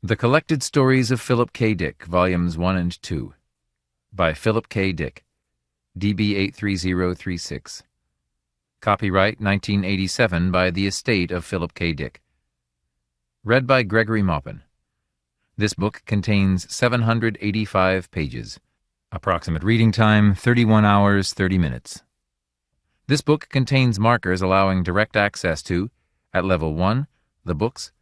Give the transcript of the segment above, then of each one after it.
The Collected Stories of Philip K. Dick, Volumes 1 and 2, by Philip K. Dick, DB 83036. Copyright 1987 by the estate of Philip K. Dick. Read by Gregory Maupin. This book contains 785 pages. Approximate reading time, 31 hours, 30 minutes. This book contains markers allowing direct access to, at Level 1, the books,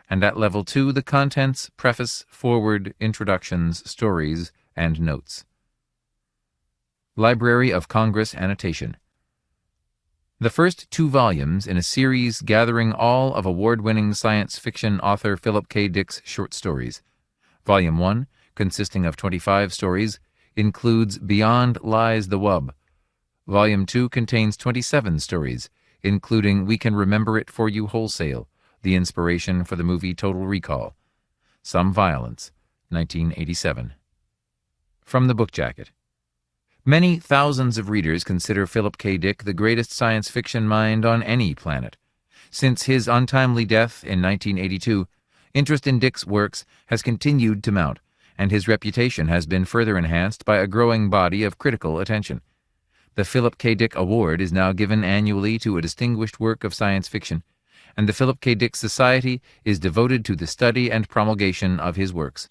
and at Level 2, the contents, preface, foreword, introductions, stories, and notes. Library of Congress Annotation. The first 2 volumes in a series gathering all of award-winning science fiction author Philip K. Dick's short stories. Volume 1, consisting of 25 stories, includes Beyond Lies the Wub. Volume 2 contains 27 stories, including We Can Remember It for You Wholesale, the inspiration for the movie Total Recall. Some Violence, 1987. From the book jacket. Many thousands of readers consider Philip K. Dick the greatest science fiction mind on any planet. Since his untimely death in 1982, interest in Dick's works has continued to mount, and his reputation has been further enhanced by a growing body of critical attention. The Philip K. Dick Award is now given annually to a distinguished work of science fiction, and the Philip K. Dick Society is devoted to the study and promulgation of his works.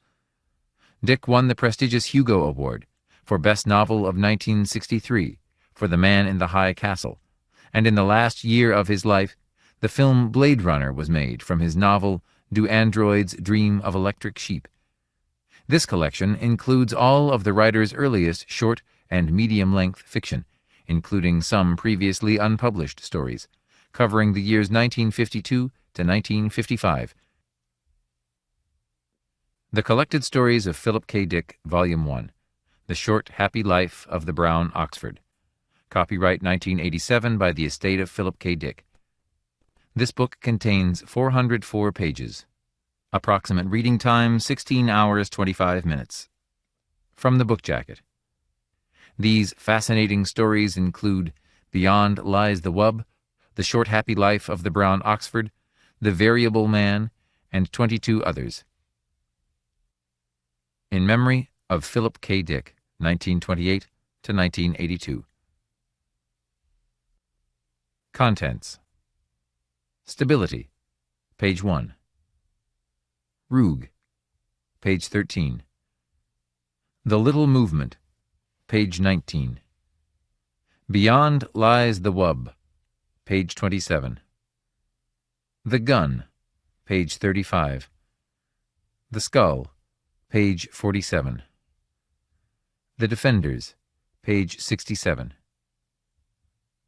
Dick won the prestigious Hugo Award for Best Novel of 1963 for The Man in the High Castle, and in the last year of his life, the film Blade Runner was made from his novel Do Androids Dream of Electric Sheep? This collection includes all of the writer's earliest short and medium-length fiction, including some previously unpublished stories, covering the years 1952 to 1955. The Collected Stories of Philip K. Dick, Volume 1, The Short, Happy Life of the Brown Oxford. Copyright 1987 by the estate of Philip K. Dick. This book contains 404 pages. Approximate reading time, 16 hours, 25 minutes. From the book jacket. These fascinating stories include Beyond Lies the Wub, The Short Happy Life of the Brown Oxford, The Variable Man, and 22 others. In memory of Philip K. Dick, 1928 to 1982. Contents. Stability, page 1. Roog, page 13. The Little Movement, page 19. Beyond Lies the Wub, page 27. The Gun, page 35. The Skull, page 47. The Defenders, page 67.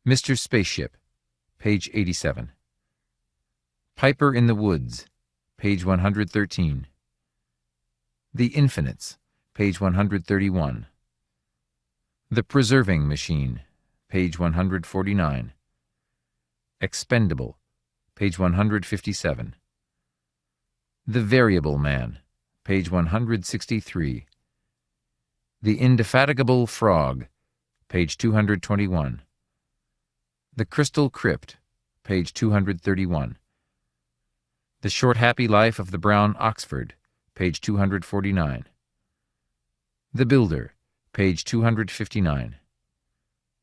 Mr. Spaceship, page 87. Piper in the Woods, page 113. The Infinites, page 131. The Preserving Machine, page 149. Expendable, page 157. The Variable Man, page 163. The Indefatigable Frog, page 221. The Crystal Crypt, page 231. The Short Happy Life of the Brown Oxford, page 249. The Builder, page 259.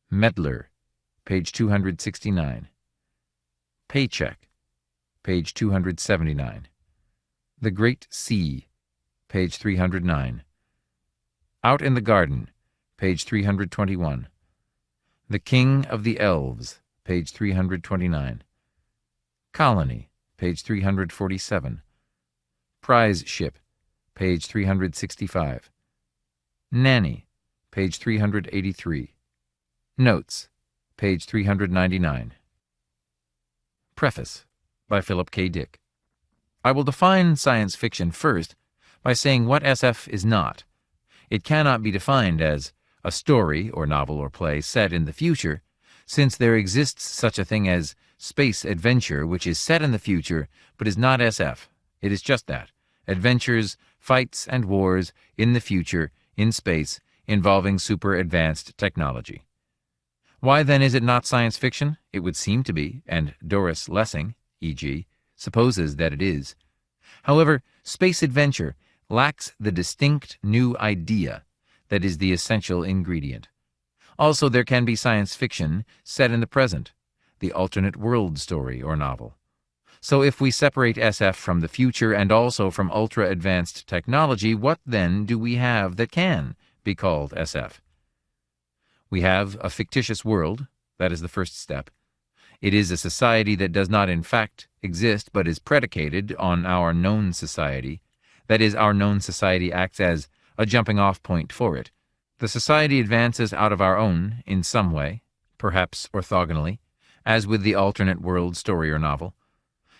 Meddler, page 269. Paycheck, page 279. The Great Sea, page 309. Out in the Garden, page 321. The King of the Elves, page 329. Colony, page 347. Prize Ship, page 365. Nanny, page 383. Notes, page 399. Preface, by Philip K. Dick. I will define science fiction first by saying what SF is not. It cannot be defined as a story or novel or play set in the future, since there exists such a thing as space adventure, which is set in the future but is not SF. It is just that. Adventures, fights, and wars in the future, in space, involving super advanced technology. Why then is it not science fiction? It would seem to be, and Doris Lessing, e.g., supposes that it is. However, space adventure lacks the distinct new idea that is the essential ingredient. Also, there can be science fiction set in the present, the alternate world story or novel. So if we separate SF from the future and also from ultra-advanced technology, what then do we have that can be called SF? We have a fictitious world. That is the first step. It is a society that does not in fact exist but is predicated on our known society. That is, our known society acts as a jumping-off point for it. The society advances out of our own in some way, perhaps orthogonally, as with the alternate world story or novel.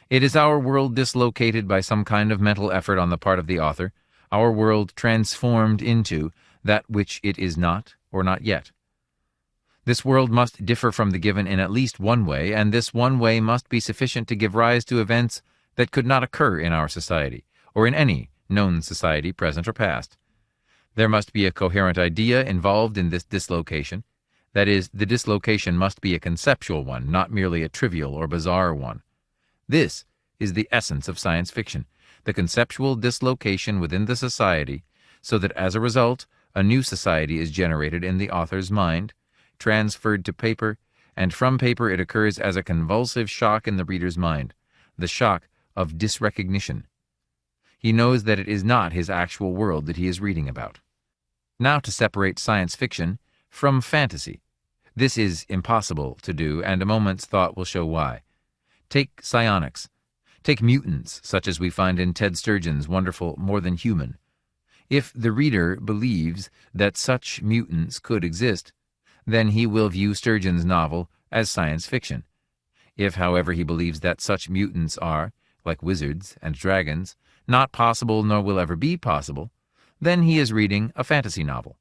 It is our world dislocated by some kind of mental effort on the part of the author, our world transformed into that which it is not or not yet. This world must differ from the given in at least one way, and this one way must be sufficient to give rise to events that could not occur in our society, or in any known society, present or past. There must be a coherent idea involved in this dislocation. That is, the dislocation must be a conceptual one, not merely a trivial or bizarre one. This is the essence of science fiction, the conceptual dislocation within the society, so that as a result, a new society is generated in the author's mind, transferred to paper, and from paper it occurs as a convulsive shock in the reader's mind, the shock of disrecognition. He knows that it is not his actual world that he is reading about. Now to separate science fiction from fantasy. This is impossible to do, and a moment's thought will show why. Take psionics. Take mutants, such as we find in Ted Sturgeon's wonderful More Than Human. If the reader believes that such mutants could exist, then he will view Sturgeon's novel as science fiction. If, however, he believes that such mutants are, like wizards and dragons, not possible nor will ever be possible, then he is reading a fantasy novel.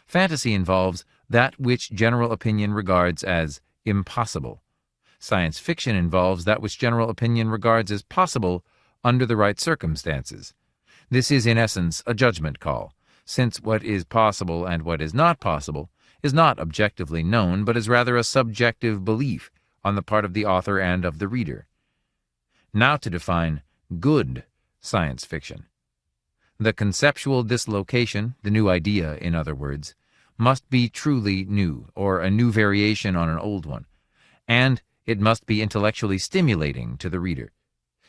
Fantasy involves that which general opinion regards as impossible. Science fiction involves that which general opinion regards as possible under the right circumstances. This is in essence a judgment call, since what is possible and what is not possible is not objectively known, but is rather a subjective belief on the part of the author and of the reader. Now to define good science fiction. The conceptual dislocation, the new idea, in other words, must be truly new, or a new variation on an old one, and it must be intellectually stimulating to the reader.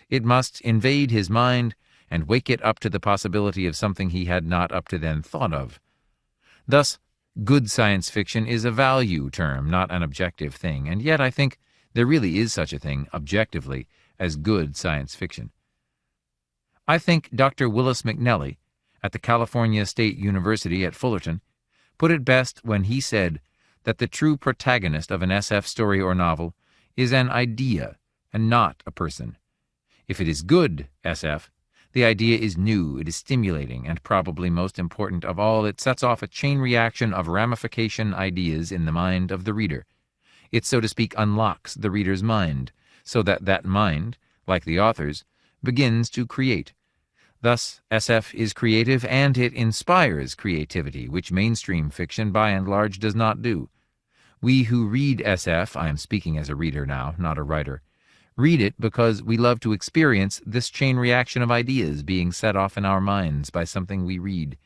It must invade his mind and wake it up to the possibility of something he had not up to then thought of. Thus, good science fiction is a value term, not an objective thing, and yet I think there really is such a thing, objectively, as good science fiction. I think Dr. Willis McNelly, at the California State University at Fullerton, put it best when he said that the true protagonist of an SF story or novel is an idea and not a person. If it is good SF, the idea is new, it is stimulating, and probably most important of all, it sets off a chain reaction of ramification ideas in the mind of the reader. It, so to speak, unlocks the reader's mind, so that that mind, like the author's, begins to create. Thus, SF is creative and it inspires creativity, which mainstream fiction by and large does not do. We who read SF, I am speaking as a reader now, not a writer, read it because we love to experience this chain reaction of ideas being set off in our minds by something we read,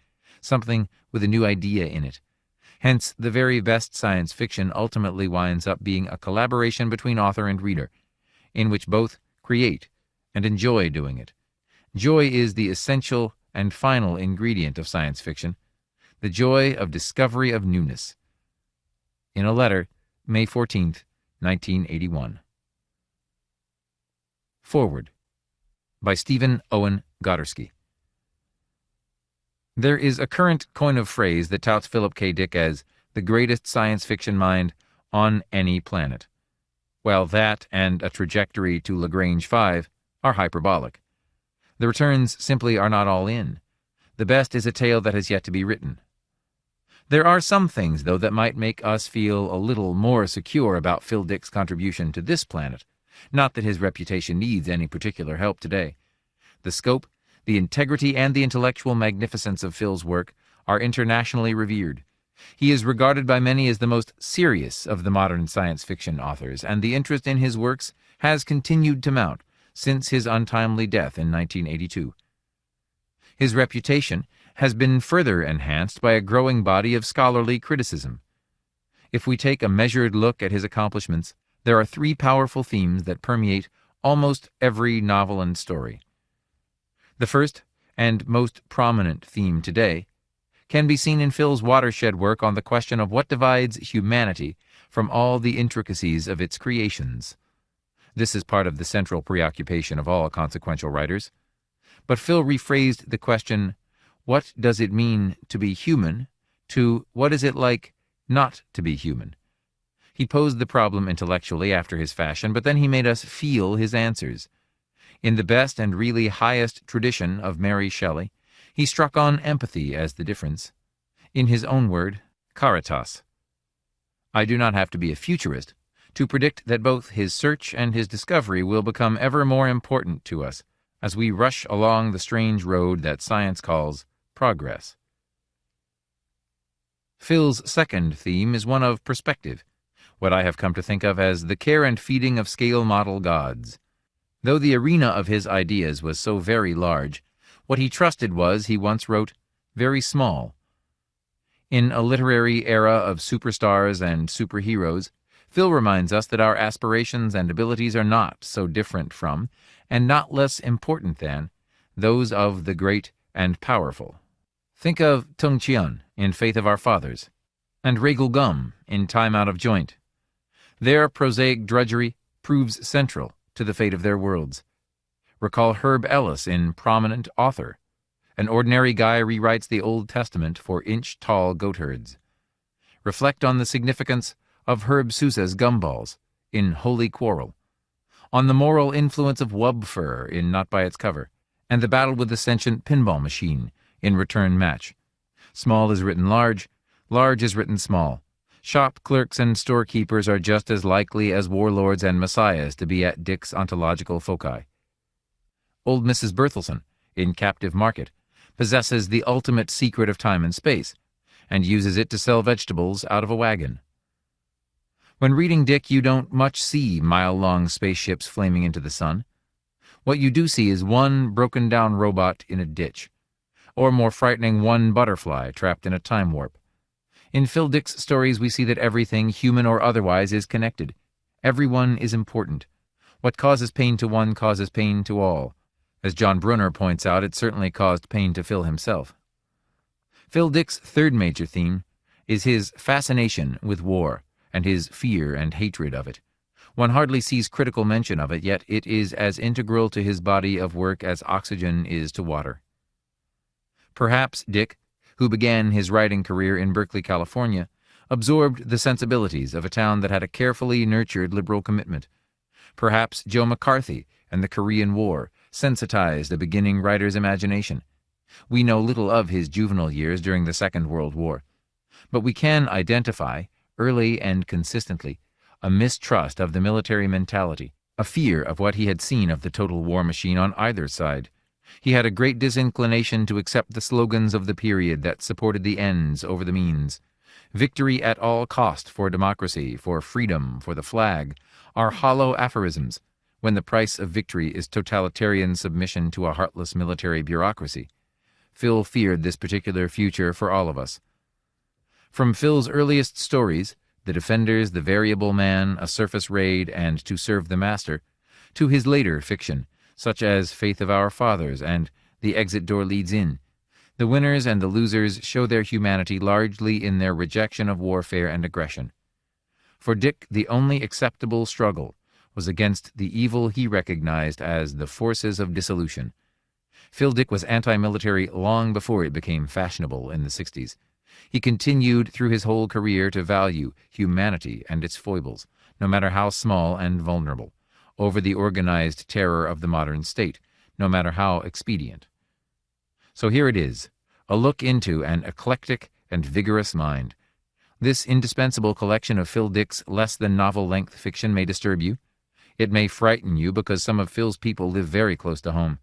something with a new idea in it. Hence, the very best science fiction ultimately winds up being a collaboration between author and reader, in which both create and enjoy doing it. Joy is the essential and final ingredient of science fiction, the joy of discovery of newness. In a letter, May 14th, 1981. Foreword by Stephen Owen Godarski. There is a current coin of phrase that touts Philip K. Dick as the greatest science fiction mind on any planet, while that and a trajectory to Lagrange 5 are hyperbolic. The returns simply are not all in. The best is a tale that has yet to be written. There are some things, though, that might make us feel a little more secure about Phil Dick's contribution to this planet. Not that his reputation needs any particular help today. The scope, the integrity, and the intellectual magnificence of Phil's work are internationally revered. He is regarded by many as the most serious of the modern science fiction authors, and the interest in his works has continued to mount, since his untimely death in 1982. His reputation has been further enhanced by a growing body of scholarly criticism. If we take a measured look at his accomplishments, there are three powerful themes that permeate almost every novel and story. The first and most prominent theme today can be seen in Phil's watershed work on the question of what divides humanity from all the intricacies of its creations. This is part of the central preoccupation of all consequential writers. But Phil rephrased the question, what does it mean to be human, to what is it like not to be human? He posed the problem intellectually after his fashion, but then he made us feel his answers. In the best and really highest tradition of Mary Shelley, he struck on empathy as the difference. In his own word, caritas. I do not have to be a futurist to predict that both his search and his discovery will become ever more important to us as we rush along the strange road that science calls progress. Phil's second theme is one of perspective, what I have come to think of as the care and feeding of scale model gods. Though the arena of his ideas was so very large, what he trusted was, he once wrote, very small. In a literary era of superstars and superheroes, Phil reminds us that our aspirations and abilities are not so different from, and not less important than, those of the great and powerful. Think of Tung Chian in Faith of Our Fathers, and Regal Gum in Time Out of Joint. Their prosaic drudgery proves central to the fate of their worlds. Recall Herb Ellis in Prominent Author. An ordinary guy rewrites the Old Testament for inch-tall goatherds. Reflect on the significance of Herb Sousa's Gumballs in Holy Quarrel, on the moral influence of wub fur in Not By Its Cover, and the battle with the sentient pinball machine in Return Match. Small is written large is written small. Shop clerks and storekeepers are just as likely as warlords and messiahs to be at Dick's ontological foci. Old Mrs. Berthelsen, in Captive Market, possesses the ultimate secret of time and space, and uses it to sell vegetables out of a wagon. When reading Dick, you don't much see mile-long spaceships flaming into the sun. What you do see is one broken-down robot in a ditch, or more frightening, one butterfly trapped in a time warp. In Phil Dick's stories, we see that everything, human or otherwise, is connected. Everyone is important. What causes pain to one causes pain to all. As John Brunner points out, it certainly caused pain to Phil himself. Phil Dick's third major theme is his fascination with war and his fear and hatred of it. One hardly sees critical mention of it, yet it is as integral to his body of work as oxygen is to water. Perhaps Dick, who began his writing career in Berkeley, California, absorbed the sensibilities of a town that had a carefully nurtured liberal commitment. Perhaps Joe McCarthy and the Korean War sensitized a beginning writer's imagination. We know little of his juvenile years during the Second World War, but we can identify, early and consistently, a mistrust of the military mentality, a fear of what he had seen of the total war machine on either side. He had a great disinclination to accept the slogans of the period that supported the ends over the means. Victory at all cost for democracy, for freedom, for the flag, are hollow aphorisms when the price of victory is totalitarian submission to a heartless military bureaucracy. Phil feared this particular future for all of us. From Phil's earliest stories, The Defenders, The Variable Man, A Surface Raid, and To Serve the Master, to his later fiction, such as Faith of Our Fathers and The Exit Door Leads In, the winners and the losers show their humanity largely in their rejection of warfare and aggression. For Dick, the only acceptable struggle was against the evil he recognized as the forces of dissolution. Phil Dick was anti-military long before it became fashionable in the 60s. He continued through his whole career to value humanity and its foibles, no matter how small and vulnerable, over the organized terror of the modern state, no matter how expedient. So here it is, a look into an eclectic and vigorous mind. This indispensable collection of Phil Dick's less-than-novel-length fiction may disturb you. It may frighten you because some of Phil's people live very close to home.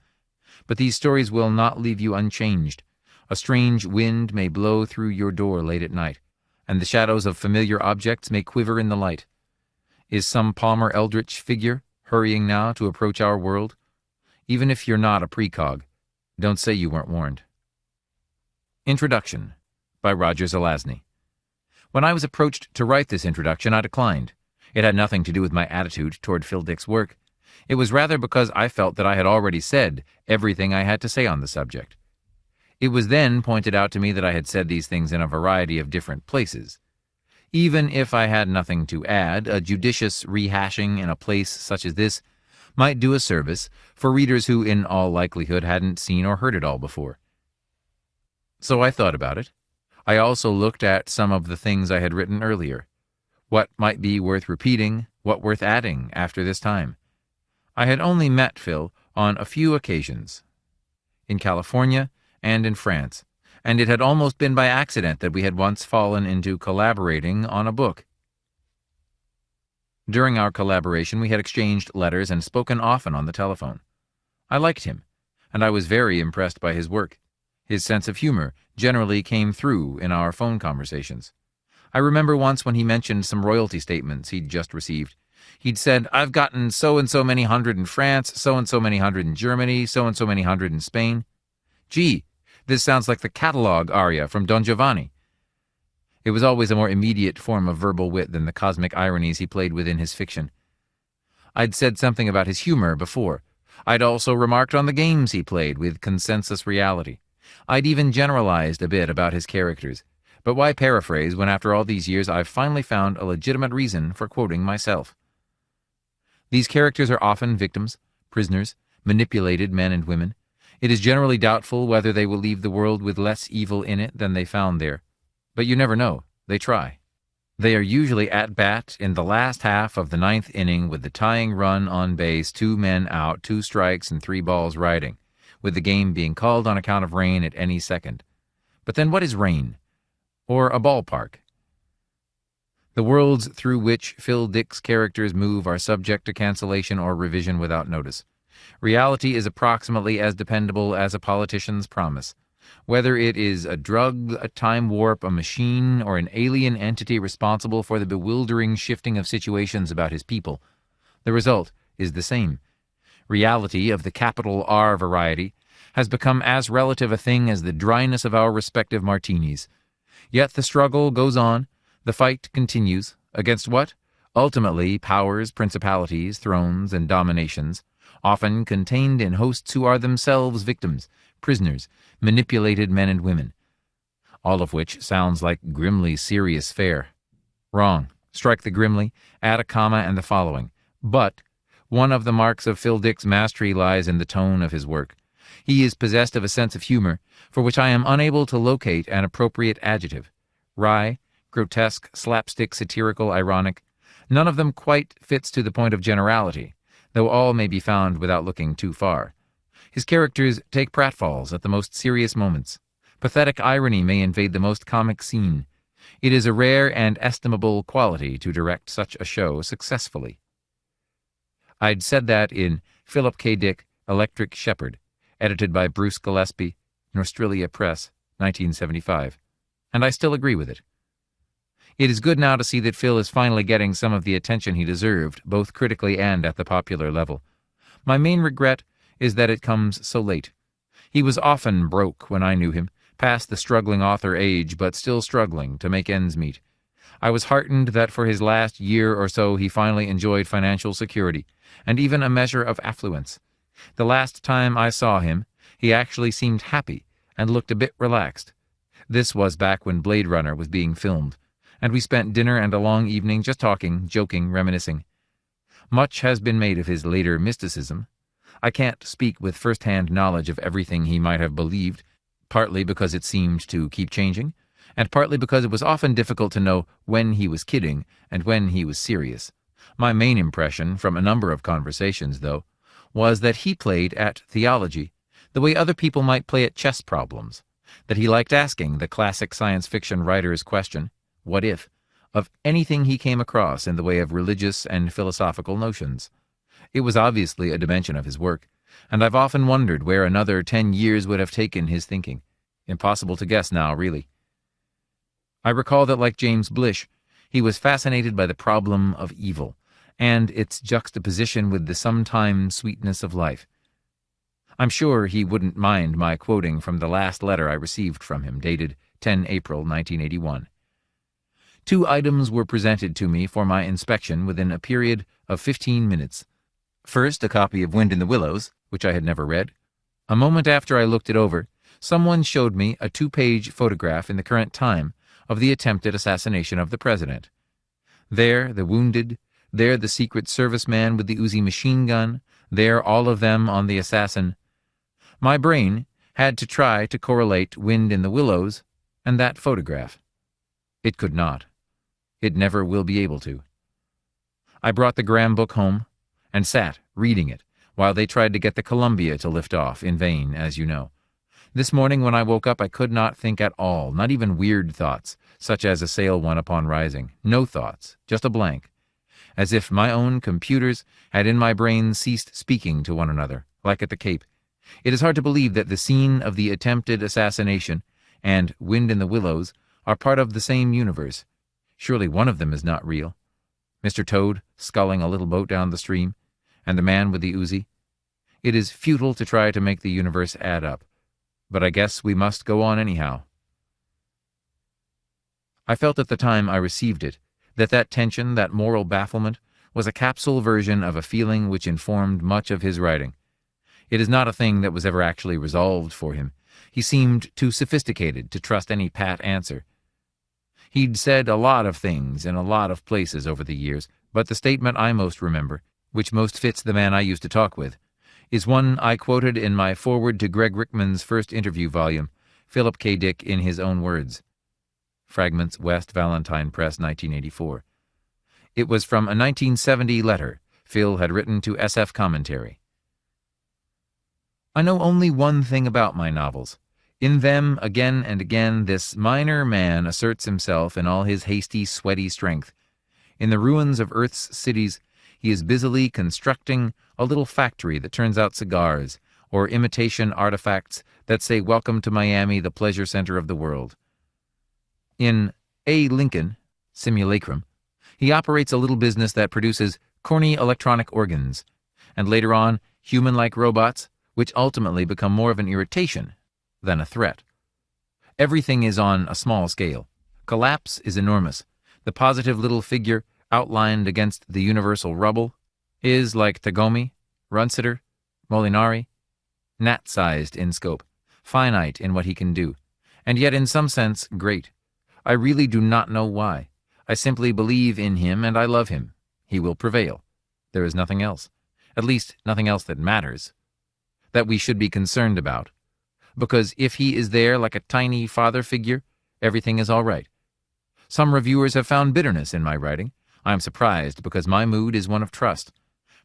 But these stories will not leave you unchanged. A strange wind may blow through your door late at night, and the shadows of familiar objects may quiver in the light. Is some Palmer Eldritch figure hurrying now to approach our world. Even if you're not a precog, don't say you weren't warned. Introduction by Roger Zelazny. When I was approached to write this introduction, I declined. It had nothing to do with my attitude toward Phil Dick's work. It was rather because I felt that I had already said everything I had to say on the subject. It was then pointed out to me that I had said these things in a variety of different places. Even if I had nothing to add, a judicious rehashing in a place such as this might do a service for readers who, in all likelihood, hadn't seen or heard it all before. So I thought about it. I also looked at some of the things I had written earlier. What might be worth repeating, what worth adding after this time. I had only met Phil on a few occasions, in California and in France, and it had almost been by accident that we had once fallen into collaborating on a book. During our collaboration, we had exchanged letters and spoken often on the telephone. I liked him, and I was very impressed by his work. His sense of humor generally came through in our phone conversations. I remember once when he mentioned some royalty statements he'd just received. He'd said, "I've gotten so-and-so many hundred in France, so-and-so many hundred in Germany, so-and-so many hundred in Spain. Gee, this sounds like the catalog aria from Don Giovanni." It was always a more immediate form of verbal wit than the cosmic ironies he played within his fiction. I'd said something about his humor before. I'd also remarked on the games he played with consensus reality. I'd even generalized a bit about his characters. But why paraphrase when after all these years I've finally found a legitimate reason for quoting myself? These characters are often victims, prisoners, manipulated men and women. It is generally doubtful whether they will leave the world with less evil in it than they found there. But you never know. They try. They are usually at bat in the last half of the ninth inning with the tying run on base, 2 men out, 2 strikes and 3 balls riding, with the game being called on account of rain at any second. But then what is rain? Or a ballpark? The worlds through which Phil Dick's characters move are subject to cancellation or revision without notice. Reality is approximately as dependable as a politician's promise. Whether it is a drug, a time warp, a machine, or an alien entity responsible for the bewildering shifting of situations about his people, the result is the same. Reality of the capital R variety has become as relative a thing as the dryness of our respective martinis. Yet the struggle goes on, the fight continues. Against what? Ultimately, powers, principalities, thrones, and dominations, often contained in hosts who are themselves victims, prisoners, manipulated men and women. All of which sounds like grimly serious fare. Wrong. Strike the grimly, add a comma and the following. But one of the marks of Phil Dick's mastery lies in the tone of his work. He is possessed of a sense of humor, for which I am unable to locate an appropriate adjective. Wry, grotesque, slapstick, satirical, ironic. None of them quite fits to the point of generality, though all may be found without looking too far. His characters take pratfalls at the most serious moments. Pathetic irony may invade the most comic scene. It is a rare and estimable quality to direct such a show successfully. I'd said that in Philip K. Dick, Electric Shepherd, edited by Bruce Gillespie, Nostrilia Press, 1975, and I still agree with it. It is good now to see that Phil is finally getting some of the attention he deserved, both critically and at the popular level. My main regret is that it comes so late. He was often broke when I knew him, past the struggling author age, but still struggling to make ends meet. I was heartened that for his last year or so he finally enjoyed financial security, and even a measure of affluence. The last time I saw him, he actually seemed happy and looked a bit relaxed. This was back when Blade Runner was being filmed, and we spent dinner and a long evening just talking, joking, reminiscing. Much has been made of his later mysticism. I can't speak with first-hand knowledge of everything he might have believed, partly because it seemed to keep changing, and partly because it was often difficult to know when he was kidding and when he was serious. My main impression from a number of conversations, though, was that he played at theology the way other people might play at chess problems, that he liked asking the classic science fiction writer's question, what if, of anything he came across in the way of religious and philosophical notions. It was obviously a dimension of his work, and I've often wondered where another 10 years would have taken his thinking. Impossible to guess now, really. I recall that, like James Blish, he was fascinated by the problem of evil, and its juxtaposition with the sometime sweetness of life. I'm sure he wouldn't mind my quoting from the last letter I received from him, dated 10 April 1981. 2 items were presented to me for my inspection within a period of 15 minutes. First, a copy of Wind in the Willows, which I had never read. A moment after I looked it over, someone showed me a 2-page photograph in the current time of the attempted assassination of the president. There, the wounded, there the Secret Service man with the Uzi machine gun, there all of them on the assassin. My brain had to try to correlate Wind in the Willows and that photograph. It could not. It never will be able to. I brought the Graham book home and sat reading it while they tried to get the Columbia to lift off, in vain, as you know. This morning when I woke up, I could not think at all, not even weird thoughts, such as assail one upon rising. No thoughts, just a blank. As if my own computers had in my brain ceased speaking to one another, like at the Cape. It is hard to believe that the scene of the attempted assassination and Wind in the Willows are part of the same universe. Surely one of them is not real. Mr. Toad sculling a little boat down the stream, and the man with the Uzi. It is futile to try to make the universe add up, but I guess we must go on anyhow. I felt at the time I received it that tension, that moral bafflement, was a capsule version of a feeling which informed much of his writing. It is not a thing that was ever actually resolved for him. He seemed too sophisticated to trust any pat answer. He'd said a lot of things in a lot of places over the years, but the statement I most remember, which most fits the man I used to talk with, is one I quoted in my foreword to Greg Rickman's first interview volume, Philip K. Dick in his own words. Fragments, West Valentine Press, 1984. It was from a 1970 letter Phil had written to SF Commentary. I know only one thing about my novels. In them, again and again, this minor man asserts himself in all his hasty, sweaty strength. In the ruins of Earth's cities, he is busily constructing a little factory that turns out cigars, or imitation artifacts that say welcome to Miami, the pleasure center of the world. In A. Lincoln, Simulacrum, he operates a little business that produces corny electronic organs, and later on, human-like robots, which ultimately become more of an irritation than a threat. Everything is on a small scale. Collapse is enormous. The positive little figure outlined against the universal rubble is, like Tagomi, Runsiter, Molinari, gnat-sized in scope, finite in what he can do, and yet in some sense great. I really do not know why. I simply believe in him and I love him. He will prevail. There is nothing else. At least nothing else that matters, that we should be concerned about. Because if he is there like a tiny father figure, everything is all right. Some reviewers have found bitterness in my writing. I am surprised because my mood is one of trust.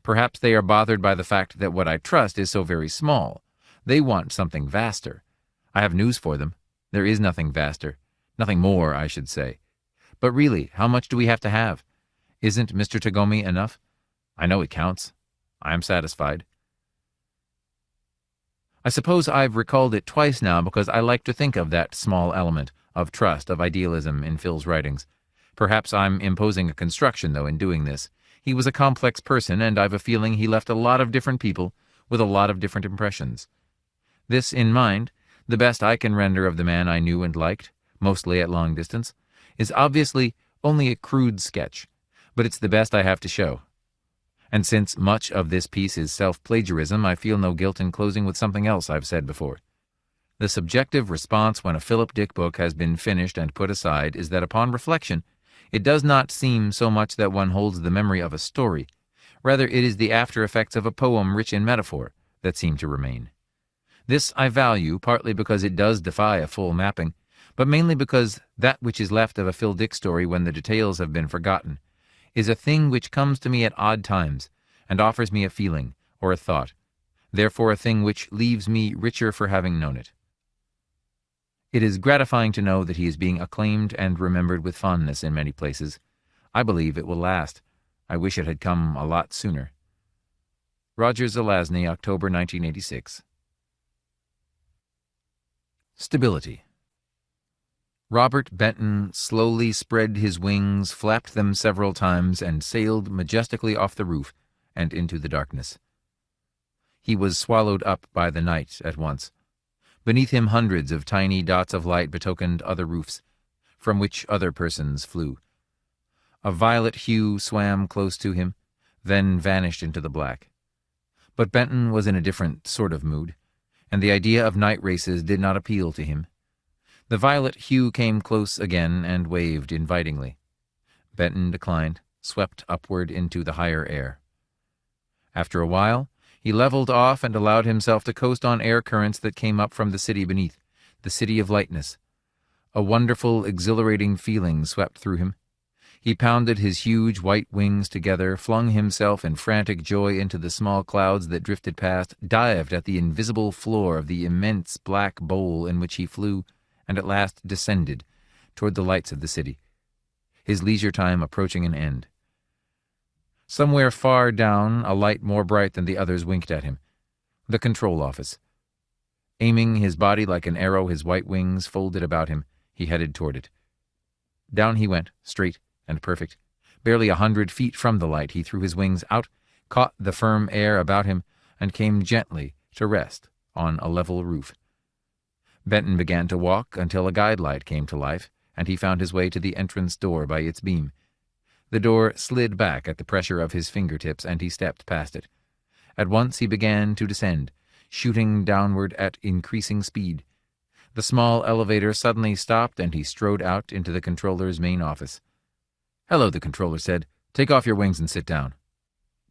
Perhaps they are bothered by the fact that what I trust is so very small. They want something vaster. I have news for them. There is nothing vaster. Nothing more, I should say. But really, how much do we have to have? Isn't Mr. Tagomi enough? I know it counts. I am satisfied. I suppose I've recalled it twice now because I like to think of that small element of trust, of idealism in Phil's writings. Perhaps I'm imposing a construction, though, in doing this. He was a complex person, and I've a feeling he left a lot of different people with a lot of different impressions. This in mind, the best I can render of the man I knew and liked, mostly at long distance, is obviously only a crude sketch, but it's the best I have to show. And since much of this piece is self-plagiarism, I feel no guilt in closing with something else I've said before. The subjective response when a Philip Dick book has been finished and put aside is that upon reflection, it does not seem so much that one holds the memory of a story. Rather, it is the after-effects of a poem rich in metaphor that seem to remain. This I value, partly because it does defy a full mapping, but mainly because that which is left of a Phil Dick story when the details have been forgotten is a thing which comes to me at odd times and offers me a feeling or a thought, therefore a thing which leaves me richer for having known it. It is gratifying to know that he is being acclaimed and remembered with fondness in many places. I believe it will last. I wish it had come a lot sooner. Roger Zelazny, October 1986. Stability. Robert Benton slowly spread his wings, flapped them several times, and sailed majestically off the roof and into the darkness. He was swallowed up by the night at once. Beneath him hundreds of tiny dots of light betokened other roofs, from which other persons flew. A violet hue swam close to him, then vanished into the black. But Benton was in a different sort of mood, and the idea of night races did not appeal to him. The violet hue came close again and waved invitingly. Benton declined, swept upward into the higher air. After a while, he leveled off and allowed himself to coast on air currents that came up from the city beneath, the city of lightness. A wonderful, exhilarating feeling swept through him. He pounded his huge white wings together, flung himself in frantic joy into the small clouds that drifted past, dived at the invisible floor of the immense black bowl in which he flew, and at last descended toward the lights of the city, his leisure time approaching an end. Somewhere far down, a light more bright than the others winked at him. The control office. Aiming his body like an arrow, his white wings folded about him, he headed toward it. Down he went, straight and perfect. Barely 100 feet from the light, he threw his wings out, caught the firm air about him, and came gently to rest on a level roof. Benton began to walk until a guide light came to life, and he found his way to the entrance door by its beam. The door slid back at the pressure of his fingertips, and he stepped past it. At once he began to descend, shooting downward at increasing speed. The small elevator suddenly stopped, and he strode out into the controller's main office. "Hello," the controller said. "Take off your wings and sit down."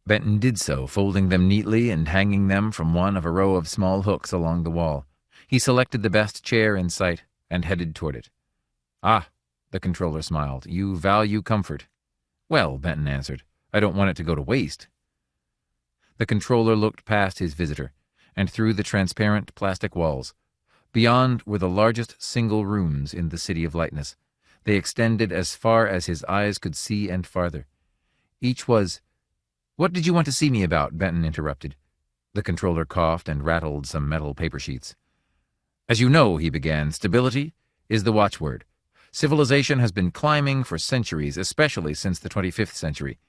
Benton did so, folding them neatly and hanging them from one of a row of small hooks along the wall. He selected the best chair in sight and headed toward it. "Ah," the controller smiled, "you value comfort." "Well," Benton answered, "I don't want it to go to waste." The controller looked past his visitor and through the transparent plastic walls. Beyond were the largest single rooms in the City of Lightness. They extended as far as his eyes could see and farther. Each was— "What did you want to see me about?" Benton interrupted. The controller coughed and rattled some metal paper sheets. "As you know," he began, "stability is the watchword. Civilization has been climbing for centuries, especially since the 25th century.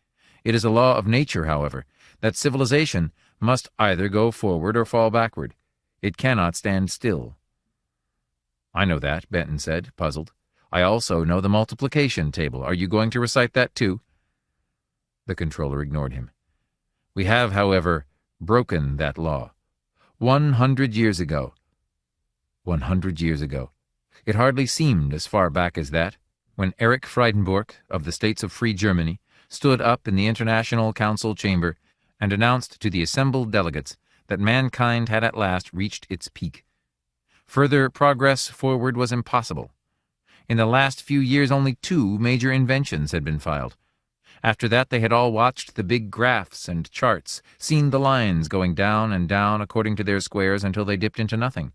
It is a law of nature, however, that civilization must either go forward or fall backward. It cannot stand still." "I know that," Benton said, puzzled. "I also know the multiplication table. Are you going to recite that too?" The controller ignored him. "We have, however, broken that law. 100 years ago. 100 years ago. It hardly seemed as far back as that, when Erich Friedenburg, of the States of Free Germany, stood up in the International Council chamber and announced to the assembled delegates that mankind had at last reached its peak. Further progress forward was impossible. In the last few years, only 2 major inventions had been filed. After that, they had all watched the big graphs and charts, seen the lines going down and down according to their squares until they dipped into nothing.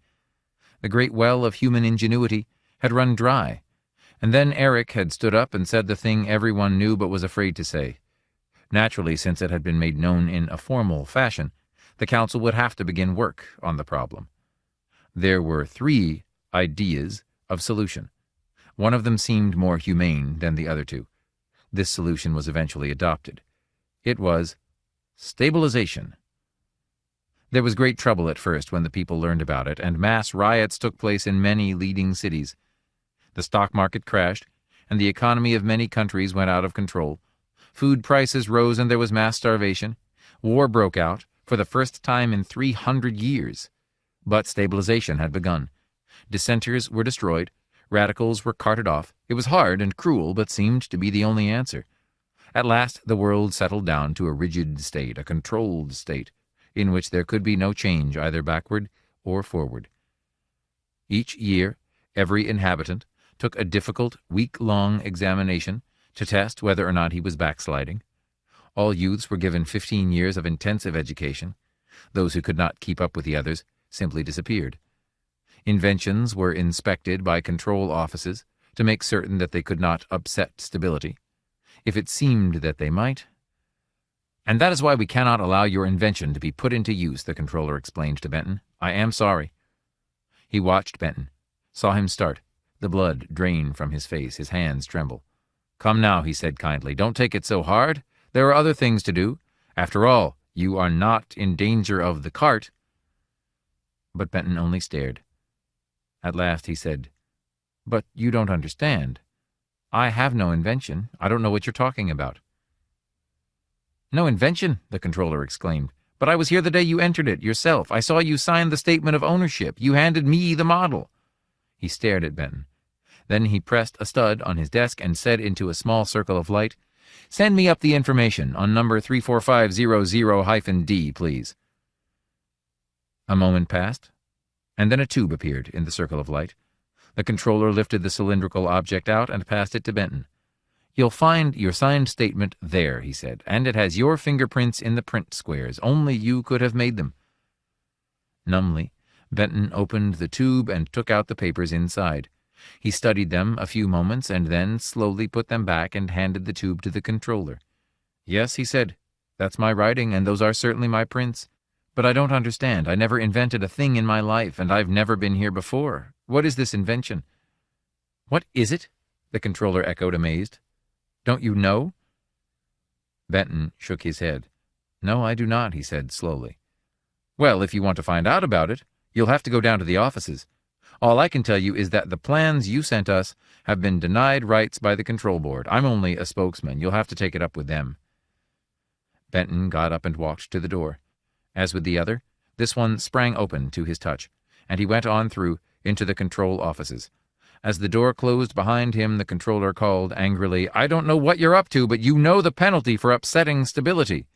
The great well of human ingenuity had run dry, and then Eric had stood up and said the thing everyone knew but was afraid to say. Naturally, since it had been made known in a formal fashion, the council would have to begin work on the problem. There were 3 ideas of solution. One of them seemed more humane than the other 2. This solution was eventually adopted. It was stabilization. There was great trouble at first when the people learned about it, and mass riots took place in many leading cities. The stock market crashed, and the economy of many countries went out of control. Food prices rose and there was mass starvation. War broke out, for the first time in 300 years. But stabilization had begun. Dissenters were destroyed. Radicals were carted off. It was hard and cruel, but seemed to be the only answer. At last the world settled down to a rigid state, a controlled state, in which there could be no change either backward or forward. Each year, every inhabitant took a difficult, week-long examination to test whether or not he was backsliding. All youths were given 15 years of intensive education. Those who could not keep up with the others simply disappeared. Inventions were inspected by control offices to make certain that they could not upset stability. If it seemed that they might— "And that is why we cannot allow your invention to be put into use," the controller explained to Benton. "I am sorry." He watched Benton, saw him start, The blood drained from his face. His hands tremble. "Come now," he said kindly. "Don't take it so hard. There are other things to do. After all, you are not in danger of the cart." But Benton only stared. At last he said, "But you don't understand. I have no invention. I don't know what you're talking about." "No invention?" the controller exclaimed. "But I was here the day you entered it, yourself. I saw you sign the statement of ownership. You handed me the model." He stared at Benton. Then he pressed a stud on his desk and said into a small circle of light, "Send me up the information on number 34500-D, please." A moment passed, and then a tube appeared in the circle of light. The controller lifted the cylindrical object out and passed it to Benton. "You'll find your signed statement there," he said, "and it has your fingerprints in the print squares. Only you could have made them." Numbly, Benton opened the tube and took out the papers inside. He studied them a few moments and then slowly put them back and handed the tube to the controller. "Yes," he said, "that's my writing, and those are certainly my prints. But I don't understand. I never invented a thing in my life, and I've never been here before. What is this invention?" "What is it?" the controller echoed, amazed. "Don't you know?" Benton shook his head. "No, I do not," he said slowly. "Well, if you want to find out about it, you'll have to go down to the offices. All I can tell you is that the plans you sent us have been denied rights by the control board. I'm only a spokesman. You'll have to take it up with them." Benton got up and walked to the door. As with the other, this one sprang open to his touch, and he went on through into the control offices. As the door closed behind him, the controller called angrily, "I don't know what you're up to, but you know the penalty for upsetting stability."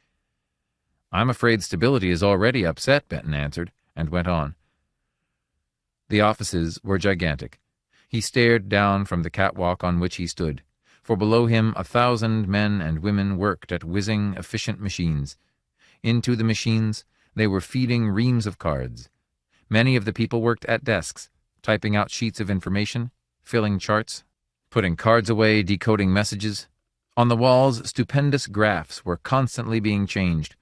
"I'm afraid stability is already upset," Benton answered, and went on. The offices were gigantic. He stared down from the catwalk on which he stood, for below him 1,000 men and women worked at whizzing, efficient machines. Into the machines they were feeding reams of cards. Many of the people worked at desks, typing out sheets of information, filling charts, putting cards away, decoding messages. On the walls, stupendous graphs were constantly being changed.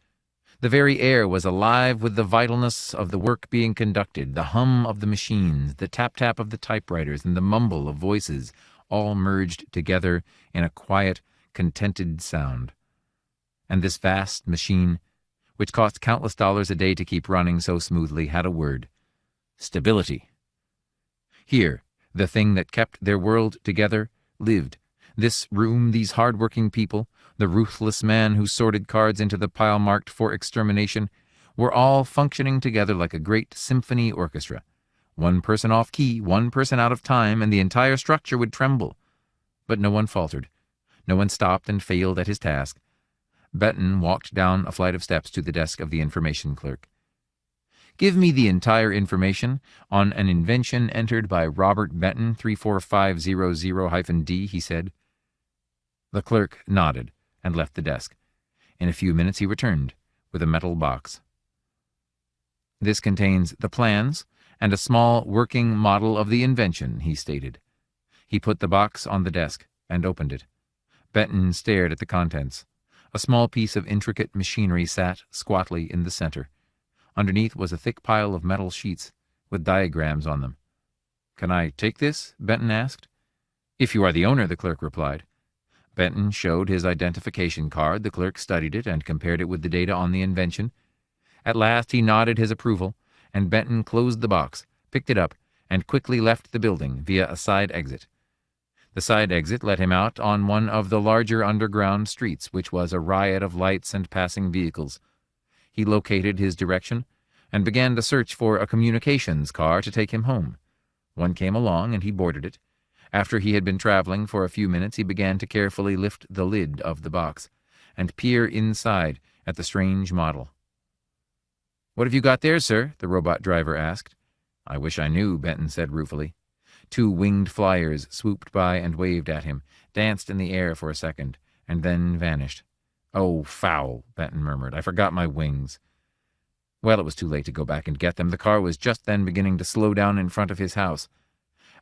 The very air was alive with the vitalness of the work being conducted, the hum of the machines, the tap-tap of the typewriters, and the mumble of voices, all merged together in a quiet, contented sound. And this vast machine, which cost countless dollars a day to keep running so smoothly, had a word: stability. Here, the thing that kept their world together, lived. This room, these hard-working people, the ruthless man who sorted cards into the pile marked for extermination, were all functioning together like a great symphony orchestra. One person off key, one person out of time, and the entire structure would tremble. But no one faltered. No one stopped and failed at his task. Benton walked down a flight of steps to the desk of the information clerk. "Give me the entire information on an invention entered by Robert Benton, 34500-D, he said. The clerk nodded and left the desk. In a few minutes he returned with a metal box. "This contains the plans and a small working model of the invention," he stated. He put the box on the desk and opened it. Benton stared at the contents. A small piece of intricate machinery sat squatly in the center. Underneath was a thick pile of metal sheets with diagrams on them. "Can I take this?" Benton asked. "If you are the owner," the clerk replied. Benton showed his identification card. The clerk studied it and compared it with the data on the invention. At last he nodded his approval, and Benton closed the box, picked it up, and quickly left the building via a side exit. The side exit let him out on one of the larger underground streets, which was a riot of lights and passing vehicles. He located his direction and began to search for a communications car to take him home. One came along, and he boarded it. After he had been traveling for a few minutes, he began to carefully lift the lid of the box and peer inside at the strange model. "What have you got there, sir?" the robot driver asked. "I wish I knew," Benton said ruefully. 2 winged flyers swooped by and waved at him, danced in the air for a second, and then vanished. "Oh, foul," Benton murmured. "I forgot my wings." Well, it was too late to go back and get them. The car was just then beginning to slow down in front of his house.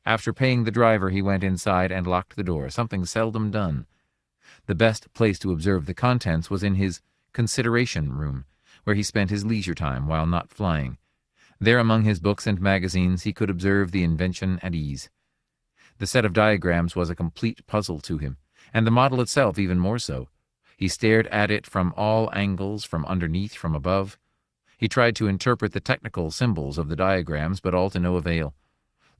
After paying the driver, he went inside and locked the door, something seldom done. The best place to observe the contents was in his consideration room, where he spent his leisure time while not flying. There among his books and magazines he could observe the invention at ease. The set of diagrams was a complete puzzle to him, and the model itself even more so. He stared at it from all angles, from underneath, from above. He tried to interpret the technical symbols of the diagrams, but all to no avail.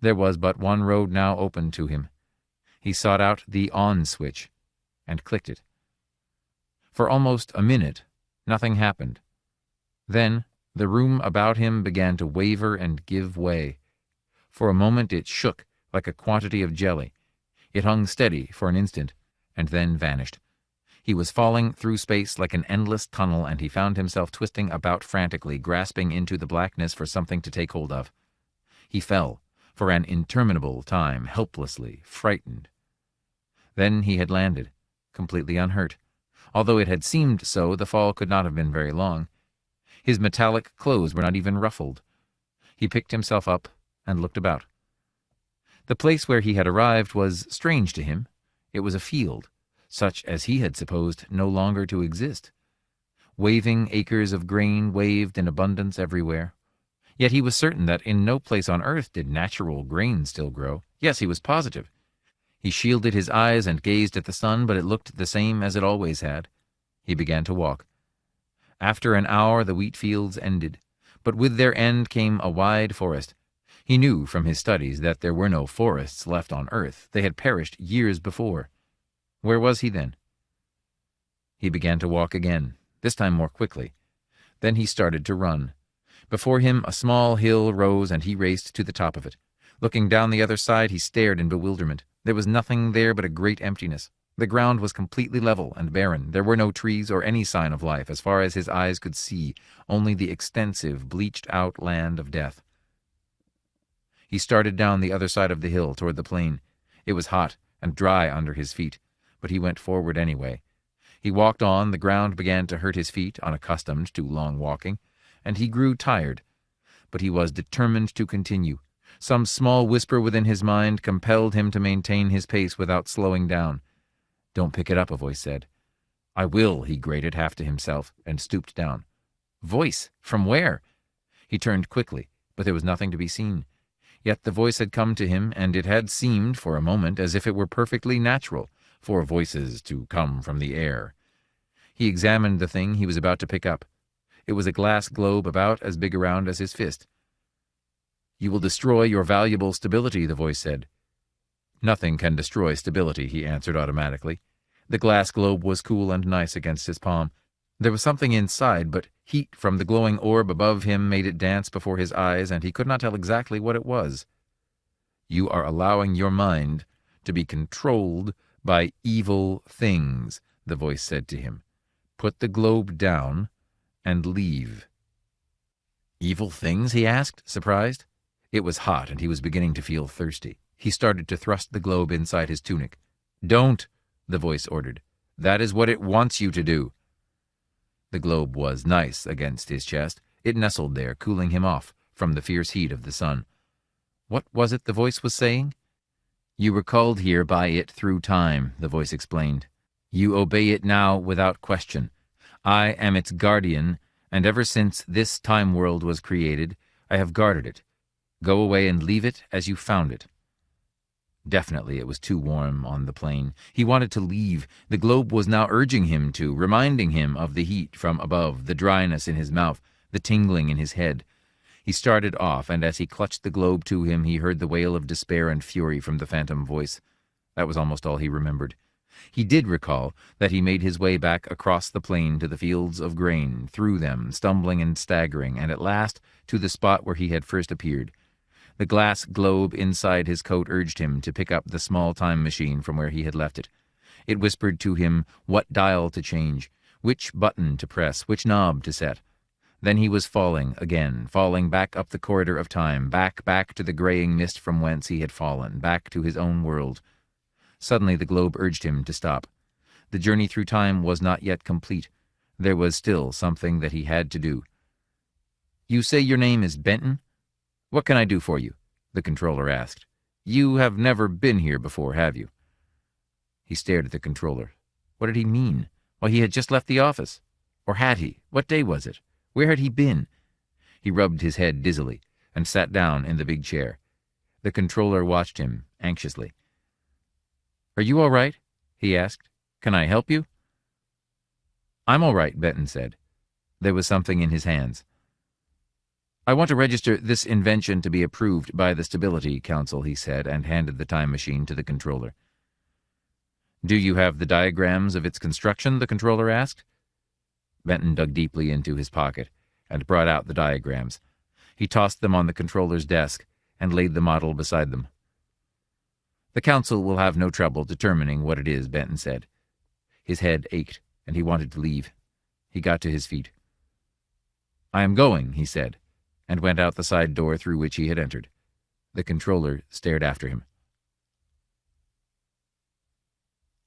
There was but one road now open to him. He sought out the on switch and clicked it. For almost a minute, nothing happened. Then the room about him began to waver and give way. For a moment it shook like a quantity of jelly. It hung steady for an instant, and then vanished. He was falling through space like an endless tunnel, and he found himself twisting about frantically, grasping into the blackness for something to take hold of. He fell, for an interminable time, helplessly, frightened. Then he had landed, completely unhurt. Although it had seemed so, the fall could not have been very long. His metallic clothes were not even ruffled. He picked himself up and looked about. The place where he had arrived was strange to him. It was a field, such as he had supposed no longer to exist. Waving acres of grain waved in abundance everywhere. Yet he was certain that in no place on earth did natural grain still grow. Yes, he was positive. He shielded his eyes and gazed at the sun, but it looked the same as it always had. He began to walk. After an hour the wheat fields ended, but with their end came a wide forest. He knew from his studies that there were no forests left on earth. They had perished years before. Where was he then? He began to walk again, this time more quickly. Then he started to run. Before him a small hill rose, and he raced to the top of it. Looking down the other side, he stared in bewilderment. There was nothing there but a great emptiness. The ground was completely level and barren. There were no trees or any sign of life as far as his eyes could see, only the extensive, bleached-out land of death. He started down the other side of the hill toward the plain. It was hot and dry under his feet, but he went forward anyway. He walked on. The ground began to hurt his feet, unaccustomed to long walking, and he grew tired. But he was determined to continue. Some small whisper within his mind compelled him to maintain his pace without slowing down. "Don't pick it up," a voice said. "I will," he grated, half to himself, and stooped down. Voice? From where? He turned quickly, but there was nothing to be seen. Yet the voice had come to him, and it had seemed for a moment as if it were perfectly natural for voices to come from the air. He examined the thing he was about to pick up. It was a glass globe about as big around as his fist. "You will destroy your valuable stability," the voice said. "Nothing can destroy stability," he answered automatically. The glass globe was cool and nice against his palm. There was something inside, but heat from the glowing orb above him made it dance before his eyes, and he could not tell exactly what it was. "You are allowing your mind to be controlled by evil things," the voice said to him. "Put the globe down and leave." "Evil things?" he asked, surprised. It was hot, and he was beginning to feel thirsty. He started to thrust the globe inside his tunic. "Don't," the voice ordered. "That is what it wants you to do." The globe was nice against his chest. It nestled there, cooling him off from the fierce heat of the sun. What was it the voice was saying? "You were called here by it through time," the voice explained. "You obey it now without question. I am its guardian, and ever since this time world was created, I have guarded it. Go away and leave it as you found it." Definitely it was too warm on the plain. He wanted to leave. The globe was now urging him to, reminding him of the heat from above, the dryness in his mouth, the tingling in his head. He started off, and as he clutched the globe to him, he heard the wail of despair and fury from the phantom voice. That was almost all he remembered. He did recall that he made his way back across the plain to the fields of grain, through them, stumbling and staggering, and at last to the spot where he had first appeared. The glass globe inside his coat urged him to pick up the small time machine from where he had left it. It whispered to him what dial to change, which button to press, which knob to set. Then he was falling again, falling back up the corridor of time, back to the graying mist from whence he had fallen, back to his own world. Suddenly the globe urged him to stop. The journey through time was not yet complete. There was still something that he had to do. "You say your name is Benton? What can I do for you?" the controller asked. "You have never been here before, have you?" He stared at the controller. What did he mean? Why, he had just left the office. Or had he? What day was it? Where had he been? He rubbed his head dizzily and sat down in the big chair. The controller watched him anxiously. "Are you all right?" he asked. "Can I help you?" "I'm all right," Benton said. There was something in his hands. "I want to register this invention to be approved by the Stability Council," he said, and handed the time machine to the controller. "Do you have the diagrams of its construction?" the controller asked. Benton dug deeply into his pocket and brought out the diagrams. He tossed them on the controller's desk and laid the model beside them. "The Council will have no trouble determining what it is," Benton said. His head ached, and he wanted to leave. He got to his feet. "I am going," he said, and went out the side door through which he had entered. The controller stared after him.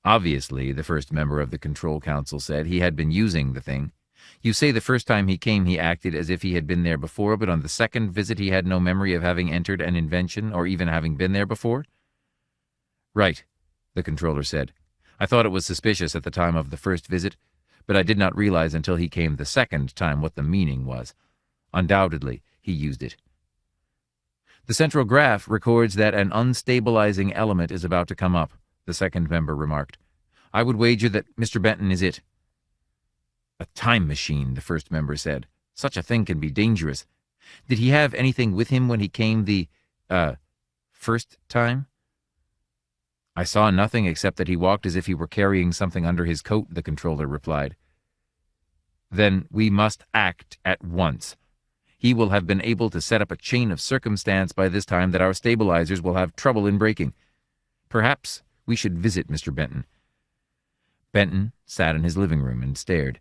"Obviously," the first member of the Control Council said, "he had been using the thing. You say the first time he came he acted as if he had been there before, but on the second visit he had no memory of having entered an invention or even having been there before?" "Right," the controller said. "I thought it was suspicious at the time of the first visit, but I did not realize until he came the second time what the meaning was. Undoubtedly, he used it." "The central graph records that an unstabilizing element is about to come up," the second member remarked. "I would wager that Mr. Benton is it." "A time machine," the first member said. "Such a thing can be dangerous. Did he have anything with him when he came the, first time?" "I saw nothing except that he walked as if he were carrying something under his coat," the controller replied. "Then we must act at once. He will have been able to set up a chain of circumstance by this time that our stabilizers will have trouble in breaking. Perhaps we should visit Mr. Benton." Benton sat in his living room and stared.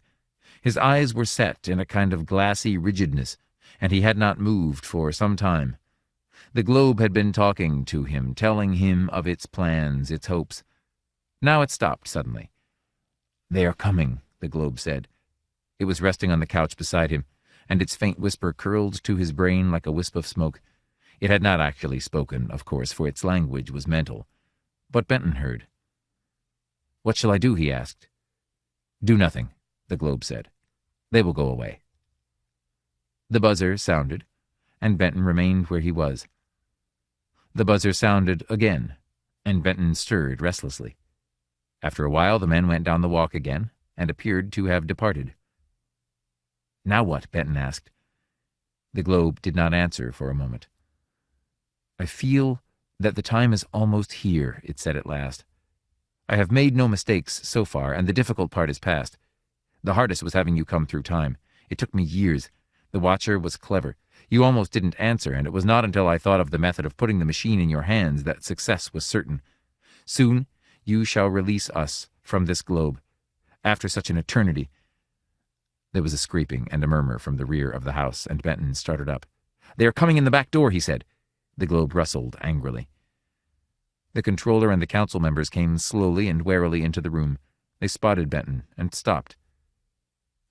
His eyes were set in a kind of glassy rigidness, and he had not moved for some time. The globe had been talking to him, telling him of its plans, its hopes. Now it stopped suddenly. "They are coming," the globe said. It was resting on the couch beside him, and its faint whisper curled to his brain like a wisp of smoke. It had not actually spoken, of course, for its language was mental. But Benton heard. "What shall I do?" he asked. "Do nothing," the globe said. "They will go away." The buzzer sounded, and Benton remained where he was. The buzzer sounded again, and Benton stirred restlessly. After a while, the men went down the walk again, and appeared to have departed. "Now what?" Benton asked. The globe did not answer for a moment. "I feel that the time is almost here," it said at last. "I have made no mistakes so far, and the difficult part is past. The hardest was having you come through time. It took me years. The Watcher was clever. You almost didn't answer, and it was not until I thought of the method of putting the machine in your hands that success was certain. Soon you shall release us from this globe. After such an eternity—" There was a scraping and a murmur from the rear of the house, and Benton started up. "They are coming in the back door," he said. The globe rustled angrily. The controller and the council members came slowly and warily into the room. They spotted Benton and stopped.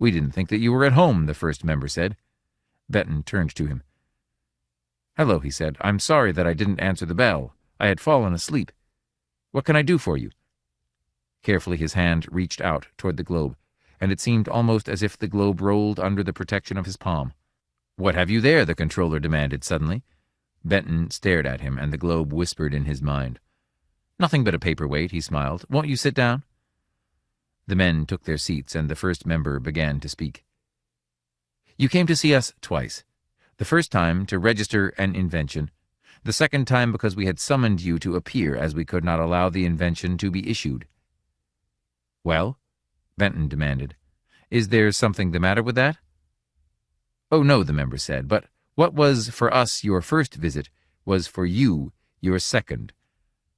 "We didn't think that you were at home," the first member said. Benton turned to him. "Hello," he said. "I'm sorry that I didn't answer the bell. I had fallen asleep. What can I do for you?" Carefully his hand reached out toward the globe, and it seemed almost as if the globe rolled under the protection of his palm. "What have you there?" the controller demanded suddenly. Benton stared at him, and the globe whispered in his mind. "Nothing but a paperweight," he smiled. "Won't you sit down?" The men took their seats, and the first member began to speak. "You came to see us twice. The first time to register an invention. The second time because we had summoned you to appear, as we could not allow the invention to be issued." "Well?" Benton demanded. "Is there something the matter with that?" "Oh, no," the member said, "but what was for us your first visit was for you your second.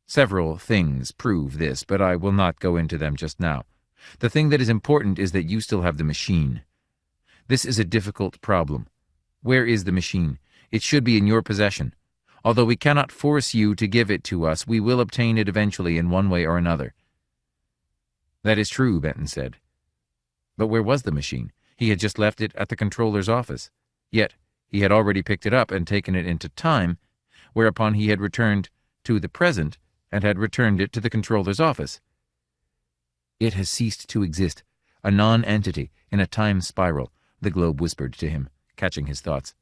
Several things prove this, but I will not go into them just now. The thing that is important is that you still have the machine. This is a difficult problem. Where is the machine? It should be in your possession. Although we cannot force you to give it to us, we will obtain it eventually in one way or another." "That is true," Benton said. But where was the machine? He had just left it at the controller's office. Yet he had already picked it up and taken it into time, whereupon he had returned to the present and had returned it to the controller's office. "It has ceased to exist, a non-entity in a time spiral," the globe whispered to him, catching his thoughts.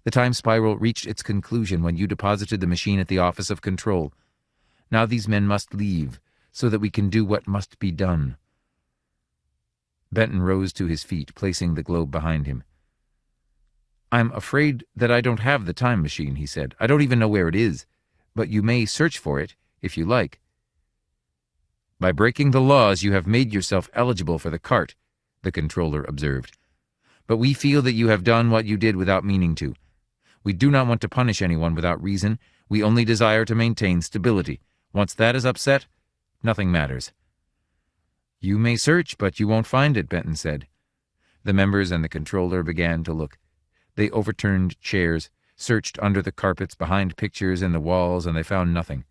"The time spiral reached its conclusion when you deposited the machine at the office of control. Now these men must leave, so that we can do what must be done." Benton rose to his feet, placing the globe behind him. "I'm afraid that I don't have the time machine," he said. "I don't even know where it is, but you may search for it, if you like." "By breaking the laws, you have made yourself eligible for the cart," the controller observed. "But we feel that you have done what you did without meaning to. We do not want to punish anyone without reason. We only desire to maintain stability. Once that is upset, nothing matters." "You may search, but you won't find it," Benton said. The members and the controller began to look. They overturned chairs, searched under the carpets, behind pictures in the walls, and they found nothing.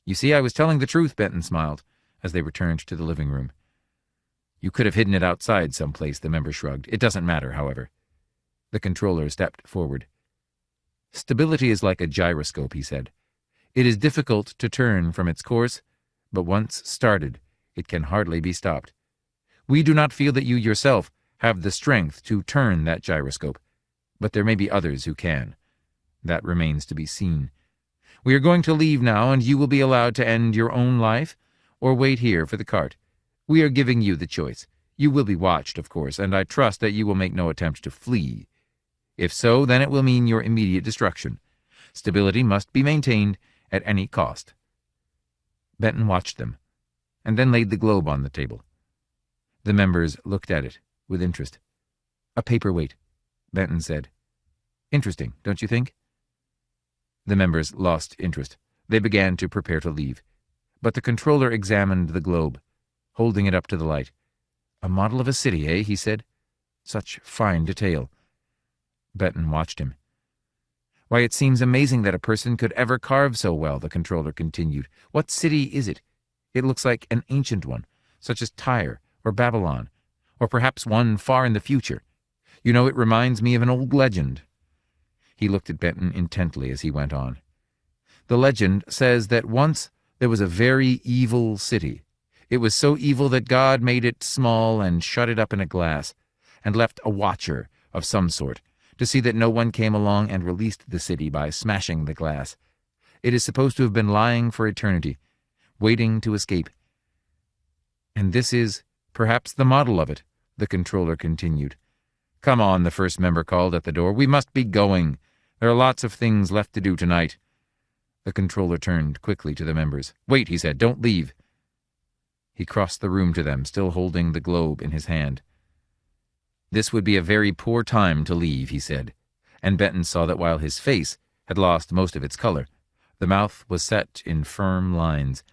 "You see, I was telling the truth," Benton smiled, as they returned to the living room. "You could have hidden it outside someplace," the member shrugged. "It doesn't matter, however." The controller stepped forward. "Stability is like a gyroscope," he said. "It is difficult to turn from its course, but once started, it can hardly be stopped. We do not feel that you yourself have the strength to turn that gyroscope, but there may be others who can. That remains to be seen. We are going to leave now, and you will be allowed to end your own life, or wait here for the cart. We are giving you the choice. You will be watched, of course, and I trust that you will make no attempt to flee. If so, then it will mean your immediate destruction. Stability must be maintained at any cost." Benton watched them, and then laid the globe on the table. The members looked at it with interest. "A paperweight," Benton said. "Interesting, don't you think?" The members lost interest. They began to prepare to leave. But the controller examined the globe, holding it up to the light. "A model of a city, eh?" he said. "Such fine detail." Benton watched him. "Why, it seems amazing that a person could ever carve so well," the controller continued. "What city is it? It looks like an ancient one, such as Tyre or Babylon, or perhaps one far in the future. You know, it reminds me of an old legend." He looked at Benton intently as he went on. "The legend says that once there was a very evil city. It was so evil that God made it small and shut it up in a glass, and left a watcher of some sort to see that no one came along and released the city by smashing the glass. It is supposed to have been lying for eternity, waiting to escape. And this is perhaps the model of it," the controller continued. "Come on," the first member called at the door. "We must be going. There are lots of things left to do tonight." The controller turned quickly to the members. "Wait," he said. "Don't leave." He crossed the room to them, still holding the globe in his hand. "This would be a very poor time to leave," he said, and Benton saw that while his face had lost most of its color, the mouth was set in firm lines.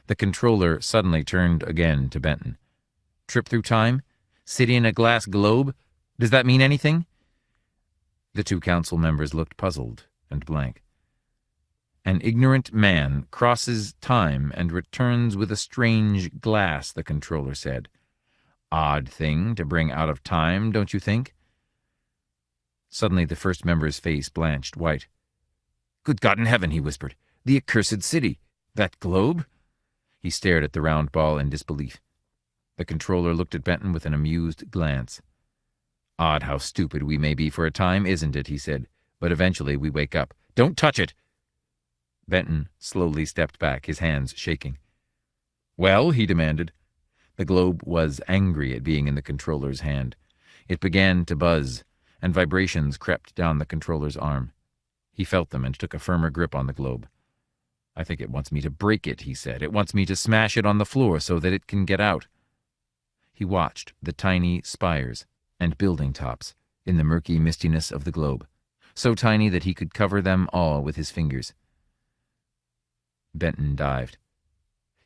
The controller suddenly turned again to Benton. "Trip through time? City in a glass globe? Does that mean anything?" The two council members looked puzzled and blank. "An ignorant man crosses time and returns with a strange glass," the controller said. "Odd thing to bring out of time, don't you think?" Suddenly the first member's face blanched white. "Good God in heaven," he whispered. "The accursed city! That globe?" He stared at the round ball in disbelief. The controller looked at Benton with an amused glance. "Odd how stupid we may be for a time, isn't it?" he said. "But eventually we wake up. Don't touch it!" Benton slowly stepped back, his hands shaking. "Well?" he demanded. The globe was angry at being in the controller's hand. It began to buzz, and vibrations crept down the controller's arm. He felt them and took a firmer grip on the globe. "I think it wants me to break it," he said. "It wants me to smash it on the floor so that it can get out." He watched the tiny spires and building tops in the murky mistiness of the globe, so tiny that he could cover them all with his fingers. Benton dived.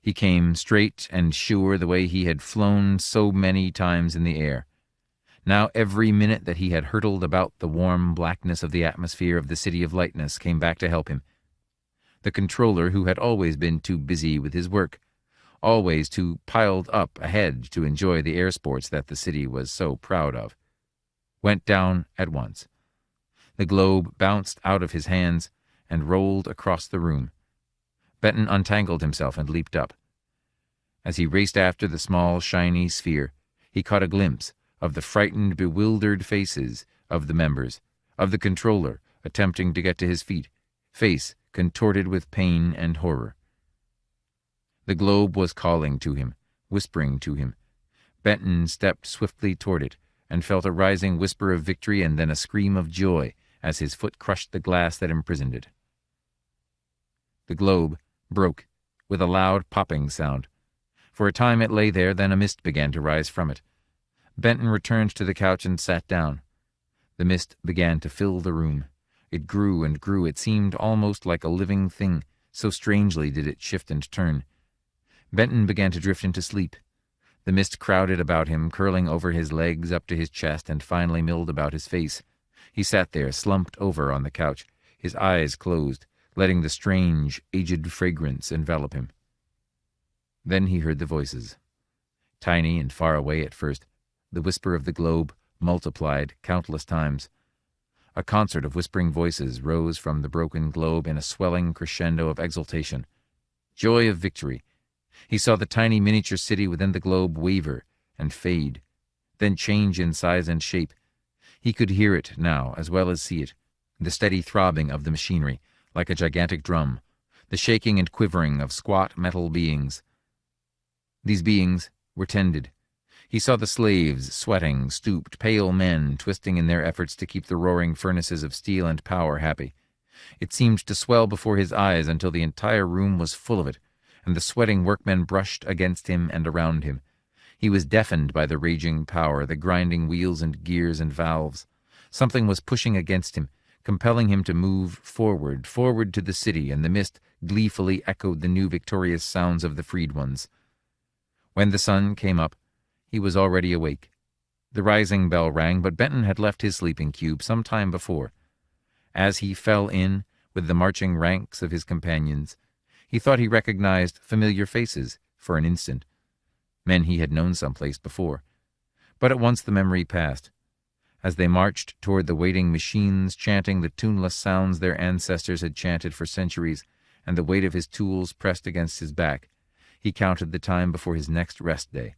He came straight and sure the way he had flown so many times in the air. Now every minute that he had hurtled about the warm blackness of the atmosphere of the City of Lightness came back to help him. The controller, who had always been too busy with his work, always too piled up ahead to enjoy the air sports that the city was so proud of, went down at once. The globe bounced out of his hands and rolled across the room. Benton untangled himself and leaped up. As he raced after the small, shiny sphere, he caught a glimpse of the frightened, bewildered faces of the members, of the controller attempting to get to his feet, face contorted with pain and horror. The globe was calling to him, whispering to him. Benton stepped swiftly toward it, and felt a rising whisper of victory and then a scream of joy as his foot crushed the glass that imprisoned it. The globe broke with a loud popping sound. For a time it lay there, then a mist began to rise from it. Benton returned to the couch and sat down. The mist began to fill the room. It grew and grew. It seemed almost like a living thing, so strangely did it shift and turn. Benton began to drift into sleep. The mist crowded about him, curling over his legs up to his chest, and finally milled about his face. He sat there, slumped over on the couch, his eyes closed, letting the strange, aged fragrance envelop him. Then he heard the voices. Tiny and far away at first, the whisper of the globe multiplied countless times. A concert of whispering voices rose from the broken globe in a swelling crescendo of exultation. Joy of victory. He saw the tiny miniature city within the globe waver and fade, then change in size and shape. He could hear it now as well as see it, the steady throbbing of the machinery, like a gigantic drum, the shaking and quivering of squat metal beings. These beings were tended. He saw the slaves, sweating, stooped, pale men, twisting in their efforts to keep the roaring furnaces of steel and power happy. It seemed to swell before his eyes until the entire room was full of it, and the sweating workmen brushed against him and around him. He was deafened by the raging power, the grinding wheels and gears and valves. Something was pushing against him, compelling him to move forward to the city, and the mist gleefully echoed the new victorious sounds of the freed ones. When the sun came up, he was already awake. The rising bell rang, but Benton had left his sleeping cube some time before. As he fell in with the marching ranks of his companions, he thought he recognized familiar faces for an instant, men he had known someplace before. But at once the memory passed. As they marched toward the waiting machines, chanting the tuneless sounds their ancestors had chanted for centuries, and the weight of his tools pressed against his back, he counted the time before his next rest day.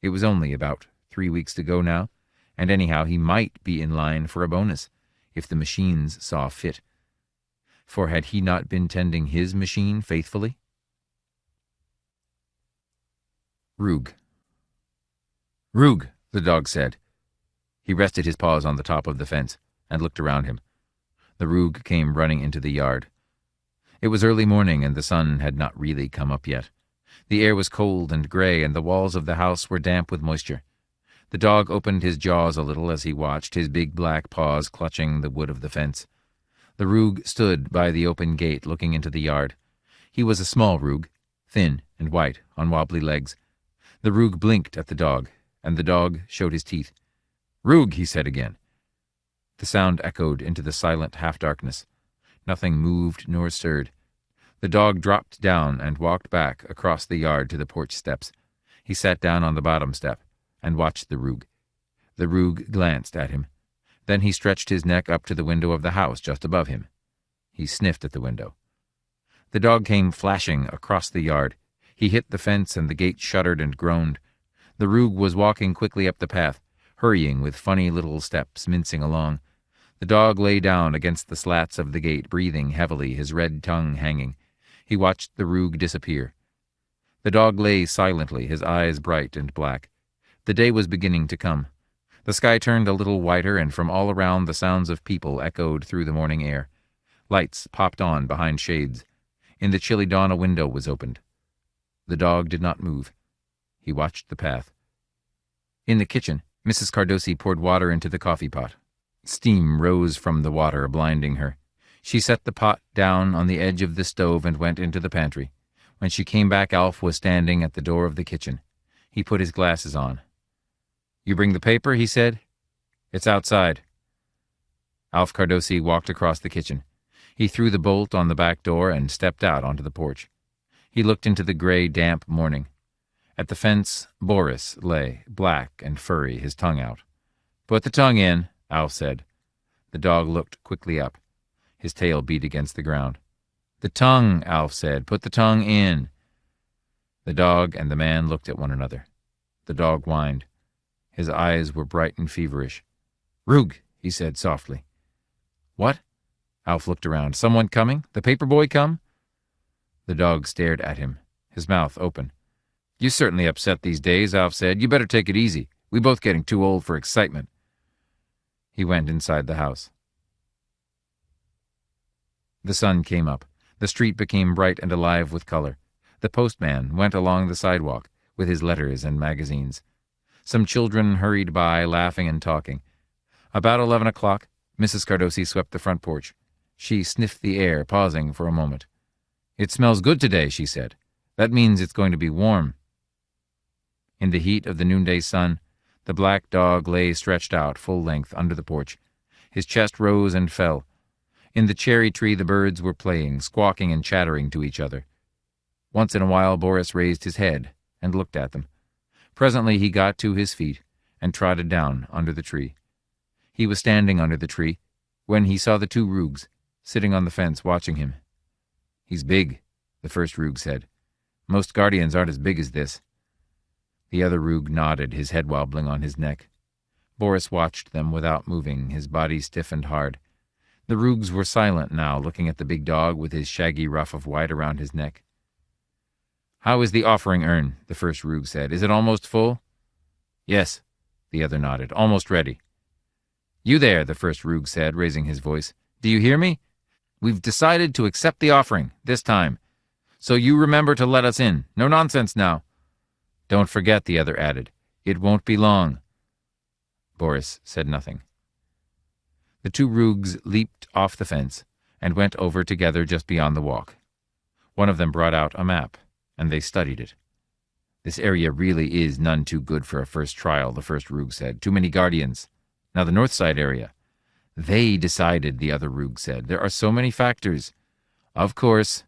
It was only about 3 weeks to go now, and anyhow he might be in line for a bonus, if the machines saw fit. For had he not been tending his machine faithfully? Roog. Roog, the dog said. He rested his paws on the top of the fence and looked around him. The Roog came running into the yard. It was early morning and the sun had not really come up yet. The air was cold and gray, and the walls of the house were damp with moisture. The dog opened his jaws a little as he watched, his big black paws clutching the wood of the fence. The Roog stood by the open gate looking into the yard. He was a small Roog, thin and white, on wobbly legs. The Roog blinked at the dog, and the dog showed his teeth. "Roog," he said again. The sound echoed into the silent half-darkness. Nothing moved nor stirred. The dog dropped down and walked back across the yard to the porch steps. He sat down on the bottom step and watched the Roog. The Roog glanced at him. Then he stretched his neck up to the window of the house just above him. He sniffed at the window. The dog came flashing across the yard. He hit the fence and the gate shuddered and groaned. The Roog was walking quickly up the path, hurrying with funny little steps, mincing along. The dog lay down against the slats of the gate, breathing heavily, his red tongue hanging. He watched the Roog disappear. The dog lay silently, his eyes bright and black. The day was beginning to come. The sky turned a little whiter, and from all around the sounds of people echoed through the morning air. Lights popped on behind shades. In the chilly dawn a window was opened. The dog did not move. He watched the path. In the kitchen, Mrs. Cardosi poured water into the coffee pot. Steam rose from the water, blinding her. She set the pot down on the edge of the stove and went into the pantry. When she came back, Alf was standing at the door of the kitchen. He put his glasses on. "You bring the paper?" he said. "It's outside." Alf Cardosi walked across the kitchen. He threw the bolt on the back door and stepped out onto the porch. He looked into the gray, damp morning. At the fence, Boris lay, black and furry, his tongue out. "Put the tongue in," Alf said. The dog looked quickly up. His tail beat against the ground. "The tongue," Alf said. "Put the tongue in." The dog and the man looked at one another. The dog whined. His eyes were bright and feverish. "Roog," he said softly. "What?" Alf looked around. "Someone coming? The paper boy come?" The dog stared at him, his mouth open. "You certainly upset these days," Alf said. "You better take it easy. We both getting too old for excitement." He went inside the house. The sun came up. The street became bright and alive with color. The postman went along the sidewalk with his letters and magazines. Some children hurried by, laughing and talking. About 11 o'clock, Mrs. Cardosi swept the front porch. She sniffed the air, pausing for a moment. "It smells good today," she said. "That means it's going to be warm." In the heat of the noonday sun, the black dog lay stretched out full length under the porch. His chest rose and fell. In the cherry tree the birds were playing, squawking and chattering to each other. Once in a while Boris raised his head and looked at them. Presently he got to his feet and trotted down under the tree. He was standing under the tree when he saw the two Roogs sitting on the fence watching him. "He's big," the first Roog said. "Most guardians aren't as big as this." The other Roog nodded, his head wobbling on his neck. Boris watched them without moving, his body stiff and hard. The Roogs were silent now, looking at the big dog with his shaggy ruff of white around his neck. "How is the offering urn?" the first Roog said. "Is it almost full?" "Yes," the other nodded. "Almost ready." "You there," the first Roog said, raising his voice. "Do you hear me? We've decided to accept the offering, this time. So you remember to let us in. No nonsense now." "Don't forget," the other added. "It won't be long." Boris said nothing. The two Roogs leaped off the fence and went over together just beyond the walk. One of them brought out a map, and they studied it. "This area really is none too good for a first trial," the first Roog said. "Too many guardians. Now the north side area." "They decided," the other Roog said. "There are so many factors." "Of course."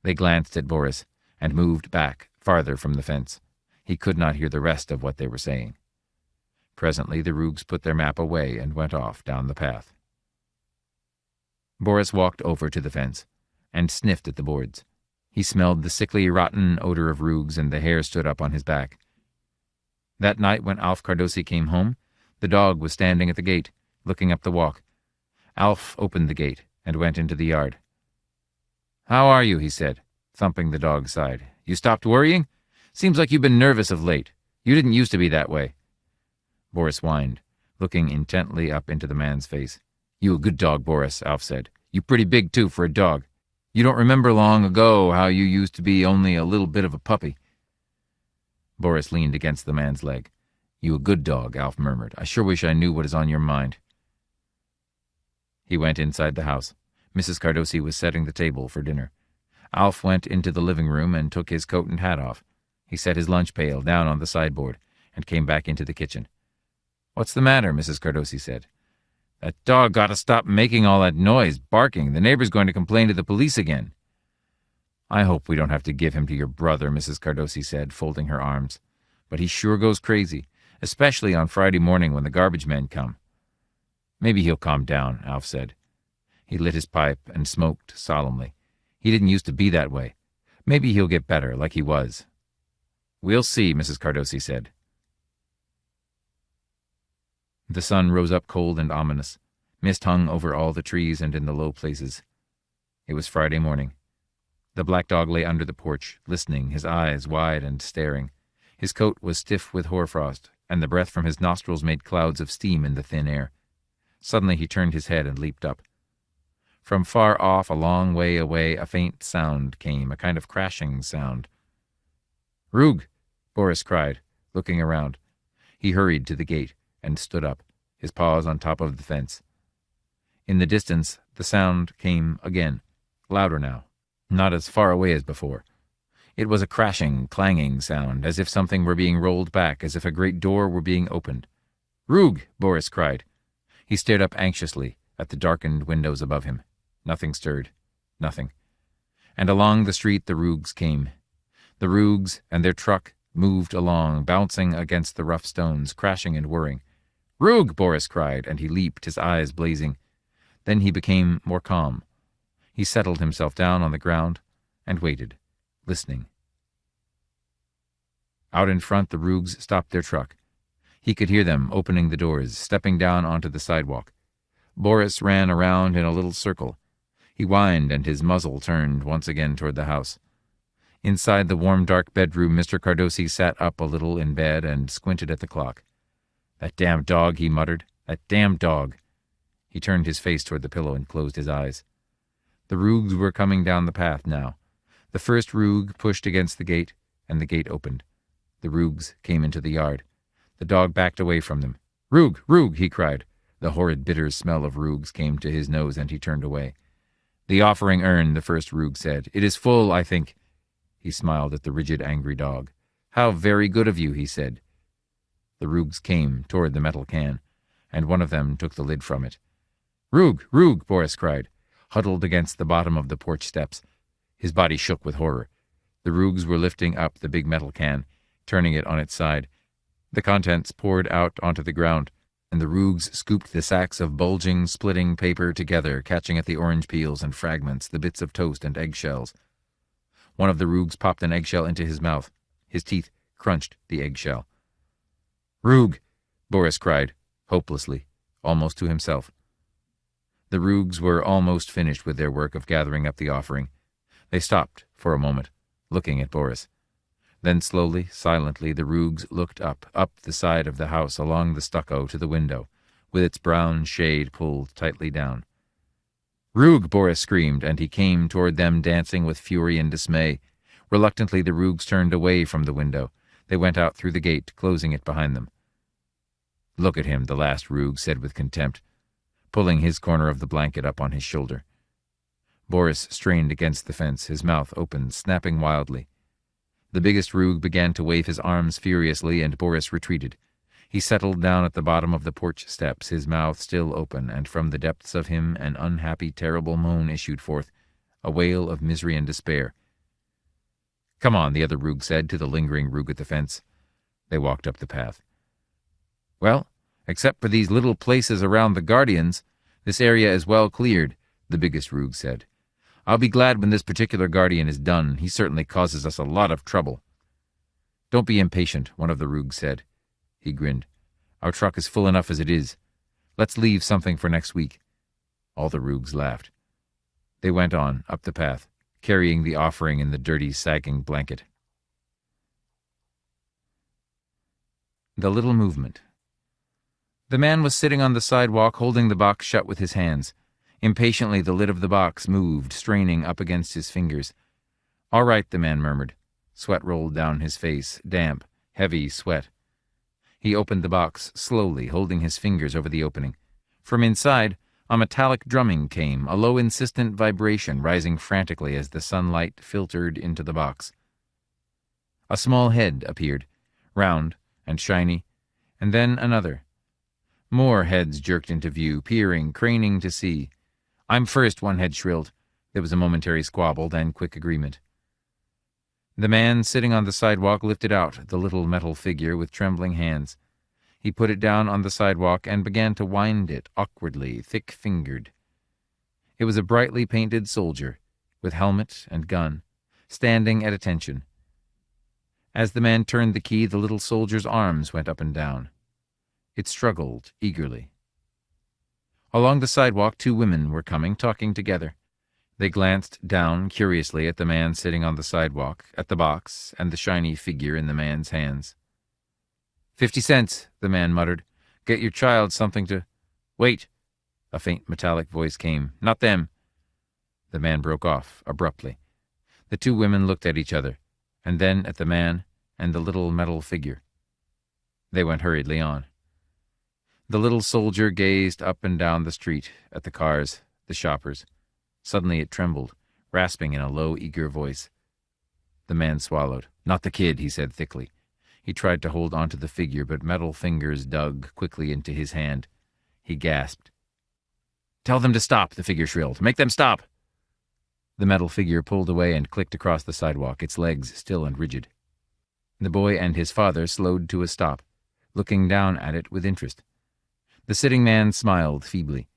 They glanced at Boris and moved back farther from the fence. He could not hear the rest of what they were saying. Presently the Roogs put their map away and went off down the path. Boris walked over to the fence and sniffed at the boards. He smelled the sickly, rotten odor of Roogs, and the hair stood up on his back. That night when Alf Cardosi came home, the dog was standing at the gate, looking up the walk. Alf opened the gate and went into the yard. "How are you?" he said, thumping the dog's side. "You stopped worrying? Seems like you've been nervous of late. You didn't used to be that way." Boris whined, looking intently up into the man's face. "You a good dog, Boris," Alf said. "You pretty big, too, for a dog. You don't remember long ago how you used to be only a little bit of a puppy." Boris leaned against the man's leg. "You a good dog," Alf murmured. "I sure wish I knew what is on your mind." He went inside the house. Mrs. Cardosi was setting the table for dinner. Alf went into the living room and took his coat and hat off. He set his lunch pail down on the sideboard and came back into the kitchen. "What's the matter?" Mrs. Cardosi said. "That dog got to stop making all that noise, barking. The neighbor's going to complain to the police again." "I hope we don't have to give him to your brother," Mrs. Cardosi said, folding her arms. "But he sure goes crazy, especially on Friday morning when the garbage men come." "Maybe he'll calm down," Alf said. He lit his pipe and smoked solemnly. "He didn't used to be that way. Maybe he'll get better, like he was." "We'll see," Mrs. Cardosi said. The sun rose up cold and ominous. Mist hung over all the trees and in the low places. It was Friday morning. The black dog lay under the porch, listening, his eyes wide and staring. His coat was stiff with hoarfrost, and the breath from his nostrils made clouds of steam in the thin air. Suddenly he turned his head and leaped up. From far off, a long way away, a faint sound came, a kind of crashing sound. "Roog!" Boris cried, looking around. He hurried to the gate and stood up, his paws on top of the fence. In the distance, the sound came again, louder now, not as far away as before. It was a crashing, clanging sound, as if something were being rolled back, as if a great door were being opened. "Roog!" Boris cried. He stared up anxiously at the darkened windows above him. Nothing stirred. Nothing. And along the street the Roogs came. The Roogs and their truck moved along, bouncing against the rough stones, crashing and whirring. "Roog!" Boris cried, and he leaped, his eyes blazing. Then he became more calm. He settled himself down on the ground and waited, listening. Out in front, the Roogs stopped their truck. He could hear them opening the doors, stepping down onto the sidewalk. Boris ran around in a little circle. He whined, and his muzzle turned once again toward the house. Inside the warm, dark bedroom, Mr. Cardosi sat up a little in bed and squinted at the clock. "That damned dog," he muttered. "That damned dog." He turned his face toward the pillow and closed his eyes. The Roogs were coming down the path now. The first Roog pushed against the gate, and the gate opened. The Roogs came into the yard. The dog backed away from them. "Roog! Roog!" he cried. The horrid, bitter smell of Roogs came to his nose, and he turned away. "The offering urn," the first Roog said. "It is full, I think." He smiled at the rigid, angry dog. "How very good of you," he said. The Roogs came toward the metal can, and one of them took the lid from it. "Roog! Roog!" Boris cried, huddled against the bottom of the porch steps. His body shook with horror. The Roogs were lifting up the big metal can, turning it on its side. The contents poured out onto the ground, and the Roogs scooped the sacks of bulging, splitting paper together, catching at the orange peels and fragments, the bits of toast and eggshells. One of the Roogs popped an eggshell into his mouth. His teeth crunched the eggshell. "Roog!" Boris cried, hopelessly, almost to himself. The Roogs were almost finished with their work of gathering up the offering. They stopped for a moment, looking at Boris. Then slowly, silently, the Roogs looked up the side of the house, along the stucco to the window, with its brown shade pulled tightly down. "Roog!" Boris screamed, and he came toward them, dancing with fury and dismay. Reluctantly, the Roogs turned away from the window. They went out through the gate, closing it behind them. "Look at him," the last Roog said with contempt, pulling his corner of the blanket up on his shoulder. Boris strained against the fence, his mouth open, snapping wildly. The biggest Roog began to wave his arms furiously, and Boris retreated. He settled down at the bottom of the porch steps, his mouth still open, and from the depths of him an unhappy, terrible moan issued forth, a wail of misery and despair. "Come on," the other Roog said to the lingering Roog at the fence. They walked up the path. "Well, except for these little places around the Guardians, this area is well cleared," the biggest Roog said. "I'll be glad when this particular Guardian is done. He certainly causes us a lot of trouble." "Don't be impatient," one of the Roogs said. He grinned. "Our truck is full enough as it is. Let's leave something for next week." All the Roogs laughed. They went on, up the path, carrying the offering in the dirty, sagging blanket. The Little Movement. The man was sitting on the sidewalk, holding the box shut with his hands. Impatiently, the lid of the box moved, straining up against his fingers. "All right," the man murmured. Sweat rolled down his face, damp, heavy sweat. He opened the box slowly, holding his fingers over the opening. From inside, a metallic drumming came, a low, insistent vibration rising frantically as the sunlight filtered into the box. A small head appeared, round and shiny, and then another. More heads jerked into view, peering, craning to see. "I'm first," one head shrilled. There was a momentary squabble, then quick agreement. The man sitting on the sidewalk lifted out the little metal figure with trembling hands. He put it down on the sidewalk and began to wind it awkwardly, thick-fingered. It was a brightly painted soldier, with helmet and gun, standing at attention. As the man turned the key, the little soldier's arms went up and down. It struggled eagerly. Along the sidewalk, two women were coming, talking together. They glanced down curiously at the man sitting on the sidewalk, at the box, and the shiny figure in the man's hands. 50 cents, the man muttered. "Get your child something to—" "Wait!" A faint metallic voice came. "Not them!" The man broke off, abruptly. The two women looked at each other, and then at the man and the little metal figure. They went hurriedly on. The little soldier gazed up and down the street, at the cars, the shoppers. Suddenly it trembled, rasping in a low, eager voice. The man swallowed. "Not the kid," he said thickly. He tried to hold onto the figure, but metal fingers dug quickly into his hand. He gasped. "Tell them to stop," the figure shrilled. "Make them stop!" The metal figure pulled away and clicked across the sidewalk, its legs still and rigid. The boy and his father slowed to a stop, looking down at it with interest. The sitting man smiled feebly.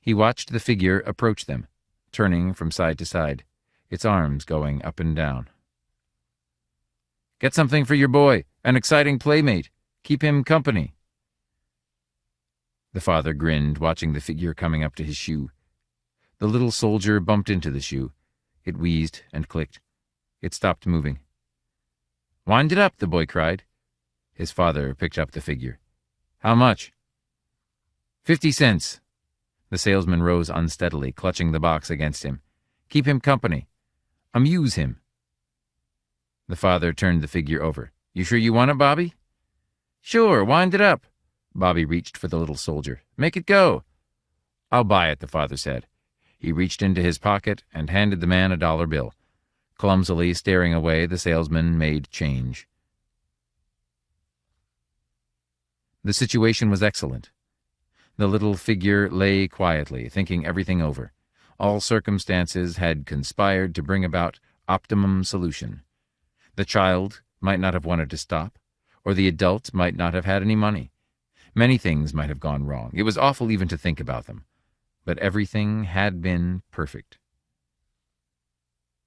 He watched the figure approach them, turning from side to side, its arms going up and down. "Get something for your boy, an exciting playmate. Keep him company." The father grinned, watching the figure coming up to his shoe. The little soldier bumped into the shoe. It wheezed and clicked. It stopped moving. "Wind it up," the boy cried. His father picked up the figure. "How much?" 50 cents. The salesman rose unsteadily, clutching the box against him. "Keep him company. Amuse him." The father turned the figure over. "You sure you want it, Bobby?" "Sure, wind it up." Bobby reached for the little soldier. "Make it go." "I'll buy it," the father said. He reached into his pocket and handed the man a dollar bill. Clumsily staring away, the salesman made change. The situation was excellent. The little figure lay quietly, thinking everything over. All circumstances had conspired to bring about optimum solution. The child might not have wanted to stop, or the adult might not have had any money. Many things might have gone wrong. It was awful even to think about them. But everything had been perfect.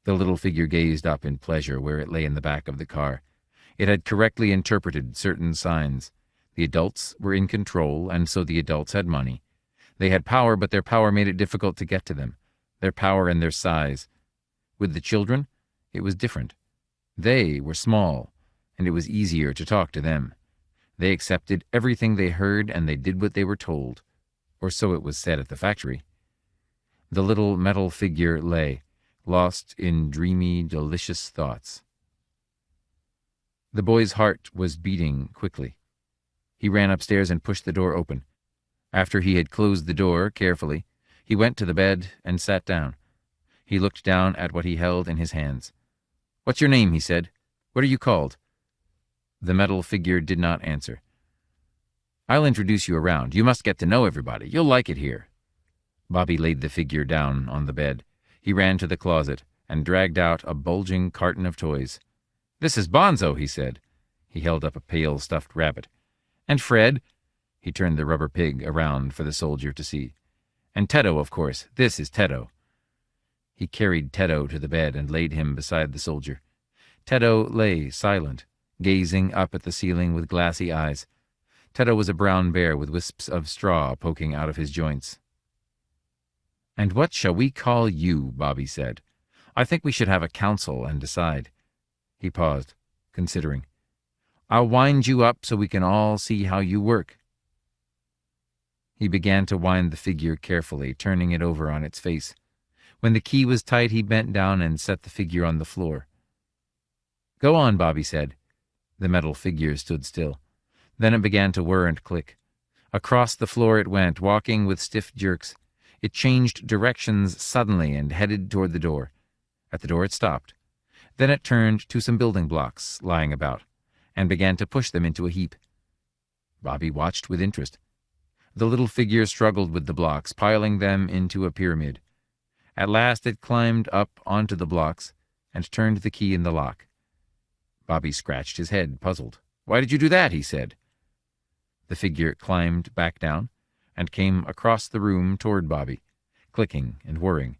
The little figure gazed up in pleasure where it lay in the back of the car. It had correctly interpreted certain signs. The adults were in control, and so the adults had money. They had power, but their power made it difficult to get to them. Their power and their size. With the children, it was different. They were small, and it was easier to talk to them. They accepted everything they heard, and they did what they were told. Or so it was said at the factory. The little metal figure lay, lost in dreamy, delicious thoughts. The boy's heart was beating quickly. He ran upstairs and pushed the door open. After he had closed the door carefully, he went to the bed and sat down. He looked down at what he held in his hands. "What's your name?" he said. "What are you called?" The metal figure did not answer. "I'll introduce you around. You must get to know everybody. You'll like it here." Bobby laid the figure down on the bed. He ran to the closet and dragged out a bulging carton of toys. "This is Bonzo," he said. He held up a pale stuffed rabbit. "And Fred." He turned the rubber pig around for the soldier to see. "And Teddo, of course. This is Teddo." He carried Teddo to the bed and laid him beside the soldier. Teddo lay silent, gazing up at the ceiling with glassy eyes. Teddo was a brown bear with wisps of straw poking out of his joints. "And what shall we call you?" Bobby said. "I think we should have a council and decide." He paused, considering. "I'll wind you up so we can all see how you work." He began to wind the figure carefully, turning it over on its face. When the key was tight, he bent down and set the figure on the floor. "Go on," Bobby said. The metal figure stood still. Then it began to whir and click. Across the floor it went, walking with stiff jerks. It changed directions suddenly and headed toward the door. At the door it stopped. Then it turned to some building blocks lying about, and began to push them into a heap. Bobby watched with interest. The little figure struggled with the blocks, piling them into a pyramid. At last it climbed up onto the blocks and turned the key in the lock. Bobby scratched his head, puzzled. "Why did you do that?" he said. The figure climbed back down and came across the room toward Bobby, clicking and whirring.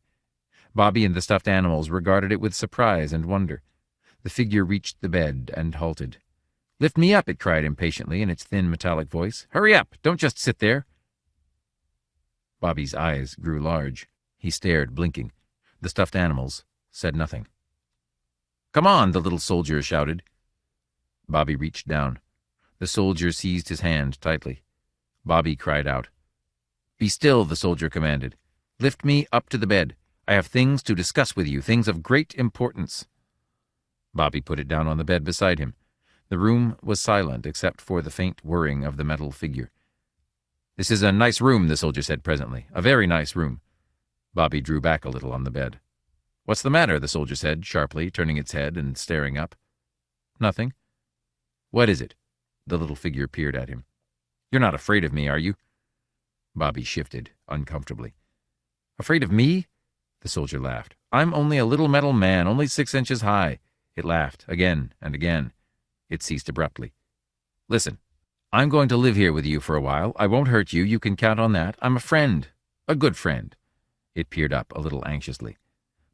Bobby and the stuffed animals regarded it with surprise and wonder. The figure reached the bed and halted. "Lift me up," it cried impatiently in its thin metallic voice. "Hurry up! Don't just sit there." Bobby's eyes grew large. He stared, blinking. The stuffed animals said nothing. "Come on," the little soldier shouted. Bobby reached down. The soldier seized his hand tightly. Bobby cried out. "Be still," the soldier commanded. "Lift me up to the bed. I have things to discuss with you, things of great importance." Bobby put it down on the bed beside him. The room was silent except for the faint whirring of the metal figure. "This is a nice room," the soldier said presently. "A very nice room." Bobby drew back a little on the bed. "What's the matter?" the soldier said, sharply, turning its head and staring up. "Nothing." "What is it?" The little figure peered at him. "You're not afraid of me, are you?" Bobby shifted, uncomfortably. "Afraid of me?" The soldier laughed. "I'm only a little metal man, only 6 inches high." It laughed, again and again. It ceased abruptly. "Listen, I'm going to live here with you for a while. I won't hurt you, you can count on that. I'm a friend, a good friend." It peered up a little anxiously.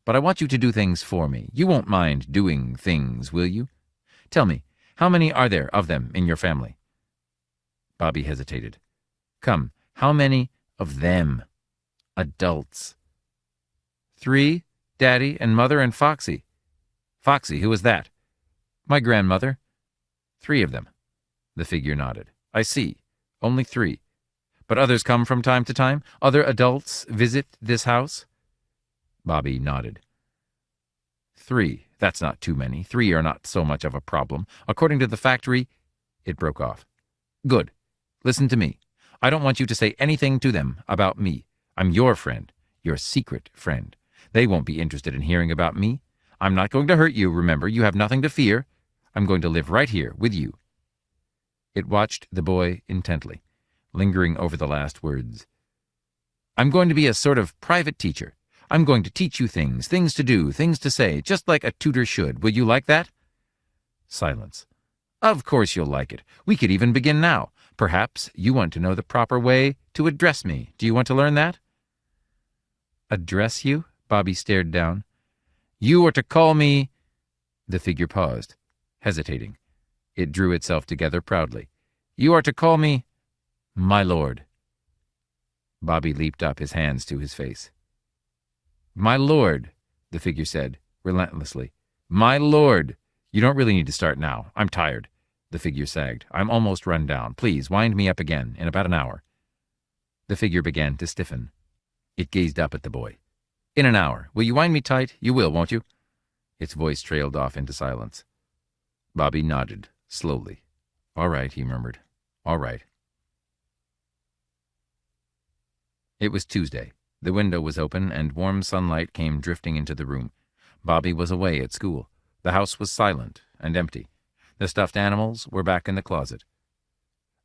"But I want you to do things for me. You won't mind doing things, will you? Tell me, how many are there of them in your family?" Bobby hesitated. "Come, how many of them? Adults." "3, Daddy and Mother and Foxy." Foxy, who was that? My grandmother. 3 of them. The figure nodded. I see. Only 3. But others come from time to time? Other adults visit this house? Bobby nodded. 3. That's not too many. 3 are not so much of a problem. According to the factory... It broke off. Good. Listen to me. I don't want you to say anything to them about me. I'm your friend. Your secret friend. They won't be interested in hearing about me. I'm not going to hurt you, remember. You have nothing to fear. I'm going to live right here with you. It watched the boy intently, lingering over the last words. I'm going to be a sort of private teacher. I'm going to teach you things to do, things to say, just like a tutor should. Will you like that? Silence. Of course you'll like it. We could even begin now. Perhaps you want to know the proper way to address me. Do you want to learn that? Address you? Bobby stared down. You are to call me... The figure paused, hesitating. It drew itself together proudly. You are to call me... My lord. Bobby leaped up, his hands to his face. My lord, the figure said, relentlessly. My lord. You don't really need to start now. I'm tired. The figure sagged. I'm almost run down. Please, wind me up again in about an hour. The figure began to stiffen. It gazed up at the boy. In an hour. Will you wind me tight? You will, won't you? Its voice trailed off into silence. Bobby nodded, slowly. All right, he murmured. All right. It was Tuesday. The window was open, and warm sunlight came drifting into the room. Bobby was away at school. The house was silent and empty. The stuffed animals were back in the closet.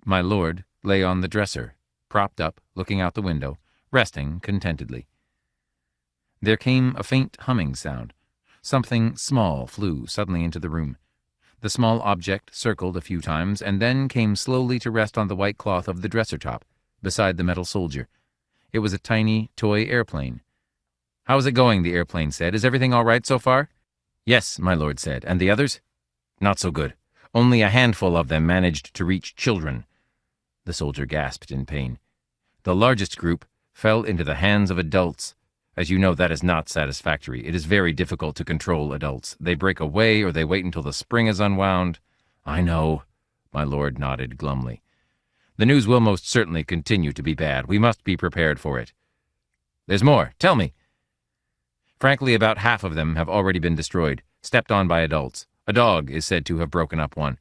My lord lay on the dresser, propped up, looking out the window, resting contentedly. There came a faint humming sound. Something small flew suddenly into the room. The small object circled a few times and then came slowly to rest on the white cloth of the dresser top, beside the metal soldier. It was a tiny toy airplane. How's it going? The airplane said. Is everything all right so far? Yes, my lord said. And the others? Not so good. Only a handful of them managed to reach children. The soldier gasped in pain. The largest group fell into the hands of adults. As you know, that is not satisfactory. It is very difficult to control adults. They break away or they wait until the spring is unwound. I know, my lord nodded glumly. The news will most certainly continue to be bad. We must be prepared for it. There's more. Tell me. Frankly, about half of them have already been destroyed, stepped on by adults. A dog is said to have broken up one.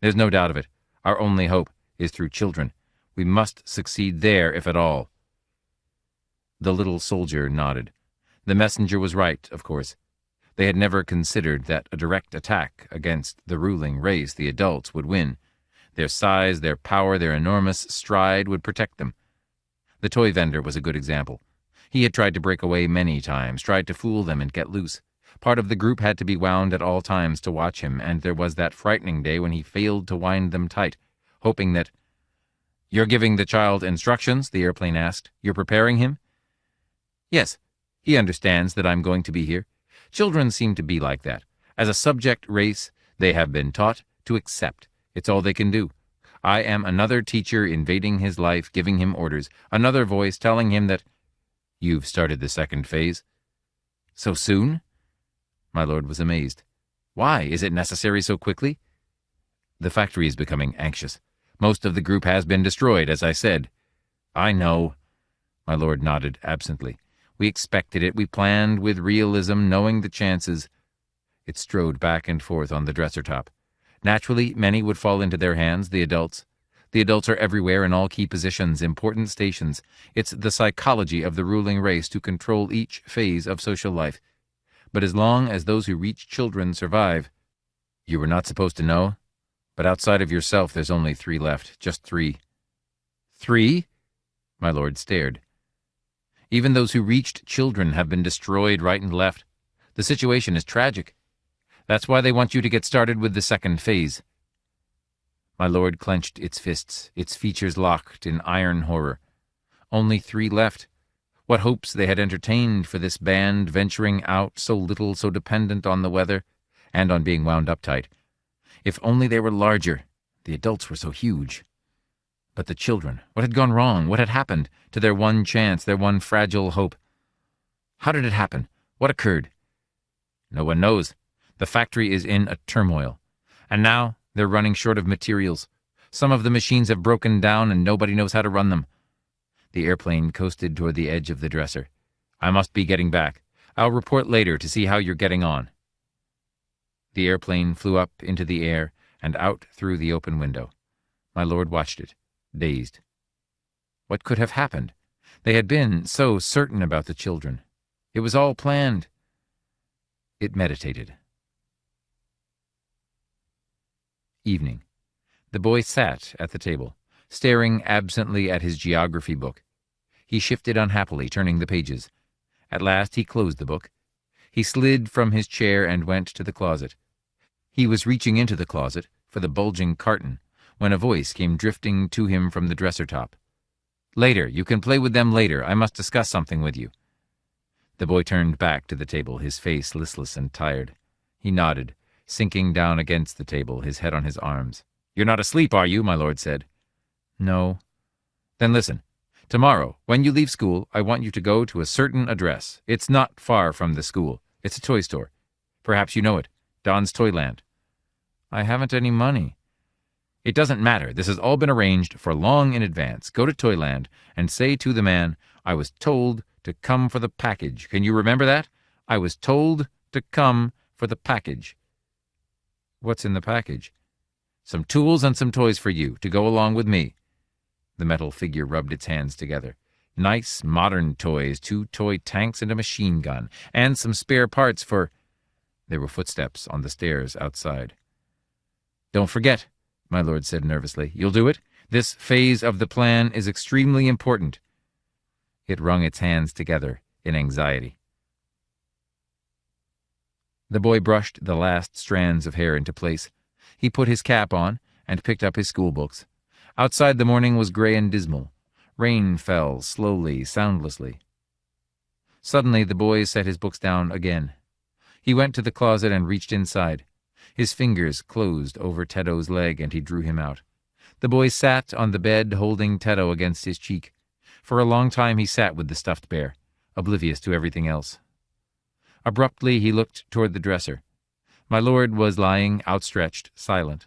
There's no doubt of it. Our only hope is through children. We must succeed there, if at all. The little soldier nodded. The messenger was right, of course. They had never considered that a direct attack against the ruling race, the adults, would win. Their size, their power, their enormous stride would protect them. The toy vendor was a good example. He had tried to break away many times, tried to fool them and get loose. Part of the group had to be wound at all times to watch him, and there was that frightening day when he failed to wind them tight, hoping that... You're giving the child instructions? The airplane asked. You're preparing him? Yes. He understands that I'm going to be here. Children seem to be like that. As a subject race, they have been taught to accept. It's all they can do. I am another teacher invading his life, giving him orders. Another voice telling him that... You've started the second phase. So soon? My lord was amazed. Why? Is it necessary so quickly? The factory is becoming anxious. Most of the group has been destroyed, as I said. I know. My lord nodded absently. We expected it. We planned with realism, knowing the chances. It strode back and forth on the dresser top. Naturally, many would fall into their hands, the adults. The adults are everywhere in all key positions, important stations. It's the psychology of the ruling race to control each phase of social life. But as long as those who reach children survive... You were not supposed to know? But outside of yourself, there's only 3 left. Just 3. 3? My lord stared. Even those who reached children have been destroyed right and left. The situation is tragic. That's why they want you to get started with the second phase. My lord clenched its fists, its features locked in iron horror. Only 3 left. What hopes they had entertained for this band venturing out so little, so dependent on the weather, and on being wound up tight. If only they were larger. The adults were so huge. But the children, what had gone wrong? What had happened to their one chance, their one fragile hope? How did it happen? What occurred? No one knows. The factory is in a turmoil. And now they're running short of materials. Some of the machines have broken down and nobody knows how to run them. The airplane coasted toward the edge of the dresser. I must be getting back. I'll report later to see how you're getting on. The airplane flew up into the air and out through the open window. My lord watched it, dazed. What could have happened? They had been so certain about the children. It was all planned. It meditated. Evening. The boy sat at the table, staring absently at his geography book. He shifted unhappily, turning the pages. At last he closed the book. He slid from his chair and went to the closet. He was reaching into the closet for the bulging carton when a voice came drifting to him from the dresser top. "Later, you can play with them later. I must discuss something with you." The boy turned back to the table, his face listless and tired. He nodded, sinking down against the table, his head on his arms. "You're not asleep, are you?" my lord said. "No." "Then listen. Tomorrow, when you leave school, I want you to go to a certain address. It's not far from the school. It's a toy store. Perhaps you know it. Don's Toyland." "I haven't any money." "It doesn't matter. This has all been arranged for long in advance. Go to Toyland and say to the man, 'I was told to come for the package.' Can you remember that? 'I was told to come for the package.'" "What's in the package?" "Some tools and some toys for you, to go along with me." The metal figure rubbed its hands together. "Nice, modern toys, 2 toy tanks and a machine gun, and some spare parts for—" There were footsteps on the stairs outside. "Don't forget," my lord said nervously. "You'll do it? This phase of the plan is extremely important." It wrung its hands together in anxiety. The boy brushed the last strands of hair into place. He put his cap on and picked up his schoolbooks. Outside the morning was gray and dismal. Rain fell slowly, soundlessly. Suddenly the boy set his books down again. He went to the closet and reached inside. His fingers closed over Teddo's leg and he drew him out. The boy sat on the bed holding Teddo against his cheek. For a long time he sat with the stuffed bear, oblivious to everything else. Abruptly he looked toward the dresser. My lord was lying outstretched, silent.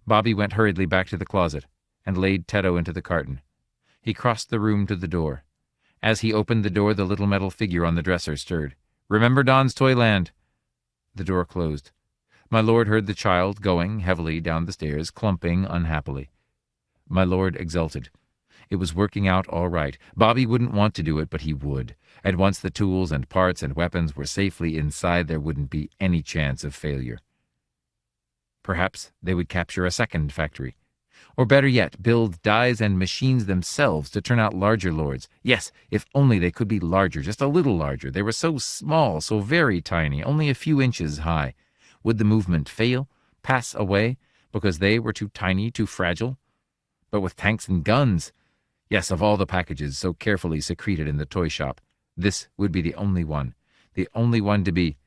Bobby went hurriedly back to the closet and laid Teddo into the carton. He crossed the room to the door. As he opened the door, the little metal figure on the dresser stirred. "Remember Don's Toyland." The door closed. My lord heard the child going heavily down the stairs, clumping unhappily. My lord exulted. It was working out all right. Bobby wouldn't want to do it, but he would. And once the tools and parts and weapons were safely inside, there wouldn't be any chance of failure. Perhaps they would capture a second factory. Or better yet, build dies and machines themselves to turn out larger lords. Yes, if only they could be larger, just a little larger. They were so small, so very tiny, only a few inches high. Would the movement fail, pass away, because they were too tiny, too fragile? But with tanks and guns... Yes, of all the packages so carefully secreted in the toy shop, this would be the only one to be...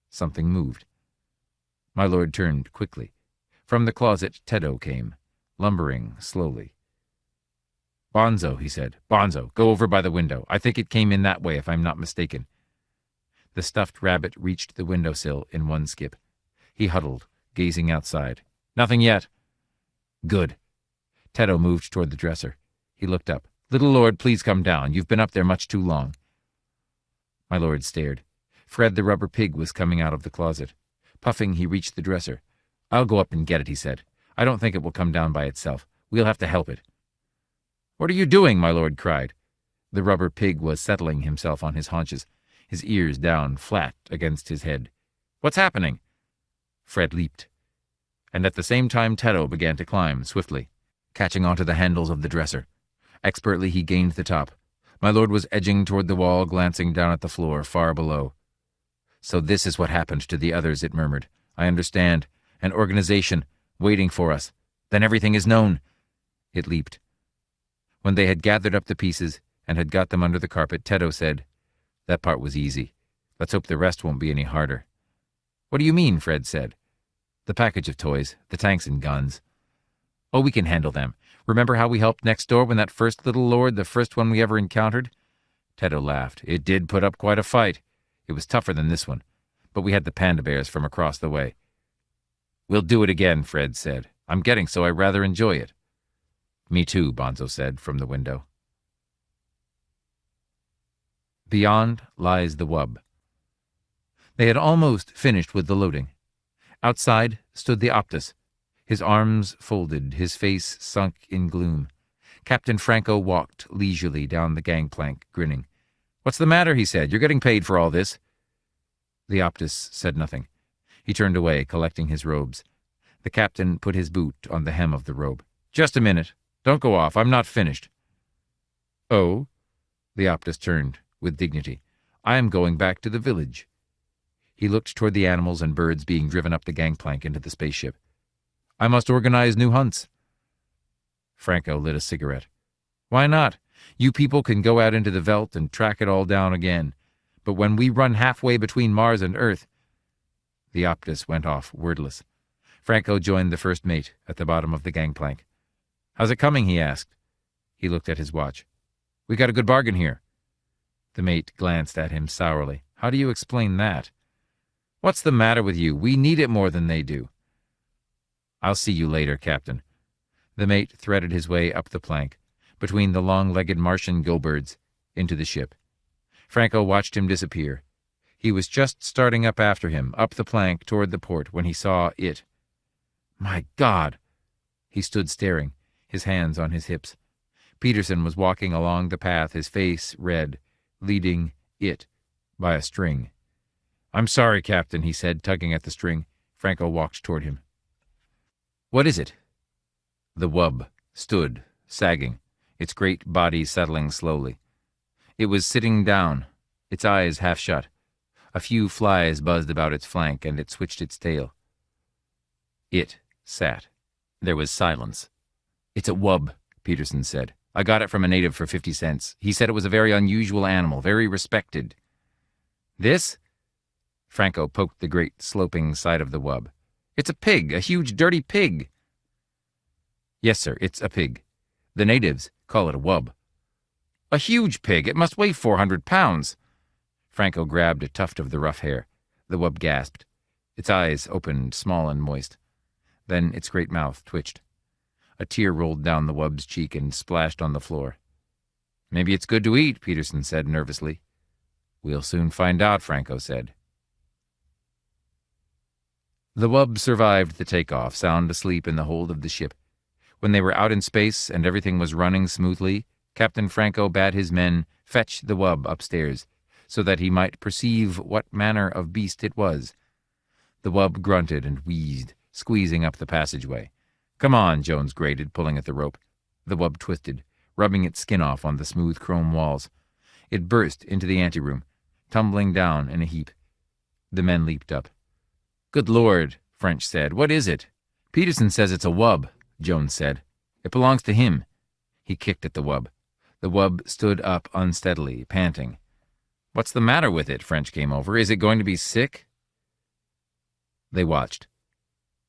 Something moved. My lord turned quickly. From the closet, Teddo came, lumbering slowly. "Bonzo," he said. "Bonzo, go over by the window. I think it came in that way, if I'm not mistaken." The stuffed rabbit reached the windowsill in one skip. He huddled, gazing outside. "Nothing yet." "Good." Teddo moved toward the dresser. He looked up. "Little lord, please come down. You've been up there much too long." My lord stared. Fred the rubber pig was coming out of the closet. Puffing, he reached the dresser. "I'll go up and get it," he said. "I don't think it will come down by itself. We'll have to help it." "What are you doing?" my lord cried. The rubber pig was settling himself on his haunches, his ears down flat against his head. "What's happening?" Fred leaped. And at the same time Teddo began to climb swiftly, catching onto the handles of the dresser. Expertly he gained the top. My lord was edging toward the wall, glancing down at the floor far below. "So this is what happened to the others," it murmured. "I understand. An organization, waiting for us. Then everything is known." It leaped. When they had gathered up the pieces and had got them under the carpet, Teddo said, "That part was easy. Let's hope the rest won't be any harder." "What do you mean?" Fred said. "The package of toys, the tanks and guns." "Oh, we can handle them. Remember how we helped next door when that first little lord, the first one we ever encountered?" Teddo laughed. "It did put up quite a fight. It was tougher than this one. but we had the panda bears from across the way. "We'll do it again," Fred said. "I'm getting so I rather enjoy it." "Me too," Bonzo said from the window. Beyond lies the Wub. They had almost finished with the loading. Outside stood the Optus, his arms folded, his face sunk in gloom. Captain Franco walked leisurely down the gangplank, grinning. "What's the matter?" he said. "You're getting paid for all this." The Optus said nothing. He turned away, collecting his robes. The captain put his boot on the hem of the robe. "Just a minute. Don't go off. I'm not finished." "Oh?" The Optus turned, with dignity. "I am going back to the village." He looked toward the animals and birds being driven up the gangplank into the spaceship. "I must organize new hunts." Franco lit a cigarette. "Why not? You people can go out into the veldt and track it all down again. But when we run halfway between Mars and Earth—" The Optus went off, wordless. Franco joined the first mate at the bottom of the gangplank. "How's it coming?" he asked. He looked at his watch. "We got a good bargain here." The mate glanced at him sourly. "How do you explain that?" "What's the matter with you? We need it more than they do." "I'll see you later, Captain." The mate threaded his way up the plank, between the long-legged Martian go-birds, into the ship. Franco watched him disappear. He was just starting up after him, up the plank toward the port, when he saw it. My God! He stood staring, his hands on his hips. Peterson was walking along the path, his face red, leading it by a string. "I'm sorry, Captain," he said, tugging at the string. Franco walked toward him. "What is it?" The Wub stood, sagging, its great body settling slowly. It was sitting down, its eyes half shut. A few flies buzzed about its flank, and it switched its tail. It sat. There was silence. "It's a wub," Peterson said. "I got it from a native for 50 cents. He said it was a very unusual animal, very respected." "This?" Franco poked the great sloping side of the wub. "It's a pig, a huge dirty pig." "Yes, sir, it's a pig. The natives call it a wub." "A huge pig. It must weigh 400 pounds. Franco grabbed a tuft of the rough hair. The wub gasped. Its eyes opened, small and moist. Then its great mouth twitched. A tear rolled down the wub's cheek and splashed on the floor. "Maybe it's good to eat," Peterson said nervously. "We'll soon find out," Franco said. The wub survived the takeoff, sound asleep in the hold of the ship. When they were out in space and everything was running smoothly, Captain Franco bade his men fetch the wub upstairs, so that he might perceive what manner of beast it was. The wub grunted and wheezed, squeezing up the passageway. "Come on," Jones grated, pulling at the rope. The wub twisted, rubbing its skin off on the smooth chrome walls. It burst into the anteroom, tumbling down in a heap. The men leaped up. "Good Lord," French said. "What is it?" "Peterson says it's a wub," Jones said. "It belongs to him." He kicked at the wub. The wub stood up unsteadily, panting. "What's the matter with it?" French came over. "Is it going to be sick?" They watched.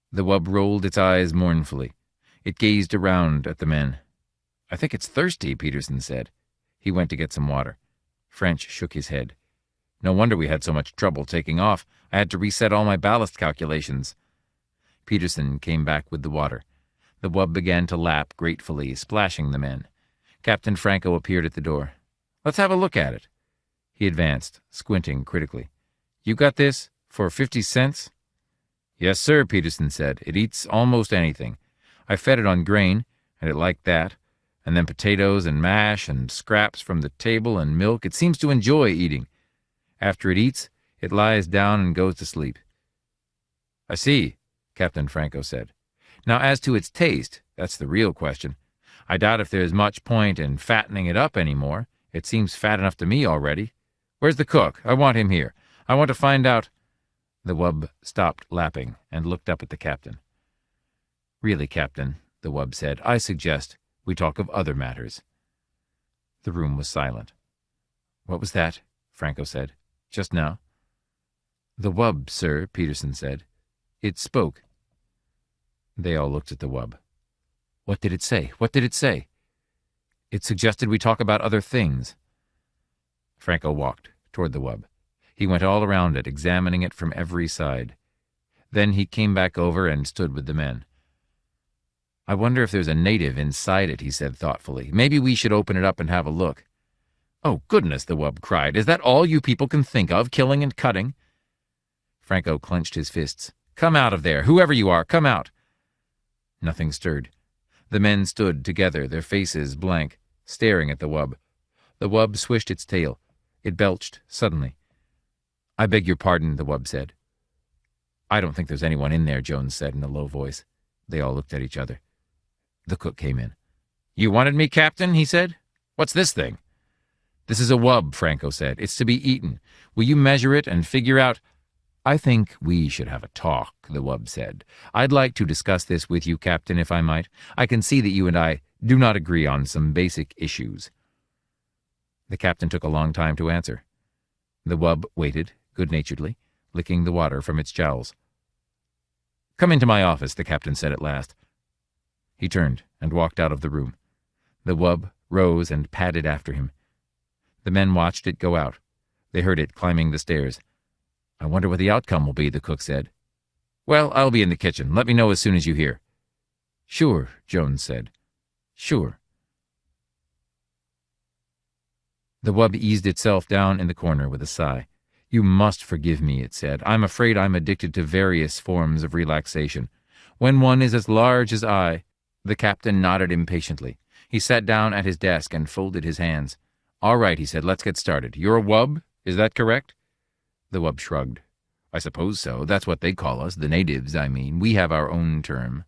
The wub rolled its eyes mournfully. It gazed around at the men. "I think it's thirsty," Peterson said. He went to get some water. French shook his head. "No wonder we had so much trouble taking off. I had to reset all my ballast calculations." Peterson came back with the water. The wub began to lap gratefully, splashing the men. Captain Franco appeared at the door. "Let's have a look at it." He advanced, squinting critically. "You got this for 50 cents? "Yes, sir," Peterson said. "It eats almost anything. I fed it on grain, and it liked that, and then potatoes and mash and scraps from the table and milk. It seems to enjoy eating. After it eats, it lies down and goes to sleep." "I see," Captain Franco said. "Now, as to its taste, that's the real question. I doubt if there's much point in fattening it up any more. It seems fat enough to me already. Where's the cook? I want him here. I want to find out—" The wub stopped lapping and looked up at the captain. "Really, Captain," the wub said, "I suggest we talk of other matters." The room was silent. "What was that?" Franco said. "Just now?" "The wub, sir," Peterson said. "It spoke." They all looked at the wub. "What did it say? What did it say?" "It suggested we talk about other things." Franco walked toward the wub. He went all around it, examining it from every side. Then he came back over and stood with the men. "I wonder if there's a native inside it," he said thoughtfully. "Maybe we should open it up and have a look." "Oh, goodness," the wub cried. "Is that all you people can think of, killing and cutting?" Franco clenched his fists. "Come out of there, whoever you are, come out." Nothing stirred. The men stood together, their faces blank, staring at the wub. The wub swished its tail. It belched suddenly. "I beg your pardon," the wub said. "I don't think there's anyone in there," Jones said in a low voice. They all looked at each other. The cook came in. "You wanted me, Captain?" he said. "What's this thing?" "This is a wub," Franco said. "It's to be eaten. Will you measure it and figure out—" "I think we should have a talk," the wub said. "I'd like to discuss this with you, Captain, if I might. I can see that you and I do not agree on some basic issues." The captain took a long time to answer. The wub waited, good-naturedly, licking the water from its jowls. "Come into my office," the captain said at last. He turned and walked out of the room. The wub rose and padded after him. The men watched it go out. They heard it climbing the stairs. "I wonder what the outcome will be," the cook said. "Well, I'll be in the kitchen. Let me know as soon as you hear." "Sure," Jones said. "Sure." The wub eased itself down in the corner with a sigh. "You must forgive me," it said. "I'm afraid I'm addicted to various forms of relaxation. When one is as large as I—" The captain nodded impatiently. He sat down at his desk and folded his hands. "All right," he said, "let's get started. You're a wub? Is that correct?" The wub shrugged. "I suppose so. That's what they call us, the natives, I mean. We have our own term."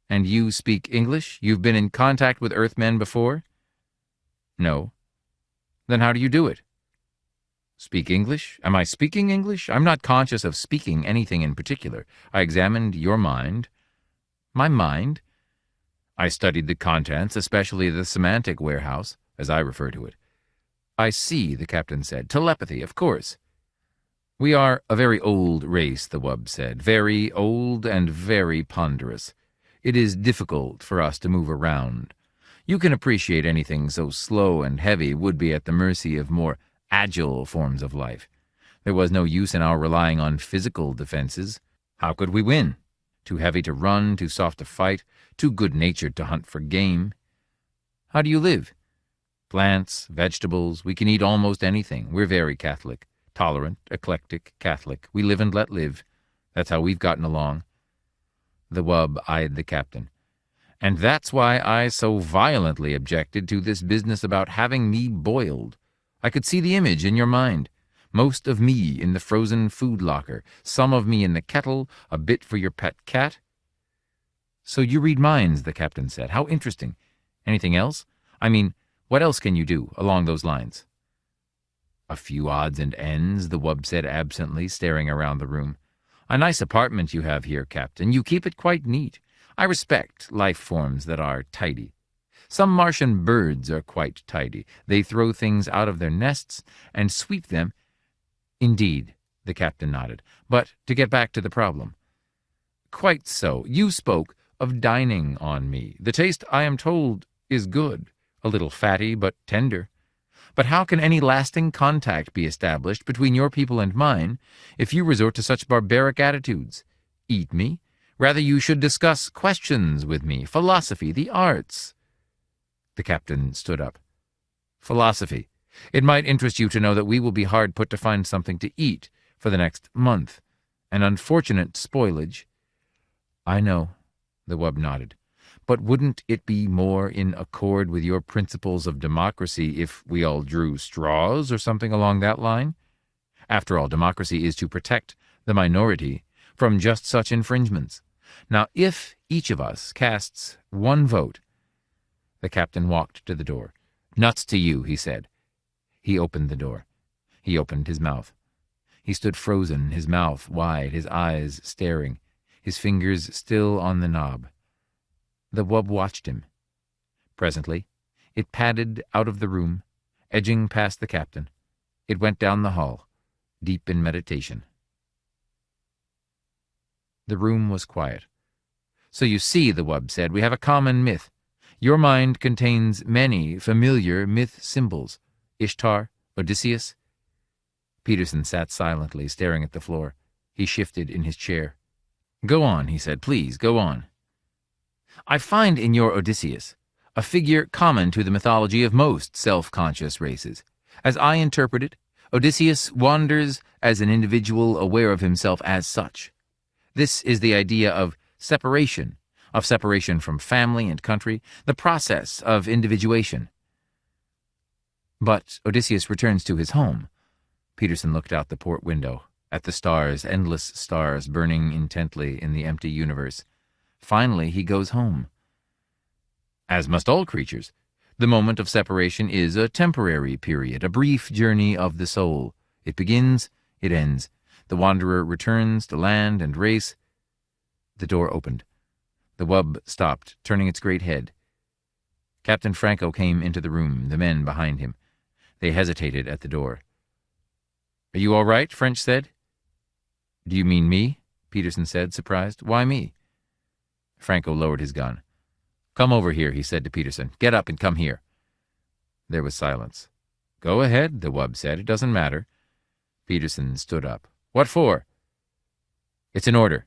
"And you speak English? You've been in contact with Earthmen before?" "No." "Then how do you do it?" "Speak English? Am I speaking English? I'm not conscious of speaking anything in particular. I examined your mind." "My mind?" "I studied the contents, especially the semantic warehouse, as I refer to it." "I see," the captain said. "Telepathy, of course." "We are a very old race," the wub said. "Very old and very ponderous. It is difficult for us to move around. You can appreciate anything so slow and heavy would be at the mercy of more agile forms of life. There was no use in our relying on physical defenses. How could we win? Too heavy to run, too soft to fight, too good-natured to hunt for game. How do you live? Plants, vegetables, we can eat almost anything. We're very Catholic. Tolerant, eclectic, Catholic. We live and let live. That's how we've gotten along." The wub eyed the captain. "And that's why I so violently objected to this business about having me boiled. I could see the image in your mind. Most of me in the frozen food locker, some of me in the kettle, a bit for your pet cat." "So you read minds," the captain said. "How interesting. Anything else? I mean, what else can you do along those lines?" "A few odds and ends," the wub said absently, staring around the room. "A nice apartment you have here, Captain. You keep it quite neat. I respect life forms that are tidy. Some Martian birds are quite tidy. They throw things out of their nests and sweep them—" "Indeed," the captain nodded. "But to get back to the problem." "Quite so. You spoke of dining on me. The taste, I am told, is good. A little fatty, but tender. But how can any lasting contact be established between your people and mine if you resort to such barbaric attitudes? Eat me? Rather you should discuss questions with me, philosophy, the arts." The captain stood up. "Philosophy. It might interest you to know that we will be hard put to find something to eat for the next month. An unfortunate spoilage." "I know," the wub nodded. "But wouldn't it be more in accord with your principles of democracy if we all drew straws or something along that line? After all, democracy is to protect the minority from just such infringements. Now, if each of us casts one vote—" The captain walked to the door. "Nuts to you," he said. He opened the door. He opened his mouth. He stood frozen, his mouth wide, his eyes staring, his fingers still on the knob. The wub watched him. Presently, it padded out of the room, edging past the captain. It went down the hall, deep in meditation. The room was quiet. "So you see," the wub said, "we have a common myth. Your mind contains many familiar myth symbols. Ishtar, Odysseus." Peterson sat silently, staring at the floor. He shifted in his chair. "Go on," he said. "Please, go on." "I find in your Odysseus a figure common to the mythology of most self-conscious races. As I interpret it, Odysseus wanders as an individual aware of himself as such. This is the idea of separation from family and country, the process of individuation." "But Odysseus returns to his home." Peterson looked out the port window, at the stars, endless stars burning intently in the empty universe. "Finally, he goes home." "As must all creatures. The moment of separation is a temporary period, a brief journey of the soul. It begins, it ends. The wanderer returns to land and race." The door opened. The wub stopped, turning its great head. Captain Franco came into the room, the men behind him. They hesitated at the door. "Are you all right?" French said. "Do you mean me?" Peterson said, surprised. "Why me?" Franco lowered his gun. "Come over here," he said to Peterson. "Get up and come here." There was silence. "Go ahead," the wub said. "It doesn't matter." Peterson stood up. "What for?" "It's an order."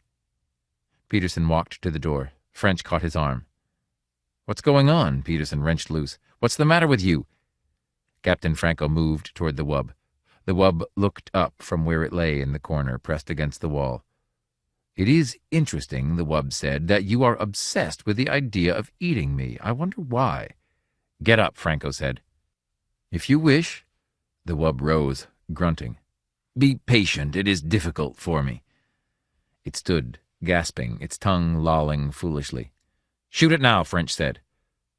Peterson walked to the door. French caught his arm. "What's going on?" Peterson wrenched loose. "What's the matter with you?" Captain Franco moved toward the wub. The wub looked up from where it lay in the corner, pressed against the wall. "It is interesting," the wub said, "that you are obsessed with the idea of eating me. I wonder why." "Get up," Franco said. "If you wish." The wub rose, grunting. "Be patient. It is difficult for me." It stood, gasping, its tongue lolling foolishly. "Shoot it now," French said.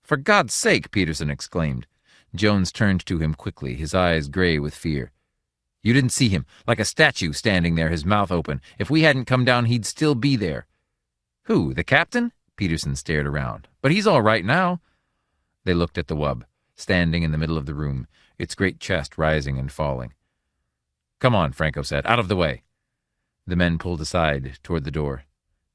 "For God's sake!" Peterson exclaimed. Jones turned to him quickly, his eyes gray with fear. "You didn't see him, like a statue standing there, his mouth open. If we hadn't come down, he'd still be there." "Who, the captain?" Peterson stared around. "But he's all right now." They looked at the wub, standing in the middle of the room, its great chest rising and falling. "Come on," Franco said. "Out of the way." The men pulled aside toward the door.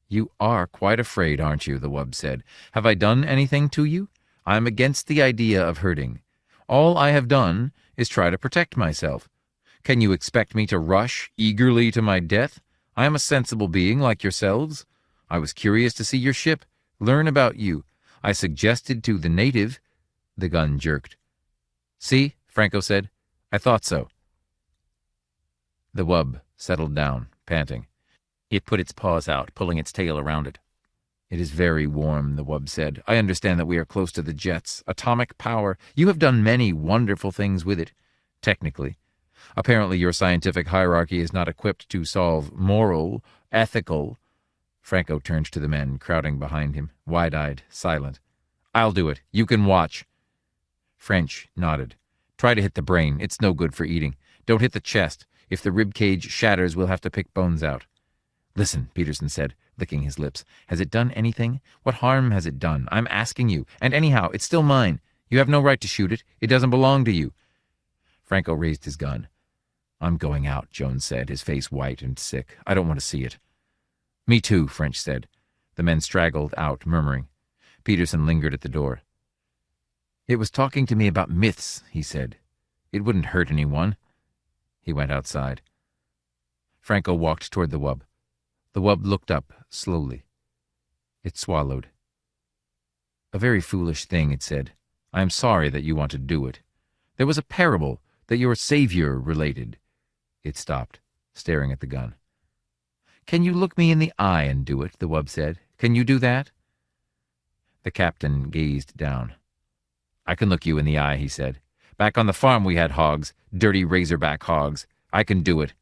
"You are quite afraid, aren't you?" the wub said. "Have I done anything to you? I am against the idea of hurting. All I have done is try to protect myself. Can you expect me to rush eagerly to my death? I am a sensible being like yourselves. I was curious to see your ship, learn about you. I suggested to the native—" The gun jerked. "See," Franco said. "I thought so." The wub settled down, panting. It put its paws out, pulling its tail around it. "It is very warm," the wub said. "I understand that we are close to the jets. Atomic power. You have done many wonderful things with it, technically. Apparently your scientific hierarchy is not equipped to solve moral, ethical—" Franco turned to the men, crowding behind him, wide-eyed, silent. "I'll do it. You can watch." French nodded. "Try to hit the brain. It's no good for eating. Don't hit the chest. If the rib cage shatters, we'll have to pick bones out." "Listen," Peterson said, licking his lips. "Has it done anything? What harm has it done? I'm asking you. And anyhow, it's still mine. You have no right to shoot it. It doesn't belong to you." Franco raised his gun. "I'm going out," Jones said, his face white and sick. "I don't want to see it." "Me too," French said. The men straggled out, murmuring. Peterson lingered at the door. "It was talking to me about myths," he said. "It wouldn't hurt anyone." He went outside. Franco walked toward the wub. The wub looked up, slowly. It swallowed. "A very foolish thing," it said. "I am sorry that you want to do it. There was a parable that your savior related." It stopped, staring at the gun. "Can you look me in the eye and do it?" the wub said. "Can you do that?" The captain gazed down. "I can look you in the eye," he said. "Back on the farm we had hogs, dirty razorback hogs. I can do it."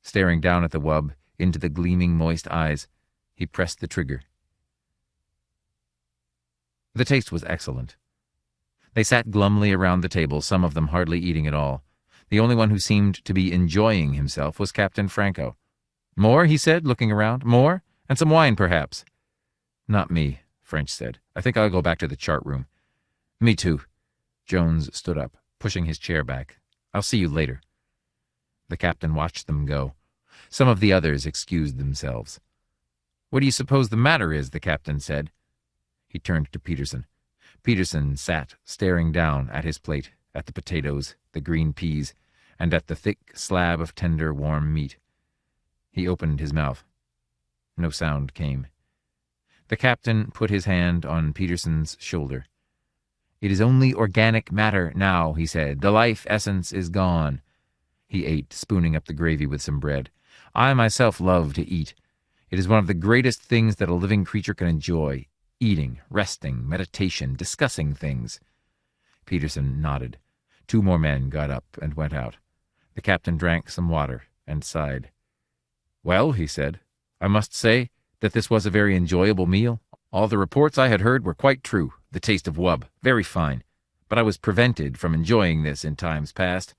Staring down at the wub, into the gleaming, moist eyes, he pressed the trigger. The taste was excellent. They sat glumly around the table, some of them hardly eating at all. The only one who seemed to be enjoying himself was Captain Franco. "More?" he said, looking around. "More? And some wine, perhaps?" "Not me," French said. "I think I'll go back to the chart room." "Me too." Jones stood up, pushing his chair back. "I'll see you later." The captain watched them go. Some of the others excused themselves. "What do you suppose the matter is?" the captain said. He turned to Peterson. Peterson sat staring down at his plate, at the potatoes, the green peas, and at the thick slab of tender, warm meat. He opened his mouth. No sound came. The captain put his hand on Peterson's shoulder. "It is only organic matter now," he said. "The life essence is gone." He ate, spooning up the gravy with some bread. "I myself love to eat. It is one of the greatest things that a living creature can enjoy. Eating, resting, meditation, discussing things." Peterson nodded. 2 more men got up and went out. The captain drank some water and sighed. "Well," he said, "I must say that this was a very enjoyable meal. All the reports I had heard were quite true. The taste of wub, very fine. But I was prevented from enjoying this in times past."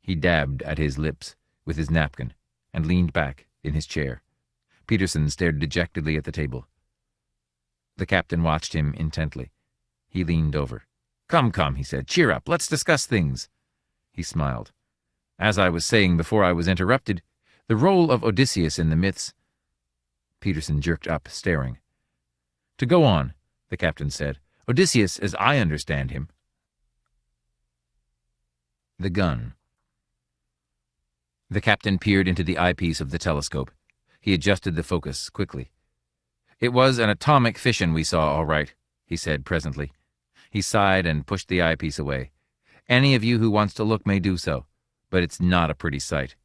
He dabbed at his lips with his napkin and leaned back in his chair. Peterson stared dejectedly at the table. The captain watched him intently. He leaned over. Come, he said. "Cheer up. Let's discuss things." He smiled. "As I was saying before I was interrupted, the role of Odysseus in the myths—" Peterson jerked up, staring. "To go on," the captain said, "Odysseus, as I understand him—" The gun. The captain peered into the eyepiece of the telescope. He adjusted the focus quickly. "It was an atomic fission we saw, all right," he said presently. He sighed and pushed the eyepiece away. "Any of you who wants to look may do so, but it's not a pretty sight."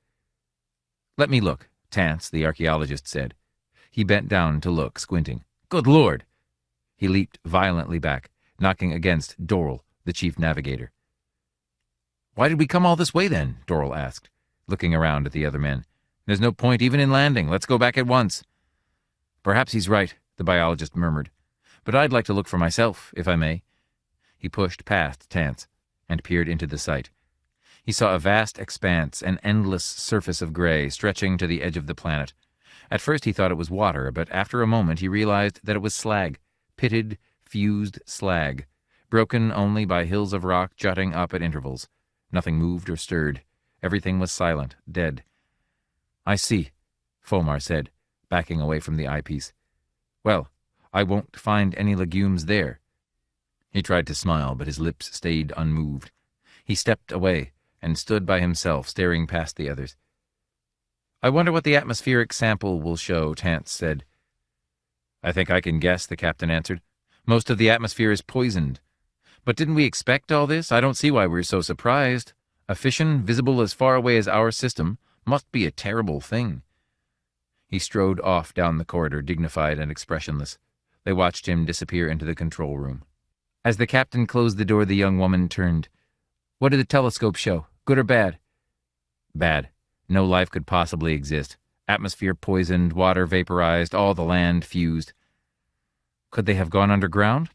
"Let me look," Tance, the archaeologist, said. He bent down to look, squinting. "Good Lord!" He leaped violently back, knocking against Dorrell, the chief navigator. "Why did we come all this way, then?" Dorrell asked, looking around at the other men. "There's no point even in landing. Let's go back at once." "Perhaps he's right," the biologist murmured. "But I'd like to look for myself, if I may." He pushed past Tance and peered into the sight. He saw a vast expanse, an endless surface of gray stretching to the edge of the planet. At first he thought it was water, but after a moment he realized that it was slag, pitted, fused slag, broken only by hills of rock jutting up at intervals. Nothing moved or stirred. Everything was silent, dead. "I see," Fomar said, backing away from the eyepiece. "Well, I won't find any legumes there." He tried to smile, but his lips stayed unmoved. He stepped away and stood by himself, staring past the others. "I wonder what the atmospheric sample will show," Tance said. "I think I can guess," the captain answered. "Most of the atmosphere is poisoned. But didn't we expect all this? I don't see why we're so surprised. A fission visible as far away as our system must be a terrible thing." He strode off down the corridor, dignified and expressionless. They watched him disappear into the control room. As the captain closed the door, the young woman turned. "What did the telescope show? Good or bad?" "Bad. No life could possibly exist. Atmosphere poisoned, water vaporized, all the land fused." "Could they have gone underground?"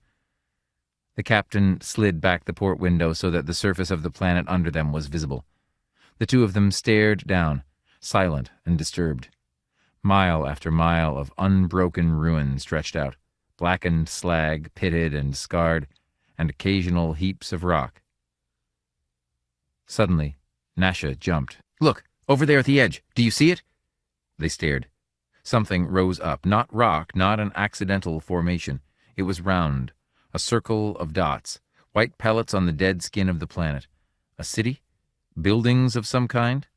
The captain slid back the port window so that the surface of the planet under them was visible. The two of them stared down, silent and disturbed. Mile after mile of unbroken ruin stretched out, blackened slag, pitted and scarred, and occasional heaps of rock. Suddenly, Nasha jumped. "Look, over there at the edge. Do you see it?" They stared. Something rose up, not rock, not an accidental formation. It was round, a circle of dots, white pellets on the dead skin of the planet. A city? Buildings of some kind?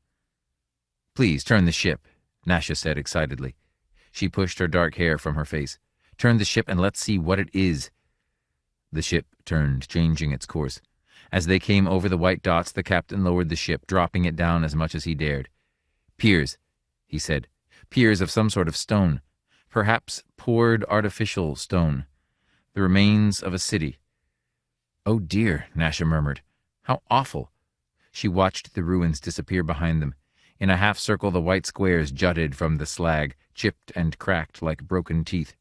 "Please, turn the ship," Nasha said excitedly. She pushed her dark hair from her face. "Turn the ship and let's see what it is." The ship turned, changing its course. As they came over the white dots, the captain lowered the ship, dropping it down as much as he dared. "Piers," he said. "Piers of some sort of stone. Perhaps poured artificial stone. The remains of a city." "Oh dear," Nasha murmured. "How awful." She watched the ruins disappear behind them. In a half-circle, the white squares jutted from the slag, chipped and cracked like broken teeth.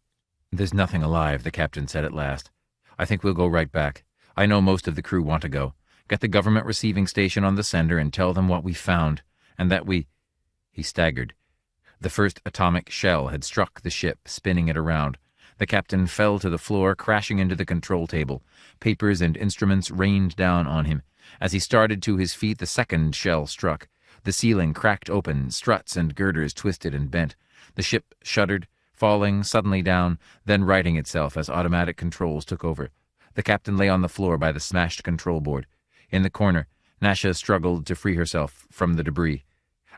"There's nothing alive," the captain said at last. "I think we'll go right back. I know most of the crew want to go. Get the government receiving station on the sender and tell them what we found, and that we—" He staggered. The first atomic shell had struck the ship, spinning it around. The captain fell to the floor, crashing into the control table. Papers and instruments rained down on him. As he started to his feet, the second shell struck. The ceiling cracked open, struts and girders twisted and bent. The ship shuddered, falling suddenly down, then righting itself as automatic controls took over. The captain lay on the floor by the smashed control board. In the corner, Nasha struggled to free herself from the debris.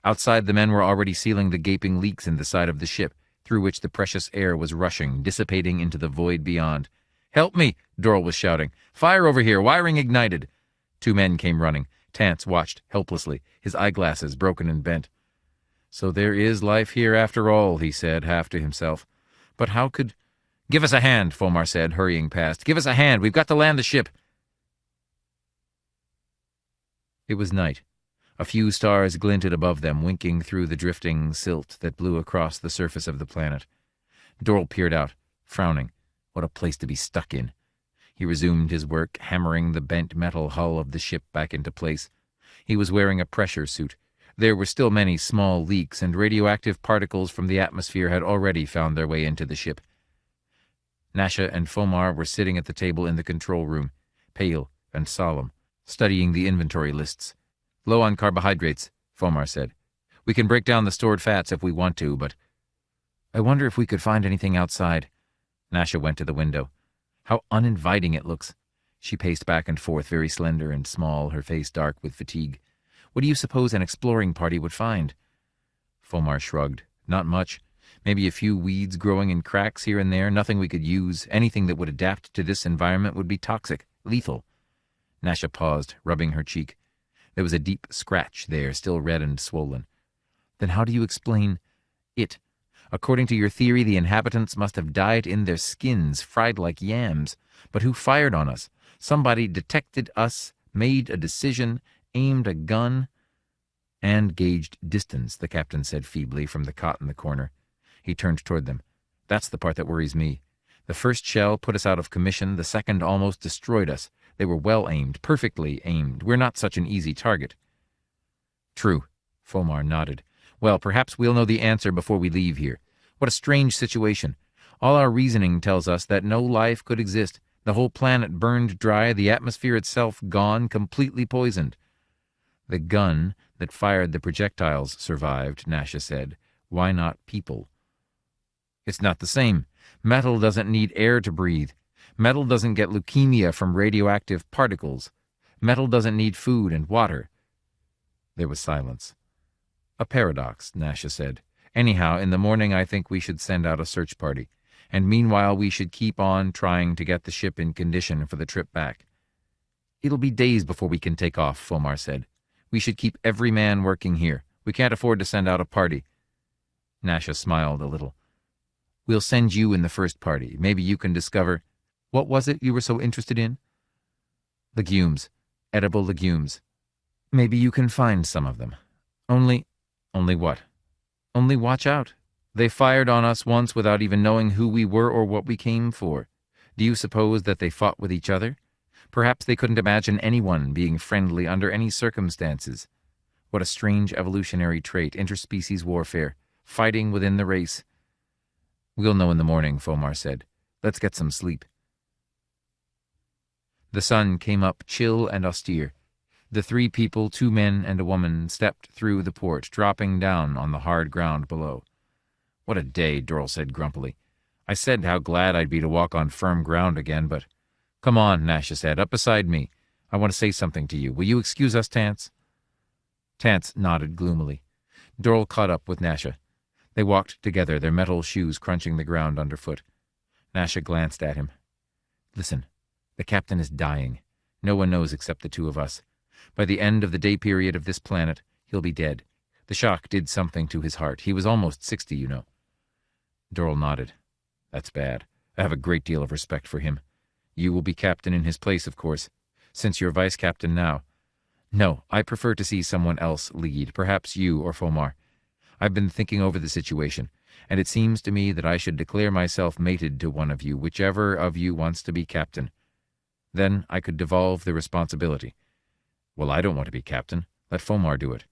Outside, the men were already sealing the gaping leaks in the side of the ship, through which the precious air was rushing, dissipating into the void beyond. "Help me!" Dorl was shouting. "Fire over here! Wiring ignited!" 2 men came running. Tance watched helplessly, his eyeglasses broken and bent. "So there is life here after all," he said, half to himself. "But how could—" "Give us a hand," Fomar said, hurrying past. "Give us a hand! We've got to land the ship!" It was night. A few stars glinted above them, winking through the drifting silt that blew across the surface of the planet. Dorl peered out, frowning. What a place to be stuck in. He resumed his work, hammering the bent metal hull of the ship back into place. He was wearing a pressure suit. There were still many small leaks, and radioactive particles from the atmosphere had already found their way into the ship. Nasha and Fomar were sitting at the table in the control room, pale and solemn, studying the inventory lists. "Low on carbohydrates," Fomar said. "We can break down the stored fats if we want to, but—" "I wonder if we could find anything outside." Nasha went to the window. "How uninviting it looks." She paced back and forth, very slender and small, her face dark with fatigue. "What do you suppose an exploring party would find?" Fomar shrugged. "Not much. Maybe a few weeds growing in cracks here and there, nothing we could use. Anything that would adapt to this environment would be toxic, lethal." Nasha paused, rubbing her cheek. There was a deep scratch there, still red and swollen. "Then how do you explain it? According to your theory, the inhabitants must have died in their skins, fried like yams. But who fired on us? Somebody detected us, made a decision, aimed a gun—" "And gauged distance," the captain said feebly from the cot in the corner. He turned toward them. "That's the part that worries me. The first shell put us out of commission, the second almost destroyed us. They were well aimed, perfectly aimed. We're not such an easy target." "True," Fomar nodded. "Well, perhaps we'll know the answer before we leave here. What a strange situation. All our reasoning tells us that no life could exist. The whole planet burned dry, the atmosphere itself gone, completely poisoned." "The gun that fired the projectiles survived," Nasha said. "Why not people?" "It's not the same. Metal doesn't need air to breathe. Metal doesn't get leukemia from radioactive particles. Metal doesn't need food and water." There was silence. "A paradox," Nasha said. "Anyhow, in the morning I think we should send out a search party. And meanwhile we should keep on trying to get the ship in condition for the trip back." "It'll be days before we can take off," Fomar said. "We should keep every man working here. We can't afford to send out a party." Nasha smiled a little. "We'll send you in the first party. Maybe you can discover—" "What was it you were so interested in?" "Legumes. Edible legumes. Maybe you can find some of them. Only—" "Only what?" "Only watch out. They fired on us once without even knowing who we were or what we came for. Do you suppose that they fought with each other? Perhaps they couldn't imagine anyone being friendly under any circumstances. What a strange evolutionary trait, interspecies warfare, fighting within the race." "We'll know in the morning," Fomar said. "Let's get some sleep." The sun came up chill and austere. The 3 people, 2 men and a woman, stepped through the port, dropping down on the hard ground below. "What a day," Dorl said grumpily. "I said how glad I'd be to walk on firm ground again, but—" "Come on," Nasha said, "up beside me. I want to say something to you. Will you excuse us, Tance?" Tance nodded gloomily. Dorl caught up with Nasha. They walked together, their metal shoes crunching the ground underfoot. Nasha glanced at him. "Listen, the captain is dying. No one knows except the 2 of us. By the end of the day period of this planet, he'll be dead. The shock did something to his heart. He was almost 60, you know." Dorl nodded. "That's bad. I have a great deal of respect for him. You will be captain in his place, of course, since you're vice captain now." "No, I prefer to see someone else lead, perhaps you or Fomar. I've been thinking over the situation, and it seems to me that I should declare myself mated to one of you, whichever of you wants to be captain. Then I could devolve the responsibility." "Well, I don't want to be captain. Let Fomar do it."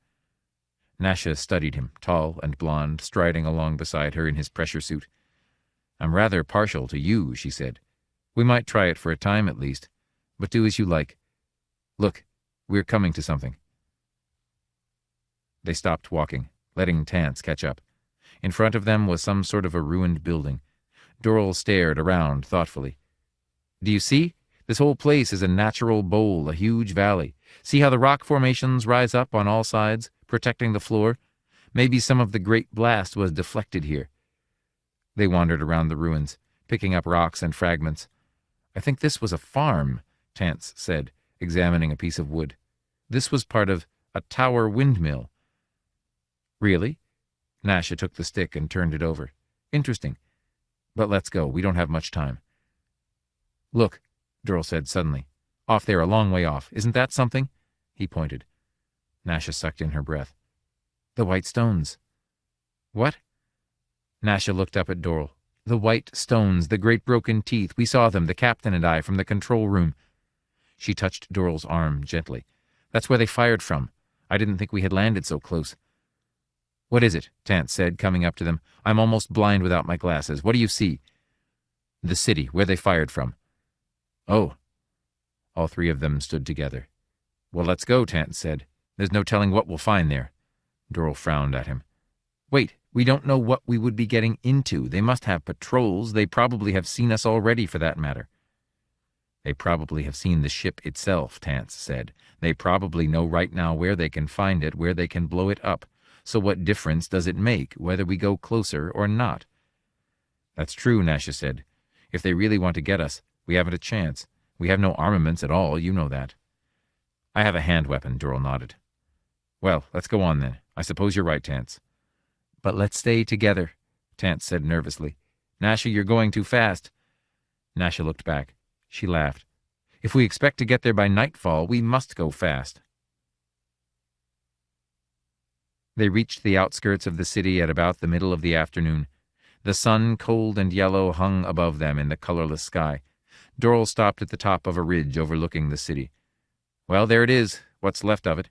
Nasha studied him, tall and blond, striding along beside her in his pressure suit. "I'm rather partial to you," she said. "We might try it for a time at least, but do as you like. Look, we're coming to something." They stopped walking, letting Tance catch up. In front of them was some sort of a ruined building. Dorl stared around thoughtfully. "Do you see? This whole place is a natural bowl, a huge valley. See how the rock formations rise up on all sides, protecting the floor? Maybe some of the great blast was deflected here. They wandered around the ruins, picking up rocks and fragments. I think this was a farm, Tance said, examining a piece of wood. This was part of a tower windmill. Really? Nasha took the stick and turned it over. Interesting. But let's go. We don't have much time. Look, Durrell said suddenly. Off there, a long way off. Isn't that something? He pointed. Nasha sucked in her breath. The white stones. What? Nasha looked up at Durrell. The white stones, the great broken teeth. We saw them, the captain and I, from the control room. She touched Durrell's arm gently. That's where they fired from. I didn't think we had landed so close. What is it? Tance said, coming up to them. I'm almost blind without my glasses. What do you see? The city, where they fired from. Oh. All three of them stood together. Well, let's go, Tance said. There's no telling what we'll find there. Durrell frowned at him. Wait, we don't know what we would be getting into. They must have patrols. They probably have seen us already, for that matter. They probably have seen the ship itself, Tance said. They probably know right now where they can find it, where they can blow it up. So what difference does it make, whether we go closer or not? That's true, Nasha said. If they really want to get us, we haven't a chance. We have no armaments at all, you know that. I have a hand weapon, Durrell nodded. Well, let's go on then. I suppose you're right, Tance. But let's stay together, Tance said nervously. Nasha, you're going too fast. Nasha looked back. She laughed. If we expect to get there by nightfall, we must go fast. They reached the outskirts of the city at about the middle of the afternoon. The sun, cold and yellow, hung above them in the colorless sky. Durrell stopped at the top of a ridge overlooking the city. Well, there it is, what's left of it.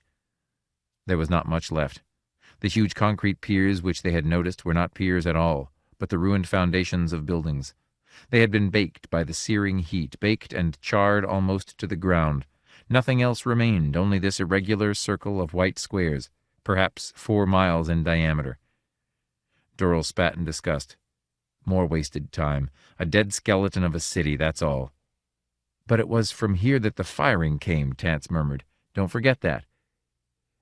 There was not much left. The huge concrete piers which they had noticed were not piers at all, but the ruined foundations of buildings. They had been baked by the searing heat, baked and charred almost to the ground. Nothing else remained, only this irregular circle of white squares, perhaps 4 miles in diameter. Durrell spat in disgust. More wasted time. A dead skeleton of a city, that's all. But it was from here that the firing came, Tance murmured. Don't forget that.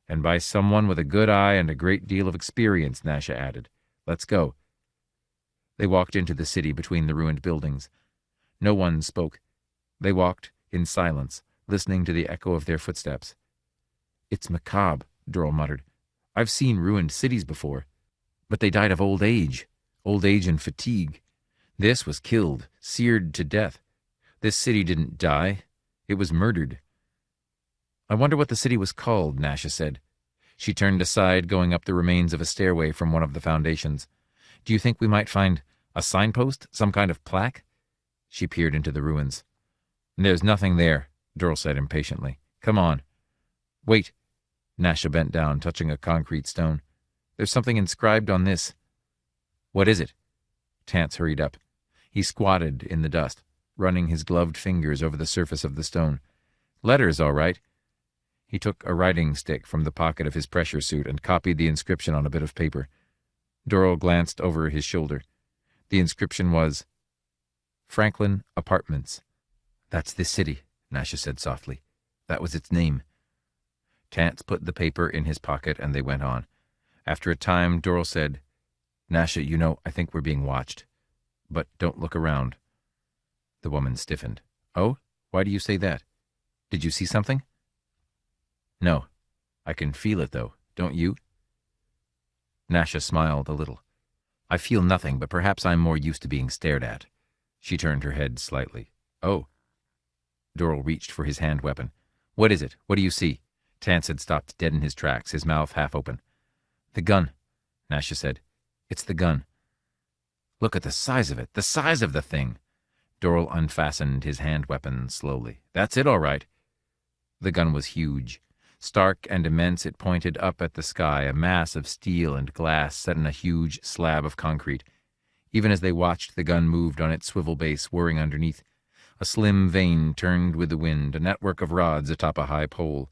And by someone with a good eye and a great deal of experience, Nasha added. Let's go. They walked into the city between the ruined buildings. No one spoke. They walked in silence, listening to the echo of their footsteps. It's macabre, Durrell muttered. I've seen ruined cities before, but they died of old age and fatigue. This was killed, seared to death. This city didn't die. It was murdered. I wonder what the city was called, Nasha said. She turned aside, going up the remains of a stairway from one of the foundations. Do you think we might find a signpost, some kind of plaque? She peered into the ruins. There's nothing there, Durrell said impatiently. Come on. Wait. Nasha bent down, touching a concrete stone. There's something inscribed on this. What is it? Tance hurried up. He squatted in the dust, running his gloved fingers over the surface of the stone. Letters, all right. He took a writing stick from the pocket of his pressure suit and copied the inscription on a bit of paper. Durrell glanced over his shoulder. The inscription was, Franklin Apartments. That's this city, Nasha said softly. That was its name. Tance put the paper in his pocket and they went on. After a time, Durrell said, Nasha, you know, I think we're being watched. But don't look around. The woman stiffened. Oh? Why do you say that? Did you see something? No. I can feel it, though. Don't you? Nasha smiled a little. I feel nothing, but perhaps I'm more used to being stared at. She turned her head slightly. Oh. Durrell reached for his hand weapon. What is it? What do you see? Tance had stopped dead in his tracks, his mouth half open. The gun, Nasha said. It's the gun. Look at the size of it, the size of the thing. Durrell unfastened his hand weapon slowly. That's it, all right. The gun was huge. Stark and immense, it pointed up at the sky, a mass of steel and glass set in a huge slab of concrete. Even as they watched, the gun moved on its swivel base, whirring underneath. A slim vane turned with the wind, a network of rods atop a high pole.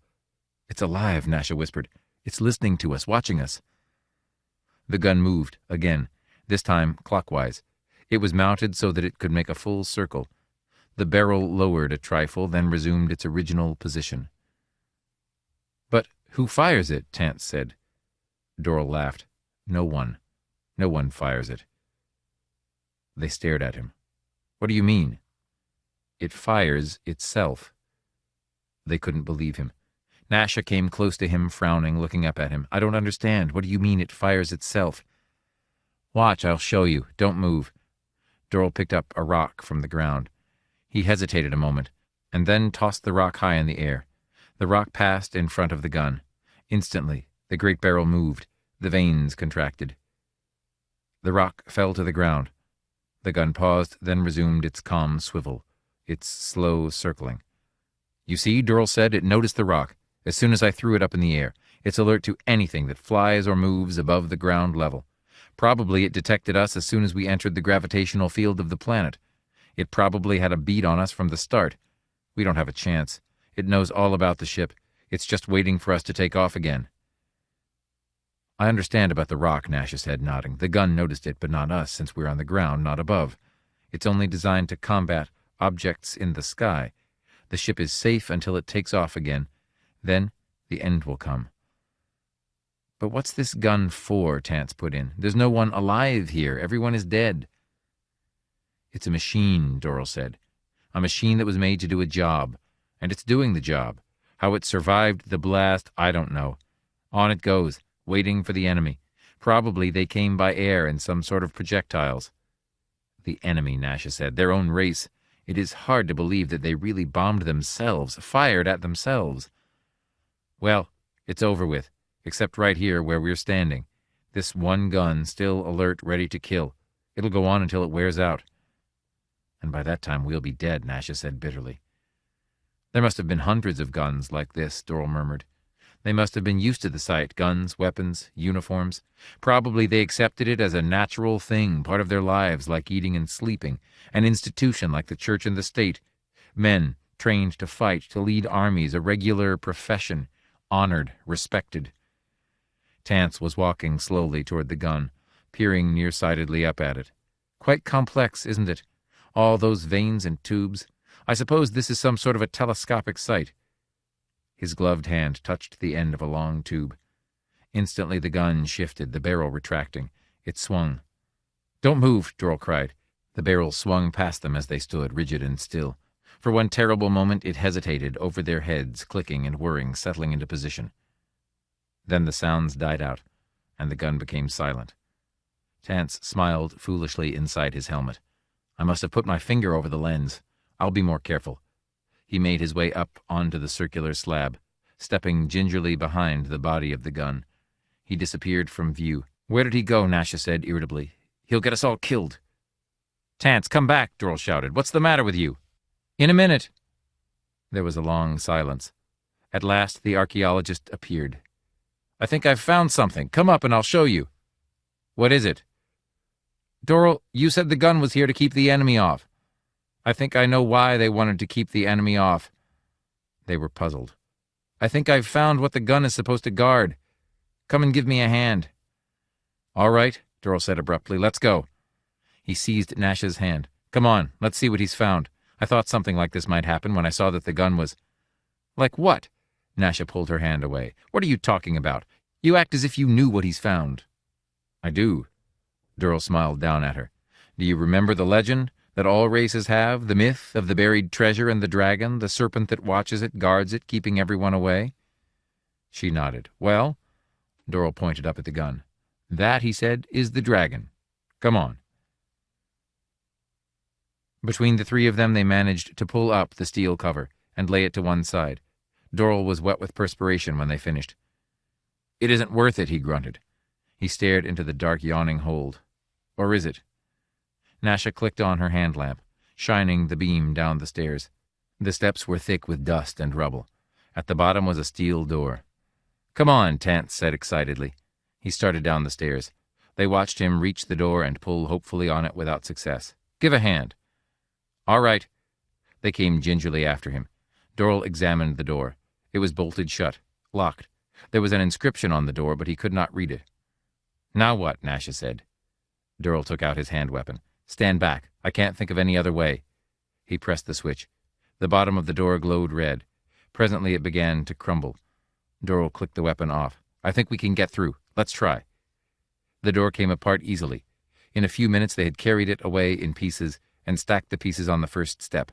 It's alive, Nasha whispered. It's listening to us, watching us. The gun moved, again, this time clockwise. It was mounted so that it could make a full circle. The barrel lowered a trifle, then resumed its original position. But who fires it? Tance said. Doral laughed. No one. No one fires it. They stared at him. What do you mean? It fires itself. They couldn't believe him. Nasha came close to him, frowning, looking up at him. I don't understand. What do you mean it fires itself? Watch, I'll show you. Don't move. Doral picked up a rock from the ground. He hesitated a moment, and then tossed the rock high in the air. The rock passed in front of the gun. Instantly, the great barrel moved. The vanes contracted. The rock fell to the ground. The gun paused, then resumed its calm swivel, its slow circling. You see, Doral said, it noticed the rock. As soon as I threw it up in the air, it's alert to anything that flies or moves above the ground level. Probably it detected us as soon as we entered the gravitational field of the planet. It probably had a bead on us from the start. We don't have a chance. It knows all about the ship. It's just waiting for us to take off again. I understand about the rock, Nasha said, nodding. The gun noticed it, but not us, since we're on the ground, not above. It's only designed to combat objects in the sky. The ship is safe until it takes off again. Then the end will come. But what's this gun for? Tance put in. There's no one alive here. Everyone is dead. It's a machine, Doral said. A machine that was made to do a job. And it's doing the job. How it survived the blast, I don't know. On it goes, waiting for the enemy. Probably they came by air in some sort of projectiles. The enemy, Nasha said. Their own race. It is hard to believe that they really bombed themselves, fired at themselves. Well, it's over with. Except right here where we're standing. This one gun still alert, ready to kill. It'll go on until it wears out. And by that time we'll be dead, Nasha said bitterly. There must have been hundreds of guns like this, Doral murmured. They must have been used to the sight, guns, weapons, uniforms. Probably they accepted it as a natural thing, part of their lives, like eating and sleeping, an institution like the church and the state. Men trained to fight, to lead armies, a regular profession, honored, respected. Tance was walking slowly toward the gun, peering nearsightedly up at it. Quite complex, isn't it? All those vanes and tubes. I suppose this is some sort of a telescopic sight. His gloved hand touched the end of a long tube. Instantly the gun shifted, the barrel retracting. It swung. Don't move, Doral cried. The barrel swung past them as they stood, rigid and still. For one terrible moment it hesitated over their heads, clicking and whirring, settling into position. Then the sounds died out, and the gun became silent. Tance smiled foolishly inside his helmet. I must have put my finger over the lens. I'll be more careful. He made his way up onto the circular slab, stepping gingerly behind the body of the gun. He disappeared from view. Where did he go? Nasha said irritably. He'll get us all killed. Tance, come back, Doral shouted. What's the matter with you? In a minute. There was a long silence. At last the archaeologist appeared. I think I've found something. Come up and I'll show you. What is it? Doral, you said the gun was here to keep the enemy off. I think I know why they wanted to keep the enemy off. They were puzzled. I think I've found what the gun is supposed to guard. Come and give me a hand. All right, Doral said abruptly. Let's go. He seized Nasha's hand. Come on, let's see what he's found. I thought something like this might happen when I saw that the gun was... Like what? Nasha pulled her hand away. What are you talking about? You act as if you knew what he's found. I do. Doral smiled down at her. Do you remember the legend that all races have, the myth of the buried treasure and the dragon, the serpent that watches it, guards it, keeping everyone away? She nodded. Well, Doral pointed up at the gun. That, he said, is the dragon. Come on. Between the three of them they managed to pull up the steel cover and lay it to one side. Doral was wet with perspiration when they finished. It isn't worth it, he grunted. He stared into the dark, yawning hold. Or is it? Nasha clicked on her hand lamp, shining the beam down the stairs. The steps were thick with dust and rubble. At the bottom was a steel door. Come on, Tance said excitedly. He started down the stairs. They watched him reach the door and pull hopefully on it without success. Give a hand. All right. They came gingerly after him. Doral examined the door. It was bolted shut, locked. There was an inscription on the door, but he could not read it. Now what? Nasha said. Doral took out his hand weapon. Stand back. I can't think of any other way. He pressed the switch. The bottom of the door glowed red. Presently it began to crumble. Dorrell clicked the weapon off. "I think we can get through. Let's try." The door came apart easily. In a few minutes they had carried it away in pieces and stacked the pieces on the first step.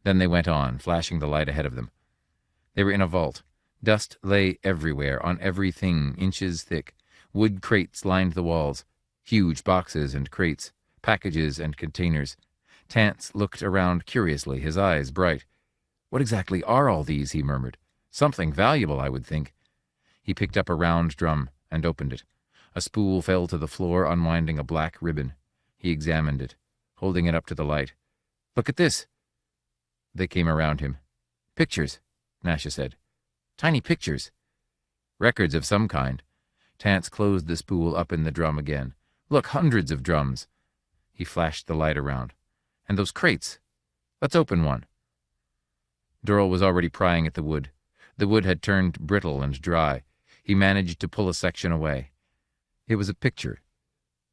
Then they went on, flashing the light ahead of them. They were in a vault. Dust lay everywhere, on everything, inches thick. Wood crates lined the walls. Huge boxes and crates, packages and containers. Tance looked around curiously, his eyes bright. "What exactly are all these?" he murmured. "Something valuable, I would think." He picked up a round drum and opened it. A spool fell to the floor, unwinding a black ribbon. He examined it, holding it up to the light. "Look at this." They came around him. "Pictures," Nasha said. "Tiny pictures." "Records of some kind." Tance closed the spool up in the drum again. "Look, hundreds of drums." He flashed the light around. "And those crates. Let's open one." Dorrell was already prying at the wood. The wood had turned brittle and dry. He managed to pull a section away. It was a picture.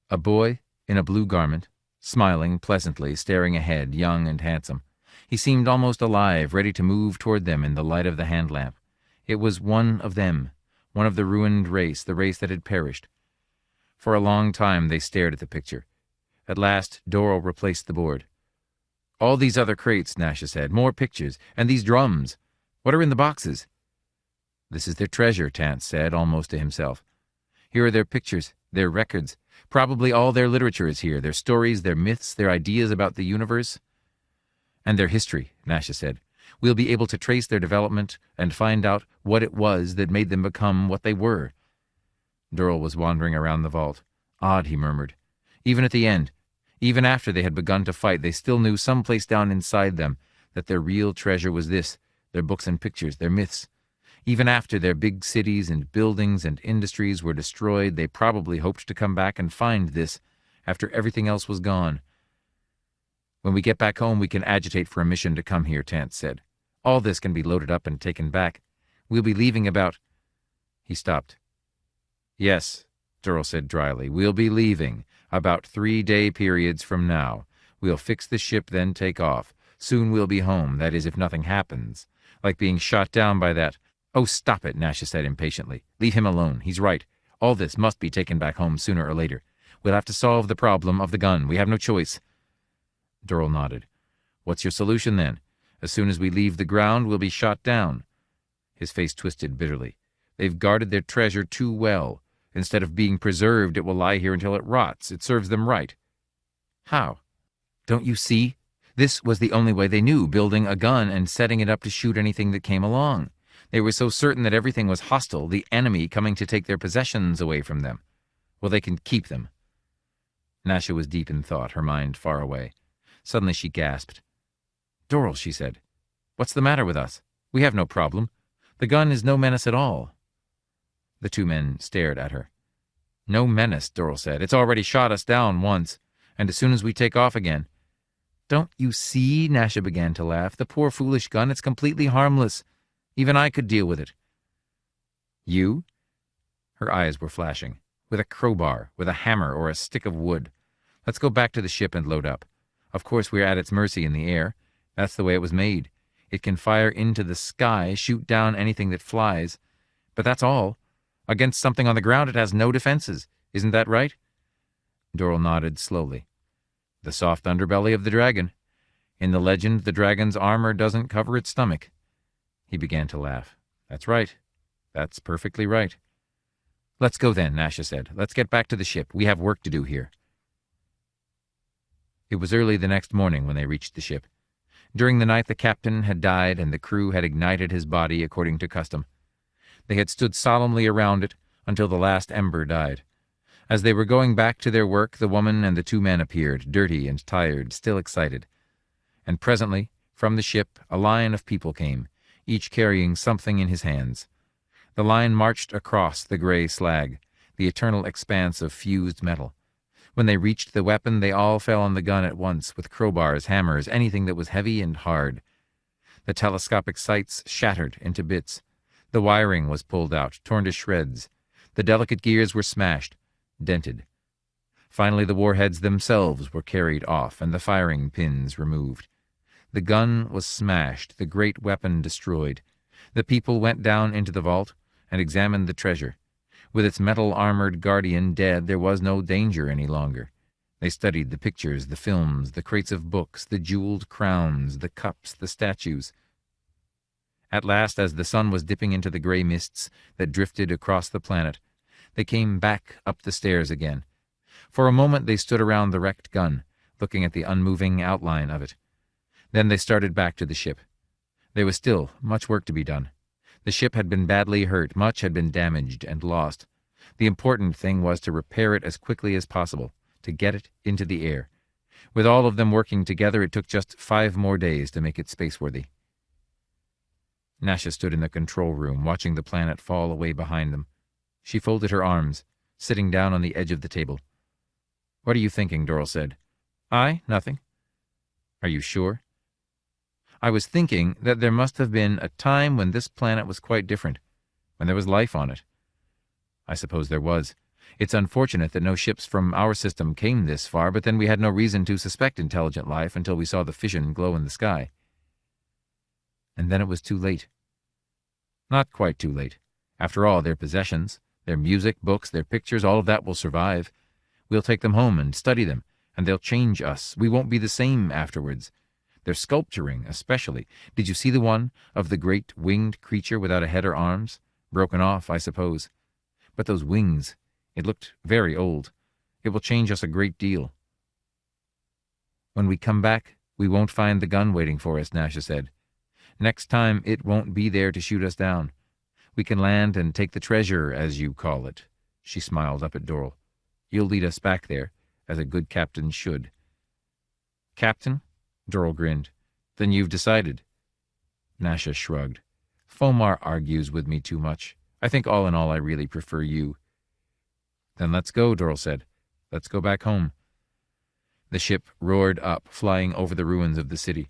A boy in a blue garment, smiling pleasantly, staring ahead, young and handsome. He seemed almost alive, ready to move toward them in the light of the hand lamp. It was one of them, one of the ruined race, the race that had perished. For a long time they stared at the picture. At last Dorrell replaced the board. "All these other crates," Nasha said. "More pictures. And these drums. What are in the boxes?" "This is their treasure," Tance said, almost to himself. "Here are their pictures, their records. Probably all their literature is here, their stories, their myths, their ideas about the universe." "And their history," Nasha said. "We'll be able to trace their development and find out what it was that made them become what they were." Dorrell was wandering around the vault. "Odd," he murmured. Even at the end, even after they had begun to fight, they still knew someplace down inside them that their real treasure was this, their books and pictures, their myths. Even after their big cities and buildings and industries were destroyed, they probably hoped to come back and find this after everything else was gone. "When we get back home, we can agitate for a mission to come here," Tance said. "All this can be loaded up and taken back. We'll be leaving about—" He stopped. "Yes," Dorrell said dryly, "we'll be leaving about 3-day periods from now. We'll fix the ship, then take off. Soon we'll be home, that is, if nothing happens. Like being shot down by that—" "Oh, stop it," Nasha said impatiently. "Leave him alone. He's right. All this must be taken back home sooner or later. We'll have to solve the problem of the gun. We have no choice." Dorrell nodded. "What's your solution, then? As soon as we leave the ground, we'll be shot down." His face twisted bitterly. "They've guarded their treasure too well. Instead of being preserved, it will lie here until it rots. It serves them right." "How?" "Don't you see? This was the only way they knew, building a gun and setting it up to shoot anything that came along. They were so certain that everything was hostile, the enemy coming to take their possessions away from them. Well, they can keep them." Nasha was deep in thought, her mind far away. Suddenly she gasped. "Dorrell," she said, "what's the matter with us? We have no problem. The gun is no menace at all." The two men stared at her. "No menace," Dorrell said. "It's already shot us down once, and as soon as we take off again—" "Don't you see?" Nasha began to laugh. "The poor foolish gun, it's completely harmless. Even I could deal with it." "You?" Her eyes were flashing. "With a crowbar, with a hammer, or a stick of wood. Let's go back to the ship and load up. Of course we're at its mercy in the air. That's the way it was made. It can fire into the sky, shoot down anything that flies. But that's all. Against something on the ground it has no defenses. Isn't that right?" Dorrell nodded slowly. "The soft underbelly of the dragon. In the legend, the dragon's armor doesn't cover its stomach." He began to laugh. "That's right. That's perfectly right." "Let's go then," Nasha said. "Let's get back to the ship. We have work to do here." It was early the next morning when they reached the ship. During the night the captain had died and the crew had ignited his body according to custom. They had stood solemnly around it until the last ember died. As they were going back to their work, the woman and the two men appeared, dirty and tired, still excited. And presently, from the ship, a line of people came, each carrying something in his hands. The line marched across the gray slag, the eternal expanse of fused metal. When they reached the weapon, they all fell on the gun at once, with crowbars, hammers, anything that was heavy and hard. The telescopic sights shattered into bits. The wiring was pulled out, torn to shreds. The delicate gears were smashed, dented. Finally, the warheads themselves were carried off, and the firing pins removed. The gun was smashed, the great weapon destroyed. The people went down into the vault, and examined the treasure. With its metal-armored guardian dead, there was no danger any longer. They studied the pictures, the films, the crates of books, the jeweled crowns, the cups, the statues. At last, as the sun was dipping into the gray mists that drifted across the planet, they came back up the stairs again. For a moment they stood around the wrecked gun, looking at the unmoving outline of it. Then they started back to the ship. There was still much work to be done. The ship had been badly hurt, much had been damaged and lost. The important thing was to repair it as quickly as possible, to get it into the air. With all of them working together, it took just 5 more days to make it spaceworthy. Nasha stood in the control room, watching the planet fall away behind them. She folded her arms, sitting down on the edge of the table. "What are you thinking?" Doral said. "I? Nothing." "Are you sure?" "I was thinking that there must have been a time when this planet was quite different, when there was life on it." "I suppose there was. It's unfortunate that no ships from our system came this far, but then we had no reason to suspect intelligent life until we saw the fission glow in the sky." "And then it was too late." "Not quite too late. After all, their possessions, their music, books, their pictures, all of that will survive. We'll take them home and study them, and they'll change us. We won't be the same afterwards. Their sculpturing, especially. Did you see the one of the great winged creature without a head or arms? Broken off, I suppose. But those wings, it looked very old. It will change us a great deal." "When we come back, we won't find the gun waiting for us," Nasha said. "Next time, it won't be there to shoot us down. We can land and take the treasure, as you call it." She smiled up at Doral. "You'll lead us back there, as a good captain should." "Captain?" Doral grinned. "Then you've decided." Nasha shrugged. "Fomar argues with me too much. I think all in all I really prefer you." "Then let's go," Doral said. "Let's go back home." The ship roared up, flying over the ruins of the city.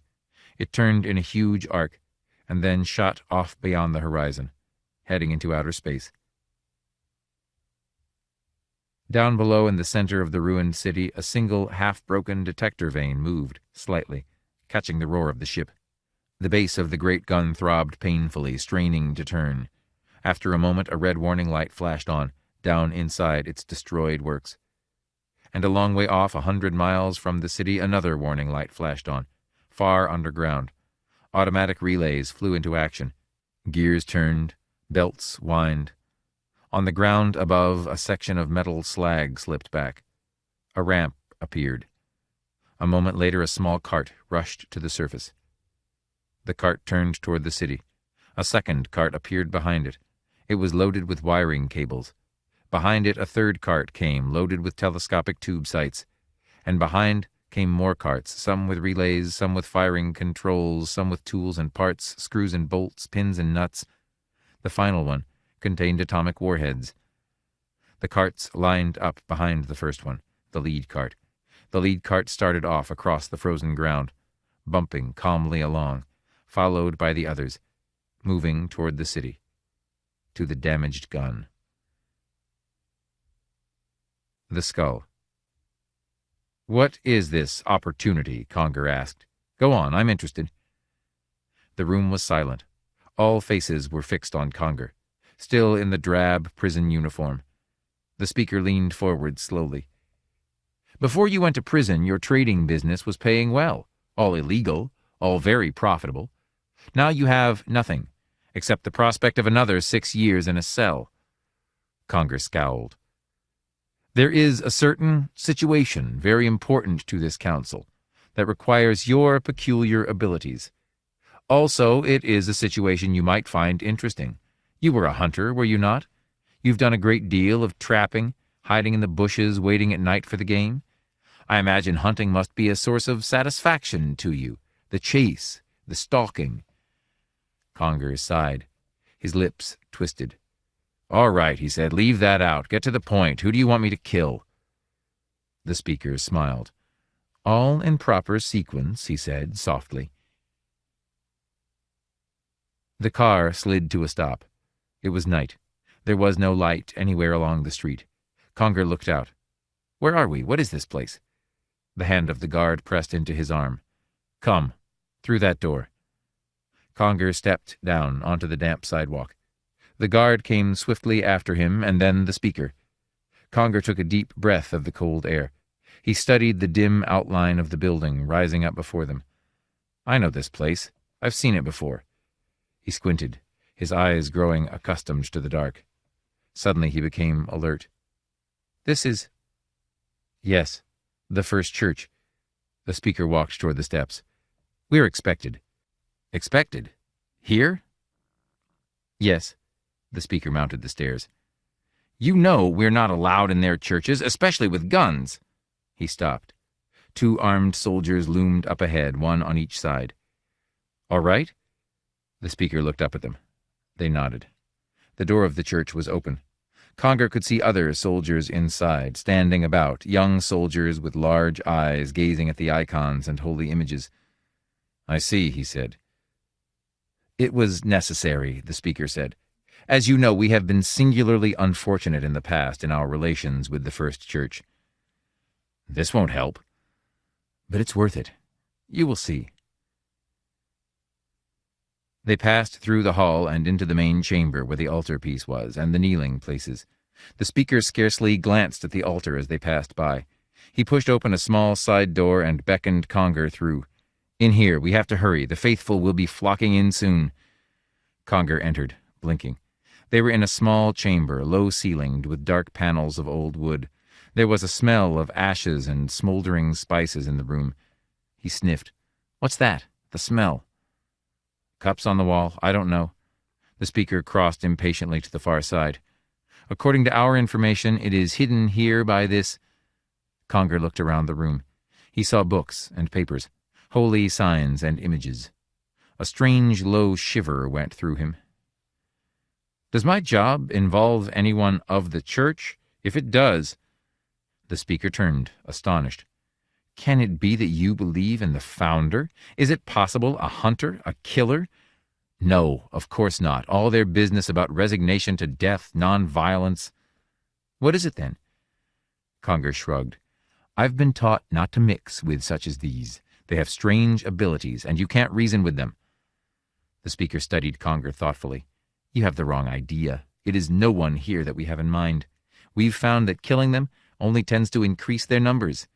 It turned in a huge arc, and then shot off beyond the horizon, heading into outer space. Down below in the center of the ruined city, a single half-broken detector vane moved, slightly, catching the roar of the ship. The base of the great gun throbbed painfully, straining to turn. After a moment, a red warning light flashed on, down inside its destroyed works. And a long way off, 100 miles from the city, another warning light flashed on, far underground. Automatic relays flew into action. Gears turned, belts whined. On the ground above, a section of metal slag slipped back. A ramp appeared. A moment later, a small cart rushed to the surface. The cart turned toward the city. A second cart appeared behind it. It was loaded with wiring cables. Behind it, a third cart came, loaded with telescopic tube sights. And behind came more carts, some with relays, some with firing controls, some with tools and parts, screws and bolts, pins and nuts. The final one contained atomic warheads. The carts lined up behind the first one, the lead cart. The lead cart started off across the frozen ground, bumping calmly along, followed by the others, moving toward the city, to the damaged gun. The skull. "What is this opportunity?" Conger asked. "Go on, I'm interested." The room was silent. All faces were fixed on Conger, still in the drab prison uniform. The speaker leaned forward slowly. "Before you went to prison, your trading business was paying well, all illegal, all very profitable. Now you have nothing, except the prospect of another 6 years in a cell." Conger scowled. "There is a certain situation very important to this council that requires your peculiar abilities. Also, it is a situation you might find interesting. You were a hunter, were you not? You've done a great deal of trapping, hiding in the bushes, waiting at night for the game. I imagine hunting must be a source of satisfaction to you. The chase, the stalking." Conger sighed. His lips twisted. "All right," he said, "leave that out. Get to the point. Who do you want me to kill?" The speaker smiled. "All in proper sequence," he said softly. The car slid to a stop. It was night. There was no light anywhere along the street. Conger looked out. "Where are we? What is this place?" The hand of the guard pressed into his arm. "Come, through that door." Conger stepped down onto the damp sidewalk. The guard came swiftly after him, and then the speaker. Conger took a deep breath of the cold air. He studied the dim outline of the building rising up before them. I know this place. I've seen it before. He squinted, his eyes growing accustomed to the dark. Suddenly he became alert. This is... Yes, the first church. The speaker walked toward the steps. We're expected. Expected? Here? Yes. The speaker mounted the stairs. You know we're not allowed in their churches, especially with guns. He stopped. 2 armed soldiers loomed up ahead, 1 on each side. All right? The speaker looked up at them. They nodded. The door of the church was open. Conger could see other soldiers inside, standing about, young soldiers with large eyes gazing at the icons and holy images. I see, he said. It was necessary, the speaker said. As you know, we have been singularly unfortunate in the past in our relations with the First Church. This won't help. But it's worth it. You will see. They passed through the hall and into the main chamber where the altar-piece was, and the kneeling places. The speaker scarcely glanced at the altar as they passed by. He pushed open a small side door and beckoned Conger through. In here, we have to hurry. The faithful will be flocking in soon. Conger entered, blinking. They were in a small chamber, low-ceilinged, with dark panels of old wood. There was a smell of ashes and smoldering spices in the room. He sniffed. What's that? The smell. Cups on the wall? I don't know. The speaker crossed impatiently to the far side. According to our information, it is hidden here by this... Conger looked around the room. He saw books and papers, holy signs and images. A strange low shiver went through him. Does my job involve anyone of the church? If it does... The speaker turned, astonished. Can it be that you believe in the founder? Is it possible a hunter, a killer? No, of course not. All their business about resignation to death, non-violence. What is it then? Conger shrugged. I've been taught not to mix with such as these. They have strange abilities, and you can't reason with them. The speaker studied Conger thoughtfully. You have the wrong idea. It is no one here that we have in mind. We've found that killing them only tends to increase their numbers.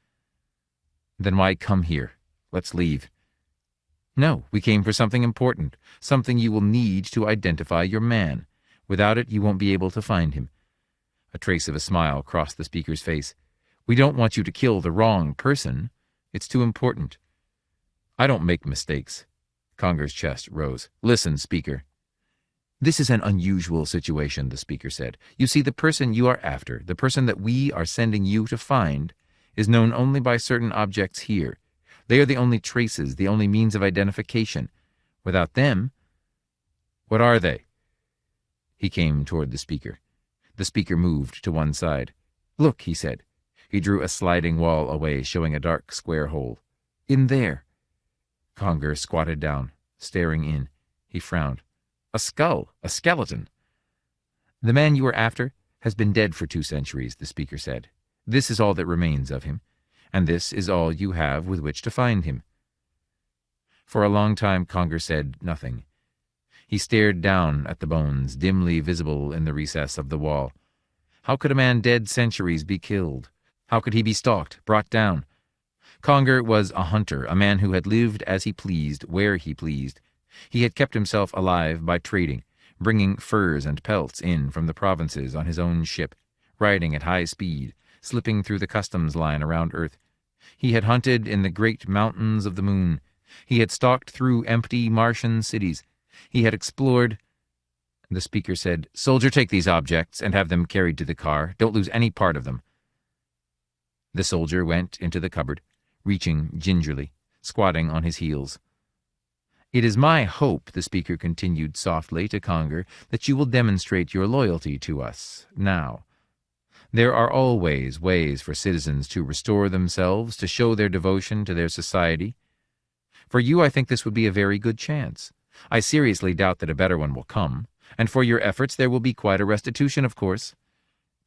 Then why come here? Let's leave. No, we came for something important, something you will need to identify your man. Without it, you won't be able to find him. A trace of a smile crossed the speaker's face. We don't want you to kill the wrong person. It's too important. I don't make mistakes. Conger's chest rose. Listen, speaker. This is an unusual situation, the speaker said. You see, the person you are after, the person that we are sending you to find, is known only by certain objects here. They are the only traces, the only means of identification. Without them... What are they? He came toward the speaker. The speaker moved to one side. Look, he said. He drew a sliding wall away, showing a dark square hole. In there. Conger squatted down, staring in. He frowned. A skull, a skeleton. The man you are after has been dead for 2 centuries, the speaker said. This is all that remains of him, and this is all you have with which to find him. For a long time Conger said nothing. He stared down at the bones, dimly visible in the recess of the wall. How could a man dead centuries be killed? How could he be stalked, brought down? Conger was a hunter, a man who had lived as he pleased, where he pleased. He had kept himself alive by trading, bringing furs and pelts in from the provinces on his own ship, riding at high speed, slipping through the customs line around Earth. He had hunted in the great mountains of the moon. He had stalked through empty Martian cities. He had explored... The speaker said, Soldier, take these objects and have them carried to the car. Don't lose any part of them. The soldier went into the cupboard, reaching gingerly, squatting on his heels. It is my hope, the speaker continued softly to Conger, that you will demonstrate your loyalty to us, now. There are always ways for citizens to restore themselves, to show their devotion to their society. For you, I think this would be a very good chance. I seriously doubt that a better one will come, and for your efforts there will be quite a restitution, of course.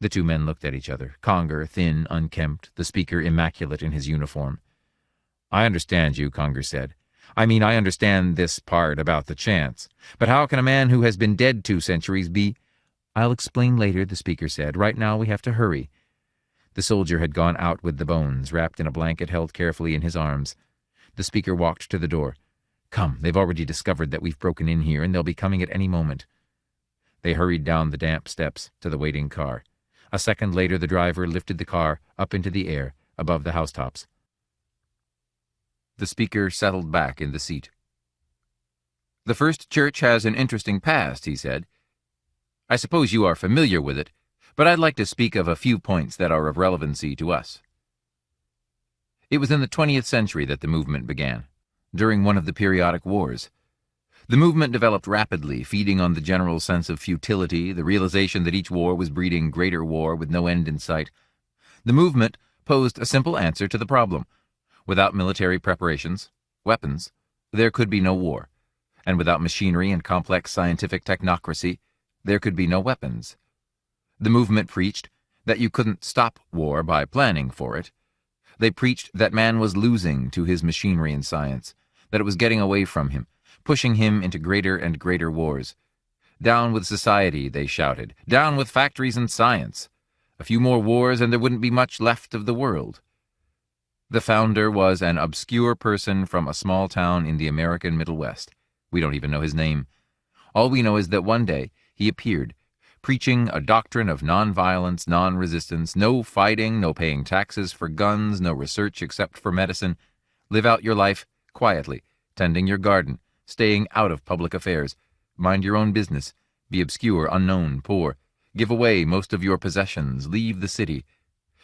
The 2 men looked at each other, Conger thin, unkempt, the speaker immaculate in his uniform. I understand you, Conger said. I mean, I understand this part about the chance. But how can a man who has been dead 2 centuries be... "I'll explain later," the speaker said. "Right now we have to hurry." The soldier had gone out with the bones, wrapped in a blanket held carefully in his arms. The speaker walked to the door. "Come, they've already discovered that we've broken in here, and they'll be coming at any moment." They hurried down the damp steps to the waiting car. A second later, the driver lifted the car up into the air above the housetops. The speaker settled back in the seat. "The First Church has an interesting past," he said. "I suppose you are familiar with it, but I'd like to speak of a few points that are of relevancy to us." It was in the 20th century that the movement began, during one of the periodic wars. The movement developed rapidly, feeding on the general sense of futility, the realization that each war was breeding greater war with no end in sight. The movement posed a simple answer to the problem. Without military preparations, weapons, there could be no war. And without machinery and complex scientific technocracy, there could be no weapons. The movement preached that you couldn't stop war by planning for it. They preached that man was losing to his machinery and science, that it was getting away from him, pushing him into greater and greater wars. "Down with society," they shouted. "Down with factories and science. A few more wars and there wouldn't be much left of the world." The founder was an obscure person from a small town in the American Middle West. We don't even know his name. All we know is that one day he appeared, preaching a doctrine of nonviolence, non-resistance, no fighting, no paying taxes for guns, no research except for medicine. Live out your life quietly, tending your garden, staying out of public affairs. Mind your own business. Be obscure, unknown, poor. Give away most of your possessions. Leave the city.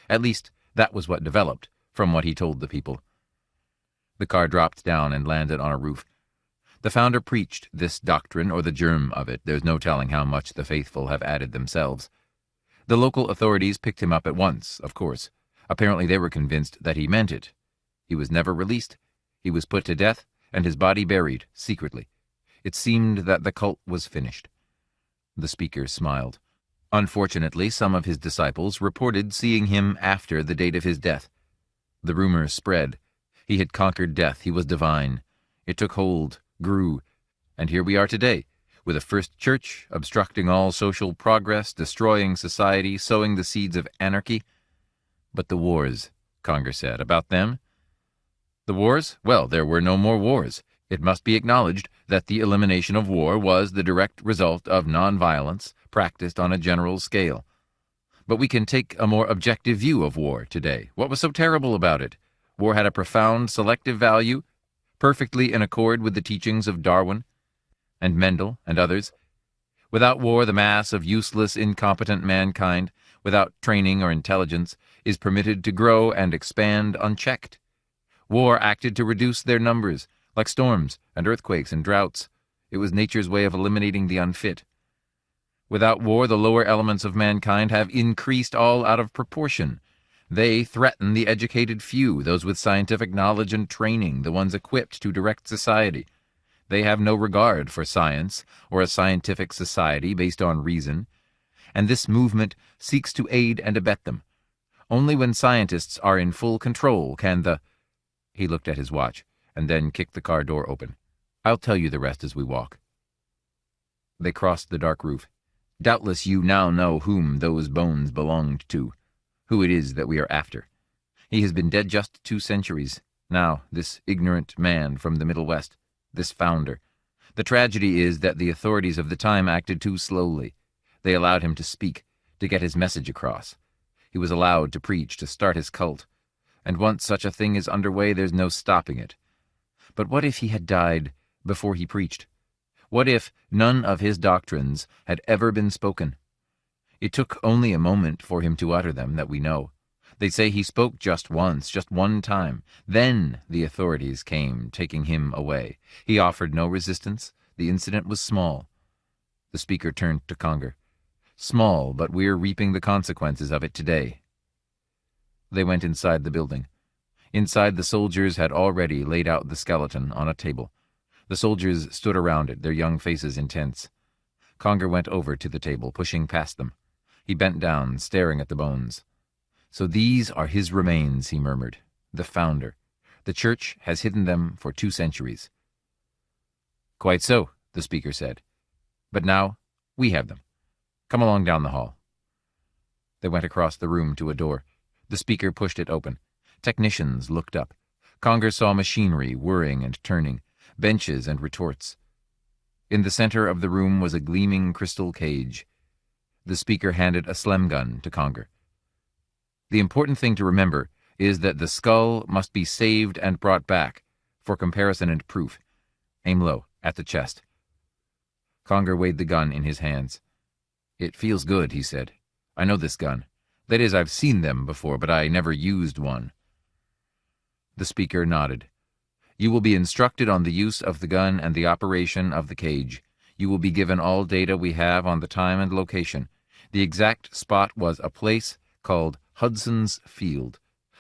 At least, that was what developed from what he told the people. The car dropped down and landed on a roof. The founder preached this doctrine, or the germ of it. There's no telling how much the faithful have added themselves. The local authorities picked him up at once, of course. Apparently they were convinced that he meant it. He was never released. He was put to death, and his body buried, secretly. It seemed that the cult was finished. The speaker smiled. Unfortunately, some of his disciples reported seeing him after the date of his death. The rumor spread. He had conquered death. He was divine. It took hold, grew, and here we are today, with a First Church obstructing all social progress, destroying society, sowing the seeds of anarchy. But the wars, Conger said, about them? The wars? Well, there were no more wars. It must be acknowledged that the elimination of war was the direct result of nonviolence practiced on a general scale. But we can take a more objective view of war today. What was so terrible about it? War had a profound selective value, perfectly in accord with the teachings of Darwin and Mendel and others. Without war, the mass of useless, incompetent mankind, without training or intelligence, is permitted to grow and expand unchecked. War acted to reduce their numbers, like storms and earthquakes and droughts. It was nature's way of eliminating the unfit. Without war, the lower elements of mankind have increased all out of proportion. They threaten the educated few, those with scientific knowledge and training, the ones equipped to direct society. They have no regard for science or a scientific society based on reason, and this movement seeks to aid and abet them. Only when scientists are in full control can the... He looked at his watch, and then kicked the car door open. "I'll tell you the rest as we walk." They crossed the dark roof. "Doubtless you now know whom those bones belonged to, who it is that we are after. He has been dead just 2 centuries. Now, this ignorant man from the Middle West, this founder. The tragedy is that the authorities of the time acted too slowly. They allowed him to speak, to get his message across. He was allowed to preach, to start his cult. And once such a thing is underway, there's no stopping it. But what if he had died before he preached? What if none of his doctrines had ever been spoken? It took only a moment for him to utter them, that we know. They say he spoke just once, just one time. Then the authorities came, taking him away. He offered no resistance. The incident was small." The speaker turned to Conger. "Small, but we're reaping the consequences of it today." They went inside the building. Inside, the soldiers had already laid out the skeleton on a table. The soldiers stood around it, their young faces intense. Conger went over to the table, pushing past them. He bent down, staring at the bones. "So these are his remains," he murmured. "The founder. The Church has hidden them for 2 centuries." "Quite so," the speaker said. "But now we have them. Come along down the hall. They went across the room to a door. The speaker pushed it open. Technicians looked up. Conger saw machinery whirring and turning, benches and retorts. In the center of the room was a gleaming crystal cage. The speaker handed a slem gun to Conger. The important thing to remember is that the skull must be saved and brought back, for comparison and proof. Aim low, at the chest. Conger weighed the gun in his hands. "It feels good," he said. "I know this gun. That is, I've seen them before, but I never used one." The speaker nodded. "You will be instructed on the use of the gun and the operation of the cage. You will be given all data we have on the time and location. The exact spot was a place called Hudson's Field,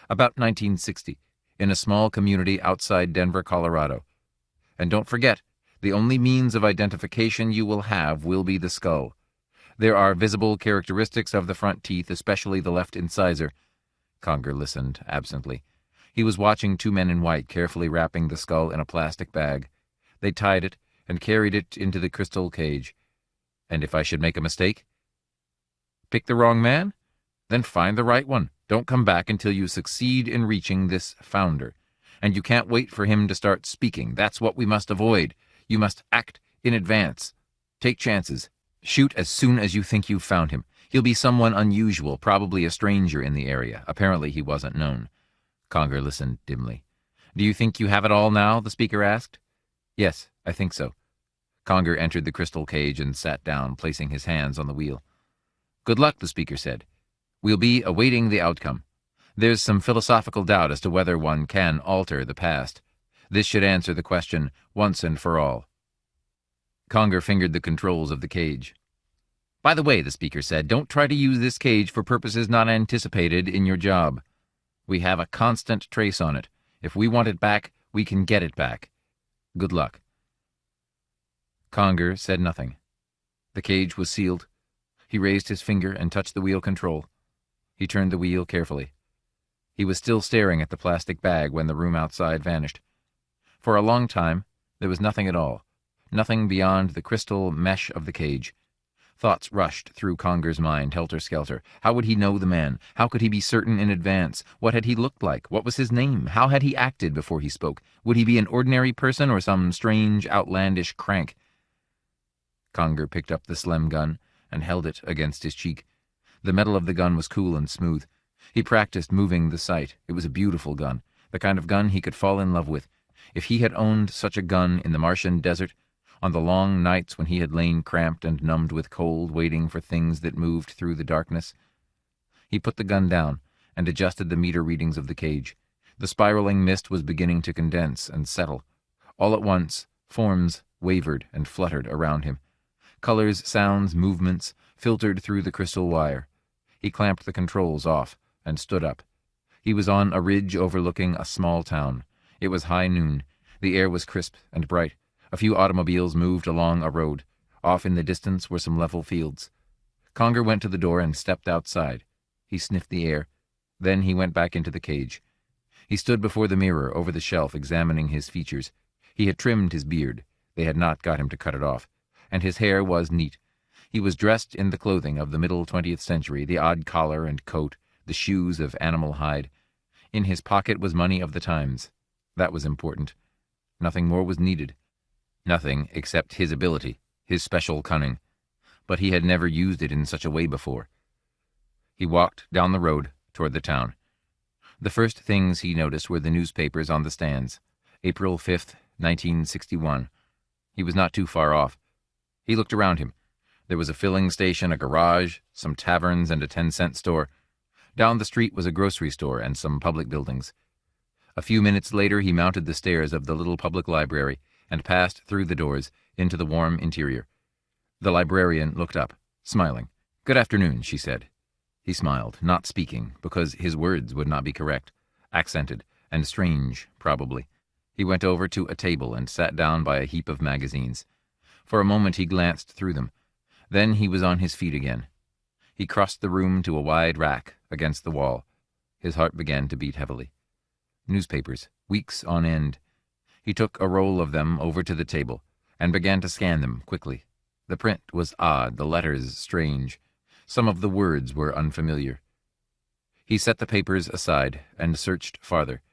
about 1960, in a small community outside Denver, Colorado. And don't forget, the only means of identification you will have will be the skull. There are visible characteristics of the front teeth, especially the left incisor." Conger listened absently. He was watching two men in white carefully wrapping the skull in a plastic bag. They tied it and carried it into the crystal cage. "And if I should make a mistake?" "Pick the wrong man? Then find the right one. Don't come back until you succeed in reaching this founder. And you can't wait for him to start speaking. That's what we must avoid. You must act in advance. Take chances. Shoot as soon as you think you've found him. He'll be someone unusual, probably a stranger in the area. Apparently he wasn't known." Conger listened dimly. "Do you think you have it all now?" the speaker asked. "Yes, I think so." Conger entered the crystal cage and sat down, placing his hands on the wheel. "Good luck," the speaker said. "We'll be awaiting the outcome. There's some philosophical doubt as to whether one can alter the past. This should answer the question once and for all." Conger fingered the controls of the cage. "By the way," the speaker said, "don't try to use this cage for purposes not anticipated in your job. We have a constant trace on it. If we want it back, we can get it back. Good luck." Conger said nothing. The cage was sealed. He raised his finger and touched the wheel control. He turned the wheel carefully. He was still staring at the plastic bag when the room outside vanished. For a long time, there was nothing at all. Nothing beyond the crystal mesh of the cage. Thoughts rushed through Conger's mind, helter-skelter. How would he know the man? How could he be certain in advance? What had he looked like? What was his name? How had he acted before he spoke? Would he be an ordinary person or some strange, outlandish crank? Conger picked up the slem gun and held it against his cheek. The metal of the gun was cool and smooth. He practiced moving the sight. It was a beautiful gun, the kind of gun he could fall in love with. If he had owned such a gun in the Martian desert, on the long nights when he had lain cramped and numbed with cold, waiting for things that moved through the darkness. He put the gun down and adjusted the meter readings of the cage. The spiraling mist was beginning to condense and settle. All at once, forms wavered and fluttered around him. Colors, sounds, movements filtered through the crystal wire. He clamped the controls off and stood up. He was on a ridge overlooking a small town. It was high noon. The air was crisp and bright. A few automobiles moved along a road. Off in the distance were some level fields. Conger went to the door and stepped outside. He sniffed the air. Then he went back into the cage. He stood before the mirror over the shelf, examining his features. He had trimmed his beard. They had not got him to cut it off. And his hair was neat. He was dressed in the clothing of the middle 20th century, the odd collar and coat, the shoes of animal hide. In his pocket was money of the times. That was important. Nothing more was needed. Nothing except his ability, his special cunning. But he had never used it in such a way before. He walked down the road toward the town. The first things he noticed were the newspapers on the stands. April 5th, 1961. He was not too far off. He looked around him. There was a filling station, a garage, some taverns, and a 10-cent store. Down the street was a grocery store and some public buildings. A few minutes later he mounted the stairs of the little public library and passed through the doors into the warm interior. The librarian looked up, smiling. "Good afternoon," she said. He smiled, not speaking, because his words would not be correct, accented, and strange, probably. He went over to a table and sat down by a heap of magazines. For a moment he glanced through them. Then he was on his feet again. He crossed the room to a wide rack against the wall. His heart began to beat heavily. Newspapers, weeks on end. He took a roll of them over to the table and began to scan them quickly. The print was odd, the letters strange. Some of the words were unfamiliar. He set the papers aside and searched farther.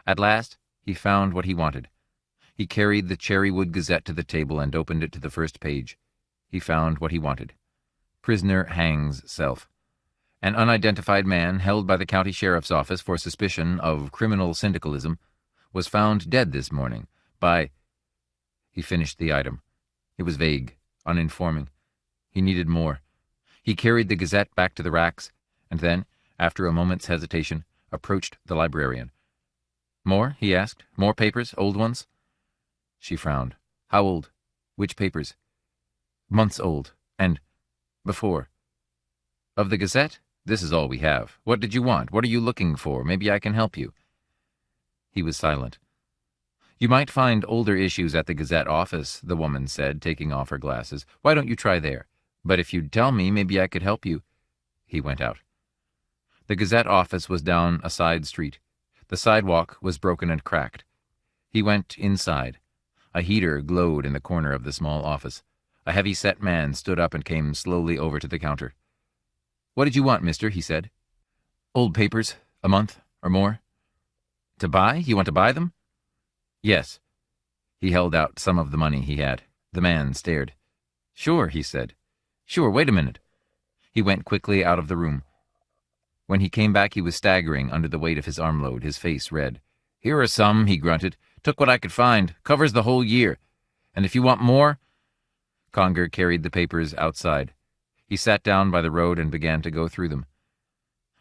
At last, he found what he wanted. He carried the Cherrywood Gazette to the table and opened it to the first page. He found what he wanted. Prisoner hangs self. An unidentified man held by the county sheriff's office for suspicion of criminal syndicalism was found dead this morning by... He finished the item. It was vague, uninforming. He needed more. He carried the Gazette back to the racks, and then, after a moment's hesitation, approached the librarian. "More?" he asked. "More papers? Old ones?" She frowned. "How old? Which papers?" "Months old. And before." "Of the Gazette? This is all we have. What did you want? What are you looking for? Maybe I can help you." He was silent. "You might find older issues at the Gazette office," the woman said, taking off her glasses. "Why don't you try there? But if you'd tell me, maybe I could help you." He went out. The Gazette office was down a side street. The sidewalk was broken and cracked. He went inside. A heater glowed in the corner of the small office. A heavy-set man stood up and came slowly over to the counter. "What did you want, mister?" he said. "Old papers. A month or more." "To buy? You want to buy them?" "Yes." He held out some of the money he had. The man stared. "Sure," he said. "Sure, wait a minute." He went quickly out of the room. When he came back, he was staggering under the weight of his armload, his face red. "Here are some," he grunted. "Took what I could find. Covers the whole year. And if you want more—" Conger carried the papers outside. He sat down by the road and began to go through them.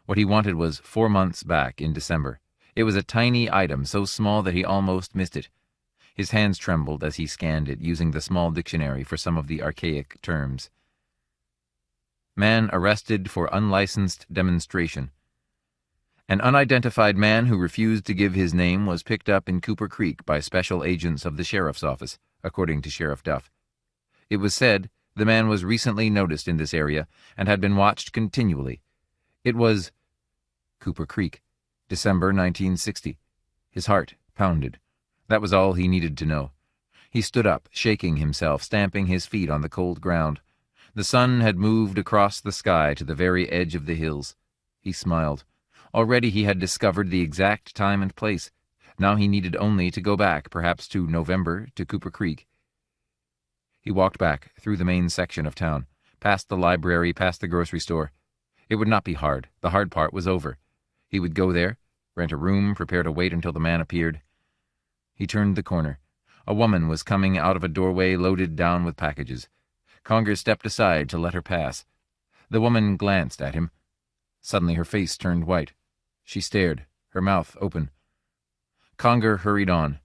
What he wanted was 4 months back in December. It was a tiny item, so small that he almost missed it. His hands trembled as he scanned it, using the small dictionary for some of the archaic terms. Man arrested for unlicensed demonstration. An unidentified man who refused to give his name was picked up in Cooper Creek by special agents of the sheriff's office, according to Sheriff Duff. It was said the man was recently noticed in this area and had been watched continually. It was Cooper Creek, December 1960. His heart pounded. That was all he needed to know. He stood up, shaking himself, stamping his feet on the cold ground. The sun had moved across the sky to the very edge of the hills. He smiled. Already he had discovered the exact time and place. Now he needed only to go back, perhaps to November, to Cooper Creek. He walked back, through the main section of town, past the library, past the grocery store. It would not be hard. The hard part was over. He would go there, rent a room, prepare to wait until the man appeared. He turned the corner. A woman was coming out of a doorway loaded down with packages. Conger stepped aside to let her pass. The woman glanced at him. Suddenly her face turned white. She stared, her mouth open. Conger hurried on.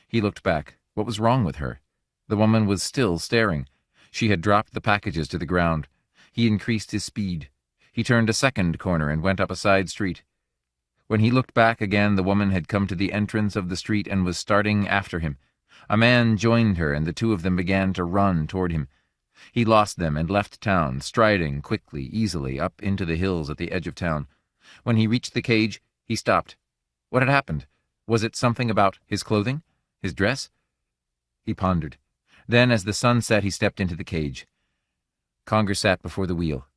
He looked back. What was wrong with her? The woman was still staring. She had dropped the packages to the ground. He increased his speed. He turned a second corner and went up a side street. When he looked back again, the woman had come to the entrance of the street and was starting after him. A man joined her, and the two of them began to run toward him. He lost them and left town, striding quickly, easily, up into the hills at the edge of town. When he reached the cage, he stopped. What had happened? Was it something about his clothing? His dress? He pondered. Then, as the sun set, he stepped into the cage. Conger sat before the wheel.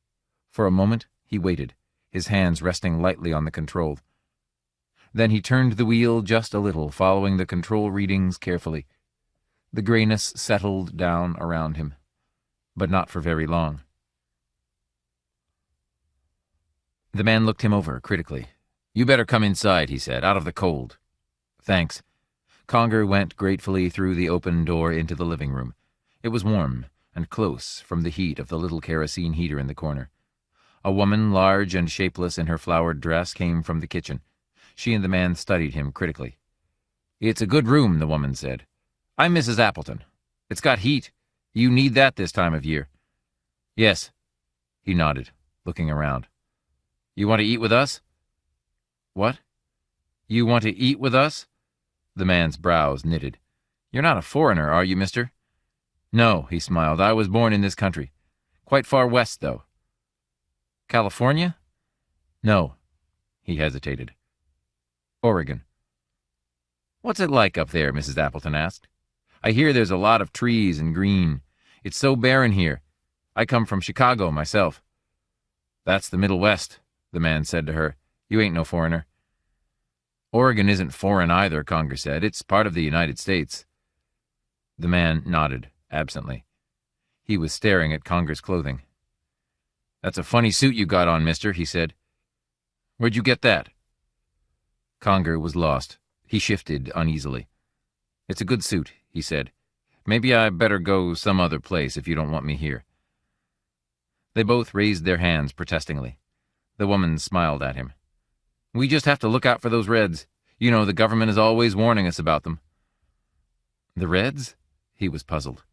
For a moment, he waited, his hands resting lightly on the control. Then he turned the wheel just a little, following the control readings carefully. The grayness settled down around him, but not for very long. The man looked him over critically. "You better come inside," he said, "out of the cold." "Thanks." Conger went gratefully through the open door into the living room. It was warm and close from the heat of the little kerosene heater in the corner. A woman, large and shapeless in her flowered dress, came from the kitchen. She and the man studied him critically. "It's a good room," the woman said. "I'm Mrs. Appleton. It's got heat. You need that this time of year." "Yes." He nodded, looking around. "You want to eat with us?" "What? You want to eat with us?" The man's brows knitted. "You're not a foreigner, are you, mister?" "No," he smiled. "I was born in this country. Quite far west, though." "California?" "No." He hesitated. "Oregon." "What's it like up there?" Mrs. Appleton asked. "I hear there's a lot of trees and green. It's so barren here. I come from Chicago myself." "That's the Middle West," the man said to her. "You ain't no foreigner." "Oregon isn't foreign either," Conger said. "It's part of the United States." The man nodded, absently. He was staring at Conger's clothing. "That's a funny suit you got on, mister," he said. "Where'd you get that?" Conger was lost. He shifted uneasily. "It's a good suit," he said. "Maybe I better go some other place if you don't want me here." They both raised their hands protestingly. The woman smiled at him. "We just have to look out for those Reds. You know, the government is always warning us about them." "The Reds?" He was puzzled.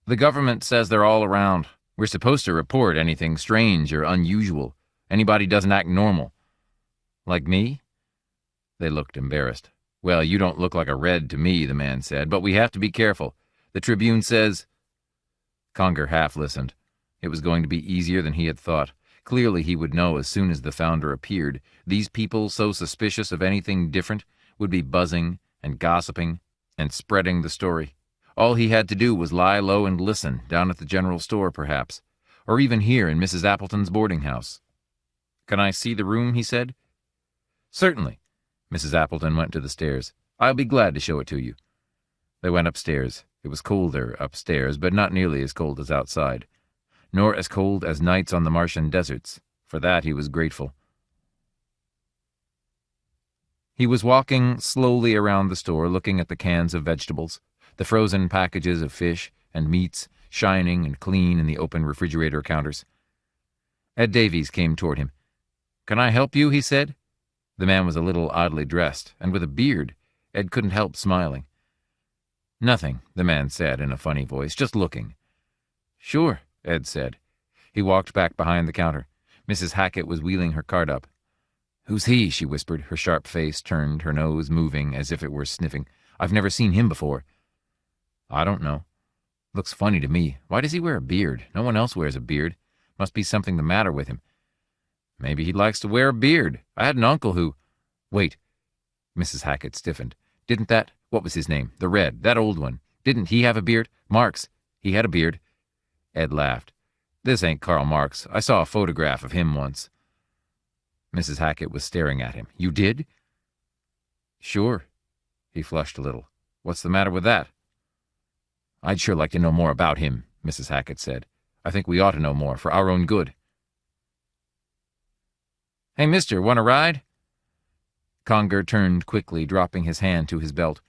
"The government says they're all around. We're supposed to report anything strange or unusual. Anybody doesn't act normal." "Like me?" They looked embarrassed. "Well, you don't look like a Red to me," the man said, "but we have to be careful. The Tribune says—" Conger half listened. It was going to be easier than he had thought. Clearly he would know as soon as the founder appeared. These people, so suspicious of anything different, would be buzzing and gossiping and spreading the story. All he had to do was lie low and listen, down at the general store perhaps, or even here in Mrs. Appleton's boarding house. "Can I see the room?" he said. "Certainly." Mrs. Appleton went to the stairs. "I'll be glad to show it to you." They went upstairs. It was colder upstairs, but not nearly as cold as outside, nor as cold as nights on the Martian deserts. For that he was grateful. He was walking slowly around the store, looking at the cans of vegetables, the frozen packages of fish and meats, shining and clean in the open refrigerator counters. Ed Davies came toward him. "Can I help you?" he said. The man was a little oddly dressed, and with a beard. Ed couldn't help smiling. "Nothing," the man said in a funny voice, "just looking." "Sure," Ed said. He walked back behind the counter. Mrs. Hackett was wheeling her cart up. "Who's he?" she whispered, her sharp face turned, her nose moving as if it were sniffing. "I've never seen him before." "I don't know. Looks funny to me. Why does he wear a beard? No one else wears a beard. Must be something the matter with him." "Maybe he likes to wear a beard. I had an uncle who—" "Wait." Mrs. Hackett stiffened. "Didn't what was his name? The Red, that old one. Didn't he have a beard? Marx. He had a beard." Ed laughed. "This ain't Karl Marx. I saw a photograph of him once." Mrs. Hackett was staring at him. "You did?" "Sure." He flushed a little. "What's the matter with that?" "I'd sure like to know more about him," Mrs. Hackett said. "I think we ought to know more, for our own good." "Hey, mister, want a ride?" Conger turned quickly, dropping his hand to his belt.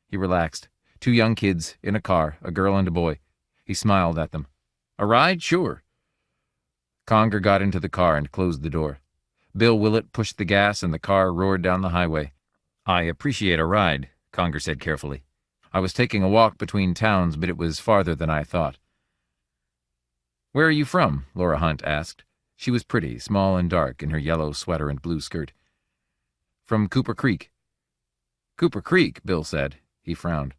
He relaxed. 2 young kids, in a car, a girl and a boy. He smiled at them. "A ride? Sure." Conger got into the car and closed the door. Bill Willett pushed the gas and the car roared down the highway. "I appreciate a ride," Conger said carefully. "I was taking a walk between towns, but it was farther than I thought." "Where are you from?" Laura Hunt asked. She was pretty, small and dark, in her yellow sweater and blue skirt. "From Cooper Creek." "Cooper Creek," Bill said. He frowned.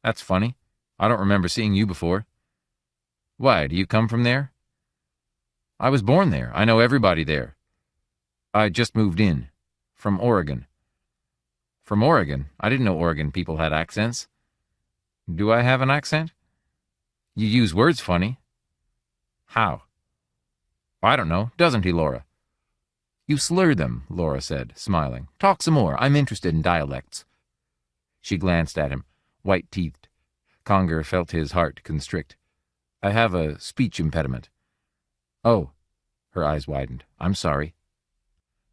"That's funny. I don't remember seeing you before." "Why, do you come from there?" "I was born there. I know everybody there." "I just moved in. From Oregon." "From Oregon? I didn't know Oregon people had accents." "Do I have an accent?" "You use words funny." "How?" "I don't know. Doesn't he, Laura?" "You slur them," Laura said, smiling. "Talk some more. I'm interested in dialects." She glanced at him, white-teethed. Conger felt his heart constrict. "I have a speech impediment." "Oh." Her eyes widened. "I'm sorry."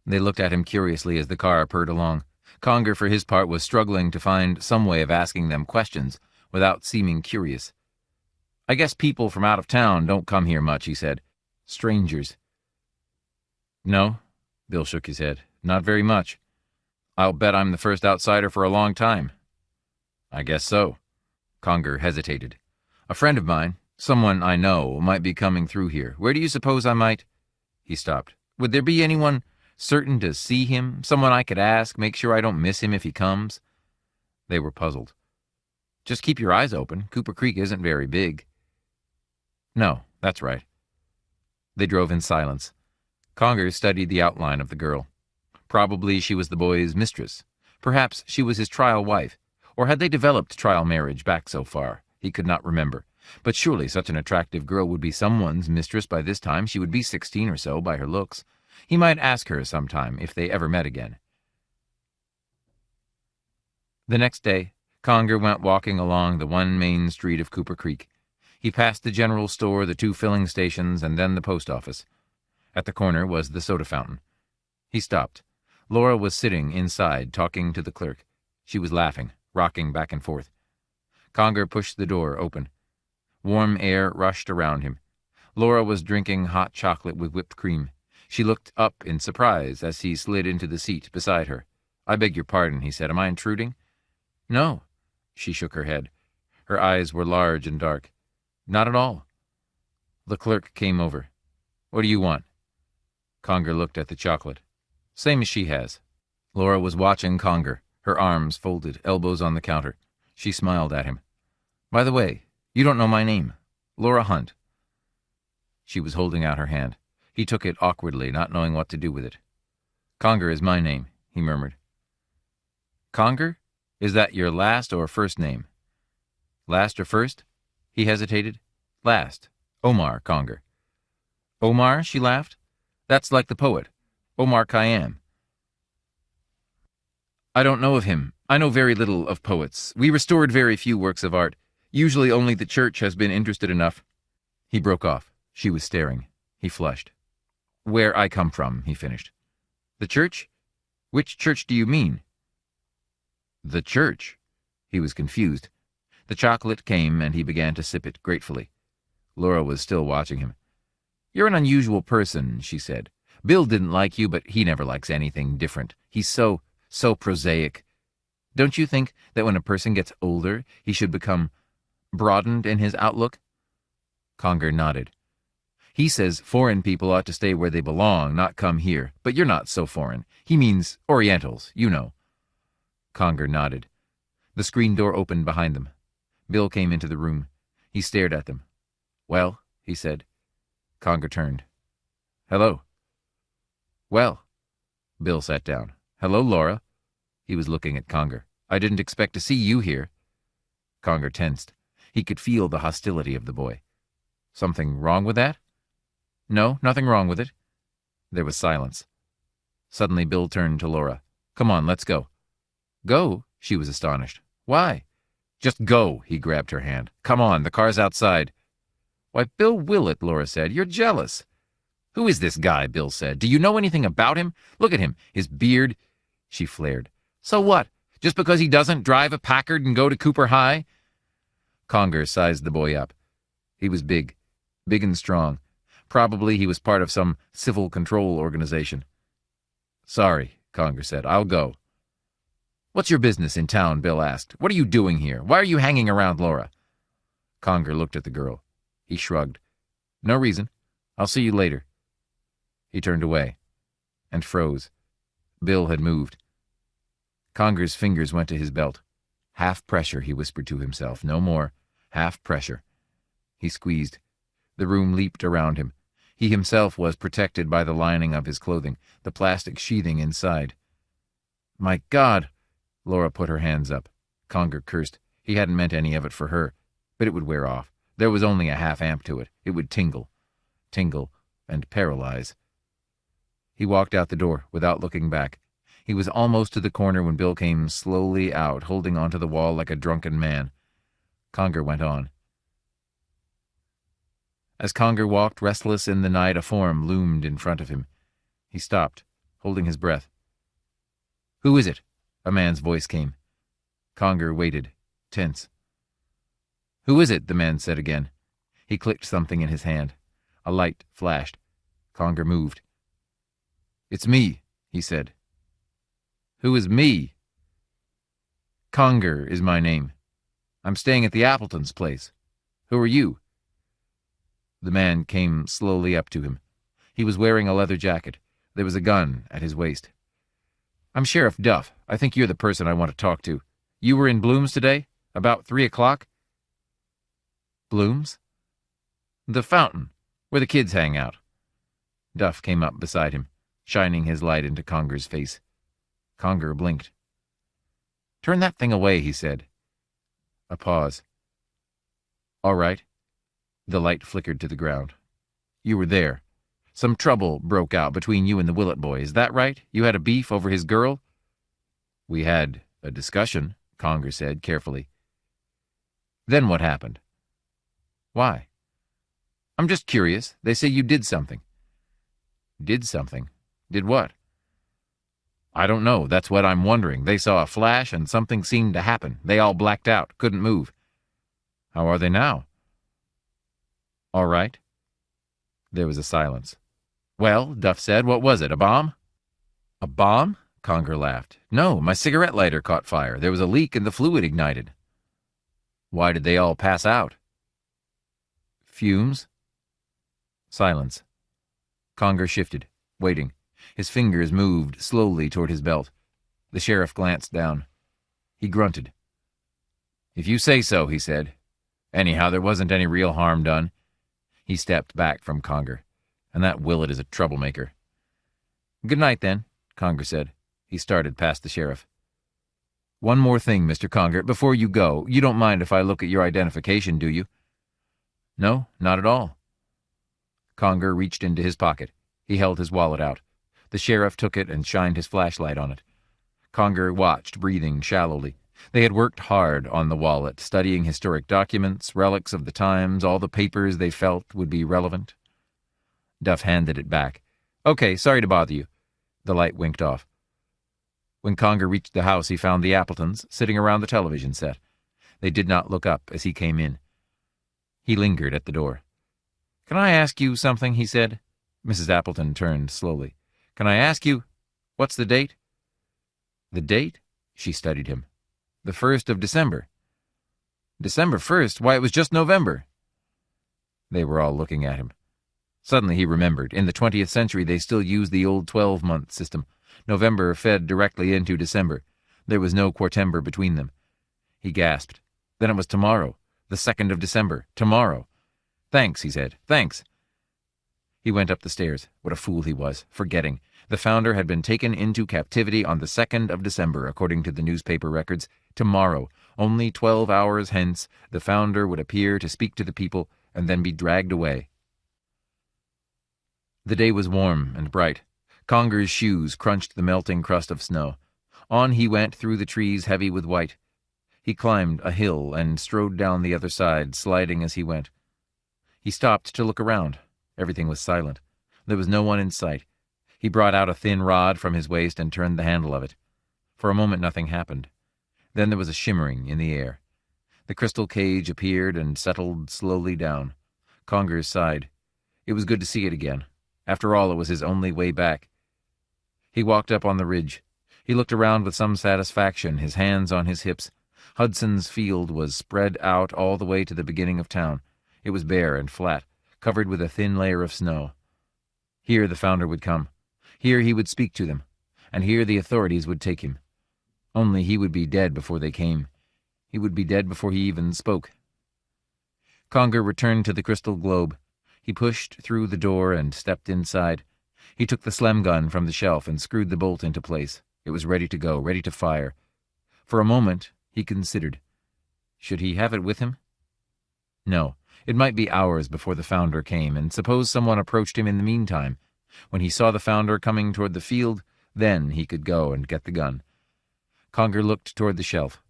They looked at him curiously as the car purred along. Conger, for his part, was struggling to find some way of asking them questions without seeming curious. "I guess people from out of town don't come here much," he said. "Strangers." "No," Bill shook his head. "Not very much. I'll bet I'm the first outsider for a long time." "I guess so." Conger hesitated. "A friend of mine, someone I know, might be coming through here. Where do you suppose I might—" He stopped. "Would there be anyone certain to see him? Someone I could ask, make sure I don't miss him if he comes?" They were puzzled. "Just keep your eyes open. Cooper Creek isn't very big." "No, that's right." They drove in silence. Conger studied the outline of the girl. Probably she was the boy's mistress. Perhaps she was his trial wife. Or had they developed trial marriage back so far? He could not remember. But surely such an attractive girl would be someone's mistress by this time. She would be 16 or so by her looks. He might ask her sometime if they ever met again. The next day, Conger went walking along the one main street of Cooper Creek. He passed the general store, the 2 filling stations, and then the post office. At the corner was the soda fountain. He stopped. Laura was sitting inside, talking to the clerk. She was laughing, rocking back and forth. Conger pushed the door open. Warm air rushed around him. Laura was drinking hot chocolate with whipped cream. She looked up in surprise as he slid into the seat beside her. "I beg your pardon," he said. "Am I intruding?" "No." She shook her head. Her eyes were large and dark. "Not at all." The clerk came over. "What do you want?" Conger looked at the chocolate. "Same as she has." Laura was watching Conger, her arms folded, elbows on the counter. She smiled at him. "By the way, you don't know my name. Laura Hunt." She was holding out her hand. He took it awkwardly, not knowing what to do with it. "Conger is my name," he murmured. "Conger? Is that your last or first name?" "Last or first?" He hesitated. "Last. Omar Conger." "Omar?" she laughed. "That's like the poet, Omar Khayyam." "I don't know of him. I know very little of poets. We restored very few works of art. Usually only the church has been interested enough." He broke off. She was staring. He flushed. "Where I come from," he finished. "The church? Which church do you mean?" "The church." He was confused. The chocolate came, and he began to sip it gratefully. Laura was still watching him. "You're an unusual person," she said. "Bill didn't like you, but he never likes anything different. He's so prosaic. Don't you think that when a person gets older, he should become broadened in his outlook?" Conger nodded. "He says foreign people ought to stay where they belong, not come here. But you're not so foreign. He means Orientals, you know." Conger nodded. The screen door opened behind them. Bill came into the room. He stared at them. "Well," he said. Conger turned. "Hello." "Well." Bill sat down. "Hello, Laura." He was looking at Conger. "I didn't expect to see you here." Conger tensed. He could feel the hostility of the boy. "Something wrong with that?" "No, nothing wrong with it." There was silence. Suddenly Bill turned to Laura. "Come on, let's go." "Go?" She was astonished. "Why?" "Just go," he grabbed her hand. "Come on, the car's outside." "Why, Bill Willett," Laura said. "You're jealous." "Who is this guy?" Bill said. "Do you know anything about him? Look at him, his beard." She flared. "So what? Just because he doesn't drive a Packard and go to Cooper High?" Conger sized the boy up. He was big and strong. Probably he was part of some civil control organization. "Sorry," Conger said. "I'll go." "What's your business in town?" Bill asked. "What are you doing here? Why are you hanging around Laura?" Conger looked at the girl. He shrugged. "No reason. I'll see you later." He turned away and froze. Bill had moved. Conger's fingers went to his belt. "Half pressure," he whispered to himself. "No more. Half pressure." He squeezed. The room leaped around him. He himself was protected by the lining of his clothing, the plastic sheathing inside. "My God!" Laura put her hands up. Conger cursed. He hadn't meant any of it for her, but it would wear off. There was only a half amp to it. It would tingle, and paralyze. He walked out the door without looking back. He was almost to the corner when Bill came slowly out, holding onto the wall like a drunken man. Conger went on. As Conger walked restless in the night, a form loomed in front of him. He stopped, holding his breath. "Who is it?" A man's voice came. Conger waited, tense. "Who is it?" the man said again. He clicked something in his hand. A light flashed. Conger moved. "It's me," he said. "Who is me?" "Conger is my name. I'm staying at the Appletons' place. Who are you?" The man came slowly up to him. He was wearing a leather jacket. There was a gun at his waist. "I'm Sheriff Duff. I think you're the person I want to talk to. You were in Bloom's today? About 3 o'clock? "Bloom's?" "The fountain, where the kids hang out." Duff came up beside him, shining his light into Conger's face. Conger blinked. "Turn that thing away," he said. A pause. "All right," The light flickered to the ground. "You were there. Some trouble broke out between you and the Willett boy, is that right? You had a beef over his girl?" "We had a discussion," Conger said carefully. "Then what happened?" "Why?" "I'm just curious. They say you did something." "Did something? Did what?" "I don't know. That's what I'm wondering. They saw a flash and something seemed to happen. They all blacked out, couldn't move." "How are they now?" "All right." There was a silence. "Well," Duff said, "what was it, a bomb?" "A bomb?" Conger laughed. "No, my cigarette lighter caught fire. There was a leak and the fluid ignited." "Why did they all pass out?" "Fumes." Silence. Conger shifted, waiting. His fingers moved slowly toward his belt. The sheriff glanced down. He grunted. "If you say so," he said. "Anyhow, there wasn't any real harm done." He stepped back from Conger. "And that Willett is a troublemaker." "Good night, then," Conger said. He started past the sheriff. "One more thing, Mr. Conger, before you go. You don't mind if I look at your identification, do you?" "No, not at all." Conger reached into his pocket. He held his wallet out. The sheriff took it and shined his flashlight on it. Conger watched, breathing shallowly. They had worked hard on the wallet, studying historic documents, relics of the times, all the papers they felt would be relevant. Duff handed it back. "Okay, sorry to bother you." The light winked off. When Conger reached the house, he found the Appletons sitting around the television set. They did not look up as he came in. He lingered at the door. "Can I ask you something?" he said. Mrs. Appleton turned slowly. "Can I ask you, what's the date?" "The date?" She studied him. "The 1st of December." "December 1st? Why, it was just November." They were all looking at him. Suddenly he remembered. In the 20th century they still used the old 12-month system. November fed directly into December. There was no quartember between them. He gasped. Then it was tomorrow, the 2nd of December. Tomorrow. "Thanks," he said. "Thanks." He went up the stairs. What a fool he was, forgetting. The founder had been taken into captivity on the 2nd of December, according to the newspaper records. Tomorrow, only 12 hours hence, the founder would appear to speak to the people and then be dragged away. The day was warm and bright. Conger's shoes crunched the melting crust of snow. On he went through the trees heavy with white. He climbed a hill and strode down the other side, sliding as he went. He stopped to look around. Everything was silent. There was no one in sight. He brought out a thin rod from his waist and turned the handle of it. For a moment nothing happened. Then there was a shimmering in the air. The crystal cage appeared and settled slowly down. Conger sighed. It was good to see it again. After all, it was his only way back. He walked up on the ridge. He looked around with some satisfaction, his hands on his hips. Hudson's field was spread out all the way to the beginning of town. It was bare and flat, covered with a thin layer of snow. Here the founder would come. Here he would speak to them. And here the authorities would take him. Only he would be dead before they came. He would be dead before he even spoke. Conger returned to the crystal globe. He pushed through the door and stepped inside. He took the Slem gun from the shelf and screwed the bolt into place. It was ready to go, ready to fire. For a moment, he considered. Should he have it with him? No. It might be hours before the founder came, and suppose someone approached him in the meantime. When he saw the founder coming toward the field, then he could go and get the gun. Conger looked toward the shelf.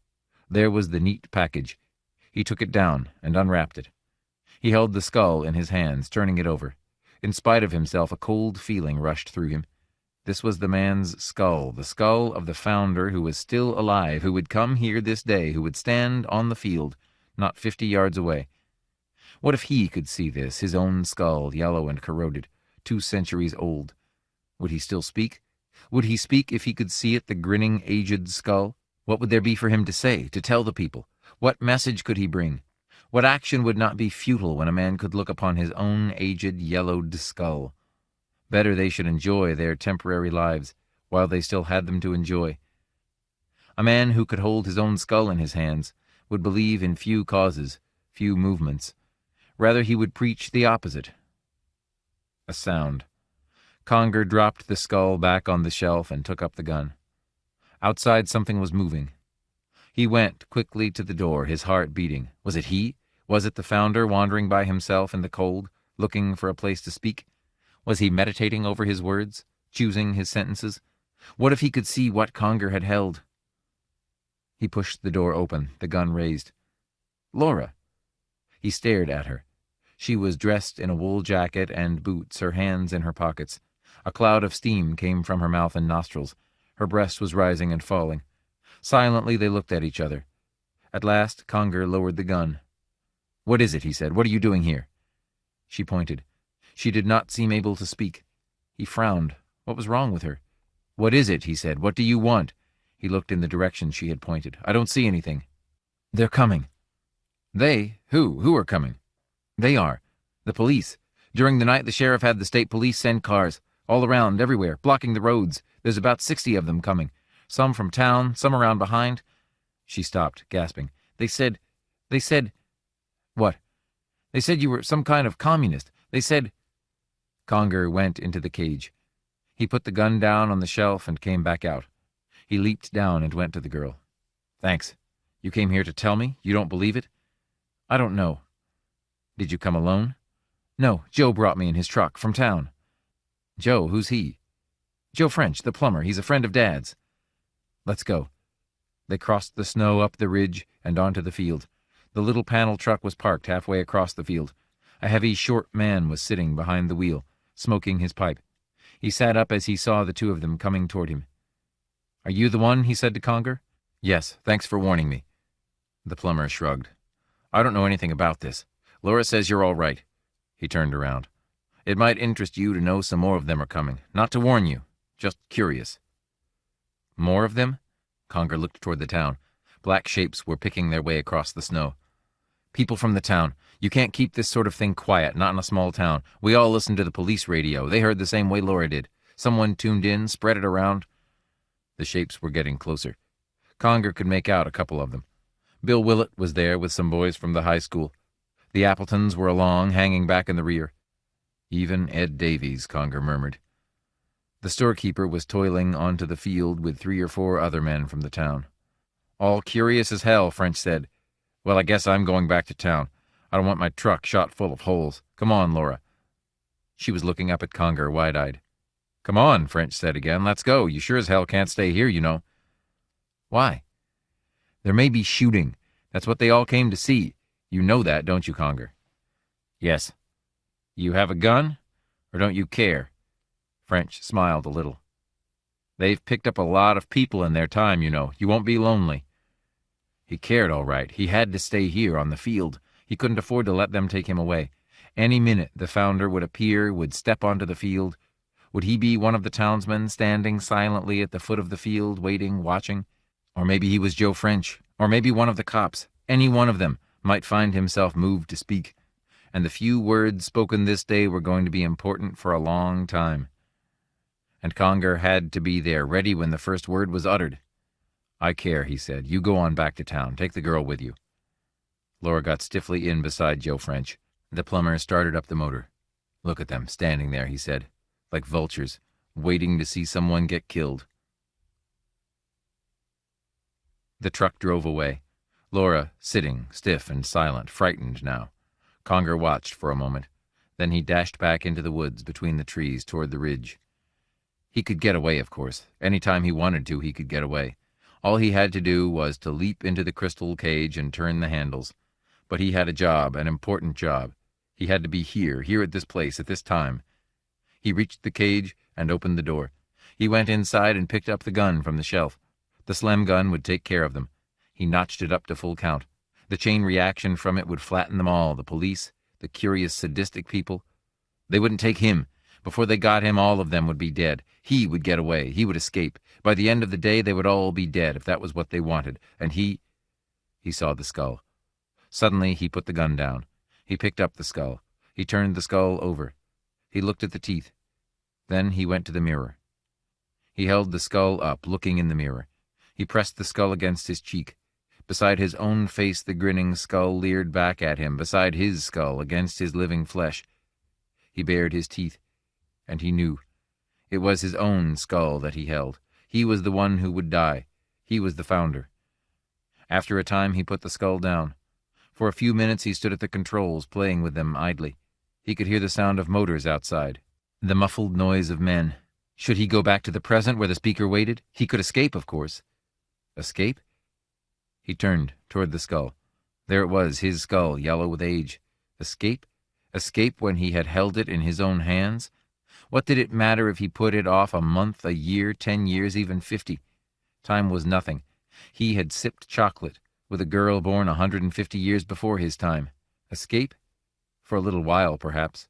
There was the neat package. He took it down and unwrapped it. He held the skull in his hands, turning it over. In spite of himself, a cold feeling rushed through him. This was the man's skull, the skull of the founder who was still alive, who would come here this day, who would stand on the field, not 50 yards away. What if he could see this, his own skull, yellow and corroded, 2 centuries old? Would he still speak? Would he speak if he could see it, the grinning, aged skull? What would there be for him to say, to tell the people? What message could he bring? What action would not be futile when a man could look upon his own aged, yellowed skull? Better they should enjoy their temporary lives, while they still had them to enjoy. A man who could hold his own skull in his hands would believe in few causes, few movements. Rather, he would preach the opposite. A sound. Conger dropped the skull back on the shelf and took up the gun. Outside something was moving. He went quickly to the door, his heart beating. Was it he? Was it the founder wandering by himself in the cold, looking for a place to speak? Was he meditating over his words, choosing his sentences? What if he could see what Conger had held? He pushed the door open, the gun raised. "Laura!" He stared at her. She was dressed in a wool jacket and boots, her hands in her pockets. A cloud of steam came from her mouth and nostrils. Her breast was rising and falling. Silently they looked at each other. At last Conger lowered the gun. "What is it?" he said. "What are you doing here?" She pointed. She did not seem able to speak. He frowned. What was wrong with her? "What is it?" he said. "What do you want?" He looked in the direction she had pointed. "I don't see anything." "They're coming." "They? Who? Who are coming?" "They are. The police. During the night the sheriff had the state police send cars. All around, everywhere, blocking the roads. There's about 60 of them coming. Some from town, some around behind." She stopped, gasping. They said... "What?" "They said you were some kind of communist. They said..." Conger went into the cage. He put the gun down on the shelf and came back out. He leaped down and went to the girl. "Thanks. You came here to tell me? You don't believe it?" "I don't know." "Did you come alone?" "No, Joe brought me in his truck, from town." "Joe? Who's he?" "Joe French, the plumber. He's a friend of Dad's." "Let's go." They crossed the snow up the ridge and onto the field. The little panel truck was parked halfway across the field. A heavy, short man was sitting behind the wheel, smoking his pipe. He sat up as he saw the two of them coming toward him. "Are you the one?" he said to Conger. "Yes, thanks for warning me." The plumber shrugged. "I don't know anything about this. Laura says you're all right." He turned around. "It might interest you to know some more of them are coming. Not to warn you. Just curious." "More of them?" Conger looked toward the town. Black shapes were picking their way across the snow. "People from the town. You can't keep this sort of thing quiet, not in a small town. We all listened to the police radio. They heard the same way Laura did. Someone tuned in, spread it around." The shapes were getting closer. Conger could make out a couple of them. Bill Willett was there with some boys from the high school. The Appletons were along, hanging back in the rear. "Even Ed Davies," Conger murmured. The storekeeper was toiling onto the field with 3 or 4 other men from the town. "All curious as hell," French said. "Well, I guess I'm going back to town. I don't want my truck shot full of holes. Come on, Laura." She was looking up at Conger, wide-eyed. "Come on," French said again. "Let's go. You sure as hell can't stay here, you know." "Why?" "There may be shooting. That's what they all came to see. You know that, don't you, Conger?" "Yes." "You have a gun? Or don't you care?" French smiled a little. "They've picked up a lot of people in their time, you know. You won't be lonely." He cared, all right. He had to stay here on the field. He couldn't afford to let them take him away. Any minute the founder would appear, would step onto the field. Would he be one of the townsmen standing silently at the foot of the field, waiting, watching? Or maybe he was Joe French, or maybe one of the cops. Any one of them might find himself moved to speak. And the few words spoken this day were going to be important for a long time. And Conger had to be there, ready when the first word was uttered. "I care," he said. "You go on back to town. Take the girl with you." Laura got stiffly in beside Joe French. The plumber started up the motor. "Look at them, standing there," he said, "like vultures, waiting to see someone get killed." The truck drove away. Laura sitting, stiff and silent, frightened now. Conger watched for a moment. Then he dashed back into the woods between the trees toward the ridge. He could get away, of course. Any time he wanted to, he could get away. All he had to do was to leap into the crystal cage and turn the handles. But he had a job, an important job. He had to be here at this place, at this time. He reached the cage and opened the door. He went inside and picked up the gun from the shelf. The Slem gun would take care of them. He notched it up to full count. The chain reaction from it would flatten them all, the police, the curious sadistic people. They wouldn't take him. Before they got him, all of them would be dead. He would get away. He would escape. By the end of the day, they would all be dead, if that was what they wanted. And he saw the skull. Suddenly, he put the gun down. He picked up the skull. He turned the skull over. He looked at the teeth. Then he went to the mirror. He held the skull up, looking in the mirror. He pressed the skull against his cheek. Beside his own face, the grinning skull leered back at him, beside his skull, against his living flesh. He bared his teeth, and he knew. It was his own skull that he held. He was the one who would die. He was the founder. After a time, he put the skull down. For a few minutes he stood at the controls, playing with them idly. He could hear the sound of motors outside, the muffled noise of men. Should he go back to the present where the speaker waited? He could escape, of course. Escape? He turned toward the skull. There it was, his skull, yellow with age. Escape? Escape when he had held it in his own hands? What did it matter if he put it off a month, a year, 10 years, even 50? Time was nothing. He had sipped chocolate with a girl born 150 years before his time. Escape? For a little while, perhaps.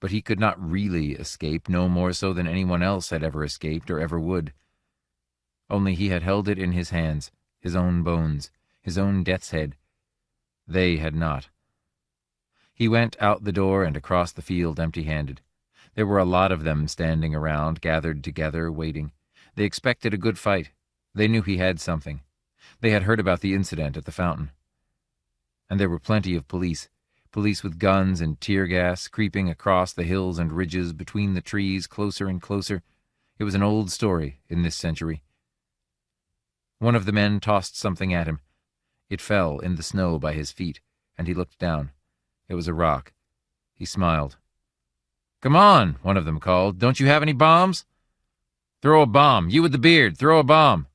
But he could not really escape, no more so than anyone else had ever escaped or ever would. Only he had held it in his hands, his own bones, his own death's head. They had not. He went out the door and across the field empty-handed. There were a lot of them standing around, gathered together, waiting. They expected a good fight. They knew he had something. They had heard about the incident at the fountain. And there were plenty of police with guns and tear gas, creeping across the hills and ridges, between the trees, closer and closer. It was an old story in this century. One of the men tossed something at him. It fell in the snow by his feet, and he looked down. It was a rock. He smiled. "Come on," one of them called. "Don't you have any bombs?" "Throw a bomb. You with the beard, throw a bomb."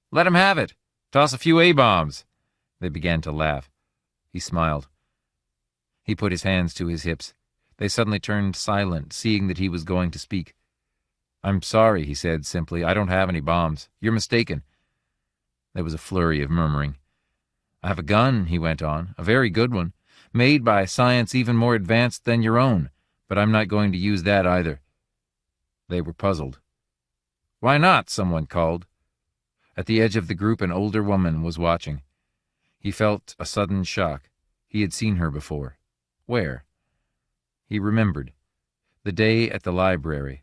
"Let him have it. Toss a few A-bombs." They began to laugh. He smiled. He put his hands to his hips. They suddenly turned silent, seeing that he was going to speak. "I'm sorry," he said simply. "I don't have any bombs. You're mistaken." There was a flurry of murmuring. "I have a gun," he went on, "a very good one, made by science even more advanced than your own, but I'm not going to use that either." They were puzzled. "Why not?" someone called. At the edge of the group an older woman was watching. He felt a sudden shock. He had seen her before. Where? He remembered. The day at the library.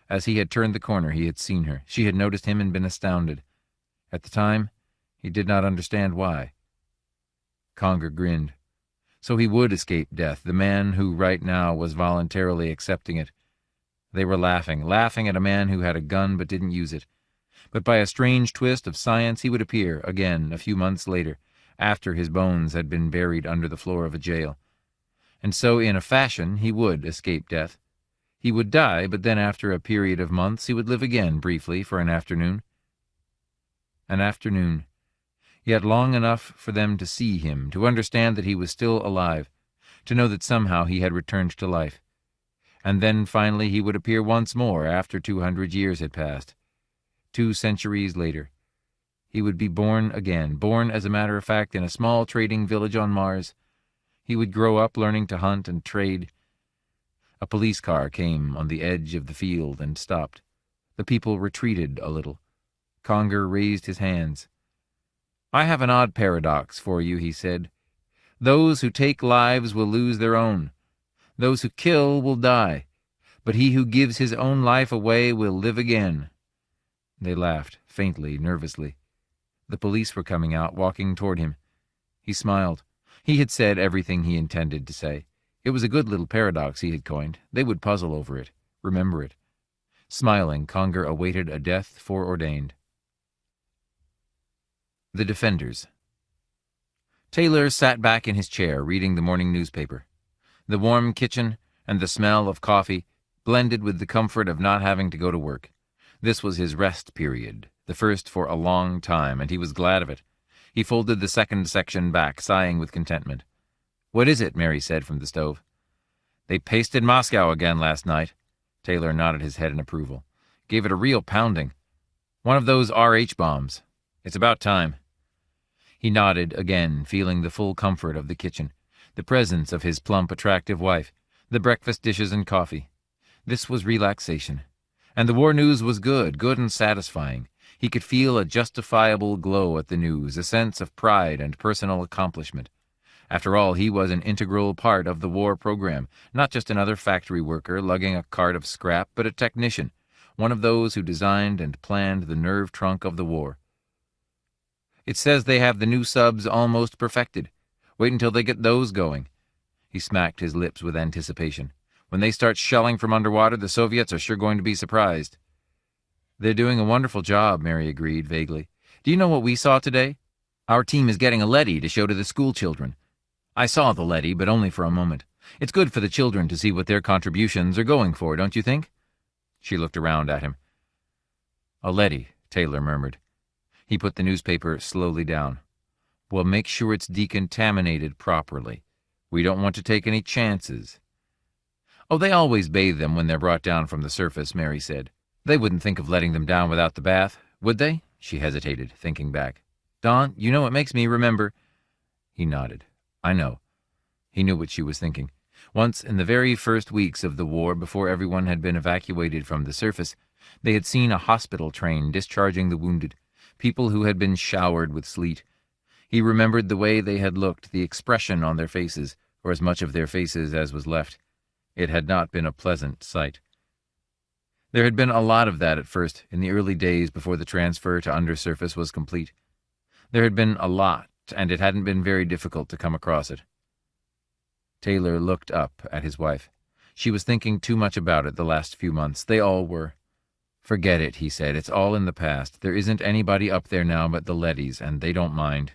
As he had turned the corner, he had seen her. She had noticed him and been astounded. At the time, he did not understand why. Conger grinned. So he would escape death, the man who right now was voluntarily accepting it. They were laughing at a man who had a gun but didn't use it. But by a strange twist of science he would appear again a few months later, after his bones had been buried under the floor of a jail. And so in a fashion he would escape death. He would die, but then after a period of months he would live again briefly for an afternoon. An afternoon. Yet long enough for them to see him, to understand that he was still alive, to know that somehow he had returned to life. And then finally he would appear once more after 200 years had passed. 2 centuries later. He would be born again, born, as a matter of fact, in a small trading village on Mars. He would grow up learning to hunt and trade. A police car came on the edge of the field and stopped. The people retreated a little. Conger raised his hands. "I have an odd paradox for you," he said. "Those who take lives will lose their own. Those who kill will die. But he who gives his own life away will live again." They laughed, faintly, nervously. The police were coming out, walking toward him. He smiled. He had said everything he intended to say. It was a good little paradox he had coined. They would puzzle over it, remember it. Smiling, Conger awaited a death foreordained. The Defenders. Taylor sat back in his chair, reading the morning newspaper. The warm kitchen and the smell of coffee blended with the comfort of not having to go to work. This was his rest period, the first for a long time, and he was glad of it. He folded the second section back, sighing with contentment. "What is it?" Mary said from the stove. "They pasted Moscow again last night." Taylor nodded his head in approval. "Gave it a real pounding. One of those RH bombs. It's about time." He nodded again, feeling the full comfort of the kitchen, the presence of his plump, attractive wife, the breakfast dishes and coffee. This was relaxation. And the war news was good and satisfying. He could feel a justifiable glow at the news, a sense of pride and personal accomplishment. After all, he was an integral part of the war program, not just another factory worker lugging a cart of scrap, but a technician, one of those who designed and planned the nerve trunk of the war. "It says they have the new subs almost perfected. Wait until they get those going." He smacked his lips with anticipation. "When they start shelling from underwater, the Soviets are sure going to be surprised." "They're doing a wonderful job," Mary agreed vaguely. "Do you know what we saw today? Our team is getting a leady to show to the school children. I saw the leady, but only for a moment. It's good for the children to see what their contributions are going for, don't you think? She looked around at him. A leady, Taylor murmured. He put the newspaper slowly down. Well, make sure it's decontaminated properly. We don't want to take any chances. Oh, they always bathe them when they're brought down from the surface, Mary said. They wouldn't think of letting them down without the bath, would they? She hesitated, thinking back. Don, you know it makes me remember. He nodded. I know. He knew what she was thinking. Once, in the very first weeks of the war, before everyone had been evacuated from the surface, they had seen a hospital train discharging the wounded, people who had been showered with sleet. He remembered the way they had looked, the expression on their faces, or as much of their faces as was left. It had not been a pleasant sight. There had been a lot of that at first, in the early days before the transfer to undersurface was complete. There had been a lot, and it hadn't been very difficult to come across it. Taylor looked up at his wife. She was thinking too much about it the last few months. They all were. Forget it, he said. It's all in the past. There isn't anybody up there now but the Leddies, and they don't mind.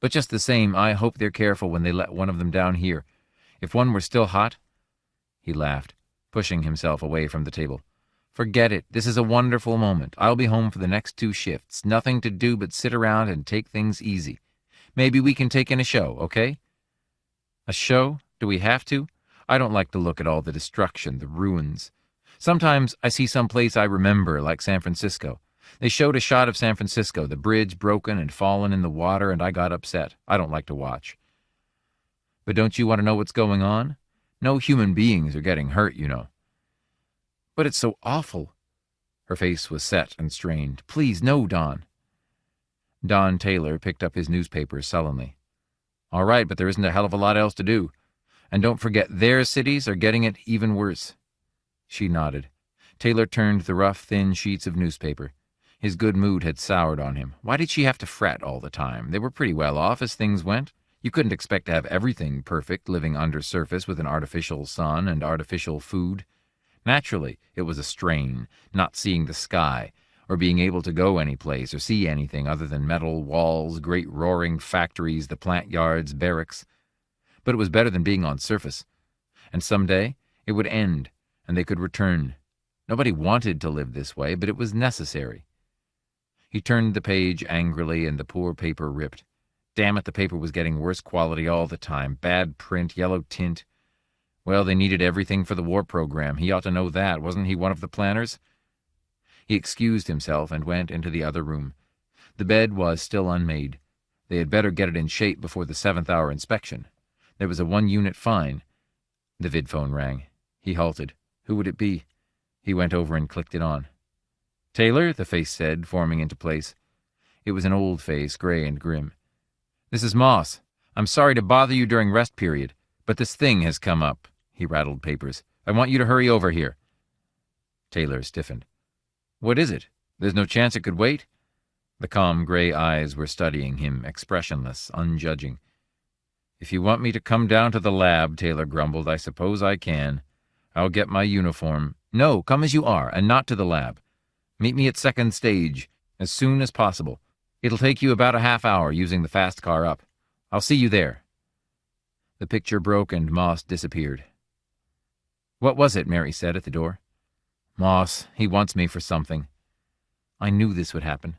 But just the same, I hope they're careful when they let one of them down here. If one were still hot... He laughed, pushing himself away from the table. Forget it. This is a wonderful moment. I'll be home for the next 2 shifts. Nothing to do but sit around and take things easy. Maybe we can take in a show, okay? A show? Do we have to? I don't like to look at all the destruction, the ruins. Sometimes I see some place I remember, like San Francisco. They showed a shot of San Francisco, the bridge broken and fallen in the water, and I got upset. I don't like to watch. But don't you want to know what's going on? No human beings are getting hurt, you know. But it's so awful. Her face was set and strained. Please, no, Don. Don Taylor picked up his newspaper sullenly. All right, but there isn't a hell of a lot else to do. And don't forget, their cities are getting it even worse. She nodded. Taylor turned the rough, thin sheets of newspaper. His good mood had soured on him. Why did she have to fret all the time? They were pretty well off as things went. You couldn't expect to have everything perfect living undersurface with an artificial sun and artificial food. Naturally, it was a strain, not seeing the sky, or being able to go any place or see anything other than metal walls, great roaring factories, the plant yards, barracks. But it was better than being on surface. And someday it would end, and they could return. Nobody wanted to live this way, but it was necessary. He turned the page angrily, and the poor paper ripped. Damn it, the paper was getting worse quality all the time. Bad print, yellow tint. Well, they needed everything for the war program. He ought to know that. Wasn't he one of the planners? He excused himself and went into the other room. The bed was still unmade. They had better get it in shape before the 7th-hour inspection. There was a 1-unit fine. The vidphone rang. He halted. Who would it be? He went over and clicked it on. Taylor, the face said, forming into place. It was an old face, gray and grim. This is Moss. I'm sorry to bother you during rest period, but this thing has come up. He rattled papers. I want you to hurry over here. Taylor stiffened. What is it? There's no chance it could wait? The calm gray eyes were studying him, expressionless, unjudging. If you want me to come down to the lab, Taylor grumbled, I suppose I can. I'll get my uniform. No, come as you are, and not to the lab. Meet me at 2nd stage, as soon as possible. It'll take you about a half-hour using the fast car up. I'll see you there. The picture broke and Moss disappeared. What was it? Mary said at the door. Moss, he wants me for something. I knew this would happen.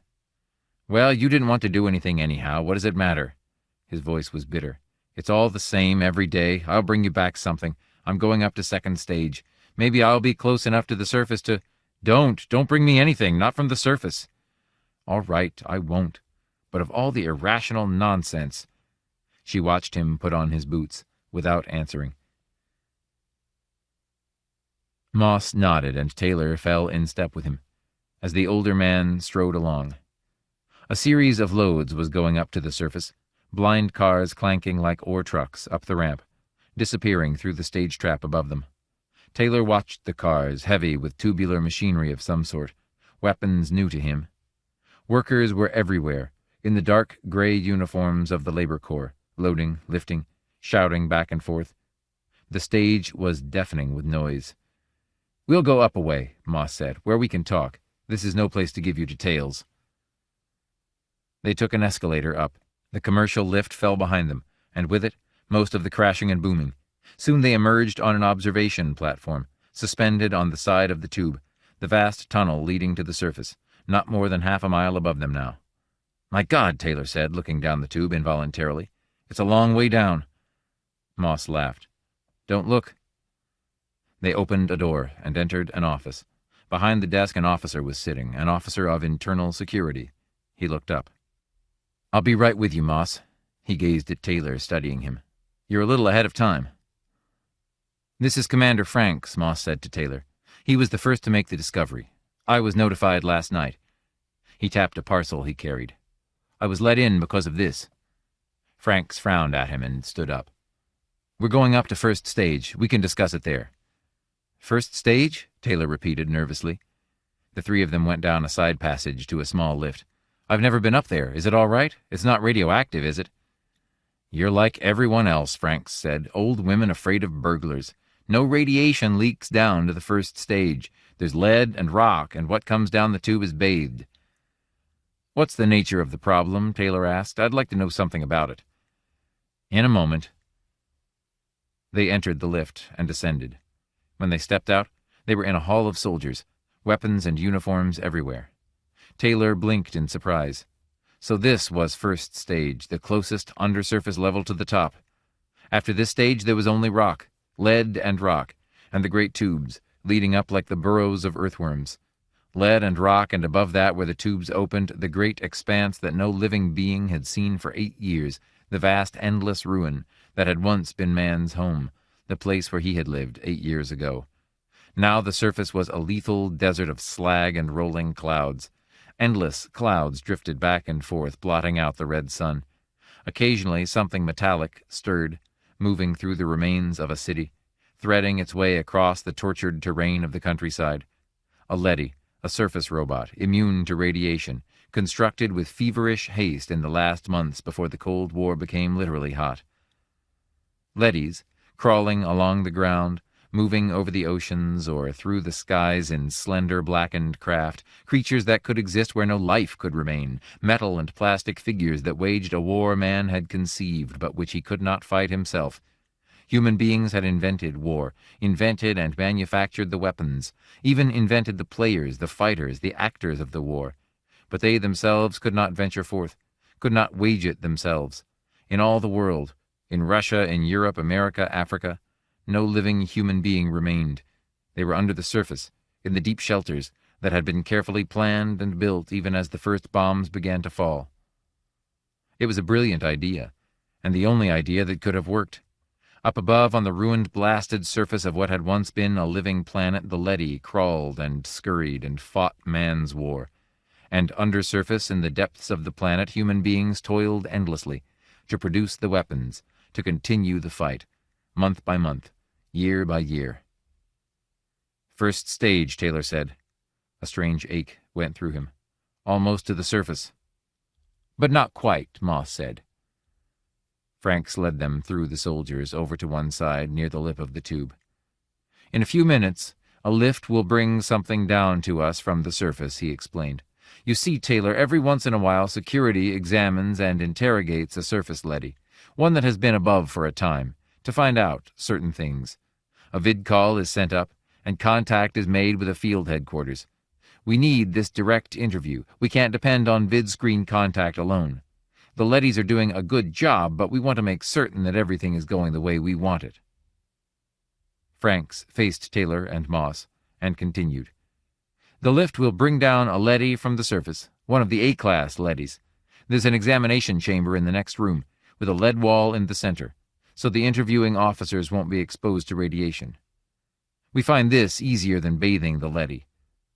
Well, you didn't want to do anything anyhow. What does it matter? His voice was bitter. It's all the same every day. I'll bring you back something. I'm going up to 2nd stage. Maybe I'll be close enough to the surface to... Don't bring me anything, not from the surface. All right, I won't. But of all the irrational nonsense... She watched him put on his boots, without answering. Moss nodded, and Taylor fell in step with him, as the older man strode along. A series of loads was going up to the surface, blind cars clanking like ore trucks up the ramp, disappearing through the stage trap above them. Taylor watched the cars, heavy with tubular machinery of some sort, weapons new to him. Workers were everywhere, in the dark gray uniforms of the labor corps, loading, lifting, shouting back and forth. The stage was deafening with noise. We'll go up a way, Moss said, where we can talk. This is no place to give you details. They took an escalator up. The commercial lift fell behind them, and with it, most of the crashing and booming. Soon they emerged on an observation platform, suspended on the side of the tube, the vast tunnel leading to the surface, not more than half a mile above them now. "My God," Taylor said, looking down the tube involuntarily. "It's a long way down." Moss laughed. "Don't look." They opened a door and entered an office. Behind the desk an officer was sitting, an officer of internal security. He looked up. "I'll be right with you, Moss." He gazed at Taylor, studying him. "You're a little ahead of time." "This is Commander Franks," Moss said to Taylor. "He was the first to make the discovery. I was notified last night." He tapped a parcel he carried. "I was let in because of this." Franks frowned at him and stood up. "We're going up to first stage. We can discuss it there." "First stage?" Taylor repeated nervously. The three of them went down a side passage to a small lift. "I've never been up there. Is it all right? It's not radioactive, is it?" "You're like everyone else," Franks said. "Old women afraid of burglars. No radiation leaks down to the first stage. There's lead and rock, and what comes down the tube is bathed." "What's the nature of the problem?" Taylor asked. "I'd like to know something about it." "In a moment." They entered the lift and descended. When they stepped out, they were in a hall of soldiers, weapons and uniforms everywhere. Taylor blinked in surprise. So this was first stage, the closest undersurface level to the top. After this stage there was only rock, lead and rock, and the great tubes, leading up like the burrows of earthworms. Lead and rock, and above that, where the tubes opened, the great expanse that no living being had seen for 8 years, the vast endless ruin that had once been man's home, the place where he had lived 8 years ago. Now the surface was a lethal desert of slag and rolling clouds. Endless clouds drifted back and forth, blotting out the red sun. Occasionally something metallic stirred, moving through the remains of a city, threading its way across the tortured terrain of the countryside. A leady, a surface robot, immune to radiation, constructed with feverish haste in the last months before the Cold War became literally hot. Leadys, crawling along the ground, moving over the oceans or through the skies in slender blackened craft, creatures that could exist where no life could remain, metal and plastic figures that waged a war man had conceived but which he could not fight himself. Human beings had invented war, invented and manufactured the weapons, even invented the players, the fighters, the actors of the war. But they themselves could not venture forth, could not wage it themselves. In all the world, in Russia, in Europe, America, Africa, no living human being remained. They were under the surface, in the deep shelters that had been carefully planned and built even as the first bombs began to fall. It was a brilliant idea, and the only idea that could have worked. Up above, on the ruined, blasted surface of what had once been a living planet, the leady crawled and scurried and fought man's war. And undersurface, in the depths of the planet, human beings toiled endlessly to produce the weapons, to continue the fight, month by month, year by year. "First stage," Taylor said. A strange ache went through him. "Almost to the surface." "But not quite," Moss said. Franks led them through the soldiers over to one side near the lip of the tube. "In a few minutes, a lift will bring something down to us from the surface," he explained. "You see, Taylor, every once in a while security examines and interrogates a surface leady, one that has been above for a time, to find out certain things. A vid call is sent up, and contact is made with a field headquarters. We need this direct interview. We can't depend on vid screen contact alone. The leadys are doing a good job, but we want to make certain that everything is going the way we want it." Franks faced Taylor and Moss, and continued. "The lift will bring down a leady from the surface, one of the A-class leadys. There's an examination chamber in the next room, with a lead wall in the center, so the interviewing officers won't be exposed to radiation. We find this easier than bathing the leady.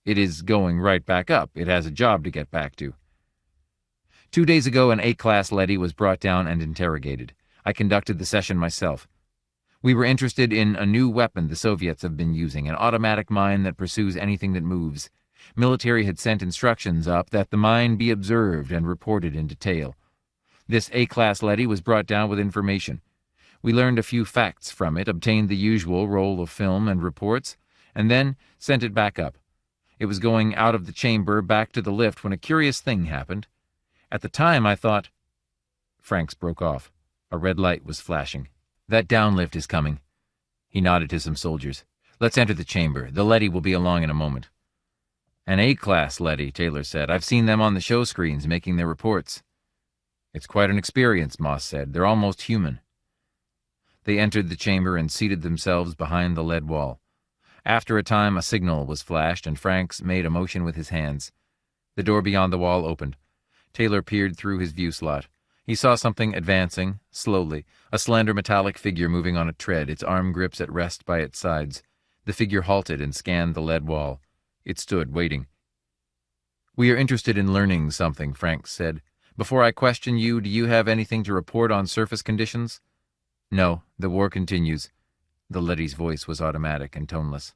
It is going right back up. It has a job to get back to. 2 days ago, an A-class leady was brought down and interrogated. I conducted the session myself. We were interested in a new weapon the Soviets have been using, an automatic mine that pursues anything that moves. Military had sent instructions up that the mine be observed and reported in detail. This A-class leady was brought down with information. We learned a few facts from it, obtained the usual roll of film and reports, and then sent it back up. It was going out of the chamber back to the lift when a curious thing happened. At the time I thought—" Franks broke off. A red light was flashing. "That downlift is coming." He nodded to some soldiers. "Let's enter the chamber. The leady will be along in a moment." "An A-class leady," Taylor said. "I've seen them on the show screens making their reports." "It's quite an experience," Moss said. "They're almost human." They entered the chamber and seated themselves behind the lead wall. After a time, a signal was flashed, and Franks made a motion with his hands. The door beyond the wall opened. Taylor peered through his view slot. He saw something advancing, slowly, a slender metallic figure moving on a tread, its arm grips at rest by its sides. The figure halted and scanned the lead wall. It stood, waiting. "We are interested in learning something," Franks said. "Before I question you, do you have anything to report on surface conditions?" "No, the war continues." The leady's voice was automatic and toneless.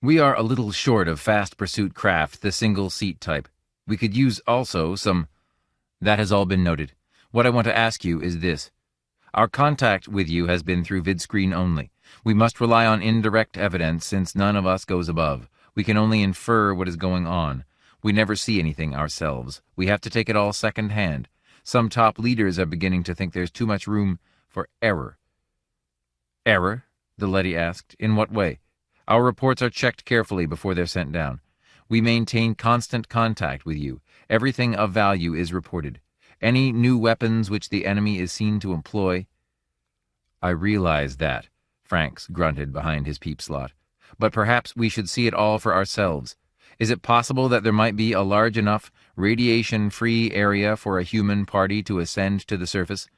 "We are a little short of fast pursuit craft, the single-seat type. We could use also some—" "That has all been noted. What I want to ask you is this. Our contact with you has been through vidscreen only. We must rely on indirect evidence since none of us goes above. We can only infer what is going on. We never see anything ourselves. We have to take it all second-hand. Some top leaders are beginning to think there's too much room for error." "Error?" the leady asked. "In what way?" "Our reports are checked carefully before they're sent down. We maintain constant contact with you. Everything of value is reported. Any new weapons which the enemy is seen to employ—" "I realize that," Franks grunted behind his peep slot. "But perhaps we should see it all for ourselves. Is it possible that there might be a large enough radiation-free area for a human party to ascend to the surface?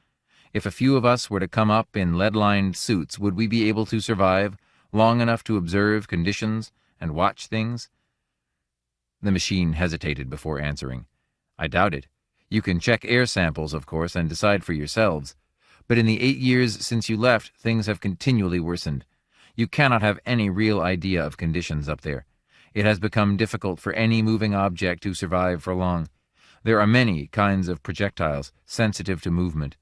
If a few of us were to come up in lead-lined suits, would we be able to survive long enough to observe conditions and watch things?" The machine hesitated before answering. "I doubt it. You can check air samples, of course, and decide for yourselves. But in the 8 years since you left, things have continually worsened. You cannot have any real idea of conditions up there. It has become difficult for any moving object to survive for long. There are many kinds of projectiles sensitive to movement.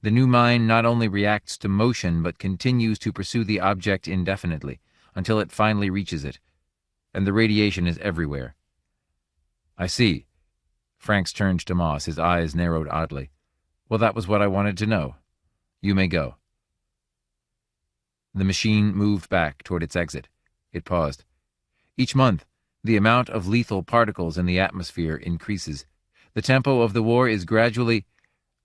The new mine not only reacts to motion, but continues to pursue the object indefinitely, until it finally reaches it. And the radiation is everywhere." "I see." Franks turned to Moss, his eyes narrowed oddly. "Well, that was what I wanted to know. You may go." The machine moved back toward its exit. It paused. "Each month, the amount of lethal particles in the atmosphere increases. The tempo of the war is gradually—"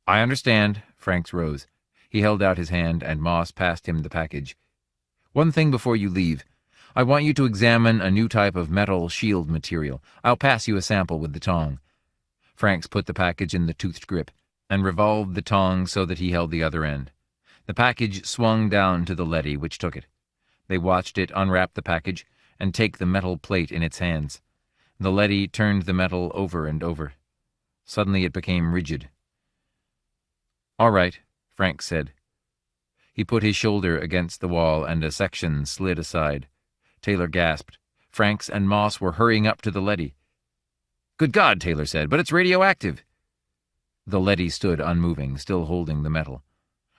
"I understand." Franks rose. He held out his hand, and Moss passed him the package. "One thing before you leave. I want you to examine a new type of metal shield material. I'll pass you a sample with the tong." Franks put the package in the toothed grip and revolved the tong so that he held the other end. The package swung down to the leady, which took it. They watched it unwrap the package and take the metal plate in its hands. The leady turned the metal over and over. Suddenly it became rigid. "All right," Franks said. He put his shoulder against the wall, and a section slid aside. Taylor gasped. Franks and Moss were hurrying up to the leady. "Good God," Taylor said, "but it's radioactive." The leady stood unmoving, still holding the metal.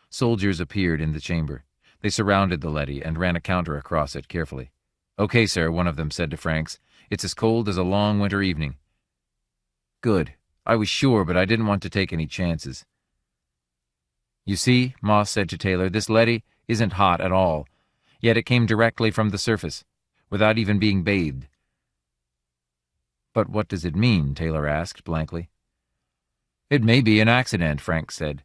Soldiers appeared in the chamber. They surrounded the leady and ran a counter across it carefully. "Okay, sir," one of them said to Franks. "It's as cold as a long winter evening." "Good. I was sure, but I didn't want to take any chances." "You see," Moss said to Taylor, "this leady isn't hot at all. Yet it came directly from the surface, without even being bathed." "But what does it mean?" Taylor asked blankly. "It may be an accident," Franks said.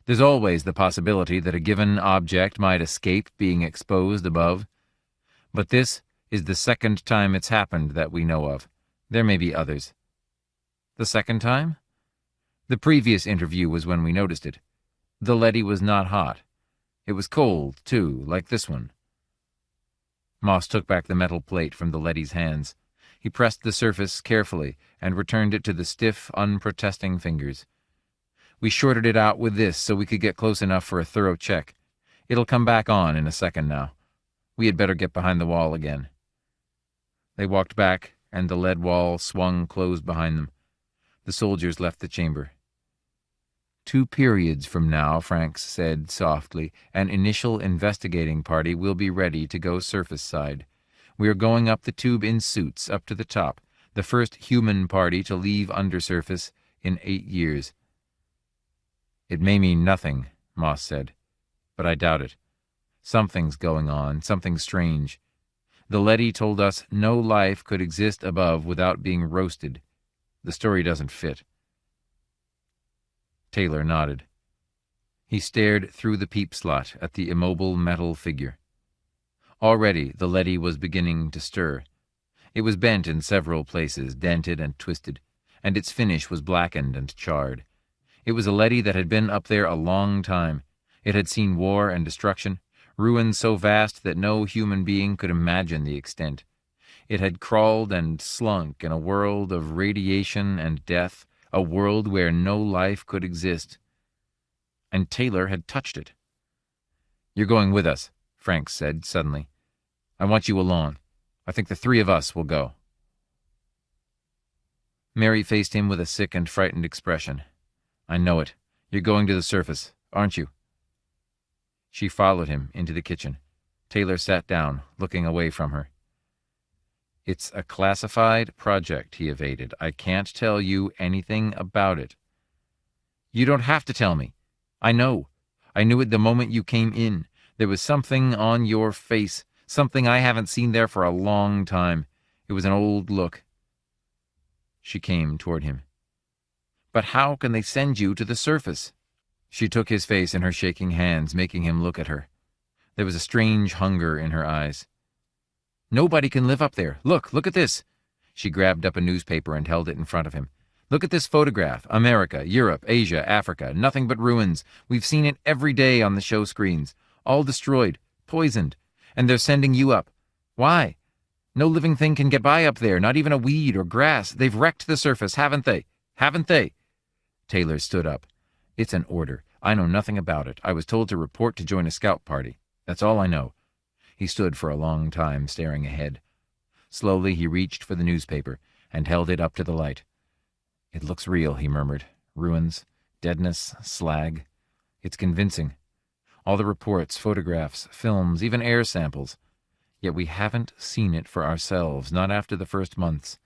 "There's always the possibility that a given object might escape being exposed above. But this is the second time it's happened that we know of. There may be others." "The second time?" "The previous interview was when we noticed it. The leady was not hot. It was cold, too, like this one." Moss took back the metal plate from the leady's hands. He pressed the surface carefully and returned it to the stiff, unprotesting fingers. "We shorted it out with this so we could get close enough for a thorough check. It'll come back on in a second now. We had better get behind the wall again." They walked back, and the lead wall swung closed behind them. The soldiers left the chamber. 2 periods from now," Franks said softly, "an initial investigating party will be ready to go surface side. We are going up the tube in suits, up to the top, the first human party to leave undersurface in 8 years. "It may mean nothing," Moss said. But I doubt it. Something's going on, something strange. The leady told us no life could exist above without being roasted. The story doesn't fit. Taylor nodded. He stared through the peep slot at the immobile metal figure. Already the leady was beginning to stir. It was bent in several places, dented and twisted, and its finish was blackened and charred. It was a leady that had been up there a long time. It had seen war and destruction, ruin so vast that no human being could imagine the extent. It had crawled and slunk in a world of radiation and death, a world where no life could exist. And Taylor had touched it. "You're going with us," Franks said suddenly. "I want you along. I think the three of us will go." Mary faced him with a sick and frightened expression. "I know it. You're going to the surface, aren't you?" She followed him into the kitchen. Taylor sat down, looking away from her. "It's a classified project," he evaded. "I can't tell you anything about it." "You don't have to tell me. I know. I knew it the moment you came in. There was something on your face, something I haven't seen there for a long time. It was an old look." She came toward him. "But how can they send you to the surface?" She took his face in her shaking hands, making him look at her. There was a strange hunger in her eyes. "Nobody can live up there. Look at this." She grabbed up a newspaper and held it in front of him. "Look at this photograph. America, Europe, Asia, Africa, nothing but ruins. We've seen it every day on the show screens. All destroyed, poisoned. And they're sending you up. Why? No living thing can get by up there, not even a weed or grass. They've wrecked the surface, haven't they? Haven't they?" Taylor stood up. "It's an order. I know nothing about it. I was told to report to join a scout party. That's all I know." He stood for a long time, staring ahead. Slowly he reached for the newspaper and held it up to the light. "It looks real," he murmured. "Ruins, deadness, slag. It's convincing. All the reports, photographs, films, even air samples. Yet we haven't seen it for ourselves, not after the first months."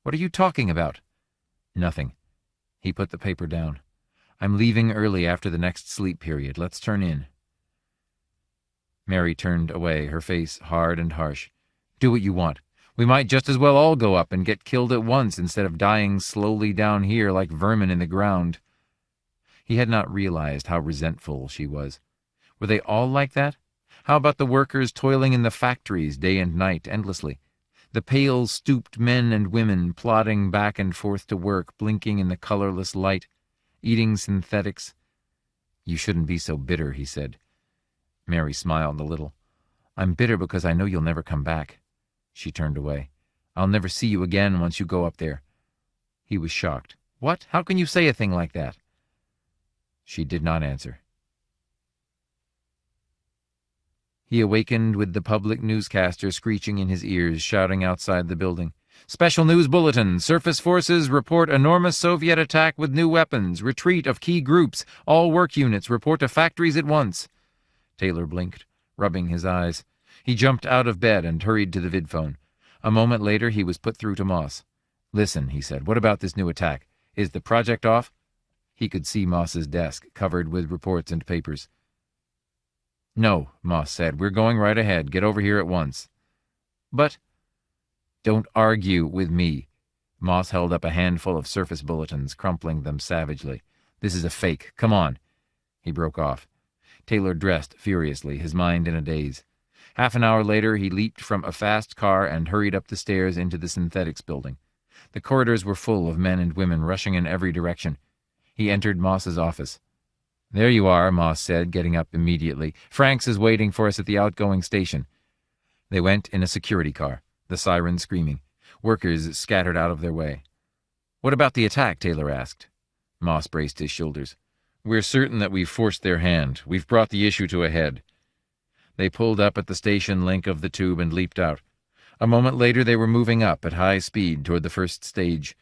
"What are you talking about?" "Nothing." He put the paper down. "I'm leaving early after the next sleep period. Let's turn in." Mary turned away, her face hard and harsh. "Do what you want. We might just as well all go up and get killed at once instead of dying slowly down here like vermin in the ground." He had not realized how resentful she was. Were they all like that? How about the workers toiling in the factories day and night endlessly? The pale, stooped men and women plodding back and forth to work, blinking in the colorless light, eating synthetics. "You shouldn't be so bitter," he said. Mary smiled a little. "I'm bitter because I know you'll never come back." She turned away. "I'll never see you again once you go up there." He was shocked. "What? How can you say a thing like that?" She did not answer. He awakened with the public newscaster screeching in his ears, shouting outside the building. "Special news bulletin. Surface forces report enormous Soviet attack with new weapons. Retreat of key groups. All work units report to factories at once." Taylor blinked, rubbing his eyes. He jumped out of bed and hurried to the vidphone. A moment later he was put through to Moss. "Listen," he said, "what about this new attack? Is the project off?" He could see Moss's desk, covered with reports and papers. "No," Moss said. "We're going right ahead. Get over here at once." "But—" "Don't argue with me." Moss held up a handful of surface bulletins, crumpling them savagely. "This is a fake. Come on." He broke off. Taylor dressed furiously, his mind in a daze. Half an hour later he leaped from a fast car and hurried up the stairs into the synthetics building. The corridors were full of men and women rushing in every direction. He entered Moss's office. "There you are," Moss said, getting up immediately. "Franks is waiting for us at the outgoing station." They went in a security car, the siren screaming. Workers scattered out of their way. "What about the attack?" Taylor asked. Moss braced his shoulders. "We're certain that we've forced their hand. We've brought the issue to a head." They pulled up at the station link of the tube and leaped out. A moment later they were moving up at high speed toward the first stage.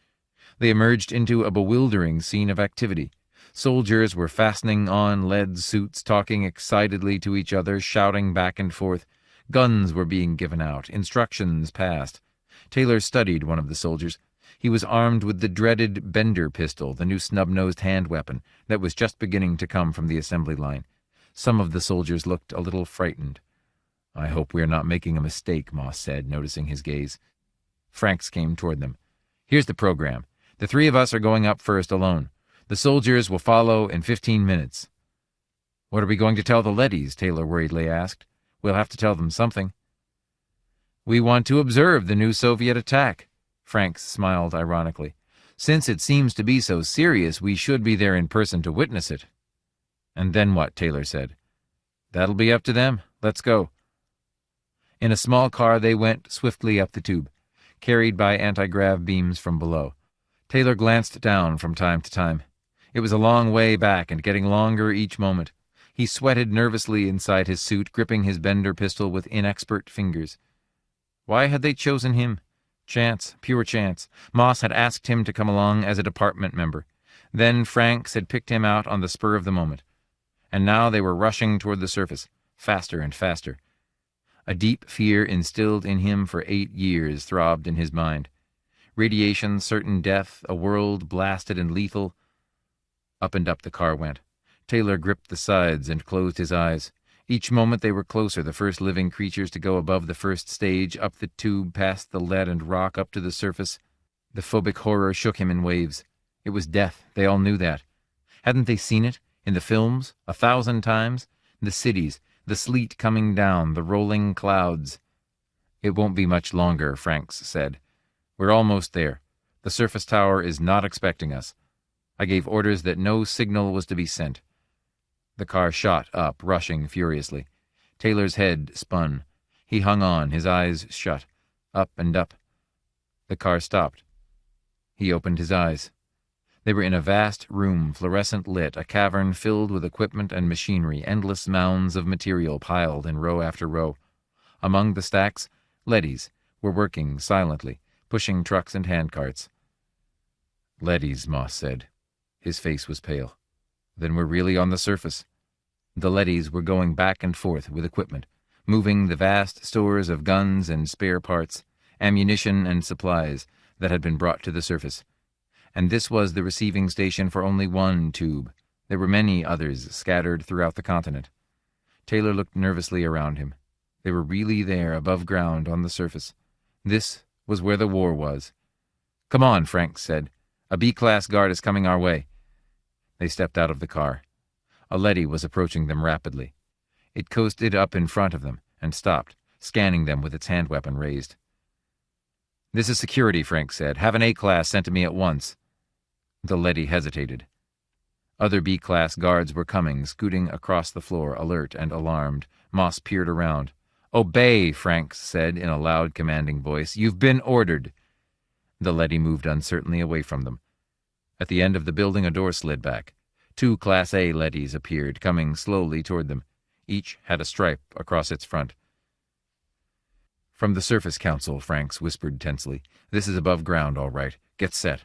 They emerged into a bewildering scene of activity. Soldiers were fastening on lead suits, talking excitedly to each other, shouting back and forth. Guns were being given out, instructions passed. Taylor studied one of the soldiers. He was armed with the dreaded Bender pistol, the new snub-nosed hand weapon that was just beginning to come from the assembly line. Some of the soldiers looked a little frightened. "I hope we are not making a mistake," Moss said, noticing his gaze. Franks came toward them. "Here's the program. The three of us are going up first alone. The soldiers will follow in 15 minutes. "What are we going to tell the leadys?" Taylor worriedly asked. "We'll have to tell them something." "We want to observe the new Soviet attack." Franks smiled ironically. "Since it seems to be so serious, we should be there in person to witness it." "And then what?" Taylor said. "That'll be up to them. Let's go." In a small car they went swiftly up the tube, carried by anti-grav beams from below. Taylor glanced down from time to time. It was a long way back and getting longer each moment. He sweated nervously inside his suit, gripping his Bender pistol with inexpert fingers. Why had they chosen him? Chance, pure chance. Moss had asked him to come along as a department member. Then Franks had picked him out on the spur of the moment. And now they were rushing toward the surface, faster and faster. A deep fear instilled in him for 8 years throbbed in his mind. Radiation, certain death, a world blasted and lethal. Up and up the car went. Taylor gripped the sides and closed his eyes. Each moment they were closer, the first living creatures to go above the first stage, up the tube, past the lead and rock, up to the surface. The phobic horror shook him in waves. It was death. They all knew that. Hadn't they seen it? In the films? 1,000 times? The cities, the sleet coming down, the rolling clouds. "It won't be much longer," Franks said. "We're almost there. The surface tower is not expecting us. I gave orders that no signal was to be sent." The car shot up, rushing furiously. Taylor's head spun. He hung on, his eyes shut. Up and up. The car stopped. He opened his eyes. They were in a vast room, fluorescent lit, a cavern filled with equipment and machinery, endless mounds of material piled in row after row. Among the stacks, leadys were working silently, pushing trucks and handcarts. "Leadys," Moss said. His face was pale. "Then we're really on the surface." The leadys were going back and forth with equipment, moving the vast stores of guns and spare parts, ammunition and supplies that had been brought to the surface. And this was the receiving station for only one tube. There were many others scattered throughout the continent. Taylor looked nervously around him. They were really there, above ground, on the surface. This was where the war was. "Come on," Franks said. "A B-class guard is coming our way." They stepped out of the car. A leady was approaching them rapidly. It coasted up in front of them and stopped, scanning them with its hand weapon raised. "This is security," Franks said. "Have an A-class sent to me at once." The leady hesitated. Other B-class guards were coming, scooting across the floor, alert and alarmed. Moss peered around. "Obey," Franks said in a loud, commanding voice. "You've been ordered." The leady moved uncertainly away from them. At the end of the building, a door slid back. 2 Class A leadys appeared, coming slowly toward them. Each had a stripe across its front. "From the Surface Council," Franks whispered tensely. "This is above ground, all right. Get set."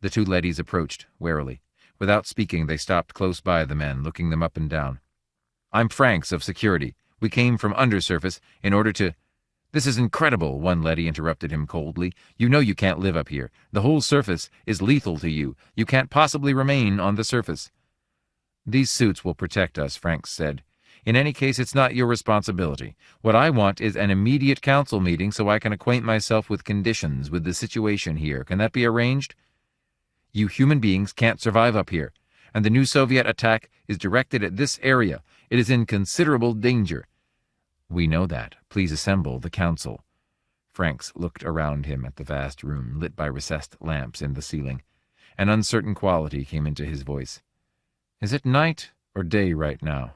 The 2 leadys approached, warily. Without speaking, they stopped close by the men, looking them up and down. "I'm Franks of security. We came from undersurface in order to—" "This is incredible," one leady interrupted him coldly. "You know you can't live up here. The whole surface is lethal to you. You can't possibly remain on the surface." "These suits will protect us," Franks said. "In any case, it's not your responsibility. What I want is an immediate council meeting so I can acquaint myself with conditions, with the situation here. Can that be arranged? You human beings can't survive up here, and the new Soviet attack is directed at this area. It is in considerable danger." "We know that. Please assemble the council." Franks looked around him at the vast room, lit by recessed lamps in the ceiling. An uncertain quality came into his voice. "Is it night or day right now?"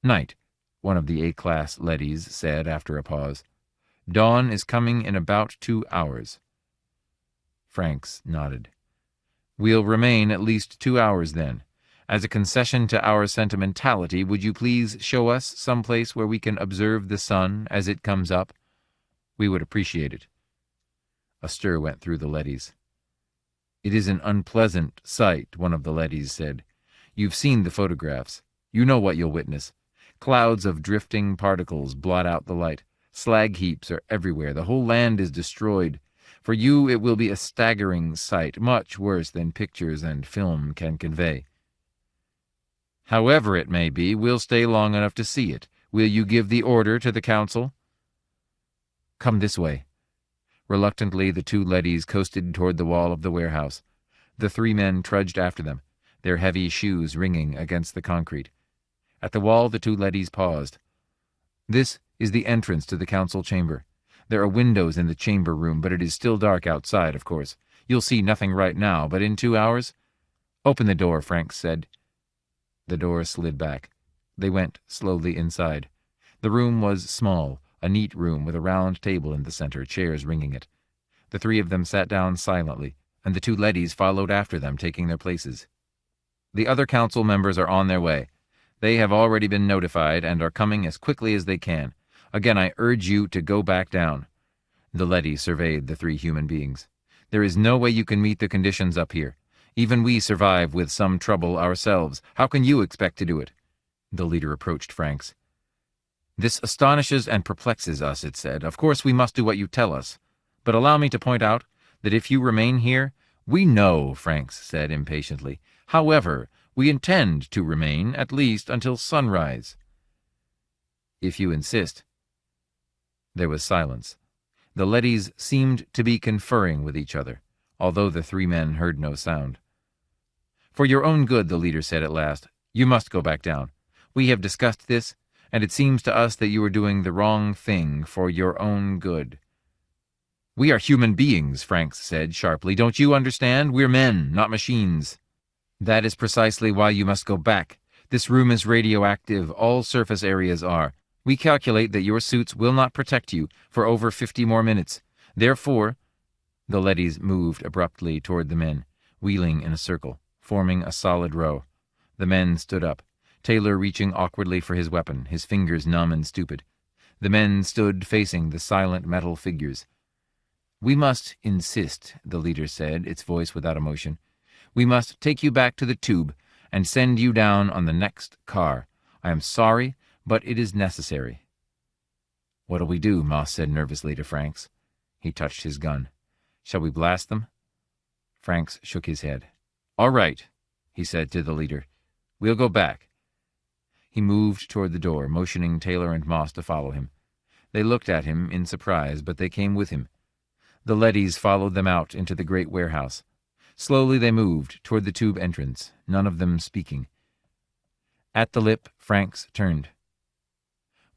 "Night," one of the A-class leadys said after a pause. "Dawn is coming in about 2 hours." Franks nodded. "We'll remain at least 2 hours then. As a concession to our sentimentality, would you please show us some place where we can observe the sun as it comes up? We would appreciate it." A stir went through the leadys. "It is an unpleasant sight," one of the leadys said. "You've seen the photographs. You know what you'll witness. Clouds of drifting particles blot out the light. Slag heaps are everywhere. The whole land is destroyed. For you it will be a staggering sight, much worse than pictures and film can convey. However it may be, we'll stay long enough to see it. Will you give the order to the council? Come this way. Reluctantly, the two leadys coasted toward the wall of the warehouse. The three men trudged after them, their heavy shoes ringing against the concrete. At the wall, the two leadys paused. This is the entrance to the council chamber. There are windows in the chamber room, but it is still dark outside, of course. You'll see nothing right now, but in 2 hours... Open the door, Franks said. The door slid back. They went slowly inside. The room was small, a neat room with a round table in the center, chairs ringing it. The three of them sat down silently, and the two leadys followed after them, taking their places. The other council members are on their way. They have already been notified and are coming as quickly as they can. Again, I urge you to go back down. The leady surveyed the three human beings. There is no way you can meet the conditions up here. Even we survive with some trouble ourselves. How can you expect to do it? The leader approached Franks. This astonishes and perplexes us, it said. Of course we must do what you tell us. But allow me to point out that if you remain here... We know, Franks said impatiently. However, we intend to remain, at least, until sunrise. If you insist. There was silence. The leadys seemed to be conferring with each other, although the three men heard no sound. For your own good, the leader said at last, you must go back down. We have discussed this, and it seems to us that you are doing the wrong thing for your own good. We are human beings, Franks said sharply. Don't you understand? We're men, not machines. That is precisely why you must go back. This room is radioactive. All surface areas are. We calculate that your suits will not protect you for over 50 more minutes. Therefore, the leadys moved abruptly toward the men, wheeling in a circle, forming a solid row. The men stood up, Taylor reaching awkwardly for his weapon, his fingers numb and stupid. The men stood facing the silent metal figures. We must insist, the leader said, its voice without emotion. We must take you back to the tube and send you down on the next car. I am sorry, but it is necessary. What'll we do? Moss said nervously to Franks. He touched his gun. Shall we blast them? Franks shook his head. All right, he said to the leader. We'll go back. He moved toward the door, motioning Taylor and Moss to follow him. They looked at him in surprise, but they came with him. The leadys followed them out into the great warehouse. Slowly they moved toward the tube entrance, none of them speaking. At the lip, Franks turned.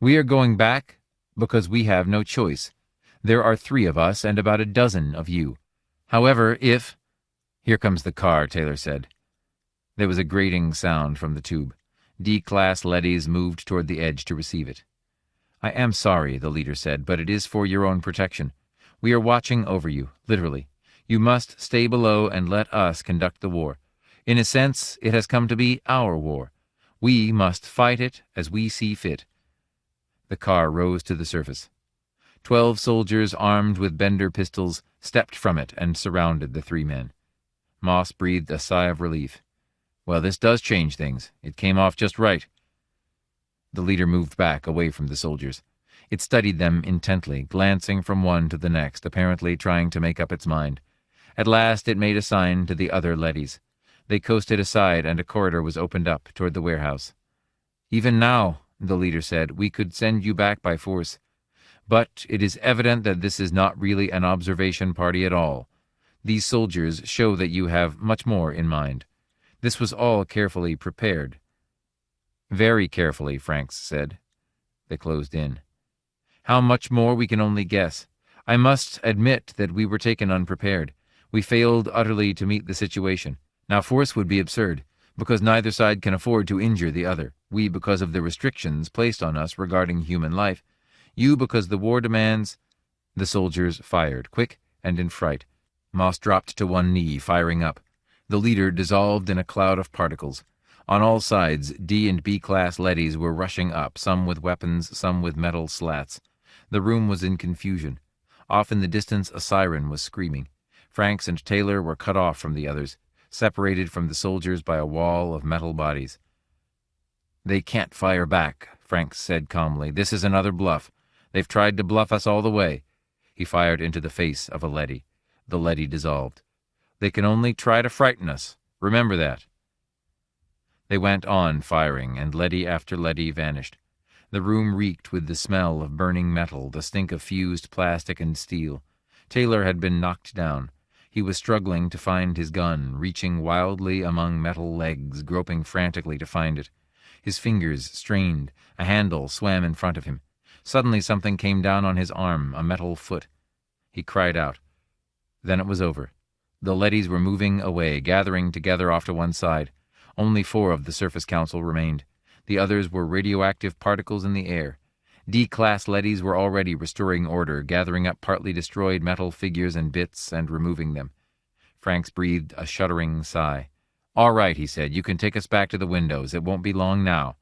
We are going back because we have no choice. There are 3 of us and about a dozen of you. However, if... Here comes the car, Taylor said. There was a grating sound from the tube. D-class leadys moved toward the edge to receive it. I am sorry, the leader said, but it is for your own protection. We are watching over you, literally. You must stay below and let us conduct the war. In a sense, it has come to be our war. We must fight it as we see fit. The car rose to the surface. 12 soldiers armed with Bender pistols stepped from it and surrounded the 3 men. Moss breathed a sigh of relief. Well, this does change things. It came off just right. The leader moved back, away from the soldiers. It studied them intently, glancing from one to the next, apparently trying to make up its mind. At last it made a sign to the other leadys. They coasted aside, and a corridor was opened up toward the warehouse. Even now, the leader said, we could send you back by force. But it is evident that this is not really an observation party at all. These soldiers show that you have much more in mind. This was all carefully prepared. Very carefully, Franks said. They closed in. How much more we can only guess. I must admit that we were taken unprepared. We failed utterly to meet the situation. Now force would be absurd, because neither side can afford to injure the other. We because of the restrictions placed on us regarding human life. You because the war demands... The soldiers fired, quick and in fright. Moss dropped to one knee, firing up. The leader dissolved in a cloud of particles. On all sides, D and B-class leadys were rushing up, some with weapons, some with metal slats. The room was in confusion. Off in the distance, a siren was screaming. Franks and Taylor were cut off from the others, separated from the soldiers by a wall of metal bodies. They can't fire back, Franks said calmly. This is another bluff. They've tried to bluff us all the way. He fired into the face of a leady. The leady dissolved. "They can only try to frighten us. Remember that." They went on firing, and leady after leady vanished. The room reeked with the smell of burning metal, the stink of fused plastic and steel. Taylor had been knocked down. He was struggling to find his gun, reaching wildly among metal legs, groping frantically to find it. His fingers strained. A handle swam in front of him. Suddenly something came down on his arm, a metal foot. He cried out. Then it was over. The leadys were moving away, gathering together off to one side. Only 4 of the Surface Council remained. The others were radioactive particles in the air. D-class leadys were already restoring order, gathering up partly destroyed metal figures and bits and removing them. Franks breathed a shuddering sigh. "All right," he said, "you can take us back to the windows. It won't be long now."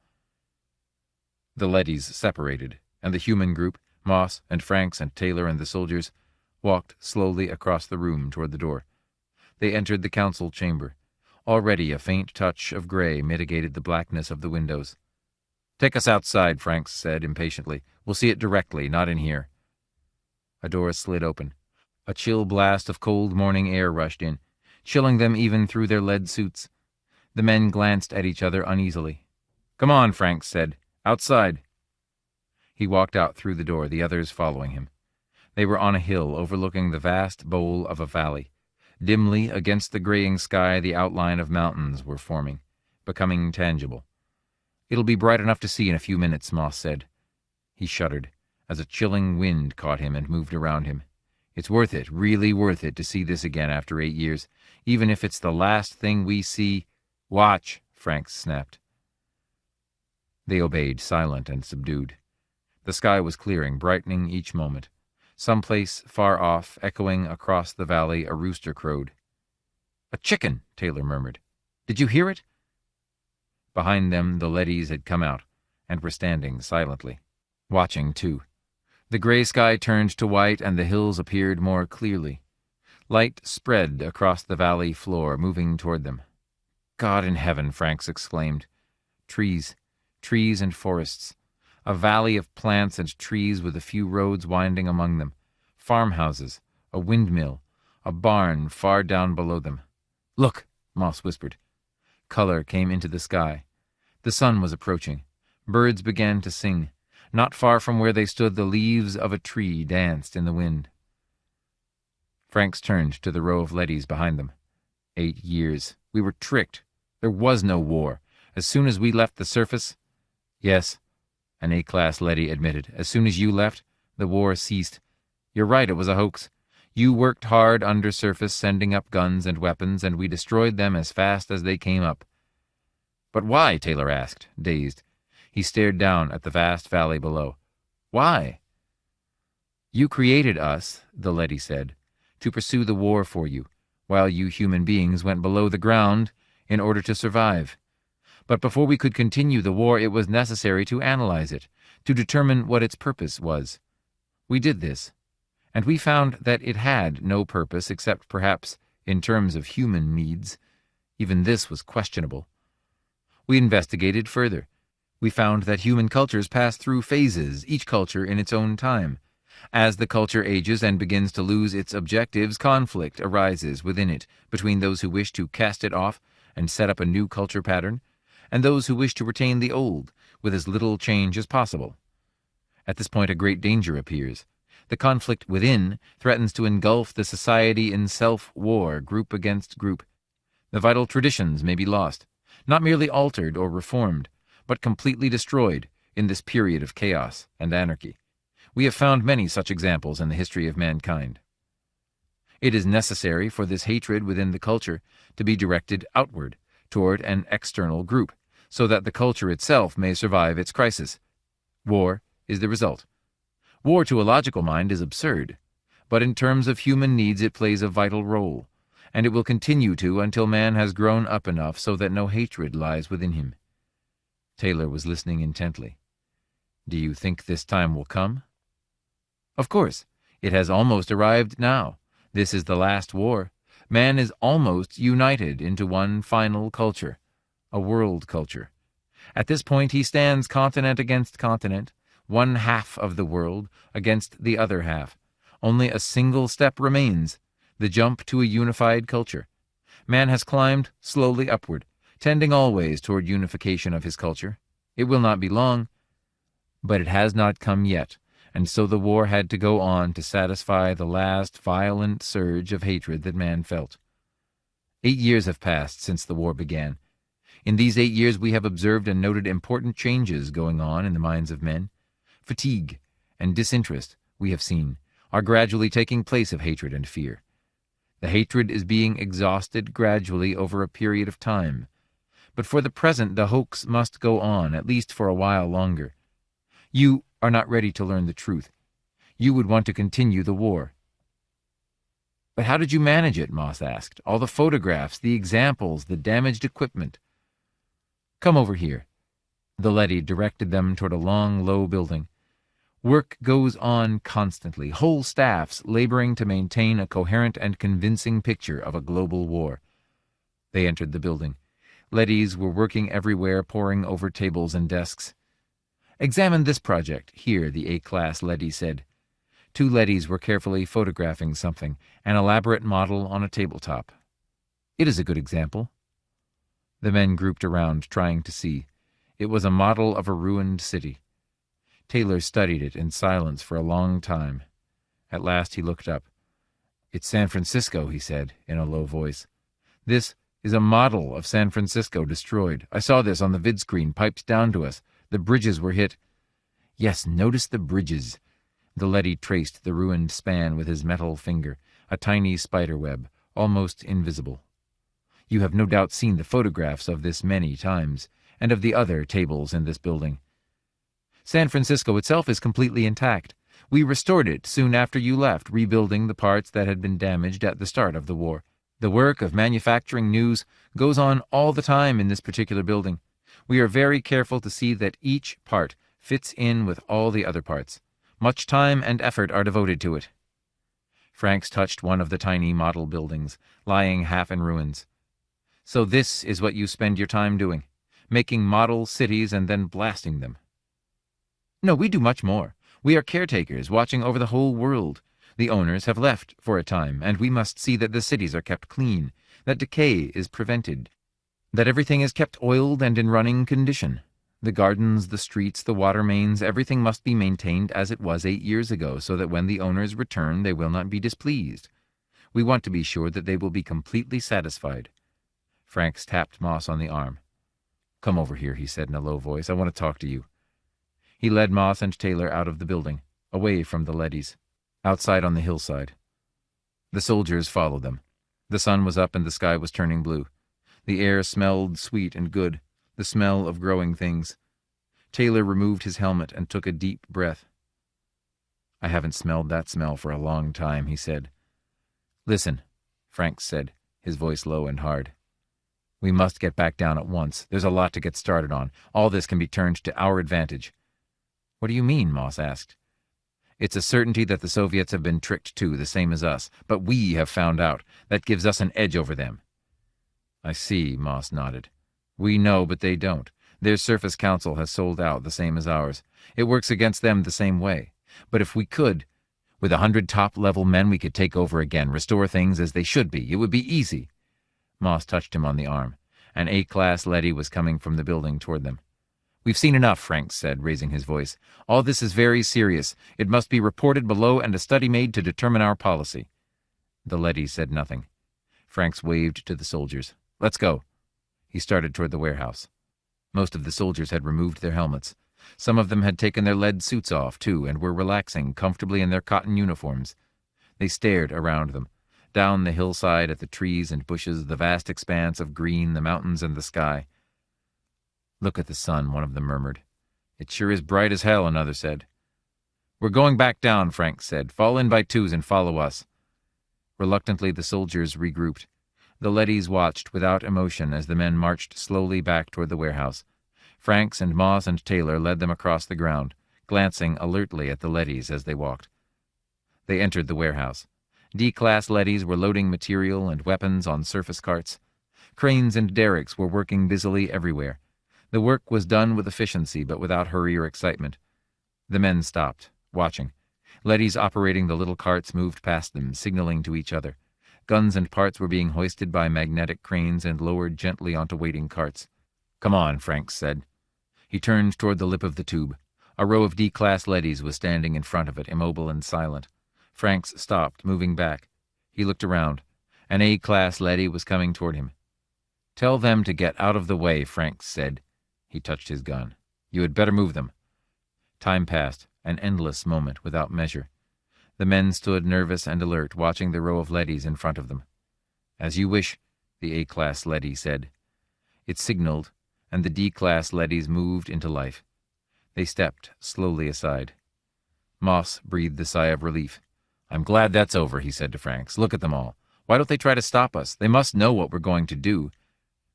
The leadys separated, and the human group, Moss and Franks and Taylor and the soldiers, walked slowly across the room toward the door. They entered the council chamber. Already a faint touch of gray mitigated the blackness of the windows. "Take us outside," Franks said impatiently. "We'll see it directly, not in here." A door slid open. A chill blast of cold morning air rushed in, chilling them even through their lead suits. The men glanced at each other uneasily. "Come on," Franks said. "Outside." He walked out through the door, the others following him. They were on a hill overlooking the vast bowl of a valley. Dimly, against the graying sky, the outline of mountains were forming, becoming tangible. "It'll be bright enough to see in a few minutes," Moss said. He shuddered, as a chilling wind caught him and moved around him. "It's worth it, really worth it, to see this again after 8 years, even if it's the last thing we see." "Watch," Franks snapped. They obeyed, silent and subdued. The sky was clearing, brightening each moment. Someplace far off, echoing across the valley, a rooster crowed. "A chicken," Taylor murmured. "Did you hear it?" Behind them, the leadys had come out, and were standing silently, watching too. The gray sky turned to white, and the hills appeared more clearly. Light spread across the valley floor, moving toward them. "God in heaven," Franks exclaimed. Trees and forests. A valley of plants and trees with a few roads winding among them. Farmhouses, a windmill, a barn far down below them. "Look," Moss whispered. Color came into the sky. The sun was approaching. Birds began to sing. Not far from where they stood, the leaves of a tree danced in the wind. Franks turned to the row of leadys behind them. 8 years. We were tricked. There was no war. As soon as we left the surface— "Yes," an A-class leady admitted. "As soon as you left, the war ceased. You're right, it was a hoax. You worked hard undersurface, sending up guns and weapons, and we destroyed them as fast as they came up." "But why?" Taylor asked, dazed. He stared down at the vast valley below. "Why?" "You created us," the leady said, "to pursue the war for you, while you human beings went below the ground in order to survive. But before we could continue the war, it was necessary to analyze it, to determine what its purpose was. We did this, and we found that it had no purpose except perhaps in terms of human needs. Even this was questionable. We investigated further. We found that human cultures pass through phases, each culture in its own time. As the culture ages and begins to lose its objectives, conflict arises within it between those who wish to cast it off and set up a new culture pattern, and those who wish to retain the old with as little change as possible. At this point, a great danger appears. The conflict within threatens to engulf the society in self-war, group against group. The vital traditions may be lost, not merely altered or reformed, but completely destroyed in this period of chaos and anarchy. We have found many such examples in the history of mankind. It is necessary for this hatred within the culture to be directed outward, toward an external group, so that the culture itself may survive its crisis. War is the result. War to a logical mind is absurd, but in terms of human needs it plays a vital role, and it will continue to until man has grown up enough so that no hatred lies within him. Taylor was listening intently. "Do you think this time will come?" "Of course. It has almost arrived now. This is the last war. Man is almost united into one final culture, a world culture. At this point he stands continent against continent, one half of the world against the other half. Only a single step remains. the jump to a unified culture. Man has climbed slowly upward, tending always toward unification of his culture. It will not be long, but it has not come yet, and so the war had to go on to satisfy the last violent surge of hatred that man felt. 8 years have passed since the war began. In these 8 years we have observed and noted important changes going on in the minds of men. Fatigue and disinterest, we have seen, are gradually taking place of hatred and fear. The hatred is being exhausted gradually over a period of time. But for the present the hoax must go on, at least for a while longer. You are not ready to learn the truth. You would want to continue the war. But how did you manage it? Moss asked. All the photographs, the examples, the damaged equipment. Come over here. The leady directed them toward a long, low building. Work goes on constantly, whole staffs laboring to maintain a coherent and convincing picture of a global war. They entered the building. Leadys were working everywhere, poring over tables and desks. Examine this project, here, the A-class leady said. 2 leadys were carefully photographing something, an elaborate model on a tabletop. It is a good example. The men grouped around, trying to see. It was a model of a ruined city. Taylor studied it in silence for a long time. At last he looked up. "It's San Francisco," he said, in a low voice. "This is a model of San Francisco destroyed. I saw this on the vidscreen, piped down to us. The bridges were hit." "Yes, notice the bridges." The leady traced the ruined span with his metal finger, a tiny spider web, almost invisible. "You have no doubt seen the photographs of this many times, and of the other tables in this building. San Francisco itself is completely intact. We restored it soon after you left, rebuilding the parts that had been damaged at the start of the war. The work of manufacturing news goes on all the time in this particular building. We are very careful to see that each part fits in with all the other parts. Much time and effort are devoted to it." Franks touched one of the tiny model buildings, lying half in ruins. "So this is what you spend your time doing, making model cities and then blasting them." "No, we do much more. We are caretakers, watching over the whole world. The owners have left for a time, and we must see that the cities are kept clean, that decay is prevented, that everything is kept oiled and in running condition. The gardens, the streets, the water mains, everything must be maintained as it was 8 years ago, so that when the owners return they will not be displeased. We want to be sure that they will be completely satisfied." Franks tapped Moss on the arm. "Come over here," he said in a low voice. "I want to talk to you." He led Moss and Taylor out of the building, away from the leadys, outside on the hillside. The soldiers followed them. The sun was up and the sky was turning blue. The air smelled sweet and good, the smell of growing things. Taylor removed his helmet and took a deep breath. "I haven't smelled that smell for a long time," he said. "Listen," Franks said, his voice low and hard. "We must get back down at once. There's a lot to get started on. All this can be turned to our advantage." "What do you mean?" Moss asked. "It's a certainty that the Soviets have been tricked too, the same as us. But we have found out. That gives us an edge over them." "I see," Moss nodded. "We know, but they don't. Their Surface Council has sold out, the same as ours. It works against them the same way. But if we could, with 100 top-level men, we could take over again, restore things as they should be. It would be easy." Moss touched him on the arm. An A-class leady was coming from the building toward them. "We've seen enough," Franks said, raising his voice. "All this is very serious. It must be reported below and a study made to determine our policy." The leady said nothing. Franks waved to the soldiers. "Let's go." He started toward the warehouse. Most of the soldiers had removed their helmets. Some of them had taken their lead suits off, too, and were relaxing comfortably in their cotton uniforms. They stared around them, down the hillside at the trees and bushes, the vast expanse of green, the mountains and the sky. "Look at the sun," one of them murmured. "It sure is bright as hell," another said. "We're going back down," Franks said. "Fall in by twos and follow us." Reluctantly, the soldiers regrouped. The leadys watched without emotion as the men marched slowly back toward the warehouse. Franks and Moss and Taylor led them across the ground, glancing alertly at the leadys as they walked. They entered the warehouse. D-class leadys were loading material and weapons on surface carts. Cranes and derricks were working busily everywhere. The work was done with efficiency, but without hurry or excitement. The men stopped, watching. Leadys operating the little carts moved past them, signaling to each other. Guns and parts were being hoisted by magnetic cranes and lowered gently onto waiting carts. "Come on," Franks said. He turned toward the lip of the tube. A row of D-class leadys was standing in front of it, immobile and silent. Franks stopped, moving back. He looked around. An A-class leady was coming toward him. "Tell them to get out of the way," Franks said. He touched his gun. "You had better move them." Time passed, an endless moment without measure. The men stood nervous and alert, watching the row of leadys in front of them. "As you wish," the A-class leady said. It signaled, and the D-class leadys moved into life. They stepped slowly aside. Moss breathed a sigh of relief. "I'm glad that's over," he said to Franks. "Look at them all. Why don't they try to stop us? They must know what we're going to do."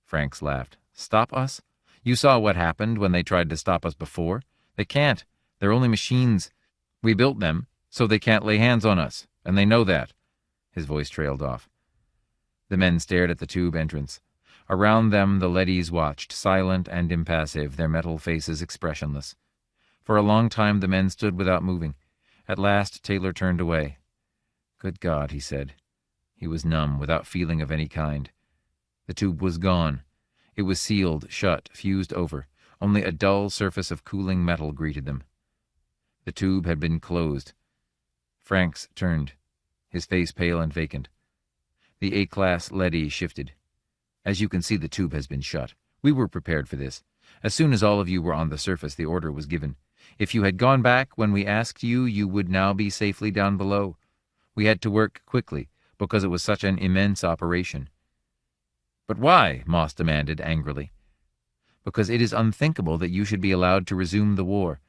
Franks laughed. "Stop us? You saw what happened when they tried to stop us before. They can't. They're only machines. We built them, so they can't lay hands on us, and they know that." His voice trailed off. The men stared at the tube entrance. Around them the leadys watched, silent and impassive, their metal faces expressionless. For a long time the men stood without moving. At last Taylor turned away. "Good God," he said. He was numb, without feeling of any kind. The tube was gone. It was sealed, shut, fused over. Only a dull surface of cooling metal greeted them. The tube had been closed. Franks turned, his face pale and vacant. The A-class leady shifted. "As you can see, the tube has been shut. We were prepared for this. As soon as all of you were on the surface, the order was given. If you had gone back when we asked you, you would now be safely down below. We had to work quickly, because it was such an immense operation." "But why?" Moss demanded angrily. "Because it is unthinkable that you should be allowed to resume the war.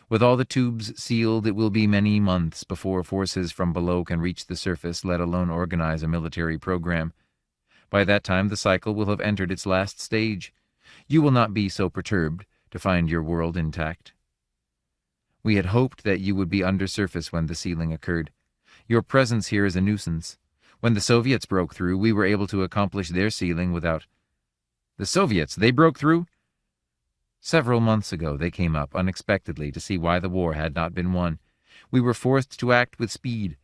With all the tubes sealed, it will be many months before forces from below can reach the surface, let alone organize a military program. By that time, the cycle will have entered its last stage. You will not be so perturbed to find your world intact. We had hoped that you would be undersurface when the sealing occurred. Your presence here is a nuisance. When the Soviets broke through, we were able to accomplish their sealing without—" "The Soviets, they broke through?" "Several months ago they came up unexpectedly to see why the war had not been won. We were forced to act with speed.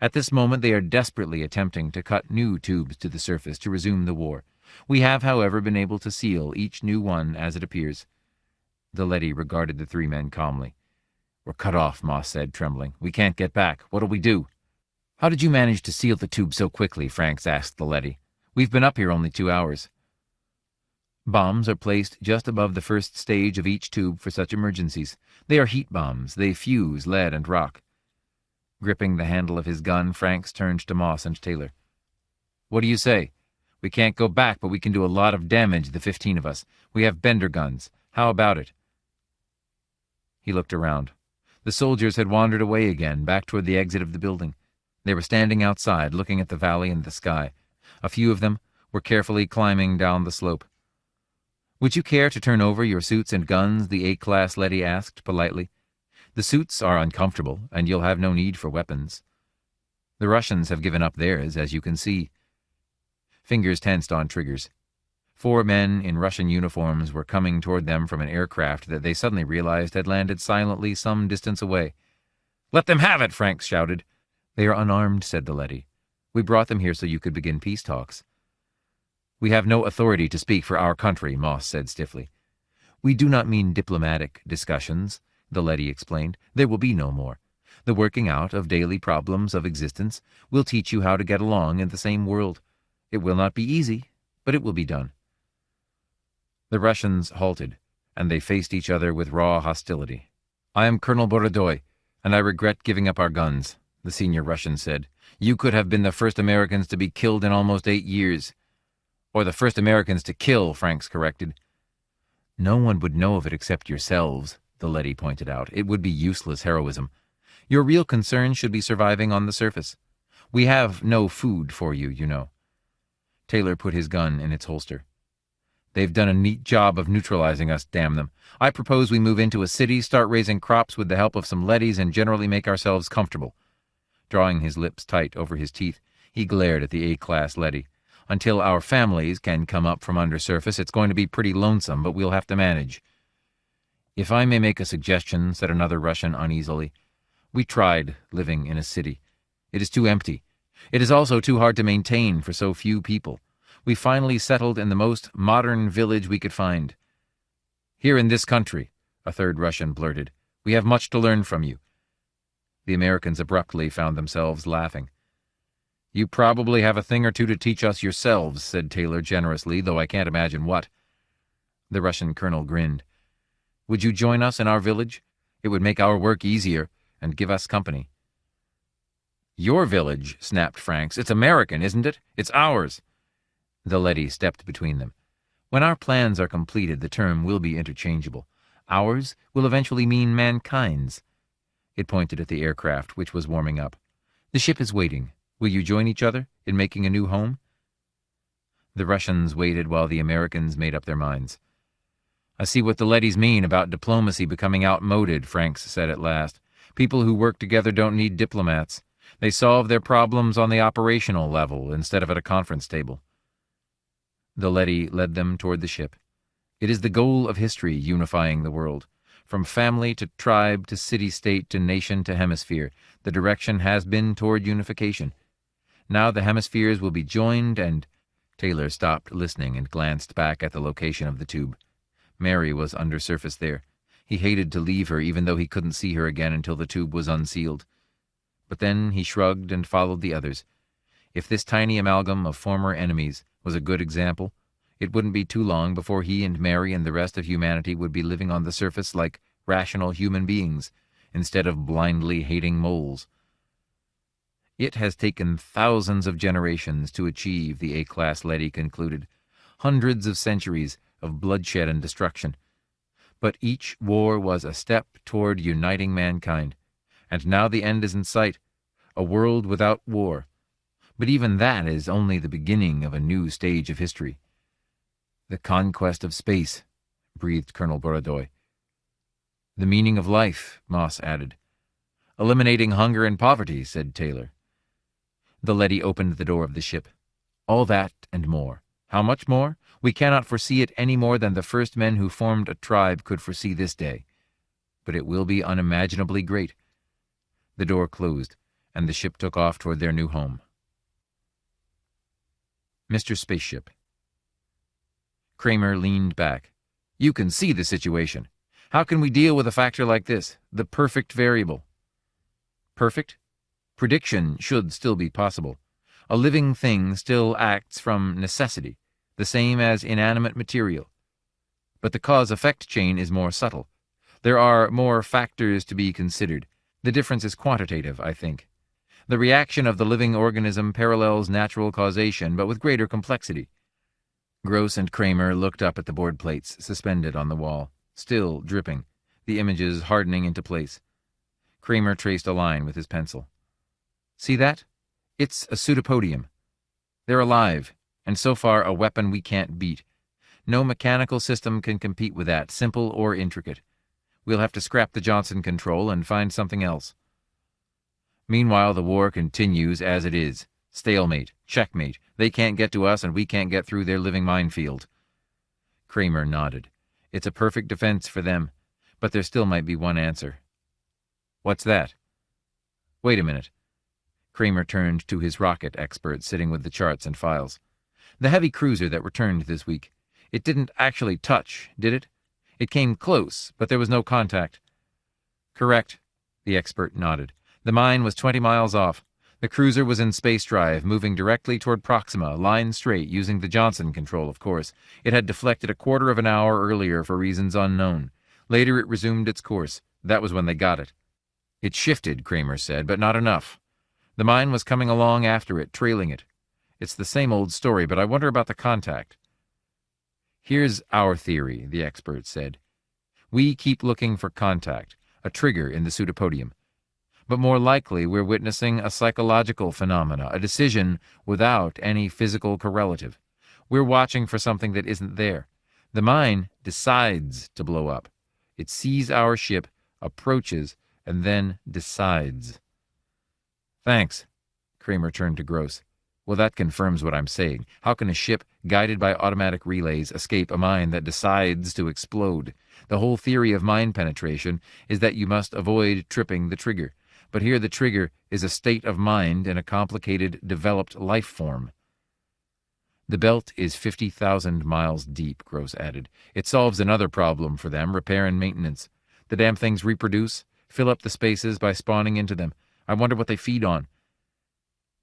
At this moment they are desperately attempting to cut new tubes to the surface to resume the war. We have, however, been able to seal each new one as it appears." The leady regarded the three men calmly. "We're cut off," Moss said, trembling. "We can't get back. What'll we do?" "How did you manage to seal the tube so quickly?" Franks asked the leady. "We've been up here only 2 hours." "Bombs are placed just above the first stage of each tube for such emergencies. They are heat bombs. They fuse lead and rock." Gripping the handle of his gun, Franks turned to Moss and Taylor. "What do you say? We can't go back, but we can do a lot of damage, the 15 of us. We have Bender guns. How about it?" He looked around. The soldiers had wandered away again, back toward the exit of the building. They were standing outside, looking at the valley and the sky. A few of them were carefully climbing down the slope. "Would you care to turn over your suits and guns?" the A-class leady asked politely. "The suits are uncomfortable, and you'll have no need for weapons. The Russians have given up theirs, as you can see." Fingers tensed on triggers. 4 men in Russian uniforms were coming toward them from an aircraft that they suddenly realized had landed silently some distance away. "Let them have it!" Franks shouted. "They are unarmed," said the leady. "We brought them here so you could begin peace talks." "We have no authority to speak for our country," Moss said stiffly. "We do not mean diplomatic discussions," the leady explained. "There will be no more. The working out of daily problems of existence will teach you how to get along in the same world. It will not be easy, but it will be done." The Russians halted, and they faced each other with raw hostility. "I am Colonel Borodoy, and I regret giving up our guns," the senior Russian said. "You could have been the first Americans to be killed in almost 8 years. "Or the first Americans to kill," Franks corrected. "No one would know of it except yourselves," the leady pointed out. "It would be useless heroism. Your real concern should be surviving on the surface. We have no food for you, you know." Taylor put his gun in its holster. "They've done a neat job of neutralizing us, damn them. I propose we move into a city, start raising crops with the help of some leadys, and generally make ourselves comfortable." Drawing his lips tight over his teeth, he glared at the A-class leady. "Until our families can come up from undersurface, it's going to be pretty lonesome, but we'll have to manage." "If I may make a suggestion," said another Russian uneasily. "We tried living in a city. It is too empty. It is also too hard to maintain for so few people. We finally settled in the most modern village we could find. Here in this country, a third Russian blurted. We have much to learn from you. The Americans abruptly found themselves laughing. You probably have a thing or two to teach us yourselves, said Taylor generously, though I can't imagine what. The Russian colonel grinned. Would you join us in our village? It would make our work easier and give us company. Your village, snapped Franks. It's American, isn't it? It's ours. The leady stepped between them. When our plans are completed, the term will be interchangeable. Ours will eventually mean mankind's. It pointed at the aircraft, which was warming up. The ship is waiting. Will you join each other in making a new home? The Russians waited while the Americans made up their minds. I see what the leadys mean about diplomacy becoming outmoded, Franks said at last. People who work together don't need diplomats. They solve their problems on the operational level instead of at a conference table. The leady led them toward the ship. It is the goal of history unifying the world. From family to tribe to city-state to nation to hemisphere, the direction has been toward unification. Now the hemispheres will be joined and... Taylor stopped listening and glanced back at the location of the tube. Mary was undersurface there. He hated to leave her even though he couldn't see her again until the tube was unsealed. But then he shrugged and followed the others. If this tiny amalgam of former enemies was a good example, it wouldn't be too long before he and Mary and the rest of humanity would be living on the surface like rational human beings, instead of blindly hating moles. It has taken thousands of generations to achieve, the A-class leady concluded. Hundreds of centuries of bloodshed and destruction. But each war was a step toward uniting mankind. And now the end is in sight, a world without war. But even that is only the beginning of a new stage of history. The conquest of space, breathed Colonel Borodoy. The meaning of life, Moss added. Eliminating hunger and poverty, said Taylor. The leady opened the door of the ship. All that and more. How much more? We cannot foresee it any more than the first men who formed a tribe could foresee this day. But it will be unimaginably great. The door closed, and the ship took off toward their new home. Mr. Spaceship. Kramer leaned back. You can see the situation. How can we deal with a factor like this, the perfect variable? Perfect? Prediction should still be possible. A living thing still acts from necessity, the same as inanimate material. But the cause-effect chain is more subtle. There are more factors to be considered. The difference is quantitative, I think. The reaction of the living organism parallels natural causation, but with greater complexity. Gross and Kramer looked up at the board plates suspended on the wall, still dripping, the images hardening into place. Kramer traced a line with his pencil. See that? It's a pseudopodium. They're alive, and so far a weapon we can't beat. No mechanical system can compete with that, simple or intricate. We'll have to scrap the Johnson control and find something else. Meanwhile, the war continues as it is. Stalemate, checkmate. They can't get to us and we can't get through their living minefield. Kramer nodded. It's a perfect defense for them, but there still might be one answer. What's that? Wait a minute. Kramer turned to his rocket expert sitting with the charts and files. The heavy cruiser that returned this week. It didn't actually touch, did it? It came close, but there was no contact. Correct. The expert nodded. The mine was 20 miles off. The cruiser was in space drive, moving directly toward Proxima, line straight, using the Johnson control, of course. It had deflected a quarter of an hour earlier for reasons unknown. Later it resumed its course. That was when they got it. It shifted, Kramer said, but not enough. The mine was coming along after it, trailing it. It's the same old story, but I wonder about the contact. Here's our theory, the expert said. We keep looking for contact, a trigger in the pseudopodium. But more likely we're witnessing a psychological phenomena, a decision without any physical correlative. We're watching for something that isn't there. The mine decides to blow up. It sees our ship, approaches, and then decides. Thanks. Kramer turned to Gross. Well, that confirms what I'm saying. How can a ship, guided by automatic relays, escape a mine that decides to explode? The whole theory of mine penetration is that you must avoid tripping the trigger. but here the trigger is a state of mind in a complicated, developed life form. The belt is 50,000 miles deep, Gross added. It solves another problem for them, repair and maintenance. The damn things reproduce, fill up the spaces by spawning into them. I wonder what they feed on.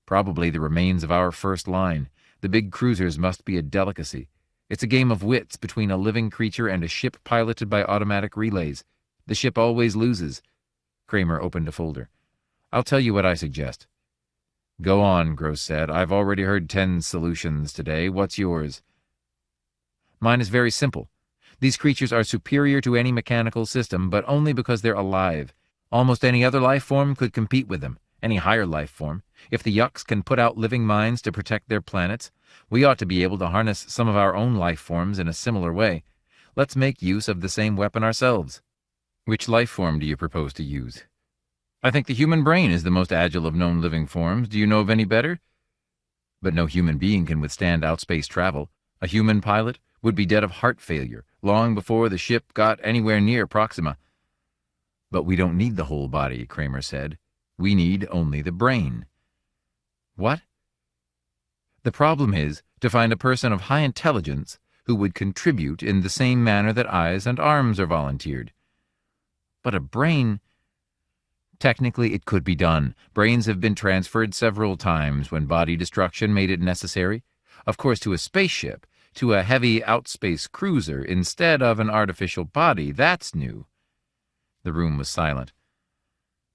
Probably the remains of our first line. The big cruisers must be a delicacy. It's a game of wits between a living creature and a ship piloted by automatic relays. The ship always loses. Kramer opened a folder. I'll tell you what I suggest. Go on, Gross said. I've already heard 10 solutions today. What's yours? Mine is very simple. These creatures are superior to any mechanical system, but only because they're alive. Almost any other life form could compete with them, any higher life form. If the Yucks can put out living minds to protect their planets, we ought to be able to harness some of our own life forms in a similar way. Let's make use of the same weapon ourselves. Which life form do you propose to use? I think the human brain is the most agile of known living forms. Do you know of any better? But no human being can withstand outspace travel. A human pilot would be dead of heart failure long before the ship got anywhere near Proxima. But we don't need the whole body, Kramer said. We need only the brain. What? The problem is to find a person of high intelligence who would contribute in the same manner that eyes and arms are volunteered. But a brain... Technically, it could be done. Brains have been transferred several times when body destruction made it necessary. Of course, to a spaceship, to a heavy outspace cruiser, instead of an artificial body, that's new. The room was silent.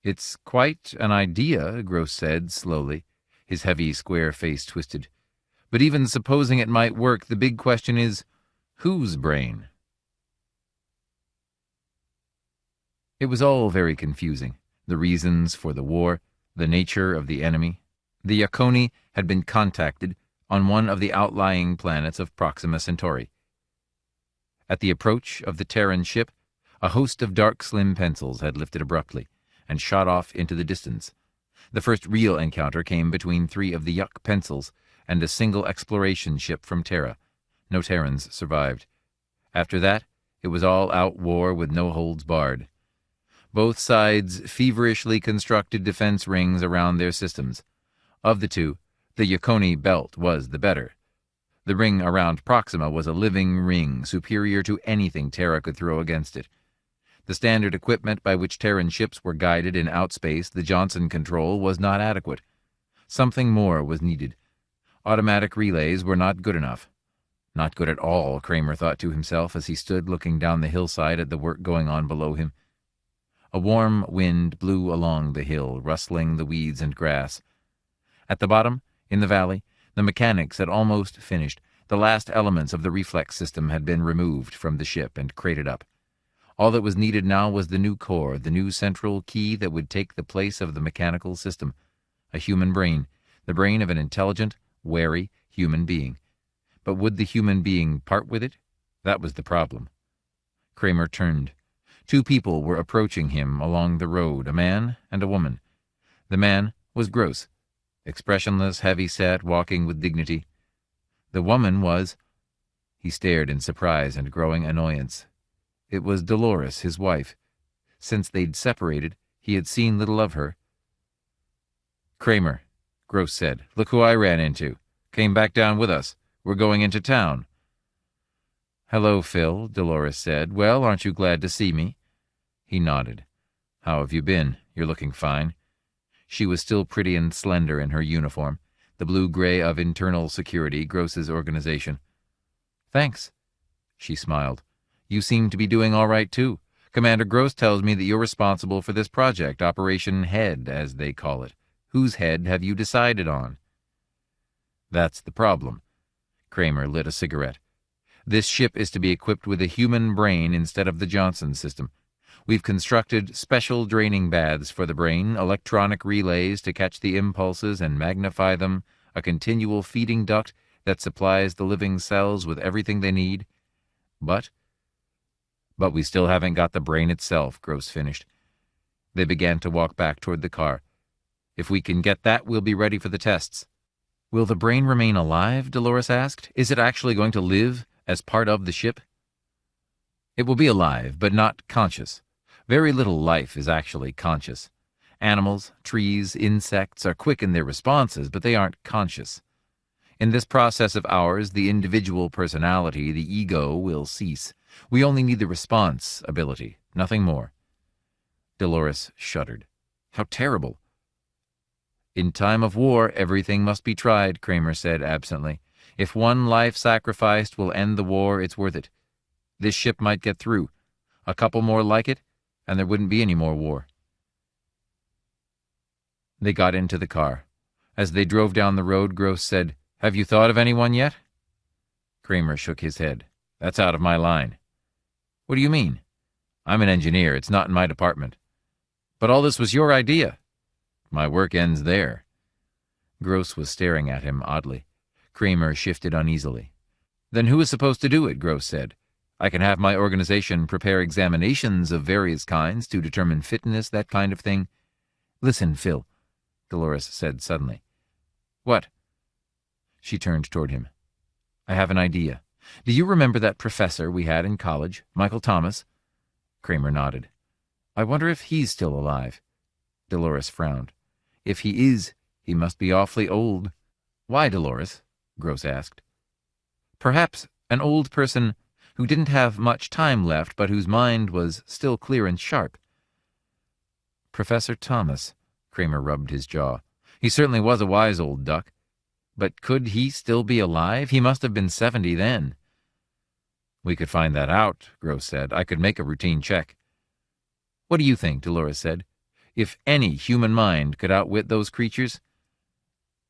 It's quite an idea, Gross said slowly, his heavy, square face twisted. But even supposing it might work, the big question is, whose brain? It was all very confusing. The reasons for the war, the nature of the enemy. The Yaconi had been contacted on one of the outlying planets of Proxima Centauri. At the approach of the Terran ship, a host of dark slim pencils had lifted abruptly and shot off into the distance. The first real encounter came between 3 of the Yuck pencils and a single exploration ship from Terra. No Terrans survived. After that, it was all out war with no holds barred. Both sides feverishly constructed defense rings around their systems. Of the two, the Yaconi belt was the better. The ring around Proxima was a living ring, superior to anything Terra could throw against it. The standard equipment by which Terran ships were guided in outspace, the Johnson control, was not adequate. Something more was needed. Automatic relays were not good enough. Not good at all, Kramer thought to himself as he stood looking down the hillside at the work going on below him. A warm wind blew along the hill, rustling the weeds and grass. At the bottom, in the valley, the mechanics had almost finished. The last elements of the reflex system had been removed from the ship and crated up. All that was needed now was the new core, the new central key that would take the place of the mechanical system. A human brain, the brain of an intelligent, wary human being. But would the human being part with it? That was the problem. Kramer turned. 2 people were approaching him along the road, a man and a woman. The man was Gross, expressionless, heavy-set, walking with dignity. The woman was... He stared in surprise and growing annoyance. It was Dolores, his wife. Since they'd separated, he had seen little of her. Kramer, Gross said. Look who I ran into. Came back down with us. We're going into town. Hello, Phil, Dolores said. Well, aren't you glad to see me? He nodded. How have you been? You're looking fine. She was still pretty and slender in her uniform, the blue-gray of Internal Security, Gross's organization. Thanks. She smiled. You seem to be doing all right, too. Commander Gross tells me that you're responsible for this project, Operation Head, as they call it. Whose head have you decided on? That's the problem. Kramer lit a cigarette. This ship is to be equipped with a human brain instead of the Johnson system. We've constructed special draining baths for the brain, electronic relays to catch the impulses and magnify them, a continual feeding duct that supplies the living cells with everything they need. But we still haven't got the brain itself, Gross finished. They began to walk back toward the car. If we can get that, we'll be ready for the tests. Will the brain remain alive? Dolores asked. Is it actually going to live as part of the ship? It will be alive, but not conscious. Very little life is actually conscious. Animals, trees, insects are quick in their responses, but they aren't conscious. In this process of ours, the individual personality, the ego, will cease. We only need the response ability, nothing more. Dolores shuddered. How terrible. In time of war, everything must be tried, Kramer said absently. If one life sacrificed will end the war, it's worth it. This ship might get through. A couple more like it, and there wouldn't be any more war. They got into the car. As they drove down the road, Gross said, "Have you thought of anyone yet?" Kramer shook his head. "That's out of my line." "What do you mean?" "I'm an engineer. It's not in my department." "But all this was your idea." "My work ends there." Gross was staring at him oddly. Kramer shifted uneasily. "Then who is supposed to do it?" Gross said. "I can have my organization prepare examinations of various kinds to determine fitness, that kind of thing." "Listen, Phil," Dolores said suddenly. "What?" She turned toward him. "I have an idea. Do you remember that professor we had in college, Michael Thomas?" Kramer nodded. "I wonder if he's still alive." Dolores frowned. "If he is, he must be awfully old." "Why, Dolores?" Gross asked. "Perhaps an old person who didn't have much time left, but whose mind was still clear and sharp." Professor Thomas, Kramer rubbed his jaw. "He certainly was a wise old duck. But could he still be alive? He must have been 70 then." "We could find that out," Gross said. "I could make a routine check." "What do you think?" Dolores said. "If any human mind could outwit those creatures?"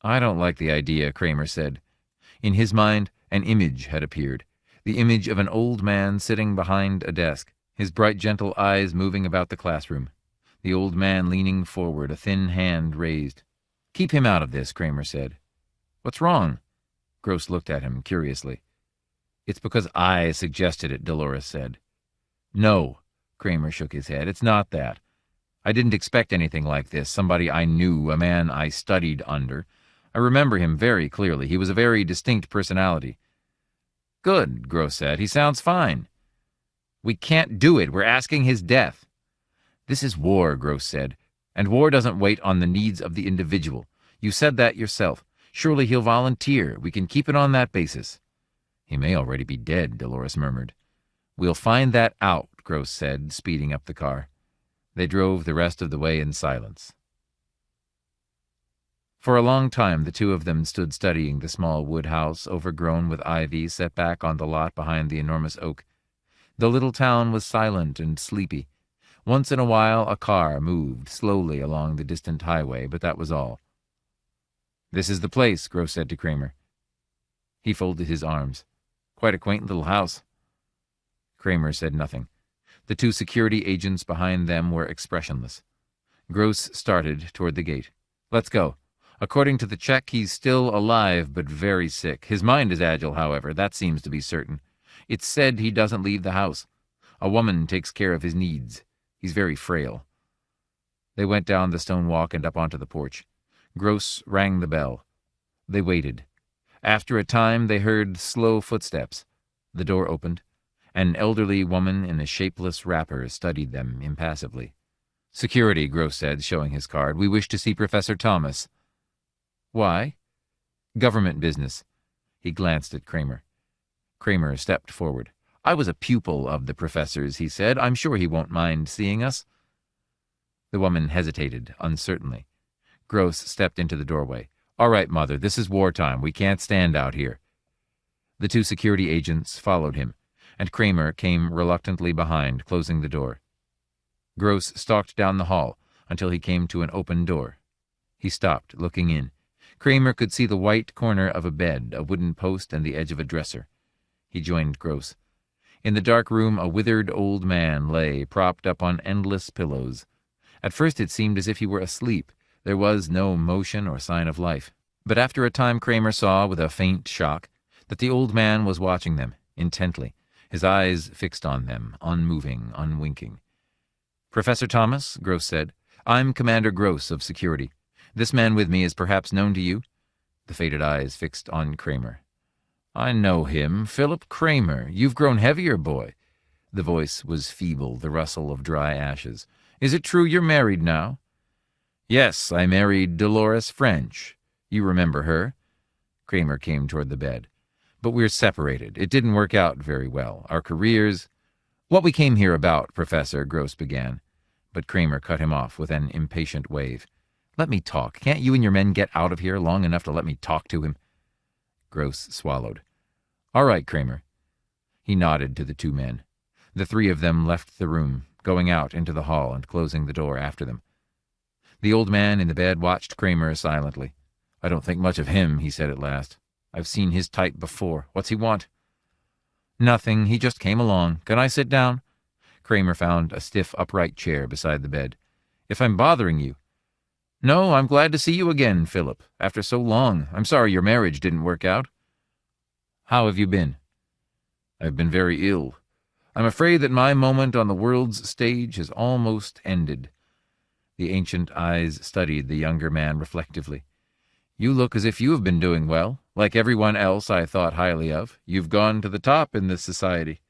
"I don't like the idea," Kramer said. In his mind, an image had appeared. The image of an old man sitting behind a desk, his bright, gentle eyes moving about the classroom. The old man leaning forward, a thin hand raised. "Keep him out of this," Kramer said. "What's wrong?" Gross looked at him curiously. "It's because I suggested it," Dolores said. "No," Kramer shook his head. "It's not that. I didn't expect anything like this. Somebody I knew, a man I studied under. I remember him very clearly. He was a very distinct personality." "Good," Gross said. "He sounds fine." "We can't do it. We're asking his death." "This is war," Gross said, "and war doesn't wait on the needs of the individual. You said that yourself. Surely he'll volunteer. We can keep it on that basis." "He may already be dead," Dolores murmured. "We'll find that out," Gross said, speeding up the car. They drove the rest of the way in silence. For a long time the two of them stood studying the small wood house, overgrown with ivy, set back on the lot behind the enormous oak. The little town was silent and sleepy. Once in a while a car moved slowly along the distant highway, but that was all. "This is the place," Gross said to Kramer. He folded his arms. "Quite a quaint little house." Kramer said nothing. The two security agents behind them were expressionless. Gross started toward the gate. "Let's go. According to the check, he's still alive but very sick. His mind is agile, however. That seems to be certain. It's said he doesn't leave the house. A woman takes care of his needs. He's very frail." They went down the stone walk and up onto the porch. Gross rang the bell. They waited. After a time, they heard slow footsteps. The door opened. An elderly woman in a shapeless wrapper studied them impassively. "Security," Gross said, showing his card. "We wish to see Professor Thomas." "Why?" "Government business." He glanced at Kramer. Kramer stepped forward. "I was a pupil of the professor's," he said. "I'm sure he won't mind seeing us." The woman hesitated, uncertainly. Gross stepped into the doorway. "All right, Mother, this is wartime. We can't stand out here." The two security agents followed him, and Kramer came reluctantly behind, closing the door. Gross stalked down the hall until he came to an open door. He stopped, looking in. Kramer could see the white corner of a bed, a wooden post, and the edge of a dresser. He joined Gross. In the dark room, a withered old man lay, propped up on endless pillows. At first it seemed as if he were asleep. There was no motion or sign of life. But after a time Kramer saw, with a faint shock, that the old man was watching them, intently, his eyes fixed on them, unmoving, unwinking. "Professor Thomas," Gross said, "I'm Commander Gross of Security. This man with me is perhaps known to you?" The faded eyes fixed on Kramer. "I know him. Philip Kramer. You've grown heavier, boy." The voice was feeble, the rustle of dry ashes. "Is it true you're married now?" Yes, I married Dolores French. You remember her? Kramer came toward the bed. But we're separated. It didn't work out very well. Our careers... What we came here about, Professor, Gross began. But Kramer cut him off with an impatient wave. Let me talk. Can't you and your men get out of here long enough to let me talk to him? Gross swallowed. All right, Kramer. He nodded to the two men. The three of them left the room, going out into the hall and closing the door after them. The old man in the bed watched Kramer silently. I don't think much of him, he said at last. I've seen his type before. What's he want? Nothing. He just came along. Can I sit down? Kramer found a stiff, upright chair beside the bed. If I'm bothering you. No, I'm glad to see you again, Philip. After so long. I'm sorry your marriage didn't work out. How have you been? I've been very ill. I'm afraid that my moment on the world's stage has almost ended. The ancient eyes studied the younger man reflectively. You look as if you have been doing well. Like everyone else I thought highly of. You've gone to the top in this society.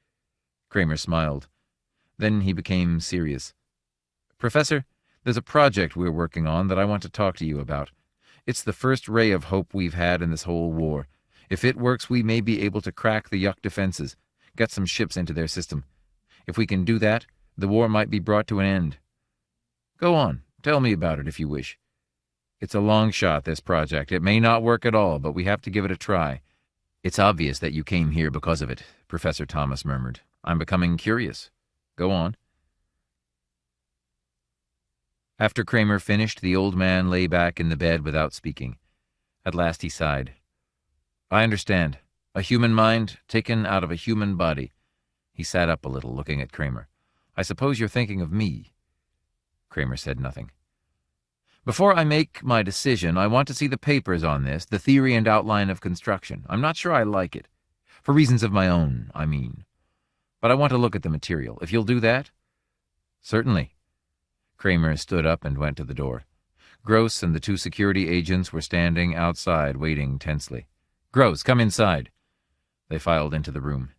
Kramer smiled. Then he became serious. Professor, there's a project we're working on that I want to talk to you about. It's the first ray of hope we've had in this whole war. If it works, we may be able to crack the Yuck defenses, get some ships into their system. If we can do that, the war might be brought to an end. Go on, tell me about it if you wish. It's a long shot, this project. It may not work at all, but we have to give it a try. It's obvious that you came here because of it, Professor Thomas murmured. I'm becoming curious. Go on. After Kramer finished, the old man lay back in the bed without speaking. At last he sighed. I understand. A human mind taken out of a human body. He sat up a little, looking at Kramer. I suppose you're thinking of me. Kramer said nothing. Before I make my decision, I want to see the papers on this, the theory and outline of construction. I'm not sure I like it. For reasons of my own, I mean. But I want to look at the material. If you'll do that? Certainly. Kramer stood up and went to the door. Gross and the two security agents were standing outside, waiting tensely. Gross, come inside. They filed into the room.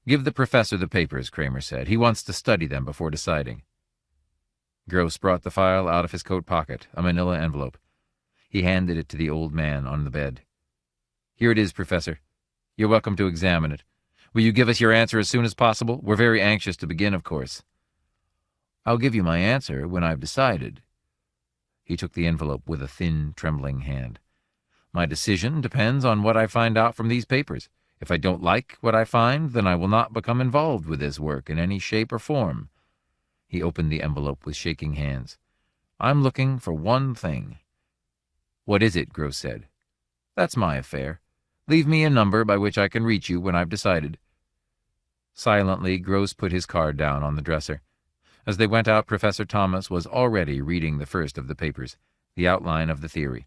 Give the professor the papers, Kramer said. He wants to study them before deciding. Gross brought the file out of his coat pocket, a manila envelope. He handed it to the old man on the bed. Here it is, Professor. You're welcome to examine it. Will you give us your answer as soon as possible? We're very anxious to begin, of course. I'll give you my answer when I've decided. He took the envelope with a thin, trembling hand. My decision depends on what I find out from these papers. If I don't like what I find, then I will not become involved with this work in any shape or form. He opened the envelope with shaking hands. I'm looking for one thing. What is it? Gross said. That's my affair. Leave me a number by which I can reach you when I've decided. Silently, Gross put his card down on the dresser. As they went out, Professor Thomas was already reading the first of the papers, the outline of the theory.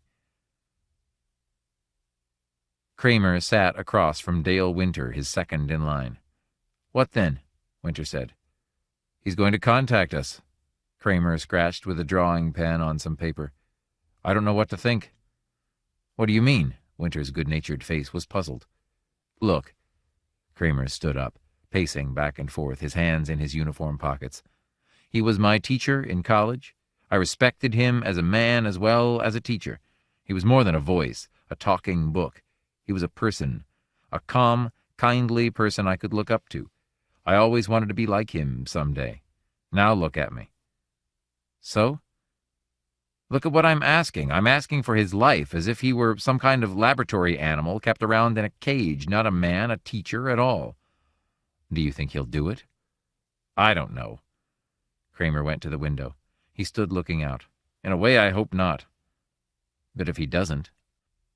Kramer sat across from Dale Winter, his second in line. What then? Winter said. He's going to contact us. Kramer scratched with a drawing pen on some paper. I don't know what to think. What do you mean? Winter's good-natured face was puzzled. Look. Kramer stood up, pacing back and forth, his hands in his uniform pockets. He was my teacher in college. I respected him as a man as well as a teacher. He was more than a voice, a talking book. He was a person, a calm, kindly person I could look up to. I always wanted to be like him someday. Now look at me. So? Look at what I'm asking. I'm asking for his life, as if he were some kind of laboratory animal kept around in a cage, not a man, a teacher at all. Do you think he'll do it? I don't know. Kramer went to the window. He stood looking out. In a way, I hope not. But if he doesn't,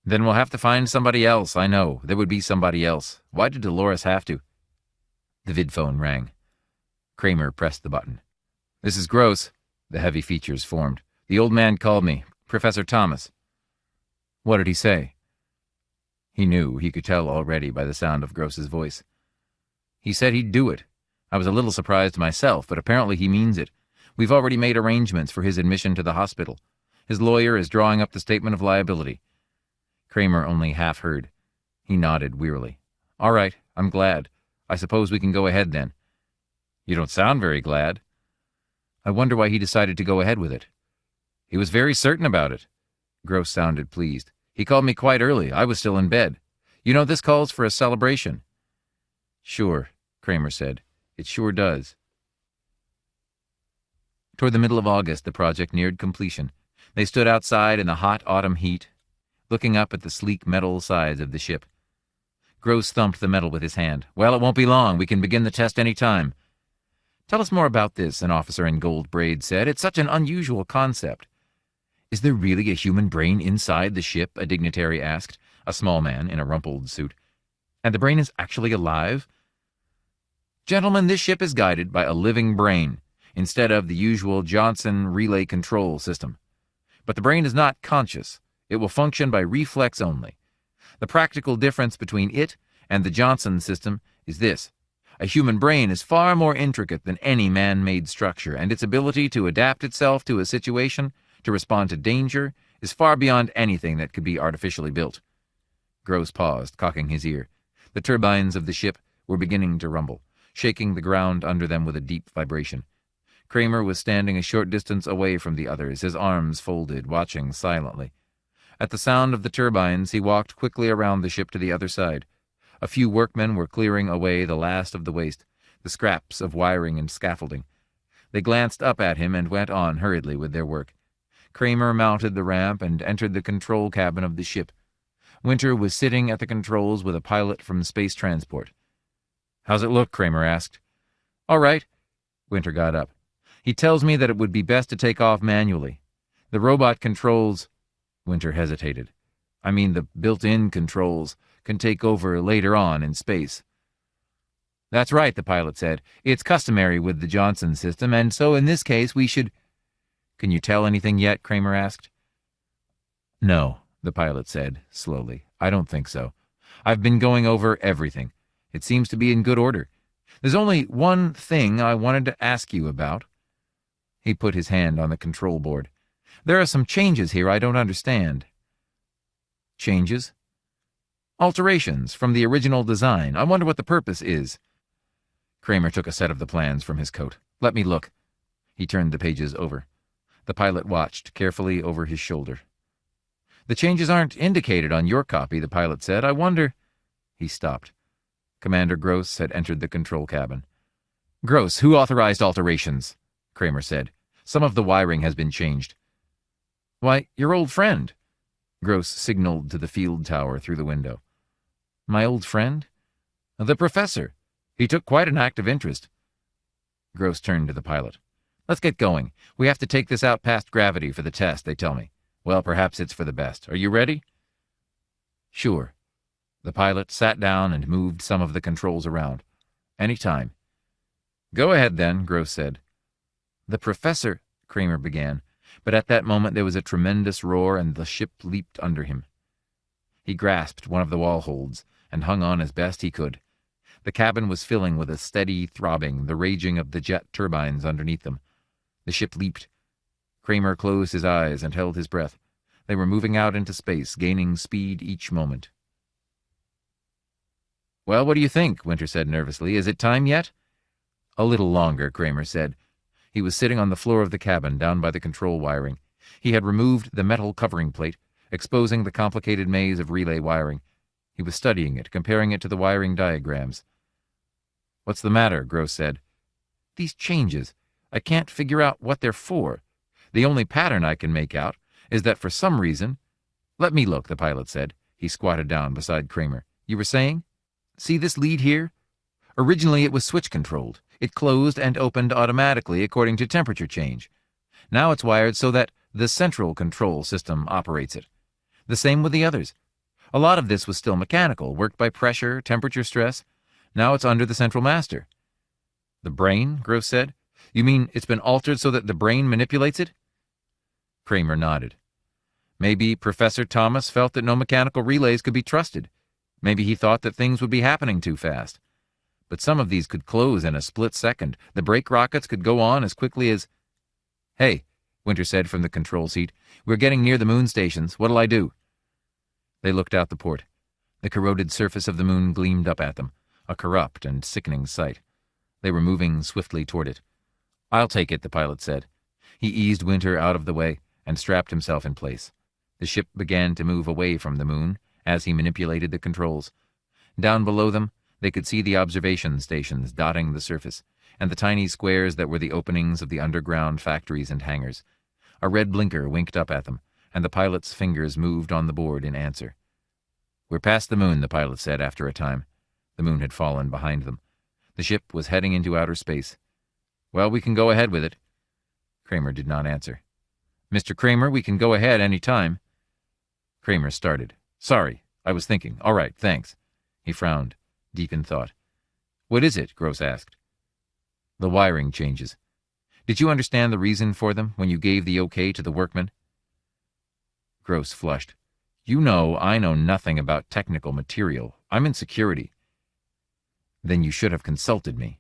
then we'll have to find somebody else. I know. There would be somebody else. Why did Dolores have to? The vidphone rang. Kramer pressed the button. This is Gross. The heavy features formed. The old man called me. Professor Thomas. What did he say? He knew. He could tell already by the sound of Gross's voice. He said he'd do it. I was a little surprised myself, but apparently he means it. We've already made arrangements for his admission to the hospital. His lawyer is drawing up the statement of liability. Kramer only half heard. He nodded wearily. All right, I'm glad. I suppose we can go ahead then. You don't sound very glad. I wonder why he decided to go ahead with it. He was very certain about it. Gross sounded pleased. He called me quite early. I was still in bed. You know, this calls for a celebration. Sure, Kramer said. It sure does. Toward the middle of August, the project neared completion. They stood outside in the hot autumn heat, looking up at the sleek metal sides of the ship. Gross thumped the metal with his hand. Well, it won't be long. We can begin the test any time. Tell us more about this, an officer in gold braid said. It's such an unusual concept. Is there really a human brain inside the ship? A dignitary asked, a small man in a rumpled suit. And the brain is actually alive? Gentlemen, this ship is guided by a living brain, instead of the usual Johnson relay control system. But the brain is not conscious. It will function by reflex only. The practical difference between it and the Johnson system is this. A human brain is far more intricate than any man-made structure, and its ability to adapt itself to a situation, to respond to danger, is far beyond anything that could be artificially built. Gross paused, cocking his ear. The turbines of the ship were beginning to rumble, shaking the ground under them with a deep vibration. Kramer was standing a short distance away from the others, his arms folded, watching silently. At the sound of the turbines, he walked quickly around the ship to the other side. A few workmen were clearing away the last of the waste, the scraps of wiring and scaffolding. They glanced up at him and went on hurriedly with their work. Kramer mounted the ramp and entered the control cabin of the ship. Winter was sitting at the controls with a pilot from space transport. "How's it look?" Kramer asked. "All right." Winter got up. "He tells me that it would be best to take off manually. The robot controls—" Winter hesitated. "I mean, the built-in controls can take over later on in space." "That's right," the pilot said. "It's customary with the Johnson system, and so in this case we should—" "Can you tell anything yet?" Kramer asked. "No," the pilot said, slowly. "I don't think so. I've been going over everything. It seems to be in good order. There's only one thing I wanted to ask you about." He put his hand on the control board. "There are some changes here I don't understand." "Changes?" "Alterations from the original design. I wonder what the purpose is." Kramer took a set of the plans from his coat. "Let me look." He turned the pages over. The pilot watched carefully over his shoulder. "The changes aren't indicated on your copy," the pilot said. "I wonder—" He stopped. Commander Gross had entered the control cabin. "Gross, who authorized alterations?" Kramer said. "Some of the wiring has been changed." "Why, your old friend." Gross signaled to the field tower through the window. "My old friend?" "The professor. He took quite an active interest." Gross turned to the pilot. "Let's get going. We have to take this out past gravity for the test, they tell me. Well, perhaps it's for the best. Are you ready?" "Sure." The pilot sat down and moved some of the controls around. "Any time." "Go ahead, then," Gross said. "The professor—" Kramer began, but at that moment there was a tremendous roar and the ship leaped under him. He grasped one of the wall holds and hung on as best he could. The cabin was filling with a steady throbbing, the raging of the jet turbines underneath them. The ship leaped. Kramer closed his eyes and held his breath. They were moving out into space, gaining speed each moment. "Well, what do you think?" Winter said nervously. "Is it time yet?" "A little longer," Kramer said. He was sitting on the floor of the cabin, down by the control wiring. He had removed the metal covering plate, exposing the complicated maze of relay wiring. He was studying it, comparing it to the wiring diagrams. "What's the matter?" Gross said. "These changes. I can't figure out what they're for. The only pattern I can make out is that for some reason—" "Let me look," the pilot said. He squatted down beside Kramer. "You were saying? See this lead here? Originally it was switch-controlled. It closed and opened automatically according to temperature change. Now it's wired so that the central control system operates it. The same with the others. A lot of this was still mechanical, worked by pressure, temperature stress. Now it's under the central master." "The brain?" Gross said. "You mean it's been altered so that the brain manipulates it?" Kramer nodded. "Maybe Professor Thomas felt that no mechanical relays could be trusted. Maybe he thought that things would be happening too fast. But some of these could close in a split second. The brake rockets could go on as quickly as—" "Hey," Winter said from the control seat, "we're getting near the moon stations. What'll I do?" They looked out the port. The corroded surface of the moon gleamed up at them, a corrupt and sickening sight. They were moving swiftly toward it. "I'll take it," the pilot said. He eased Winter out of the way and strapped himself in place. The ship began to move away from the moon as he manipulated the controls. Down below them, they could see the observation stations dotting the surface, and the tiny squares that were the openings of the underground factories and hangars. A red blinker winked up at them, and the pilot's fingers moved on the board in answer. "We're past the moon," the pilot said after a time. The moon had fallen behind them. The ship was heading into outer space. "Well, we can go ahead with it." Kramer did not answer. "Mr. Kramer, we can go ahead any time." Kramer started. "Sorry, I was thinking. All right, thanks." He frowned, deep in thought. "What is it?" Gross asked. "The wiring changes. Did you understand the reason for them when you gave the okay to the workmen?" Gross flushed. "You know I know nothing about technical material. I'm in security." "Then you should have consulted me."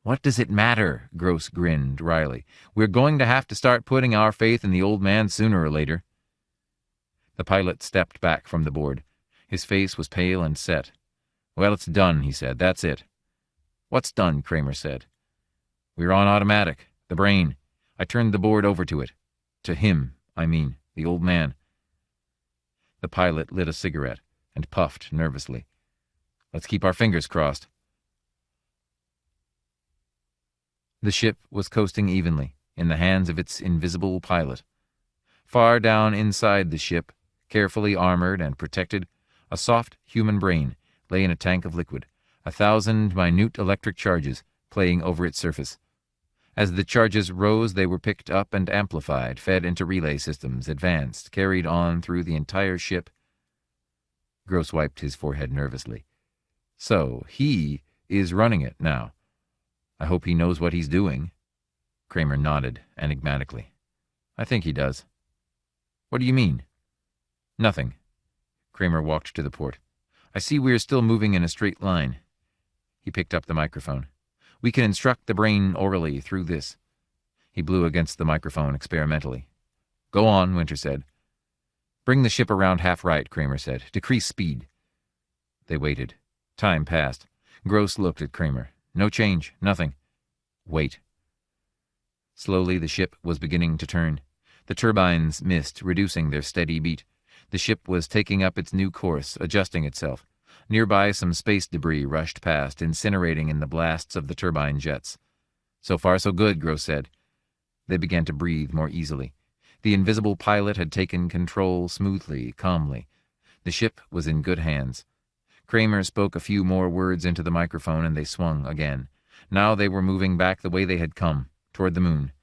"What does it matter?" Gross grinned wryly. "We're going to have to start putting our faith in the old man sooner or later." The pilot stepped back from the board. His face was pale and set. "Well, it's done," he said. "That's it." "What's done?" Kramer said. "We're on automatic. The brain. I turned the board over to it. To him, I mean, the old man." The pilot lit a cigarette and puffed nervously. "Let's keep our fingers crossed." The ship was coasting evenly, in the hands of its invisible pilot. Far down inside the ship, carefully armored and protected, a soft human brain lay in a tank of liquid, 1,000 minute electric charges playing over its surface. As the charges rose, they were picked up and amplified, fed into relay systems, advanced, carried on through the entire ship. Gross wiped his forehead nervously. "So, he is running it now. I hope he knows what he's doing." Kramer nodded enigmatically. "I think he does." "What do you mean?" "Nothing." Kramer walked to the port. "I see we're still moving in a straight line." He picked up the microphone. "We can instruct the brain orally through this." He blew against the microphone experimentally. "Go on," Winter said. "Bring the ship around half right," Kramer said. "Decrease speed." They waited. Time passed. Gross looked at Kramer. "No change. Nothing." "Wait." Slowly the ship was beginning to turn. The turbines missed, reducing their steady beat. The ship was taking up its new course, adjusting itself. Nearby, some space debris rushed past, incinerating in the blasts of the turbine jets. "So far so good," Gross said. They began to breathe more easily. The invisible pilot had taken control smoothly, calmly. The ship was in good hands. Kramer spoke a few more words into the microphone and they swung again. Now they were moving back the way they had come, toward the moon.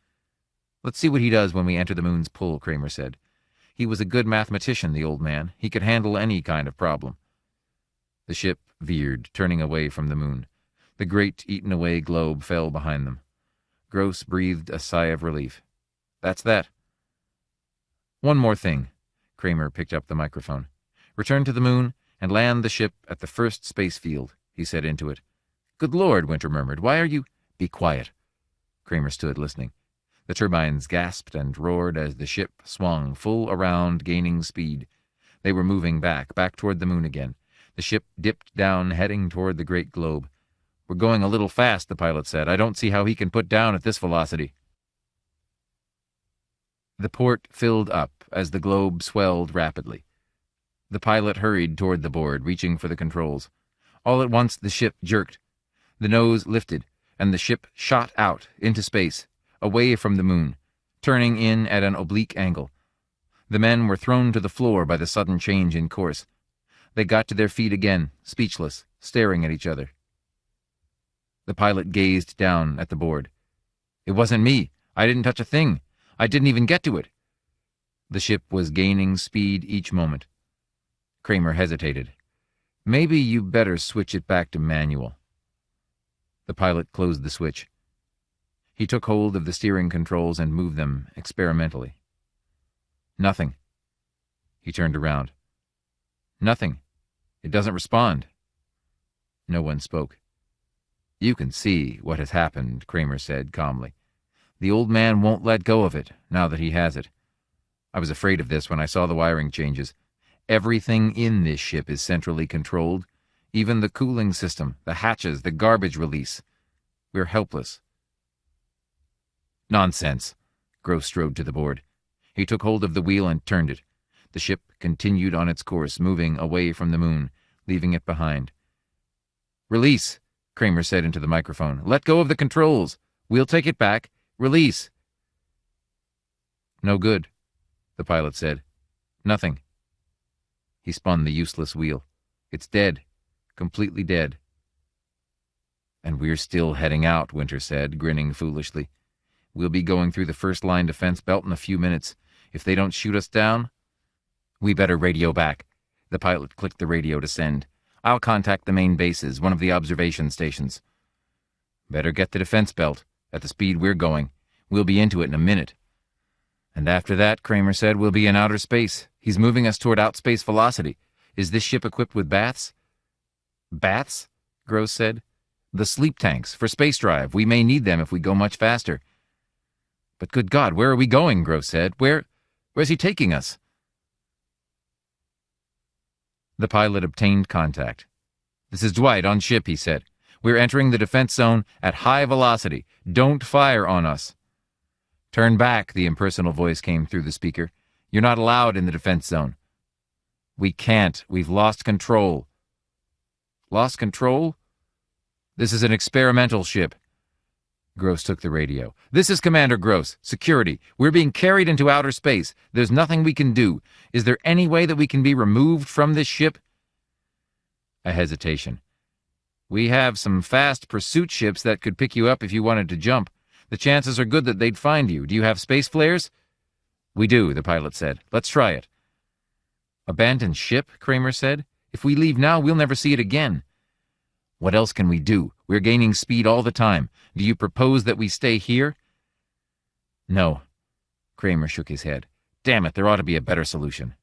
"Let's see what he does when we enter the moon's pull," Kramer said. He was a good mathematician, the old man. He could handle any kind of problem. The ship veered, turning away from the moon. The great eaten-away globe fell behind them. Gross breathed a sigh of relief. "That's that." "One more thing." Kramer picked up the microphone. "Return to the moon and land the ship at the first space field," he said into it. "Good Lord," Winter murmured. "Why are you—" "Be quiet." Kramer stood listening. The turbines gasped and roared as the ship swung full around, gaining speed. They were moving back toward the moon again. The ship dipped down, heading toward the great globe. "We're going a little fast," the pilot said. "I don't see how he can put down at this velocity." The port filled up as the globe swelled rapidly. The pilot hurried toward the board, reaching for the controls. All at once the ship jerked. The nose lifted, and the ship shot out into space, away from the moon, turning in at an oblique angle. The men were thrown to the floor by the sudden change in course. They got to their feet again, speechless, staring at each other. The pilot gazed down at the board. "It wasn't me. I didn't touch a thing. I didn't even get to it." The ship was gaining speed each moment. Kramer hesitated. "Maybe you better switch it back to manual." The pilot closed the switch. He took hold of the steering controls and moved them experimentally. "Nothing." He turned around. "Nothing. It doesn't respond." No one spoke. "You can see what has happened," Kramer said calmly. "The old man won't let go of it, now that he has it. I was afraid of this when I saw the wiring changes. Everything in this ship is centrally controlled, even the cooling system, the hatches, the garbage release. We're helpless." "Nonsense." Gross strode to the board. He took hold of the wheel and turned it. The ship continued on its course, moving away from the moon, leaving it behind. "Release," Kramer said into the microphone. "Let go of the controls. We'll take it back. Release." "No good," the pilot said. "Nothing." He spun the useless wheel. "It's dead. Completely dead." "And we're still heading out," Winter said, grinning foolishly. "We'll be going through the first-line defense belt in a few minutes. If they don't shoot us down, we better radio back." The pilot clicked the radio to send. "I'll contact the main bases, one of the observation stations." "Better get the defense belt. At the speed we're going, we'll be into it in a minute." "And after that," Kramer said, "we'll be in outer space. He's moving us toward outspace velocity. Is this ship equipped with baths?" "Baths?" Gross said. "The sleep tanks, for space drive. We may need them if we go much faster." "But good God, where are we going?" Gross said. Where's he taking us?" The pilot obtained contact. "This is Dwight on ship," he said. "We're entering the defense zone at high velocity. Don't fire on us." "Turn back," the impersonal voice came through the speaker. "You're not allowed in the defense zone." "We can't. We've lost control." "Lost control?" "This is an experimental ship." Gross took the radio. "This is Commander Gross. Security. We're being carried into outer space. There's nothing we can do. Is there any way that we can be removed from this ship?" A hesitation. "We have some fast pursuit ships that could pick you up if you wanted to jump. The chances are good that they'd find you. Do you have space flares?" "We do," the pilot said. "Let's try it." "Abandoned ship?" Kramer said. "If we leave now, we'll never see it again." "What else can we do? We're gaining speed all the time. Do you propose that we stay here?" "No." Kramer shook his head. "Damn it, there ought to be a better solution."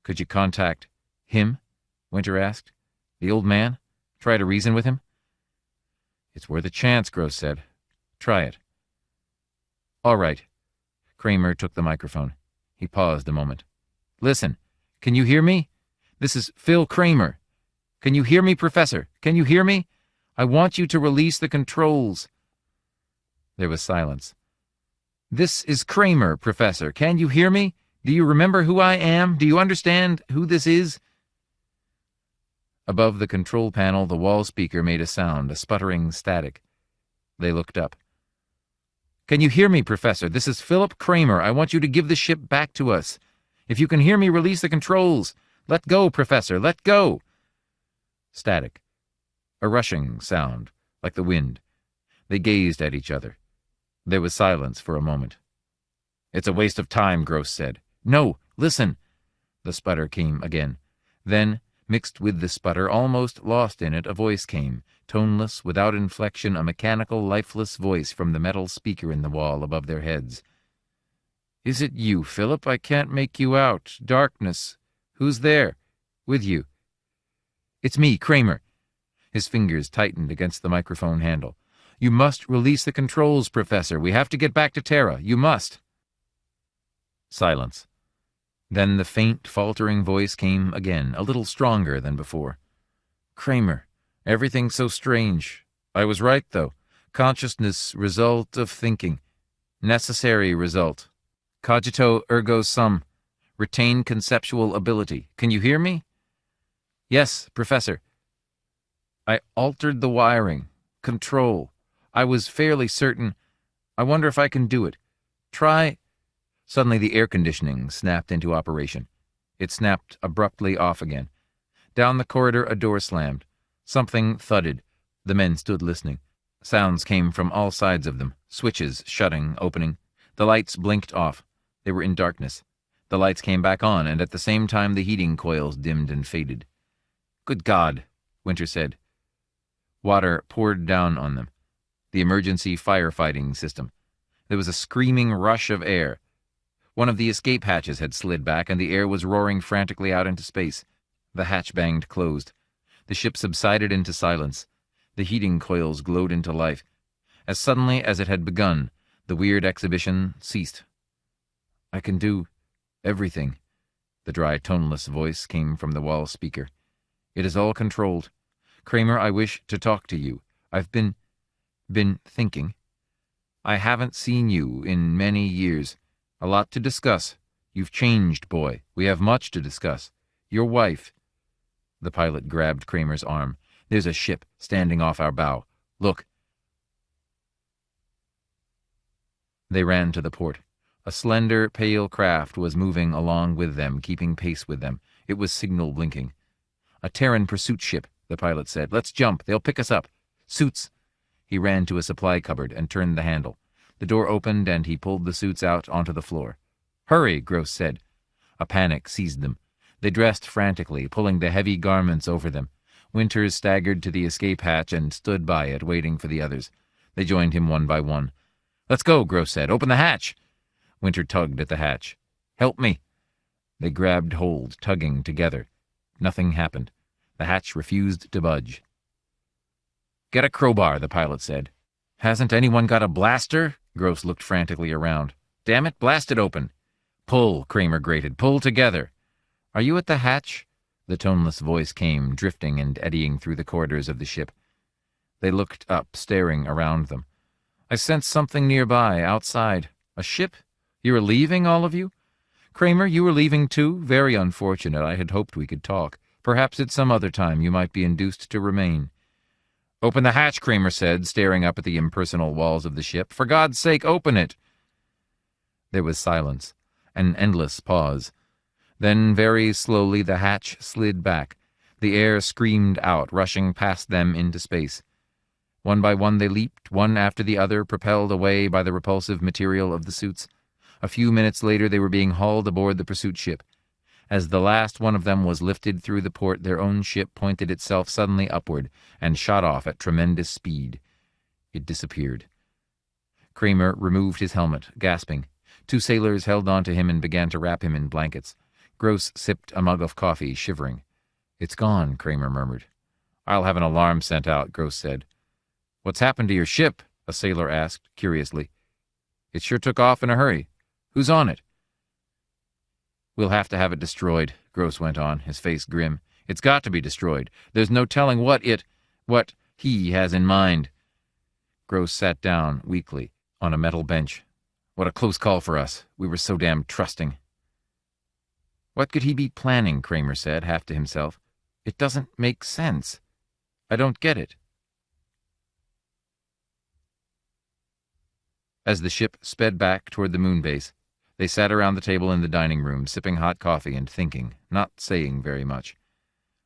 "Could you contact him?" Winter asked. "The old man? Try to reason with him?" "It's worth a chance," Gross said. "Try it." "All right." Kramer took the microphone. He paused a moment. "Listen, can you hear me? This is Phil Kramer. Can you hear me, Professor? Can you hear me? I want you to release the controls." There was silence. "This is Kramer, Professor. Can you hear me? Do you remember who I am? Do you understand who this is?" Above the control panel, the wall speaker made a sound, a sputtering static. They looked up. "Can you hear me, Professor? This is Philip Kramer. I want you to give the ship back to us. If you can hear me, release the controls. Let go, Professor. Let go." Static. A rushing sound, like the wind. They gazed at each other. There was silence for a moment. "It's a waste of time," Gross said. "No, listen." The sputter came again. Then, mixed with the sputter, almost lost in it, a voice came, toneless, without inflection, a mechanical, lifeless voice from the metal speaker in the wall above their heads. "Is it you, Philip? I can't make you out. Darkness. Who's there? With you?" "It's me, Kramer." His fingers tightened against the microphone handle. "You must release the controls, Professor. We have to get back to Terra. You must." Silence. Then the faint, faltering voice came again, a little stronger than before. "Kramer, everything's so strange. I was right, though. Consciousness, result of thinking. Necessary result. Cogito ergo sum. Retain conceptual ability. Can you hear me?" "Yes, Professor." "I altered the wiring. Control. I was fairly certain. I wonder if I can do it. Try—" Suddenly the air conditioning snapped into operation. It snapped abruptly off again. Down the corridor a door slammed. Something thudded. The men stood listening. Sounds came from all sides of them. Switches shutting, opening. The lights blinked off. They were in darkness. The lights came back on, and at the same time the heating coils dimmed and faded. "Good God," Winter said. Water poured down on them. The emergency firefighting system. There was a screaming rush of air. One of the escape hatches had slid back, and the air was roaring frantically out into space. The hatch banged closed. The ship subsided into silence. The heating coils glowed into life. As suddenly as it had begun, the weird exhibition ceased. "I can do everything," the dry, toneless voice came from the wall speaker. "It is all controlled. Kramer, I wish to talk to you. I've been thinking. I haven't seen you in many years. "A lot to discuss. You've changed, boy. We have much to discuss. Your wife." The pilot grabbed Kramer's arm. "There's a ship standing off our bow. Look." They ran to the port. A slender, pale craft was moving along with them, keeping pace with them. It was signal blinking. "A Terran pursuit ship," the pilot said. "Let's jump. They'll pick us up. Suits." He ran to a supply cupboard and turned the handle. The door opened and he pulled the suits out onto the floor. "Hurry," Gross said. A panic seized them. They dressed frantically, pulling the heavy garments over them. Winters staggered to the escape hatch and stood by it, waiting for the others. They joined him one by one. "Let's go," Gross said. "Open the hatch." Winter tugged at the hatch. "Help me." They grabbed hold, tugging together. Nothing happened. The hatch refused to budge. "Get a crowbar," the pilot said. "Hasn't anyone got a blaster?" Gross looked frantically around. "Damn it, blast it open." "Pull," Kramer grated. "Pull together." "Are you at the hatch?" The toneless voice came, drifting and eddying through the corridors of the ship. They looked up, staring around them. "I sensed something nearby, outside. A ship? You are leaving, all of you?" "Kramer, you were leaving too? Very unfortunate. I had hoped we could talk. Perhaps at some other time you might be induced to remain." "Open the hatch," Kramer said, staring up at the impersonal walls of the ship. "For God's sake, open it!" There was silence, an endless pause. Then, very slowly, the hatch slid back. The air screamed out, rushing past them into space. One by one they leaped, one after the other, propelled away by the repulsive material of the suits. A few minutes later they were being hauled aboard the pursuit ship. As the last one of them was lifted through the port, their own ship pointed itself suddenly upward and shot off at tremendous speed. It disappeared. Kramer removed his helmet, gasping. Two sailors held on to him and began to wrap him in blankets. Gross sipped a mug of coffee, shivering. "It's gone," Kramer murmured. "I'll have an alarm sent out," Gross said. "What's happened to your ship?" a sailor asked, curiously. "It sure took off in a hurry. Who's on it?" "We'll have to have it destroyed," Gross went on, his face grim. "It's got to be destroyed. There's no telling what he has in mind." Gross sat down, weakly, on a metal bench. "What a close call for us. We were so damn trusting." "What could he be planning?" Kramer said, half to himself. "It doesn't make sense. I don't get it." As the ship sped back toward the moon base, they sat around the table in the dining room, sipping hot coffee and thinking, not saying very much.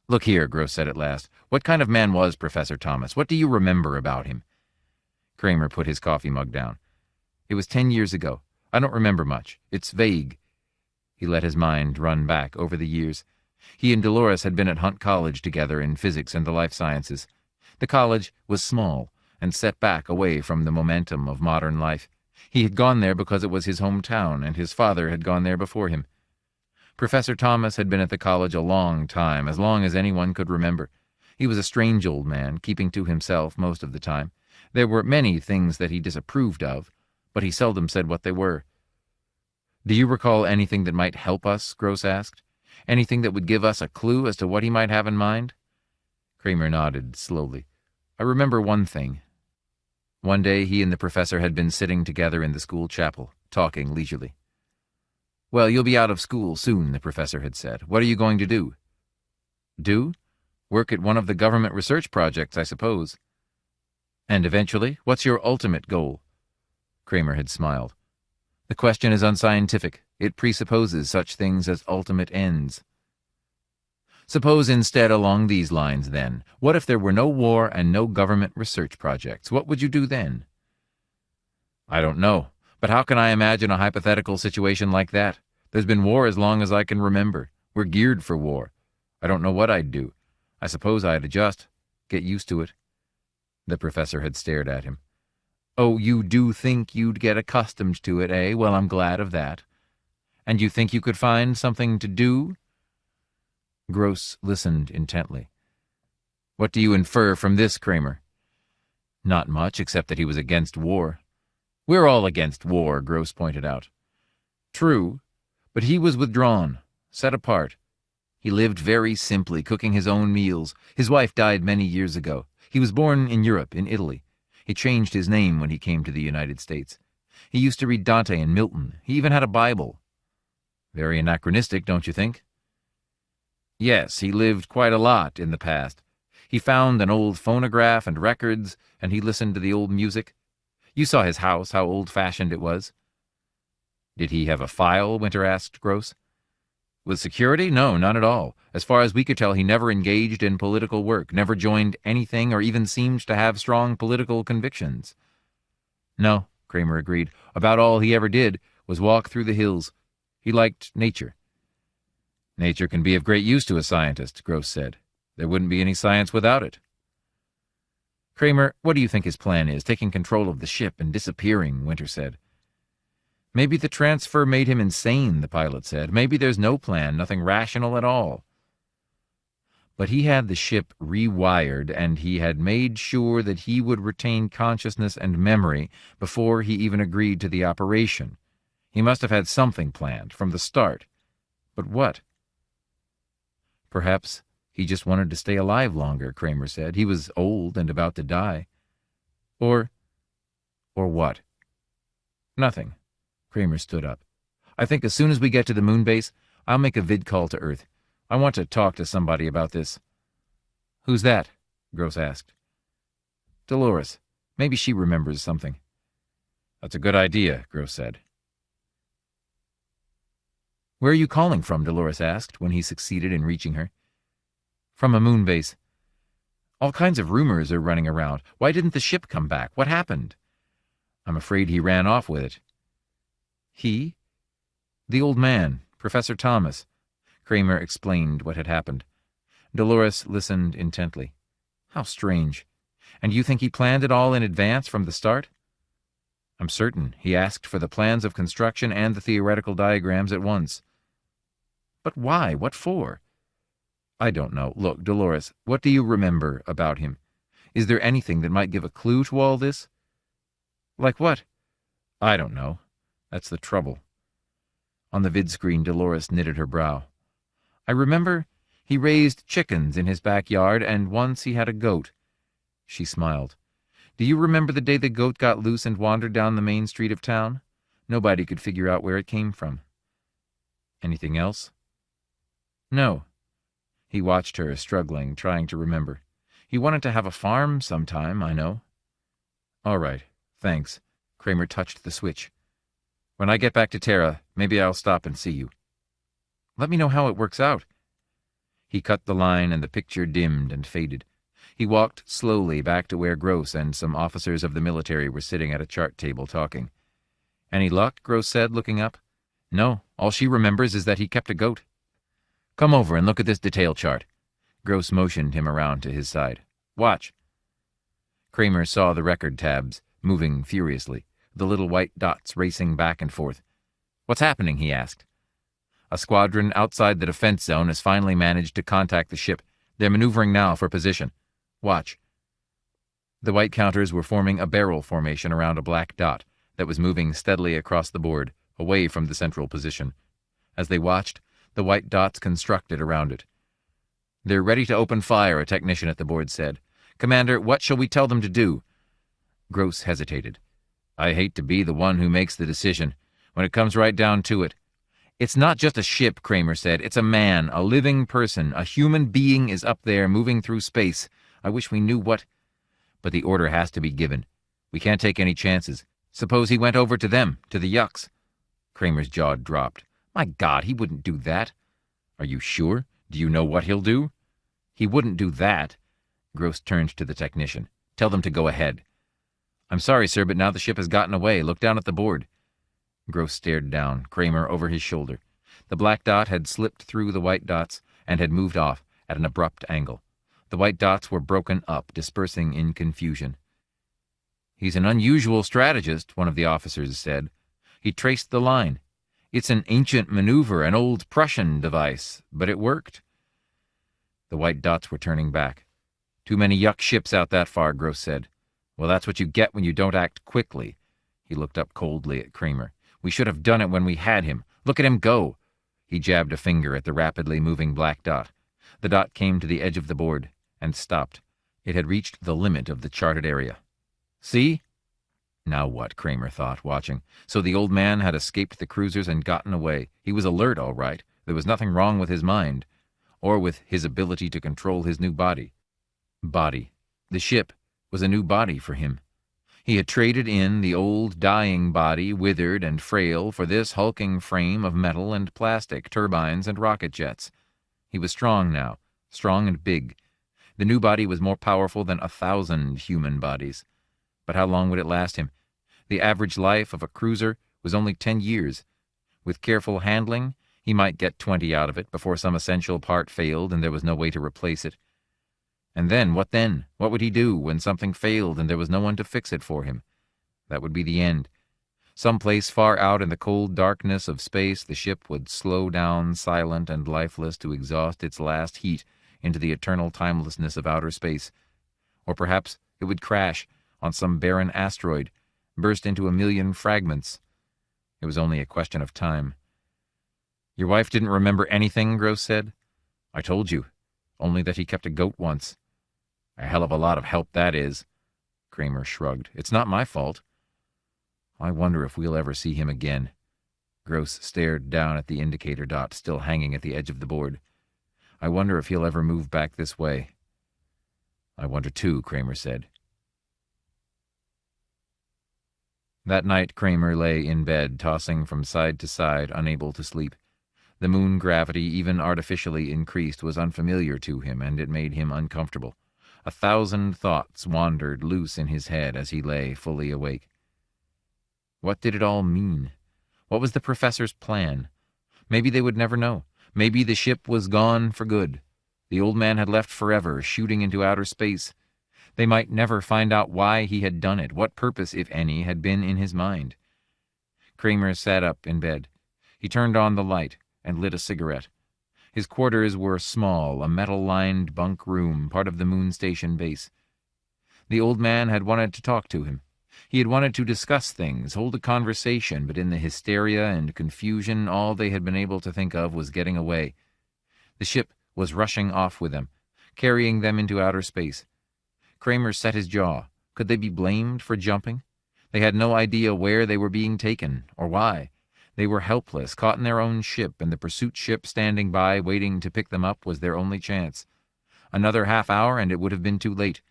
"Look here," Gross said at last. "What kind of man was Professor Thomas? What do you remember about him?" Kramer put his coffee mug down. "It was 10 years ago. I don't remember much. It's vague." He let his mind run back over the years. He and Dolores had been at Hunt College together in physics and the life sciences. The college was small and set back away from the momentum of modern life. He had gone there because it was his hometown, and his father had gone there before him. Professor Thomas had been at the college a long time, as long as anyone could remember. He was a strange old man, keeping to himself most of the time. There were many things that he disapproved of, but he seldom said what they were. "Do you recall anything that might help us?" Gross asked. "Anything that would give us a clue as to what he might have in mind?" Kramer nodded slowly. "I remember one thing. One day he and the professor had been sitting together in the school chapel, talking leisurely. "Well, you'll be out of school soon," the professor had said. "What are you going to do?" "Do? Work at one of the government research projects, I suppose." "And eventually, what's your ultimate goal?" Kramer had smiled. "The question is unscientific. It presupposes such things as ultimate ends." "Suppose instead along these lines, then. What if there were no war and no government research projects? What would you do then?" "I don't know. But how can I imagine a hypothetical situation like that? There's been war as long as I can remember. We're geared for war. I don't know what I'd do. I suppose I'd adjust, get used to it." The professor had stared at him. "Oh, you do think you'd get accustomed to it, eh? Well, I'm glad of that. And you think you could find something to do?" Gross listened intently. "What do you infer from this, Kramer?" "Not much, except that he was against war." "We're all against war," Gross pointed out. "True, but he was withdrawn, set apart. He lived very simply, cooking his own meals. His wife died many years ago. He was born in Europe, in Italy. He changed his name when he came to the United States. He used to read Dante and Milton. He even had a Bible. Very anachronistic, don't you think? Yes, he lived quite a lot in the past. He found an old phonograph and records, and he listened to the old music. You saw his house, how old-fashioned it was. Did he have a file? Winter asked Gross. With security? No, none at all. As far as we could tell, he never engaged in political work, never joined anything, or even seemed to have strong political convictions. No, Kramer agreed. About all he ever did was walk through the hills. He liked nature. Nature can be of great use to a scientist, Gross said. There wouldn't be any science without it. Kramer, what do you think his plan is, taking control of the ship and disappearing? Winter said. Maybe the transfer made him insane, the pilot said. Maybe there's no plan, nothing rational at all. But he had the ship rewired, and he had made sure that he would retain consciousness and memory before he even agreed to the operation. He must have had something planned from the start. But what? Perhaps he just wanted to stay alive longer, Kramer said. He was old and about to die. Or what? Nothing. Kramer stood up. I think as soon as we get to the moon base, I'll make a vid call to Earth. I want to talk to somebody about this. Who's that? Gross asked. Dolores. Maybe she remembers something. That's a good idea, Gross said. Where are you calling from? Dolores asked when he succeeded in reaching her. From a moon base. All kinds of rumors are running around. Why didn't the ship come back? What happened? I'm afraid he ran off with it. He? The old man, Professor Thomas. Kramer explained what had happened. Dolores listened intently. How strange. And you think he planned it all in advance from the start? I'm certain he asked for the plans of construction and the theoretical diagrams at once. But why? What for? I don't know. Look, Dolores, what do you remember about him? Is there anything that might give a clue to all this? Like what? I don't know. That's the trouble. On the vid screen, Dolores knitted her brow. I remember he raised chickens in his backyard, and once he had a goat. She smiled. Do you remember the day the goat got loose and wandered down the main street of town? Nobody could figure out where it came from. Anything else? No. He watched her, struggling, trying to remember. He wanted to have a farm sometime, I know. All right, thanks. Kramer touched the switch. When I get back to Terra, maybe I'll stop and see you. Let me know how it works out. He cut the line, and the picture dimmed and faded. He walked slowly back to where Gross and some officers of the military were sitting at a chart table talking. Any luck? Gross said, looking up. No, all she remembers is that he kept a goat. Come over and look at this detail chart. Gross motioned him around to his side. Watch. Kramer saw the record tabs, moving furiously, the little white dots racing back and forth. What's happening? He asked. A squadron outside the defense zone has finally managed to contact the ship. They're maneuvering now for position. Watch. The white counters were forming a barrel formation around a black dot that was moving steadily across the board, away from the central position. As they watched, the white dots constructed around it. They're ready to open fire, a technician at the board said. Commander, what shall we tell them to do? Gross hesitated. I hate to be the one who makes the decision, when it comes right down to it. It's not just a ship, Kramer said. It's a man, a living person. A human being is up there, moving through space. I wish we knew what... But the order has to be given. We can't take any chances. Suppose he went over to them, to the yucks. Kramer's jaw dropped. My God, he wouldn't do that. Are you sure? Do you know what he'll do? He wouldn't do that. Gross turned to the technician. Tell them to go ahead. I'm sorry, sir, but now the ship has gotten away. Look down at the board. Gross stared down, Kramer over his shoulder. The black dot had slipped through the white dots and had moved off at an abrupt angle. The white dots were broken up, dispersing in confusion. He's an unusual strategist, one of the officers said. He traced the line. It's an ancient maneuver, an old Prussian device, but it worked. The white dots were turning back. Too many yuck ships out that far, Gross said. Well, that's what you get when you don't act quickly. He looked up coldly at Kramer. We should have done it when we had him. Look at him go. He jabbed a finger at the rapidly moving black dot. The dot came to the edge of the board and stopped. It had reached the limit of the charted area. See? Now what, Kramer thought, watching. So the old man had escaped the cruisers and gotten away. He was alert, all right. There was nothing wrong with his mind, or with his ability to control his new body. Body. The ship was a new body for him. He had traded in the old, dying body, withered and frail, for this hulking frame of metal and plastic, turbines and rocket jets. He was strong now, strong and big. The new body was more powerful than 1,000 human bodies. But how long would it last him? The average life of a cruiser was only 10 years. With careful handling, he might get 20 out of it before some essential part failed and there was no way to replace it. And then? What would he do when something failed and there was no one to fix it for him? That would be the end. Someplace far out in the cold darkness of space, the ship would slow down, silent and lifeless, to exhaust its last heat into the eternal timelessness of outer space. Or perhaps it would crash on some barren asteroid, burst into a million fragments. It was only a question of time. "Your wife didn't remember anything?" Gross said. "I told you. Only that he kept a goat once." "A hell of a lot of help that is." Kramer shrugged. "It's not my fault." "I wonder if we'll ever see him again." Gross stared down at the indicator dot still hanging at the edge of the board. "I wonder if he'll ever move back this way." "I wonder too," Kramer said. That night Kramer lay in bed, tossing from side to side, unable to sleep. The moon gravity, even artificially increased, was unfamiliar to him, and it made him uncomfortable. 1,000 thoughts wandered loose in his head as he lay fully awake. What did it all mean? What was the professor's plan? Maybe they would never know. Maybe the ship was gone for good. The old man had left forever, shooting into outer space. They might never find out why he had done it, what purpose, if any, had been in his mind. Kramer sat up in bed. He turned on the light and lit a cigarette. His quarters were small, a metal-lined bunk room, part of the moon station base. The old man had wanted to talk to him. He had wanted to discuss things, hold a conversation, but in the hysteria and confusion, all they had been able to think of was getting away. The ship was rushing off with them, carrying them into outer space. Kramer set his jaw. Could they be blamed for jumping? They had no idea where they were being taken, or why. They were helpless, caught in their own ship, and the pursuit ship standing by, waiting to pick them up, was their only chance. Another half hour, and it would have been too late.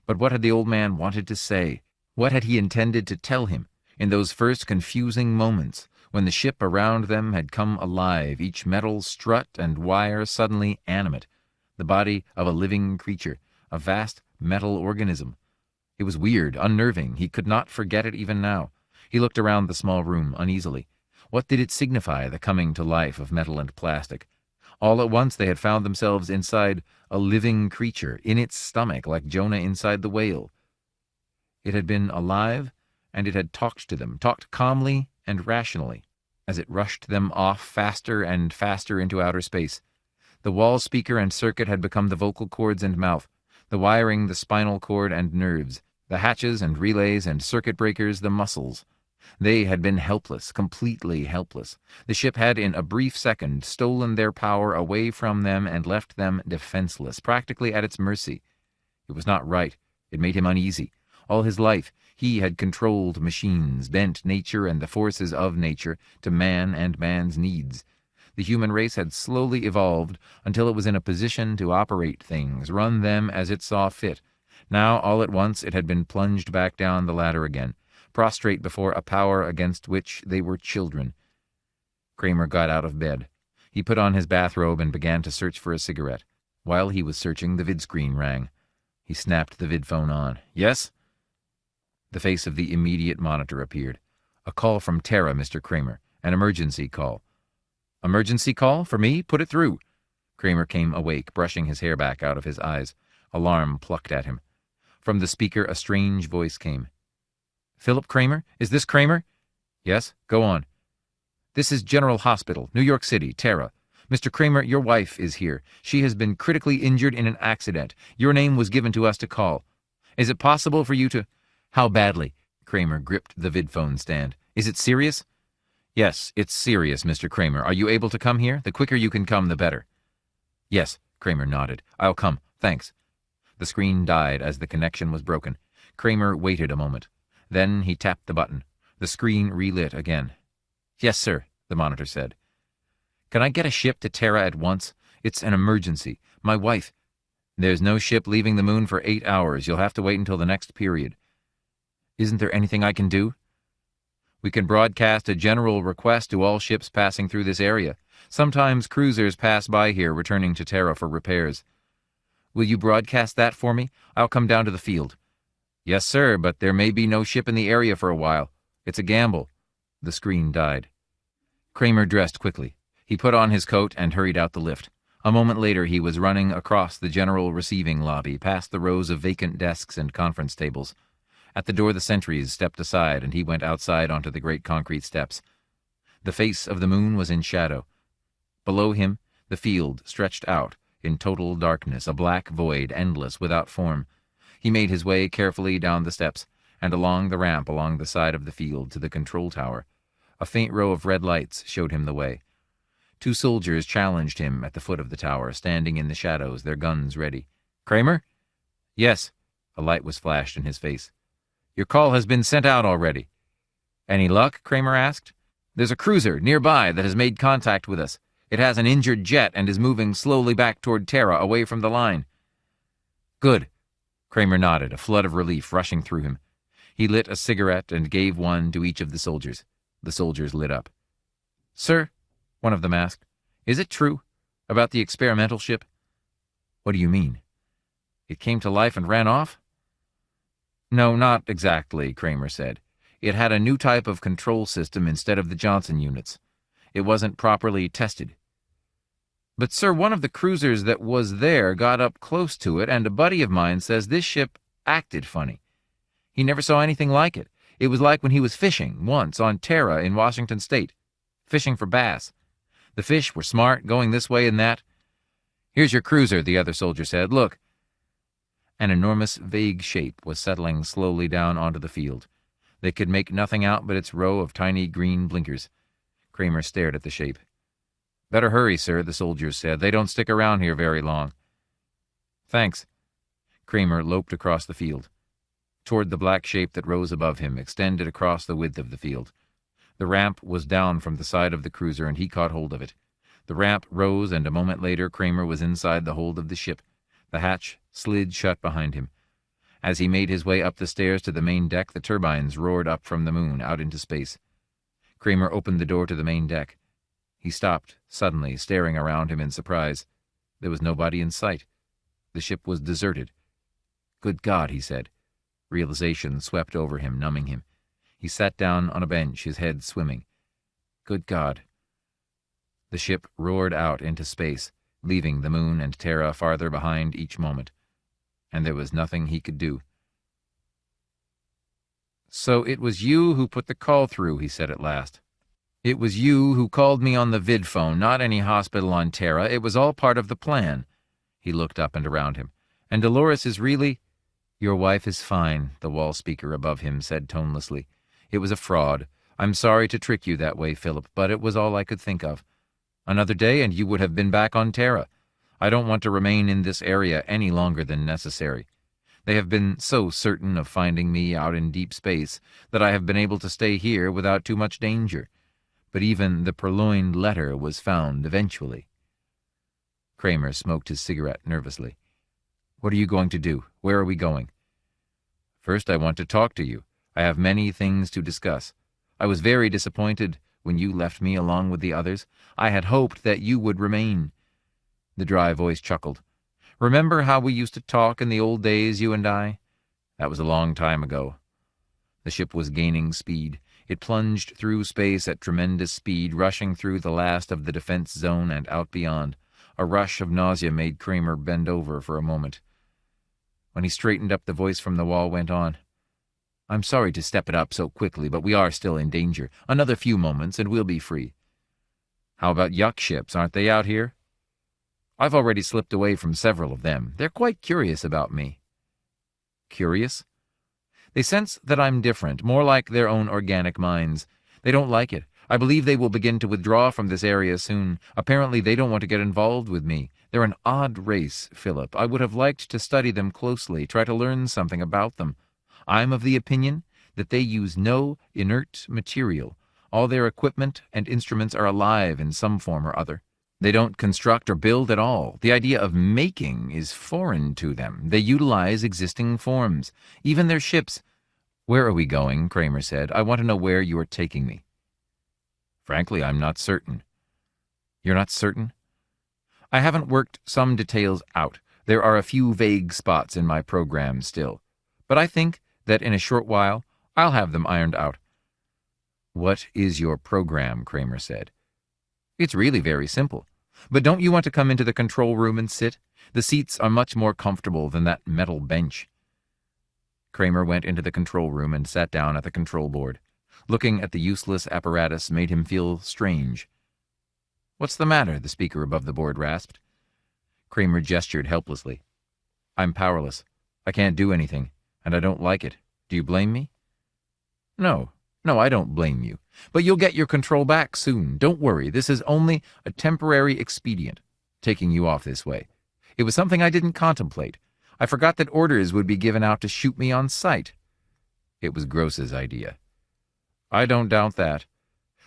But what had the old man wanted to say? What had he intended to tell him in those first confusing moments, when the ship around them had come alive, each metal strut and wire suddenly animate, the body of a living creature, a vast metal organism? It was weird, unnerving. He could not forget it even now. He looked around the small room uneasily. What did it signify, the coming to life of metal and plastic? All at once they had found themselves inside a living creature, in its stomach, like Jonah inside the whale. It had been alive, and it had talked to them, talked calmly and rationally, as it rushed them off faster and faster into outer space. The wall speaker and circuit had become the vocal cords and mouth, the wiring the spinal cord and nerves, the hatches and relays and circuit breakers the muscles. They had been helpless, completely helpless. The ship had in a brief second stolen their power away from them and left them defenseless, practically at its mercy. It was not right. It made him uneasy. All his life he had controlled machines, bent nature and the forces of nature to man and man's needs. The human race had slowly evolved until it was in a position to operate things, run them as it saw fit. Now, all at once, it had been plunged back down the ladder again, prostrate before a power against which they were children. Kramer got out of bed. He put on his bathrobe and began to search for a cigarette. While he was searching, the vidscreen rang. He snapped the vidphone on. "Yes?" The face of the immediate monitor appeared. "A call from Terra, Mr. Kramer. An emergency call." "Emergency call? For me? Put it through." Kramer came awake, brushing his hair back out of his eyes. Alarm plucked at him. From the speaker a strange voice came. "Philip Kramer? Is this Kramer?" "Yes, go on." "This is General Hospital, New York City, Terra. Mr. Kramer, your wife is here. She has been critically injured in an accident. Your name was given to us to call. Is it possible for you to—" "How badly?" Kramer gripped the vidphone stand. "Is it serious?" "Yes, it's serious, Mr. Kramer. Are you able to come here? The quicker you can come, the better." "Yes," Kramer nodded. "I'll come. Thanks." The screen died as the connection was broken. Kramer waited a moment. Then he tapped the button. The screen relit again. "Yes, sir," the monitor said. "Can I get a ship to Terra at once? It's an emergency. My wife—" "There's no ship leaving the moon for 8 hours. You'll have to wait until the next period." "Isn't there anything I can do?" "We can broadcast a general request to all ships passing through this area. Sometimes cruisers pass by here returning to Terra for repairs." "Will you broadcast that for me? I'll come down to the field." "Yes, sir, but there may be no ship in the area for a while. It's a gamble." The screen died. Kramer dressed quickly. He put on his coat and hurried out the lift. A moment later he was running across the general receiving lobby, past the rows of vacant desks and conference tables. At the door the sentries stepped aside, and he went outside onto the great concrete steps. The face of the moon was in shadow. Below him, the field stretched out, in total darkness, a black void, endless, without form. He made his way carefully down the steps, and along the ramp along the side of the field to the control tower. A faint row of red lights showed him the way. 2 soldiers challenged him at the foot of the tower, standing in the shadows, their guns ready. "Kramer?" "Yes." A light was flashed in his face. "Your call has been sent out already." "Any luck?" Kramer asked. "There's a cruiser nearby that has made contact with us. It has an injured jet and is moving slowly back toward Terra, away from the line." "Good." Kramer nodded, a flood of relief rushing through him. He lit a cigarette and gave one to each of the soldiers. The soldiers lit up. "Sir," one of them asked, "is it true about the experimental ship?" "What do you mean?" "It came to life and ran off?" "No, not exactly," Kramer said. "It had a new type of control system instead of the Johnson units. It wasn't properly tested." "But, sir, one of the cruisers that was there got up close to it, and a buddy of mine says this ship acted funny. He never saw anything like it. It was like when he was fishing, once, on Terra in Washington State. Fishing for bass. The fish were smart, going this way and that." "Here's your cruiser," the other soldier said. "Look." An enormous, vague shape was settling slowly down onto the field. They could make nothing out but its row of tiny green blinkers. Kramer stared at the shape. "Better hurry, sir," the soldiers said. "They don't stick around here very long." "Thanks." Kramer loped across the field, toward the black shape that rose above him, extended across the width of the field. The ramp was down from the side of the cruiser, and he caught hold of it. The ramp rose, and a moment later Kramer was inside the hold of the ship. The hatch slid shut behind him. As he made his way up the stairs to the main deck, the turbines roared up from the moon, out into space. Kramer opened the door to the main deck. He stopped, suddenly, staring around him in surprise. There was nobody in sight. The ship was deserted. "Good God," he said. Realization swept over him, numbing him. He sat down on a bench, his head swimming. Good God. The ship roared out into space, leaving the moon and Terra farther behind each moment. And there was nothing he could do. "So it was you who put the call through," he said at last. "It was you who called me on the vid phone, not any hospital on Terra. It was all part of the plan." He looked up and around him. "And Dolores is really—" "Your wife is fine," the wall speaker above him said tonelessly. "It was a fraud. I'm sorry to trick you that way, Philip, but it was all I could think of. Another day and you would have been back on Terra. I don't want to remain in this area any longer than necessary. They have been so certain of finding me out in deep space that I have been able to stay here without too much danger. But even the purloined letter was found eventually." Kramer smoked his cigarette nervously. "What are you going to do? Where are we going?" "First, I want to talk to you. I have many things to discuss. I was very disappointed when you left me along with the others. I had hoped that you would remain." The dry voice chuckled. "Remember how we used to talk in the old days, you and I? That was a long time ago." The ship was gaining speed. It plunged through space at tremendous speed, rushing through the last of the defense zone and out beyond. A rush of nausea made Kramer bend over for a moment. When he straightened up, the voice from the wall went on. "I'm sorry to step it up so quickly, but we are still in danger. Another few moments and we'll be free." "How about yuck ships? Aren't they out here?" "I've already slipped away from several of them. They're quite curious about me." "Curious?" "They sense that I'm different, more like their own organic minds. They don't like it. I believe they will begin to withdraw from this area soon. Apparently they don't want to get involved with me. They're an odd race, Philip. I would have liked to study them closely, try to learn something about them. I'm of the opinion that they use no inert material. All their equipment and instruments are alive in some form or other. They don't construct or build at all. The idea of making is foreign to them. They utilize existing forms. Even their ships. Where are we going? Kramer said. I want to know where you are taking me. Frankly, I'm not certain. You're not certain? I haven't worked some details out. There are a few vague spots in my program still. But I think that in a short while, I'll have them ironed out. What is your program? Kramer said. It's really very simple. But don't you want to come into the control room and sit? The seats are much more comfortable than that metal bench. Kramer went into the control room and sat down at the control board. Looking at the useless apparatus made him feel strange. What's the matter? The speaker above the board rasped. Kramer gestured helplessly. I'm powerless. I can't do anything, and I don't like it. Do you blame me? No, I don't blame you. But you'll get your control back soon. Don't worry, this is only a temporary expedient, taking you off this way. It was something I didn't contemplate. I forgot that orders would be given out to shoot me on sight. It was Gross's idea. I don't doubt that.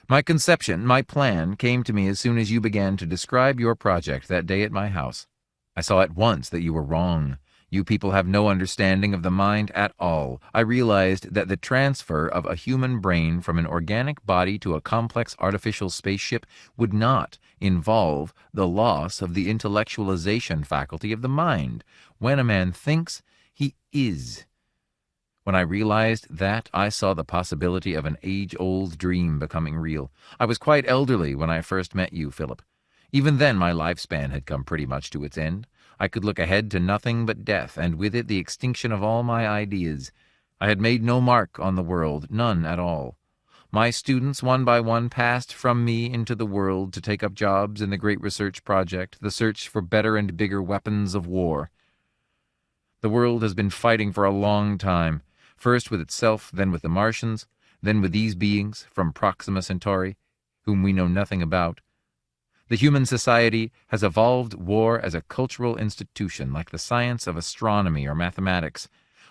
My conception, my plan, came to me as soon as you began to describe your project that day at my house. I saw at once that you were wrong. You people have no understanding of the mind at all. I realized that the transfer of a human brain from an organic body to a complex artificial spaceship would not involve the loss of the intellectualization faculty of the mind. When a man thinks, he is. When I realized that, I saw the possibility of an age-old dream becoming real. I was quite elderly when I first met you, Philip. Even then my lifespan had come pretty much to its end. I could look ahead to nothing but death, and with it the extinction of all my ideas. I had made no mark on the world, none at all. My students, one by one, passed from me into the world to take up jobs in the great research project, the search for better and bigger weapons of war. The world has been fighting for a long time, first with itself, then with the Martians, then with these beings from Proxima Centauri, whom we know nothing about. The human society has evolved war as a cultural institution, like the science of astronomy or mathematics.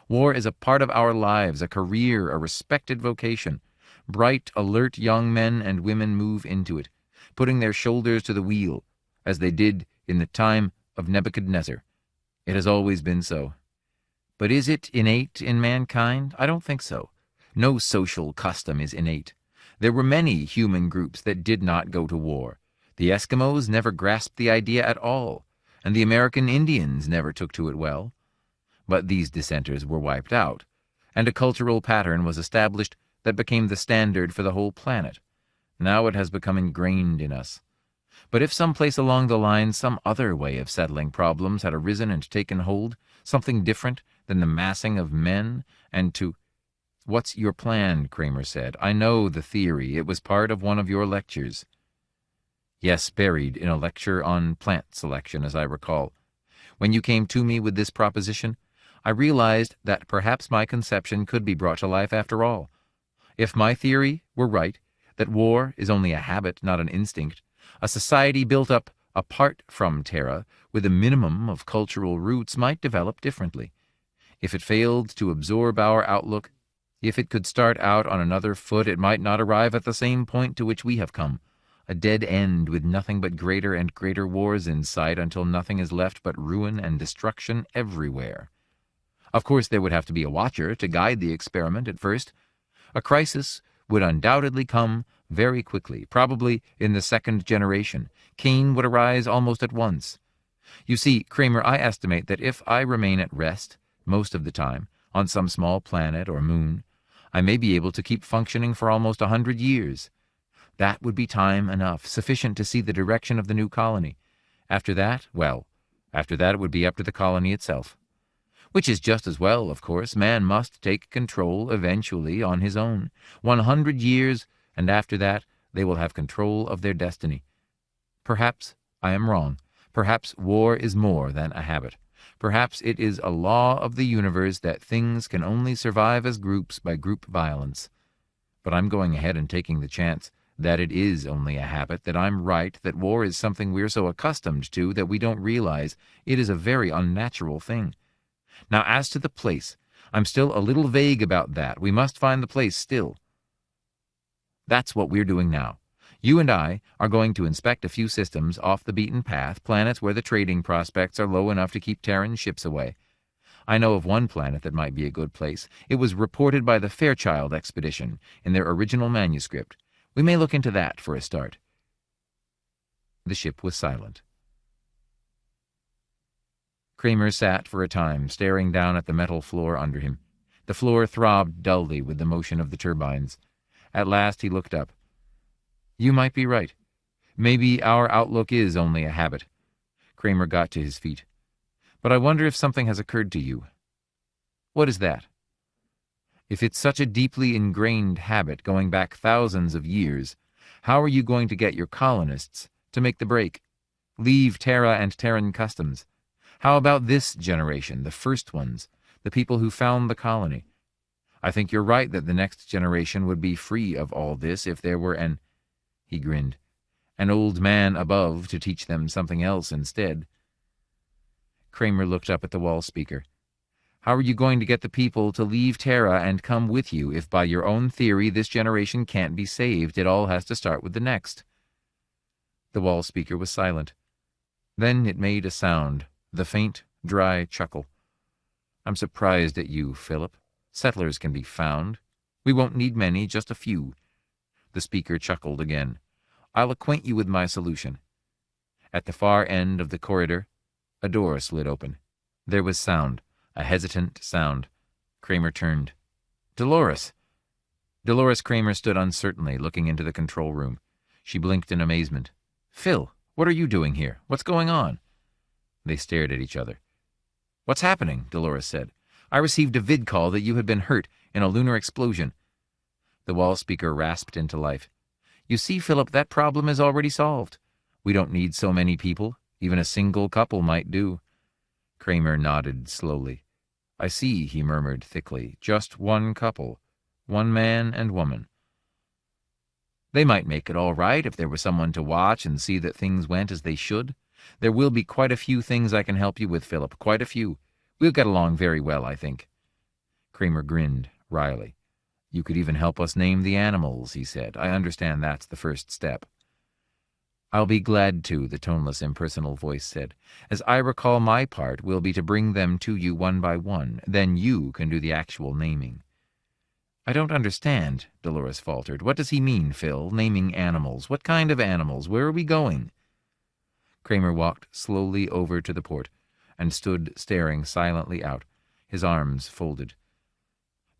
War is a part of our lives, a career, a respected vocation. Bright, alert young men and women move into it, putting their shoulders to the wheel, as they did in the time of Nebuchadnezzar. It has always been so. But is it innate in mankind? I don't think so. No social custom is innate. There were many human groups that did not go to war. The Eskimos never grasped the idea at all, and the American Indians never took to it well. But these dissenters were wiped out, and a cultural pattern was established that became the standard for the whole planet. Now it has become ingrained in us. But if someplace along the line some other way of settling problems had arisen and taken hold, something different than the massing of men, and to— What's your plan? Kramer said. I know the theory. It was part of one of your lectures. Yes, buried in a lecture on plant selection, as I recall. When you came to me with this proposition, I realized that perhaps my conception could be brought to life after all. If my theory were right, that war is only a habit, not an instinct, a society built up apart from Terra, with a minimum of cultural roots, might develop differently. If it failed to absorb our outlook, if it could start out on another foot, it might not arrive at the same point to which we have come. A dead end with nothing but greater and greater wars in sight until nothing is left but ruin and destruction everywhere. Of course, there would have to be a watcher to guide the experiment at first. A crisis would undoubtedly come very quickly, probably in the second generation. Cain would arise almost at once. You see, Kramer, I estimate that if I remain at rest, most of the time, on some small planet or moon, I may be able to keep functioning for almost 100 years. That would be time enough, sufficient to see the direction of the new colony. After that, it would be up to the colony itself. Which is just as well, of course. Man must take control eventually on his own. 100 years, and after that they will have control of their destiny. Perhaps I am wrong. Perhaps war is more than a habit. Perhaps it is a law of the universe that things can only survive as groups by group violence. But I'm going ahead and taking the chance that it is only a habit, that I'm right, that war is something we're so accustomed to that we don't realize it is a very unnatural thing. Now, as to the place, I'm still a little vague about that. We must find the place still. That's what we're doing now. You and I are going to inspect a few systems off the beaten path, planets where the trading prospects are low enough to keep Terran ships away. I know of one planet that might be a good place. It was reported by the Fairchild expedition in their original manuscript. We may look into that for a start. The ship was silent. Kramer sat for a time, staring down at the metal floor under him. The floor throbbed dully with the motion of the turbines. At last he looked up. You might be right. Maybe our outlook is only a habit. Kramer got to his feet. But I wonder if something has occurred to you. What is that? If it's such a deeply ingrained habit going back thousands of years, how are you going to get your colonists to make the break? Leave Terra and Terran customs? How about this generation, the first ones, the people who found the colony? I think you're right that the next generation would be free of all this if there were he grinned, an old man above to teach them something else instead. Kramer looked up at the wall speaker. How are you going to get the people to leave Terra and come with you if by your own theory this generation can't be saved? It all has to start with the next. The wall speaker was silent. Then it made a sound, the faint, dry chuckle. I'm surprised at you, Philip. Settlers can be found. We won't need many, just a few. The speaker chuckled again. I'll acquaint you with my solution. At the far end of the corridor, a door slid open. There was sound, a hesitant sound. Kramer turned. Dolores! Dolores Kramer stood uncertainly, looking into the control room. She blinked in amazement. Phil, what are you doing here? What's going on? They stared at each other. What's happening? Dolores said. I received a vid call that you had been hurt in a lunar explosion. The wall speaker rasped into life. You see, Philip, that problem is already solved. We don't need so many people. Even a single couple might do. Kramer nodded slowly. I see, he murmured thickly. Just one couple. One man and woman. They might make it all right if there was someone to watch and see that things went as they should. There will be quite a few things I can help you with, Philip, quite a few. We'll get along very well, I think. Kramer grinned wryly. You could even help us name the animals, he said. I understand that's the first step. I'll be glad to, the toneless, impersonal voice said. As I recall, my part will be to bring them to you one by one. Then you can do the actual naming. I don't understand, Dolores faltered. What does he mean, Phil? Naming animals. What kind of animals? Where are we going? Kramer walked slowly over to the port and stood staring silently out, his arms folded.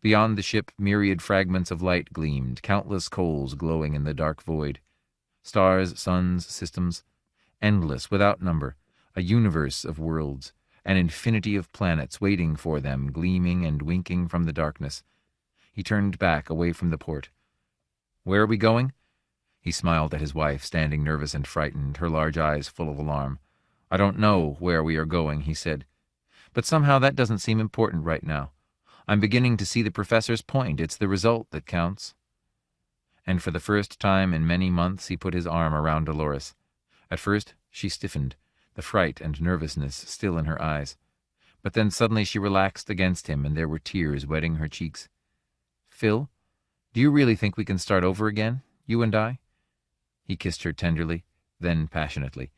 Beyond the ship, myriad fragments of light gleamed, countless coals glowing in the dark void. Stars, suns, systems, endless, without number, a universe of worlds, an infinity of planets waiting for them, gleaming and winking from the darkness. He turned back, away from the port. Where are we going? He smiled at his wife, standing nervous and frightened, her large eyes full of alarm. I don't know where we are going, he said. But somehow that doesn't seem important right now. I'm beginning to see the professor's point. It's the result that counts. And for the first time in many months he put his arm around Dolores. At first she stiffened, the fright and nervousness still in her eyes. But then suddenly she relaxed against him, and there were tears wetting her cheeks. Phil, do you really think we can start over again, you and I? He kissed her tenderly, then passionately.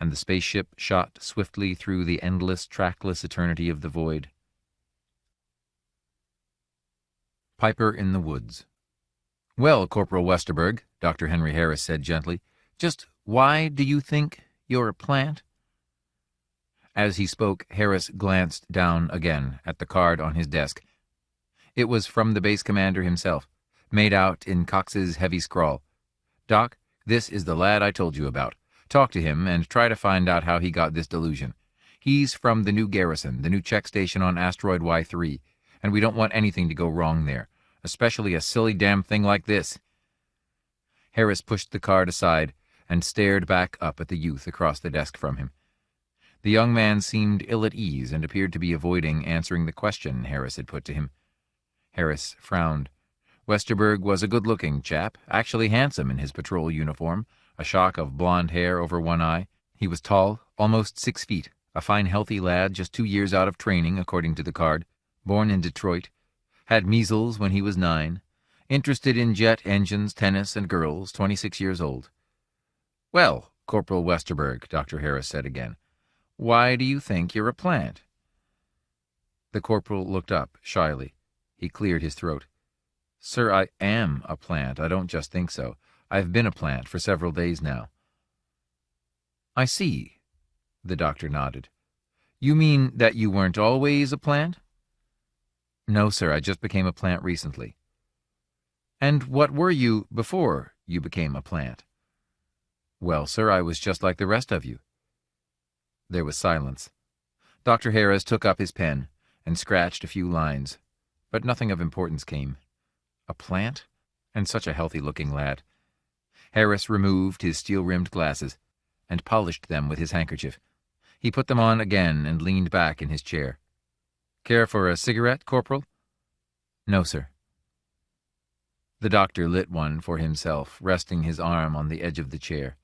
And the spaceship shot swiftly through the endless, trackless eternity of the void. Piper in the Woods. Well, Corporal Westerberg, Dr. Henry Harris said gently, just why do you think you're a plant? As he spoke, Harris glanced down again at the card on his desk. It was from the base commander himself, made out in Cox's heavy scrawl. Doc, this is the lad I told you about. Talk to him and try to find out how he got this delusion. He's from the new garrison, the new check station on asteroid Y3, and we don't want anything to go wrong there, especially a silly damn thing like this. Harris pushed the card aside and stared back up at the youth across the desk from him. The young man seemed ill at ease and appeared to be avoiding answering the question Harris had put to him. Harris frowned. Westerberg was a good-looking chap, actually handsome in his patrol uniform, a shock of blonde hair over one eye. He was tall, almost 6 feet, a fine healthy lad just 2 years out of training, according to the card, Born in Detroit. Had measles when he was 9. Interested in jet engines, tennis, and girls, 26 years old. "Well, Corporal Westerberg," Dr. Harris said again, "why do you think you're a plant?" The corporal looked up, shyly. He cleared his throat. "Sir, I am a plant. I don't just think so. I've been a plant for several days now." "I see," the doctor nodded. "You mean that you weren't always a plant?" "No, sir, I just became a plant recently." "And what were you before you became a plant?" "Well, sir, I was just like the rest of you." There was silence. Dr. Harris took up his pen and scratched a few lines, but nothing of importance came. A plant? And such a healthy-looking lad. Harris removed his steel-rimmed glasses and polished them with his handkerchief. He put them on again and leaned back in his chair. "Care for a cigarette, Corporal?" "No, sir." The doctor lit one for himself, resting his arm on the edge of the chair.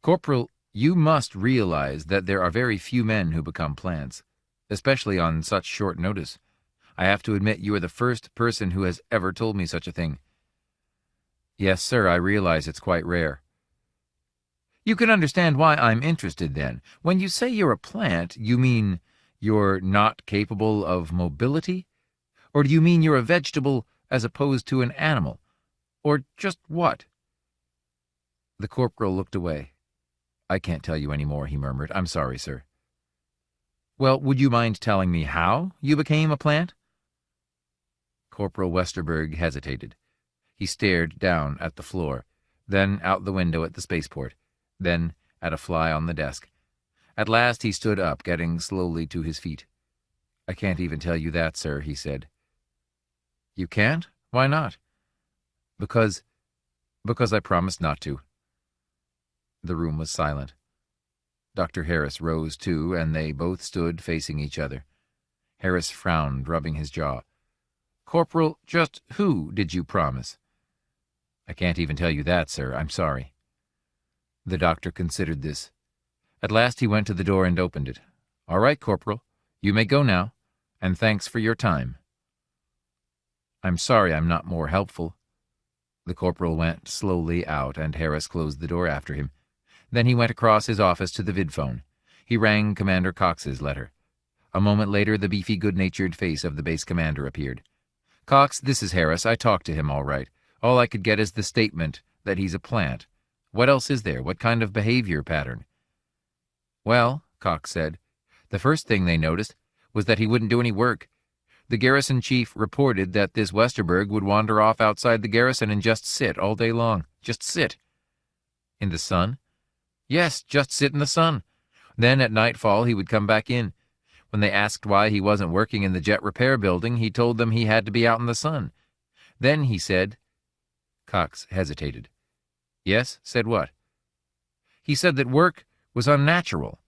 "Corporal, you must realize that there are very few men who become plants, especially on such short notice. I have to admit you are the first person who has ever told me such a thing." "Yes, sir, I realize it's quite rare." "You can understand why I'm interested, then. When you say you're a plant, you mean you're not capable of mobility? Or do you mean you're a vegetable as opposed to an animal? Or just what?" The corporal looked away. "I can't tell you any more," he murmured. "I'm sorry, sir." "Well, would you mind telling me how you became a plant?" Corporal Westerberg hesitated. He stared down at the floor, then out the window at the spaceport, then at a fly on the desk. At last he stood up, getting slowly to his feet. "I can't even tell you that, sir," he said. "You can't? Why not?" Because I promised not to." The room was silent. Dr. Harris rose too, and they both stood facing each other. Harris frowned, rubbing his jaw. "Corporal, just who did you promise?" "I can't even tell you that, sir. I'm sorry." The doctor considered this. At last he went to the door and opened it. "All right, Corporal. You may go now, and thanks for your time." "I'm sorry I'm not more helpful." The corporal went slowly out, and Harris closed the door after him. Then he went across his office to the vidphone. He rang Commander Cox's letter. A moment later, the beefy, good-natured face of the base commander appeared. "Cox, this is Harris. I talked to him all right. All I could get is the statement that he's a plant. What else is there? What kind of behavior pattern?" "Well," Cox said, "the first thing they noticed was that he wouldn't do any work. The garrison chief reported that this Westerberg would wander off outside the garrison and just sit all day long. Just sit." "In the sun?" "Yes, just sit in the sun. Then at nightfall he would come back in. When they asked why he wasn't working in the jet repair building, he told them he had to be out in the sun. Then he said—" Cox hesitated. "Yes, said what?" "He said that work was unnatural,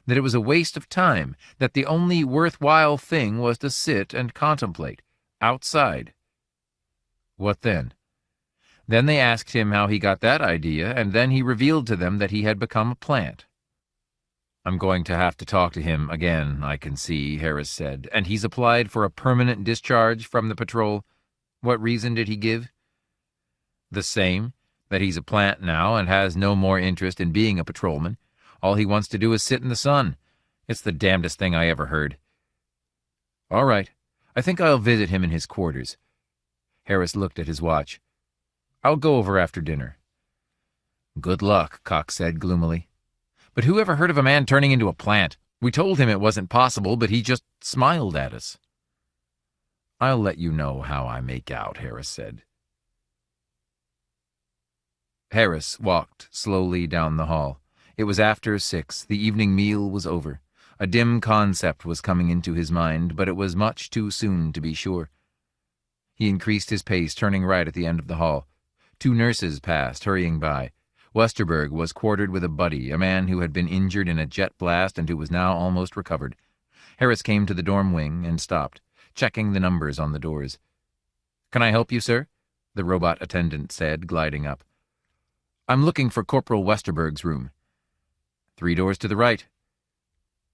that it was a waste of time, that the only worthwhile thing was to sit and contemplate, outside." "What then?" "Then they asked him how he got that idea, and then he revealed to them that he had become a plant." "I'm going to have to talk to him again, I can see," Harris said. "And he's applied for a permanent discharge from the patrol. What reason did he give?" "The same, that he's a plant now and has no more interest in being a patrolman. All he wants to do is sit in the sun. It's the damnedest thing I ever heard." "All right. I think I'll visit him in his quarters." Harris looked at his watch. "I'll go over after dinner." "Good luck," Cox said gloomily. "But who ever heard of a man turning into a plant? We told him it wasn't possible, but he just smiled at us." "I'll let you know how I make out," Harris said. Harris walked slowly down the hall. It was after 6. The evening meal was over. A dim concept was coming into his mind, but it was much too soon to be sure. He increased his pace, turning right at the end of the hall. 2 nurses passed, hurrying by. Westerberg was quartered with a buddy, a man who had been injured in a jet blast and who was now almost recovered. Harris came to the dorm wing and stopped, checking the numbers on the doors. "Can I help you, sir?" the robot attendant said, gliding up. "I'm looking for Corporal Westerberg's room." 3 doors to the right."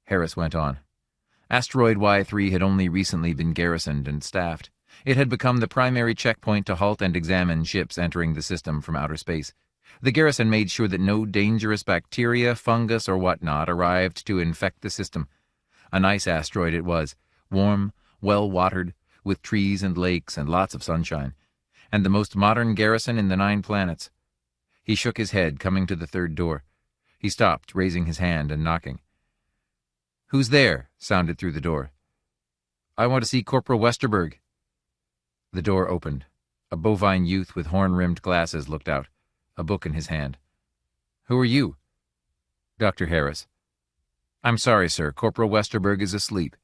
Harris went on. Asteroid Y3 had only recently been garrisoned and staffed. It had become the primary checkpoint to halt and examine ships entering the system from outer space. The garrison made sure that no dangerous bacteria, fungus, or whatnot arrived to infect the system. A nice asteroid it was, warm, well-watered, with trees and lakes and lots of sunshine, and the most modern garrison in the 9 planets. He shook his head, coming to the third door. He stopped, raising his hand and knocking. "Who's there?" sounded through the door. "I want to see Corporal Westerberg." The door opened. A bovine youth with horn-rimmed glasses looked out, a book in his hand. "Who are you?" "Dr. Harris." "I'm sorry, sir. Corporal Westerberg is asleep."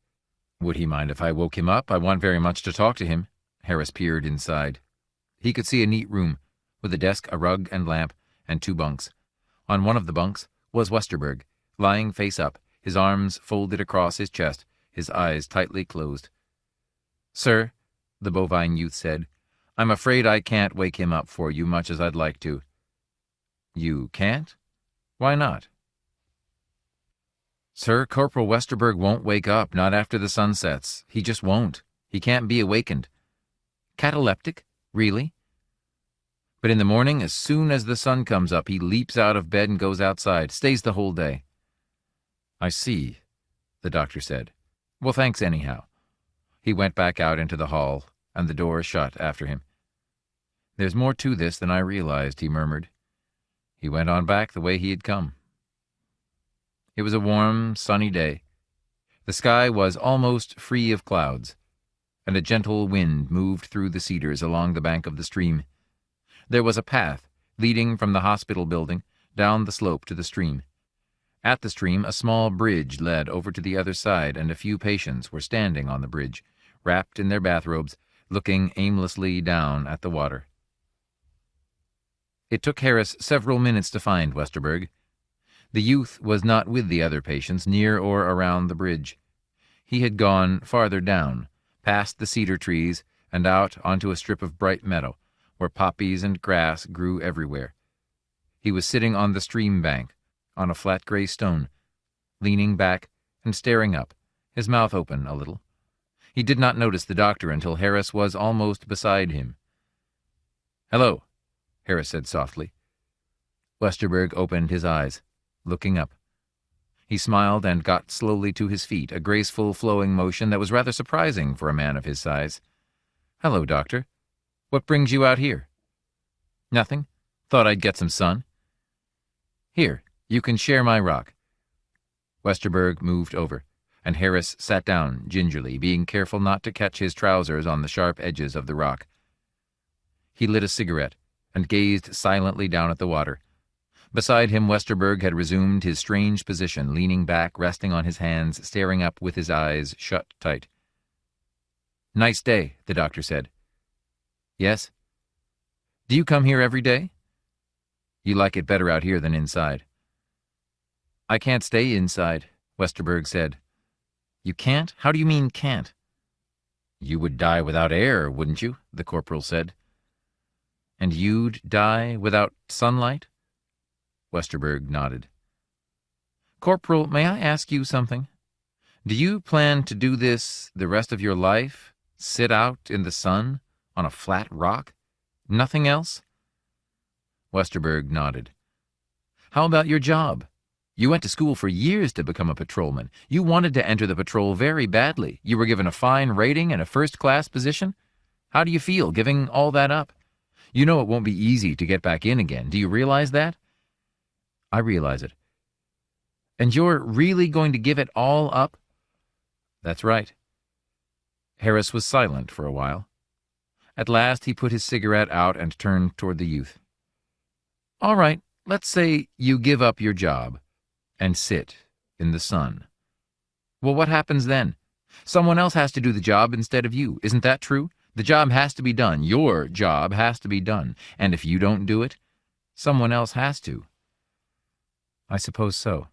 "Would he mind if I woke him up? I want very much to talk to him." Harris peered inside. He could see a neat room, with a desk, a rug and lamp, and 2 bunks. On one of the bunks was Westerberg, lying face up, his arms folded across his chest, his eyes tightly closed. "Sir," the bovine youth said, "I'm afraid I can't wake him up for you much as I'd like to." "You can't? Why not?" "Sir, Corporal Westerberg won't wake up, not after the sun sets. He just won't. He can't be awakened." "Cataleptic? Really?" "But in the morning, as soon as the sun comes up, he leaps out of bed and goes outside, stays the whole day." "I see," the doctor said. "Well, thanks anyhow." He went back out into the hall, and the door shut after him. "There's more to this than I realized," he murmured. He went on back the way he had come. It was a warm, sunny day. The sky was almost free of clouds, and a gentle wind moved through the cedars along the bank of the stream. There was a path leading from the hospital building down the slope to the stream. At the stream, a small bridge led over to the other side, and a few patients were standing on the bridge, wrapped in their bathrobes, looking aimlessly down at the water. It took Harris several minutes to find Westerberg. The youth was not with the other patients near or around the bridge. He had gone farther down, past the cedar trees, and out onto a strip of bright meadow, where poppies and grass grew everywhere. He was sitting on the stream bank, on a flat gray stone, leaning back and staring up, his mouth open a little. He did not notice the doctor until Harris was almost beside him. "Hello," Harris said softly. Westerberg opened his eyes, looking up. He smiled and got slowly to his feet, a graceful, flowing motion that was rather surprising for a man of his size. "Hello, doctor. What brings you out here?" "Nothing. Thought I'd get some sun." "Here, you can share my rock." Westerberg moved over, and Harris sat down gingerly, being careful not to catch his trousers on the sharp edges of the rock. He lit a cigarette and gazed silently down at the water. Beside him, Westerberg had resumed his strange position, leaning back, resting on his hands, staring up with his eyes shut tight. "Nice day," the doctor said. "Yes?" "Do you come here every day?" "You like it better out here than inside." "I can't stay inside," Westerberg said. "You can't? How do you mean can't?" "You would die without air, wouldn't you?" the corporal said. "And you'd die without sunlight?" Westerberg nodded. "Corporal, may I ask you something? Do you plan to do this the rest of your life? Sit out in the sun on a flat rock? Nothing else?" Westerberg nodded. "How about your job? You went to school for years to become a patrolman. You wanted to enter the patrol very badly. You were given a fine rating and a first-class position. How do you feel giving all that up? You know it won't be easy to get back in again. Do you realize that?" "I realize it." "And you're really going to give it all up?" "That's right." Harris was silent for a while. At last he put his cigarette out and turned toward the youth. "All right, let's say you give up your job and sit in the sun. Well, what happens then? Someone else has to do the job instead of you. Isn't that true? The job has to be done. Your job has to be done. And if you don't do it, someone else has to." "I suppose so."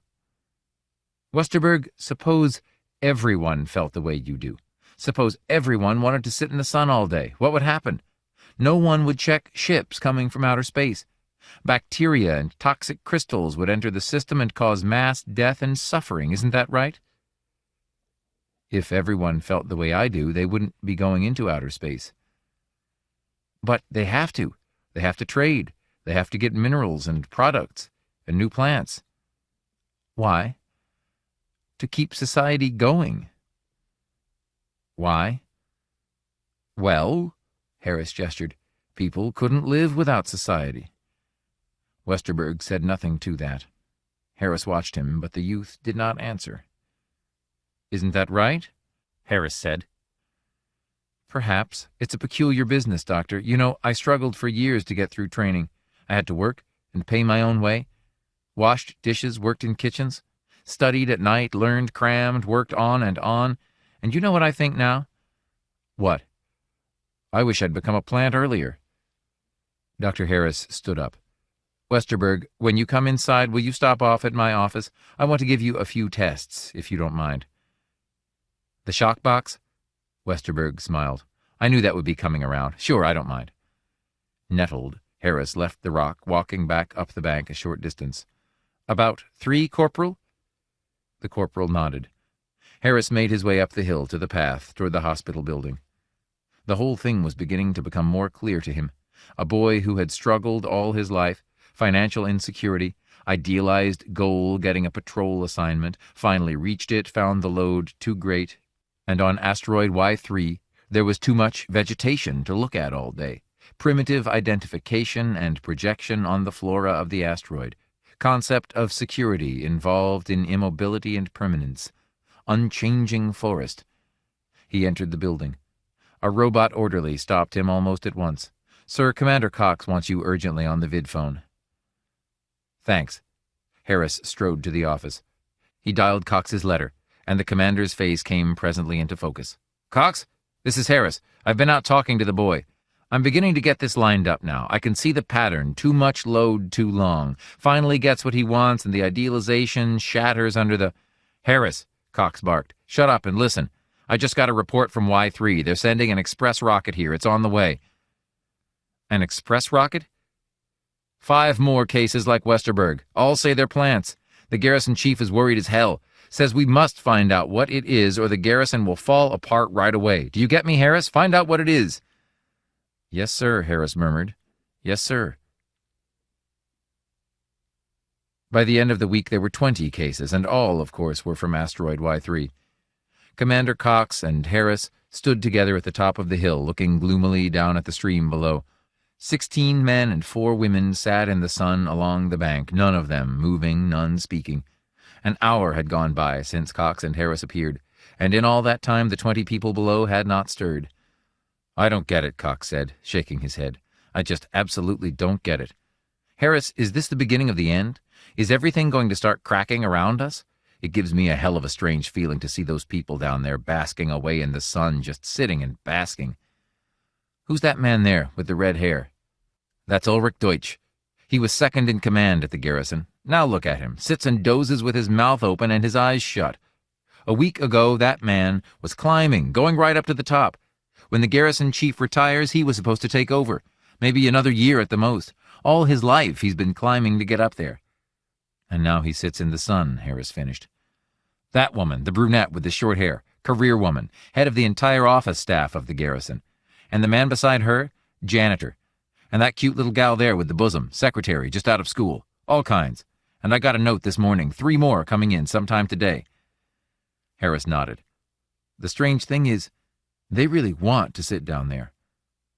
"Westerberg, suppose everyone felt the way you do. Suppose everyone wanted to sit in the sun all day. What would happen? No one would check ships coming from outer space. Bacteria and toxic crystals would enter the system and cause mass death and suffering. Isn't that right?" If everyone felt the way I do, they wouldn't be going into outer space. But they have to. They have to trade. They have to get minerals and products and new plants. Why? To keep society going. Why? Well, Harris gestured, people couldn't live without society. Westerberg said nothing to that. Harris watched him, but the youth did not answer. Isn't that right? Harris said. Perhaps. It's a peculiar business, Doctor. You know, I struggled for years to get through training. I had to work and pay my own way. Washed dishes, worked in kitchens, studied at night, learned, crammed, worked on. And you know what I think now? What? I wish I'd become a plant earlier. Dr. Harris stood up. Westerberg, when you come inside, will you stop off at my office? I want to give you a few tests, if you don't mind. The shock box? Westerberg smiled. I knew that would be coming around. Sure, I don't mind. Nettled, Harris left the rock, walking back up the bank a short distance. About 3, Corporal? The corporal nodded. Harris made his way up the hill to the path toward the hospital building. The whole thing was beginning to become more clear to him. A boy who had struggled all his life, financial insecurity, idealized goal getting a patrol assignment, finally reached it, found the load too great, and on asteroid Y3 there was too much vegetation to look at all day. Primitive identification and projection on the flora of the asteroid. Concept of security involved in immobility and permanence. Unchanging forest. He entered the building. A robot orderly stopped him almost at once. Sir, Commander Cox wants you urgently on the vidphone. Thanks. Harris strode to the office. He dialed Cox's letter, and the commander's face came presently into focus. Cox, this is Harris. I've been out talking to the boy. I'm beginning to get this lined up now. I can see the pattern. Too much load too long. Finally gets what he wants, and the idealization shatters under the... Harris, Cox barked. Shut up and listen. I just got a report from Y3. They're sending an express rocket here. It's on the way. An express rocket? 5 more cases like Westerberg. All say they're plants. The garrison chief is worried as hell. Says we must find out what it is or the garrison will fall apart right away. Do you get me, Harris? Find out what it is. Yes, sir, Harris murmured. Yes, sir. By the end of the week, there were 20 cases, and all, of course, were from asteroid Y3. Commander Cox and Harris stood together at the top of the hill, looking gloomily down at the stream below. 16 men and 4 women sat in the sun along the bank, none of them moving, none speaking. An hour had gone by since Cox and Harris appeared, and in all that time the 20 people below had not stirred. I don't get it, Cox said, shaking his head. I just absolutely don't get it. Harris, is this the beginning of the end? Is everything going to start cracking around us? It gives me a hell of a strange feeling to see those people down there basking away in the sun, just sitting and basking. Who's that man there with the red hair? That's Ulrich Deutsch. He was second in command at the garrison. Now look at him, sits and dozes with his mouth open and his eyes shut. A week ago, that man was climbing, going right up to the top. When the garrison chief retires, he was supposed to take over. Maybe another year at the most. All his life he's been climbing to get up there. And now he sits in the sun, Harris finished. That woman, the brunette with the short hair, career woman, head of the entire office staff of the garrison. And the man beside her, janitor. And that cute little gal there with the bosom, secretary, just out of school. All kinds. And I got a note this morning, 3 more coming in sometime today. Harris nodded. The strange thing is, they really want to sit down there.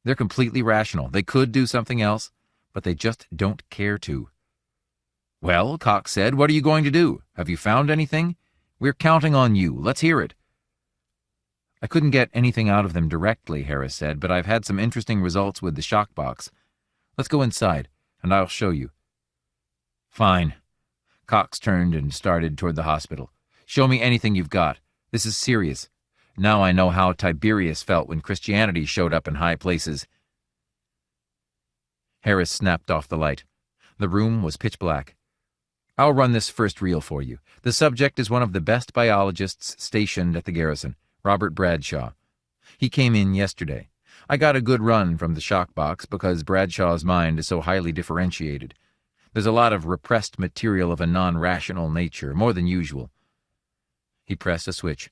They're completely rational. They could do something else, but they just don't care to. Well, Cox said, what are you going to do? Have you found anything? We're counting on you. Let's hear it. I couldn't get anything out of them directly, Harris said, but I've had some interesting results with the shock box. Let's go inside, and I'll show you. Fine. Cox turned and started toward the hospital. Show me anything you've got. This is serious. Now I know how Tiberius felt when Christianity showed up in high places. Harris snapped off the light. The room was pitch black. I'll run this first reel for you. The subject is one of the best biologists stationed at the garrison, Robert Bradshaw. He came in yesterday. I got a good run from the shock box because Bradshaw's mind is so highly differentiated. There's a lot of repressed material of a non-rational nature, more than usual. He pressed a switch.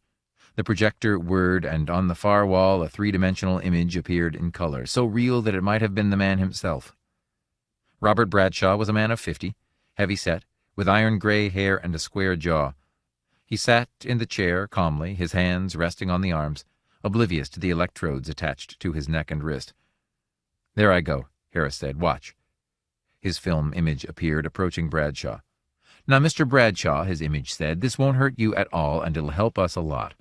The projector whirred, and on the far wall a three-dimensional image appeared in color, so real that it might have been the man himself. Robert Bradshaw was a man of 50, heavy-set, with iron-gray hair and a square jaw. He sat in the chair calmly, his hands resting on the arms, oblivious to the electrodes attached to his neck and wrist. "There I go," Harris said. "Watch." His film image appeared, approaching Bradshaw. "Now, Mr. Bradshaw," his image said, "this won't hurt you at all, and it'll help us a lot."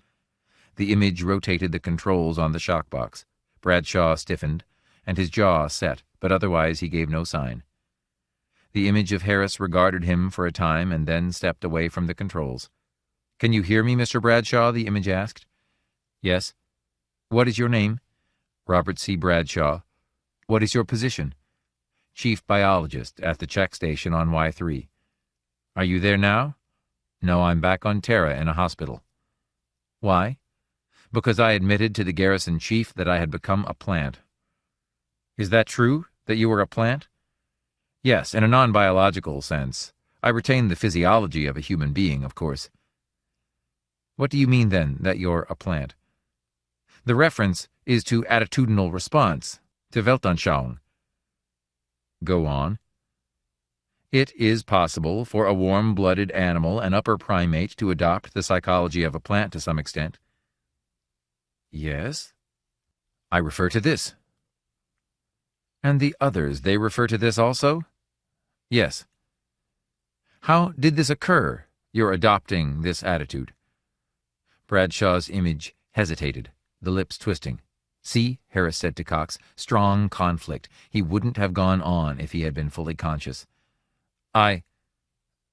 The image rotated the controls on the shock box. Bradshaw stiffened, and his jaw set, but otherwise he gave no sign. The image of Harris regarded him for a time and then stepped away from the controls. "Can you hear me, Mr. Bradshaw?" the image asked. "Yes." "What is your name?" "Robert C. Bradshaw." "What is your position?" "Chief biologist at the check station on Y3. "Are you there now?" "No, I'm back on Terra in a hospital." "Why?" "Because I admitted to the garrison chief that I had become a plant." "Is that true, that you were a plant?" "Yes, in a non-biological sense. I retain the physiology of a human being, of course." "What do you mean, then, that you're a plant?" "The reference is to attitudinal response, to Weltanschauung." "Go on." "It is possible for a warm-blooded animal, an upper primate, to adopt the psychology of a plant to some extent." "Yes?" "I refer to this." "And the others, they refer to this also?" "Yes." "How did this occur, your adopting this attitude?" Bradshaw's image hesitated, the lips twisting. "See," Harris said to Cox, "strong conflict. He wouldn't have gone on if he had been fully conscious."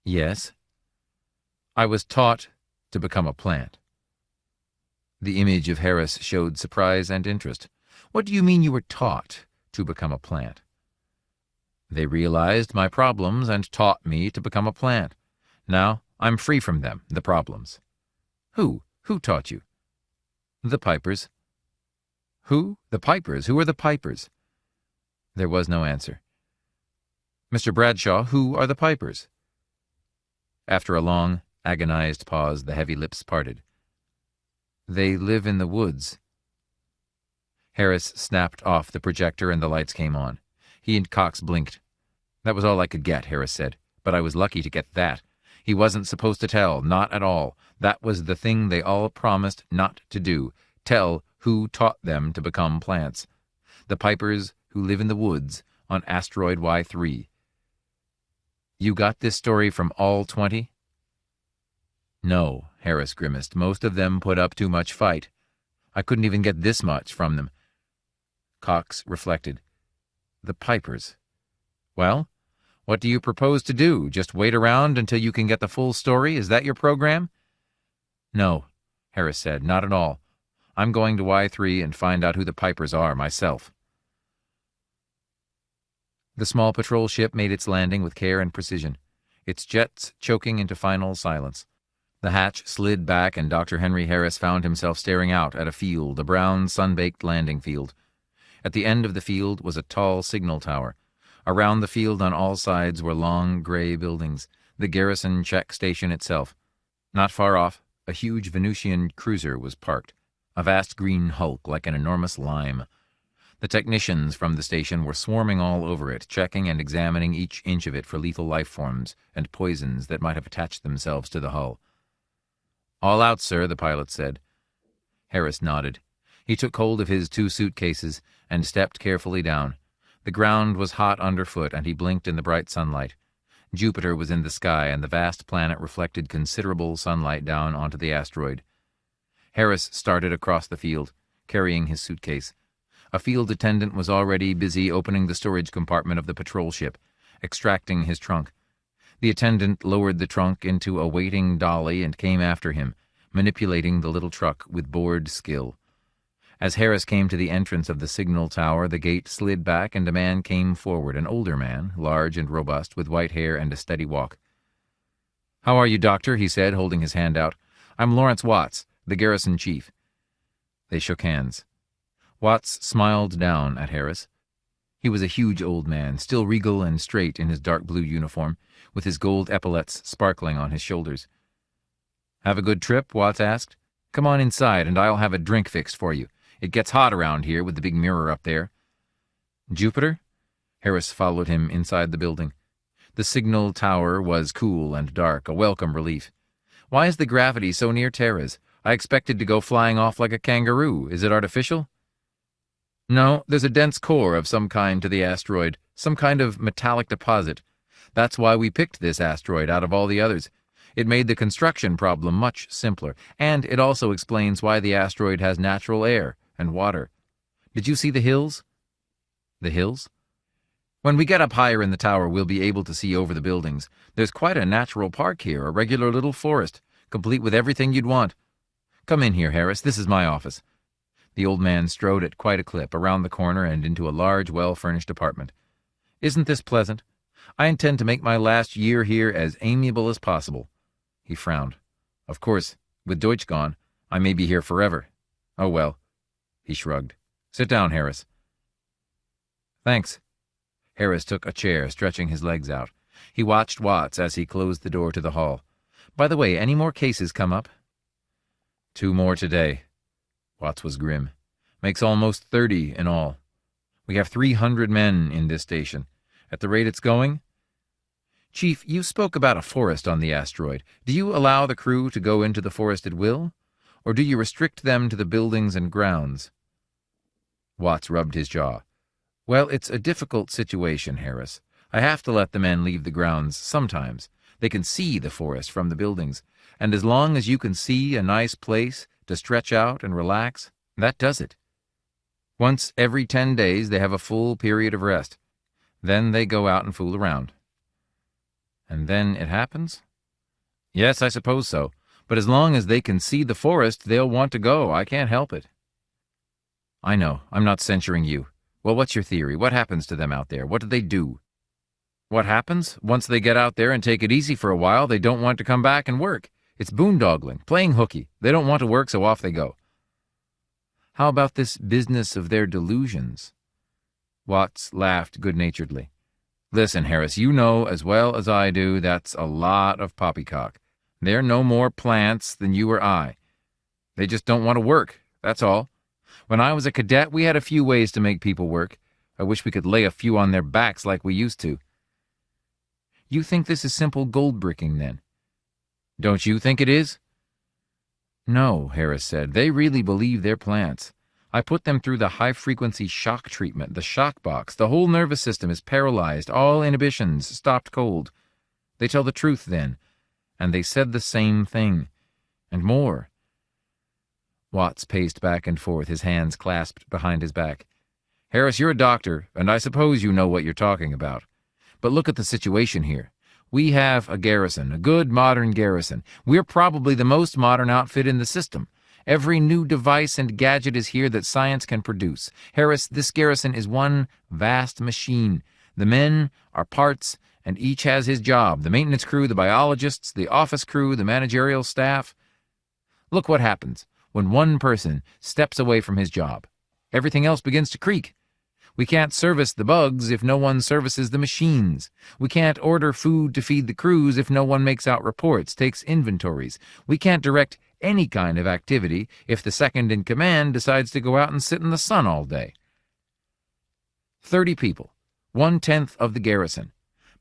"Yes?" "I was taught to become a plant." The image of Harris showed surprise and interest. "What do you mean you were taught to become a plant?" "They realized my problems and taught me to become a plant. Now I'm free from them, the problems." "Who? Who taught you?" "The Pipers." "Who? The Pipers? Who are the Pipers?" There was no answer. "Mr. Bradshaw, who are the Pipers?" After a long, agonized pause, the heavy lips parted. "They live in the woods." Harris snapped off the projector and the lights came on. He and Cox blinked. "That was all I could get," Harris said, "but I was lucky to get that. He wasn't supposed to tell, not at all. That was the thing they all promised not to do, tell who taught them to become plants. The Pipers who live in the woods on asteroid Y3. You got this story from all 20? "No," Harris grimaced. "Most of them put up too much fight. I couldn't even get this much from them." Cox reflected. "The Pipers. Well, what do you propose to do? Just wait around until you can get the full story? Is that your program?" "No," Harris said, "not at all. I'm going to Y3 and find out who the Pipers are myself." The small patrol ship made its landing with care and precision, its jets choking into final silence. The hatch slid back and Dr. Henry Harris found himself staring out at a field, a brown, sun-baked landing field. At the end of the field was a tall signal tower. Around the field on all sides were long, gray buildings, the garrison check station itself. Not far off, a huge Venusian cruiser was parked, a vast green hulk like an enormous lime. The technicians from the station were swarming all over it, checking and examining each inch of it for lethal life forms and poisons that might have attached themselves to the hull. "All out, sir," the pilot said. Harris nodded. He took hold of his 2 suitcases and stepped carefully down. The ground was hot underfoot, and he blinked in the bright sunlight. Jupiter was in the sky, and the vast planet reflected considerable sunlight down onto the asteroid. Harris started across the field, carrying his suitcase. A field attendant was already busy opening the storage compartment of the patrol ship, extracting his trunk. The attendant lowered the trunk into a waiting dolly and came after him, manipulating the little truck with bored skill. As Harris came to the entrance of the signal tower, the gate slid back and a man came forward, an older man, large and robust, with white hair and a steady walk. "How are you, Doctor?" he said, holding his hand out. "I'm Lawrence Watts, the garrison chief." They shook hands. Watts smiled down at Harris. He was a huge old man, still regal and straight in his dark blue uniform, with his gold epaulets sparkling on his shoulders. "Have a good trip?" Watts asked. Come on inside, and I'll have a drink fixed for you. It gets hot around here with the big mirror up there." "Jupiter?" Harris followed him inside the building. The signal tower was cool and dark, a welcome relief. "Why is the gravity so near Terra's? I expected to go flying off like a kangaroo. Is it artificial?" "No, there's a dense core of some kind to the asteroid, some kind of metallic deposit. That's why we picked this asteroid out of all the others. It made the construction problem much simpler, and it also explains why the asteroid has natural air and water. Did you see the hills?" "The hills?" "When we get up higher in the tower, we'll be able to see over the buildings. There's quite a natural park here, a regular little forest, complete with everything you'd want. Come in here, Harris. This is my office." The old man strode at quite a clip around the corner and into a large, well-furnished apartment. "Isn't this pleasant? I intend to make my last year here as amiable as possible." He frowned. "Of course, with Deutsch gone, I may be here forever. Oh well." He shrugged. "Sit down, Harris." "Thanks." Harris took a chair, stretching his legs out. He watched Watts as he closed the door to the hall. "By the way, any more cases come up?" "2 more today." Watts was grim. "Makes almost 30 in all. We have 300 men in this station. At the rate it's going—" "Chief, you spoke about a forest on the asteroid. Do you allow the crew to go into the forest at will? Or do you restrict them to the buildings and grounds?" Watts rubbed his jaw. "Well, it's a difficult situation, Harris. I have to let the men leave the grounds sometimes. They can see the forest from the buildings, and as long as you can see a nice place to stretch out and relax, that does it. Once every 10 days, they have a full period of rest. Then they go out and fool around." "And then it happens?" "Yes, I suppose so. But as long as they can see the forest, they'll want to go. I can't help it." "I know. I'm not censuring you. Well, what's your theory? What happens to them out there? What do they do?" "What happens? Once they get out there and take it easy for a while, they don't want to come back and work. It's boondoggling, playing hooky. They don't want to work, so off they go." "How about this business of their delusions?" Watts laughed good-naturedly. "Listen, Harris, you know as well as I do that's a lot of poppycock. They're no more plants than you or I. They just don't want to work, that's all. When I was a cadet, we had a few ways to make people work. I wish we could lay a few on their backs like we used to." "You think this is simple gold-bricking, then?" "Don't you think it is?" "No," Harris said. "They really believe they're plants. I put them through the high-frequency shock treatment, the shock box. The whole nervous system is paralyzed, all inhibitions stopped cold. They tell the truth then, and they said the same thing, and more." Watts paced back and forth, his hands clasped behind his back. "Harris, you're a doctor, and I suppose you know what you're talking about. But look at the situation here. We have a garrison, a good modern garrison. We're probably the most modern outfit in the system. Every new device and gadget is here that science can produce. Harris, this garrison is one vast machine. The men are parts, and each has his job. The maintenance crew, the biologists, the office crew, the managerial staff. Look what happens when one person steps away from his job. Everything else begins to creak. We can't service the bugs if no one services the machines. We can't order food to feed the crews if no one makes out reports, takes inventories. We can't direct any kind of activity if the second in command decides to go out and sit in the sun all day. 30 people, 1/10 of the garrison.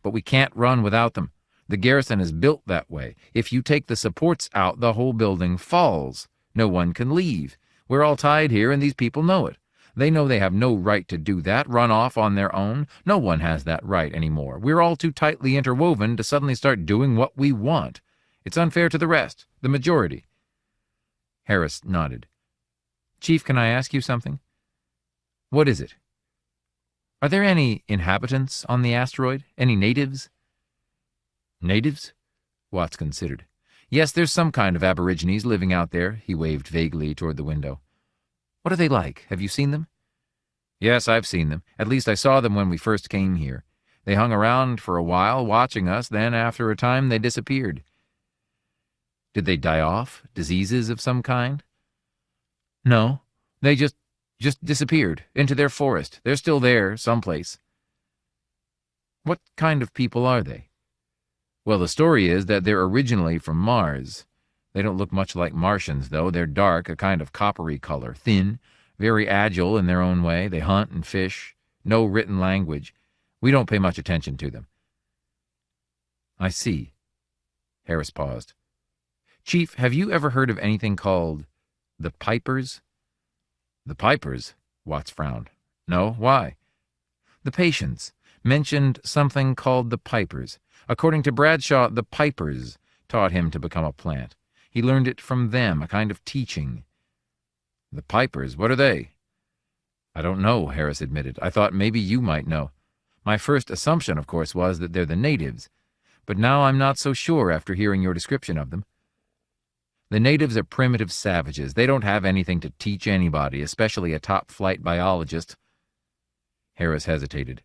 But we can't run without them. The garrison is built that way. If you take the supports out, the whole building falls. No one can leave. We're all tied here, and these people know it. They know they have no right to do that, run off on their own. No one has that right anymore. We're all too tightly interwoven to suddenly start doing what we want. It's unfair to the rest, the majority." Harris nodded. "Chief, can I ask you something?" "What is it?" "Are there any inhabitants on the asteroid? Any natives?" "Natives?" Watts considered. "Yes, there's some kind of aborigines living out there." He waved vaguely toward the window. "What are they like? Have you seen them?" "Yes, I've seen them. At least I saw them when we first came here. They hung around for a while, watching us, then after a time they disappeared." "Did they die off? Diseases of some kind?" "No. They just disappeared into their forest. They're still there, someplace." "What kind of people are they?" "Well, the story is that they're originally from Mars. They don't look much like Martians, though. They're dark, a kind of coppery color, thin, very agile in their own way. They hunt and fish. No written language. We don't pay much attention to them." "I see." Harris paused. "Chief, have you ever heard of anything called the Pipers?" "The Pipers?" Watts frowned. "No, why?" "The patients mentioned something called the Pipers. According to Bradshaw, the Pipers taught him to become a plant. He learned it from them, a kind of teaching." "The Pipers? What are they?" "I don't know," Harris admitted. "I thought maybe you might know. My first assumption, of course, was that they're the natives, but now I'm not so sure after hearing your description of them. The natives are primitive savages. They don't have anything to teach anybody, especially a top-flight biologist." Harris hesitated.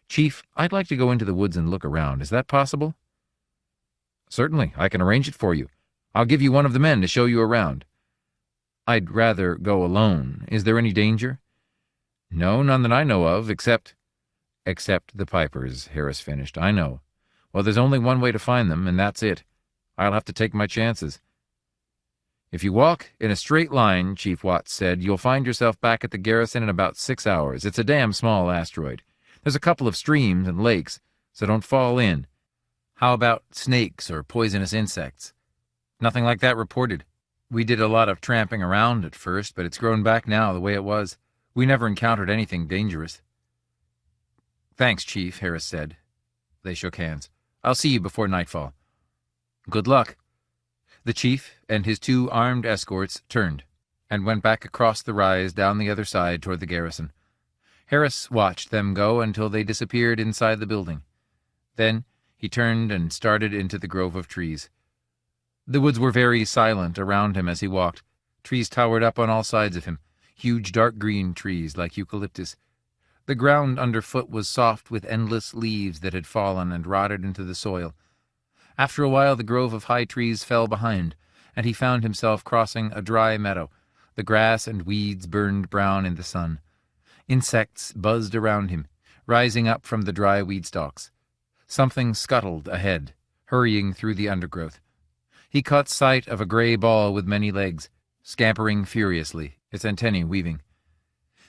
"Chief, I'd like to go into the woods and look around. Is that possible?" "Certainly. I can arrange it for you. I'll give you one of the men to show you around." "I'd rather go alone. Is there any danger?" "No, none that I know of, except—" "Except the Pipers," Harris finished. "I know. Well, there's only one way to find them, and that's it. I'll have to take my chances." "If you walk in a straight line," Chief Watts said, "you'll find yourself back at the garrison in about 6 hours. It's a damn small asteroid. There's a couple of streams and lakes, so don't fall in." "How about snakes or poisonous insects?" "Nothing like that reported. We did a lot of tramping around at first, but it's grown back now the way it was. We never encountered anything dangerous." "Thanks, Chief," Harris said. They shook hands. "I'll see you before nightfall." "Good luck." The chief and his 2 armed escorts turned and went back across the rise down the other side toward the garrison. Harris watched them go until they disappeared inside the building. Then he turned and started into the grove of trees. The woods were very silent around him as he walked. Trees towered up on all sides of him, huge dark green trees like eucalyptus. The ground underfoot was soft with endless leaves that had fallen and rotted into the soil. After a while the grove of high trees fell behind, and he found himself crossing a dry meadow. The grass and weeds burned brown in the sun. Insects buzzed around him, rising up from the dry weed stalks. Something scuttled ahead, hurrying through the undergrowth. He caught sight of a gray ball with many legs, scampering furiously, its antennae weaving.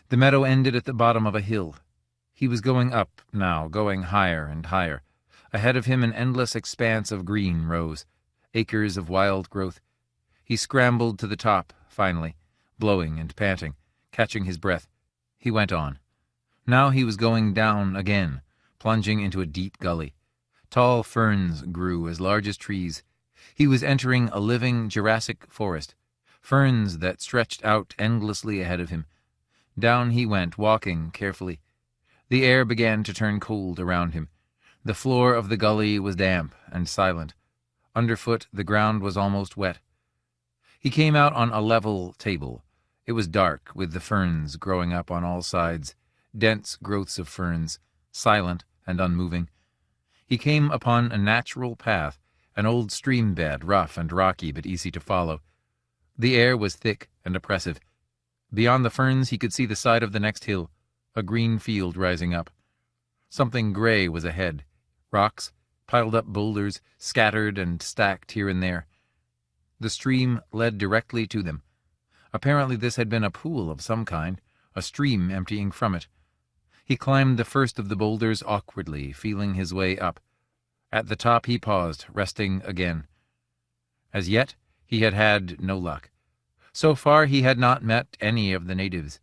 The meadow ended at the bottom of a hill. He was going up now, going higher and higher. Ahead of him an endless expanse of green rose, acres of wild growth. He scrambled to the top, finally, blowing and panting, catching his breath. He went on. Now he was going down again, plunging into a deep gully. Tall ferns grew as large as trees. He was entering a living Jurassic forest, ferns that stretched out endlessly ahead of him. Down he went, walking carefully. The air began to turn cold around him. The floor of the gully was damp and silent. Underfoot, the ground was almost wet. He came out on a level table. It was dark, with the ferns growing up on all sides, dense growths of ferns, silent and unmoving. He came upon a natural path, an old stream bed, rough and rocky but easy to follow. The air was thick and oppressive. Beyond the ferns he could see the side of the next hill, a green field rising up. Something gray was ahead. Rocks, piled-up boulders, scattered and stacked here and there. The stream led directly to them. Apparently this had been a pool of some kind, a stream emptying from it. He climbed the first of the boulders awkwardly, feeling his way up. At the top he paused, resting again. As yet, he had had no luck. So far he had not met any of the natives.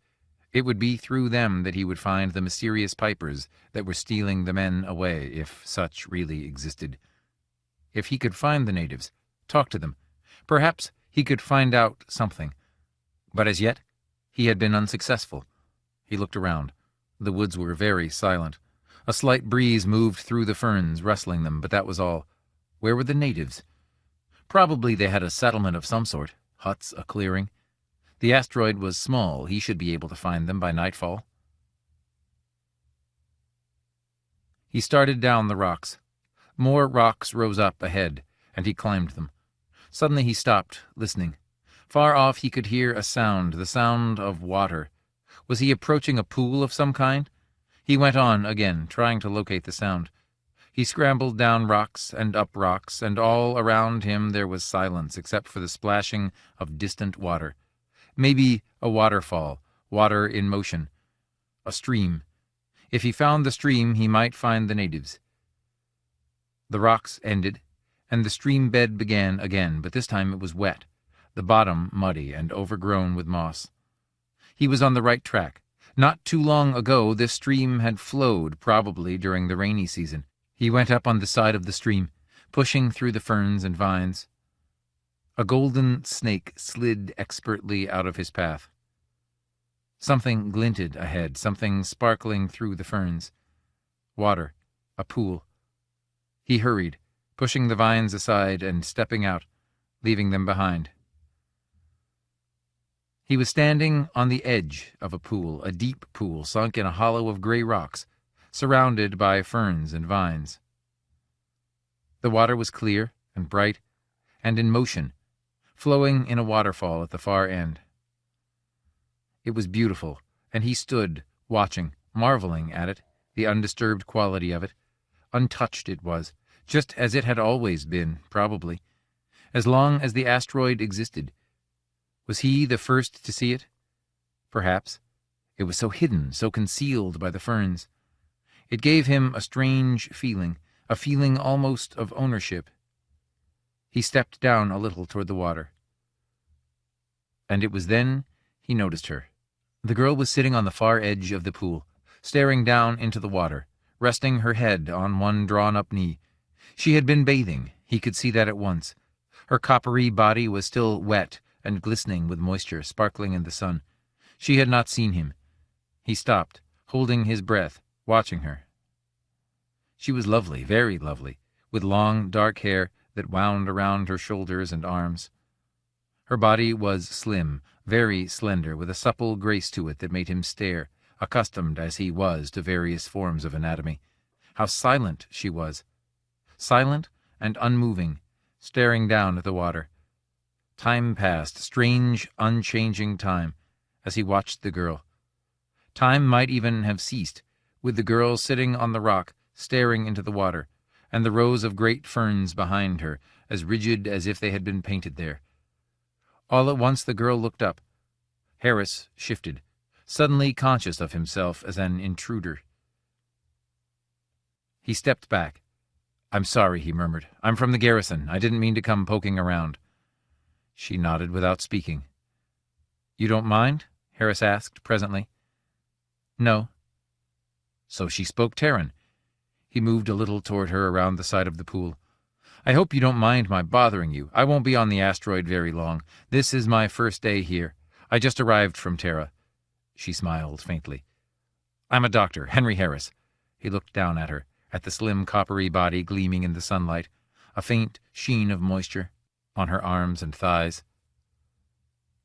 It would be through them that he would find the mysterious pipers that were stealing the men away, if such really existed. If he could find the natives, talk to them, perhaps he could find out something. But as yet, he had been unsuccessful. He looked around. The woods were very silent. A slight breeze moved through the ferns, rustling them, but that was all. Where were the natives? Probably they had a settlement of some sort, huts, a clearing. The asteroid was small. He should be able to find them by nightfall. He started down the rocks. More rocks rose up ahead, and he climbed them. Suddenly he stopped, listening. Far off he could hear a sound, the sound of water. Was he approaching a pool of some kind? He went on again, trying to locate the sound. He scrambled down rocks and up rocks, and all around him there was silence except for the splashing of distant water. Maybe a waterfall, water in motion. A stream. If he found the stream, he might find the natives. The rocks ended, and the stream bed began again, but this time it was wet, the bottom muddy and overgrown with moss. He was on the right track. Not too long ago this stream had flowed, probably during the rainy season. He went up on the side of the stream, pushing through the ferns and vines. A golden snake slid expertly out of his path. Something glinted ahead, something sparkling through the ferns. Water, a pool. He hurried, pushing the vines aside and stepping out, leaving them behind. He was standing on the edge of a pool, a deep pool sunk in a hollow of gray rocks, surrounded by ferns and vines. The water was clear and bright and in motion, flowing in a waterfall at the far end. It was beautiful, and he stood, watching, marveling at it, the undisturbed quality of it. Untouched it was, just as it had always been, probably, as long as the asteroid existed. Was he the first to see it? Perhaps. It was so hidden, so concealed by the ferns. It gave him a strange feeling, a feeling almost of ownership. He stepped down a little toward the water. And it was then he noticed her. The girl was sitting on the far edge of the pool, staring down into the water, resting her head on one drawn-up knee. She had been bathing, he could see that at once. Her coppery body was still wet and glistening with moisture, sparkling in the sun. She had not seen him. He stopped, holding his breath, watching her. She was lovely, very lovely, with long, dark hair that wound around her shoulders and arms. Her body was slim, very slender, with a supple grace to it that made him stare, accustomed as he was to various forms of anatomy. How silent she was. Silent and unmoving, staring down at the water. Time passed, strange, unchanging time, as he watched the girl. Time might even have ceased, with the girl sitting on the rock, staring into the water, and the rows of great ferns behind her, as rigid as if they had been painted there. All at once the girl looked up. Harris shifted, suddenly conscious of himself as an intruder. He stepped back. "I'm sorry," he murmured. "I'm from the garrison. I didn't mean to come poking around." She nodded without speaking. "You don't mind?" Harris asked presently. "No." So she spoke Terran. He moved a little toward her around the side of the pool. "I hope you don't mind my bothering you. I won't be on the asteroid very long. This is my first day here. I just arrived from Terra." She smiled faintly. "I'm a doctor, Henry Harris." He looked down at her, at the slim coppery body gleaming in the sunlight, a faint sheen of moisture on her arms and thighs.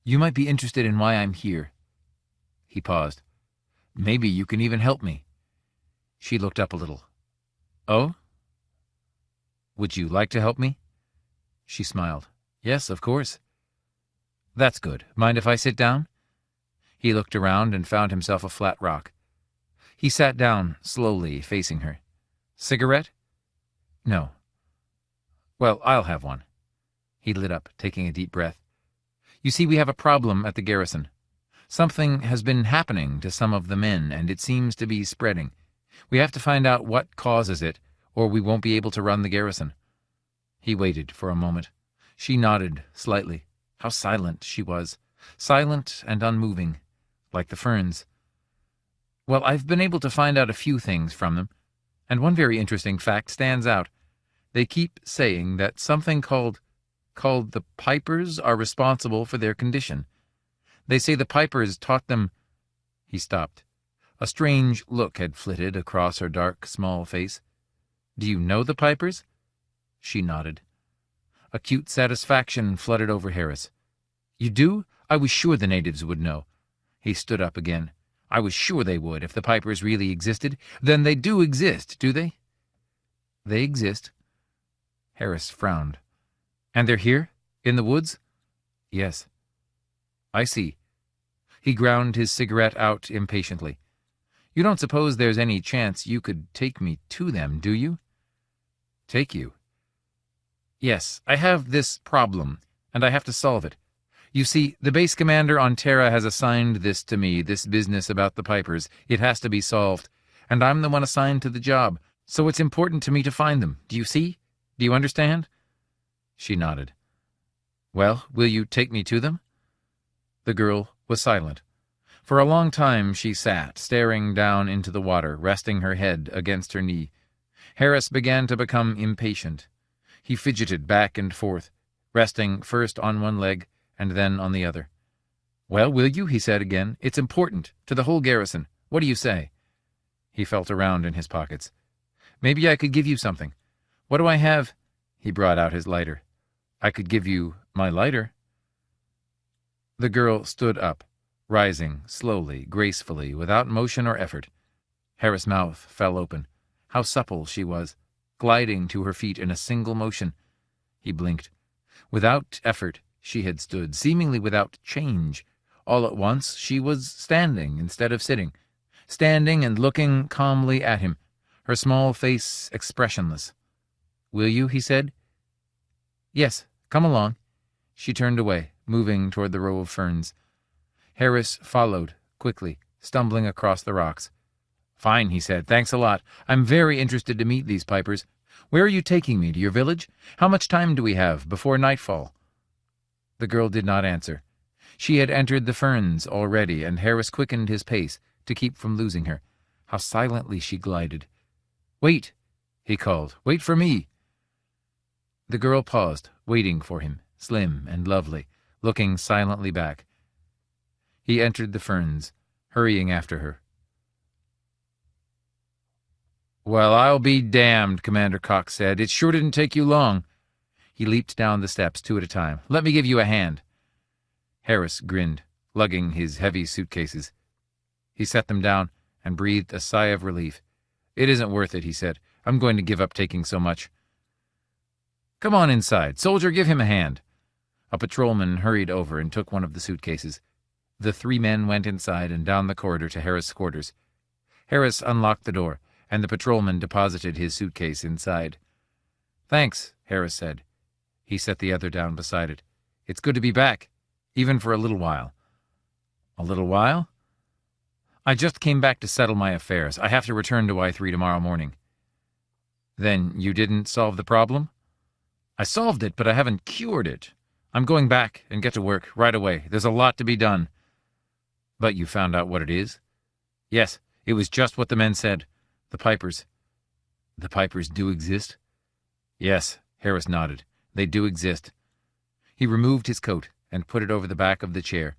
"You might be interested in why I'm here." He paused. "Maybe you can even help me." She looked up a little. "Oh? Would you like to help me?" She smiled. "Yes, of course." "That's good. Mind if I sit down?" He looked around and found himself a flat rock. He sat down, slowly, facing her. "Cigarette?" "No." "Well, I'll have one." He lit up, taking a deep breath. "You see, we have a problem at the garrison. Something has been happening to some of the men, and it seems to be spreading. We have to find out what causes it, or we won't be able to run the garrison." He waited for a moment. She nodded slightly. How silent she was. Silent and unmoving, like the ferns. "Well, I've been able to find out a few things from them, and one very interesting fact stands out. They keep saying that something called the Pipers are responsible for their condition. They say the Pipers taught them—" He stopped. A strange look had flitted across her dark, small face. "Do you know the Pipers?" She nodded. Acute satisfaction flooded over Harris. "You do? I was sure the natives would know." He stood up again. "I was sure they would, if the Pipers really existed. Then they do exist, do they?" "They exist." Harris frowned. "And they're here? In the woods?" "Yes." "I see." He ground his cigarette out impatiently. "You don't suppose there's any chance you could take me to them, do you?" Take you? Yes, I have this problem, and I have to solve it. You see, the base commander on Terra has assigned this to me, this business about the Pipers. It has to be solved, and I'm the one assigned to the job, so it's important to me to find them. Do you see? Do you understand? She nodded. Well, will you take me to them? The girl was silent. For a long time she sat, staring down into the water, resting her head against her knee. Harris began to become impatient. He fidgeted back and forth, resting first on one leg and then on the other. Well, will you? He said again. It's important, to the whole garrison. What do you say? He felt around in his pockets. Maybe I could give you something. What do I have? He brought out his lighter. I could give you my lighter. The girl stood up, rising slowly, gracefully, without motion or effort. Harris' mouth fell open. How supple she was, gliding to her feet in a single motion. He blinked. Without effort, she had stood, seemingly without change. All at once, she was standing instead of sitting, standing and looking calmly at him, her small face expressionless. Will you? He said. Yes, come along. She turned away, moving toward the row of ferns. Harris followed, quickly, stumbling across the rocks. Fine, he said. Thanks a lot. I'm very interested to meet these Pipers. Where are you taking me? To your village? How much time do we have before nightfall? The girl did not answer. She had entered the ferns already, and Harris quickened his pace to keep from losing her. How silently she glided. Wait, he called. Wait for me. The girl paused, waiting for him, slim and lovely, looking silently back. He entered the ferns, hurrying after her. Well, I'll be damned, Commander Cox said. It sure didn't take you long. He leaped down the steps, 2 at a time. Let me give you a hand. Harris grinned, lugging his heavy suitcases. He set them down and breathed a sigh of relief. It isn't worth it, he said. I'm going to give up taking so much. Come on inside. Soldier, give him a hand. A patrolman hurried over and took one of the suitcases. The 3 men went inside and down the corridor to Harris' quarters. Harris unlocked the door, and the patrolman deposited his suitcase inside. Thanks, Harris said. He set the other down beside it. It's good to be back, even for a little while. A little while? I just came back to settle my affairs. I have to return to Y3 tomorrow morning. Then you didn't solve the problem? I solved it, but I haven't cured it. I'm going back and get to work right away. There's a lot to be done. But you found out what it is? Yes, it was just what the men said. The Pipers. The Pipers do exist? Yes, Harris nodded. They do exist. He removed his coat and put it over the back of the chair.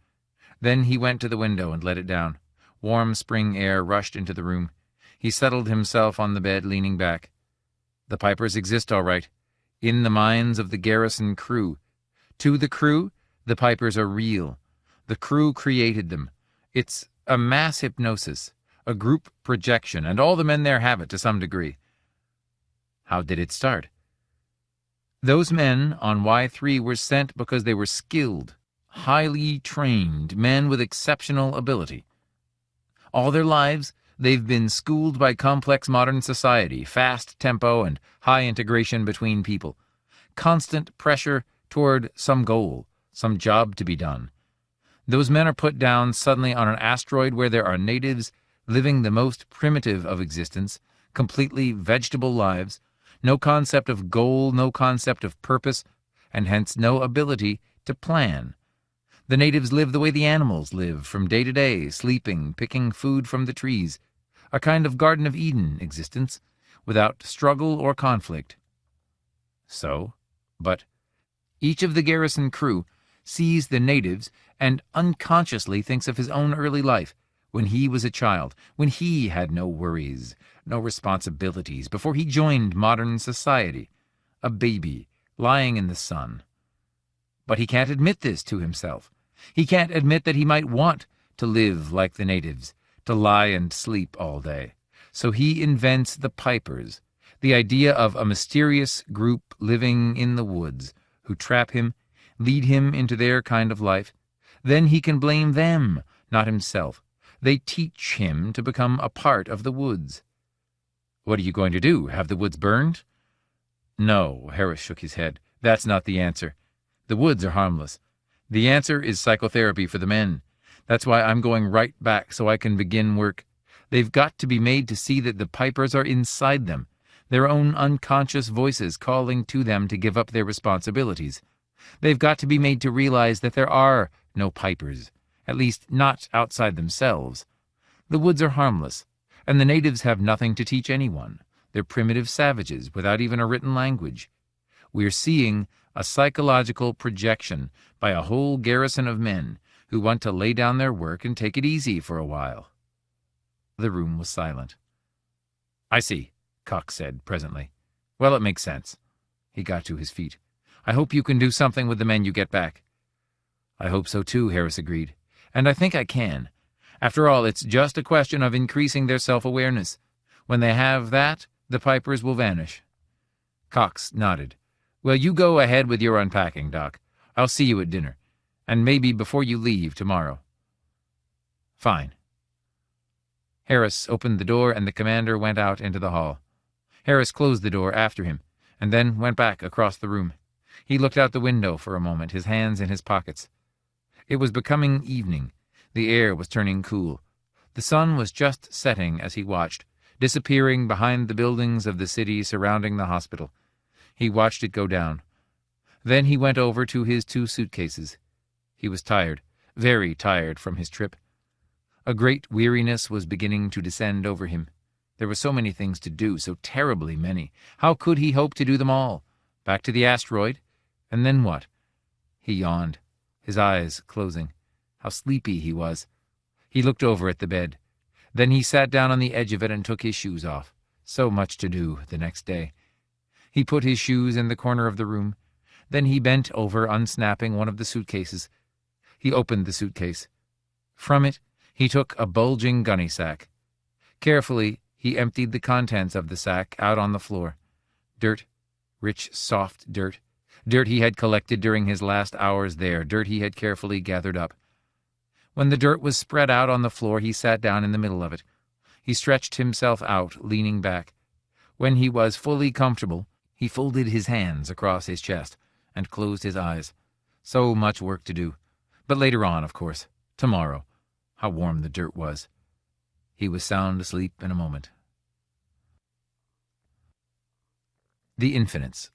Then he went to the window and let it down. Warm spring air rushed into the room. He settled himself on the bed, leaning back. The Pipers exist all right, in the minds of the garrison crew. To the crew, the Pipers are real. The crew created them. It's a mass hypnosis, a group projection, and all the men there have it to some degree. How did it start? Those men on Y3 were sent because they were skilled, highly trained men with exceptional ability. All their lives, they've been schooled by complex modern society, fast tempo and high integration between people, constant pressure toward some goal, some job to be done. Those men are put down suddenly on an asteroid where there are natives living the most primitive of existence, completely vegetable lives, no concept of goal, no concept of purpose, and hence no ability to plan. The natives live the way the animals live, from day to day, sleeping, picking food from the trees, a kind of Garden of Eden existence, without struggle or conflict. But each of the garrison crew sees the natives and unconsciously thinks of his own early life, when he was a child, when he had no worries, no responsibilities, before he joined modern society, a baby lying in the sun. But he can't admit this to himself. He can't admit that he might want to live like the natives, to lie and sleep all day. So he invents the Pipers, the idea of a mysterious group living in the woods, who trap him, lead him into their kind of life. Then he can blame them, not himself. They teach him to become a part of the woods. What are you going to do, have the woods burned? No, Harris shook his head. That's not the answer. The woods are harmless. The answer is psychotherapy for the men. That's why I'm going right back so I can begin work. They've got to be made to see that the pipers are inside them, their own unconscious voices calling to them to give up their responsibilities. They've got to be made to realize that there are no pipers, at least not outside themselves. The woods are harmless, and the natives have nothing to teach anyone. They're primitive savages without even a written language. We're seeing a psychological projection by a whole garrison of men who want to lay down their work and take it easy for a while. The room was silent. I see, Cox said presently. Well, it makes sense. He got to his feet. I hope you can do something with the men you get back. I hope so too, Harris agreed. And I think I can. After all, it's just a question of increasing their self-awareness. When they have that, the pipers will vanish. Cox nodded. Well, you go ahead with your unpacking, Doc. I'll see you at dinner. And maybe before you leave tomorrow. Fine. Harris opened the door and the commander went out into the hall. Harris closed the door after him, and then went back across the room. He looked out the window for a moment, his hands in his pockets. It was becoming evening. The air was turning cool. The sun was just setting as he watched, disappearing behind the buildings of the city surrounding the hospital. He watched it go down. Then he went over to his 2 suitcases. He was tired, very tired from his trip. A great weariness was beginning to descend over him. There were so many things to do, so terribly many. How could he hope to do them all? Back to the asteroid? And then what? He yawned, his eyes closing. How sleepy he was. He looked over at the bed. Then he sat down on the edge of it and took his shoes off. So much to do the next day. He put his shoes in the corner of the room. Then he bent over, unsnapping one of the suitcases. He opened the suitcase. From it, he took a bulging gunny sack. Carefully, he emptied the contents of the sack out on the floor. Dirt, rich, soft dirt. Dirt he had collected during his last hours there, dirt he had carefully gathered up. When the dirt was spread out on the floor, he sat down in the middle of it. He stretched himself out, leaning back. When he was fully comfortable, he folded his hands across his chest and closed his eyes. So much work to do. But later on, of course. Tomorrow. How warm the dirt was. He was sound asleep in a moment. The Infinites.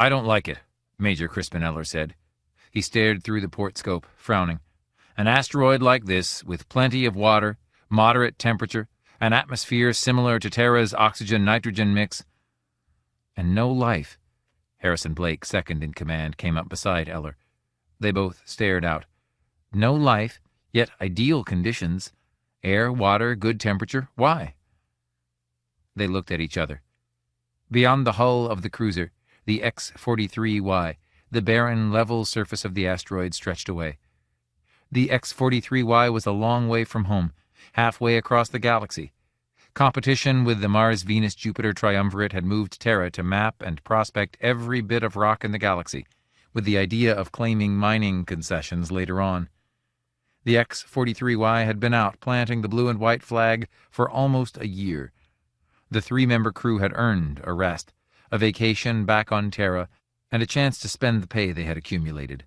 I don't like it, Major Crispin-Eller said. He stared through the port scope, frowning. An asteroid like this, with plenty of water, moderate temperature, an atmosphere similar to Terra's oxygen-nitrogen mix, and no life. Harrison Blake, second in command, came up beside Eller. They both stared out. No life, yet ideal conditions. Air, water, good temperature. Why? They looked at each other. Beyond the hull of the cruiser, the X-43Y, the barren, level surface of the asteroid stretched away. The X-43Y was a long way from home, halfway across the galaxy. Competition with the Mars-Venus-Jupiter triumvirate had moved Terra to map and prospect every bit of rock in the galaxy, with the idea of claiming mining concessions later on. The X-43Y had been out planting the blue and white flag for almost a year. The 3-member crew had earned a rest, a vacation back on Terra, and a chance to spend the pay they had accumulated.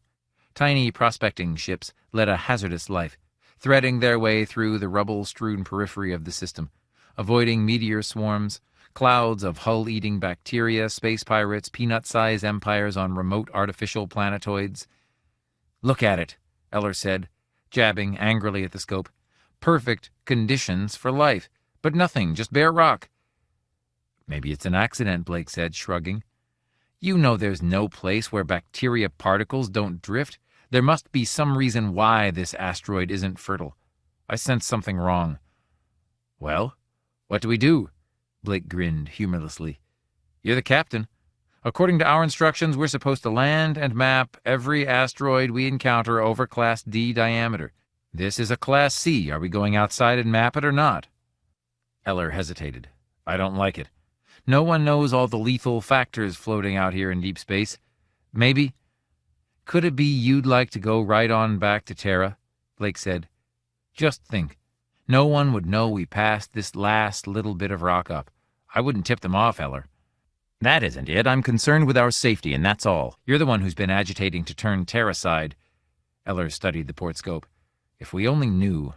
Tiny prospecting ships led a hazardous life, threading their way through the rubble-strewn periphery of the system, avoiding meteor swarms, clouds of hull-eating bacteria, space pirates, peanut-sized empires on remote artificial planetoids. Look at it, Eller said, jabbing angrily at the scope. Perfect conditions for life, but nothing, just bare rock. Maybe it's an accident, Blake said, shrugging. You know there's no place where bacteria particles don't drift. There must be some reason why this asteroid isn't fertile. I sense something wrong. Well, what do we do? Blake grinned humorlessly. You're the captain. According to our instructions, we're supposed to land and map every asteroid we encounter over Class D diameter. This is a Class C. Are we going outside and map it or not? Eller hesitated. I don't like it. No one knows all the lethal factors floating out here in deep space. Maybe. Could it be you'd like to go right on back to Terra? Blake said. Just think. No one would know we passed this last little bit of rock up. I wouldn't tip them off, Eller. That isn't it. I'm concerned with our safety, and that's all. You're the one who's been agitating to turn Terra side. Eller studied the port scope. If we only knew.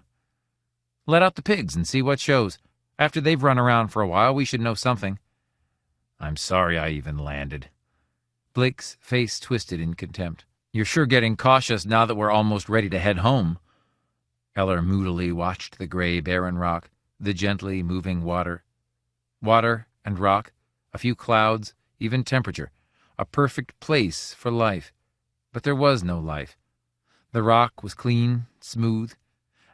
Let out the pigs and see what shows. After they've run around for a while, we should know something. I'm sorry I even landed. Blake's face twisted in contempt. You're sure getting cautious now that we're almost ready to head home. Eller moodily watched the gray, barren rock, the gently moving water. Water and rock, a few clouds, even temperature. A perfect place for life. But there was no life. The rock was clean, smooth,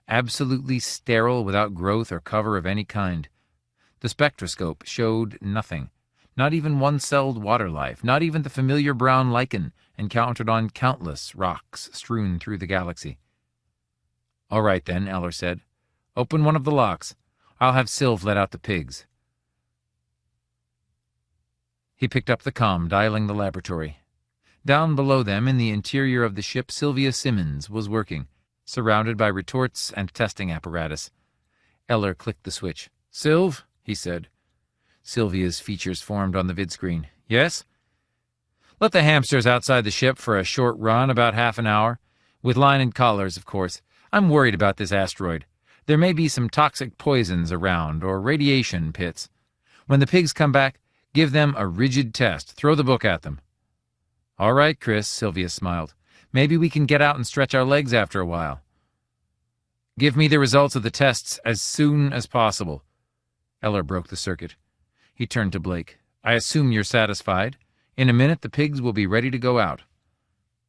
absolutely sterile without growth or cover of any kind. The spectroscope showed nothing. Not even one-celled water life, not even the familiar brown lichen encountered on countless rocks strewn through the galaxy. All right, then, Eller said. Open one of the locks. I'll have Sylv let out the pigs. He picked up the comm, dialing the laboratory. Down below them, in the interior of the ship, Sylvia Simmons was working, surrounded by retorts and testing apparatus. Eller clicked the switch. Sylv, he said. Sylvia's features formed on the vidscreen. Yes? Let the hamsters outside the ship for a short run, about half an hour. With line and collars, of course. I'm worried about this asteroid. There may be some toxic poisons around, or radiation pits. When the pigs come back, give them a rigid test. Throw the book at them. All right, Chris, Sylvia smiled. Maybe we can get out and stretch our legs after a while. Give me the results of the tests as soon as possible. Eller broke the circuit. He turned to Blake. I assume you're satisfied. In a minute, the pigs will be ready to go out.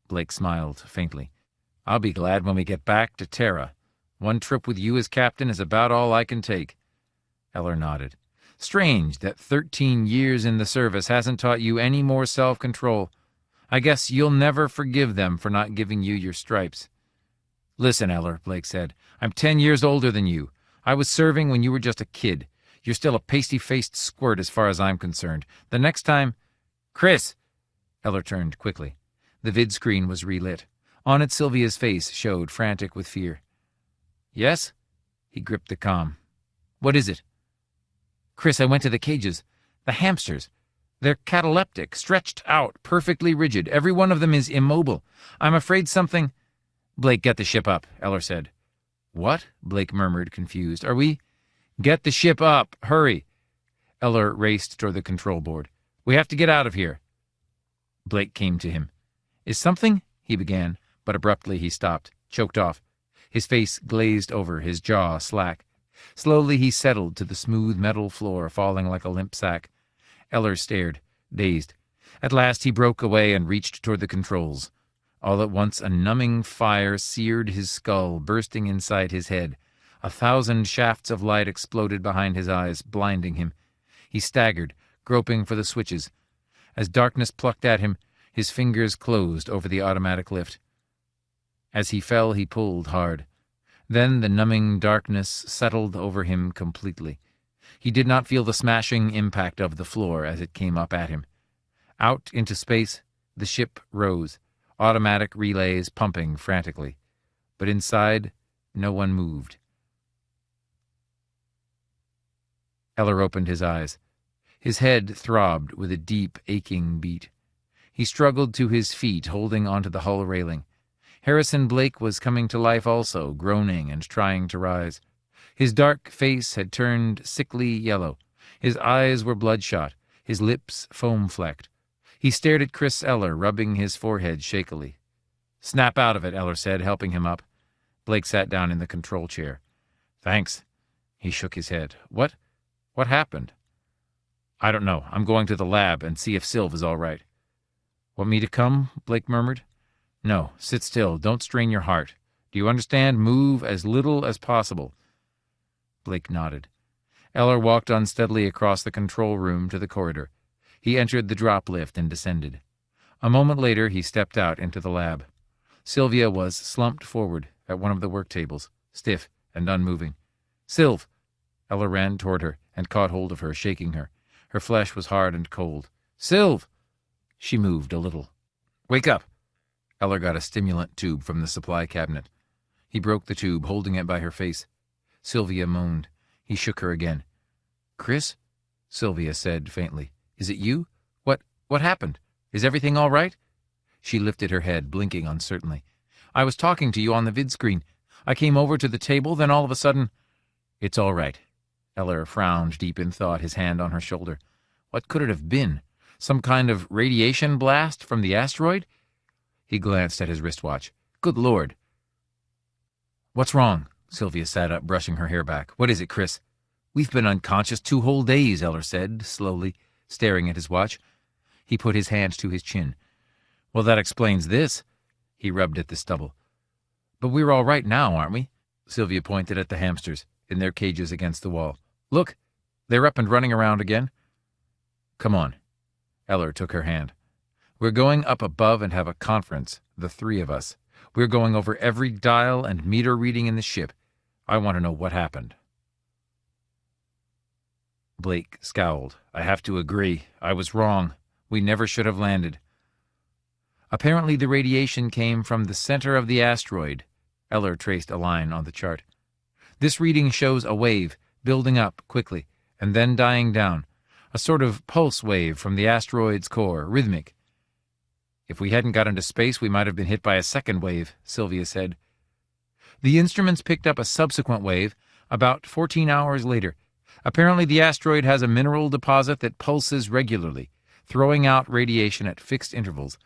Blake smiled faintly. I'll be glad when we get back to Terra. One trip with you as captain is about all I can take. Eller nodded. Strange that 13 years in the service hasn't taught you any more self-control. I guess you'll never forgive them for not giving you your stripes. Listen, Eller, Blake said. I'm 10 years older than you. I was serving when you were just a kid. You're still a pasty-faced squirt as far as I'm concerned. The next time... Chris! Eller turned quickly. The vid screen was relit. On it, Sylvia's face showed, frantic with fear. Yes? He gripped the comm. What is it? Chris, I went to the cages. The hamsters. They're cataleptic, stretched out, perfectly rigid. Every one of them is immobile. I'm afraid something... Blake, get the ship up, Eller said. What? Blake murmured, confused. Are we... Get the ship up! Hurry! Eller raced toward the control board. We have to get out of here. Blake came to him. Is something... he began, but abruptly he stopped, choked off. His face glazed over, his jaw slack. Slowly he settled to the smooth metal floor, falling like a limp sack. Eller stared, dazed. At last he broke away and reached toward the controls. All at once a numbing fire seared his skull, bursting inside his head. 1,000 shafts of light exploded behind his eyes, blinding him. He staggered, groping for the switches. As darkness plucked at him, his fingers closed over the automatic lift. As he fell, he pulled hard. Then the numbing darkness settled over him completely. He did not feel the smashing impact of the floor as it came up at him. Out into space, the ship rose, automatic relays pumping frantically. But inside, no one moved. Eller opened his eyes. His head throbbed with a deep, aching beat. He struggled to his feet, holding onto the hull railing. Harrison Blake was coming to life also, groaning and trying to rise. His dark face had turned sickly yellow. His eyes were bloodshot, his lips foam-flecked. He stared at Chris Eller, rubbing his forehead shakily. Snap out of it, Eller said, helping him up. Blake sat down in the control chair. Thanks. He shook his head. What happened? I don't know. I'm going to the lab and see if Sylv is all right. Want me to come? Blake murmured. No, sit still. Don't strain your heart. Do you understand? Move as little as possible. Blake nodded. Eller walked unsteadily across the control room to the corridor. He entered the drop lift and descended. A moment later, he stepped out into the lab. Sylvia was slumped forward at one of the work tables, stiff and unmoving. Sylv! Eller ran toward her and caught hold of her, shaking her. Her flesh was hard and cold. Sylv! She moved a little. Wake up! Eller got a stimulant tube from the supply cabinet. He broke the tube, holding it by her face. Sylvia moaned. He shook her again. Chris? Sylvia said faintly. Is it you? What happened? Is everything all right? She lifted her head, blinking uncertainly. I was talking to you on the vid screen. I came over to the table, then all of a sudden... It's all right. Eller frowned deep in thought, his hand on her shoulder. What could it have been? Some kind of radiation blast from the asteroid? He glanced at his wristwatch. Good Lord. What's wrong? Sylvia sat up, brushing her hair back. What is it, Chris? We've been unconscious 2 whole days, Eller said, slowly, staring at his watch. He put his hand to his chin. Well, that explains this. He rubbed at the stubble. But we're all right now, aren't we? Sylvia pointed at the hamsters, in their cages against the wall. Look, they're up and running around again. Come on. Eller took her hand. We're going up above and have a conference, the 3 of us. We're going over every dial and meter reading in the ship. I want to know what happened. Blake scowled. I have to agree. I was wrong. We never should have landed. Apparently the radiation came from the center of the asteroid. Eller traced a line on the chart. This reading shows a wave, building up quickly, and then dying down. A sort of pulse wave from the asteroid's core, rhythmic. If we hadn't got into space, we might have been hit by a second wave, Sylvia said. The instruments picked up a subsequent wave about 14 hours later. Apparently the asteroid has a mineral deposit that pulses regularly, throwing out radiation at fixed intervals.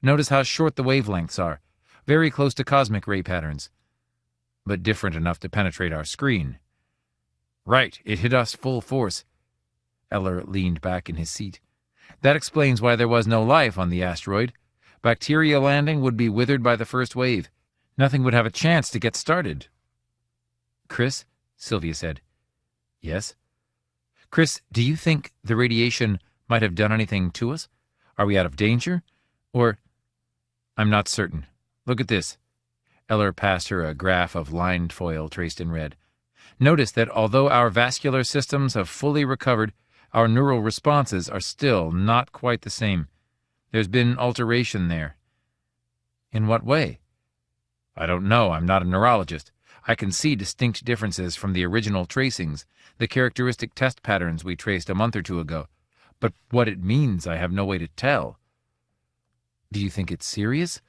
Notice how short the wavelengths are, very close to cosmic ray patterns, but different enough to penetrate our screen. Right, it hit us full force. Eller leaned back in his seat. That explains why there was no life on the asteroid. Bacteria landing would be withered by the first wave. Nothing would have a chance to get started. Chris, Sylvia said. Yes? Chris, do you think the radiation might have done anything to us? Are we out of danger? Or... I'm not certain. Look at this. Eller passed her a graph of lined foil traced in red. Notice that although our vascular systems have fully recovered, our neural responses are still not quite the same. There's been alteration there. In what way? I don't know. I'm not a neurologist. I can see distinct differences from the original tracings, the characteristic test patterns we traced a month or 2 ago. But what it means, I have no way to tell. Do you think it's serious?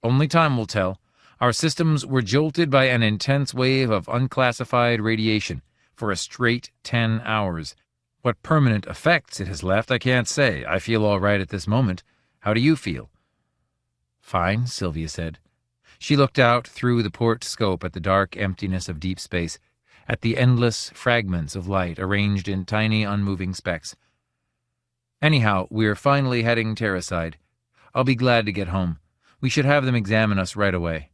Only time will tell. Our systems were jolted by an intense wave of unclassified radiation for a straight 10 hours. What permanent effects it has left, I can't say. I feel all right at this moment. How do you feel? Fine, Sylvia said. She looked out through the port scope at the dark emptiness of deep space, at the endless fragments of light arranged in tiny, unmoving specks. Anyhow, we're finally heading Terraside. I'll be glad to get home. We should have them examine us right away.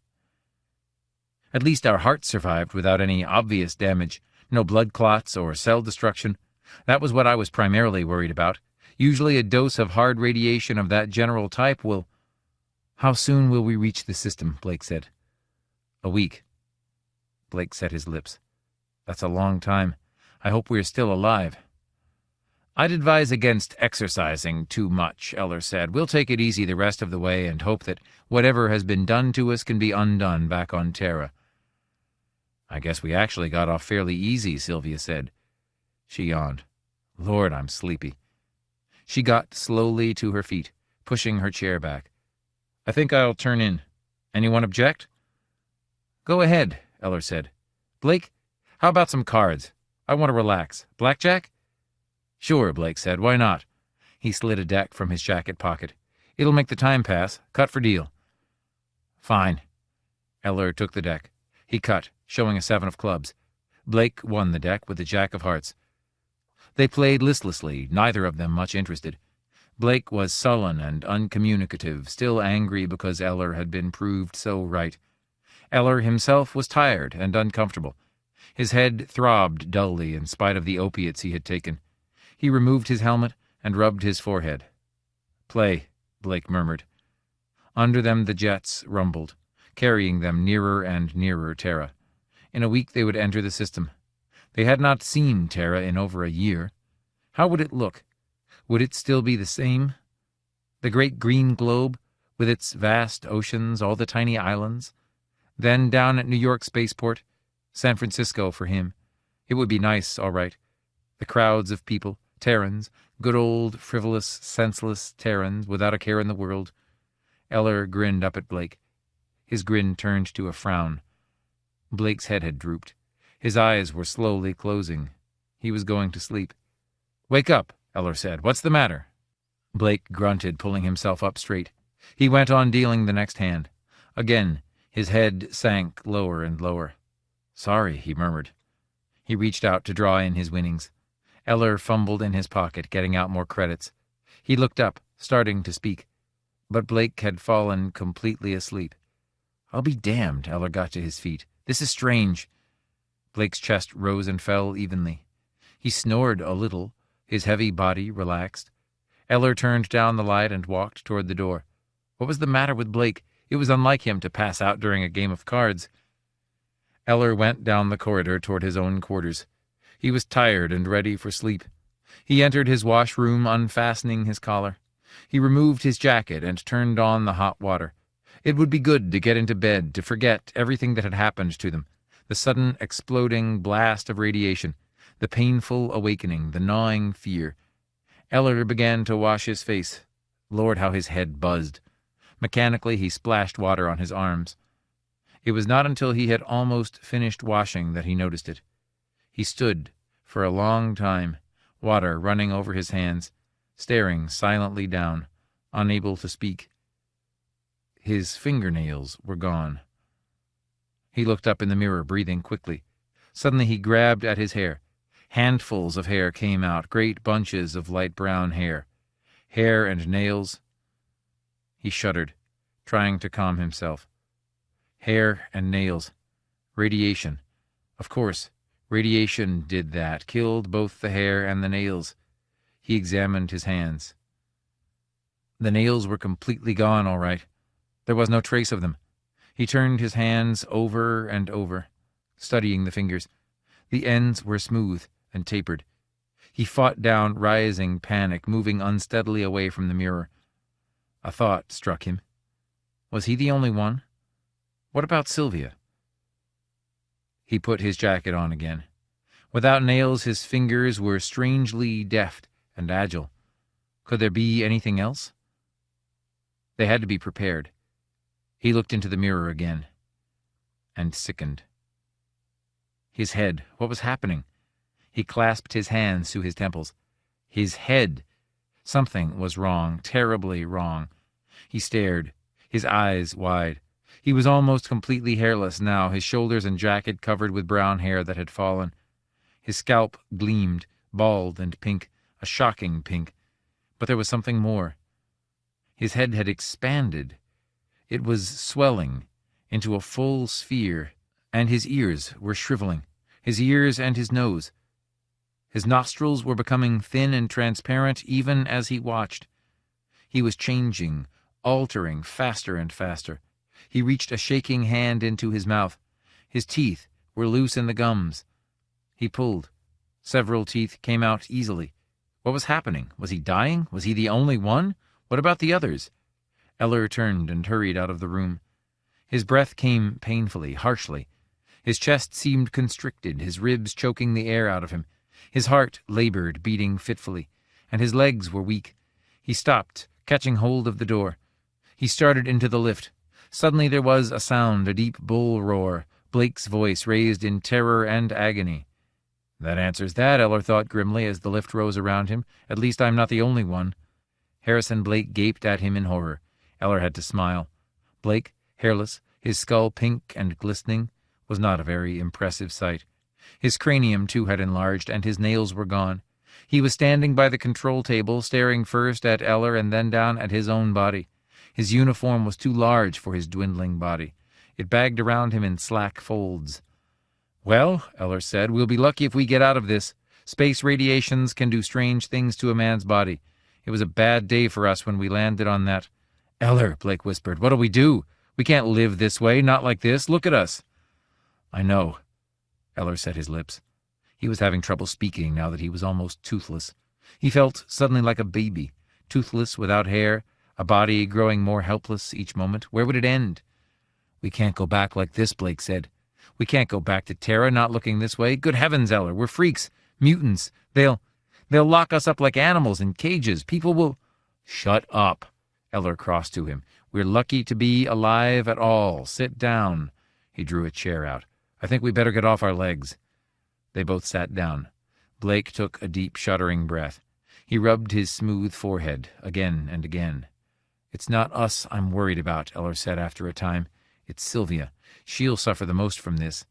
At least our hearts survived without any obvious damage, no blood clots or cell destruction. That was what I was primarily worried about. Usually a dose of hard radiation of that general type will... How soon will we reach the system? Blake said. A week. Blake set his lips. That's a long time. I hope we're still alive. I'd advise against exercising too much, Eller said. We'll take it easy the rest of the way and hope that whatever has been done to us can be undone back on Terra. I guess we actually got off fairly easy, Sylvia said. She yawned. Lord, I'm sleepy. She got slowly to her feet, pushing her chair back. I think I'll turn in. Anyone object? Go ahead, Eller said. Blake, how about some cards? I want to relax. Blackjack? Sure, Blake said. Why not? He slid a deck from his jacket pocket. It'll make the time pass. Cut for deal. Fine. Eller took the deck. He cut, showing a 7 of clubs. Blake won the deck with the Jack of hearts. They played listlessly, neither of them much interested. Blake was sullen and uncommunicative, still angry because Eller had been proved so right. Eller himself was tired and uncomfortable. His head throbbed dully in spite of the opiates he had taken. He removed his helmet and rubbed his forehead. Play, Blake murmured. Under them the jets rumbled, carrying them nearer and nearer Terra. In a week they would enter the system. They had not seen Terra in over a year. How would it look? Would it still be the same? The great green globe, with its vast oceans, all the tiny islands? Then down at New York Spaceport, San Francisco for him. It would be nice, all right. The crowds of people, Terrans, good old, frivolous, senseless Terrans, without a care in the world. Eller grinned up at Blake. His grin turned to a frown. Blake's head had drooped. His eyes were slowly closing. He was going to sleep. "Wake up," Eller said. "What's the matter?" Blake grunted, pulling himself up straight. He went on dealing the next hand. Again, his head sank lower and lower. "Sorry," he murmured. He reached out to draw in his winnings. Eller fumbled in his pocket, getting out more credits. He looked up, starting to speak. But Blake had fallen completely asleep. "I'll be damned," Eller got to his feet. "This is strange." Blake's chest rose and fell evenly. He snored a little, his heavy body relaxed. Eller turned down the light and walked toward the door. What was the matter with Blake? It was unlike him to pass out during a game of cards. Eller went down the corridor toward his own quarters. He was tired and ready for sleep. He entered his washroom, unfastening his collar. He removed his jacket and turned on the hot water. It would be good to get into bed, to forget everything that had happened to them. The sudden exploding blast of radiation, the painful awakening, the gnawing fear. Eller began to wash his face. Lord, how his head buzzed. Mechanically, he splashed water on his arms. It was not until he had almost finished washing that he noticed it. He stood for a long time, water running over his hands, staring silently down, unable to speak. His fingernails were gone. He looked up in the mirror, breathing quickly. Suddenly he grabbed at his hair. Handfuls of hair came out, great bunches of light brown hair. Hair and nails. He shuddered, trying to calm himself. Hair and nails. Radiation. Of course, radiation did that, killed both the hair and the nails. He examined his hands. The nails were completely gone, all right. There was no trace of them. He turned his hands over and over, studying the fingers. The ends were smooth and tapered. He fought down rising panic, moving unsteadily away from the mirror. A thought struck him. Was he the only one? What about Sylvia? He put his jacket on again. Without nails, his fingers were strangely deft and agile. Could there be anything else? They had to be prepared. He looked into the mirror again, and sickened. His head, what was happening? He clasped his hands to his temples. His head. Something was wrong, terribly wrong. He stared, his eyes wide. He was almost completely hairless now, his shoulders and jacket covered with brown hair that had fallen. His scalp gleamed, bald and pink, a shocking pink. But there was something more. His head had expanded. It was swelling into a full sphere, and his ears were shriveling, his ears and his nose. His nostrils were becoming thin and transparent even as he watched. He was changing, altering faster and faster. He reached a shaking hand into his mouth. His teeth were loose in the gums. He pulled. Several teeth came out easily. What was happening? Was he dying? Was he the only one? What about the others? Eller turned and hurried out of the room. His breath came painfully, harshly. His chest seemed constricted, his ribs choking the air out of him. His heart labored, beating fitfully, and his legs were weak. He stopped, catching hold of the door. He started into the lift. Suddenly there was a sound, a deep bull roar, Blake's voice raised in terror and agony. That answers that, Eller thought grimly as the lift rose around him. At least I'm not the only one. Harrison Blake gaped at him in horror. Eller had to smile. Blake, hairless, his skull pink and glistening, was not a very impressive sight. His cranium, too, had enlarged, and his nails were gone. He was standing by the control table, staring first at Eller and then down at his own body. His uniform was too large for his dwindling body. It bagged around him in slack folds. "Well," Eller said, "we'll be lucky if we get out of this. Space radiations can do strange things to a man's body. It was a bad day for us when we landed on that." "Eller," Blake whispered, "what'll we do? We can't live this way, not like this. Look at us." "I know." Eller set his lips. He was having trouble speaking now that he was almost toothless. He felt suddenly like a baby, toothless, without hair, a body growing more helpless each moment. Where would it end? "We can't go back like this," Blake said. "We can't go back to Terra, not looking this way. Good heavens, Eller, we're freaks, mutants. They'll They'll lock us up like animals in cages. People will—" "Shut up." Eller crossed to him. "We're lucky to be alive at all. Sit down." He drew a chair out. "I think we better get off our legs." They both sat down. Blake took a deep, shuddering breath. He rubbed his smooth forehead again and again. "It's not us I'm worried about," Eller said after a time. "It's Sylvia. She'll suffer the most from this.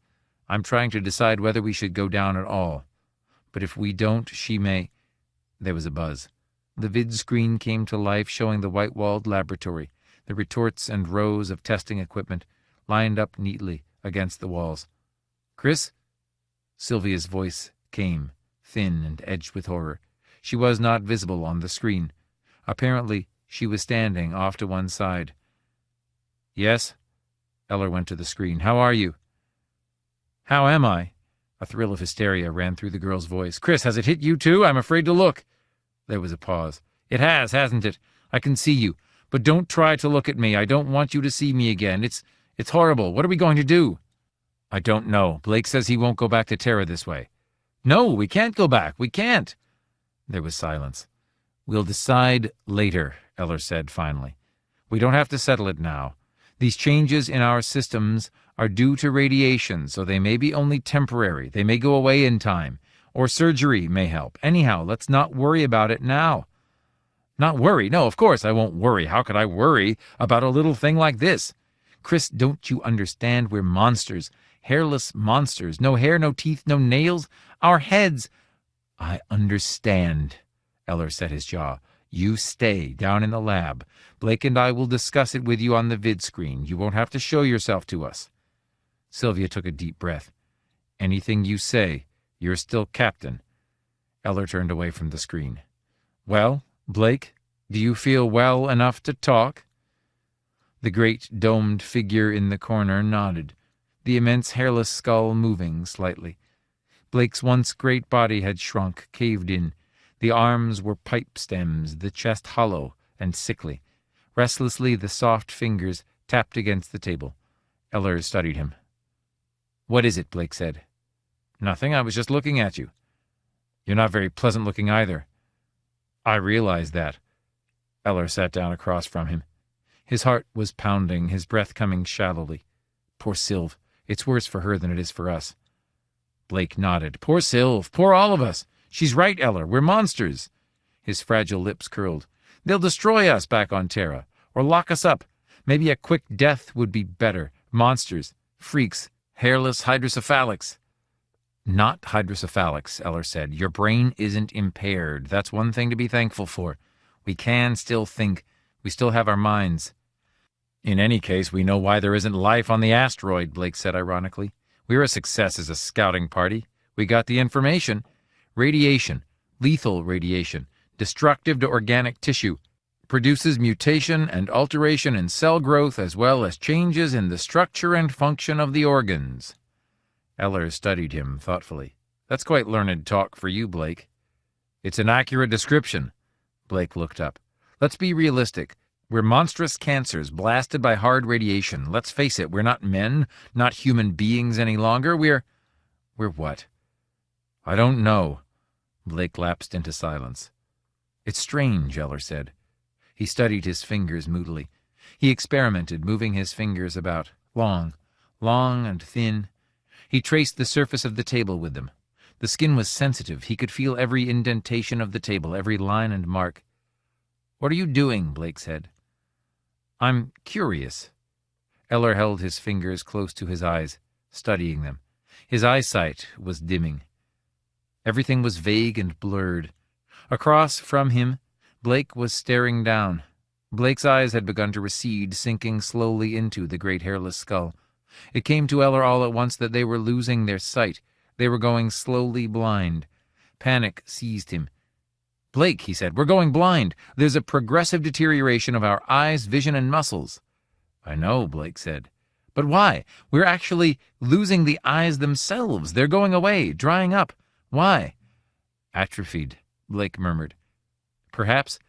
I'm trying to decide whether we should go down at all. But if we don't, she may—" There was a buzz. The vid screen came to life, showing the white-walled laboratory, the retorts and rows of testing equipment, lined up neatly against the walls. "Chris?" Sylvia's voice came, thin and edged with horror. She was not visible on the screen. Apparently, she was standing off to one side. "Yes?" Eller went to the screen. "How are you?" "How am I?" A thrill of hysteria ran through the girl's voice. "Chris, has it hit you too? I'm afraid to look." There was a pause. "It has, hasn't it? I can see you. But don't try to look at me. I don't want you to see me again. It's horrible. What are we going to do?" "I don't know. Blake says he won't go back to Terra this way." "No, we can't go back. We can't." There was silence. "We'll decide later," Eller said finally. "We don't have to settle it now. These changes in our systems are due to radiation, so they may be only temporary. They may go away in time. Or surgery may help. Anyhow, let's not worry about it now." "Not worry? No, of course I won't worry. How could I worry about a little thing like this? Chris, don't you understand? We're monsters. Hairless monsters. No hair, no teeth, no nails. Our heads—" "I understand." Eller set his jaw. "You stay down in the lab. Blake and I will discuss it with you on the vid screen. You won't have to show yourself to us." Sylvia took a deep breath. "Anything you say. You're still captain." Eller turned away from the screen. "Well, Blake, do you feel well enough to talk?" The great domed figure in the corner nodded, the immense hairless skull moving slightly. Blake's once great body had shrunk, caved in. The arms were pipe stems, the chest hollow and sickly. Restlessly, the soft fingers tapped against the table. Eller studied him. "What is it?" Blake said. "Nothing. I was just looking at you." "You're not very pleasant-looking either." "I realize that." Eller sat down across from him. His heart was pounding, his breath coming shallowly. "Poor Sylv. It's worse for her than it is for us." Blake nodded. "Poor Sylv. Poor all of us. She's right, Eller. We're monsters." His fragile lips curled. "They'll destroy us back on Terra, or lock us up. Maybe a quick death would be better. Monsters. Freaks. Hairless hydrocephalics." "Not hydrocephalics," Eller said. "Your brain isn't impaired. That's one thing to be thankful for. We can still think. We still have our minds." "In any case, we know why there isn't life on the asteroid," Blake said ironically. "We're a success as a scouting party. We got the information. Radiation, lethal radiation, destructive to organic tissue, produces mutation and alteration in cell growth as well as changes in the structure and function of the organs." Eller studied him thoughtfully. "That's quite learned talk for you, Blake." "It's an accurate description." Blake looked up. "Let's be realistic. We're monstrous cancers blasted by hard radiation. Let's face it, we're not men, not human beings any longer. We're what?" "I don't know." Blake lapsed into silence. "It's strange," Eller said. He studied his fingers moodily. He experimented, moving his fingers about, long and thin. He traced the surface of the table with them. The skin was sensitive. He could feel every indentation of the table, every line and mark. "What are you doing?" Blake said. "I'm curious." Eller held his fingers close to his eyes, studying them. His eyesight was dimming. Everything was vague and blurred. Across from him, Blake was staring down. Blake's eyes had begun to recede, sinking slowly into the great hairless skull. It came to Eller all at once that they were losing their sight. They were going slowly blind. Panic seized him. "Blake," he said, "we're going blind. There's a progressive deterioration of our eyes, vision, and muscles." "I know," Blake said. "But why? We're actually losing the eyes themselves. They're going away, drying up. Why?" "Atrophied," Blake murmured. "Perhaps."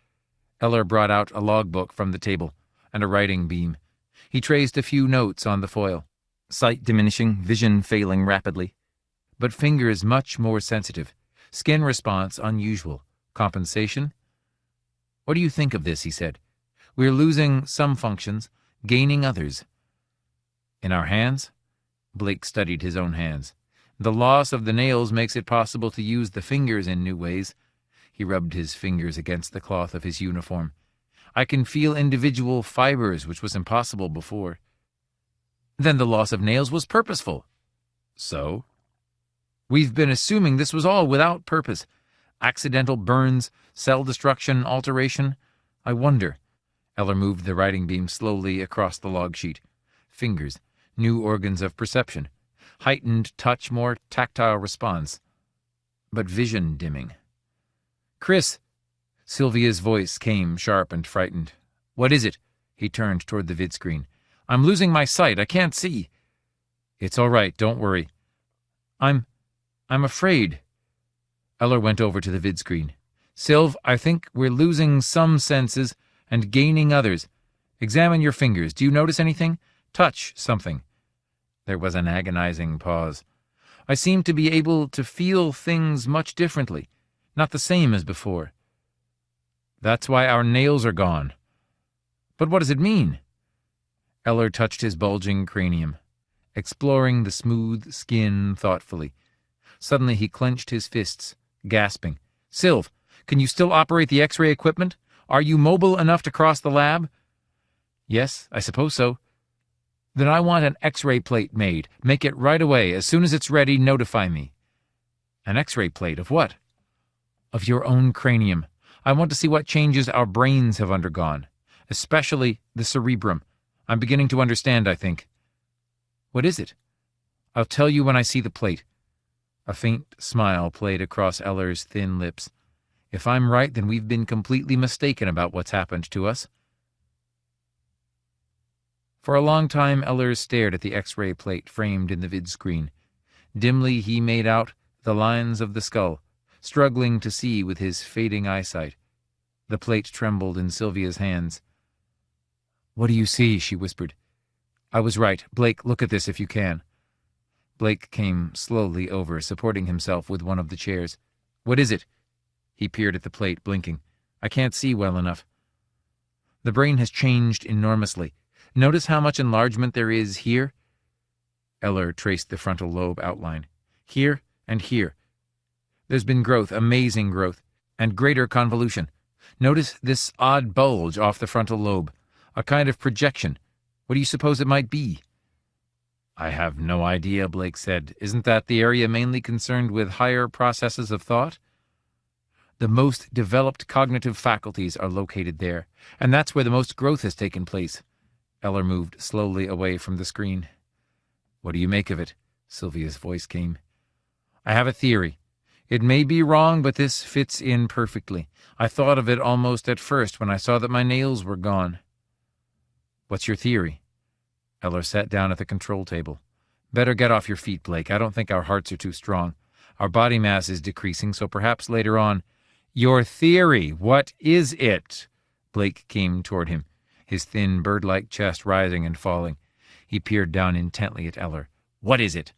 Eller brought out a logbook from the table and a writing beam. He traced a few notes on the foil. Sight diminishing, vision failing rapidly. But fingers much more sensitive. Skin response unusual. Compensation? What do you think of this, he said. We're losing some functions, gaining others. In our hands? Blake studied his own hands. The loss of the nails makes it possible to use the fingers in new ways. He rubbed his fingers against the cloth of his uniform. I can feel individual fibers, which was impossible before. Then the loss of nails was purposeful. So? We've been assuming this was all without purpose. Accidental burns, cell destruction, alteration. I wonder. Eller moved the writing beam slowly across the log sheet. Fingers, new organs of perception. Heightened touch, more tactile response. But vision dimming. Chris! Sylvia's voice came, sharp and frightened. What is it? He turned toward the vidscreen. I'm losing my sight. I can't see. It's all right. Don't worry. I'm afraid. Eller went over to the vidscreen. Sylv, I think we're losing some senses and gaining others. Examine your fingers. Do you notice anything? Touch something. There was an agonizing pause. I seem to be able to feel things much differently, not the same as before. That's why our nails are gone. But what does it mean? Eller touched his bulging cranium, exploring the smooth skin thoughtfully. Suddenly he clenched his fists, gasping. Sylv, can you still operate the X-ray equipment? Are you mobile enough to cross the lab? Yes, I suppose so. Then I want an X-ray plate made. Make it right away. As soon as it's ready, notify me. An X-ray plate of what? Of your own cranium. I want to see what changes our brains have undergone, especially the cerebrum. I'm beginning to understand, I think. What is it? I'll tell you when I see the plate. A faint smile played across Eller's thin lips. If I'm right, then we've been completely mistaken about what's happened to us. For a long time, Eller stared at the X-ray plate framed in the vidscreen. Dimly he made out the lines of the skull, struggling to see with his fading eyesight. The plate trembled in Sylvia's hands. What do you see? She whispered. I was right. Blake, look at this if you can. Blake came slowly over, supporting himself with one of the chairs. What is it? He peered at the plate, blinking. I can't see well enough. The brain has changed enormously. Notice how much enlargement there is here? Eller traced the frontal lobe outline. Here and here. There's been growth, amazing growth, and greater convolution. Notice this odd bulge off the frontal lobe, a kind of projection. What do you suppose it might be? I have no idea, Blake said. Isn't that the area mainly concerned with higher processes of thought? The most developed cognitive faculties are located there, and that's where the most growth has taken place. Eller moved slowly away from the screen. What do you make of it? Sylvia's voice came. I have a theory. It may be wrong, but this fits in perfectly. I thought of it almost at first when I saw that my nails were gone. What's your theory? Eller sat down at the control table. Better get off your feet, Blake. I don't think our hearts are too strong. Our body mass is decreasing, so perhaps later on... Your theory, what is it? Blake came toward him, his thin bird-like chest rising and falling. He peered down intently at Eller. What is it?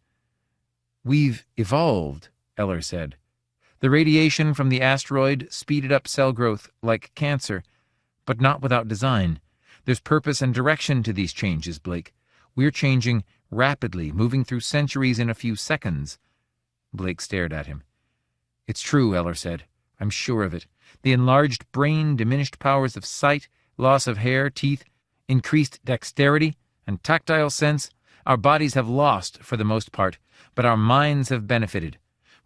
We've evolved, Eller said. The radiation from the asteroid speeded up cell growth like cancer, but not without design. There's purpose and direction to these changes, Blake. We're changing rapidly, moving through centuries in a few seconds. Blake stared at him. It's true, Eller said. I'm sure of it. The enlarged brain, diminished powers of sight, loss of hair, teeth, increased dexterity, and tactile sense. Our bodies have lost, for the most part, but our minds have benefited.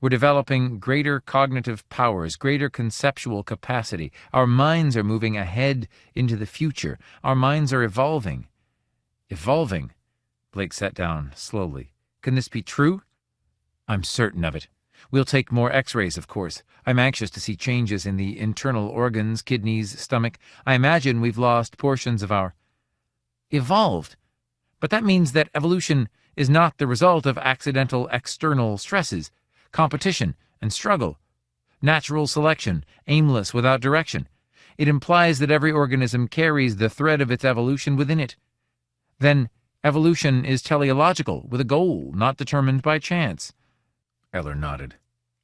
We're developing greater cognitive powers, greater conceptual capacity. Our minds are moving ahead into the future. Our minds are evolving. Evolving? Blake sat down slowly. Can this be true? I'm certain of it. We'll take more X-rays, of course. I'm anxious to see changes in the internal organs, kidneys, stomach. I imagine we've lost portions of our... Evolved? But that means that evolution is not the result of accidental external stresses, competition and struggle, natural selection, aimless without direction. It implies that every organism carries the thread of its evolution within it. Then evolution is teleological, with a goal not determined by chance. Eller nodded.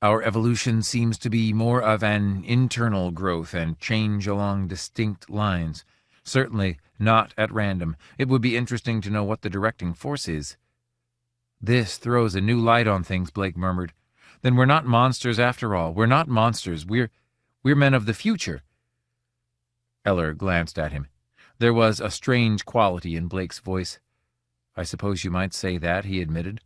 Our evolution seems to be more of an internal growth and change along distinct lines. Certainly not at random. It would be interesting to know what the directing force is." "This throws a new light on things," Blake murmured. "Then we're not monsters after all. We're not monsters. We're men of the future." Eller glanced at him. There was a strange quality in Blake's voice. "I suppose you might say that," he admitted.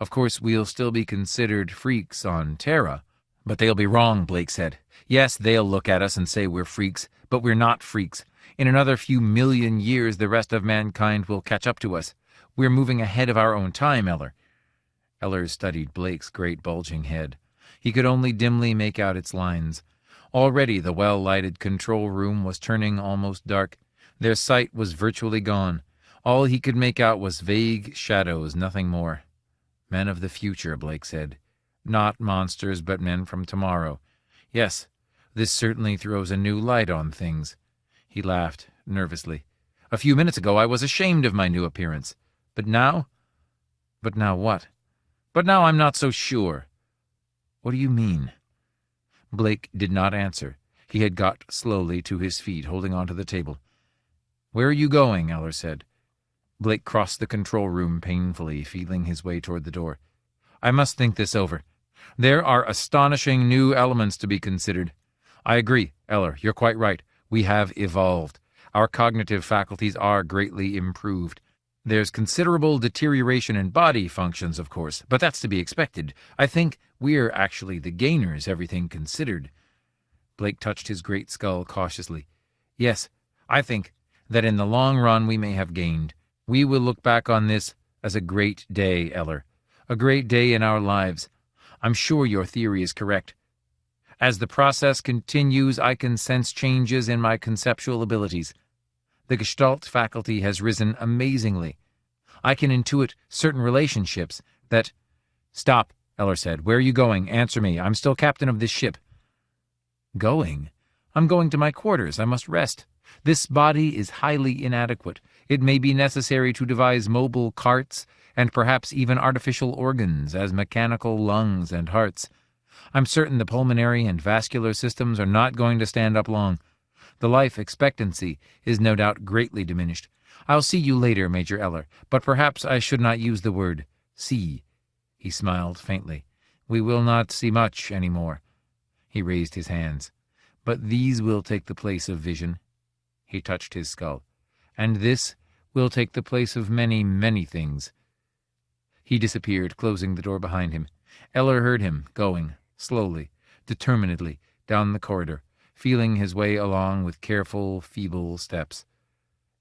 "Of course, we'll still be considered freaks on Terra." "But they'll be wrong," Blake said. "Yes, they'll look at us and say we're freaks, but we're not freaks. In another few million years, the rest of mankind will catch up to us. We're moving ahead of our own time, Eller." Eller studied Blake's great bulging head. He could only dimly make out its lines. Already the well-lighted control room was turning almost dark. Their sight was virtually gone. All he could make out was vague shadows, nothing more. "Men of the future," Blake said. "Not monsters, but men from tomorrow. Yes, this certainly throws a new light on things." He laughed nervously. "A few minutes ago I was ashamed of my new appearance. But now?" "But now what?" "But now I'm not so sure." "What do you mean?" Blake did not answer. He had got slowly to his feet, holding onto the table. "Where are you going?" Eller said. Blake crossed the control room painfully, feeling his way toward the door. "I must think this over. There are astonishing new elements to be considered. I agree, Eller, you're quite right. We have evolved. Our cognitive faculties are greatly improved. There's considerable deterioration in body functions, of course, but that's to be expected. I think we're actually the gainers, everything considered." Blake touched his great skull cautiously. "Yes, I think that in the long run we may have gained. We will look back on this as a great day, Eller. A great day in our lives. I'm sure your theory is correct. As the process continues, I can sense changes in my conceptual abilities. The Gestalt faculty has risen amazingly. I can intuit certain relationships that—" "Stop," Eller said. "Where are you going? Answer me. I'm still captain of this ship." "Going? I'm going to my quarters. I must rest. This body is highly inadequate. It may be necessary to devise mobile carts and perhaps even artificial organs as mechanical lungs and hearts. I'm certain the pulmonary and vascular systems are not going to stand up long. The life expectancy is no doubt greatly diminished. I'll see you later, Major Eller, but perhaps I should not use the word see." He smiled faintly. "We will not see much any more." He raised his hands. "But these will take the place of vision." He touched his skull. "And this will take the place of many, many things." He disappeared, closing the door behind him. Eller heard him, going, slowly, determinedly, down the corridor, feeling his way along with careful, feeble steps.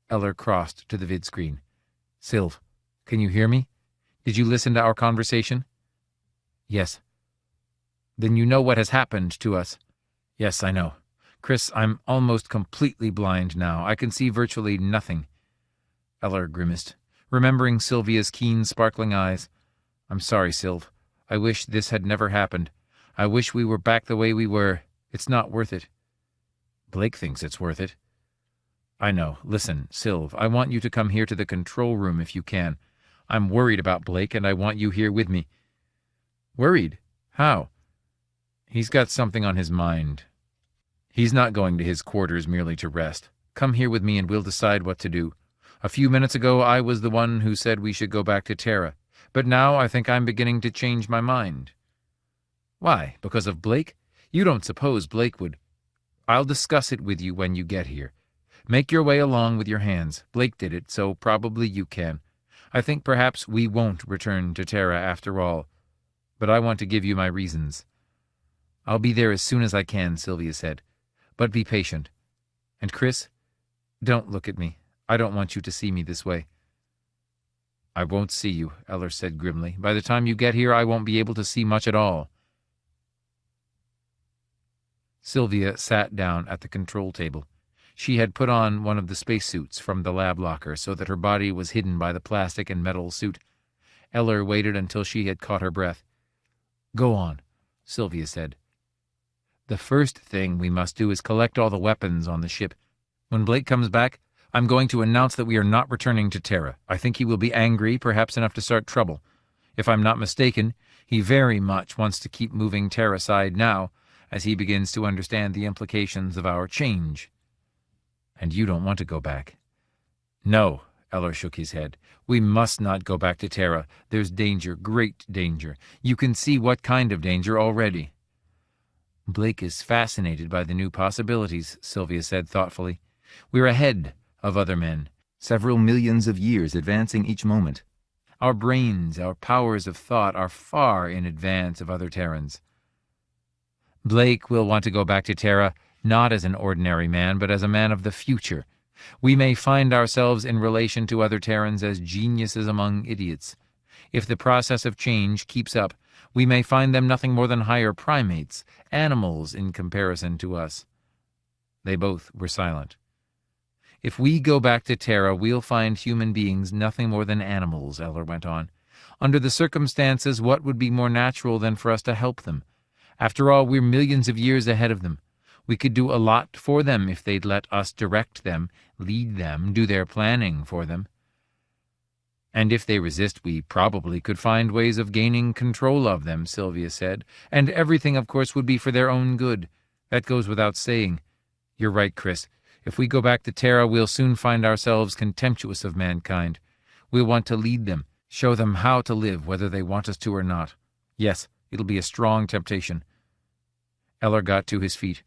Eller crossed to the vidscreen. "Sylv, can you hear me? Did you listen to our conversation?" "Yes." "Then you know what has happened to us." "Yes, I know. Chris, I'm almost completely blind now. I can see virtually nothing." Eller grimaced, remembering Sylvia's keen, sparkling eyes. "I'm sorry, Sylv. I wish this had never happened. I wish we were back the way we were. It's not worth it." "Blake thinks it's worth it." "I know. Listen, Sylv, I want you to come here to the control room if you can. I'm worried about Blake, and I want you here with me." "Worried? How?" "He's got something on his mind. He's not going to his quarters merely to rest. Come here with me and we'll decide what to do. A few minutes ago I was the one who said we should go back to Terra, but now I think I'm beginning to change my mind." "Why? Because of Blake? You don't suppose Blake would—" "I'll discuss it with you when you get here. Make your way along with your hands. Blake did it, so probably you can. I think perhaps we won't return to Terra after all, but I want to give you my reasons." "I'll be there as soon as I can," Sylvia said. "But be patient. And Chris, don't look at me. I don't want you to see me this way." "I won't see you," Eller said grimly. "By the time you get here, I won't be able to see much at all." Sylvia sat down at the control table. She had put on one of the spacesuits from the lab locker so that her body was hidden by the plastic and metal suit. Eller waited until she had caught her breath. "Go on," Sylvia said. "The first thing we must do is collect all the weapons on the ship. When Blake comes back, I'm going to announce that we are not returning to Terra. I think he will be angry, perhaps enough to start trouble. If I'm not mistaken, he very much wants to keep moving Terracide now, as he begins to understand the implications of our change. And you don't want to go back. No, Eller shook his head. We must not go back to Terra. There's danger, great danger. You can see what kind of danger already. Blake is fascinated by the new possibilities, Sylvia said thoughtfully. We're ahead of other men, several millions of years advancing each moment. Our brains, our powers of thought are far in advance of other Terrans. Blake will want to go back to Terra, not as an ordinary man, but as a man of the future. We may find ourselves in relation to other Terrans as geniuses among idiots. If the process of change keeps up, we may find them nothing more than higher primates, animals in comparison to us. They both were silent. If we go back to Terra, we'll find human beings nothing more than animals, Eller went on. Under the circumstances, what would be more natural than for us to help them? After all, we're millions of years ahead of them. We could do a lot for them if they'd let us direct them, lead them, do their planning for them. And if they resist, we probably could find ways of gaining control of them, Sylvia said. And everything, of course, would be for their own good. That goes without saying. You're right, Chris. If we go back to Terra, we'll soon find ourselves contemptuous of mankind. We'll want to lead them, show them how to live, whether they want us to or not. Yes, it'll be a strong temptation. Eller got to his feet.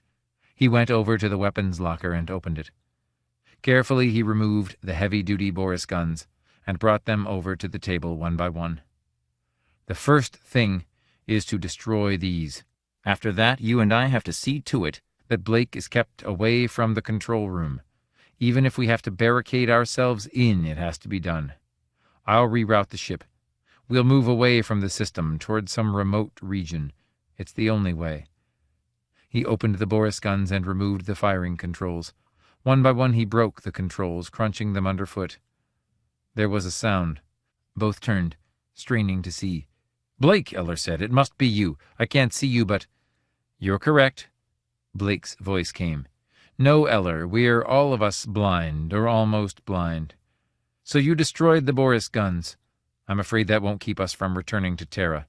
He went over to the weapons locker and opened it. Carefully he removed the heavy-duty Boris guns and brought them over to the table one by one. The first thing is to destroy these. After that, you and I have to see to it that Blake is kept away from the control room. Even if we have to barricade ourselves in, it has to be done. I'll reroute the ship. We'll move away from the system toward some remote region. It's the only way. He opened the Boris guns and removed the firing controls. One by one he broke the controls, crunching them underfoot. There was a sound. Both turned, straining to see. "Blake," Eller said, "it must be you. I can't see you, but—" "You're correct." Blake's voice came. "No, Eller, we're all of us blind, or almost blind. So you destroyed the Boris guns. I'm afraid that won't keep us from returning to Terra."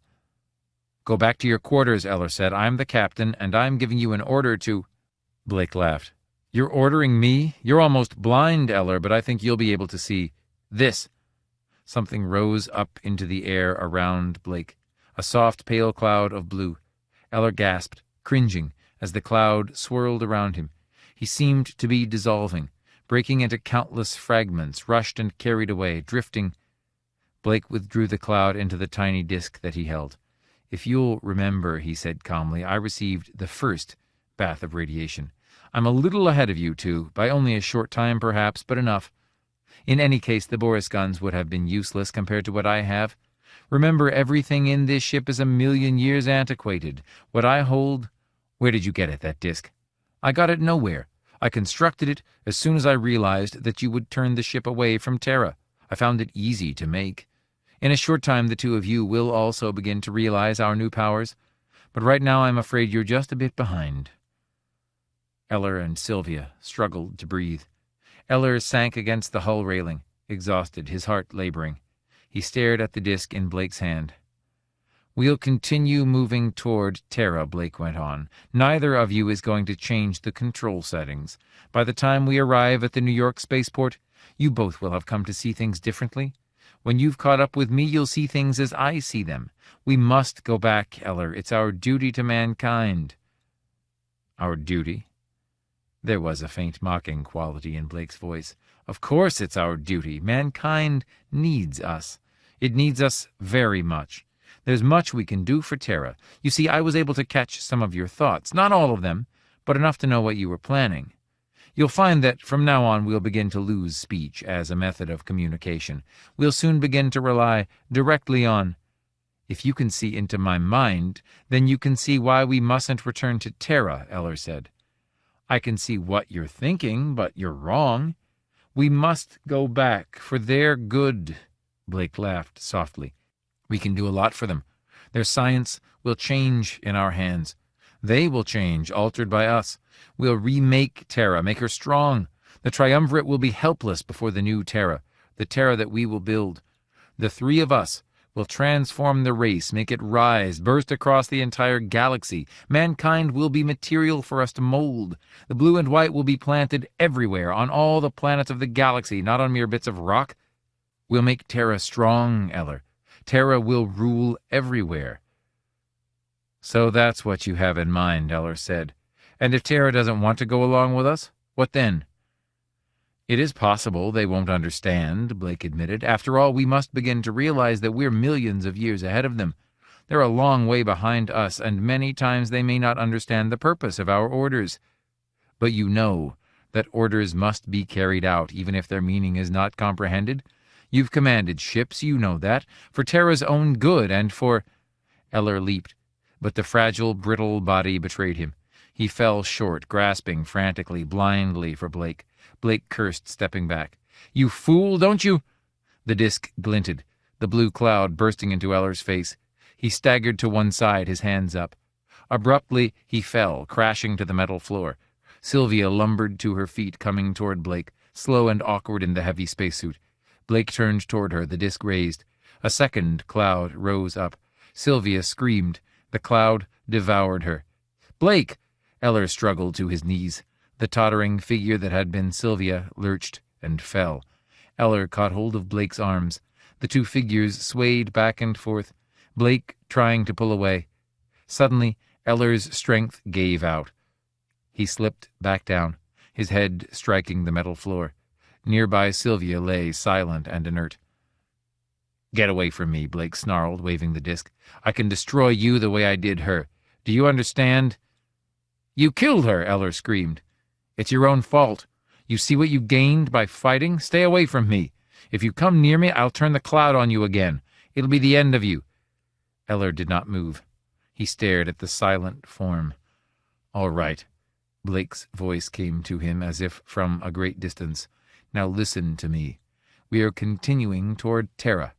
"Go back to your quarters," Eller said. "I'm the captain, and I'm giving you an order to—" Blake laughed. "You're ordering me? You're almost blind, Eller, but I think you'll be able to see this." Something rose up into the air around Blake, a soft, pale cloud of blue. Eller gasped, cringing, as the cloud swirled around him. He seemed to be dissolving, breaking into countless fragments, rushed and carried away, drifting. Blake withdrew the cloud into the tiny disk that he held. "If you'll remember," he said calmly, "I received the first bath of radiation. I'm a little ahead of you two, by only a short time perhaps, but enough. In any case, the Boris guns would have been useless compared to what I have. Remember, everything in this ship is 1,000,000 years antiquated. What I hold— Where did you get it, that disk?" "I got it nowhere. I constructed it as soon as I realized that you would turn the ship away from Terra. I found it easy to make. In a short time, the two of you will also begin to realize our new powers. But right now, I'm afraid you're just a bit behind." Eller and Sylvia struggled to breathe. Eller sank against the hull railing, exhausted, his heart laboring. He stared at the disk in Blake's hand. "We'll continue moving toward Terra," Blake went on. "Neither of you is going to change the control settings. By the time we arrive at the New York spaceport, you both will have come to see things differently. When you've caught up with me, you'll see things as I see them. We must go back, Eller. It's our duty to mankind." "Our duty?" There was a faint mocking quality in Blake's voice. "Of course it's our duty. Mankind needs us. It needs us very much. There's much we can do for Terra. You see, I was able to catch some of your thoughts. Not all of them, but enough to know what you were planning. You'll find that from now on we'll begin to lose speech as a method of communication. We'll soon begin to rely directly on— If you can see into my mind, then you can see why we mustn't return to Terra," Eller said. "I can see what you're thinking, but you're wrong. We must go back for their good." Blake laughed softly. "We can do a lot for them. Their science will change in our hands. They will change, altered by us. We'll remake Terra, make her strong. The triumvirate will be helpless before the new Terra, the Terra that we will build. The three of us We'll transform the race, make it rise, burst across the entire galaxy. Mankind will be material for us to mold. The blue and white will be planted everywhere, on all the planets of the galaxy, not on mere bits of rock. We'll make Terra strong, Eller. Terra will rule everywhere." "So that's what you have in mind," Eller said. "And if Terra doesn't want to go along with us, what then?" "It is possible they won't understand," Blake admitted. "After all, we must begin to realize that we're millions of years ahead of them. They're a long way behind us, and many times they may not understand the purpose of our orders. But you know that orders must be carried out, even if their meaning is not comprehended. You've commanded ships, you know that, for Terra's own good and for—" Eller leaped, but the fragile, brittle body betrayed him. He fell short, grasping frantically, blindly for Blake. Blake cursed, stepping back. "You fool, don't you—" The disc glinted, the blue cloud bursting into Eller's face. He staggered to one side, his hands up. Abruptly, he fell, crashing to the metal floor. Sylvia lumbered to her feet, coming toward Blake, slow and awkward in the heavy spacesuit. Blake turned toward her, the disc raised. A second cloud rose up. Sylvia screamed. The cloud devoured her. "Blake!" Eller struggled to his knees. The tottering figure that had been Sylvia lurched and fell. Eller caught hold of Blake's arms. The two figures swayed back and forth, Blake trying to pull away. Suddenly, Eller's strength gave out. He slipped back down, his head striking the metal floor. Nearby, Sylvia lay silent and inert. "Get away from me," Blake snarled, waving the disc. "I can destroy you the way I did her. Do you understand?" "You killed her," Eller screamed. "It's your own fault. You see what you gained by fighting? Stay away from me. If you come near me, I'll turn the cloud on you again. It'll be the end of you." Eller did not move. He stared at the silent form. "All right." Blake's voice came to him as if from a great distance. "Now listen to me. We are continuing toward Terra.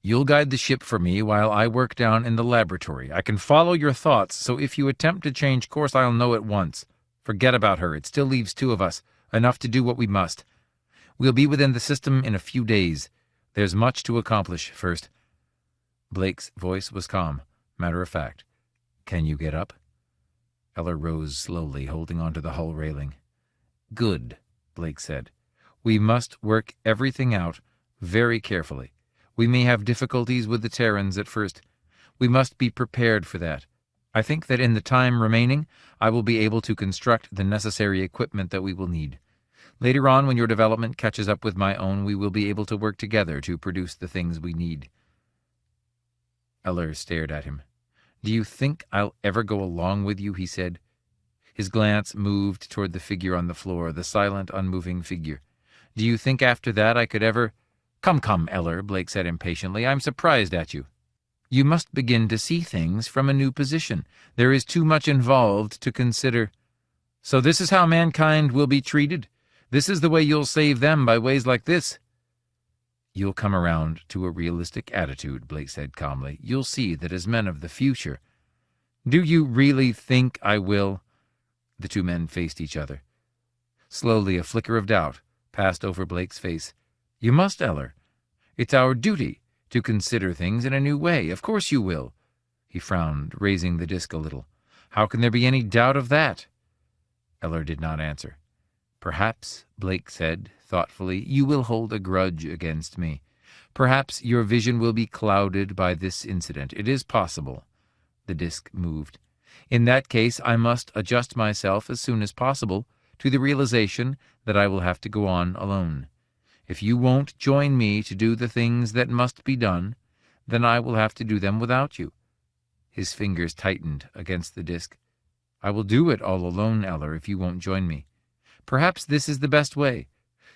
You'll guide the ship for me while I work down in the laboratory. I can follow your thoughts, so if you attempt to change course, I'll know at once. Forget about her. It still leaves two of us, enough to do what we must. We'll be within the system in a few days. There's much to accomplish first." Blake's voice was calm, matter-of-fact. "Can you get up?" Eller rose slowly, holding onto the hull railing. "Good," Blake said. "We must work everything out very carefully. We may have difficulties with the Terrans at first. We must be prepared for that. I think that in the time remaining, I will be able to construct the necessary equipment that we will need. Later on, when your development catches up with my own, we will be able to work together to produce the things we need." Eller stared at him. "Do you think I'll ever go along with you?" he said. His glance moved toward the figure on the floor, the silent, unmoving figure. "Do you think after that I could ever—" Come, Eller," Blake said impatiently. "I'm surprised at you. You must begin to see things from a new position. There is too much involved to consider." "So this is how mankind will be treated? This is the way you'll save them, by ways like this?" "You'll come around to a realistic attitude," Blake said calmly. "You'll see that as men of the future—" "Do you really think I will?" The two men faced each other. Slowly, a flicker of doubt passed over Blake's face. "You must, Eller. It's our duty to consider things in a new way. Of course you will." He frowned, raising the disc a little. "How can there be any doubt of that?" Eller did not answer. "Perhaps," Blake said thoughtfully, "you will hold a grudge against me. Perhaps your vision will be clouded by this incident. It is possible." The disc moved. "In that case, I must adjust myself as soon as possible to the realization that I will have to go on alone. If you won't join me to do the things that must be done, then I will have to do them without you." His fingers tightened against the disc. "I will do it all alone, Eller, if you won't join me. Perhaps this is the best way.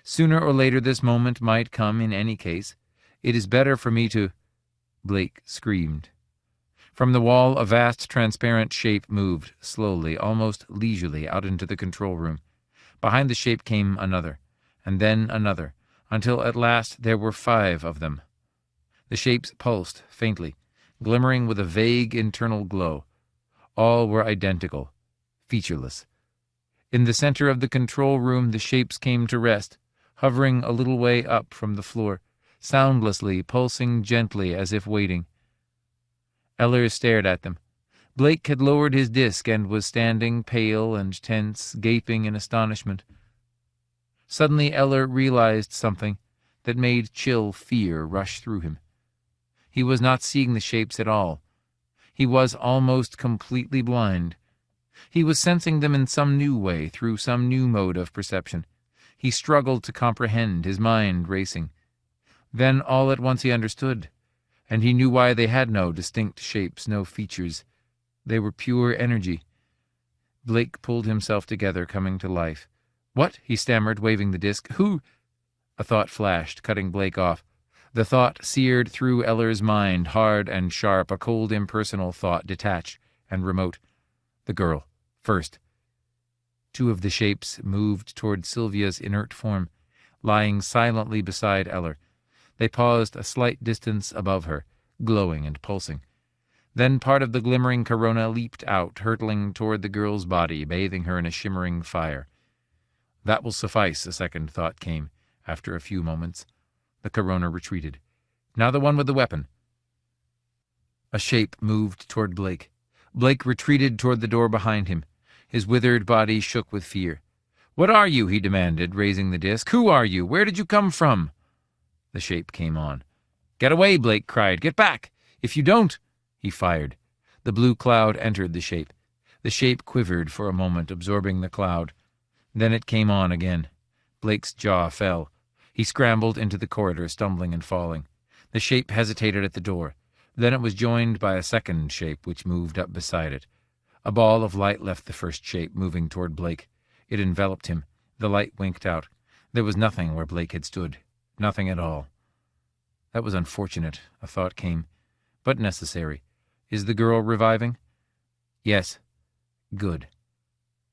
Sooner or later this moment might come in any case. It is better for me to—" Blake screamed. From the wall, a vast transparent shape moved, slowly, almost leisurely, out into the control room. Behind the shape came another, and then another, until at last there were 5 of them. The shapes pulsed faintly, glimmering with a vague internal glow. All were identical, featureless. In the center of the control room, the shapes came to rest, hovering a little way up from the floor, soundlessly, pulsing gently as if waiting. Eller stared at them. Blake had lowered his disc and was standing, pale and tense, gaping in astonishment. Suddenly Eller realized something that made chill fear rush through him. He was not seeing the shapes at all. He was almost completely blind. He was sensing them in some new way, through some new mode of perception. He struggled to comprehend, his mind racing. Then all at once he understood, and he knew why they had no distinct shapes, no features. They were pure energy. Blake pulled himself together, coming to life. "What?" he stammered, waving the disc. "Who?" A thought flashed, cutting Blake off. The thought seared through Eller's mind, hard and sharp, a cold, impersonal thought, detached and remote. The girl, first. Two of the shapes moved toward Sylvia's inert form, lying silently beside Eller. They paused a slight distance above her, glowing and pulsing. Then part of the glimmering corona leaped out, hurtling toward the girl's body, bathing her in a shimmering fire. That will suffice, a second thought came, after a few moments. The corona retreated. Now the one with the weapon. A shape moved toward Blake. Blake retreated toward the door behind him. His withered body shook with fear. "What are you?" he demanded, raising the disc. "Who are you? Where did you come from?" The shape came on. "Get away!" Blake cried. "Get back! If you don't—" He fired. The blue cloud entered the shape. The shape quivered for a moment, absorbing the cloud. Then it came on again. Blake's jaw fell. He scrambled into the corridor, stumbling and falling. The shape hesitated at the door. Then it was joined by a second shape, which moved up beside it. A ball of light left the first shape, moving toward Blake. It enveloped him. The light winked out. There was nothing where Blake had stood. Nothing at all. That was unfortunate, a thought came, but necessary. Is the girl reviving? Yes. Good.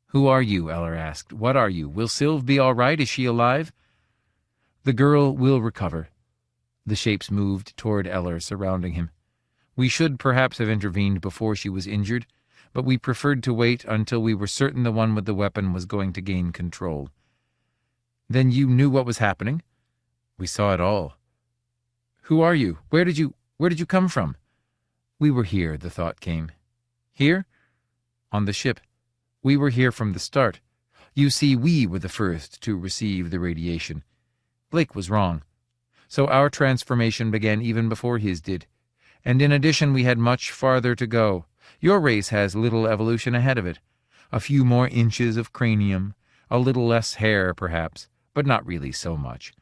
Who are you? Eller asked. What are you? Will Sylv be all right? Is she alive? The girl will recover. The shapes moved toward Eller, surrounding him. We should perhaps have intervened before she was injured, but we preferred to wait until we were certain the one with the weapon was going to gain control. Then you knew what was happening? We saw it all. Who are you? Where did you come from? We were here, the thought came. Here? On the ship. We were here from the start. You see, we were the first to receive the radiation. Blake was wrong. So our transformation began even before his did. And in addition, we had much farther to go. Your race has little evolution ahead of it. A few more inches of cranium, a little less hair, perhaps, but not really so much.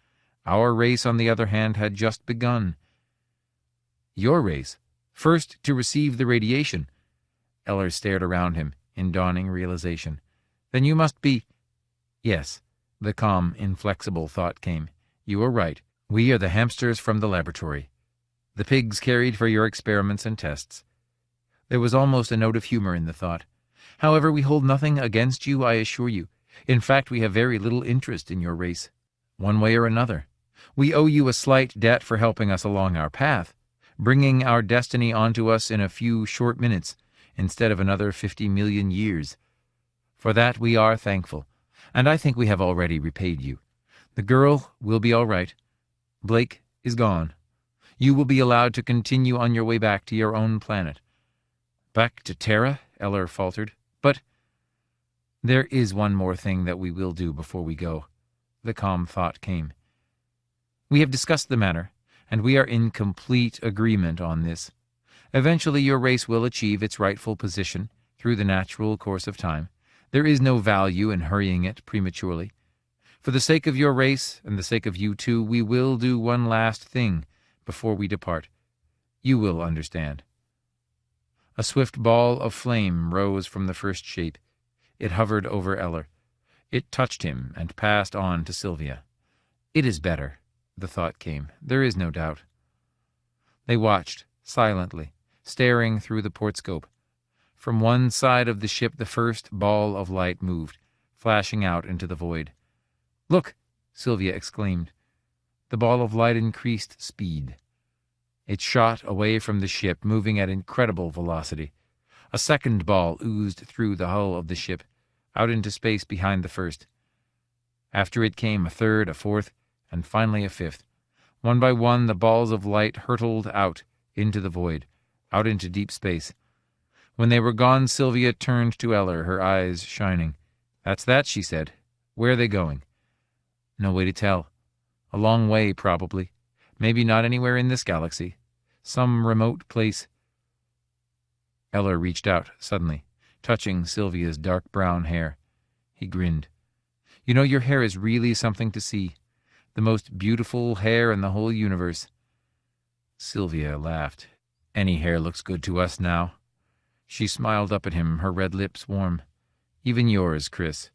Our race, on the other hand, had just begun. Your race, first to receive the radiation. Eller stared around him, in dawning realization. Then you must be— Yes, the calm, inflexible thought came. You are right. We are the hamsters from the laboratory. The pigs carried for your experiments and tests. There was almost a note of humor in the thought. However, we hold nothing against you, I assure you. In fact, we have very little interest in your race, one way or another. We owe you a slight debt for helping us along our path, bringing our destiny onto us in a few short minutes, instead of another 50 million years. For that we are thankful, and I think we have already repaid you. The girl will be all right. Blake is gone. You will be allowed to continue on your way back to your own planet. Back to Terra? Eller faltered. But there is one more thing that we will do before we go. The calm thought came. We have discussed the matter, and we are in complete agreement on this. Eventually your race will achieve its rightful position through the natural course of time. There is no value in hurrying it prematurely. For the sake of your race, and the sake of you too, we will do one last thing before we depart. You will understand. A swift ball of flame rose from the first shape. It hovered over Eller. It touched him and passed on to Sylvia. It is better, the thought came. There is no doubt. They watched, silently, staring through the portscope. From one side of the ship the first ball of light moved, flashing out into the void. Look, Sylvia exclaimed. The ball of light increased speed. It shot away from the ship, moving at incredible velocity. A second ball oozed through the hull of the ship, out into space behind the first. After it came a third, a fourth, and finally a fifth. One by one, the balls of light hurtled out into the void, out into deep space. When they were gone, Sylvia turned to Eller, her eyes shining. "That's that," she said. "Where are they going?" "No way to tell. A long way, probably. Maybe not anywhere in this galaxy. Some remote place." Eller reached out, suddenly, touching Sylvia's dark brown hair. He grinned. "You know, your hair is really something to see. The most beautiful hair in the whole universe." Sylvia laughed. "Any hair looks good to us now." She smiled up at him, her red lips warm. "Even yours, Chris."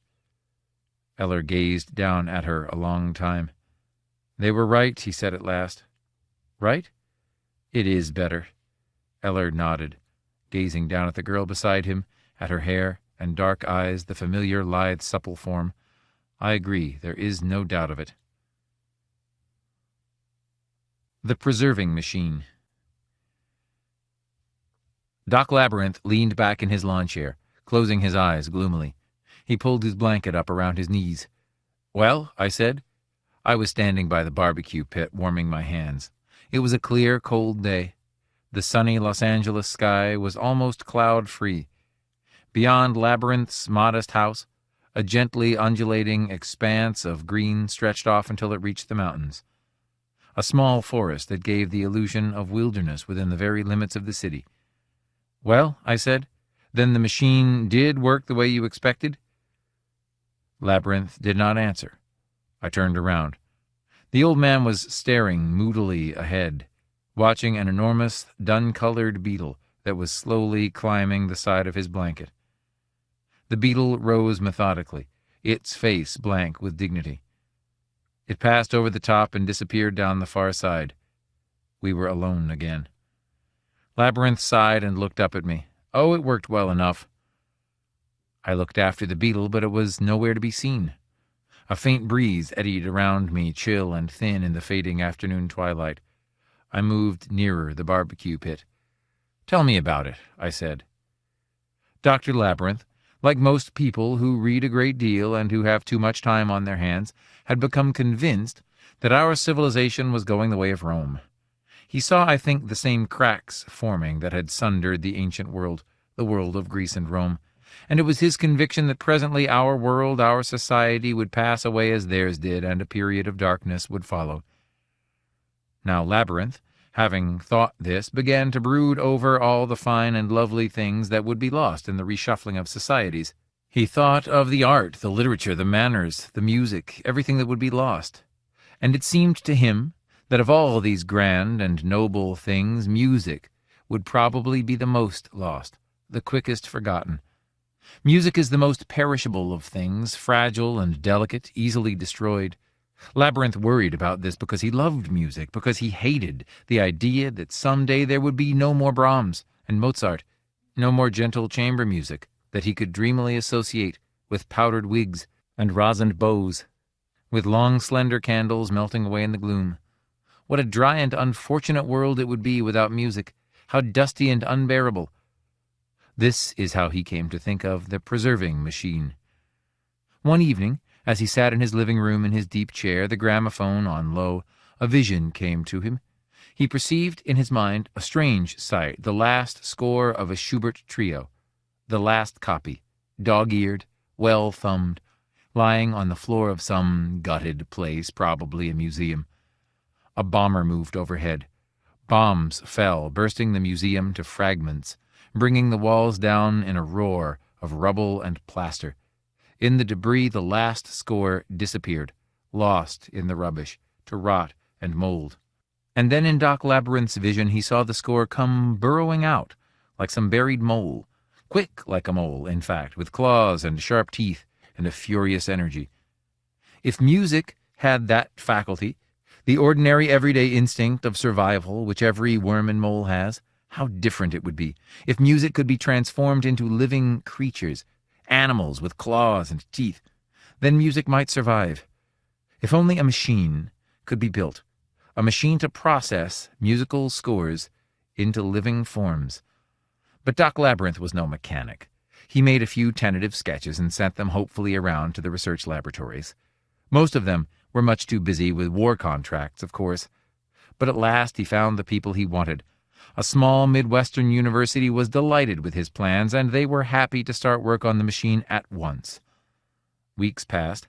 Eller gazed down at her a long time. "They were right," he said at last. "Right? It is better." Eller nodded, gazing down at the girl beside him, at her hair and dark eyes, the familiar, lithe, supple form. "I agree, there is no doubt of it." The Preserving Machine. Doc Labyrinth leaned back in his lawn chair, closing his eyes gloomily. He pulled his blanket up around his knees. "Well," I said. I was standing by the barbecue pit, warming my hands. It was a clear, cold day. The sunny Los Angeles sky was almost cloud-free. Beyond Labyrinth's modest house, a gently undulating expanse of green stretched off until it reached the mountains. A small forest that gave the illusion of wilderness within the very limits of the city. "Well," I said, "then the machine did work the way you expected?" Labyrinth did not answer. I turned around. The old man was staring moodily ahead, watching an enormous, dun-colored beetle that was slowly climbing the side of his blanket. The beetle rose methodically, its face blank with dignity. It passed over the top and disappeared down the far side. We were alone again. Labyrinth sighed and looked up at me. "Oh, it worked well enough." I looked after the beetle, but it was nowhere to be seen. A faint breeze eddied around me, chill and thin in the fading afternoon twilight. I moved nearer the barbecue pit. "Tell me about it," I said. Dr. Labyrinth, like most people who read a great deal and who have too much time on their hands, had become convinced that our civilization was going the way of Rome. He saw, I think, the same cracks forming that had sundered the ancient world, the world of Greece and Rome, and it was his conviction that presently our world, our society, would pass away as theirs did, and a period of darkness would follow. Now Labyrinth, having thought this, began to brood over all the fine and lovely things that would be lost in the reshuffling of societies. He thought of the art, the literature, the manners, the music, everything that would be lost. And it seemed to him that of all these grand and noble things, music would probably be the most lost, the quickest forgotten. Music is the most perishable of things, fragile and delicate, easily destroyed. Labyrinth worried about this because he loved music, because he hated the idea that someday there would be no more Brahms and Mozart, no more gentle chamber music that he could dreamily associate with powdered wigs and rosined bows, with long slender candles melting away in the gloom. What a dry and unfortunate world it would be without music, how dusty and unbearable. This is how he came to think of the preserving machine. One evening, as he sat in his living room in his deep chair, the gramophone on low, a vision came to him. He perceived in his mind a strange sight, the last score of a Schubert trio, the last copy, dog-eared, well-thumbed, lying on the floor of some gutted place, probably a museum. A bomber moved overhead. Bombs fell, bursting the museum to fragments, bringing the walls down in a roar of rubble and plaster. In the debris, the last score disappeared, lost in the rubbish, to rot and mold. And then in Doc Labyrinth's vision he saw the score come burrowing out, like some buried mole, quick like a mole, in fact, with claws and sharp teeth and a furious energy. If music had that faculty, the ordinary everyday instinct of survival which every worm and mole has, how different it would be if music could be transformed into living creatures, animals with claws and teeth. Then music might survive. If only a machine could be built, a machine to process musical scores into living forms. But Doc Labyrinth was no mechanic. He made a few tentative sketches and sent them hopefully around to the research laboratories. Most of them were much too busy with war contracts, of course. But at last he found the people he wanted. A small Midwestern university was delighted with his plans, and they were happy to start work on the machine at once. Weeks passed.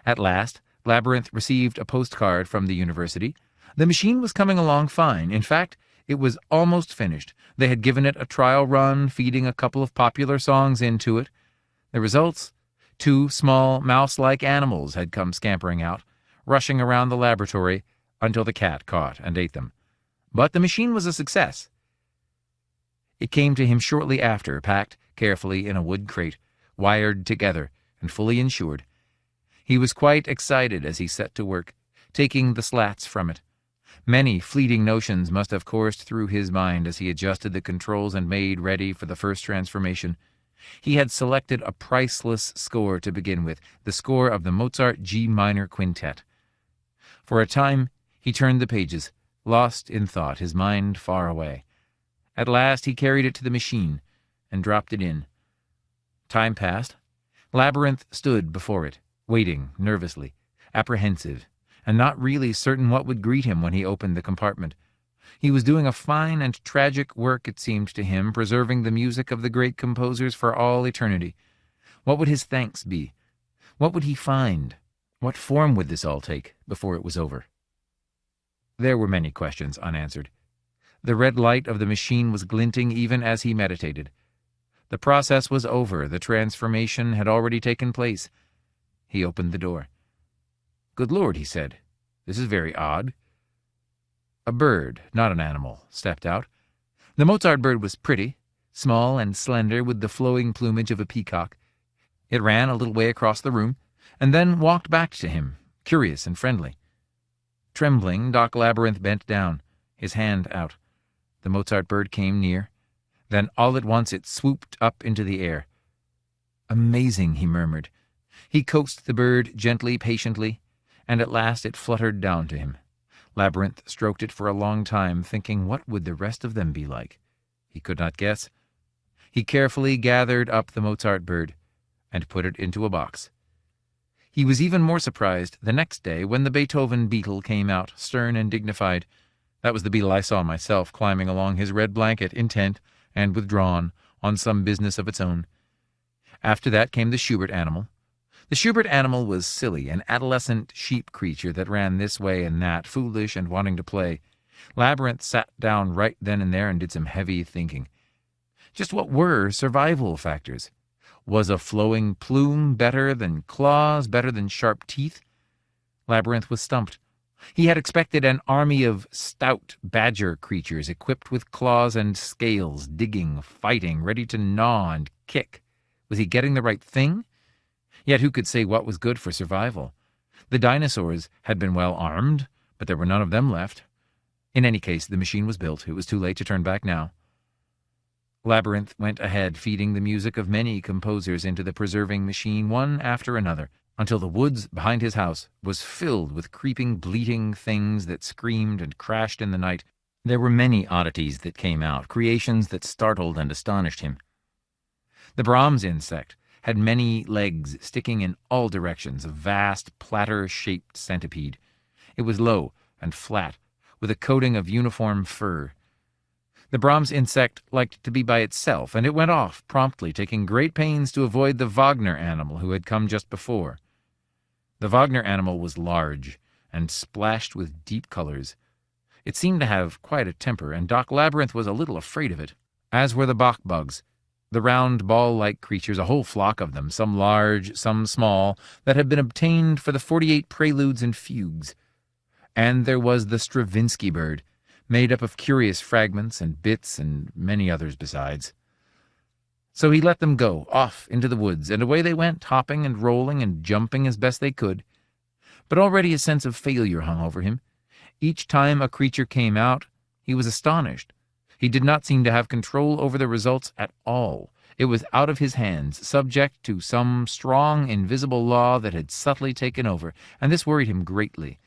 At last, Labyrinth received a postcard from the university. The machine was coming along fine. In fact, it was almost finished. They had given it a trial run, feeding a couple of popular songs into it. The results? 2 small, mouse-like animals had come scampering out, rushing around the laboratory until the cat caught and ate them. But the machine was a success. It came to him shortly after, packed carefully in a wood crate, wired together and fully insured. He was quite excited as he set to work, taking the slats from it. Many fleeting notions must have coursed through his mind as he adjusted the controls and made ready for the first transformation. He had selected a priceless score to begin with, the score of the Mozart G minor quintet. For a time, he turned the pages, lost in thought, his mind far away. At last he carried it to the machine and dropped it in. Time passed. Labyrinth stood before it, waiting nervously, apprehensive, and not really certain what would greet him when he opened the compartment. He was doing a fine and tragic work, it seemed to him, preserving the music of the great composers for all eternity. What would his thanks be? What would he find? What form would this all take before it was over? There were many questions unanswered. The red light of the machine was glinting even as he meditated. The process was over. The transformation had already taken place. He opened the door. "Good Lord," he said. "This is very odd." A bird, not an animal, stepped out. The Mozart bird was pretty, small and slender, with the flowing plumage of a peacock. It ran a little way across the room, and then walked back to him, curious and friendly. Trembling, Doc Labyrinth bent down, his hand out. The Mozart bird came near. Then all at once it swooped up into the air. "Amazing," he murmured. He coaxed the bird gently, patiently, and at last it fluttered down to him. Labyrinth stroked it for a long time, thinking what would the rest of them be like. He could not guess. He carefully gathered up the Mozart bird and put it into a box. He was even more surprised the next day when the Beethoven beetle came out, stern and dignified. That was the beetle I saw myself, climbing along his red blanket, intent and withdrawn, on some business of its own. After that came the Schubert animal. The Schubert animal was silly, an adolescent sheep creature that ran this way and that, foolish and wanting to play. Labyrinth sat down right then and there and did some heavy thinking. Just what were survival factors? Was a flowing plume better than claws, better than sharp teeth? Labyrinth was stumped. He had expected an army of stout badger creatures equipped with claws and scales, digging, fighting, ready to gnaw and kick. Was he getting the right thing? Yet who could say what was good for survival? The dinosaurs had been well armed, but there were none of them left. In any case, the machine was built. It was too late to turn back now. Labyrinth went ahead, feeding the music of many composers into the preserving machine, one after another, until the woods behind his house was filled with creeping, bleating things that screamed and crashed in the night. There were many oddities that came out, creations that startled and astonished him. The Brahms insect had many legs sticking in all directions, a vast, platter-shaped centipede. It was low and flat, with a coating of uniform fur. The Brahms insect liked to be by itself, and it went off promptly, taking great pains to avoid the Wagner animal who had come just before. The Wagner animal was large and splashed with deep colors. It seemed to have quite a temper, and Doc Labyrinth was a little afraid of it, as were the Bach bugs, the round ball-like creatures, a whole flock of them, some large, some small, that had been obtained for the 48 preludes and fugues. And there was the Stravinsky bird, made up of curious fragments and bits and many others besides. So he let them go, off into the woods, and away they went, hopping and rolling and jumping as best they could. But already a sense of failure hung over him. Each time a creature came out, he was astonished. He did not seem to have control over the results at all. It was out of his hands, subject to some strong, invisible law that had subtly taken over, and this worried him greatly.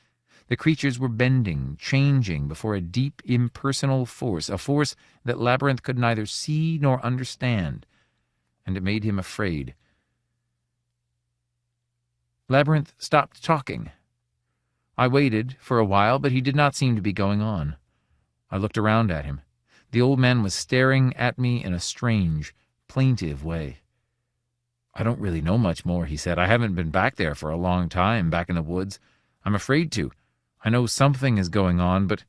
The creatures were bending, changing before a deep, impersonal force, a force that Labyrinth could neither see nor understand, and it made him afraid. Labyrinth stopped talking. I waited for a while, but he did not seem to be going on. I looked around at him. The old man was staring at me in a strange, plaintive way. "I don't really know much more," he said. "I haven't been back there for a long time, back in the woods. I'm afraid to. I know something is going on, but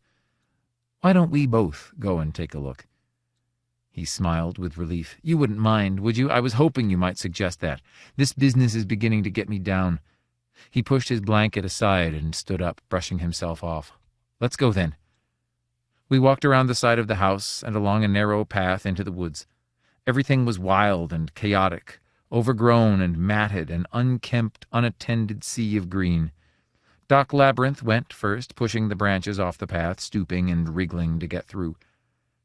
why don't we both go and take a look?" He smiled with relief. "You wouldn't mind, would you? I was hoping you might suggest that. This business is beginning to get me down." He pushed his blanket aside and stood up, brushing himself off. "Let's go then." We walked around the side of the house and along a narrow path into the woods. Everything was wild and chaotic, overgrown and matted, an unkempt, unattended sea of green. Doc Labyrinth went first, pushing the branches off the path, stooping and wriggling to get through.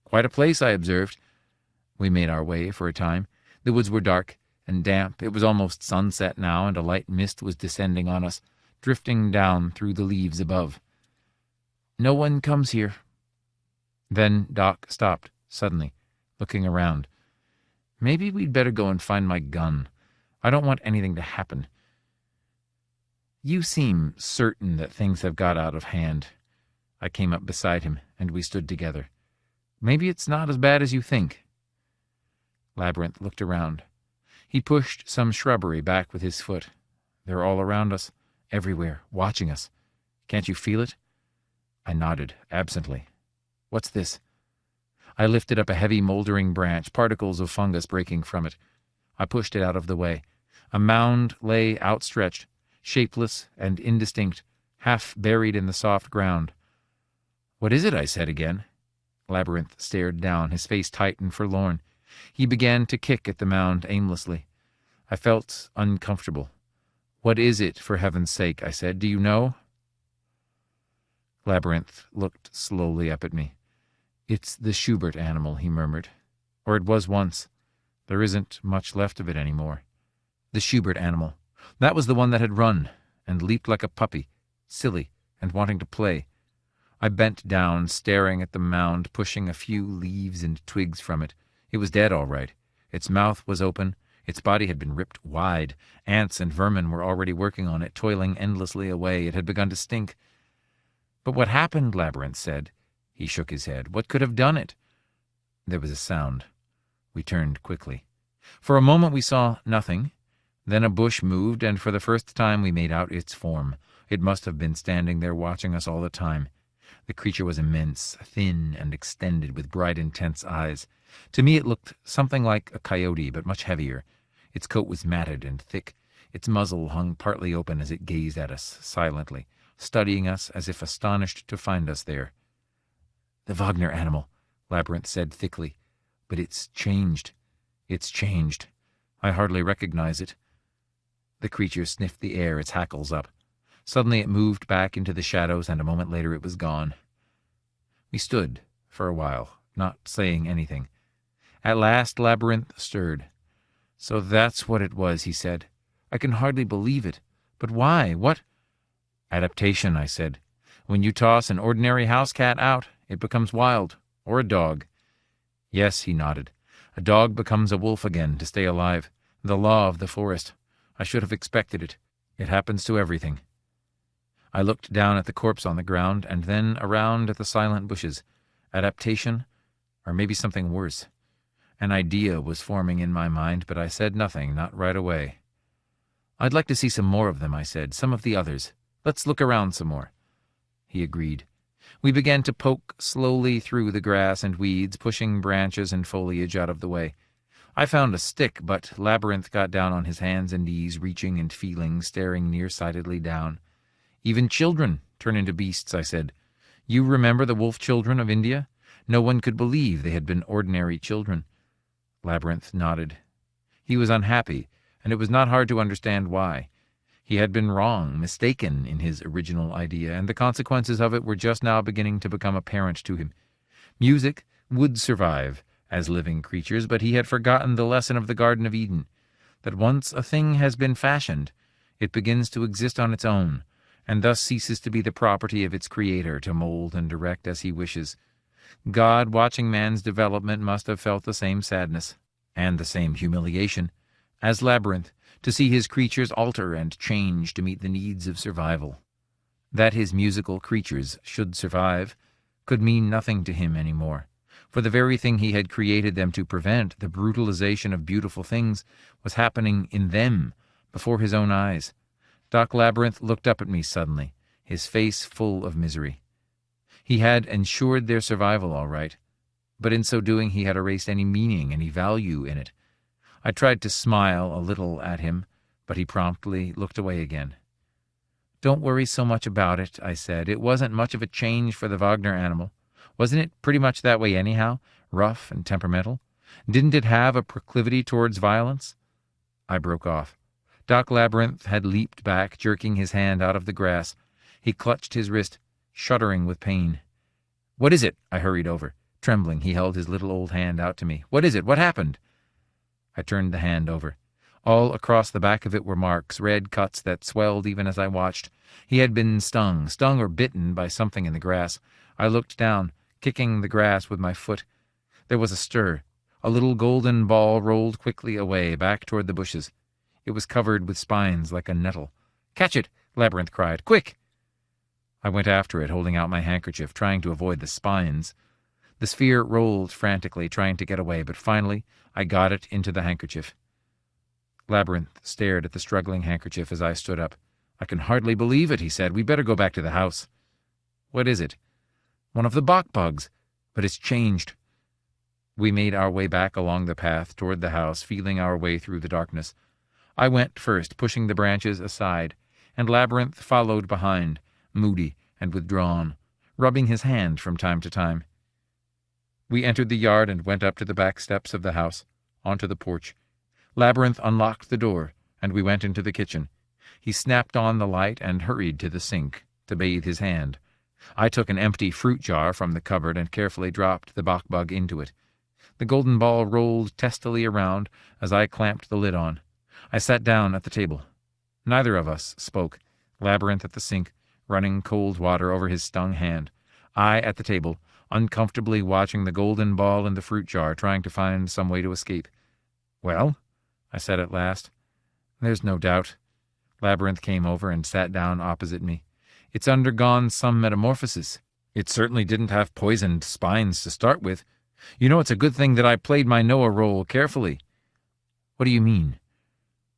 "Quite a place," I observed. We made our way for a time. The woods were dark and damp. It was almost sunset now, and a light mist was descending on us, drifting down through the leaves above. "No one comes here." Then Doc stopped, suddenly, looking around. "Maybe we'd better go and find my gun. I don't want anything to happen. You seem certain that things have got out of hand." I came up beside him, and we stood together. "Maybe it's not as bad as you think." Labyrinth looked around. He pushed some shrubbery back with his foot. "They're all around us, everywhere, watching us. Can't you feel it?" I nodded, absently. "What's this?" I lifted up a heavy, moldering branch, particles of fungus breaking from it. I pushed it out of the way. A mound lay outstretched, shapeless and indistinct, half buried in the soft ground. "What is it?" I said again. Labyrinth stared down, his face tight and forlorn. He began to kick at the mound aimlessly. I felt uncomfortable. "What is it, for heaven's sake?" I said. "Do you know?" Labyrinth looked slowly up at me. "It's the Schubert animal," he murmured. "Or it was once. There isn't much left of it anymore." The Schubert animal. That was the one that had run and leaped like a puppy, silly and wanting to play. I bent down, staring at the mound, pushing a few leaves and twigs from it. It was dead, all right. Its mouth was open. Its body had been ripped wide. Ants and vermin were already working on it, toiling endlessly away. It had begun to stink. "But what happened?" Labyrinth said. He shook his head. "What could have done it?" There was a sound. We turned quickly. For a moment we saw nothing. Then a bush moved, and for the first time we made out its form. It must have been standing there watching us all the time. The creature was immense, thin and extended, with bright, intense eyes. To me it looked something like a coyote, but much heavier. Its coat was matted and thick. Its muzzle hung partly open as it gazed at us, silently, studying us as if astonished to find us there. "The Wagner animal," Labyrinth said thickly. "But it's changed. It's changed. I hardly recognize it." The creature sniffed the air, its hackles up. Suddenly it moved back into the shadows, and a moment later it was gone. We stood for a while, not saying anything. At last Labyrinth stirred. "So that's what it was," he said. "I can hardly believe it. But why? What?" "Adaptation," I said. "When you toss an ordinary house cat out, it becomes wild, or a dog." "Yes," he nodded. "A dog becomes a wolf again to stay alive. The law of the forest. I should have expected it. It happens to everything." I looked down at the corpse on the ground, and then around at the silent bushes. Adaptation, or maybe something worse. An idea was forming in my mind, but I said nothing, not right away. "I'd like to see some more of them," I said, "some of the others. Let's look around some more." He agreed. We began to poke slowly through the grass and weeds, pushing branches and foliage out of the way. I found a stick, but Labyrinth got down on his hands and knees, reaching and feeling, staring nearsightedly down. "Even children turn into beasts," I said. "You remember the wolf children of India? No one could believe they had been ordinary children." Labyrinth nodded. He was unhappy, and it was not hard to understand why. He had been wrong, mistaken in his original idea, and the consequences of it were just now beginning to become apparent to him. Music would survive as living creatures, but he had forgotten the lesson of the Garden of Eden, that once a thing has been fashioned, it begins to exist on its own, and thus ceases to be the property of its creator to mold and direct as he wishes. God, watching man's development, must have felt the same sadness, and the same humiliation, as Labyrinth, to see his creatures alter and change to meet the needs of survival. That his musical creatures should survive could mean nothing to him any more, for the very thing he had created them to prevent, the brutalization of beautiful things, was happening in them, before his own eyes. Doc Labyrinth looked up at me suddenly, his face full of misery. He had ensured their survival all right, but in so doing he had erased any meaning, any value in it. I tried to smile a little at him, but he promptly looked away again. "Don't worry so much about it," I said. "It wasn't much of a change for the Wagner animal. Wasn't it pretty much that way anyhow, rough and temperamental? Didn't it have a proclivity towards violence?" I broke off. Doc Labyrinth had leaped back, jerking his hand out of the grass. He clutched his wrist, shuddering with pain. "What is it?" I hurried over. Trembling, he held his little old hand out to me. "What is it? What happened?" I turned the hand over. All across the back of it were marks, red cuts that swelled even as I watched. He had been stung or bitten by something in the grass. I looked down, kicking the grass with my foot. There was a stir. A little golden ball rolled quickly away, back toward the bushes. It was covered with spines like a nettle. "Catch it!" Labyrinth cried. "Quick!" I went after it, holding out my handkerchief, trying to avoid the spines. The sphere rolled frantically, trying to get away, but finally I got it into the handkerchief. Labyrinth stared at the struggling handkerchief as I stood up. "I can hardly believe it," he said. "We better go back to the house." "What is it?" "One of the bok bugs, but it's changed." We made our way back along the path toward the house, feeling our way through the darkness. I went first, pushing the branches aside, and Labyrinth followed behind, moody and withdrawn, rubbing his hand from time to time. We entered the yard and went up to the back steps of the house, onto the porch. Labyrinth unlocked the door, and we went into the kitchen. He snapped on the light and hurried to the sink to bathe his hand. I took an empty fruit jar from the cupboard and carefully dropped the bok bug into it. The golden ball rolled testily around as I clamped the lid on. I sat down at the table. Neither of us spoke. Labyrinth at the sink, running cold water over his stung hand. I at the table, uncomfortably watching the golden ball in the fruit jar, trying to find some way to escape. "Well?" I said at last. "There's no doubt." Labyrinth came over and sat down opposite me. "It's undergone some metamorphosis. It certainly didn't have poisoned spines to start with. You know, it's a good thing that I played my Noah role carefully." "What do you mean?"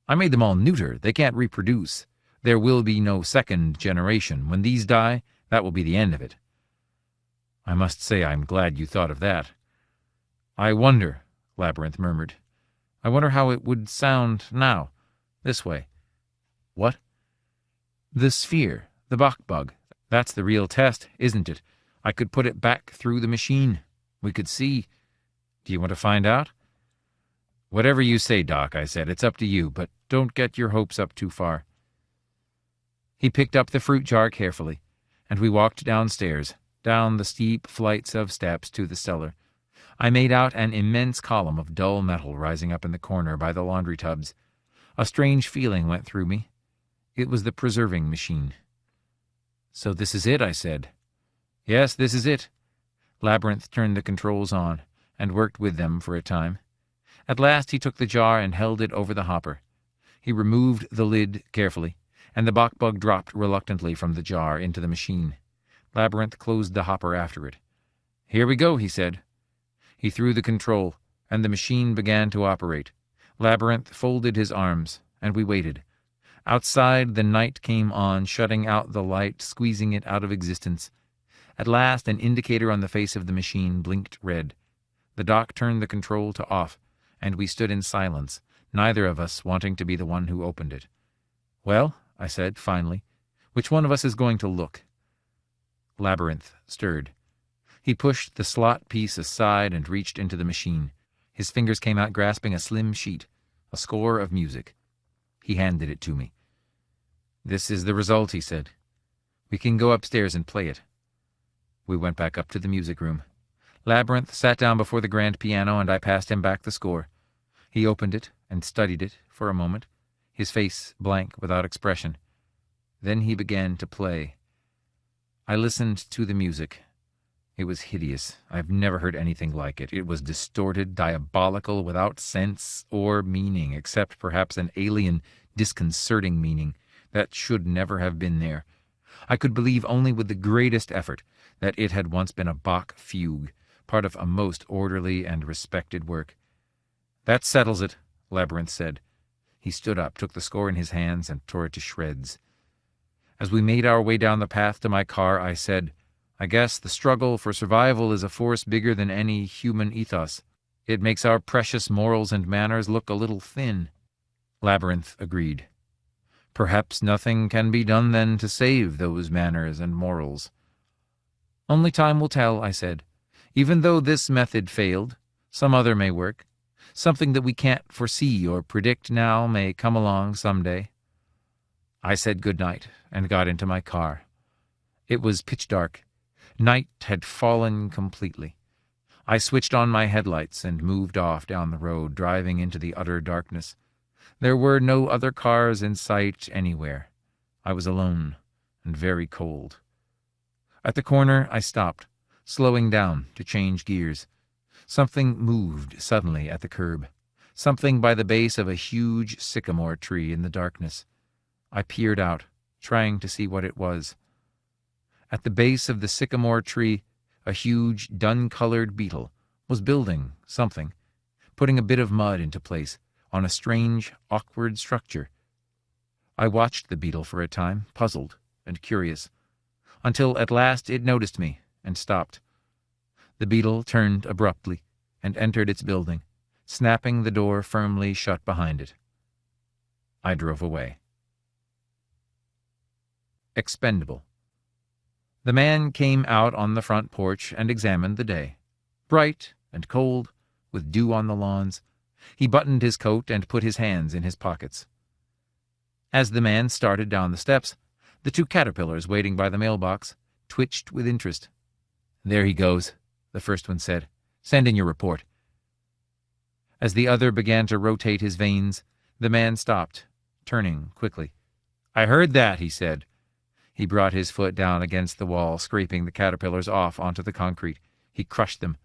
"I made them all neuter. They can't reproduce. There will be no second generation. When these die, that will be the end of it." "I must say I'm glad you thought of that." "I wonder," Labyrinth murmured. "I wonder how it would sound now, this way." "What?" "The sphere, the bok bug. That's the real test, isn't it? I could put it back through the machine. We could see. Do you want to find out?" "Whatever you say, Doc," I said. "It's up to you, but don't get your hopes up too far." He picked up the fruit jar carefully, and we walked downstairs, down the steep flights of steps to the cellar. I made out an immense column of dull metal rising up in the corner by the laundry tubs. A strange feeling went through me. It was the preserving machine. "So this is it," I said. "Yes, this is it." Labyrinth turned the controls on and worked with them for a time. At last he took the jar and held it over the hopper. He removed the lid carefully, and the bok bug dropped reluctantly from the jar into the machine. Labyrinth closed the hopper after it. "Here we go," he said. He threw the control, and the machine began to operate. Labyrinth folded his arms, and we waited. Outside, the night came on, shutting out the light, squeezing it out of existence. At last, an indicator on the face of the machine blinked red. The doc turned the control to off, and we stood in silence, neither of us wanting to be the one who opened it. "Well," I said, finally, "which one of us is going to look?" Labyrinth stirred. He pushed the slot piece aside and reached into the machine. His fingers came out grasping a slim sheet, a score of music. He handed it to me. "This is the result," he said. "We can go upstairs and play it." We went back up to the music room. Labyrinth sat down before the grand piano, and I passed him back the score. He opened it and studied it for a moment, his face blank without expression. Then he began to play. I listened to the music. It was hideous. I've never heard anything like it. It was distorted, diabolical, without sense or meaning, except perhaps an alien, disconcerting meaning that should never have been there. I could believe only with the greatest effort that it had once been a Bach fugue, part of a most orderly and respected work. "That settles it," Labyrinth said. He stood up, took the score in his hands, and tore it to shreds. As we made our way down the path to my car, I said, "I guess the struggle for survival is a force bigger than any human ethos. It makes our precious morals and manners look a little thin." Labyrinth agreed. "Perhaps nothing can be done then to save those manners and morals." "Only time will tell," I said. "Even though this method failed, some other may work. Something that we can't foresee or predict now may come along someday." I said good night and got into my car. It was pitch dark. Night had fallen completely. I switched on my headlights and moved off down the road, driving into the utter darkness. There were no other cars in sight anywhere. I was alone and very cold. At the corner, I stopped, slowing down to change gears. Something moved suddenly at the curb, something by the base of a huge sycamore tree in the darkness. I peered out, trying to see what it was. At the base of the sycamore tree, a huge, dun-colored beetle was building something, putting a bit of mud into place on a strange, awkward structure. I watched the beetle for a time, puzzled and curious, until at last it noticed me and stopped. The beetle turned abruptly and entered its building, snapping the door firmly shut behind it. I drove away. Expendable. The man came out on the front porch and examined the day. Bright and cold, with dew on the lawns. He buttoned his coat and put his hands in his pockets. As the man started down the steps, the two caterpillars waiting by the mailbox twitched with interest. "There he goes," the first one said. "Send in your report." As the other began to rotate his vanes, the man stopped, turning quickly. "I heard that," he said. He brought his foot down against the wall, scraping the caterpillars off onto the concrete. He crushed them.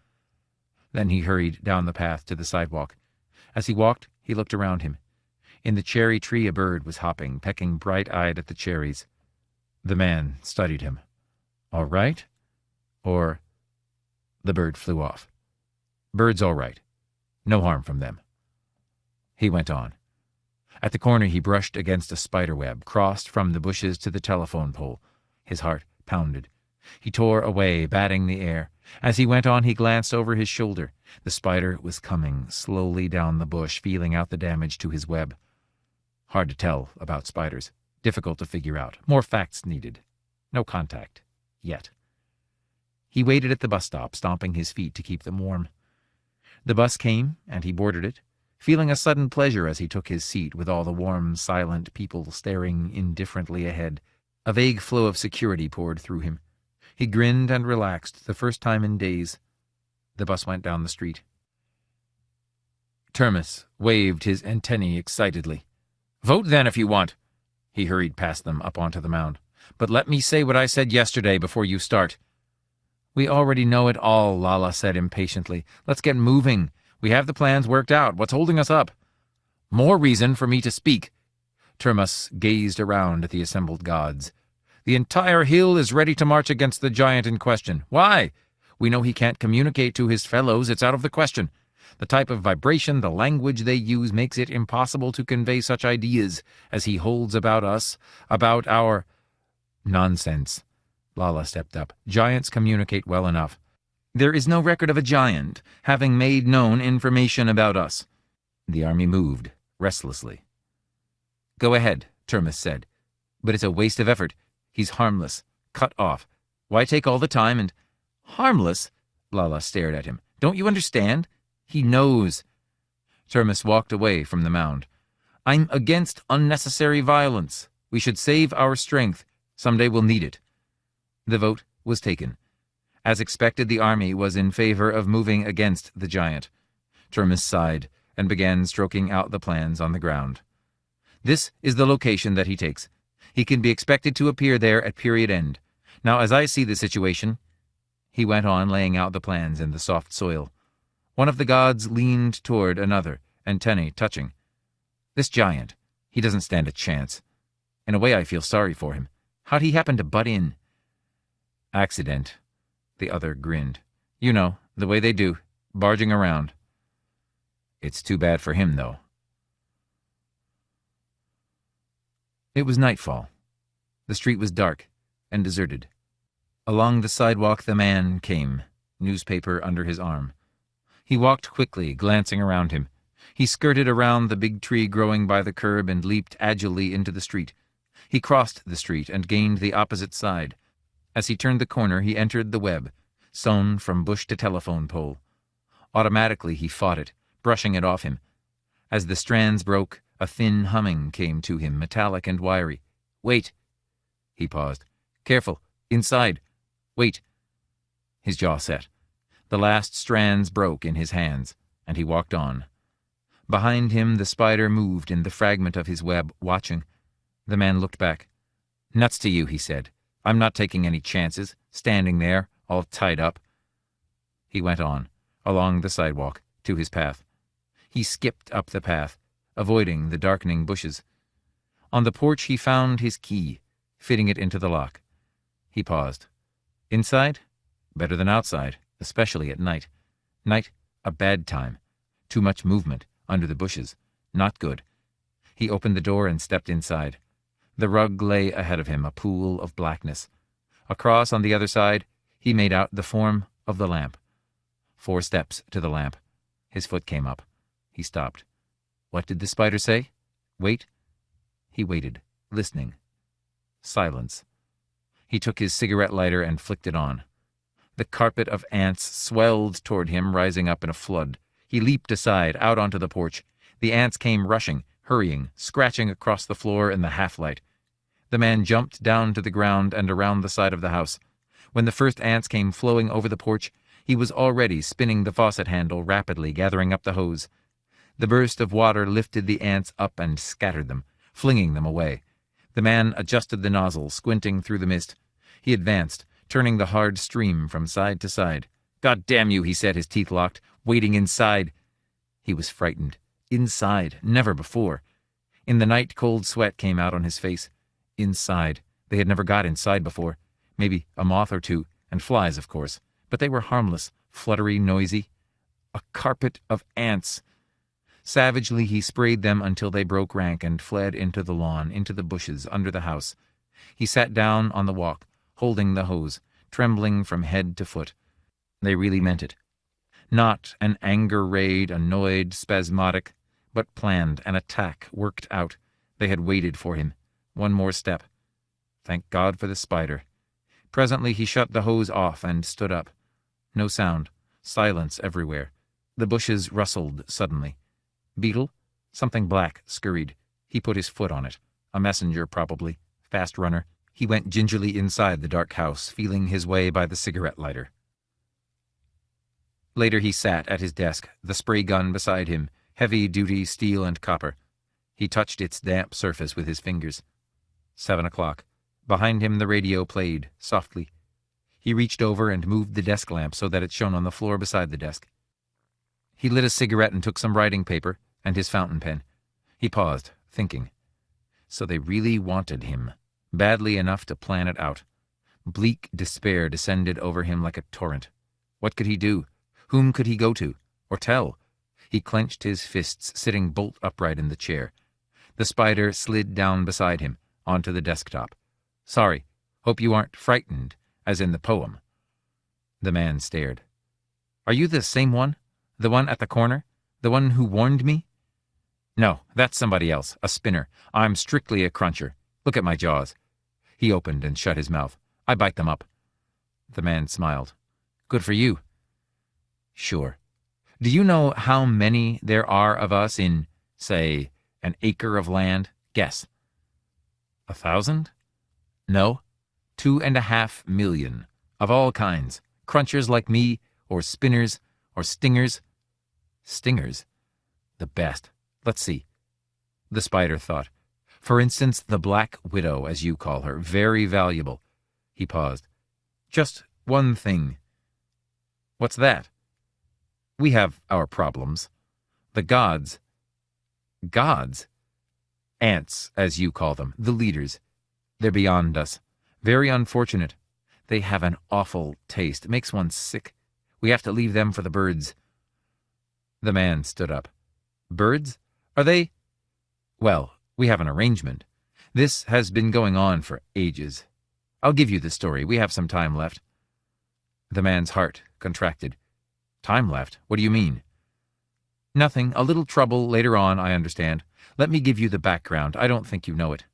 Then he hurried down the path to the sidewalk. As he walked, he looked around him. In the cherry tree a bird was hopping, pecking bright-eyed at the cherries. The man studied him. "All right?" Or, the bird flew off. "Bird's all right. No harm from them." He went on. At the corner he brushed against a spider web, crossed from the bushes to the telephone pole. His heart pounded. He tore away, batting the air. As he went on, he glanced over his shoulder. The spider was coming slowly down the bush, feeling out the damage to his web. Hard to tell about spiders. Difficult to figure out. More facts needed. No contact. Yet. He waited at the bus stop, stomping his feet to keep them warm. The bus came, and he boarded it, feeling a sudden pleasure as he took his seat with all the warm, silent people staring indifferently ahead. A vague flow of security poured through him. He grinned and relaxed, the first time in days. The bus went down the street. Termus waved his antennae excitedly. "Vote then if you want." He hurried past them up onto the mound. "But let me say what I said yesterday before you start." "We already know it all," Lala said impatiently. "Let's get moving. We have the plans worked out. What's holding us up?" "More reason for me to speak." Termus gazed around at the assembled gods. "The entire hill is ready to march against the giant in question. Why? We know he can't communicate to his fellows. It's out of the question. The type of vibration, the language they use makes it impossible to convey such ideas as he holds about us, about our—" "Nonsense." Lala stepped up. "Giants communicate well enough. There is no record of a giant having made known information about us." The army moved, restlessly. "Go ahead," Termus said. "But it's a waste of effort. He's harmless, cut off. Why take all the time and—" "Harmless?" Lala stared at him. "Don't you understand? He knows." Termus walked away from the mound. "I'm against unnecessary violence. We should save our strength. Someday we'll need it." The vote was taken. As expected, the army was in favor of moving against the giant. Termus sighed and began stroking out the plans on the ground. "This is the location that he takes. He can be expected to appear there at period end. Now, as I see the situation—" He went on laying out the plans in the soft soil. One of the gods leaned toward another, antennae touching. "This giant, he doesn't stand a chance. In a way, I feel sorry for him. How'd he happen to butt in? Accident. The other grinned. You know, the way they do, barging around. It's too bad for him, though. It was nightfall. The street was dark and deserted. Along the sidewalk the man came, newspaper under his arm. He walked quickly, glancing around him. He skirted around the big tree growing by the curb and leaped agilely into the street. He crossed the street and gained the opposite side. As he turned the corner, he entered the web, sewn from bush to telephone pole. Automatically he fought it, brushing it off him. As the strands broke, a thin humming came to him, metallic and wiry. Wait. He paused. Careful. Inside. Wait. His jaw set. The last strands broke in his hands, and he walked on. Behind him the spider moved in the fragment of his web, watching. The man looked back. Nuts to you, he said. I'm not taking any chances, standing there, all tied up. He went on, along the sidewalk, to his path. He skipped up the path, avoiding the darkening bushes. On the porch he found his key, fitting it into the lock. He paused. Inside? Better than outside, especially at night. Night, a bad time. Too much movement, under the bushes. Not good. He opened the door and stepped inside. The rug lay ahead of him, a pool of blackness. Across on the other side, he made out the form of the lamp. 4 steps to the lamp. His foot came up. He stopped. What did the spider say? Wait. He waited, listening. Silence. He took his cigarette lighter and flicked it on. The carpet of ants swelled toward him, rising up in a flood. He leaped aside, out onto the porch. The ants came rushing, hurrying, scratching across the floor in the half-light. The man jumped down to the ground and around the side of the house. When the first ants came flowing over the porch, he was already spinning the faucet handle rapidly, gathering up the hose. The burst of water lifted the ants up and scattered them, flinging them away. The man adjusted the nozzle, squinting through the mist. He advanced, turning the hard stream from side to side. God damn you, he said, his teeth locked, waiting inside. He was frightened. Inside, never before. In the night, cold sweat came out on his face. Inside. They had never got inside before. Maybe a moth or two, and flies, of course. But they were harmless, fluttery, noisy. A carpet of ants. Savagely he sprayed them until they broke rank and fled into the lawn, into the bushes, under the house. He sat down on the walk, holding the hose, trembling from head to foot. They really meant it. Not an anger raid, annoyed, spasmodic, but planned, an attack worked out. They had waited for him. One more step. Thank God for the spider. Presently he shut the hose off and stood up. No sound. Silence everywhere. The bushes rustled suddenly. Beetle? Something black scurried. He put his foot on it. A messenger, probably. Fast runner. He went gingerly inside the dark house, feeling his way by the cigarette lighter. Later he sat at his desk, the spray gun beside him, heavy-duty steel and copper. He touched its damp surface with his fingers. 7 o'clock. Behind him the radio played, softly. He reached over and moved the desk lamp so that it shone on the floor beside the desk. He lit a cigarette and took some writing paper and his fountain pen. He paused, thinking. So they really wanted him, badly enough to plan it out. Bleak despair descended over him like a torrent. What could he do? Whom could he go to? Or tell? He clenched his fists, sitting bolt upright in the chair. The spider slid down beside him, onto the desktop. Sorry. Hope you aren't frightened, as in the poem. The man stared. Are you the same one? The one at the corner? The one who warned me? No, that's somebody else, a spinner. I'm strictly a cruncher. Look at my jaws. He opened and shut his mouth. I bite them up. The man smiled. Good for you. Sure. Do you know how many there are of us in, say, an acre of land? Guess. 1,000? No. 2.5 million. Of all kinds. Crunchers like me, or spinners, or stingers. Stingers? The best. Let's see. The spider thought. For instance, the Black Widow, as you call her. Very valuable. He paused. Just one thing. What's that? We have our problems. The gods. Gods? Ants, as you call them. The leaders. They're beyond us. Very unfortunate. They have an awful taste. It makes one sick. We have to leave them for the birds." The man stood up. "Birds? Are they—" "Well, we have an arrangement. This has been going on for ages. I'll give you the story. We have some time left." The man's heart contracted. "Time left? What do you mean?" "Nothing. A little trouble later on, I understand. Let me give you the background. I don't think you know it."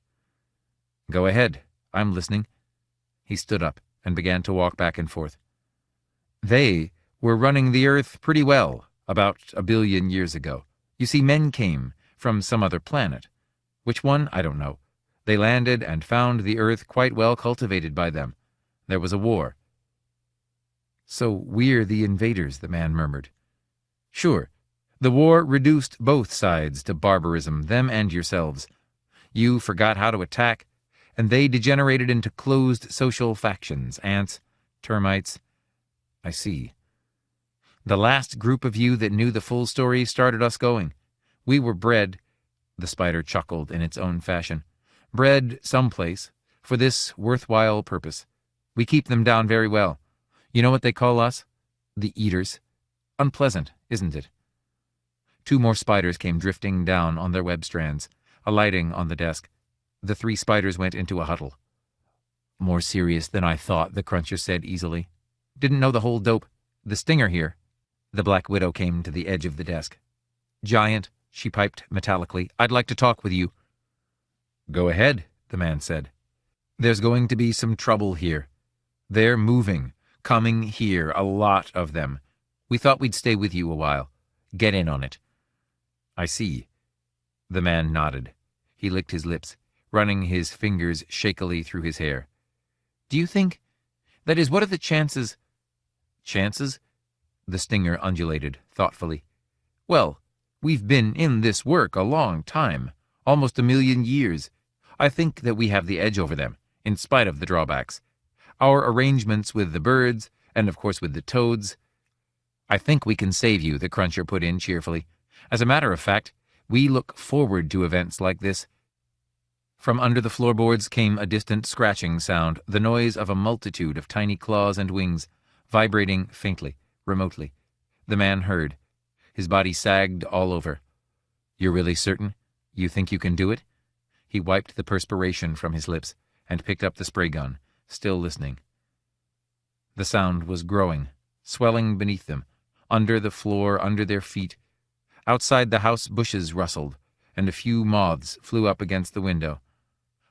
"Go ahead. I'm listening." He stood up and began to walk back and forth. "They were running the Earth pretty well about 1 billion years ago. You see, men came from some other planet. Which one? I don't know. They landed and found the Earth quite well cultivated by them. There was a war." "So we're the invaders," the man murmured. "Sure. The war reduced both sides to barbarism, them and yourselves. You forgot how to attack, and they degenerated into closed social factions, ants, termites." "I see. The last group of you that knew the full story started us going. We were bred," the spider chuckled in its own fashion, "bred someplace for this worthwhile purpose. We keep them down very well. You know what they call us? The Eaters. Unpleasant, isn't it?" 2 more spiders came drifting down on their web strands, alighting on the desk. The 3 spiders went into a huddle. "More serious than I thought," the cruncher said easily. "Didn't know the whole dope. The stinger here." The Black Widow came to the edge of the desk. "Giant," she piped metallically, "I'd like to talk with you." "Go ahead," the man said. "There's going to be some trouble here. They're moving, coming here, a lot of them. We thought we'd stay with you a while. Get in on it." "I see." The man nodded. He licked his lips, running his fingers shakily through his hair. "Do you think— that is, what are the chances—" "Chances?" The stinger undulated thoughtfully. "Well, we've been in this work a long time, almost 1 million years. I think that we have the edge over them, in spite of the drawbacks. Our arrangements with the birds, and of course with the toads—" "I think we can save you," the cruncher put in cheerfully. "As a matter of fact, we look forward to events like this." From under the floorboards came a distant scratching sound, the noise of a multitude of tiny claws and wings, vibrating faintly, remotely. The man heard. His body sagged all over. "You're really certain? You think you can do it?" He wiped the perspiration from his lips and picked up the spray gun, still listening. The sound was growing, swelling beneath them, under the floor, under their feet. Outside the house bushes rustled, and a few moths flew up against the window.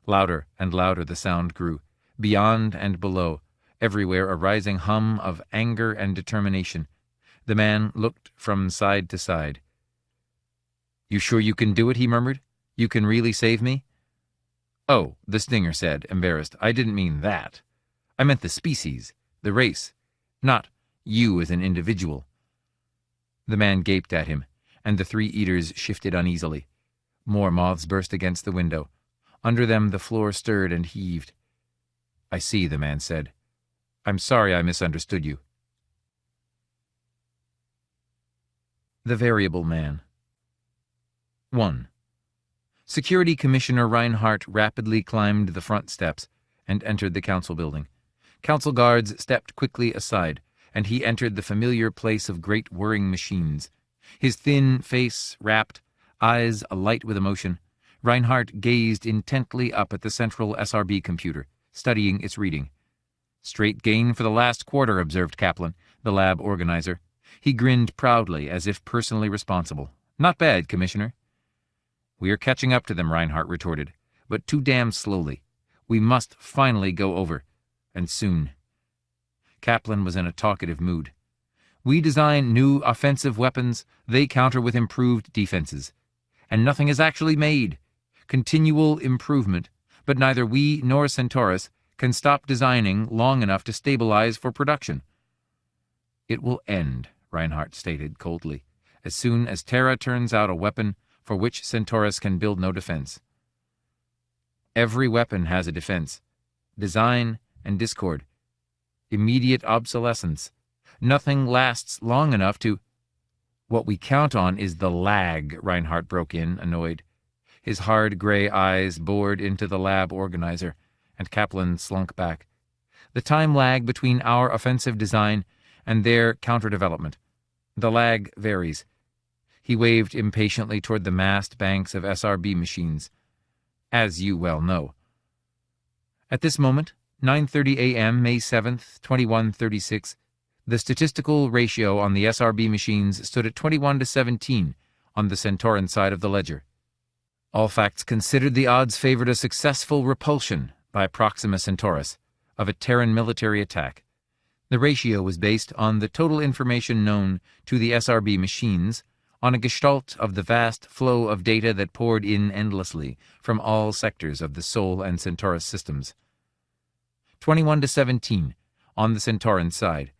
Louder and louder the sound grew, beyond and below, everywhere a rising hum of anger and determination. The man looked from side to side. "You sure you can do it?" he murmured. "You can really save me?" "Oh," the stinger said, embarrassed, "I didn't mean that. I meant the species, the race, not you as an individual." The man gaped at him, and the 3 eaters shifted uneasily. More moths burst against the window. Under them the floor stirred and heaved. "I see," the man said. "I'm sorry I misunderstood you." The Variable Man. 1. Security Commissioner Reinhardt rapidly climbed the front steps and entered the council building. Council guards stepped quickly aside, and he entered the familiar place of great whirring machines. His thin face rapt, eyes alight with emotion, Reinhardt gazed intently up at the central SRB computer, studying its reading. "Straight gain for the last quarter," observed Kaplan, the lab organizer. He grinned proudly, as if personally responsible. "Not bad, Commissioner." "We are catching up to them," Reinhardt retorted, "but too damn slowly. We must finally go over, and soon." Kaplan was in a talkative mood. "We design new offensive weapons, they counter with improved defenses. And nothing is actually made. Continual improvement, but neither we nor Centaurus can stop designing long enough to stabilize for production." "It will end," Reinhardt stated coldly, "as soon as Terra turns out a weapon for which Centaurus can build no defense." "Every weapon has a defense. Design and discord. Immediate obsolescence. Nothing lasts long enough to—" "What we count on is the lag," Reinhardt broke in, annoyed. His hard gray eyes bored into the lab organizer, and Kaplan slunk back. The time lag between our offensive design and their counter-development. The lag varies. He waved impatiently toward the massed banks of SRB machines. As you well know. At this moment, 9:30 a.m., May 7th, 2136, the statistical ratio on the SRB machines stood at 21-17 on the Centauran side of the ledger. All facts considered, the odds favored a successful repulsion by Proxima Centaurus of a Terran military attack. The ratio was based on the total information known to the SRB machines, on a gestalt of the vast flow of data that poured in endlessly from all sectors of the Sol and Centaurus systems. 21-17 on the Centauran side.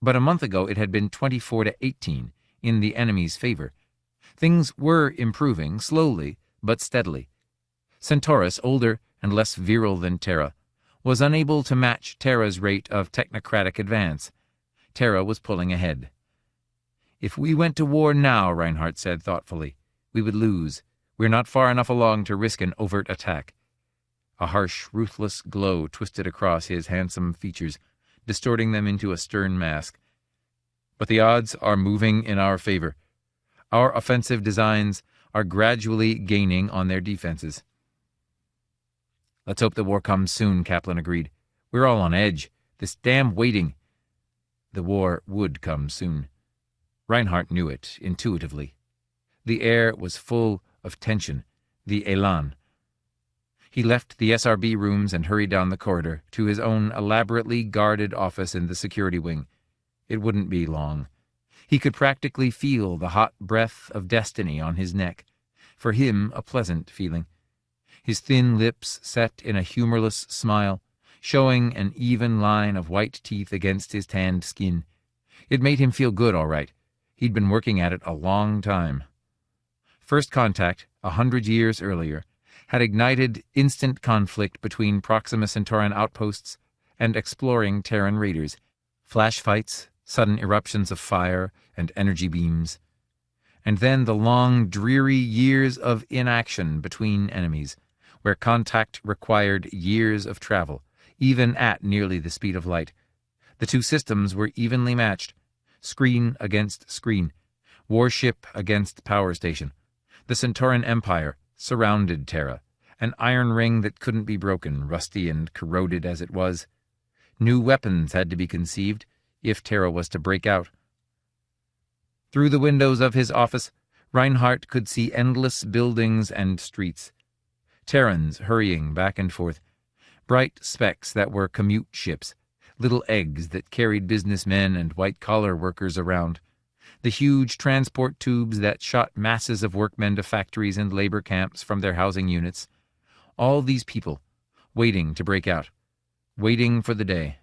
But a month ago it had been 24-18 in the enemy's favor. Things were improving, slowly but steadily. Centaurus, older and less virile than Terra, was unable to match Terra's rate of technocratic advance. Terra was pulling ahead. If we went to war now, Reinhardt said thoughtfully, we would lose. We're not far enough along to risk an overt attack. A harsh, ruthless glow twisted across his handsome features, distorting them into a stern mask. But the odds are moving in our favor. Our offensive designs are gradually gaining on their defenses. Let's hope the war comes soon, Kaplan agreed. We're all on edge. This damn waiting. The war would come soon. Reinhardt knew it intuitively. The air was full of tension, the élan. He left the SRB rooms and hurried down the corridor to his own elaborately guarded office in the security wing. It wouldn't be long. He could practically feel the hot breath of destiny on his neck. For him, a pleasant feeling. His thin lips set in a humorless smile, showing an even line of white teeth against his tanned skin. It made him feel good, all right. He'd been working at it a long time. First contact, 100 years earlier, had ignited instant conflict between Proxima Centauran outposts and exploring Terran raiders. Flash fights, sudden eruptions of fire and energy beams. And then the long, dreary years of inaction between enemies, where contact required years of travel, even at nearly the speed of light. The two systems were evenly matched. Screen against screen, warship against power station. The Centauran Empire surrounded Terra, an iron ring that couldn't be broken, rusty and corroded as it was. New weapons had to be conceived if Terra was to break out. Through the windows of his office, Reinhardt could see endless buildings and streets. Terrans hurrying back and forth, bright specks that were commute ships, little eggs that carried businessmen and white-collar workers around, the huge transport tubes that shot masses of workmen to factories and labor camps from their housing units. All these people, waiting to break out, waiting for the day.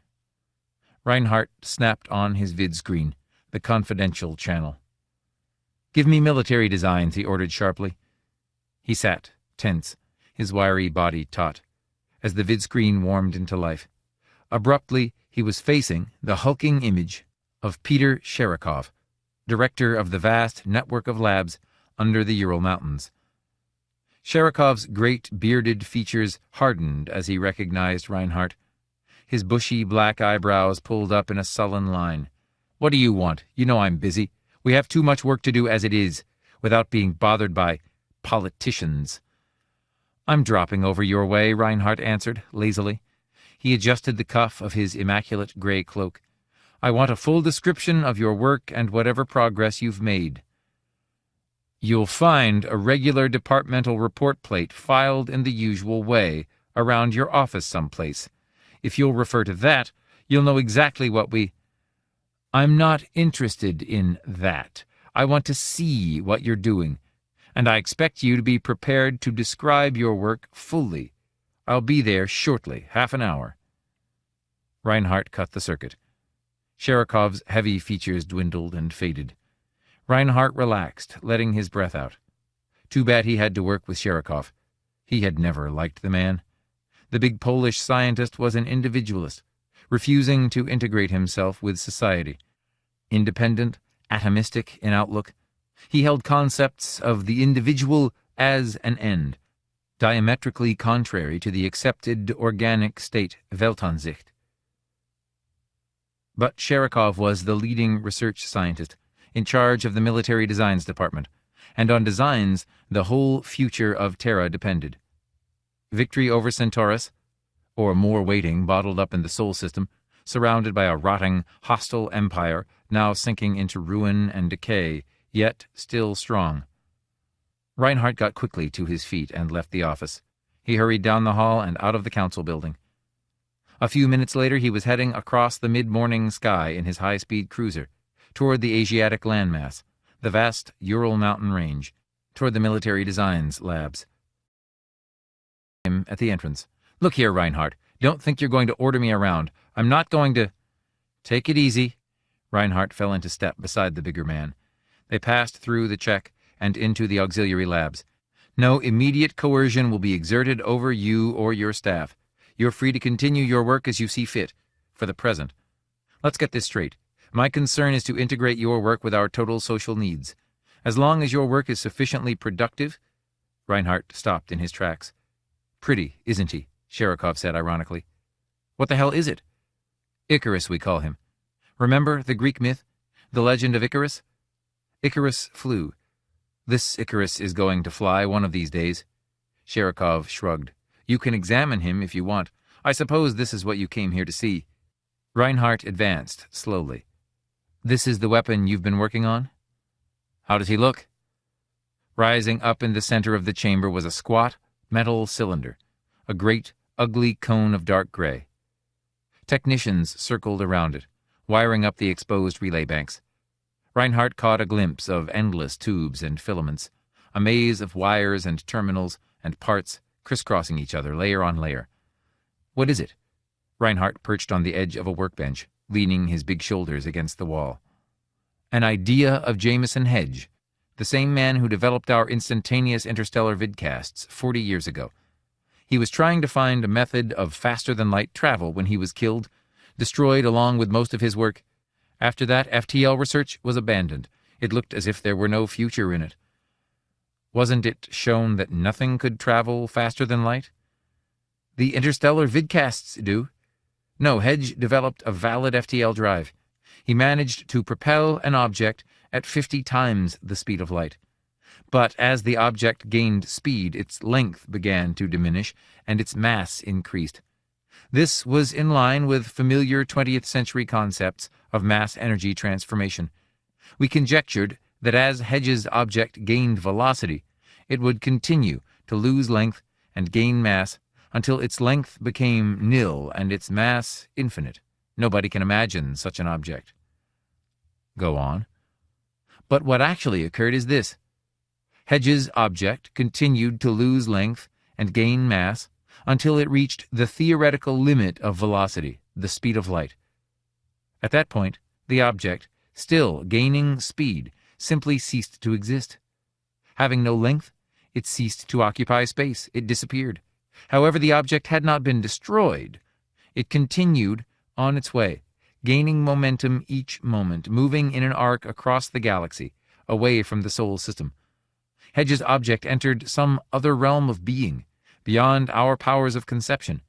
Reinhardt snapped on his vid screen, the confidential channel. "Give me military designs," he ordered sharply. He sat, tense, his wiry body taut, as the vid screen warmed into life. Abruptly, he was facing the hulking image of Peter Sherikov, director of the vast network of labs under the Ural Mountains. Sherikov's great bearded features hardened as he recognized Reinhardt. His bushy black eyebrows pulled up in a sullen line. "What do you want? You know I'm busy. We have too much work to do as it is, without being bothered by politicians." "I'm dropping over your way," Reinhardt answered, lazily. He adjusted the cuff of his immaculate gray cloak. "I want a full description of your work and whatever progress you've made." "You'll find a regular departmental report plate filed in the usual way, around your office someplace. If you'll refer to that, you'll know exactly what we—" "I'm not interested in that. I want to see what you're doing, and I expect you to be prepared to describe your work fully. I'll be there shortly, half an hour." Reinhardt cut the circuit. Sherikov's heavy features dwindled and faded. Reinhardt relaxed, letting his breath out. Too bad he had to work with Sherikov. He had never liked the man. The big Polish scientist was an individualist, refusing to integrate himself with society. Independent, atomistic in outlook, he held concepts of the individual as an end. diametrically contrary to the accepted organic state Weltansicht. But Sherikov was the leading research scientist, in charge of the military designs department, and on designs the whole future of Terra depended. Victory over Centaurus, or more waiting bottled up in the Sol system, surrounded by a rotting, hostile empire now sinking into ruin and decay, yet still strong. Reinhardt got quickly to his feet and left the office. He hurried down the hall and out of the council building. A few minutes later he was heading across the mid-morning sky in his high-speed cruiser, toward the Asiatic landmass, the vast Ural mountain range, toward the military designs labs. Him at the entrance. "Look here, Reinhardt, don't think you're going to order me around. I'm not going to—" "Take it easy." Reinhardt fell into step beside the bigger man. They passed through the check and into the auxiliary labs. "No immediate coercion will be exerted over you or your staff. You're free to continue your work as you see fit, for the present. Let's get this straight. My concern is to integrate your work with our total social needs. As long as your work is sufficiently productive—" Reinhardt stopped in his tracks. "Pretty, isn't he?" Sherikov said ironically. "What the hell is it?" "Icarus, we call him. Remember the Greek myth, the legend of Icarus? Icarus flew. This Icarus is going to fly one of these days." Sherikov shrugged. "You can examine him if you want. I suppose this is what you came here to see." Reinhardt advanced slowly. "This is the weapon you've been working on?" "How does he look?" Rising up in the center of the chamber was a squat, metal cylinder, a great, ugly cone of dark gray. Technicians circled around it, wiring up the exposed relay banks. Reinhardt caught a glimpse of endless tubes and filaments, a maze of wires and terminals and parts crisscrossing each other, layer on layer. "What is it?" Reinhardt perched on the edge of a workbench, leaning his big shoulders against the wall. "An idea of Jameson Hedge, the same man who developed our instantaneous interstellar vidcasts 40 years ago. He was trying to find a method of faster-than-light travel when he was killed, destroyed along with most of his work. After that, FTL research was abandoned. It looked as if there were no future in it. Wasn't it shown that nothing could travel faster than light? The interstellar vidcasts do. No, Hedge developed a valid FTL drive. He managed to propel an object at 50 times the speed of light. But as the object gained speed, its length began to diminish, and its mass increased. This was in line with familiar 20th century concepts of mass energy transformation. We conjectured that as Hedge's object gained velocity, it would continue to lose length and gain mass until its length became nil and its mass infinite. Nobody can imagine such an object. Go on. But what actually occurred is this. Hedge's object continued to lose length and gain mass until it reached the theoretical limit of velocity, the speed of light. At that point, the object, still gaining speed, simply ceased to exist. Having no length, it ceased to occupy space. It disappeared. However, the object had not been destroyed. It continued on its way, gaining momentum each moment, moving in an arc across the galaxy, away from the Sol system. Hedge's object entered some other realm of being, beyond our powers of conception.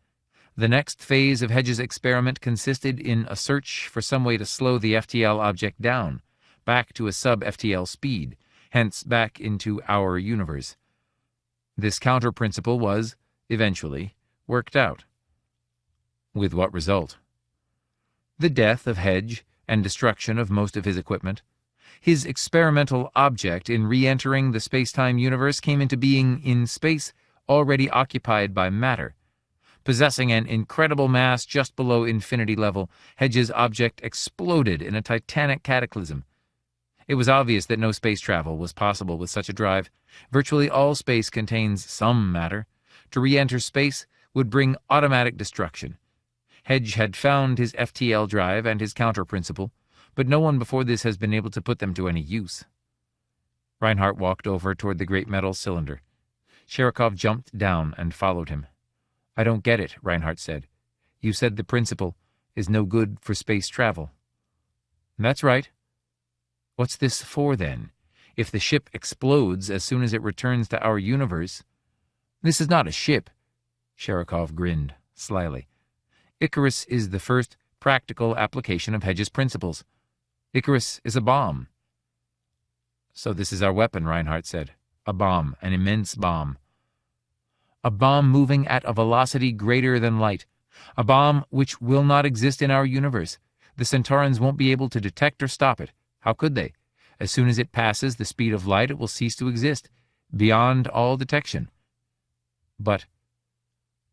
The next phase of Hedge's experiment consisted in a search for some way to slow the FTL object down, back to a sub-FTL speed, hence back into our universe. This counter-principle was, eventually, worked out. With what result? The death of Hedge and destruction of most of his equipment. His experimental object in re-entering the space-time universe came into being in space already occupied by matter. Possessing an incredible mass just below infinity level, Hedge's object exploded in a titanic cataclysm. It was obvious that no space travel was possible with such a drive. Virtually all space contains some matter. To re-enter space would bring automatic destruction. Hedge had found his FTL drive and his counter-principle, but no one before this has been able to put them to any use. Reinhardt walked over toward the great metal cylinder. Sherikov jumped down and followed him. "I don't get it," Reinhardt said. "You said the principle is no good for space travel." "That's right." "What's this for, then? If the ship explodes as soon as it returns to our universe..." This is not a ship. Sherikov grinned slyly. Icarus is the first practical application of Hedge's principles. Icarus is a bomb. So this is our weapon, Reinhardt said. A bomb, an immense bomb. A bomb moving at a velocity greater than light. A bomb which will not exist in our universe. The Centaurans won't be able to detect or stop it. How could they? As soon as it passes the speed of light, it will cease to exist, beyond all detection. But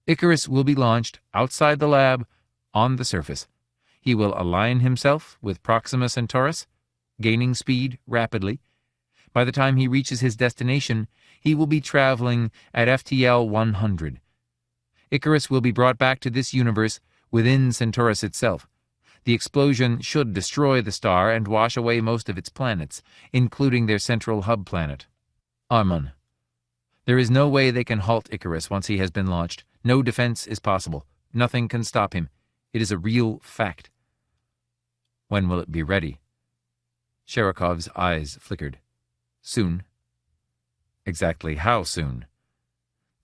Icarus will be launched outside the lab, on the surface. He will align himself with Proxima Centaurus, gaining speed rapidly. By the time he reaches his destination, he will be traveling at FTL 100. Icarus will be brought back to this universe within Centaurus itself. The explosion should destroy the star and wash away most of its planets, including their central hub planet, Armon. There is no way they can halt Icarus once he has been launched. No defense is possible. Nothing can stop him. It is a real fact. When will it be ready? Sherikov's eyes flickered. Soon. Exactly how soon?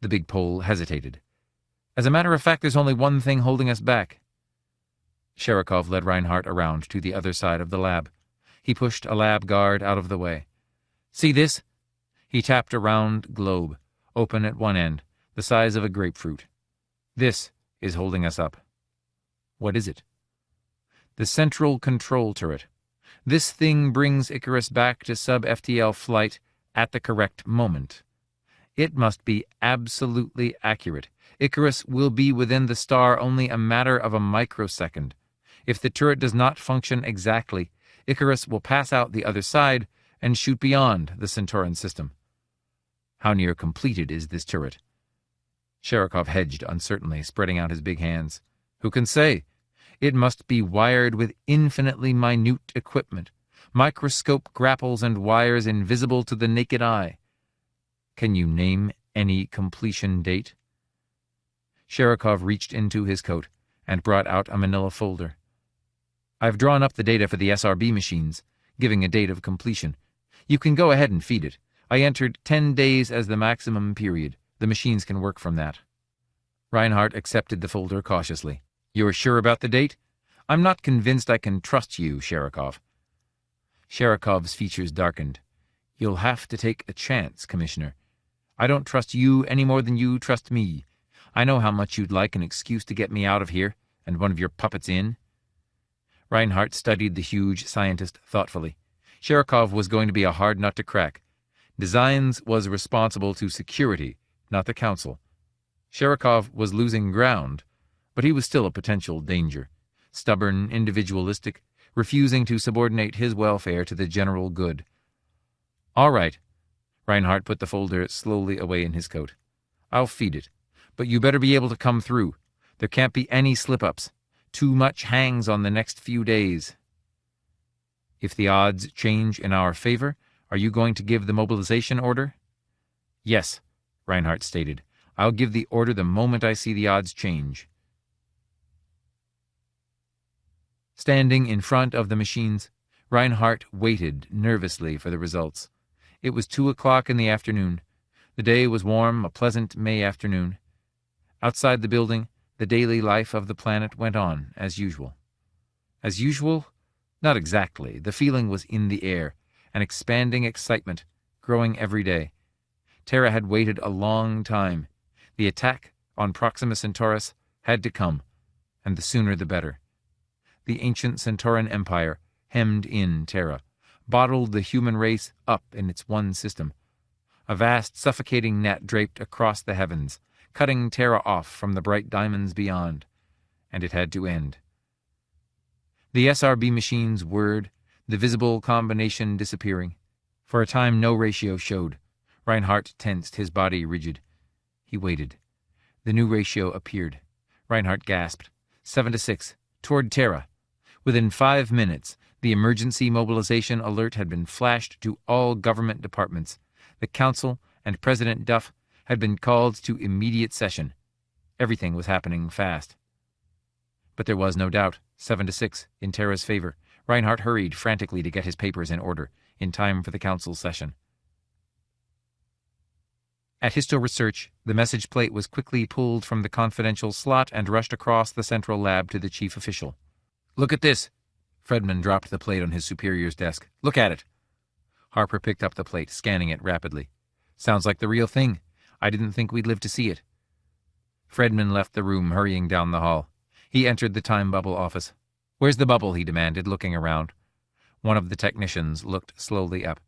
The big Pole hesitated. As a matter of fact, there's only one thing holding us back. Sherikov led Reinhardt around to the other side of the lab. He pushed a lab guard out of the way. See this? He tapped a round globe, open at one end, the size of a grapefruit. This is holding us up. What is it? The central control turret. This thing brings Icarus back to sub-FTL flight at the correct moment. It must be absolutely accurate. Icarus will be within the star only a matter of a microsecond. If the turret does not function exactly, Icarus will pass out the other side and shoot beyond the Centauran system. How near completed is this turret? Sherikov hedged uncertainly, spreading out his big hands. Who can say? It must be wired with infinitely minute equipment, microscope grapples and wires invisible to the naked eye. Can you name any completion date? Sherikov reached into his coat and brought out a manila folder. I've drawn up the data for the SRB machines, giving a date of completion. You can go ahead and feed it. I entered 10 days as the maximum period. The machines can work from that. Reinhardt accepted the folder cautiously. You're sure about the date? I'm not convinced I can trust you, Sherikov. Sherikov's features darkened. You'll have to take a chance, Commissioner. I don't trust you any more than you trust me. I know how much you'd like an excuse to get me out of here, and one of your puppets in. Reinhardt studied the huge scientist thoughtfully. Sherikov was going to be a hard nut to crack. Designs was responsible to security, not the Council. Sherikov was losing ground, but he was still a potential danger. Stubborn, individualistic, refusing to subordinate his welfare to the general good. All right. Reinhardt put the folder slowly away in his coat. I'll feed it, but you better be able to come through. There can't be any slip-ups. Too much hangs on the next few days. If the odds change in our favor, are you going to give the mobilization order? Yes, Reinhardt stated. I'll give the order the moment I see the odds change. Standing in front of the machines, Reinhardt waited nervously for the results. It was 2:00 in the afternoon. The day was warm, a pleasant May afternoon. Outside the building, the daily life of the planet went on as usual. As usual? Not exactly. The feeling was in the air, an expanding excitement, growing every day. Terra had waited a long time. The attack on Proxima Centaurus had to come, and the sooner the better. The ancient Centauran Empire hemmed in Terra, bottled the human race up in its one system. A vast, suffocating net draped across the heavens, cutting Terra off from the bright diamonds beyond, and it had to end. The SRB machines whirred, the visible combination disappearing. For a time no ratio showed. Reinhardt tensed, his body rigid. He waited. The new ratio appeared. Reinhardt gasped. 7-6, toward Terra. Within 5 minutes, the emergency mobilization alert had been flashed to all government departments. The Council and President Duff had been called to immediate session. Everything was happening fast. But there was no doubt, 7-6, in Terra's favor. Reinhardt hurried frantically to get his papers in order, in time for the Council session. At Histo Research, the message plate was quickly pulled from the confidential slot and rushed across the central lab to the chief official. "Look at this." Fredman dropped the plate on his superior's desk. "Look at it." Harper picked up the plate, scanning it rapidly. "Sounds like the real thing. I didn't think we'd live to see it." Fredman left the room, hurrying down the hall. He entered the time bubble office. "Where's the bubble?" he demanded, looking around. One of the technicians looked slowly up.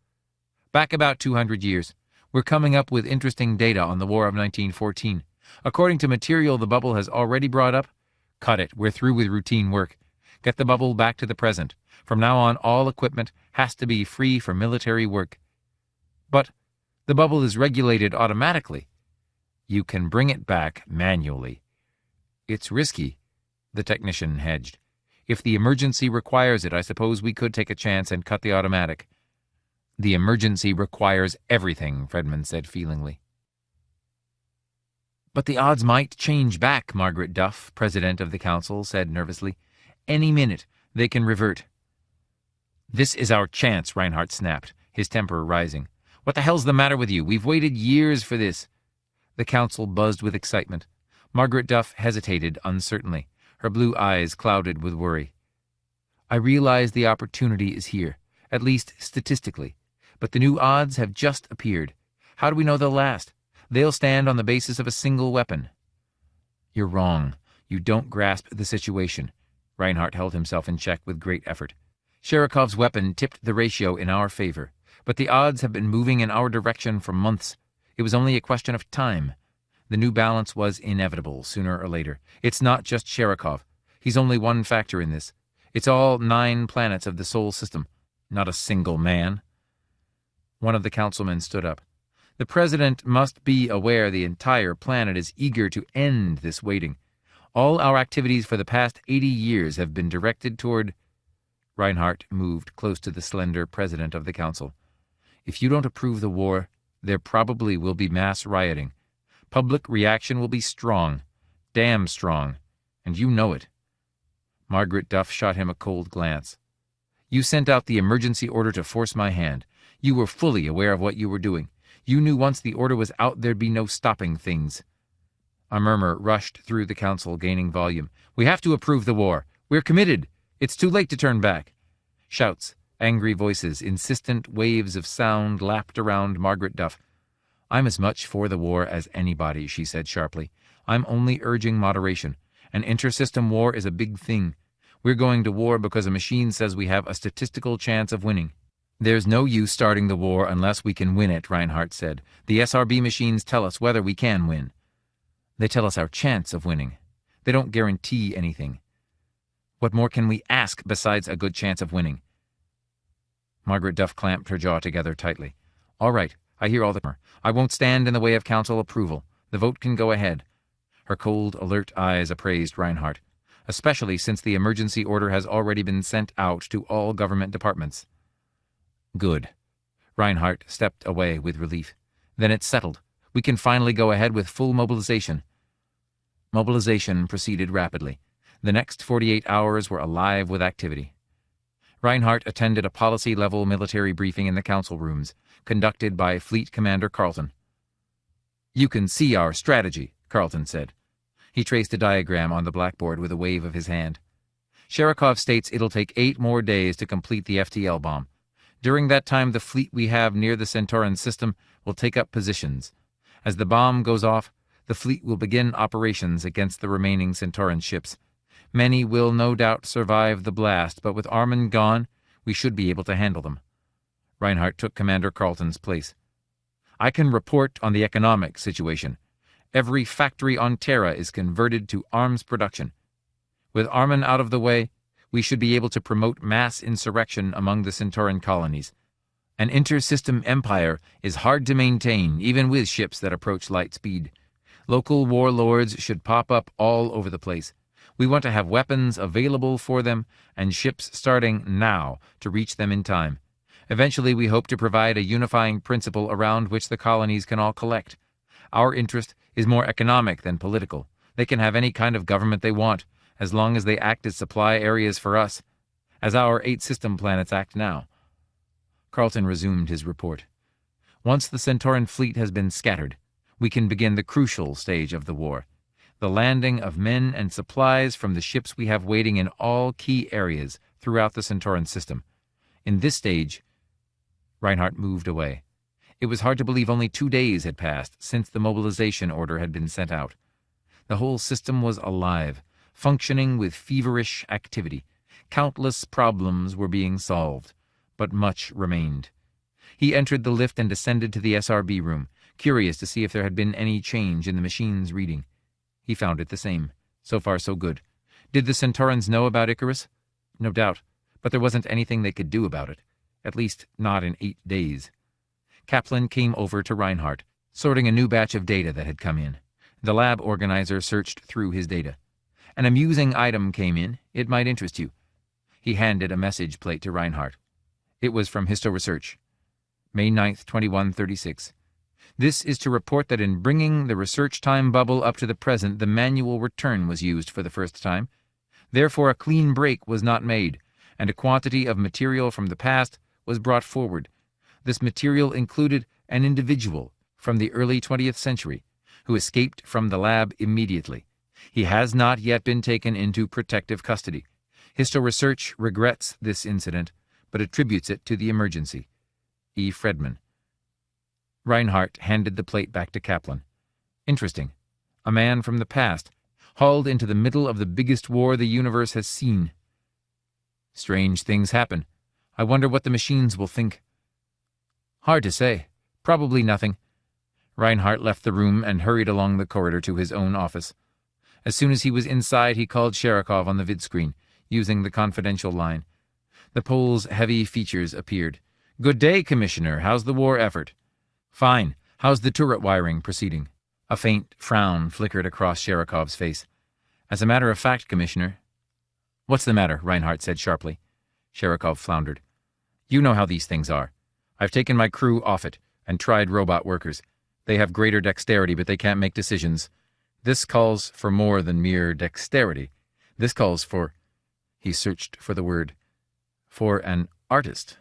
"Back about 200 years. We're coming up with interesting data on the War of 1914. According to material the bubble has already brought up, cut it. We're through with routine work. Get the bubble back to the present. From now on, all equipment has to be free for military work." "But the bubble is regulated automatically." "You can bring it back manually." "It's risky," the technician hedged. "If the emergency requires it, I suppose we could take a chance and cut the automatic." "The emergency requires everything," Fredman said feelingly. "But the odds might change back," Margaret Duff, president of the council, said nervously. "Any minute, they can revert." "This is our chance," Reinhardt snapped, his temper rising. "What the hell's the matter with you? We've waited years for this." The council buzzed with excitement. Margaret Duff hesitated uncertainly, her blue eyes clouded with worry. "I realize the opportunity is here, at least statistically. But the new odds have just appeared. How do we know they'll last? They'll stand on the basis of a single weapon." "You're wrong. You don't grasp the situation." Reinhardt held himself in check with great effort. "Sherikov's weapon tipped the ratio in our favor, but the odds have been moving in our direction for months. It was only a question of time. The new balance was inevitable, sooner or later. It's not just Sherikov. He's only one factor in this. It's all 9 planets of the Sol system, not a single man." One of the councilmen stood up. "The president must be aware the entire planet is eager to end this waiting. All our activities for the past 80 years have been directed toward—" Reinhardt moved close to the slender president of the council. "If you don't approve the war, there probably will be mass rioting. Public reaction will be strong, damn strong, and you know it." Margaret Duff shot him a cold glance. "You sent out the emergency order to force my hand. You were fully aware of what you were doing. You knew once the order was out there'd be no stopping things." A murmur rushed through the council, gaining volume. "We have to approve the war. We're committed. It's too late to turn back." Shouts, angry voices, insistent waves of sound lapped around Margaret Duff. "I'm as much for the war as anybody," she said sharply. "I'm only urging moderation. An intersystem war is a big thing. We're going to war because a machine says we have a statistical chance of winning." "There's no use starting the war unless we can win it," Reinhardt said. "The SRB machines tell us whether we can win. They tell us our chance of winning. They don't guarantee anything. What more can we ask besides a good chance of winning?" Margaret Duff clamped her jaw together tightly. "All right, I hear all the... I won't stand in the way of council approval. The vote can go ahead." Her cold, alert eyes appraised Reinhardt, especially since the emergency order has already been sent out to all government departments. "Good." Reinhardt stepped away with relief. "Then it's settled. We can finally go ahead with full mobilization." Mobilization proceeded rapidly. The next 48 hours were alive with activity. Reinhardt attended a policy-level military briefing in the council rooms, conducted by Fleet Commander Carlton. "You can see our strategy," Carlton said. He traced a diagram on the blackboard with a wave of his hand. "Sherikov states it'll take 8 more days to complete the FTL bomb. During that time, the fleet we have near the Centauran system will take up positions. As the bomb goes off, the fleet will begin operations against the remaining Centauran ships. Many will no doubt survive the blast, but with Armin gone, we should be able to handle them." Reinhardt took Commander Carlton's place. "I can report on the economic situation. Every factory on Terra is converted to arms production. With Armin out of the way, we should be able to promote mass insurrection among the Centauran colonies. An inter-system empire is hard to maintain, even with ships that approach light speed. Local warlords should pop up all over the place. We want to have weapons available for them and ships starting now to reach them in time. Eventually, we hope to provide a unifying principle around which the colonies can all collect. Our interest is more economic than political. They can have any kind of government they want, as long as they act as supply areas for us, as our 8 system planets act now." Carlton resumed his report. "Once the Centauran fleet has been scattered, We can begin the crucial stage of the war, the landing of men and supplies from the ships we have waiting in all key areas throughout the Centauran system. In this stage, Reinhardt moved away. It was hard to believe only 2 days had passed since the mobilization order had been sent out. The whole system was alive, functioning with feverish activity. Countless problems were being solved, but much remained. He entered the lift and descended to the SRB room, curious to see if there had been any change in the machine's reading. He found it the same. So far, so good. Did the Centaurans know about Icarus? No doubt, but there wasn't anything they could do about it. At least, not in 8 days. Kaplan came over to Reinhardt, sorting a new batch of data that had come in. The lab organizer searched through his data. An amusing item came in. It might interest you. He handed a message plate to Reinhardt. It was from HistoResearch. May 9th, 2136. This is to report that in bringing the research time bubble up to the present, the manual return was used for the first time. Therefore, a clean break was not made, and a quantity of material from the past was brought forward. This material included an individual from the early 20th century who escaped from the lab immediately. He has not yet been taken into protective custody. HistoResearch regrets this incident, but attributes it to the emergency. E. Fredman. Reinhardt handed the plate back to Kaplan. Interesting. A man from the past, hauled into the middle of the biggest war the universe has seen. Strange things happen. I wonder what the machines will think. Hard to say. Probably nothing. Reinhardt left the room and hurried along the corridor to his own office. As soon as he was inside, he called Sherikov on the vidscreen, using the confidential line. The Pole's heavy features appeared. "Good day, Commissioner. How's the war effort?" "Fine. How's the turret wiring proceeding?" A faint frown flickered across Sherikov's face. "As a matter of fact, Commissioner—" "What's the matter?" Reinhardt said sharply. Sherikov floundered. "You know how these things are. I've taken my crew off it and tried robot workers. They have greater dexterity, but they can't make decisions. This calls for more than mere dexterity. This calls for—" He searched for the word. "For an artist."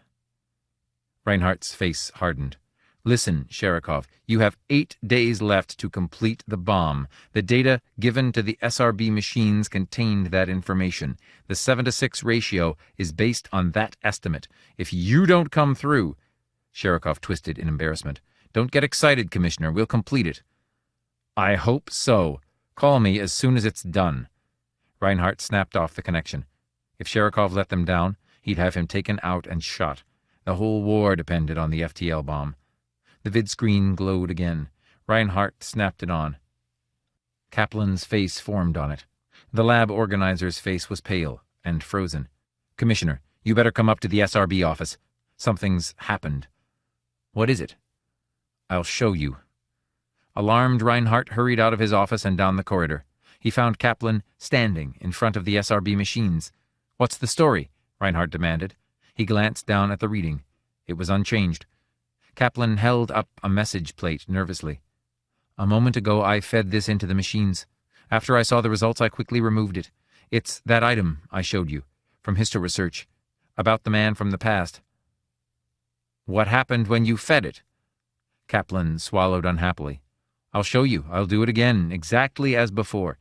Reinhardt's face hardened. "Listen, Sherikov, you have 8 days left to complete the bomb. The data given to the SRB machines contained that information. The 7-to-6 ratio is based on that estimate. If you don't come through—" Sherikov twisted in embarrassment. "Don't get excited, Commissioner. We'll complete it." "I hope so. Call me as soon as it's done." Reinhardt snapped off the connection. If Sherikov let them down, he'd have him taken out and shot. The whole war depended on the FTL bomb. The vidscreen glowed again. Reinhardt snapped it on. Kaplan's face formed on it. The lab organizer's face was pale and frozen. "Commissioner, you better come up to the SRB office. Something's happened." "What is it?" "I'll show you." Alarmed, Reinhardt hurried out of his office and down the corridor. He found Kaplan standing in front of the SRB machines. "What's the story?" Reinhardt demanded. He glanced down at the reading. It was unchanged. Kaplan held up a message plate nervously. "A moment ago I fed this into the machines. After I saw the results I quickly removed it. It's that item I showed you, from HistoResearch, about the man from the past." "What happened when you fed it?" Kaplan swallowed unhappily. "I'll show you. I'll do it again, exactly as before."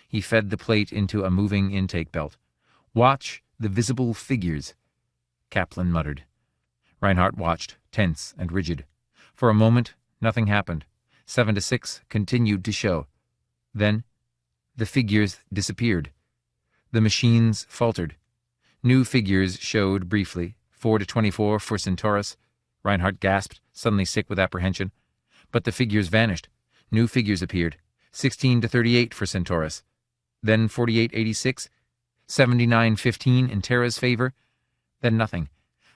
He fed the plate into a moving intake belt. "Watch the visible figures." Kaplan muttered. Reinhardt watched, tense and rigid. For a moment, nothing happened. 7-to-6 continued to show. Then, the figures disappeared. The machines faltered. New figures showed briefly. 4-to-24 for Centaurus. Reinhardt gasped, suddenly sick with apprehension. But the figures vanished. New figures appeared. 16-to-38 for Centaurus. Then 48-86. 79-15 in Terra's favor. Then nothing.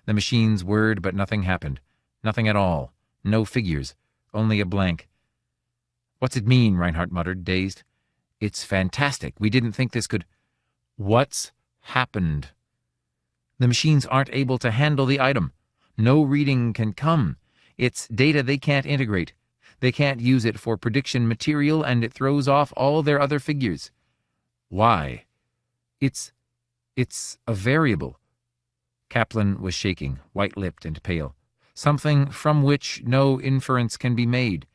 The machines whirred, but nothing happened. Nothing at all. No figures. Only a blank. "What's it mean?" Reinhardt muttered, dazed. "It's fantastic. We didn't think this could—" "What's happened?" "The machines aren't able to handle the item. No reading can come. It's data they can't integrate. They can't use it for prediction material, and it throws off all their other figures." "Why?" It's a variable." Kaplan was shaking, white-lipped and pale. "Something from which no inference can be made."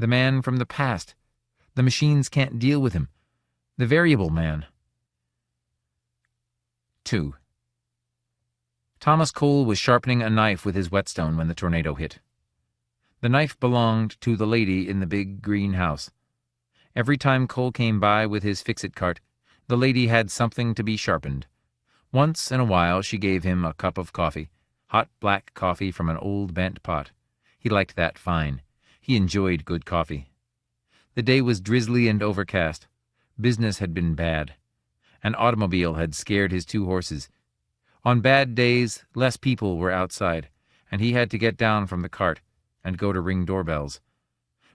The man from the past. The machines can't deal with him. The variable man. 2. Thomas Cole was sharpening a knife with his whetstone when the tornado hit. The knife belonged to the lady in the big green house. Every time Cole came by with his fix-it cart, the lady had something to be sharpened. Once in a while she gave him a cup of coffee, hot black coffee from an old bent pot. He liked that fine. He enjoyed good coffee. The day was drizzly and overcast. Business had been bad. An automobile had scared his 2 horses. On bad days, less people were outside, and he had to get down from the cart and go to ring doorbells.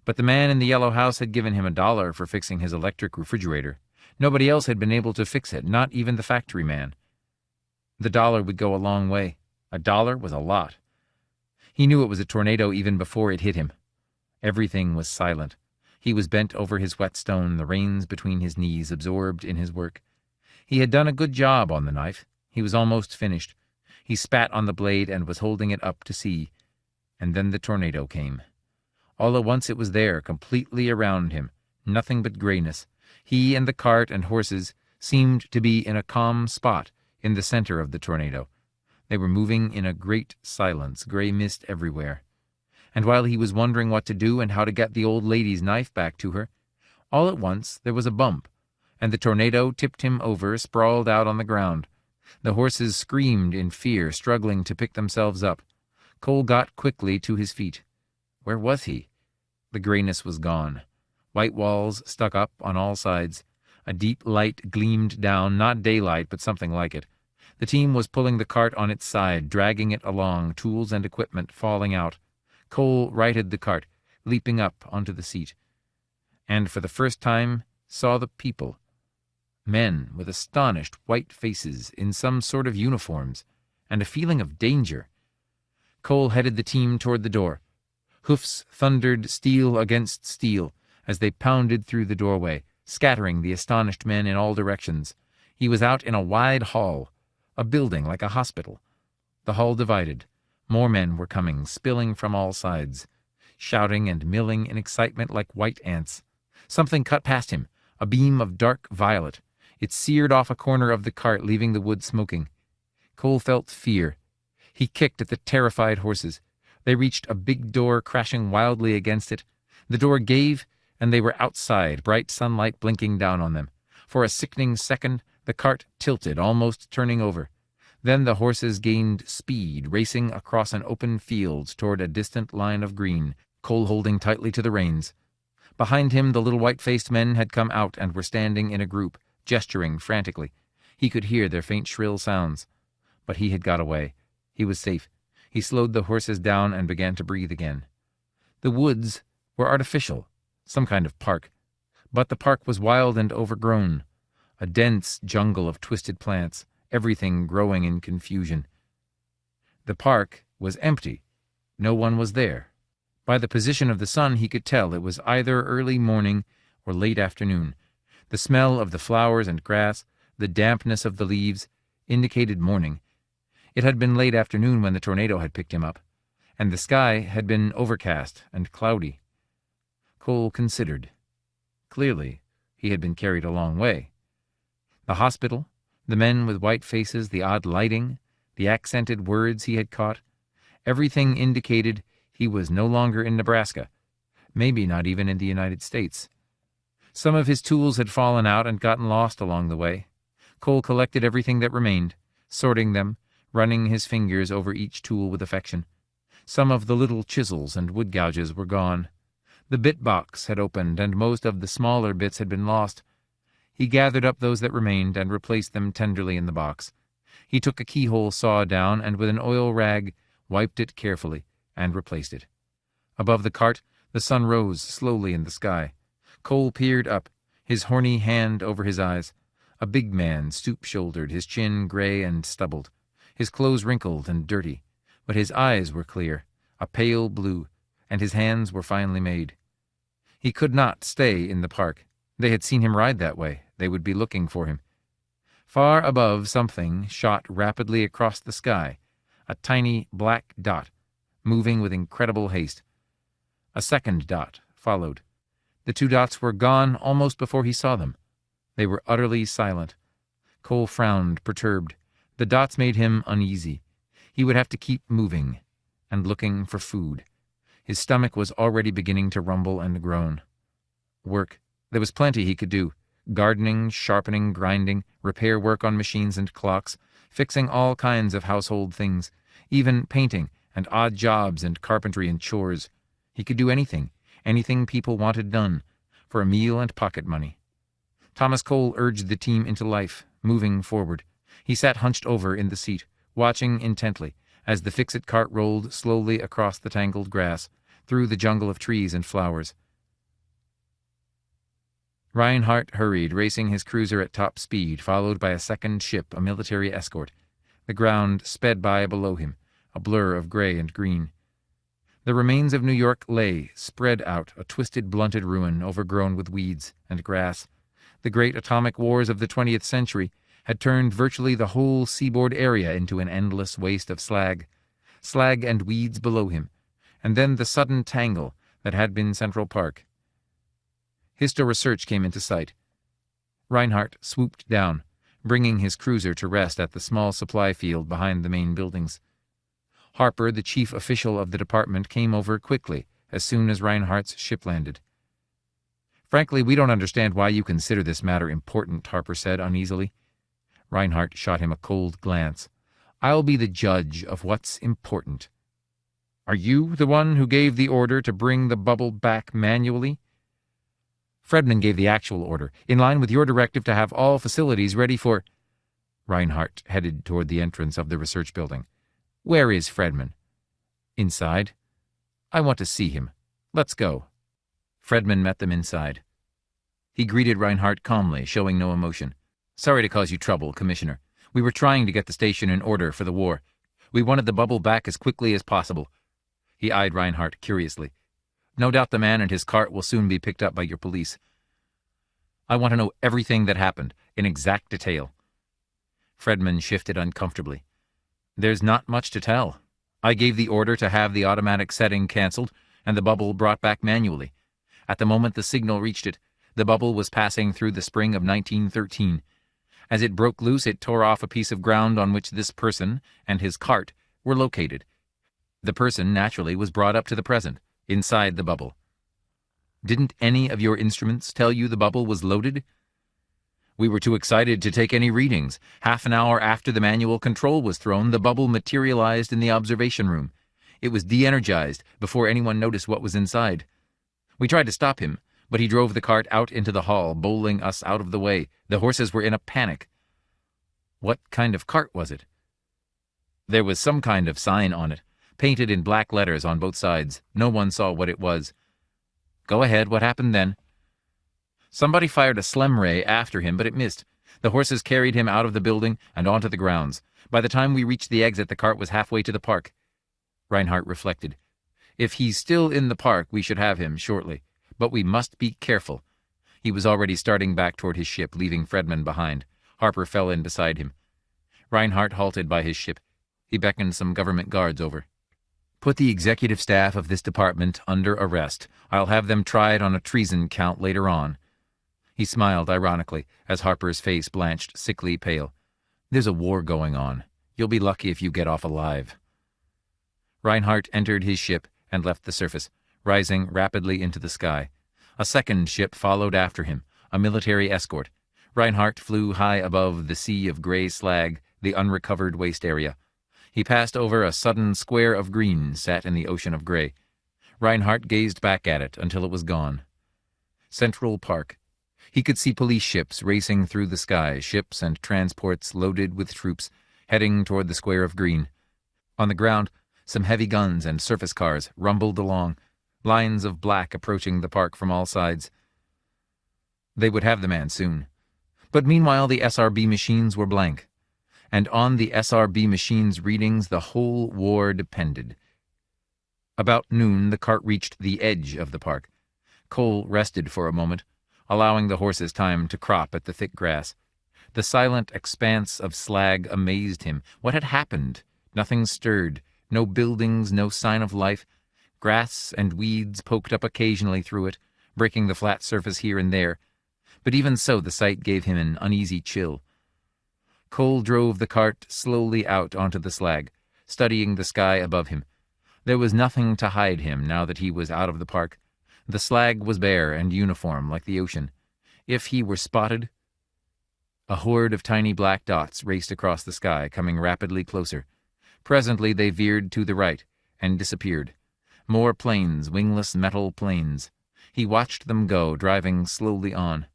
But the man in the yellow house had given him $1 for fixing his electric refrigerator. Nobody else had been able to fix it, not even the factory man. The $1 would go a long way. $1 was a lot. He knew it was a tornado even before it hit him. Everything was silent. He was bent over his whetstone, the reins between his knees, absorbed in his work. He had done a good job on the knife. He was almost finished. He spat on the blade and was holding it up to see. And then the tornado came. All at once it was there, completely around him, nothing but grayness. He and the cart and horses seemed to be in a calm spot in the center of the tornado. They were moving in a great silence, gray mist everywhere. And while he was wondering what to do and how to get the old lady's knife back to her, all at once there was a bump, and the tornado tipped him over, sprawled out on the ground. The horses screamed in fear, struggling to pick themselves up. Cole got quickly to his feet. Where was he? The grayness was gone. White walls stuck up on all sides. A deep light gleamed down, not daylight, but something like it. The team was pulling the cart on its side, dragging it along, tools and equipment falling out. Cole righted the cart, leaping up onto the seat, and for the first time saw the people. Men with astonished white faces in some sort of uniforms, and a feeling of danger. Cole headed the team toward the door. Hoofs thundered steel against steel as they pounded through the doorway, scattering the astonished men in all directions. He was out in a wide hall, a building like a hospital. The hall divided. More men were coming, spilling from all sides, shouting and milling in excitement like white ants. Something cut past him, a beam of dark violet. It seared off a corner of the cart, leaving the wood smoking. Cole felt fear. He kicked at the terrified horses. They reached a big door, crashing wildly against it. The door gave, and they were outside, bright sunlight blinking down on them. For a sickening second, the cart tilted, almost turning over. Then the horses gained speed, racing across an open field toward a distant line of green, Cole holding tightly to the reins. Behind him, the little white-faced men had come out and were standing in a group, gesturing frantically. He could hear their faint, shrill sounds. But he had got away. He was safe. He slowed the horses down and began to breathe again. The woods were artificial, some kind of park. But the park was wild and overgrown, a dense jungle of twisted plants, everything growing in confusion. The park was empty. No one was there. By the position of the sun, he could tell it was either early morning or late afternoon. The smell of the flowers and grass, the dampness of the leaves, indicated morning. It had been late afternoon when the tornado had picked him up, and the sky had been overcast and cloudy. Cole considered. Clearly, he had been carried a long way. The hospital, the men with white faces, the odd lighting, the accented words he had caught, everything indicated he was no longer in Nebraska, maybe not even in the United States. Some of his tools had fallen out and gotten lost along the way. Cole collected everything that remained, sorting them, running his fingers over each tool with affection. Some of the little chisels and wood gouges were gone. The bit box had opened, and most of the smaller bits had been lost. He gathered up those that remained and replaced them tenderly in the box. He took a keyhole saw down and with an oil rag wiped it carefully and replaced it. Above the cart, the sun rose slowly in the sky. Cole peered up, his horny hand over his eyes. A big man, stoop-shouldered, his chin gray and stubbled, his clothes wrinkled and dirty, but his eyes were clear, a pale blue, and his hands were finely made. He could not stay in the park. They had seen him ride that way. They would be looking for him. Far above, something shot rapidly across the sky, a tiny black dot, moving with incredible haste. A second dot followed. The 2 dots were gone almost before he saw them. They were utterly silent. Cole frowned, perturbed. The dots made him uneasy. He would have to keep moving and looking for food. His stomach was already beginning to rumble and groan. Work. There was plenty he could do. Gardening, sharpening, grinding, repair work on machines and clocks, fixing all kinds of household things, even painting and odd jobs and carpentry and chores. He could do anything people wanted done, for a meal and pocket money. Thomas Cole urged the team into life, moving forward. He sat hunched over in the seat, watching intently as the fix-it cart rolled slowly across the tangled grass, through the jungle of trees and flowers. Reinhardt hurried, racing his cruiser at top speed, followed by a second ship, a military escort. The ground sped by below him, a blur of gray and green. The remains of New York lay, spread out, a twisted, blunted ruin overgrown with weeds and grass. The great atomic wars of the 20th century had turned virtually the whole seaboard area into an endless waste of slag and weeds below him, and then the sudden tangle that had been Central Park. Histo Research came into sight. Reinhardt swooped down, bringing his cruiser to rest at the small supply field behind the main buildings. Harper, the chief official of the department, came over quickly as soon as Reinhardt's ship landed. "Frankly, we don't understand why you consider this matter important," Harper said uneasily. Reinhardt shot him a cold glance. "I'll be the judge of what's important." "Are you the one who gave the order to bring the bubble back manually?" "Fredman gave the actual order, in line with your directive to have all facilities ready for—" Reinhardt headed toward the entrance of the research building. "Where is Fredman?" "Inside." "I want to see him. Let's go." Fredman met them inside. He greeted Reinhardt calmly, showing no emotion. "Sorry to cause you trouble, Commissioner. We were trying to get the station in order for the war. We wanted the bubble back as quickly as possible." He eyed Reinhardt curiously. "No doubt the man and his cart will soon be picked up by your police. I want to know everything that happened, in exact detail." Fredman shifted uncomfortably. "There's not much to tell. I gave the order to have the automatic setting canceled and the bubble brought back manually. At the moment the signal reached it, the bubble was passing through the spring of 1913. As it broke loose, it tore off a piece of ground on which this person and his cart were located. The person, naturally, was brought up to the present, inside the bubble." "Didn't any of your instruments tell you the bubble was loaded?" "We were too excited to take any readings. Half an hour after the manual control was thrown, the bubble materialized in the observation room. It was de-energized before anyone noticed what was inside. We tried to stop him, but he drove the cart out into the hall, bowling us out of the way. The horses were in a panic." "What kind of cart was it?" "There was some kind of sign on it, painted in black letters on both sides. No one saw what it was." "Go ahead. What happened then?" "Somebody fired a Slem ray after him, but it missed. The horses carried him out of the building and onto the grounds. By the time we reached the exit, the cart was halfway to the park." Reinhardt reflected. "If he's still in the park, we should have him shortly. But we must be careful." He was already starting back toward his ship, leaving Fredman behind. Harper fell in beside him. Reinhardt halted by his ship. He beckoned some government guards over. "Put the executive staff of this department under arrest. I'll have them tried on a treason count later on." He smiled ironically as Harper's face blanched sickly pale. "There's a war going on. You'll be lucky if you get off alive." Reinhardt entered his ship and left the surface, rising rapidly into the sky. A second ship followed after him, a military escort. Reinhardt flew high above the sea of gray slag, the unrecovered waste area. He passed over a sudden square of green set in the ocean of gray. Reinhardt gazed back at it until it was gone. Central Park. He could see police ships racing through the sky, ships and transports loaded with troops, heading toward the square of green. On the ground, some heavy guns and surface cars rumbled along, lines of black approaching the park from all sides. They would have the man soon. But meanwhile the SRB machines were blank, and on the SRB machines' readings the whole war depended. About noon the cart reached the edge of the park. Cole rested for a moment, allowing the horses time to crop at the thick grass. The silent expanse of slag amazed him. What had happened? Nothing stirred. No buildings, no sign of life. Grass and weeds poked up occasionally through it, breaking the flat surface here and there, but even so the sight gave him an uneasy chill. Cole drove the cart slowly out onto the slag, studying the sky above him. There was nothing to hide him now that he was out of the park. The slag was bare and uniform like the ocean. If he were spotted... A horde of tiny black dots raced across the sky, coming rapidly closer. Presently they veered to the right and disappeared. More planes, wingless metal planes. He watched them go, driving slowly on.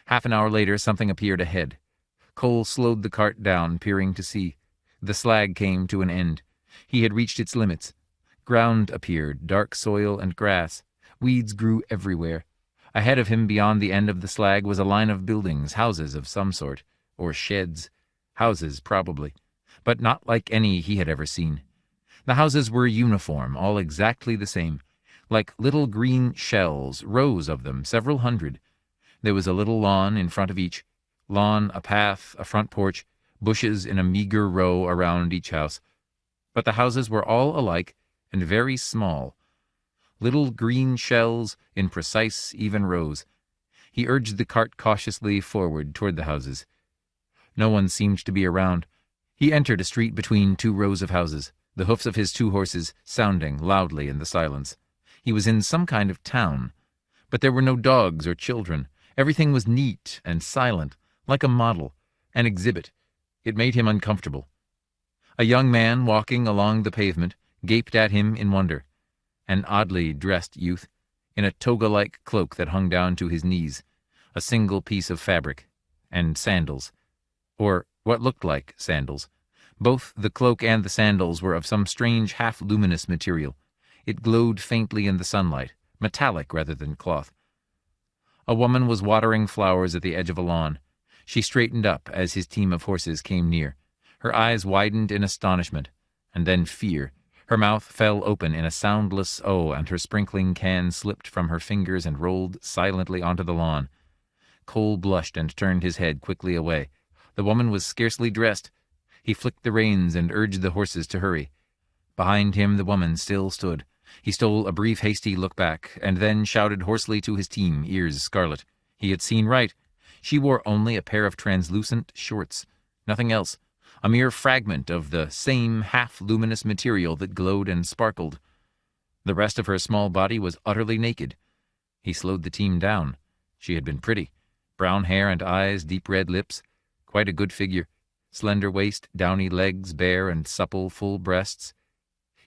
Half an hour later, something appeared ahead. Cole slowed the cart down, peering to see. The slag came to an end. He had reached its limits. Ground appeared, dark soil and grass. Weeds grew everywhere. Ahead of him, beyond the end of the slag, was a line of buildings, houses of some sort, or sheds. Houses, probably, but not like any he had ever seen. The houses were uniform, all exactly the same, like little green shells, rows of them, several hundred. There was a little lawn in front of each. Lawn, a path, a front porch, bushes in a meager row around each house. But the houses were all alike and very small. Little green shells in precise, even rows. He urged the cart cautiously forward toward the houses. No one seemed to be around. He entered a street between two rows of houses, the hoofs of his 2 horses sounding loudly in the silence. He was in some kind of town, but there were no dogs or children. Everything was neat and silent, like a model, an exhibit. It made him uncomfortable. A young man walking along the pavement gaped at him in wonder. An oddly dressed youth, in a toga-like cloak that hung down to his knees, a single piece of fabric, and sandals, or what looked like sandals. Both the cloak and the sandals were of some strange half-luminous material. It glowed faintly in the sunlight, metallic rather than cloth. A woman was watering flowers at the edge of a lawn. She straightened up as his team of horses came near. Her eyes widened in astonishment, and then fear. Her mouth fell open in a soundless "oh," and her sprinkling can slipped from her fingers and rolled silently onto the lawn. Cole blushed and turned his head quickly away. The woman was scarcely dressed. He flicked the reins and urged the horses to hurry. Behind him the woman still stood. He stole a brief hasty look back, and then shouted hoarsely to his team, ears scarlet. He had seen right. She wore only a pair of translucent shorts. Nothing else. A mere fragment of the same half-luminous material that glowed and sparkled. The rest of her small body was utterly naked. He slowed the team down. She had been pretty. Brown hair and eyes, deep red lips. Quite a good figure. Slender waist, downy legs, bare and supple, full breasts.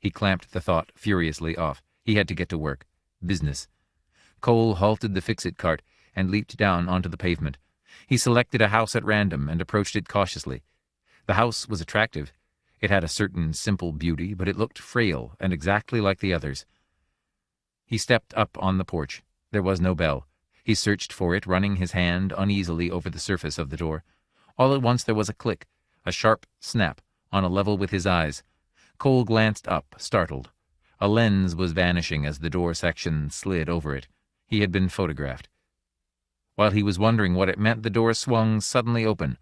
He clamped the thought furiously off. He had to get to work. Business. Cole halted the fix-it cart and leaped down onto the pavement. He selected a house at random and approached it cautiously. The house was attractive. It had a certain simple beauty, but it looked frail and exactly like the others. He stepped up on the porch. There was no bell. He searched for it, running his hand uneasily over the surface of the door. All at once there was a click, a sharp snap, on a level with his eyes. Cole glanced up, startled. A lens was vanishing as the door section slid over it. He had been photographed. While he was wondering what it meant, the door swung suddenly open.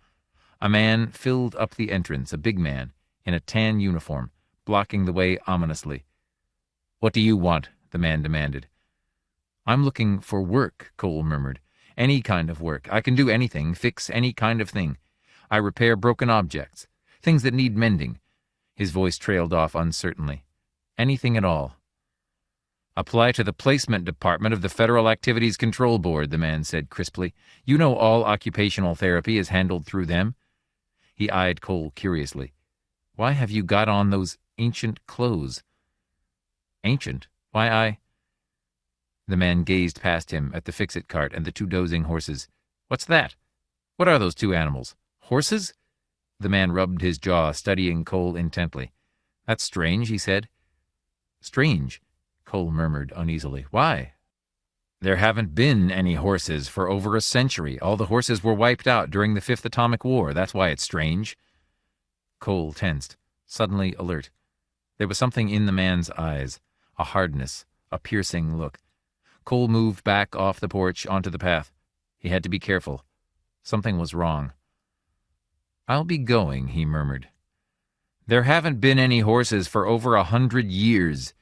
A man filled up the entrance, a big man, in a tan uniform, blocking the way ominously. "What do you want?" the man demanded. "I'm looking for work," Cole murmured. "Any kind of work. I can do anything, fix any kind of thing. I repair broken objects, things that need mending." His voice trailed off uncertainly. "Anything at all." "Apply to the placement department of the Federal Activities Control Board," the man said crisply. "You know all occupational therapy is handled through them." He eyed Cole curiously. "Why have you got on those ancient clothes?" "Ancient? Why, The man gazed past him at the fix-it cart and the 2 dozing horses. "What's that? What are those 2 animals? Horses?" The man rubbed his jaw, studying Cole intently. "That's strange," he said. "Strange?" Cole murmured uneasily. "Why?" "There haven't been any horses for over a century. All the horses were wiped out during the 5th Atomic War. That's why it's strange." Cole tensed, suddenly alert. There was something in the man's eyes, a hardness, a piercing look. Cole moved back off the porch onto the path. He had to be careful. Something was wrong. "I'll be going," he murmured. "There haven't been any horses for over 100 years.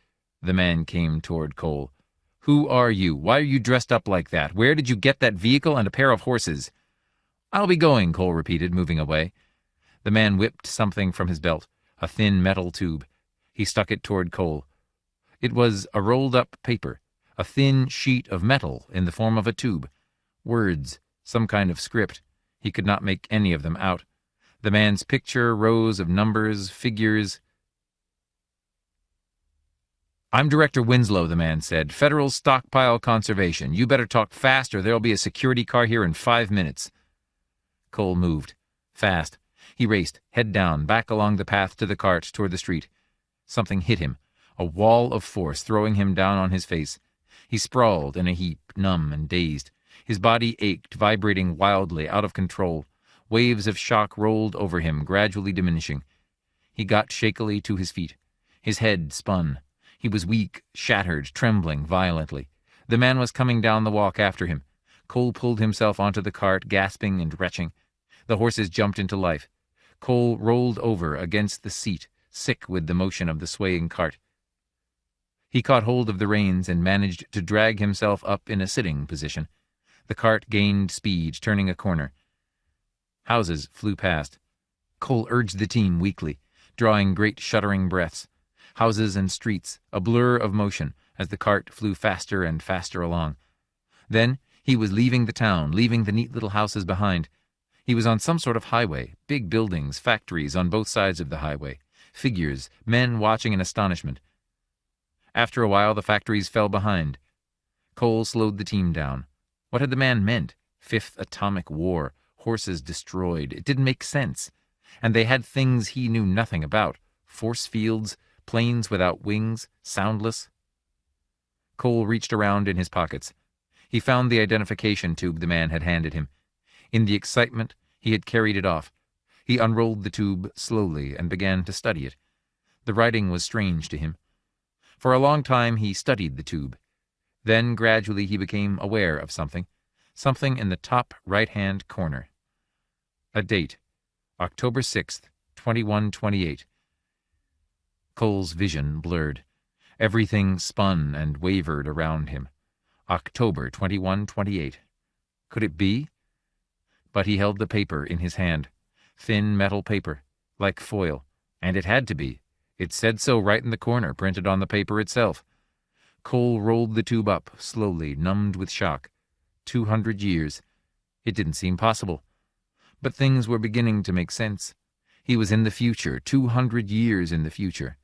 The man came toward Cole. "Who are you? Why are you dressed up like that? Where did you get that vehicle and a pair of horses?" "I'll be going," Cole repeated, moving away. The man whipped something from his belt, a thin metal tube. He stuck it toward Cole. It was a rolled-up paper, a thin sheet of metal in the form of a tube. Words, some kind of script. He could not make any of them out. The man's picture, rows of numbers, figures. "I'm Director Winslow," the man said. "Federal Stockpile Conservation. You better talk fast or there'll be a security car here in 5 minutes. Cole moved. Fast. He raced, head down, back along the path to the cart toward the street. Something hit him, a wall of force throwing him down on his face. He sprawled in a heap, numb and dazed. His body ached, vibrating wildly, out of control. Waves of shock rolled over him, gradually diminishing. He got shakily to his feet. His head spun. He was weak, shattered, trembling violently. The man was coming down the walk after him. Cole pulled himself onto the cart, gasping and retching. The horses jumped into life. Cole rolled over against the seat, sick with the motion of the swaying cart. He caught hold of the reins and managed to drag himself up in a sitting position. The cart gained speed, turning a corner. Houses flew past. Cole urged the team weakly, drawing great shuddering breaths. Houses and streets, a blur of motion, as the cart flew faster and faster along. Then he was leaving the town, leaving the neat little houses behind. He was on some sort of highway, big buildings, factories on both sides of the highway, figures, men watching in astonishment. After a while, the factories fell behind. Cole slowed the team down. What had the man meant? Fifth atomic war, horses destroyed. It didn't make sense. And they had things he knew nothing about. Force fields, planes without wings, soundless. Cole reached around in his pockets. He found the identification tube the man had handed him. In the excitement, he had carried it off. He unrolled the tube slowly and began to study it. The writing was strange to him. For a long time he studied the tube. Then gradually he became aware of something in the top right-hand corner. A date, October 6th, 2128. Cole's vision blurred. Everything spun and wavered around him. October 2128. Could it be? But he held the paper in his hand. Thin metal paper, like foil. And it had to be. It said so right in the corner, printed on the paper itself. Cole rolled the tube up, slowly, numbed with shock. 200 years. It didn't seem possible. But things were beginning to make sense. He was in the future, 200 years in the future.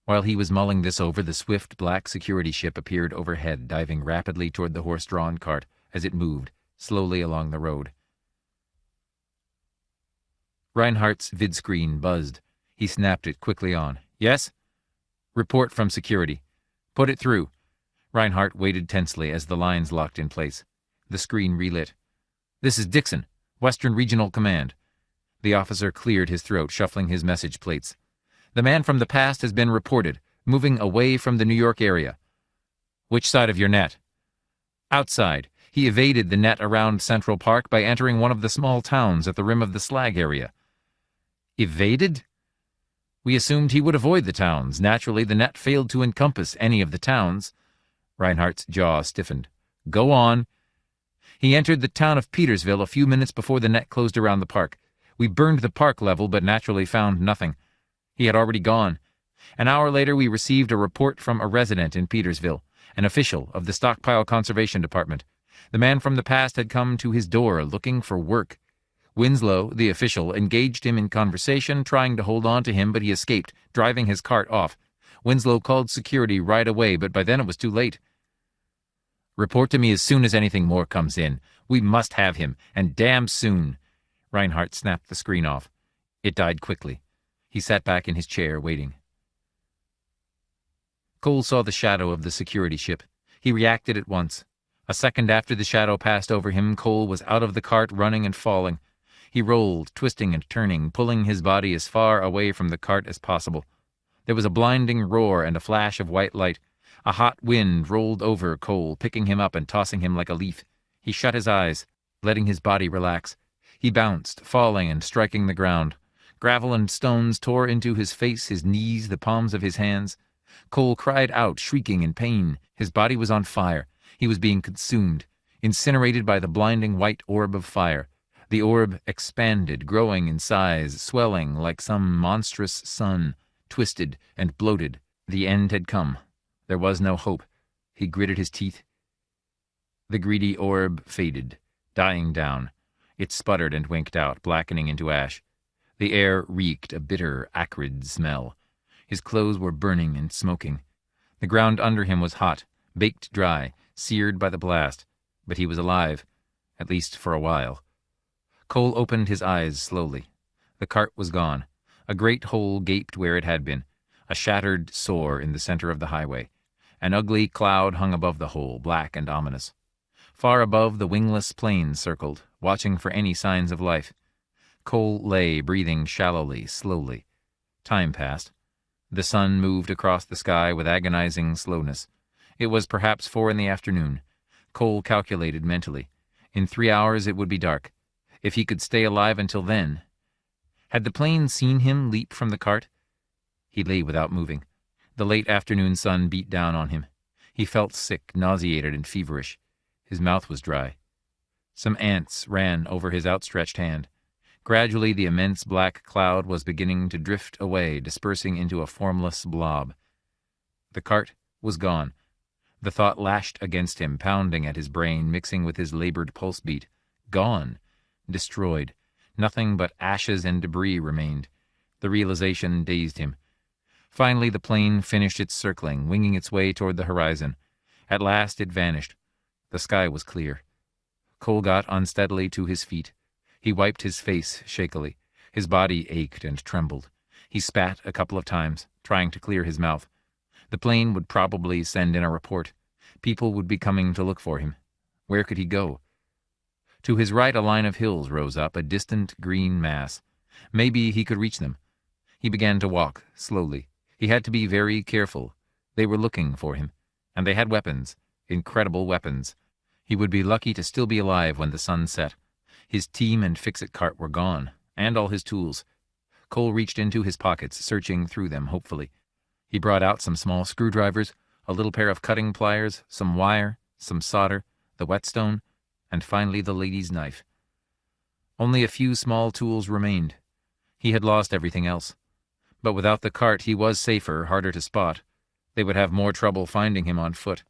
While he was mulling this over, the swift black security ship appeared overhead, diving rapidly toward the horse-drawn cart as it moved, slowly along the road. Reinhardt's vidscreen buzzed. He snapped it quickly on. "Yes?" "Report from security." "Put it through." Reinhardt waited tensely as the lines locked in place. The screen relit. "This is Dixon, Western Regional Command." The officer cleared his throat, shuffling his message plates. "The man from the past has been reported, moving away from the New York area." "Which side of your net?" "Outside. He evaded the net around Central Park by entering one of the small towns at the rim of the slag area." "Evaded?" "We assumed he would avoid the towns. Naturally, the net failed to encompass any of the towns." Reinhardt's jaw stiffened. "Go on." "He entered the town of Petersville a few minutes before the net closed around the park. We burned the park level, but naturally found nothing. He had already gone. An hour later, we received a report from a resident in Petersville, an official of the Stockpile Conservation Department. The man from the past had come to his door looking for work. Winslow, the official, engaged him in conversation, trying to hold on to him, but he escaped, driving his cart off. Winslow called security right away, but by then it was too late. "Report to me as soon as anything more comes in. We must have him, and damn soon." Reinhardt snapped the screen off. It died quickly. He sat back in his chair, waiting. Cole saw the shadow of the security ship. He reacted at once. A second after the shadow passed over him, Cole was out of the cart, running and falling. He rolled, twisting and turning, pulling his body as far away from the cart as possible. There was a blinding roar and a flash of white light. A hot wind rolled over Cole, picking him up and tossing him like a leaf. He shut his eyes, letting his body relax. He bounced, falling and striking the ground. Gravel and stones tore into his face, his knees, the palms of his hands. Cole cried out, shrieking in pain. His body was on fire. He was being consumed, incinerated by the blinding white orb of fire. The orb expanded, growing in size, swelling like some monstrous sun, twisted and bloated. The end had come. There was no hope. He gritted his teeth. The greedy orb faded, dying down. It sputtered and winked out, blackening into ash. The air reeked a bitter, acrid smell. His clothes were burning and smoking. The ground under him was hot, baked dry, seared by the blast. But he was alive, at least for a while. Cole opened his eyes slowly. The cart was gone. A great hole gaped where it had been, a shattered sore in the center of the highway. An ugly cloud hung above the hole, black and ominous. Far above, the wingless plane circled, watching for any signs of life. Cole lay, breathing shallowly, slowly. Time passed. The sun moved across the sky with agonizing slowness. It was perhaps 4 in the afternoon. Cole calculated mentally. In 3 hours it would be dark. If he could stay alive until then. Had the plane seen him leap from the cart? He lay without moving. The late afternoon sun beat down on him. He felt sick, nauseated, and feverish. His mouth was dry. Some ants ran over his outstretched hand. Gradually, the immense black cloud was beginning to drift away, dispersing into a formless blob. The cart was gone. The thought lashed against him, pounding at his brain, mixing with his labored pulse beat. Gone. Destroyed. Nothing but ashes and debris remained. The realization dazed him. Finally, the plane finished its circling, winging its way toward the horizon. At last it vanished. The sky was clear. Cole got unsteadily to his feet. He wiped his face shakily. His body ached and trembled. He spat a couple of times, trying to clear his mouth. The plane would probably send in a report. People would be coming to look for him. Where could he go? To his right, a line of hills rose up, a distant green mass. Maybe he could reach them. He began to walk, slowly. He had to be very careful. They were looking for him. And they had weapons. Incredible weapons. He would be lucky to still be alive when the sun set. His team and fix-it cart were gone, and all his tools. Cole reached into his pockets, searching through them hopefully. He brought out some small screwdrivers, a little pair of cutting pliers, some wire, some solder, the whetstone, and finally the lady's knife. Only a few small tools remained. He had lost everything else. But without the cart he was safer, harder to spot. They would have more trouble finding him on foot.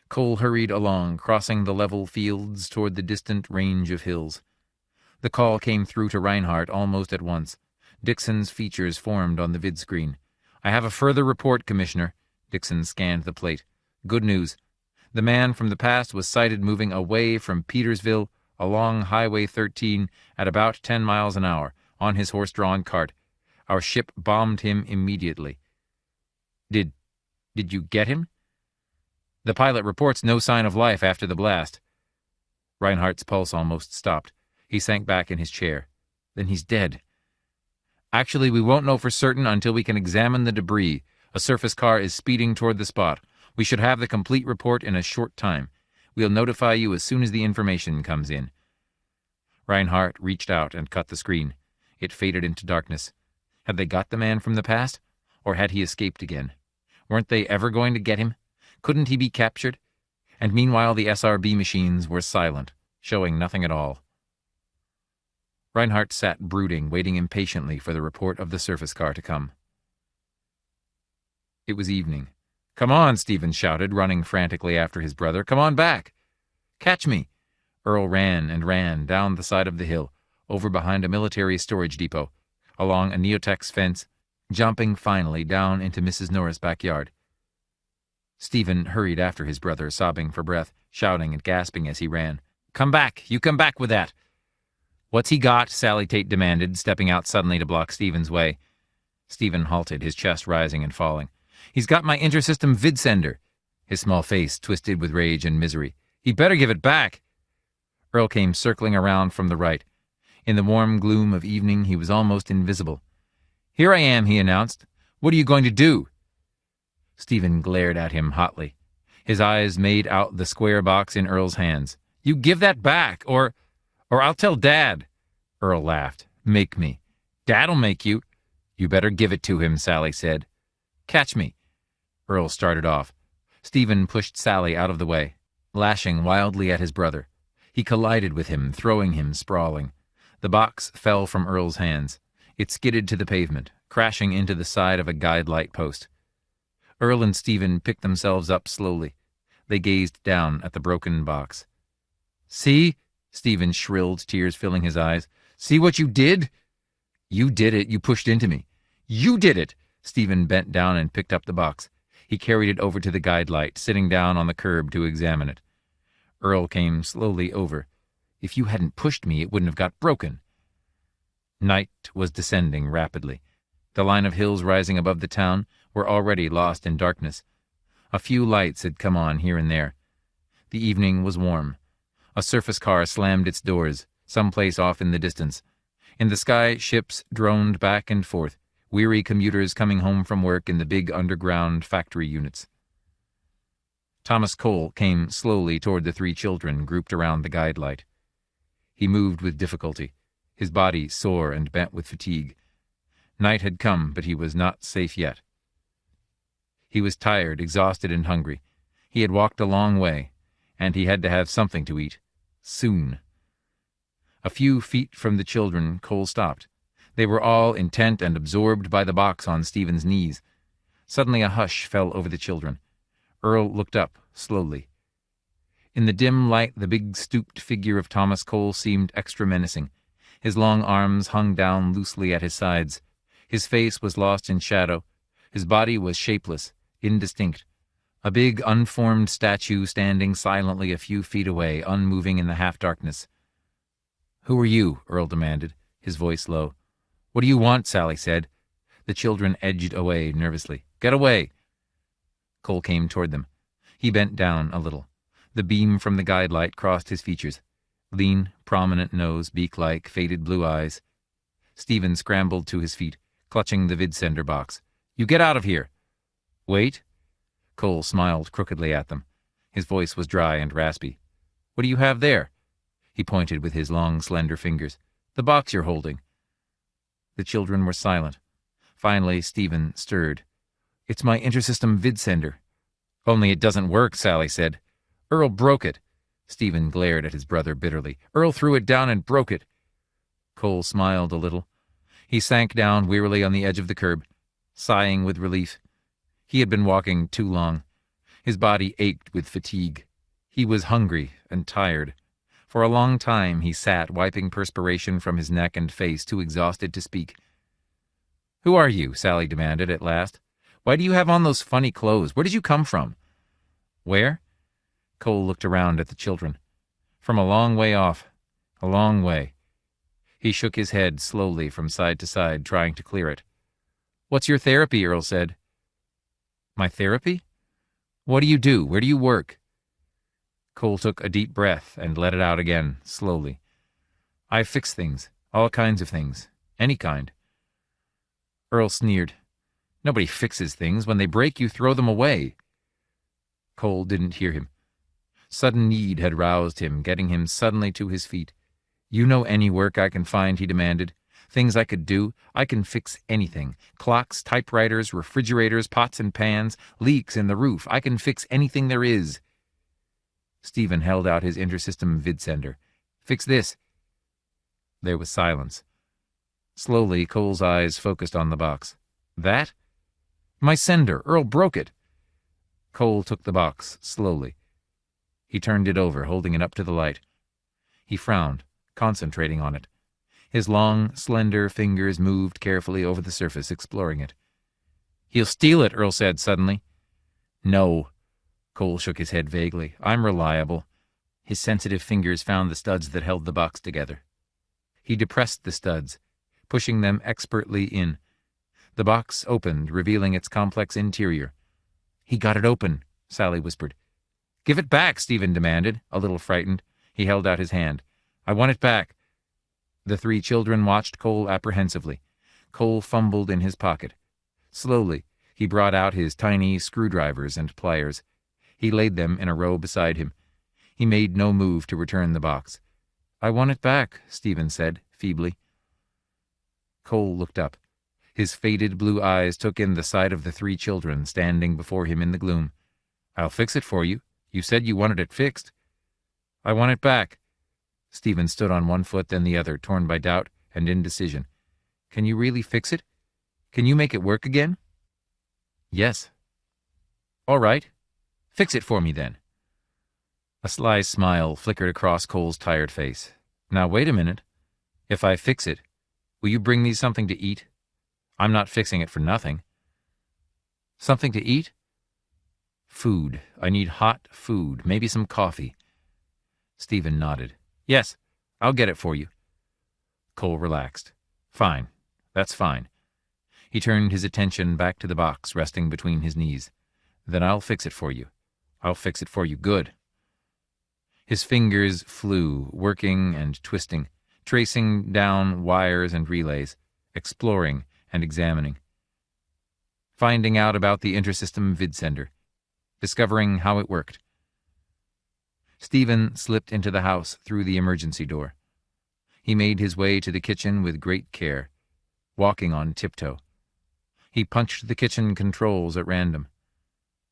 Cole hurried along, crossing the level fields toward the distant range of hills. The call came through to Reinhardt almost at once. Dixon's features formed on the vidscreen. "I have a further report, Commissioner." Dixon scanned the plate. "Good news. The man from the past was sighted moving away from Petersville along Highway 13 at about 10 miles an hour, on his horse-drawn cart. Our ship bombed him immediately." Did you get him?" "The pilot reports no sign of life after the blast." Reinhardt's pulse almost stopped. He sank back in his chair. "Then he's dead." "Actually, we won't know for certain until we can examine the debris. A surface car is speeding toward the spot. We should have the complete report in a short time. We'll notify you as soon as the information comes in." Reinhardt reached out and cut the screen. It faded into darkness. Had they got the man from the past? Or had he escaped again? Weren't they ever going to get him? Couldn't he be captured? And meanwhile the SRB machines were silent, showing nothing at all. Reinhardt sat brooding, waiting impatiently for the report of the surface car to come. It was evening. "Come on," Stephen shouted, running frantically after his brother. "Come on back." "Catch me." Earl ran and ran down the side of the hill, over behind a military storage depot, along a Neotex fence, jumping finally down into Mrs. Norris' backyard. Stephen hurried after his brother, sobbing for breath, shouting and gasping as he ran. "Come back! You come back with that!" "What's he got?" Sally Tate demanded, stepping out suddenly to block Stephen's way. Stephen halted, his chest rising and falling. "He's got my intersystem vidsender." His small face twisted with rage and misery. "He better give it back." Earl came circling around from the right. In the warm gloom of evening, he was almost invisible. "Here I am," he announced. "What are you going to do?" Stephen glared at him hotly. His eyes made out the square box in Earl's hands. "You give that back, or I'll tell Dad." Earl laughed. "Make me." "Dad'll make you." "You better give it to him," Sally said. "Catch me." Earl started off. Stephen pushed Sally out of the way, lashing wildly at his brother. He collided with him, throwing him sprawling. The box fell from Earl's hands. It skidded to the pavement, crashing into the side of a guide light post. Earl and Stephen picked themselves up slowly. They gazed down at the broken box. "See?" Stephen shrilled, tears filling his eyes. "See what you did?" "You did it. You pushed into me." "You did it!" Stephen bent down and picked up the box. He carried it over to the guide light, sitting down on the curb to examine it. Earl came slowly over. "If you hadn't pushed me, it wouldn't have got broken." Night was descending rapidly. The line of hills rising above the town were already lost in darkness. A few lights had come on here and there. The evening was warm. A surface car slammed its doors, someplace off in the distance. In the sky, ships droned back and forth, weary commuters coming home from work in the big underground factory units. Thomas Cole came slowly toward the three children grouped around the guide light. He moved with difficulty, his body sore and bent with fatigue. Night had come, but he was not safe yet. He was tired, exhausted, and hungry. He had walked a long way, and he had to have something to eat. Soon. A few feet from the children, Cole stopped. They were all intent and absorbed by the box on Stephen's knees. Suddenly a hush fell over the children. Earl looked up, slowly. In the dim light, the big stooped figure of Thomas Cole seemed extra menacing. His long arms hung down loosely at his sides. His face was lost in shadow. His body was shapeless, indistinct. A big, unformed statue standing silently a few feet away, unmoving in the half-darkness. "Who are you?" Earl demanded, his voice low. "What do you want?" Sally said. The children edged away nervously. "Get away!" Cole came toward them. He bent down a little. The beam from the guide light crossed his features. Lean, prominent nose, beak-like, faded blue eyes. Stephen scrambled to his feet, clutching the vidsender box. "You get out of here!" "Wait." Cole smiled crookedly at them. His voice was dry and raspy. "What do you have there?" He pointed with his long, slender fingers. "The box you're holding." The children were silent. Finally, Stephen stirred. "It's my intersystem vidsender." "Only it doesn't work," Sally said. "Earl broke it." Stephen glared at his brother bitterly. "Earl threw it down and broke it." Cole smiled a little. He sank down wearily on the edge of the curb, sighing with relief. He had been walking too long. His body ached with fatigue. He was hungry and tired. For a long time he sat, wiping perspiration from his neck and face, too exhausted to speak. "Who are you?" Sally demanded at last. "Why do you have on those funny clothes? Where did you come from?" "Where?" Cole looked around at the children. "From a long way off. A long way." He shook his head slowly from side to side, trying to clear it. "What's your therapy?" Earl said. "My therapy? What do you do? Where do you work?" Cole took a deep breath and let it out again, slowly. "I fix things. All kinds of things. Any kind." Earl sneered. "Nobody fixes things. When they break, you throw them away." Cole didn't hear him. Sudden need had roused him, getting him suddenly to his feet. "You know any work I can find?" he demanded. "Things I could do? I can fix anything. Clocks, typewriters, refrigerators, pots and pans, leaks in the roof. I can fix anything there is." Stephen held out his intersystem vidsender. "Fix this." There was silence. Slowly, Cole's eyes focused on the box. "That?" "My sender. Earl broke it." Cole took the box, slowly. He turned it over, holding it up to the light. He frowned, concentrating on it. His long, slender fingers moved carefully over the surface, exploring it. "He'll steal it," Earl said suddenly. "No." Cole shook his head vaguely. "I'm reliable." His sensitive fingers found the studs that held the box together. He depressed the studs, pushing them expertly in. The box opened, revealing its complex interior. "He got it open," Sally whispered. "Give it back," Stephen demanded, a little frightened. He held out his hand. "I want it back." The three children watched Cole apprehensively. Cole fumbled in his pocket. Slowly, he brought out his tiny screwdrivers and pliers. He laid them in a row beside him. He made no move to return the box. "I want it back," Stephen said, feebly. Cole looked up. His faded blue eyes took in the sight of the 3 children standing before him in the gloom. "I'll fix it for you. You said you wanted it fixed." "I want it back." Stephen stood on one foot, then the other, torn by doubt and indecision. "Can you really fix it? Can you make it work again?" "Yes." "All right. Fix it for me, then." A sly smile flickered across Cole's tired face. "Now, wait a minute. If I fix it, will you bring me something to eat? I'm not fixing it for nothing." "Something to eat?" "Food. I need hot food, maybe some coffee." Stephen nodded. "Yes, I'll get it for you." Cole relaxed. "Fine. That's fine." He turned his attention back to the box resting between his knees. "Then I'll fix it for you. I'll fix it for you good." His fingers flew, working and twisting, tracing down wires and relays, exploring and examining. Finding out about the intersystem vidsender, discovering how it worked. Stephen slipped into the house through the emergency door. He made his way to the kitchen with great care, walking on tiptoe. He punched the kitchen controls at random,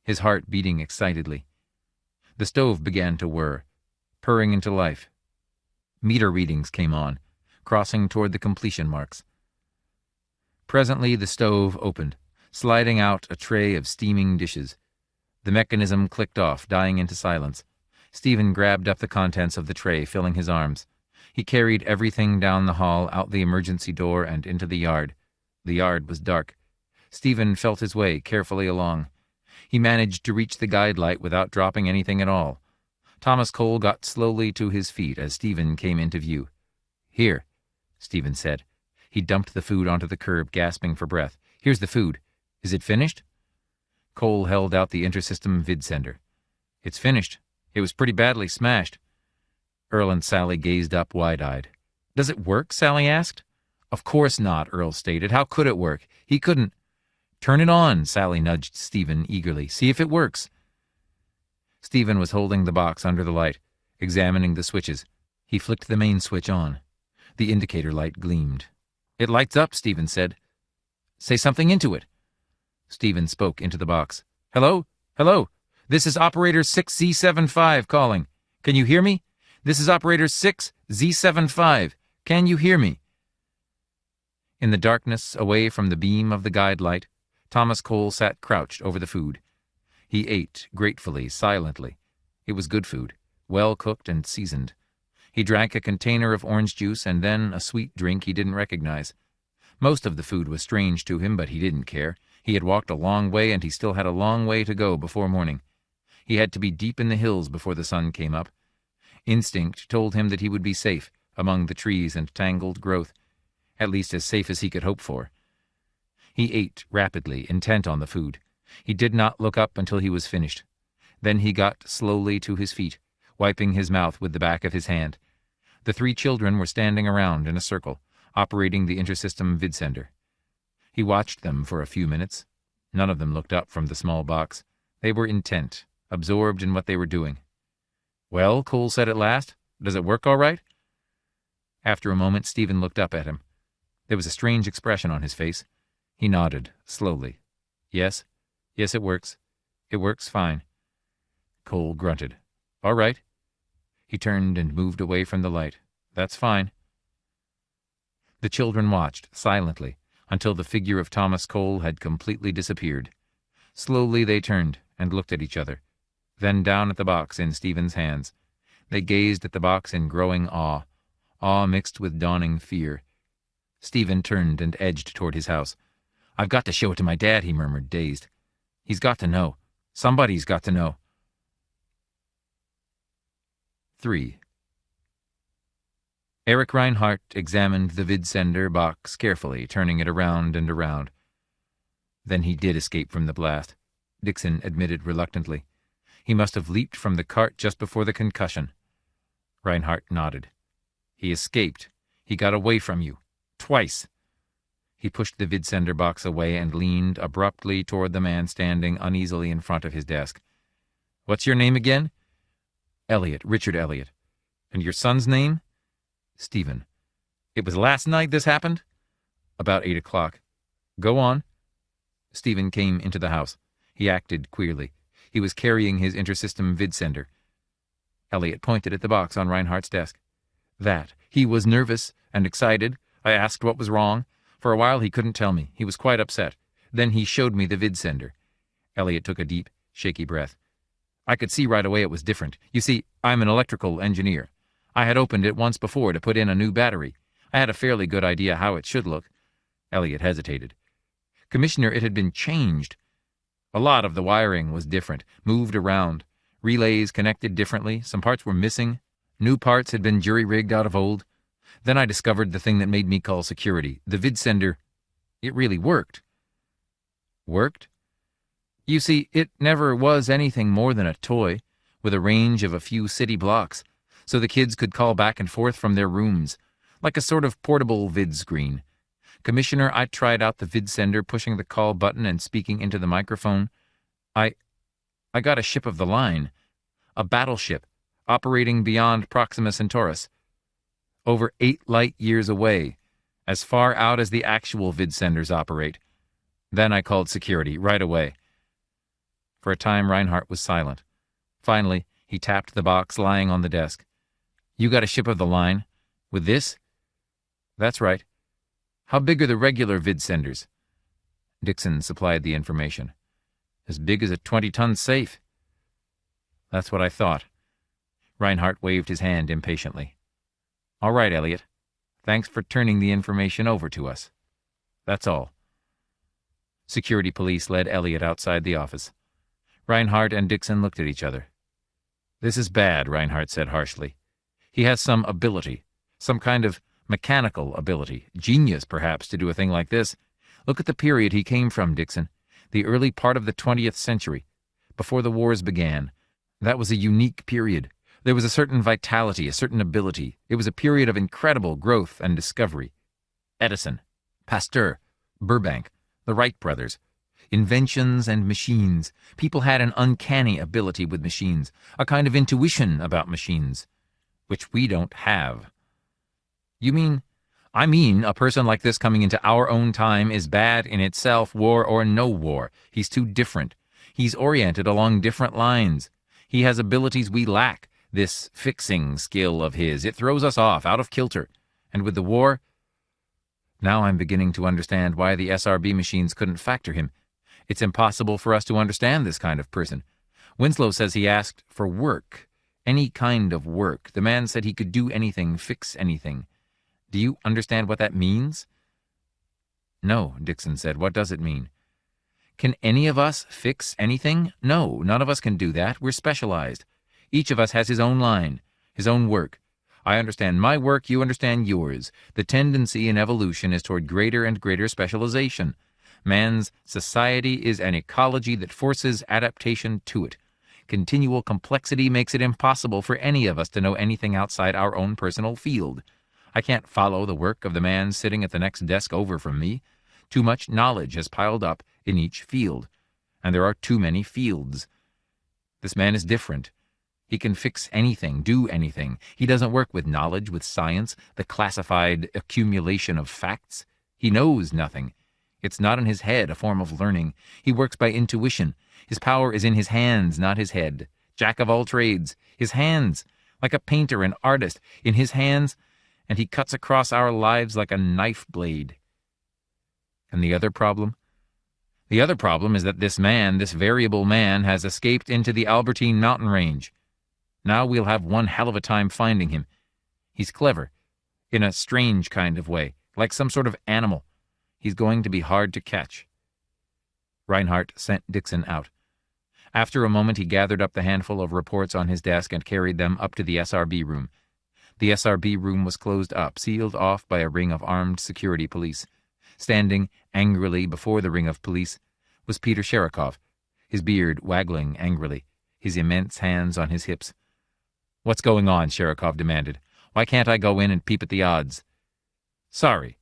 his heart beating excitedly. The stove began to whir, purring into life. Meter readings came on, crossing toward the completion marks. Presently the stove opened, sliding out a tray of steaming dishes. The mechanism clicked off, dying into silence. Stephen grabbed up the contents of the tray, filling his arms. He carried everything down the hall, out the emergency door, and into the yard. The yard was dark. Stephen felt his way carefully along. He managed to reach the guide light without dropping anything at all. Thomas Cole got slowly to his feet as Stephen came into view. "Here," Stephen said. He dumped the food onto the curb, gasping for breath. "Here's the food. Is it finished?" Cole held out the intersystem vidsender. "It's finished. It was pretty badly smashed." Earl and Sally gazed up wide-eyed. "Does it work?" Sally asked. "Of course not," Earl stated. "How could it work? He couldn't—" "Turn it on," Sally nudged Stephen eagerly. "See if it works." Stephen was holding the box under the light, examining the switches. He flicked the main switch on. The indicator light gleamed. "It lights up," Stephen said. "Say something into it." Stephen spoke into the box. "Hello? Hello? This is Operator 6Z75 calling. Can you hear me? This is Operator 6Z75. Can you hear me?" In the darkness, away from the beam of the guide light, Thomas Cole sat crouched over the food. He ate, gratefully, silently. It was good food, well cooked and seasoned. He drank a container of orange juice and then a sweet drink he didn't recognize. Most of the food was strange to him, but he didn't care. He had walked a long way, and he still had a long way to go before morning. He had to be deep in the hills before the sun came up. Instinct told him that he would be safe among the trees and tangled growth, at least as safe as he could hope for. He ate rapidly, intent on the food. He did not look up until he was finished. Then he got slowly to his feet, wiping his mouth with the back of his hand. The 3 children were standing around in a circle, operating the intersystem vidsender. He watched them for a few minutes. None of them looked up from the small box. They were intent, absorbed in what they were doing. "Well," Cole said at last, "does it work all right?" After a moment, Stephen looked up at him. There was a strange expression on his face. He nodded, slowly. Yes, it works. It works fine." Cole grunted. "All right." He turned and moved away from the light. "That's fine." The children watched, silently, until the figure of Thomas Cole had completely disappeared. Slowly they turned and looked at each other, then down at the box in Stephen's hands. They gazed at the box in growing awe mixed with dawning fear. Stephen turned and edged toward his house. "I've got to show it to my dad," he murmured, dazed. "He's got to know. Somebody's got to know." 3. Eric Reinhardt examined the vidsender box carefully, turning it around and around. Then he did escape from the blast, Dixon admitted reluctantly. He must have leaped from the cart just before the concussion. Reinhardt nodded. "He escaped. He got away from you. Twice." He pushed the vidsender box away and leaned abruptly toward the man standing uneasily in front of his desk. "What's your name again?" "Elliot, Richard Elliot." "And your son's name?" "Stephen." "It was last night this happened?" "About 8 o'clock. Go on. Stephen came into the house. He acted queerly. He was carrying his intersystem vidsender. Elliot pointed at the box on Reinhardt's desk. That. He was nervous and excited. I asked what was wrong. For a while he couldn't tell me. He was quite upset. Then he showed me the vidsender. Elliot took a deep, shaky breath. I could see right away it was different. You see, I'm an electrical engineer. I had opened it once before to put in a new battery. I had a fairly good idea how it should look. Elliot hesitated. Commissioner, it had been changed. A lot of the wiring was different, moved around. Relays connected differently. Some parts were missing. New parts had been jury-rigged out of old. Then I discovered the thing that made me call security. The vidsender. It really worked. Worked? You see, it never was anything more than a toy, with a range of a few city blocks, so the kids could call back and forth from their rooms, like a sort of portable vid screen. Commissioner, I tried out the vidsender, pushing the call button and speaking into the microphone. I got a ship of the line, a battleship, operating beyond Proxima Centaurus, over 8 light years away, as far out as the actual vidsenders operate. Then I called security right away. For a time, Reinhardt was silent. Finally, he tapped the box lying on the desk. You got a ship of the line? With this? That's right. How big are the regular vidsenders? Dixon supplied the information. As big as a 20-ton safe. That's what I thought. Reinhardt waved his hand impatiently. All right, Elliot. Thanks for turning the information over to us. That's all. Security police led Elliot outside the office. Reinhardt and Dixon looked at each other. This is bad, Reinhardt said harshly. He has some ability, some kind of mechanical ability, genius perhaps, to do a thing like this. Look at the period he came from, Dixon. The early part of the 20th century, before the wars began. That was a unique period. There was a certain vitality, a certain ability. It was a period of incredible growth and discovery. Edison, Pasteur, Burbank, the Wright brothers. Inventions and machines. People had an uncanny ability with machines, a kind of intuition about machines, which we don't have. You mean? I mean, a person like this coming into our own time is bad in itself, war or no war. He's too different. He's oriented along different lines. He has abilities we lack. This fixing skill of his, it throws us off, out of kilter. And with the war, now I'm beginning to understand why the SRB machines couldn't factor him. It's impossible for us to understand this kind of person. Winslow says he asked for work. Any kind of work. The man said he could do anything, fix anything. Do you understand what that means? No, Dixon said. What does it mean? Can any of us fix anything? No, none of us can do that. We're specialized. Each of us has his own line, his own work. I understand my work, you understand yours. The tendency in evolution is toward greater and greater specialization. Man's society is an ecology that forces adaptation to it. Continual complexity makes it impossible for any of us to know anything outside our own personal field. I can't follow the work of the man sitting at the next desk over from me. Too much knowledge has piled up in each field, and there are too many fields. This man is different. He can fix anything, do anything. He doesn't work with knowledge, with science, the classified accumulation of facts. He knows nothing. It's not in his head, a form of learning. He works by intuition. His power is in his hands, not his head. Jack of all trades. His hands, like a painter, an artist, in his hands, and he cuts across our lives like a knife blade. And the other problem? The other problem is that this man, this variable man, has escaped into the Albertine mountain range. Now we'll have one hell of a time finding him. He's clever, in a strange kind of way, like some sort of animal. He's going to be hard to catch. Reinhardt sent Dixon out. After a moment, he gathered up the handful of reports on his desk and carried them up to the SRB room. The SRB room was closed up, sealed off by a ring of armed security police. Standing angrily before the ring of police was Peter Sherikov, his beard waggling angrily, his immense hands on his hips. "What's going on?" Sherikov demanded. "Why can't I go in and peep at the odds?" "Sorry."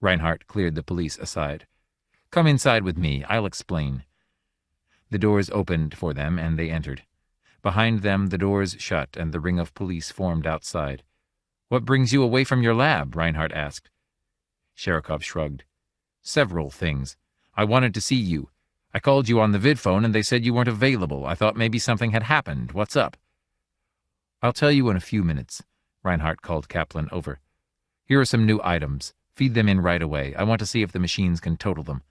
Reinhardt cleared the police aside. "Come inside with me. I'll explain." The doors opened for them, and they entered. Behind them, the doors shut, and the ring of police formed outside. "What brings you away from your lab?" Reinhardt asked. Sherikov shrugged. Several things. I wanted to see you. I called you on the vidphone and they said you weren't available. I thought maybe something had happened. What's up? I'll tell you in a few minutes. Reinhardt called Kaplan over. Here are some new items. Feed them in right away. I want to see if the machines can total them.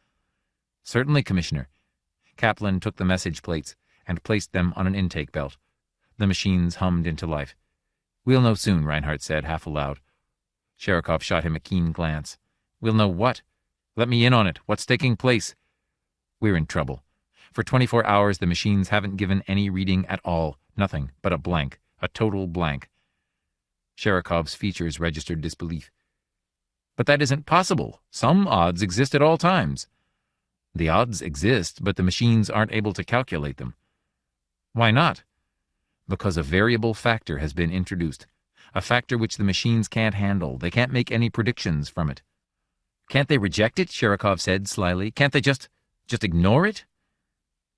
Certainly, Commissioner. Kaplan took the message plates and placed them on an intake belt. The machines hummed into life. We'll know soon, Reinhardt said, half aloud. Sherikov shot him a keen glance. We'll know what? Let me in on it. What's taking place? We're in trouble. For 24 hours, the machines haven't given any reading at all. Nothing but a blank. A total blank. Sherikov's features registered disbelief. But that isn't possible. Some odds exist at all times. The odds exist, but the machines aren't able to calculate them. Why not? Because a variable factor has been introduced. A factor which the machines can't handle. They can't make any predictions from it. Can't they reject it? Sherikov said slyly. Can't they just ignore it?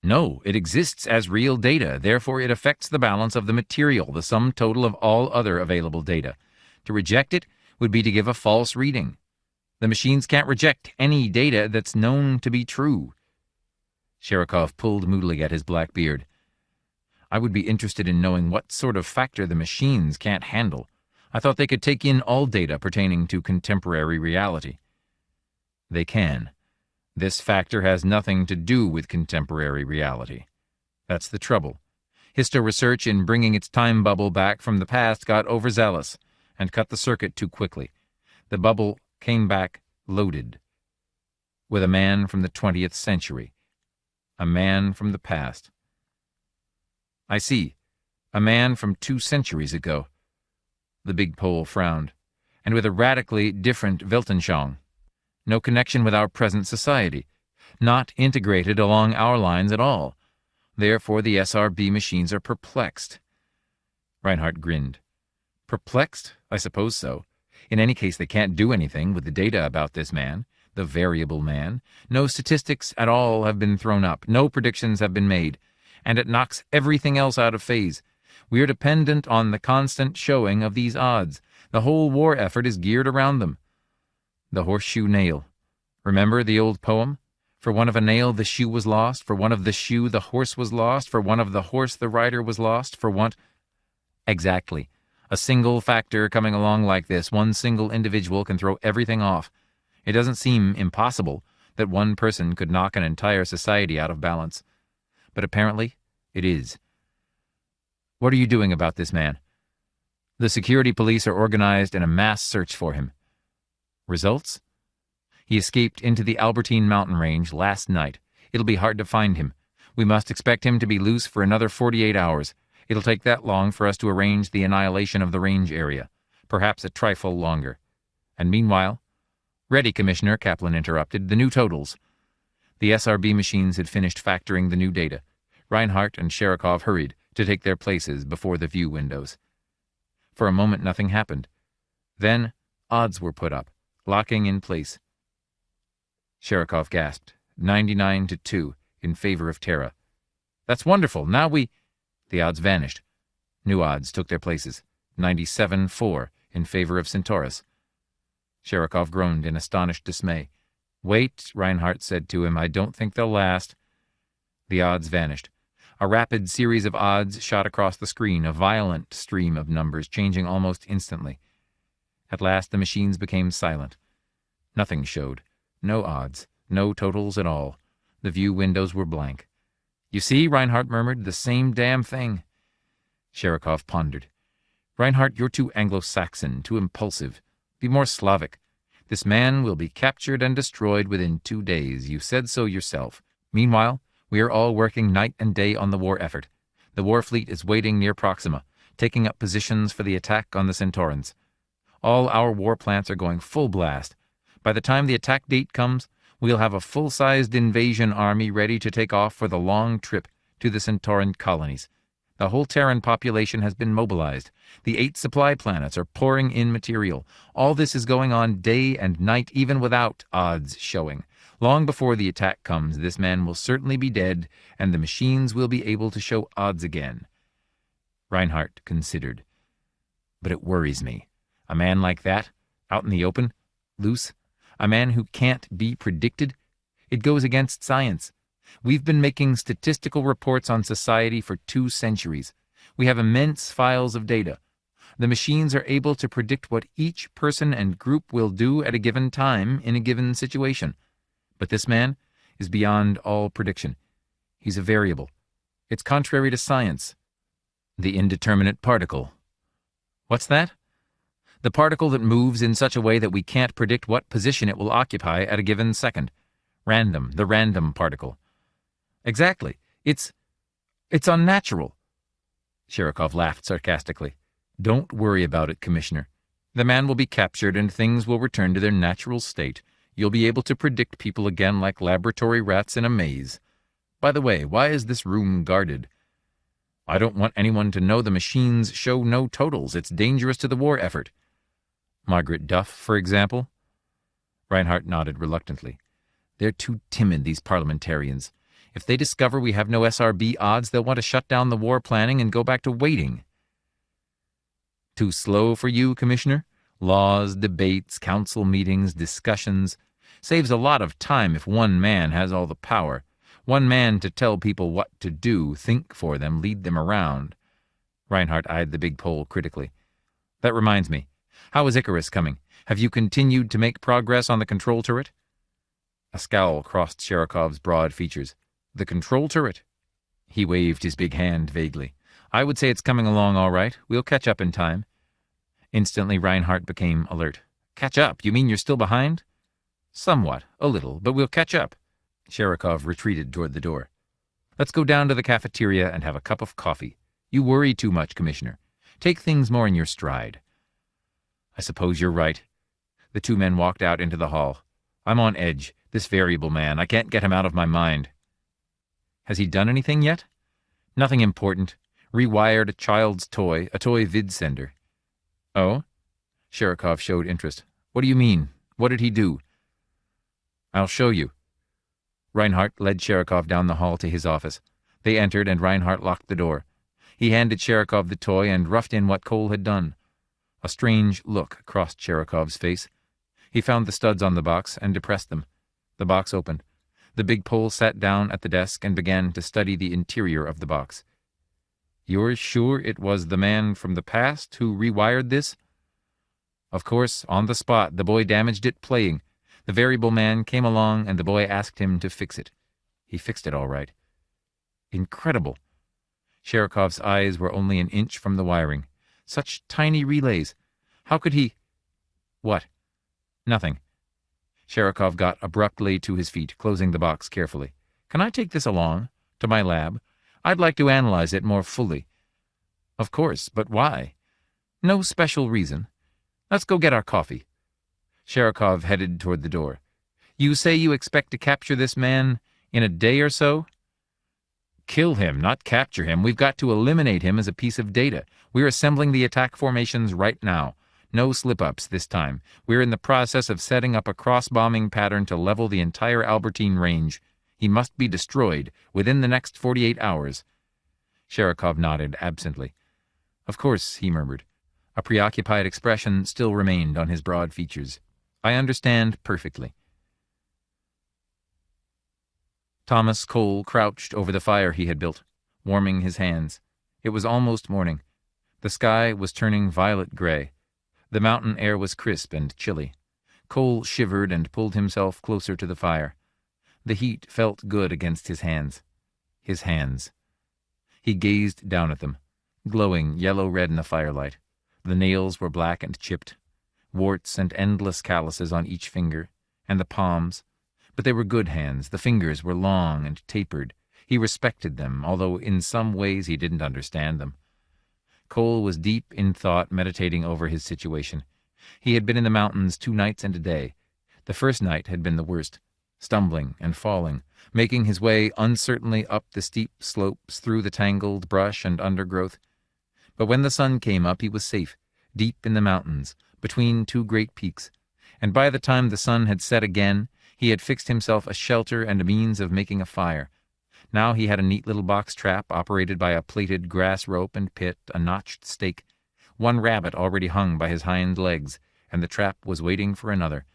No, it exists as real data. Therefore, it affects the balance of the material, the sum total of all other available data. To reject it would be to give a false reading. The machines can't reject any data that's known to be true. Sherikov pulled moodily at his black beard. I would be interested in knowing what sort of factor the machines can't handle. I thought they could take in all data pertaining to contemporary reality. They can. This factor has nothing to do with contemporary reality. That's the trouble. Histo research in bringing its time bubble back from the past got overzealous and cut the circuit too quickly. The bubble came back loaded with a man from the 20th century. A man from the past. I see. A man from 2 centuries ago. The big Pole frowned. And with a radically different Weltanschauung. No connection with our present society. Not integrated along our lines at all. Therefore the SRB machines are perplexed. Reinhardt grinned. Perplexed? I suppose so. In any case, they can't do anything with the data about this man, the variable man. No statistics at all have been thrown up. No predictions have been made. And it knocks everything else out of phase. We are dependent on the constant showing of these odds. The whole war effort is geared around them. The horseshoe nail. Remember the old poem? For one of a nail the shoe was lost, for one of the shoe the horse was lost, for one of the horse the rider was lost, for one... Exactly. A single factor coming along like this, one single individual can throw everything off. It doesn't seem impossible that one person could knock an entire society out of balance. But apparently, it is. What are you doing about this man? The security police are organized in a mass search for him. Results? He escaped into the Albertine mountain range last night. It'll be hard to find him. We must expect him to be loose for another 48 hours. It'll take that long for us to arrange the annihilation of the range area. Perhaps a trifle longer. And meanwhile... Ready, Commissioner, Kaplan interrupted. The new totals. The SRB machines had finished factoring the new data. Reinhardt and Sherikov hurried to take their places before the view windows. For a moment nothing happened. Then odds were put up, locking in place. Sherikov gasped. 99-2 in favor of Terra. That's wonderful. Now we... The odds vanished. New odds took their places. 97-4 in favor of Centaurus. Sherikov groaned in astonished dismay. Wait, Reinhardt said to him. I don't think they'll last. The odds vanished. A rapid series of odds shot across the screen, a violent stream of numbers, changing almost instantly. At last the machines became silent. Nothing showed. No odds. No totals at all. The view windows were blank. You see, Reinhardt murmured, the same damn thing. Sherikov pondered. Reinhardt, you're too Anglo-Saxon, too impulsive. Be more Slavic. This man will be captured and destroyed within 2 days. You said so yourself. Meanwhile, we are all working night and day on the war effort. The war fleet is waiting near Proxima, taking up positions for the attack on the Centaurans. All our war plants are going full blast. By the time the attack date comes, we'll have a full-sized invasion army ready to take off for the long trip to the Centauran colonies. The whole Terran population has been mobilized. The 8 supply planets are pouring in material. All this is going on day and night, even without odds showing. Long before the attack comes, this man will certainly be dead, and the machines will be able to show odds again. Reinhardt considered. But it worries me. A man like that, out in the open, loose, A man who can't be predicted? It goes against science. We've been making statistical reports on society for 2 centuries. We have immense files of data. The machines are able to predict what each person and group will do at a given time in a given situation. But this man is beyond all prediction. He's a variable. It's contrary to science. The indeterminate particle. What's that? The particle that moves in such a way that we can't predict what position it will occupy at a given second. Random, the random particle. Exactly. It's unnatural. Sherikov laughed sarcastically. Don't worry about it, Commissioner. The man will be captured and things will return to their natural state. You'll be able to predict people again like laboratory rats in a maze. By the way, why is this room guarded? I don't want anyone to know the machines show no totals. It's dangerous to the war effort. Margaret Duff, for example? Reinhardt nodded reluctantly. They're too timid, these parliamentarians. If they discover we have no SRB odds, they'll want to shut down the war planning and go back to waiting. Too slow for you, Commissioner? Laws, debates, council meetings, discussions. Saves a lot of time if one man has all the power. One man to tell people what to do, think for them, lead them around. Reinhardt eyed the big pole critically. That reminds me. How is Icarus coming? Have you continued to make progress on the control turret? A scowl crossed Sherikov's broad features. The control turret? He waved his big hand vaguely. I would say it's coming along all right. We'll catch up in time. Instantly, Reinhardt became alert. Catch up? You mean you're still behind? Somewhat, a little, but we'll catch up. Sherikov retreated toward the door. Let's go down to the cafeteria and have a cup of coffee. You worry too much, Commissioner. Take things more in your stride. I suppose you're right. The 2 men walked out into the hall. I'm on edge. This variable man. I can't get him out of my mind. Has he done anything yet? Nothing important. Rewired a child's toy, a toy vid sender. Oh? Sherikov showed interest. What do you mean? What did he do? I'll show you. Reinhardt led Sherikov down the hall to his office. They entered, and Reinhardt locked the door. He handed Sherikov the toy and roughed in what Cole had done. A strange look crossed Sherikov's face. He found the studs on the box and depressed them. The box opened. The big Pole sat down at the desk and began to study the interior of the box. You're sure it was the man from the past who rewired this? Of course, on the spot, the boy damaged it playing. The variable man came along and the boy asked him to fix it. He fixed it all right. Incredible. Sherikov's eyes were only an inch from the wiring. Such tiny relays. How could he... What? Nothing. Sherikov got abruptly to his feet, closing the box carefully. Can I take this along? To my lab? I'd like to analyze it more fully. Of course, but why? No special reason. Let's go get our coffee. Sherikov headed toward the door. You say you expect to capture this man in a day or so? Kill him, not capture him. We've got to eliminate him as a piece of data. We're assembling the attack formations right now. No slip-ups this time. We're in the process of setting up a cross-bombing pattern to level the entire Albertine range. He must be destroyed within the next 48 hours. Sherikov nodded absently. Of course, he murmured. A preoccupied expression still remained on his broad features. I understand perfectly. Thomas Cole crouched over the fire he had built, warming his hands. It was almost morning. The sky was turning violet gray. The mountain air was crisp and chilly. Cole shivered and pulled himself closer to the fire. The heat felt good against his hands. His hands. He gazed down at them, glowing yellow-red in the firelight. The nails were black and chipped, warts and endless calluses on each finger, and the palms. But they were good hands. The fingers were long and tapered. He respected them, although in some ways he didn't understand them. Cole was deep in thought, meditating over his situation. He had been in the mountains 2 nights and a day. The first night had been the worst, stumbling and falling, making his way uncertainly up the steep slopes through the tangled brush and undergrowth. But when the sun came up, he was safe, deep in the mountains, between 2 great peaks, and by the time the sun had set again, he had fixed himself a shelter and a means of making a fire. Now he had a neat little box trap operated by a plaited grass rope and pit, a notched stake. 1 rabbit already hung by his hind legs, and the trap was waiting for another.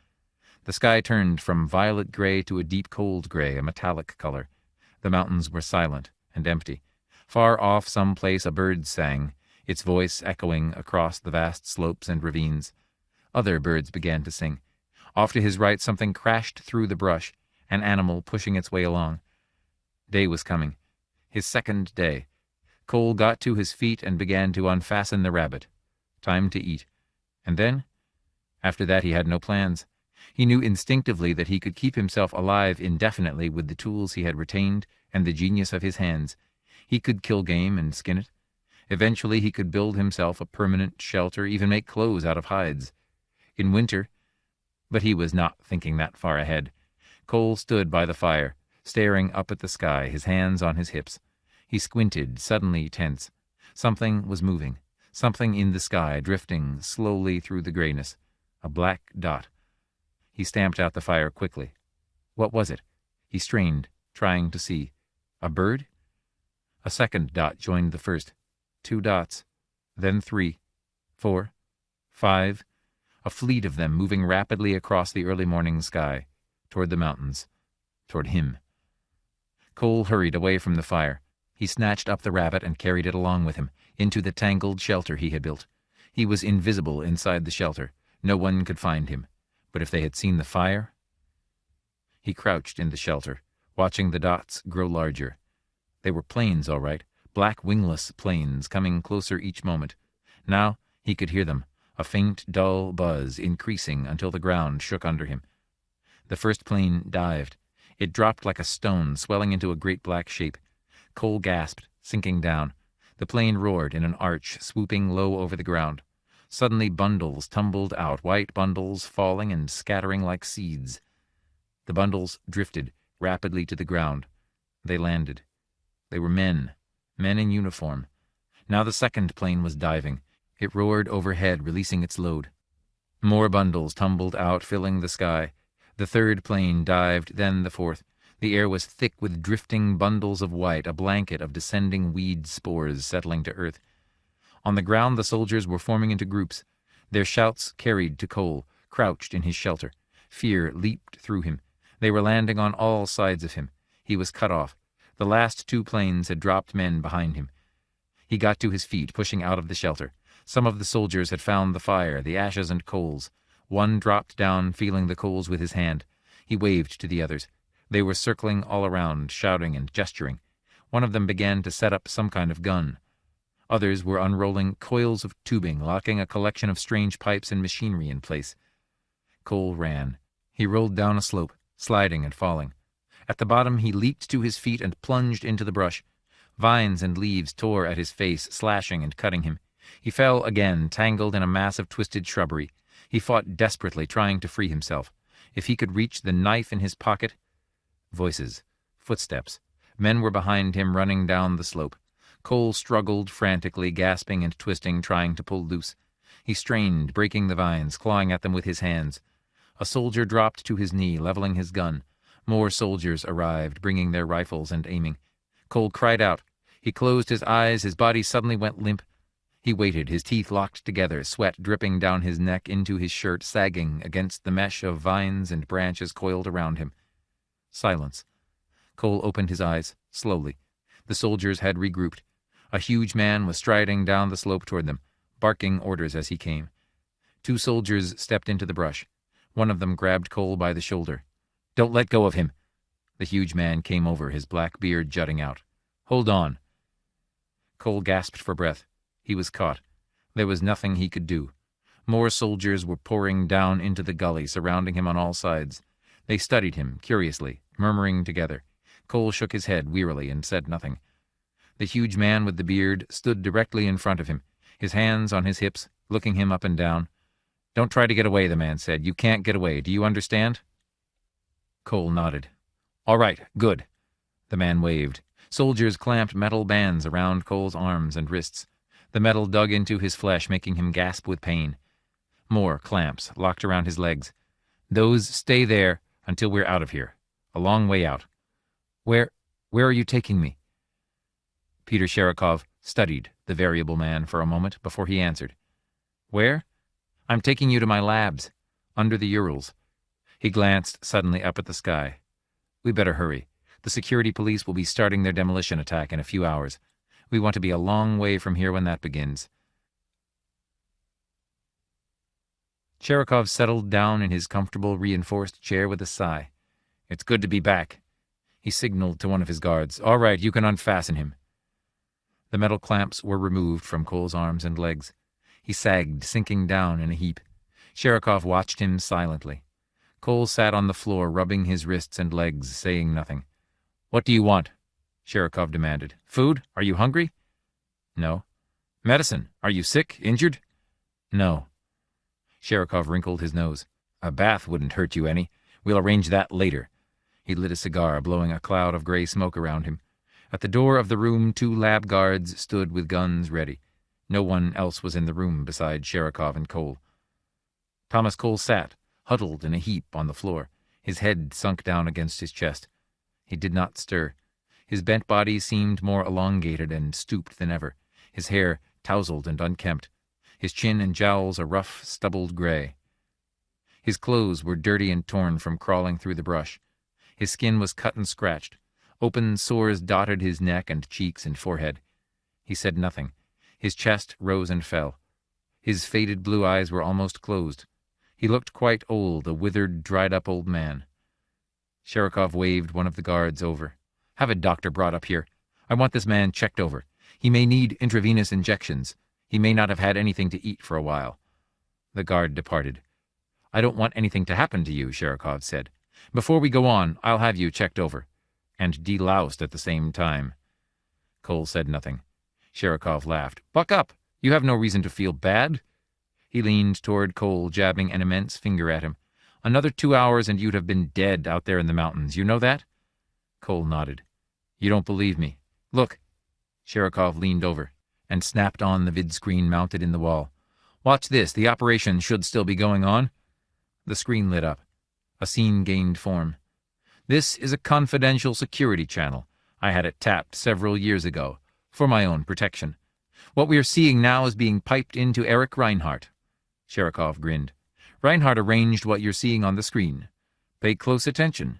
The sky turned from violet gray to a deep cold gray, a metallic color. The mountains were silent and empty. Far off some place a bird sang, its voice echoing across the vast slopes and ravines. Other birds began to sing. Off to his right something crashed through the brush, an animal pushing its way along. Day was coming. His second day. Cole got to his feet and began to unfasten the rabbit. Time to eat. And then? After that he had no plans. He knew instinctively that he could keep himself alive indefinitely with the tools he had retained and the genius of his hands. He could kill game and skin it. Eventually he could build himself a permanent shelter, even make clothes out of hides. In winter... But he was not thinking that far ahead. Cole stood by the fire, staring up at the sky, his hands on his hips. He squinted, suddenly tense. Something was moving. Something in the sky, drifting slowly through the grayness. A black dot. He stamped out the fire quickly. What was it? He strained, trying to see. A bird? A second dot joined the first. 2 dots. Then 3. 4. 5. A fleet of them moving rapidly across the early morning sky, toward the mountains, toward him. Cole hurried away from the fire. He snatched up the rabbit and carried it along with him, into the tangled shelter he had built. He was invisible inside the shelter. No one could find him. But if they had seen the fire... He crouched in the shelter, watching the dots grow larger. They were planes, all right, black wingless planes coming closer each moment. Now he could hear them, a faint, dull buzz increasing until the ground shook under him. The first plane dived. It dropped like a stone, swelling into a great black shape. Cole gasped, sinking down. The plane roared in an arch, swooping low over the ground. Suddenly bundles tumbled out, white bundles falling and scattering like seeds. The bundles drifted rapidly to the ground. They landed. They were men in uniform. Now the second plane was diving. It roared overhead, releasing its load. More bundles tumbled out, filling the sky. The third plane dived, then the fourth. The air was thick with drifting bundles of white, a blanket of descending weed spores settling to earth. On the ground the soldiers were forming into groups. Their shouts carried to Cole, crouched in his shelter. Fear leaped through him. They were landing on all sides of him. He was cut off. The last 2 planes had dropped men behind him. He got to his feet, pushing out of the shelter. Some of the soldiers had found the fire, the ashes and coals. One dropped down, feeling the coals with his hand. He waved to the others. They were circling all around, shouting and gesturing. One of them began to set up some kind of gun. Others were unrolling coils of tubing, locking a collection of strange pipes and machinery in place. Cole ran. He rolled down a slope, sliding and falling. At the bottom he leaped to his feet and plunged into the brush. Vines and leaves tore at his face, slashing and cutting him. He fell again, tangled in a mass of twisted shrubbery. He fought desperately, trying to free himself. If he could reach the knife in his pocket... Voices. Footsteps. Men were behind him, running down the slope. Cole struggled frantically, gasping and twisting, trying to pull loose. He strained, breaking the vines, clawing at them with his hands. A soldier dropped to his knee, leveling his gun. More soldiers arrived, bringing their rifles and aiming. Cole cried out. He closed his eyes, his body suddenly went limp. He waited, his teeth locked together, sweat dripping down his neck into his shirt, sagging against the mesh of vines and branches coiled around him. Silence. Cole opened his eyes, slowly. The soldiers had regrouped. A huge man was striding down the slope toward them, barking orders as he came. 2 soldiers stepped into the brush. One of them grabbed Cole by the shoulder. "Don't let go of him." The huge man came over, his black beard jutting out. "Hold on." Cole gasped for breath. He was caught. There was nothing he could do. More soldiers were pouring down into the gully, surrounding him on all sides. They studied him, curiously, murmuring together. Cole shook his head wearily and said nothing. The huge man with the beard stood directly in front of him, his hands on his hips, looking him up and down. "Don't try to get away," the man said. "You can't get away. Do you understand?" Cole nodded. "All right, good." The man waved. Soldiers clamped metal bands around Cole's arms and wrists. The metal dug into his flesh, making him gasp with pain. More clamps locked around his legs. "Those stay there until we're out of here. A long way out." Where are you taking me?" Peter Sherikov studied the variable man for a moment before he answered. "Where? I'm taking you to my labs, under the Urals. He glanced suddenly up at the sky. We better hurry. The security police will be starting their demolition attack in a few hours. We want to be a long way from here when that begins. Cherokov settled down in his comfortable, reinforced chair with a sigh. It's good to be back. He signaled to one of his guards. All right, you can unfasten him. The metal clamps were removed from Cole's arms and legs. He sagged, sinking down in a heap. Cherokov watched him silently. Cole sat on the floor, rubbing his wrists and legs, saying nothing. What do you want? Cherokov demanded. Food? Are you hungry? No. Medicine? Are you sick? Injured? No. Cherokov wrinkled his nose. A bath wouldn't hurt you any. We'll arrange that later. He lit a cigar, blowing a cloud of gray smoke around him. At the door of the room, 2 lab guards stood with guns ready. No one else was in the room besides Cherokov and Cole. Thomas Cole sat, huddled in a heap on the floor, his head sunk down against his chest. He did not stir. His bent body seemed more elongated and stooped than ever, his hair tousled and unkempt, his chin and jowls a rough, stubbled gray. His clothes were dirty and torn from crawling through the brush. His skin was cut and scratched. Open sores dotted his neck and cheeks and forehead. He said nothing. His chest rose and fell. His faded blue eyes were almost closed. He looked quite old, a withered, dried-up old man. Cherokov waved one of the guards over. Have a doctor brought up here. I want this man checked over. He may need intravenous injections. He may not have had anything to eat for a while. The guard departed. I don't want anything to happen to you, Cherokov said. Before we go on, I'll have you checked over. And deloused at the same time. Cole said nothing. Cherokov laughed. Buck up! You have no reason to feel bad. He leaned toward Cole, jabbing an immense finger at him. Another 2 hours and you'd have been dead out there in the mountains. You know that? Cole nodded. You don't believe me. Look. Cherokov leaned over and snapped on the vid screen mounted in the wall. Watch this. The operation should still be going on. The screen lit up. A scene gained form. This is a confidential security channel. I had it tapped several years ago, for my own protection. What we are seeing now is being piped into Eric Reinhardt. Cherokov grinned. Reinhardt arranged what you're seeing on the screen. Pay close attention.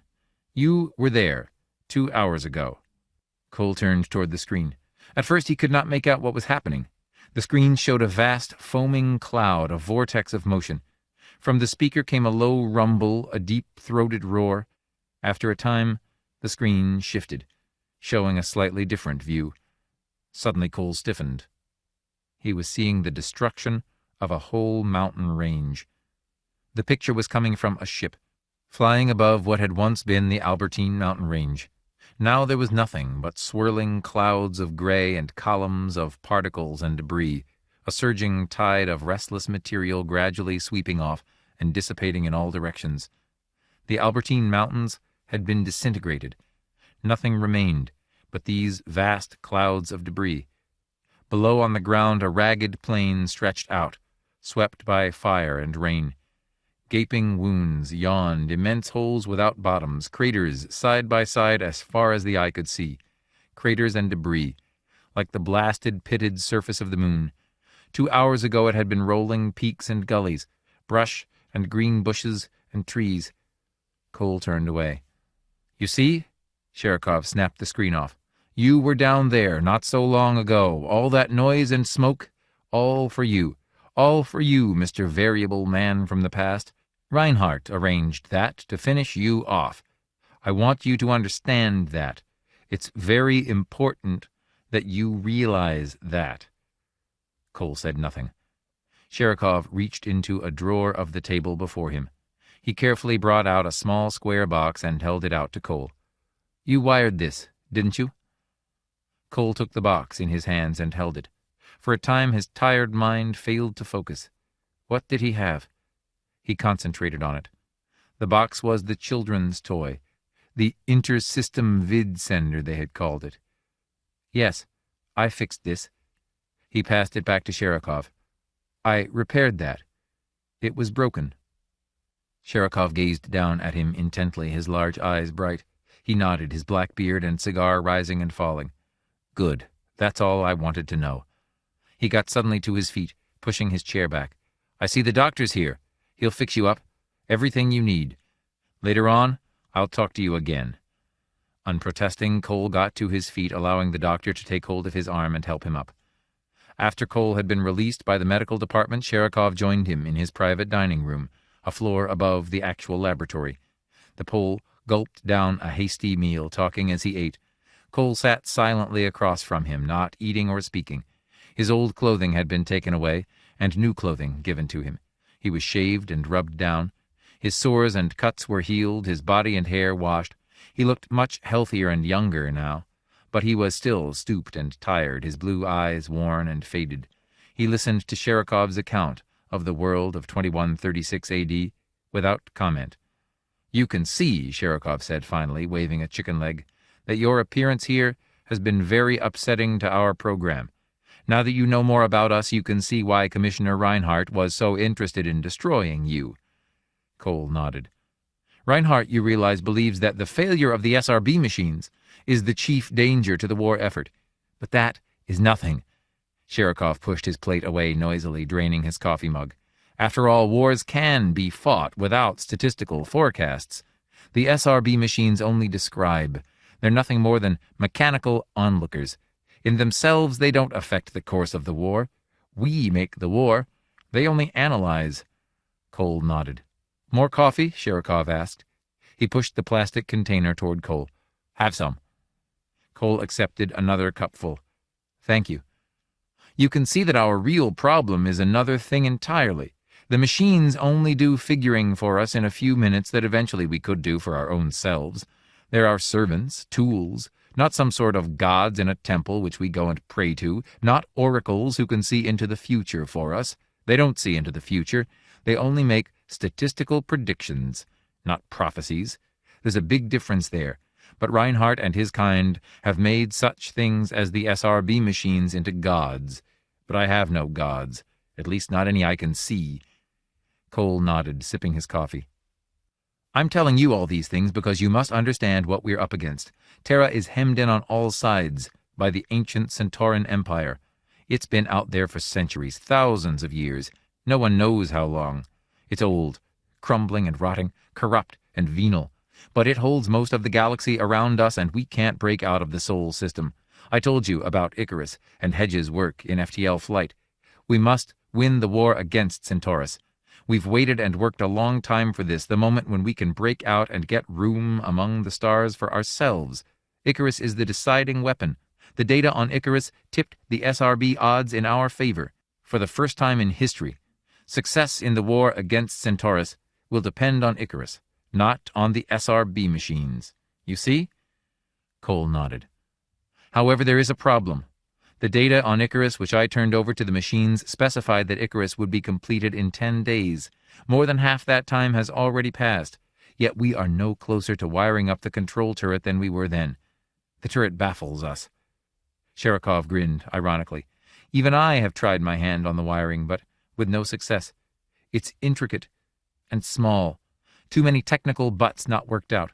You were there 2 hours ago. Cole turned toward the screen. At first he could not make out what was happening. The screen showed a vast, foaming cloud, a vortex of motion. From the speaker came a low rumble, a deep-throated roar. After a time, the screen shifted, showing a slightly different view. Suddenly Cole stiffened. He was seeing the destruction of a whole mountain range. The picture was coming from a ship, flying above what had once been the Albertine mountain range. Now there was nothing but swirling clouds of gray and columns of particles and debris, a surging tide of restless material gradually sweeping off and dissipating in all directions. The Albertine Mountains had been disintegrated. Nothing remained but these vast clouds of debris. Below on the ground a ragged plain stretched out, swept by fire and rain. Gaping wounds yawned, immense holes without bottoms, craters side by side as far as the eye could see. Craters and debris, like the blasted, pitted surface of the moon. 2 hours ago it had been rolling peaks and gullies, brush and green bushes and trees. Cole turned away. You see? Cherokov snapped the screen off. You were down there not so long ago. All that noise and smoke, all for you. All for you, Mr. Variable Man from the past. Reinhardt arranged that to finish you off. I want you to understand that. It's very important that you realize that. Cole said nothing. Cherokov reached into a drawer of the table before him. He carefully brought out a small square box and held it out to Cole. You wired this, didn't you? Cole took the box in his hands and held it. For a time his tired mind failed to focus. What did he have? He concentrated on it. The box was the children's toy, the inter-system vid sender they had called it. Yes, I fixed this. He passed it back to Cherokov. I repaired that. It was broken. Cherokov gazed down at him intently, his large eyes bright. He nodded, his black beard and cigar rising and falling. Good. That's all I wanted to know. He got suddenly to his feet, pushing his chair back. I see the doctor's here. He'll fix you up. Everything you need. Later on, I'll talk to you again." Unprotesting, Cole got to his feet, allowing the doctor to take hold of his arm and help him up. After Cole had been released by the medical department, Sherikov joined him in his private dining room, a floor above the actual laboratory. The Pole gulped down a hasty meal, talking as he ate. Cole sat silently across from him, not eating or speaking. His old clothing had been taken away, and new clothing given to him. He was shaved and rubbed down. His sores and cuts were healed, his body and hair washed. He looked much healthier and younger now, but he was still stooped and tired, his blue eyes worn and faded. He listened to Sherikov's account of the world of 2136 AD without comment. "You can see," Sherikov said finally, waving a chicken leg, "that your appearance here has been very upsetting to our program. Now that you know more about us, you can see why Commissioner Reinhardt was so interested in destroying you." Cole nodded. "Reinhardt, you realize, believes that the failure of the SRB machines is the chief danger to the war effort. But that is nothing." Sherikov pushed his plate away noisily, draining his coffee mug. "After all, wars can be fought without statistical forecasts. The SRB machines only describe. They're nothing more than mechanical onlookers. In themselves, they don't affect the course of the war. We make the war. They only analyze." Cole nodded. "More coffee?" Sherikov asked. He pushed the plastic container toward Cole. "Have some." Cole accepted another cupful. "Thank you. You can see that our real problem is another thing entirely. The machines only do figuring for us in a few minutes that eventually we could do for our own selves. They're our servants, tools, not some sort of gods in a temple which we go and pray to, not oracles who can see into the future for us. They don't see into the future. They only make statistical predictions, not prophecies. There's a big difference there. But Reinhardt and his kind have made such things as the SRB machines into gods. But I have no gods, at least not any I can see." Cole nodded, sipping his coffee. "I'm telling you all these things because you must understand what we're up against. Terra is hemmed in on all sides by the ancient Centauran Empire. It's been out there for centuries, thousands of years. No one knows how long. It's old, crumbling and rotting, corrupt and venal. But it holds most of the galaxy around us, and we can't break out of the Sol system. I told you about Icarus and Hedge's work in FTL flight. We must win the war against Centaurus. We've waited and worked a long time for this, the moment when we can break out and get room among the stars for ourselves. Icarus is the deciding weapon. The data on Icarus tipped the SRB odds in our favor. For the first time in history, success in the war against Centaurus will depend on Icarus, not on the SRB machines. You see?" Cole nodded. "However, there is a problem. The data on Icarus which I turned over to the machines specified that Icarus would be completed in 10 days. More than half that time has already passed, yet we are no closer to wiring up the control turret than we were then. The turret baffles us." Sherikov grinned, ironically. "Even I have tried my hand on the wiring, but with no success. It's intricate and small. Too many technical butts not worked out.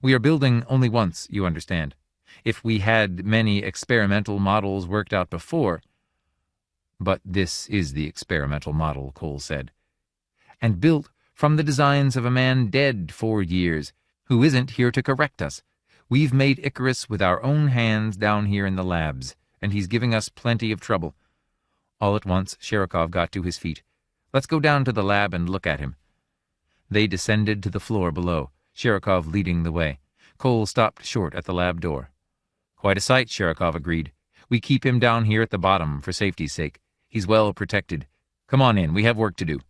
We are building only once, you understand. If we had many experimental models worked out before—" "But this is the experimental model," Cole said. "And built from the designs of a man dead 4 years, who isn't here to correct us. We've made Icarus with our own hands down here in the labs, and he's giving us plenty of trouble." All at once, Sherikov got to his feet. "Let's go down to the lab and look at him." They descended to the floor below, Sherikov leading the way. Cole stopped short at the lab door. "Quite a sight," Sherikov agreed. "We keep him down here at the bottom for safety's sake. He's well protected. Come on in, we have work to do."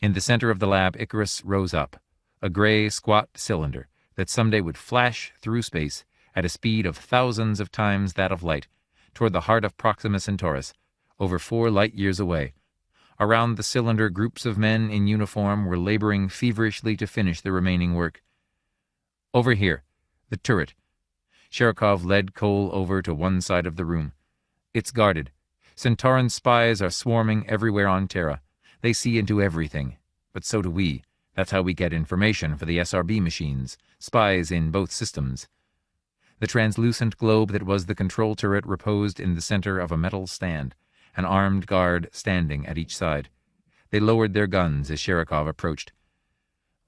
In the center of the lab, Icarus rose up, a gray, squat cylinder that someday would flash through space at a speed of thousands of times that of light, toward the heart of Proxima Centaurus, over 4 light-years away. Around the cylinder, groups of men in uniform were laboring feverishly to finish the remaining work. "Over here, the turret." Sherikov led Cole over to one side of the room. "It's guarded. Centauran spies are swarming everywhere on Terra. They see into everything. But so do we. That's how we get information for the SRB machines, spies in both systems." The translucent globe that was the control turret reposed in the center of a metal stand, an armed guard standing at each side. They lowered their guns as Sherikov approached.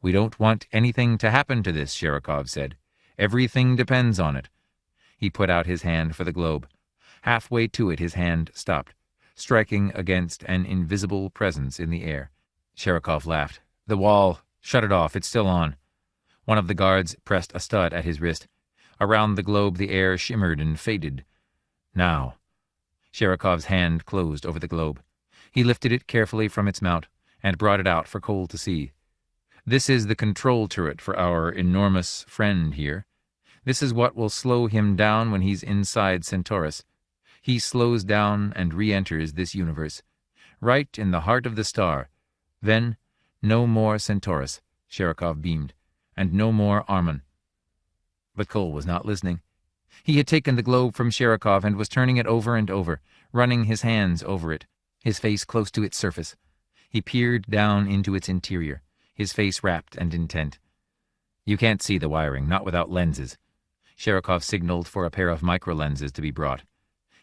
We don't want anything to happen to this, Sherikov said. Everything depends on it. He put out his hand for the globe. Halfway to it his hand stopped, striking against an invisible presence in the air. Sherikov laughed. The wall. Shut it off. It's still on. One of the guards pressed a stud at his wrist. Around the globe the air shimmered and faded. Now. Sherikov's hand closed over the globe. He lifted it carefully from its mount and brought it out for Cole to see. This is the control turret for our enormous friend here. This is what will slow him down when he's inside Centaurus. He slows down and re-enters this universe, right in the heart of the star. Then, no more Centaurus, Sherikov beamed, and no more Armon. But Cole was not listening. He had taken the globe from Sherikov and was turning it over and over, running his hands over it, his face close to its surface. He peered down into its interior, his face rapt and intent. You can't see the wiring, not without lenses. Sherikov signaled for a pair of microlenses to be brought.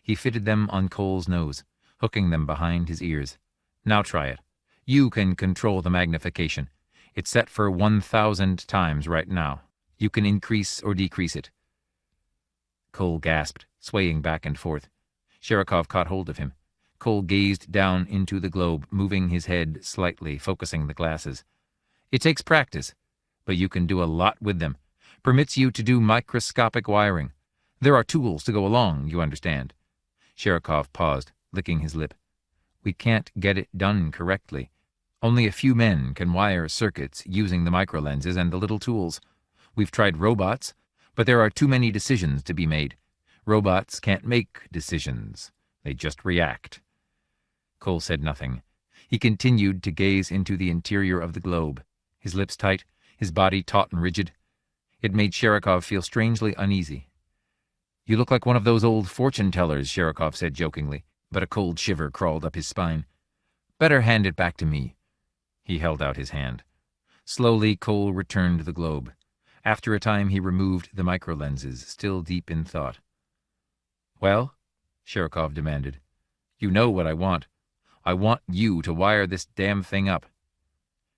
He fitted them on Cole's nose, hooking them behind his ears. Now try it. You can control the magnification. It's set for 1,000 times right now. You can increase or decrease it. Cole gasped, swaying back and forth. Sherikov caught hold of him. Cole gazed down into the globe, moving his head slightly, focusing the glasses. It takes practice, but you can do a lot with them. Permits you to do microscopic wiring. There are tools to go along, you understand. Sherikov paused, licking his lip. We can't get it done correctly. Only a few men can wire circuits using the microlenses and the little tools. We've tried robots, but there are too many decisions to be made. Robots can't make decisions. They just react. Cole said nothing. He continued to gaze into the interior of the globe, his lips tight, his body taut and rigid. It made Sherikov feel strangely uneasy. You look like one of those old fortune-tellers, Sherikov said jokingly, but a cold shiver crawled up his spine. Better hand it back to me. He held out his hand. Slowly, Cole returned the globe. After a time, he removed the microlenses, still deep in thought. Well? Sherikov demanded. You know what I want. I want you to wire this damn thing up.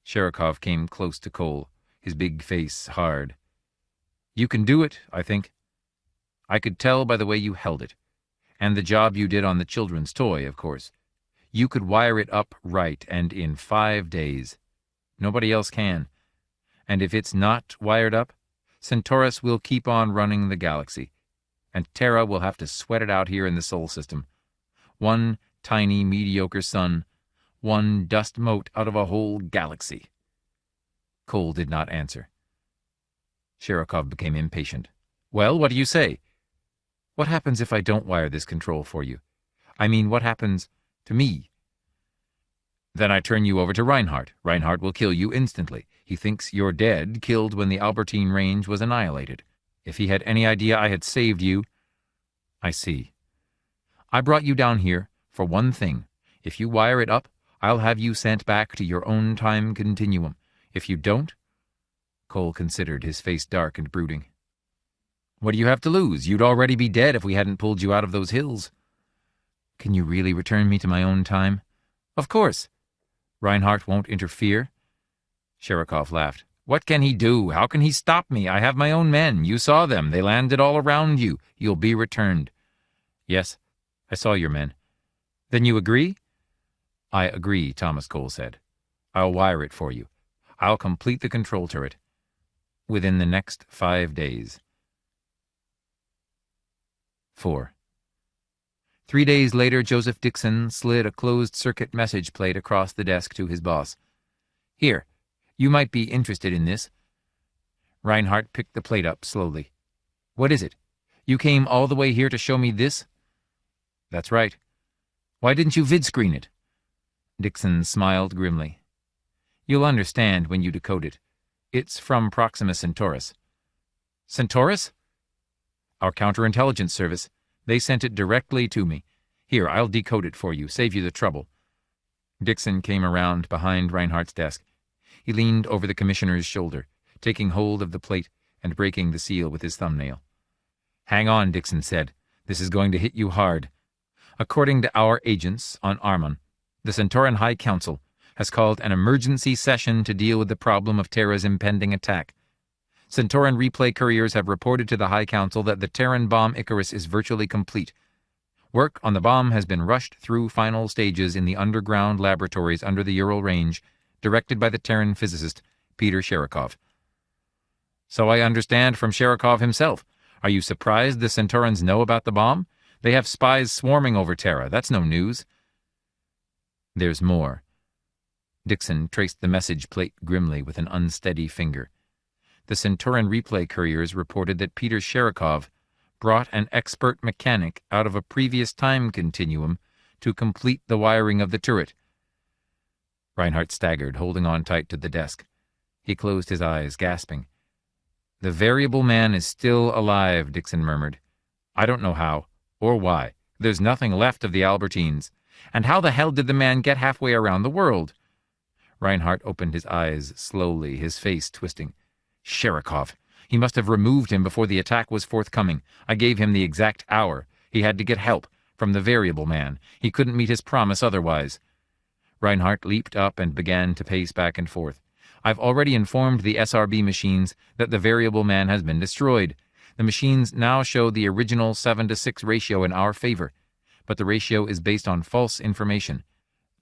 Sherikov came close to Cole, his big face hard. You can do it, I think. I could tell by the way you held it. And the job you did on the children's toy, of course. You could wire it up right and in 5 days. Nobody else can. And if it's not wired up, Centaurus will keep on running the galaxy. And Terra will have to sweat it out here in the Sol system. One tiny, mediocre sun, one dust mote out of a whole galaxy. Cole did not answer. Sherikov became impatient. Well, what do you say? What happens if I don't wire this control for you? I mean, what happens to me? Then I turn you over to Reinhardt. Reinhardt will kill you instantly. He thinks you're dead, killed when the Albertine range was annihilated. If he had any idea I had saved you... I see. I brought you down here for one thing. If you wire it up, I'll have you sent back to your own time continuum. If you don't... Cole considered, his face dark and brooding. What do you have to lose? You'd already be dead if we hadn't pulled you out of those hills. Can you really return me to my own time? Of course. Reinhardt won't interfere. Sherikov laughed. What can he do? How can he stop me? I have my own men. You saw them. They landed all around you. You'll be returned. Yes, I saw your men. Then you agree? I agree, Thomas Cole said. I'll wire it for you. I'll complete the control turret. Within the next 5 days. 4. 3 days later, Joseph Dixon slid a closed-circuit message plate across the desk to his boss. Here, you might be interested in this. Reinhardt picked the plate up slowly. What is it? You came all the way here to show me this? That's right. Why didn't you vid-screen it? Dixon smiled grimly. You'll understand when you decode it. It's from Proxima Centaurus. Centaurus? Our counterintelligence service. They sent it directly to me. Here, I'll decode it for you, save you the trouble. Dixon came around behind Reinhardt's desk. He leaned over the commissioner's shoulder, taking hold of the plate and breaking the seal with his thumbnail. Hang on, Dixon said. This is going to hit you hard. According to our agents on Armon, the Centauran High Council, has called an emergency session to deal with the problem of Terra's impending attack. Centauran replay couriers have reported to the High Council that the Terran bomb Icarus is virtually complete. Work on the bomb has been rushed through final stages in the underground laboratories under the Ural Range, directed by the Terran physicist Peter Sherikov. So I understand from Sherikov himself. Are you surprised the Centaurans know about the bomb? They have spies swarming over Terra. That's no news. There's more. Dixon traced the message plate grimly with an unsteady finger. The Centauran replay couriers reported that Peter Sherikov brought an expert mechanic out of a previous time continuum to complete the wiring of the turret. Reinhardt staggered, holding on tight to the desk. He closed his eyes, gasping. The variable man is still alive, Dixon murmured. I don't know how, or why. There's nothing left of the Albertines. And how the hell did the man get halfway around the world? Reinhardt opened his eyes slowly, his face twisting. Sherikov. He must have removed him before the attack was forthcoming. I gave him the exact hour. He had to get help from the variable man. He couldn't meet his promise otherwise. Reinhardt leaped up and began to pace back and forth. I've already informed the SRB machines that the variable man has been destroyed. The machines now show the original 7-to-6 ratio in our favor, but the ratio is based on false information.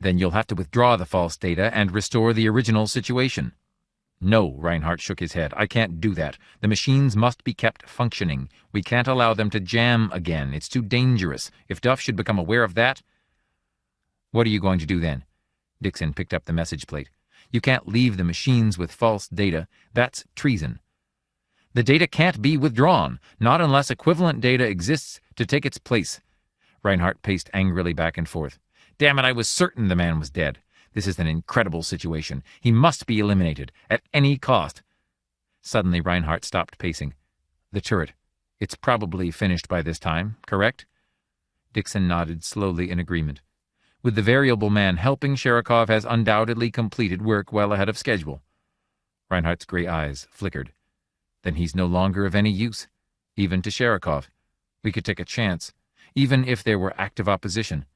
Then you'll have to withdraw the false data and restore the original situation. No, Reinhardt shook his head. I can't do that. The machines must be kept functioning. We can't allow them to jam again. It's too dangerous. If Duff should become aware of that... What are you going to do then? Dixon picked up the message plate. You can't leave the machines with false data. That's treason. The data can't be withdrawn, not unless equivalent data exists to take its place. Reinhardt paced angrily back and forth. Damn it, I was certain the man was dead. This is an incredible situation. He must be eliminated, at any cost. Suddenly Reinhardt stopped pacing. The turret. It's probably finished by this time, correct? Dixon nodded slowly in agreement. With the variable man helping, Sherikov has undoubtedly completed work well ahead of schedule. Reinhardt's gray eyes flickered. Then he's no longer of any use, even to Sherikov. We could take a chance, even if there were active opposition.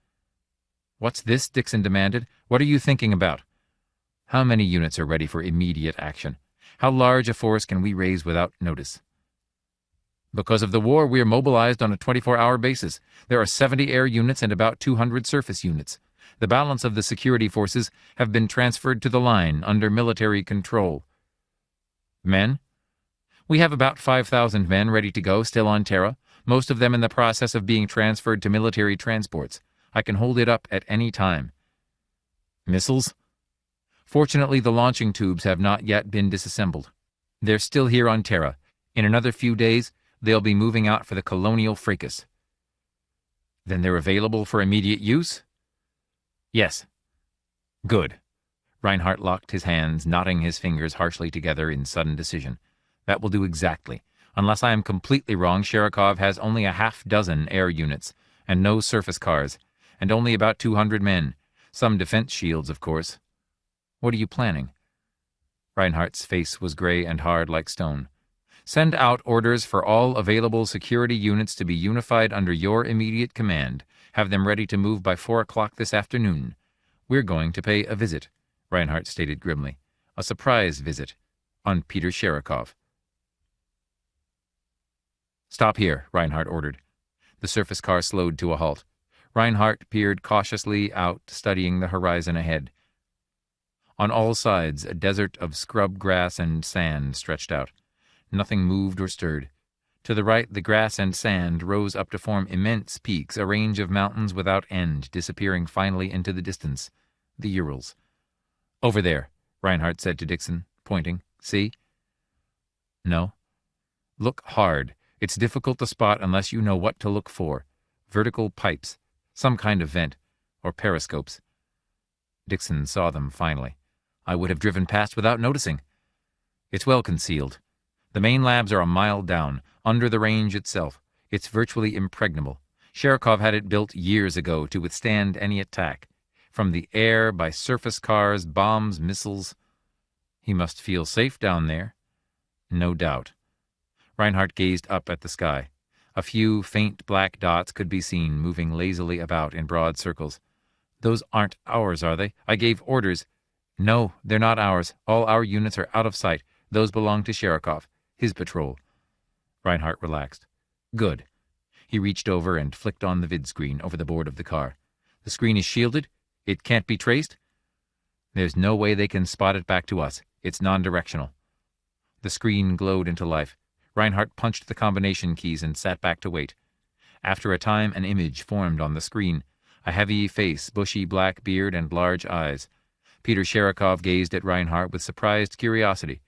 What's this? Dixon demanded. What are you thinking about? How many units are ready for immediate action? How large a force can we raise without notice? Because of the war, we are mobilized on a 24-hour basis. There are 70 air units and about 200 surface units. The balance of the security forces have been transferred to the line under military control. Men? We have about 5,000 men ready to go, still on Terra, most of them in the process of being transferred to military transports. I can hold it up at any time. Missiles? Fortunately, the launching tubes have not yet been disassembled. They're still here on Terra. In another few days, they'll be moving out for the colonial fracas. Then they're available for immediate use? Yes. Good. Reinhardt locked his hands, knotting his fingers harshly together in sudden decision. That will do exactly. Unless I am completely wrong, Sherikov has only a half-dozen air units, and no surface cars, and only about 200 men. Some defense shields, of course. What are you planning? Reinhardt's face was gray and hard like stone. Send out orders for all available security units to be unified under your immediate command. Have them ready to move by 4 o'clock this afternoon. We're going to pay a visit, Reinhardt stated grimly. A surprise visit on Peter Sherikov. Stop here, Reinhardt ordered. The surface car slowed to a halt. Reinhardt peered cautiously out, studying the horizon ahead. On all sides, a desert of scrub grass and sand stretched out. Nothing moved or stirred. To the right, the grass and sand rose up to form immense peaks, a range of mountains without end, disappearing finally into the distance. The Urals. Over there, Reinhardt said to Dixon, pointing. See? No. Look hard. It's difficult to spot unless you know what to look for. Vertical pipes, some kind of vent, or periscopes. Dixon saw them finally. I would have driven past without noticing. It's well concealed. The main labs are a mile down, under the range itself. It's virtually impregnable. Sherikov had it built years ago to withstand any attack. From the air, by surface cars, bombs, missiles. He must feel safe down there. No doubt. Reinhardt gazed up at the sky. A few faint black dots could be seen moving lazily about in broad circles. Those aren't ours, are they? I gave orders. No, they're not ours. All our units are out of sight. Those belong to Sherikov, his patrol. Reinhardt relaxed. Good. He reached over and flicked on the vid screen over the board of the car. The screen is shielded? It can't be traced? There's no way they can spot it back to us. It's non-directional. The screen glowed into life. Reinhardt punched the combination keys and sat back to wait. After a time, an image formed on the screen. A heavy face, bushy black beard, and large eyes. Peter Sherikov gazed at Reinhardt with surprised curiosity.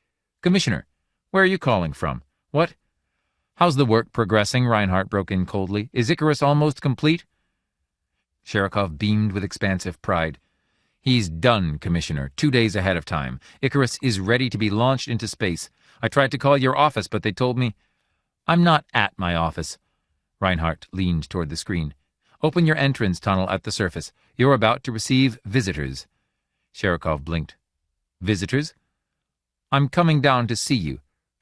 Commissioner, where are you calling from? What? How's the work progressing? Reinhardt broke in coldly. Is Icarus almost complete? Sherikov beamed with expansive pride. He's done, Commissioner, 2 days ahead of time. Icarus is ready to be launched into space. I tried to call your office, but they told me... I'm not at my office. Reinhardt leaned toward the screen. Open your entrance tunnel at the surface. You're about to receive visitors. Sherikov blinked. Visitors? I'm coming down to see you.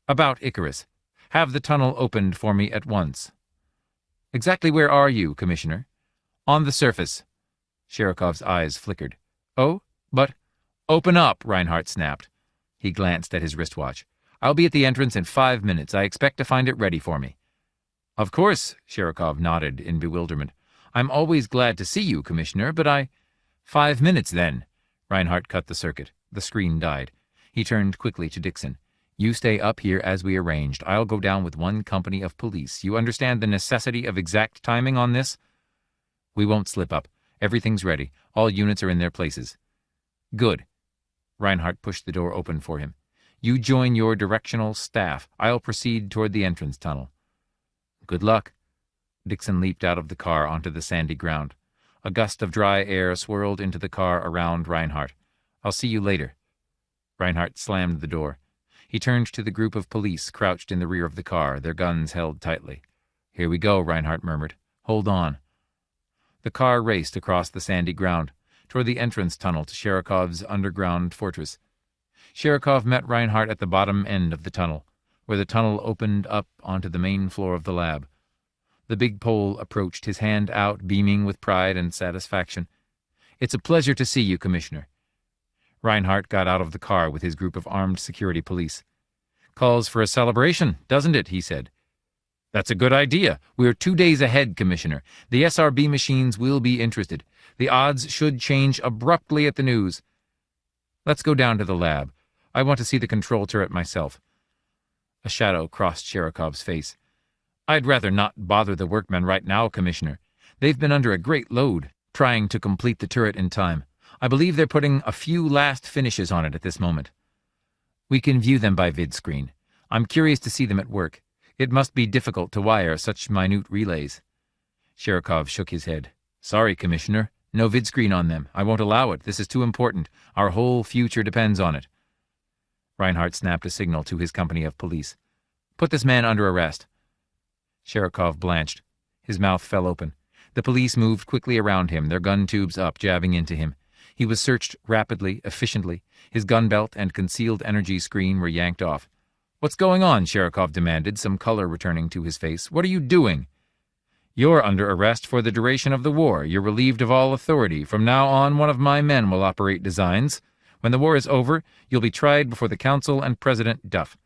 About Icarus. Have the tunnel opened for me at once. Exactly where are you, Commissioner? On the surface. Sherikov's eyes flickered. Oh, but... Open up, Reinhardt snapped. He glanced at his wristwatch. I'll be at the entrance in 5 minutes. I expect to find it ready for me. Of course, Sherikov nodded in bewilderment. I'm always glad to see you, Commissioner, but I... 5 minutes, then. Reinhardt cut the circuit. The screen died. He turned quickly to Dixon. You stay up here as we arranged. I'll go down with one company of police. You understand the necessity of exact timing on this? We won't slip up. Everything's ready. All units are in their places. Good. Reinhardt pushed the door open for him. You join your directional staff. I'll proceed toward the entrance tunnel. Good luck. Dixon leaped out of the car onto the sandy ground. A gust of dry air swirled into the car around Reinhardt. I'll see you later. Reinhardt slammed the door. He turned to the group of police crouched in the rear of the car, their guns held tightly. Here we go, Reinhardt murmured. Hold on. The car raced across the sandy ground, toward the entrance tunnel to Sherikov's underground fortress. Sherikov met Reinhardt at the bottom end of the tunnel, where the tunnel opened up onto the main floor of the lab. The big Pole approached, his hand out, beaming with pride and satisfaction. It's a pleasure to see you, Commissioner. Reinhardt got out of the car with his group of armed security police. Calls for a celebration, doesn't it? He said. That's a good idea. We're 2 days ahead, Commissioner. The SRB machines will be interested. The odds should change abruptly at the news. Let's go down to the lab. I want to see the control turret myself. A shadow crossed Sherikov's face. I'd rather not bother the workmen right now, Commissioner. They've been under a great load, trying to complete the turret in time. I believe they're putting a few last finishes on it at this moment. We can view them by vid screen. I'm curious to see them at work. It must be difficult to wire such minute relays. Sherikov shook his head. Sorry, Commissioner. No vid screen on them. I won't allow it. This is too important. Our whole future depends on it. Reinhardt snapped a signal to his company of police. Put this man under arrest. Sherikov blanched. His mouth fell open. The police moved quickly around him, their gun tubes up, jabbing into him. He was searched rapidly, efficiently. His gun belt and concealed energy screen were yanked off. What's going on? Sherikov demanded, some color returning to his face. What are you doing? You're under arrest for the duration of the war. You're relieved of all authority. From now on, one of my men will operate designs. When the war is over, you'll be tried before the Council and President Duff.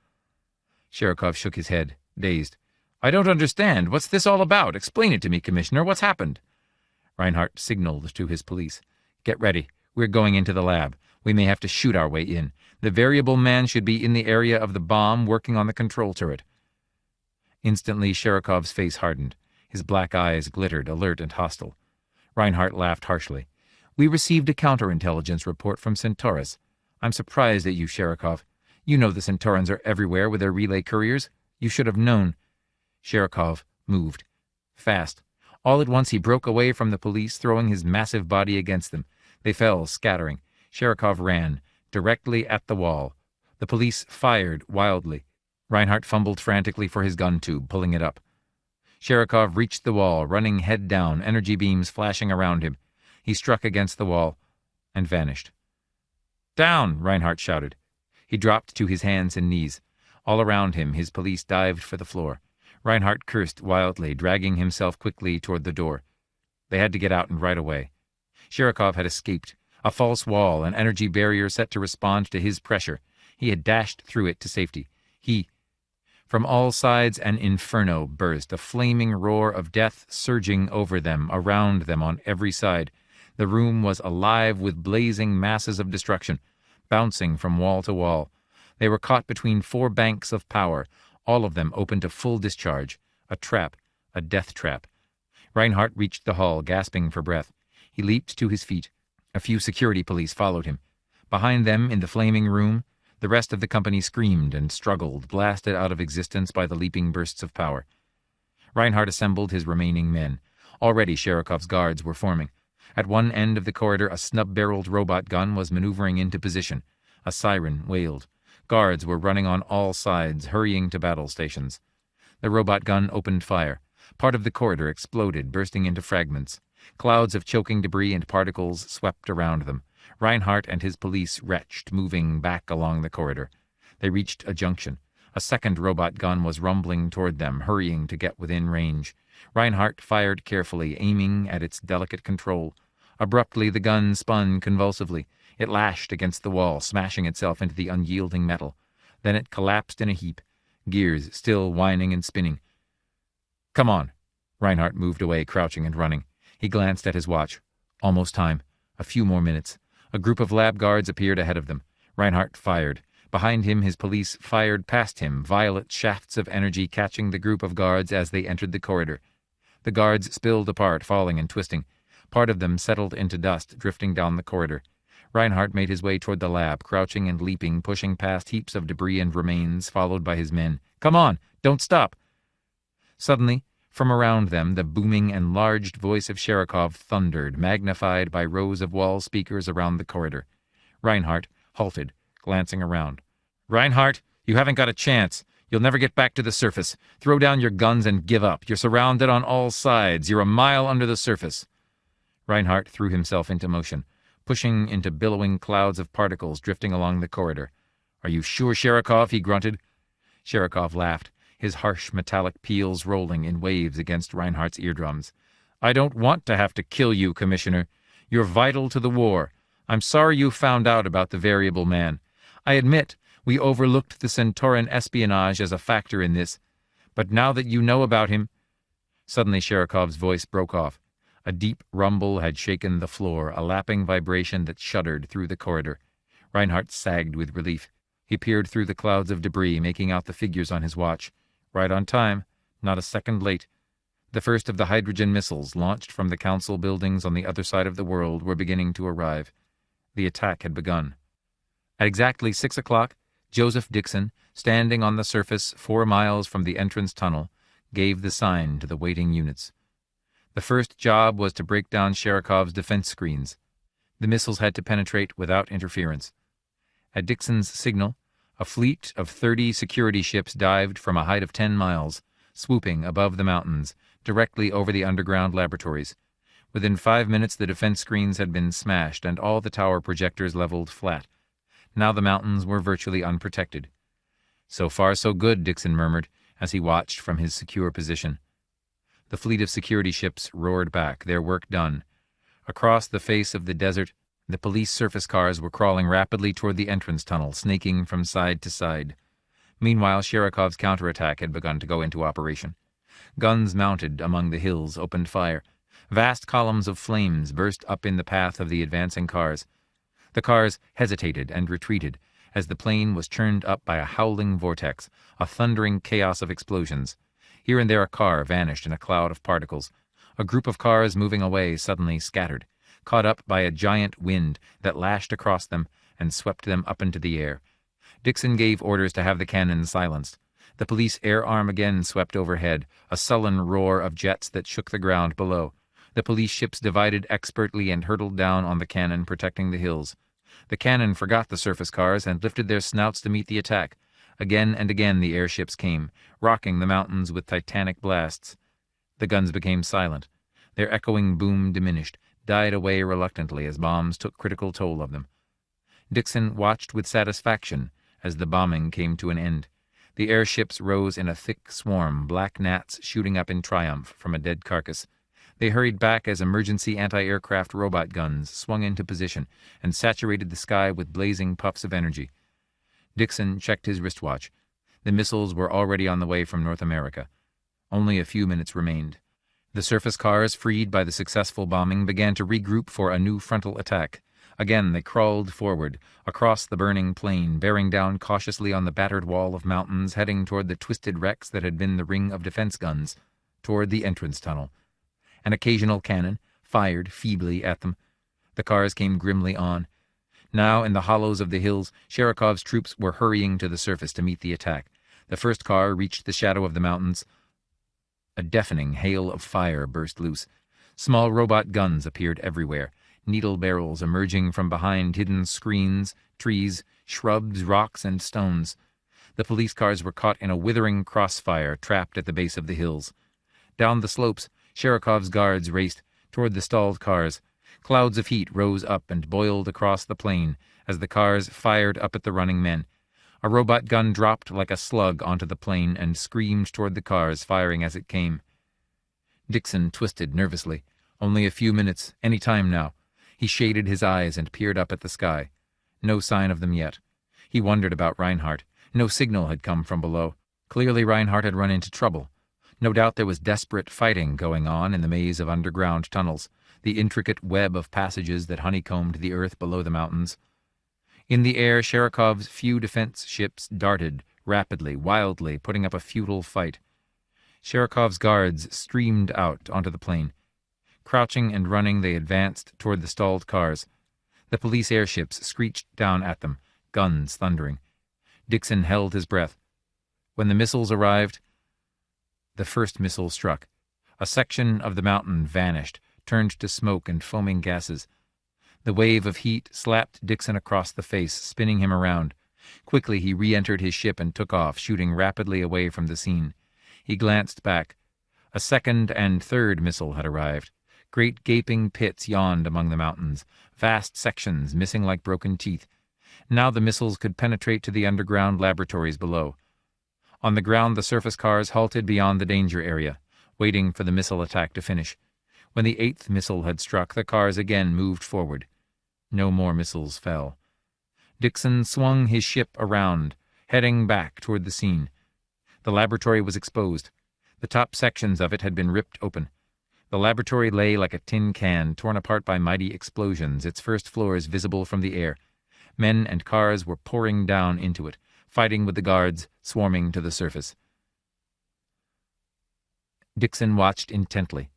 Sherikov shook his head, dazed. I don't understand. What's this all about? Explain it to me, Commissioner. What's happened? Reinhardt signaled to his police. Get ready. We're going into the lab. We may have to shoot our way in. The variable man should be in the area of the bomb working on the control turret. Instantly, Sherikov's face hardened. His black eyes glittered, alert and hostile. Reinhardt laughed harshly. We received a counterintelligence report from Centaurus. I'm surprised at you, Sherikov. You know the Centaurans are everywhere with their relay couriers. You should have known. Sherikov moved. Fast. All at once he broke away from the police, throwing his massive body against them. They fell, scattering. Sherikov ran, directly at the wall. The police fired wildly. Reinhardt fumbled frantically for his gun tube, pulling it up. Sherikov reached the wall, running head down, energy beams flashing around him. He struck against the wall and vanished. Down! Reinhardt shouted. He dropped to his hands and knees. All around him, his police dived for the floor. Reinhardt cursed wildly, dragging himself quickly toward the door. They had to get out and right away. Sherikov had escaped. A false wall, an energy barrier set to respond to his pressure. He had dashed through it to safety. From all sides an inferno burst, a flaming roar of death surging over them, around them, on every side. The room was alive with blazing masses of destruction, bouncing from wall to wall. They were caught between 4 banks of power, all of them open to full discharge. A trap, a death trap. Reinhardt reached the hall, gasping for breath. He leaped to his feet. A few security police followed him. Behind them, in the flaming room, the rest of the company screamed and struggled, blasted out of existence by the leaping bursts of power. Reinhardt assembled his remaining men. Already Sherikov's guards were forming. At one end of the corridor, a snub-barreled robot gun was maneuvering into position. A siren wailed. Guards were running on all sides, hurrying to battle stations. The robot gun opened fire. Part of the corridor exploded, bursting into fragments. Clouds of choking debris and particles swept around them. Reinhardt and his police retched, moving back along the corridor. They reached a junction. A second robot gun was rumbling toward them, hurrying to get within range. Reinhardt fired carefully, aiming at its delicate control. Abruptly, the gun spun convulsively. It lashed against the wall, smashing itself into the unyielding metal. Then it collapsed in a heap, gears still whining and spinning. "Come on." Reinhardt moved away, crouching and running. He glanced at his watch. Almost time. A few more minutes. A group of lab guards appeared ahead of them. Reinhardt fired. Behind him, his police fired past him, violet shafts of energy catching the group of guards as they entered the corridor. The guards spilled apart, falling and twisting. Part of them settled into dust, drifting down the corridor. Reinhardt made his way toward the lab, crouching and leaping, pushing past heaps of debris and remains, followed by his men. "Come on! Don't stop!" Suddenly, from around them, the booming, enlarged voice of Sherikov thundered, magnified by rows of wall speakers around the corridor. Reinhardt halted, glancing around. "Reinhardt, you haven't got a chance. You'll never get back to the surface. Throw down your guns and give up. You're surrounded on all sides. You're a mile under the surface." Reinhardt threw himself into motion, pushing into billowing clouds of particles drifting along the corridor. "Are you sure, Sherikov?" he grunted. Sherikov laughed, his harsh metallic peals rolling in waves against Reinhardt's eardrums. "I don't want to have to kill you, Commissioner. You're vital to the war. I'm sorry you found out about the variable man. I admit we overlooked the Centauran espionage as a factor in this. But now that you know about him—" Suddenly Sherikov's voice broke off. A deep rumble had shaken the floor, a lapping vibration that shuddered through the corridor. Reinhardt sagged with relief. He peered through the clouds of debris, making out the figures on his watch. Right on time, not a second late. The first of the hydrogen missiles, launched from the council buildings on the other side of the world, were beginning to arrive. The attack had begun. At exactly 6 o'clock, Joseph Dixon, standing on the surface 4 miles from the entrance tunnel, gave the sign to the waiting units. The first job was to break down Sherikov's defense screens. The missiles had to penetrate without interference. At Dixon's signal, a fleet of 30 security ships dived from a height of 10 miles, swooping above the mountains, directly over the underground laboratories. Within 5 minutes, the defense screens had been smashed and all the tower projectors leveled flat. Now the mountains were virtually unprotected. "So far so good," Dixon murmured, as he watched from his secure position. The fleet of security ships roared back, their work done. Across the face of the desert, the police surface cars were crawling rapidly toward the entrance tunnel, snaking from side to side. Meanwhile, Sherikov's counterattack had begun to go into operation. Guns mounted among the hills opened fire. Vast columns of flames burst up in the path of the advancing cars. The cars hesitated and retreated as the plain was churned up by a howling vortex, a thundering chaos of explosions. Here and there a car vanished in a cloud of particles. A group of cars moving away suddenly scattered, caught up by a giant wind that lashed across them and swept them up into the air. Dixon gave orders to have the cannons silenced. The police air arm again swept overhead, a sullen roar of jets that shook the ground below. The police ships divided expertly and hurtled down on the cannon protecting the hills. The cannon forgot the surface cars and lifted their snouts to meet the attack. Again and again the airships came, rocking the mountains with titanic blasts. The guns became silent. Their echoing boom diminished, died away reluctantly as bombs took critical toll of them. Dixon watched with satisfaction as the bombing came to an end. The airships rose in a thick swarm, black gnats shooting up in triumph from a dead carcass. They hurried back as emergency anti-aircraft robot guns swung into position and saturated the sky with blazing puffs of energy. Dixon checked his wristwatch. The missiles were already on the way from North America. Only a few minutes remained. The surface cars, freed by the successful bombing, began to regroup for a new frontal attack. Again they crawled forward, across the burning plain, bearing down cautiously on the battered wall of mountains, heading toward the twisted wrecks that had been the ring of defense guns, toward the entrance tunnel. An occasional cannon fired feebly at them. The cars came grimly on. Now, in the hollows of the hills, Sherikov's troops were hurrying to the surface to meet the attack. The first car reached the shadow of the mountains. A deafening hail of fire burst loose. Small robot guns appeared everywhere, needle barrels emerging from behind hidden screens, trees, shrubs, rocks, and stones. The police cars were caught in a withering crossfire, trapped at the base of the hills. Down the slopes, Sherikov's guards raced toward the stalled cars. Clouds of heat rose up and boiled across the plain as the cars fired up at the running men. A robot gun dropped like a slug onto the plain and screamed toward the cars, firing as it came. Dixon twisted nervously. Only a few minutes, any time now. He shaded his eyes and peered up at the sky. No sign of them yet. He wondered about Reinhardt. No signal had come from below. Clearly Reinhardt had run into trouble. No doubt there was desperate fighting going on in the maze of underground tunnels, the intricate web of passages that honeycombed the earth below the mountains. In the air, Sherikov's few defense ships darted, rapidly, wildly, putting up a futile fight. Sherikov's guards streamed out onto the plain. Crouching and running, they advanced toward the stalled cars. The police airships screeched down at them, guns thundering. Dixon held his breath. When the missiles arrived, the first missile struck. A section of the mountain vanished, turned to smoke and foaming gases. The wave of heat slapped Dixon across the face, spinning him around. Quickly he re-entered his ship and took off, shooting rapidly away from the scene. He glanced back. A second and third missile had arrived. Great gaping pits yawned among the mountains, vast sections missing like broken teeth. Now the missiles could penetrate to the underground laboratories below. On the ground, the surface cars halted beyond the danger area, waiting for the missile attack to finish. When the eighth missile had struck, the cars again moved forward. No more missiles fell. Dixon swung his ship around, heading back toward the scene. The laboratory was exposed. The top sections of it had been ripped open. The laboratory lay like a tin can, torn apart by mighty explosions, its first floors visible from the air. Men and cars were pouring down into it, fighting with the guards, swarming to the surface. Dixon watched intently.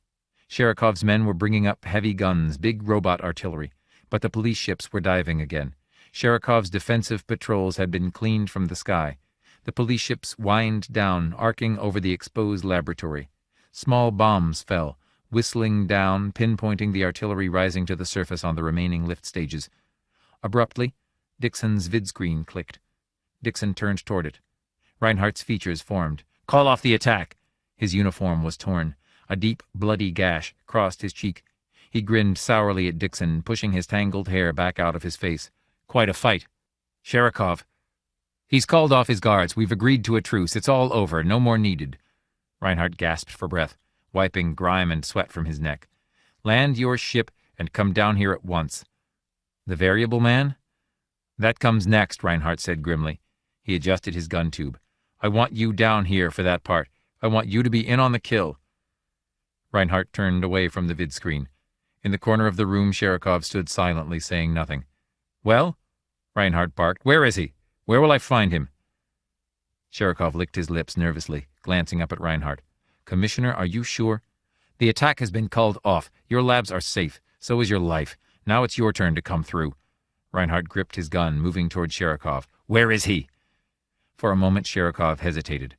Sherikov's men were bringing up heavy guns, big robot artillery, but the police ships were diving again. Sherikov's defensive patrols had been cleaned from the sky. The police ships whined down, arcing over the exposed laboratory. Small bombs fell, whistling down, pinpointing the artillery rising to the surface on the remaining lift stages. Abruptly, Dixon's vidscreen clicked. Dixon turned toward it. Reinhardt's features formed. "Call off the attack!" His uniform was torn. A deep, bloody gash crossed his cheek. He grinned sourly at Dixon, pushing his tangled hair back out of his face. "Quite a fight. Sherikov." "He's called off his guards. We've agreed to a truce. It's all over. No more needed." Reinhardt gasped for breath, wiping grime and sweat from his neck. "Land your ship and come down here at once." "The variable man?" "That comes next," Reinhardt said grimly. He adjusted his gun tube. "I want you down here for that part. I want you to be in on the kill." Reinhardt turned away from the vidscreen. In the corner of the room, Sherikov stood silently, saying nothing. "Well?" Reinhardt barked. "Where is he? Where will I find him?" Sherikov licked his lips nervously, glancing up at Reinhardt. "Commissioner, are you sure? The attack has been called off. Your labs are safe. So is your life. Now it's your turn to come through." Reinhardt gripped his gun, moving toward Sherikov. "Where is he?" For a moment, Sherikov hesitated.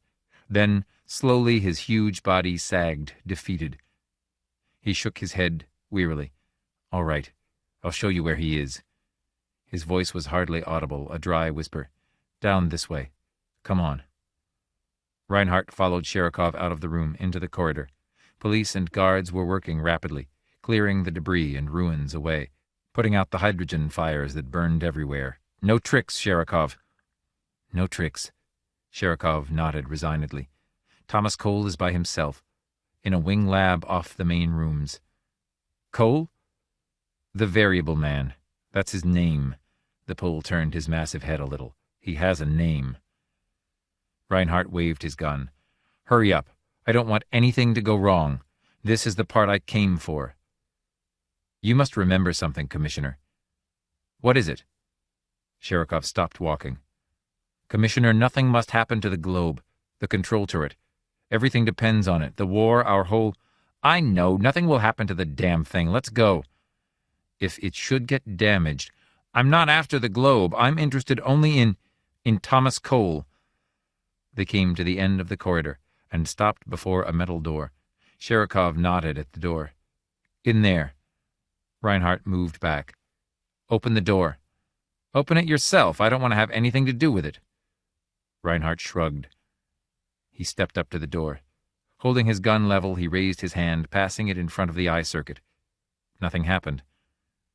Then, slowly, his huge body sagged, defeated. He shook his head wearily. "All right, I'll show you where he is." His voice was hardly audible, a dry whisper. "Down this way. Come on." Reinhardt followed Sherikov out of the room, into the corridor. Police and guards were working rapidly, clearing the debris and ruins away, putting out the hydrogen fires that burned everywhere. "No tricks, Sherikov." "No tricks." Sherikov nodded resignedly. "Thomas Cole is by himself. in a wing lab off the main rooms. Cole? The Variable Man. That's his name. The Pole turned his massive head a little. He has a name. Reinhardt waved his gun. Hurry up. I don't want anything to go wrong. This is the part I came for. You must remember something, Commissioner. What is it? Sherikov stopped walking. Commissioner, nothing must happen to the globe, the control turret. Everything depends on it. The war, our whole... I know, nothing will happen to the damn thing. Let's go. If it should get damaged... I'm not after the globe. I'm interested only in Thomas Cole. They came to the end of the corridor and stopped before a metal door. Sherikov nodded at the door. In there. Reinhardt moved back. Open the door. Open it yourself. I don't want to have anything to do with it. Reinhardt shrugged. He stepped up to the door. Holding his gun level, he raised his hand, passing it in front of the eye circuit. Nothing happened.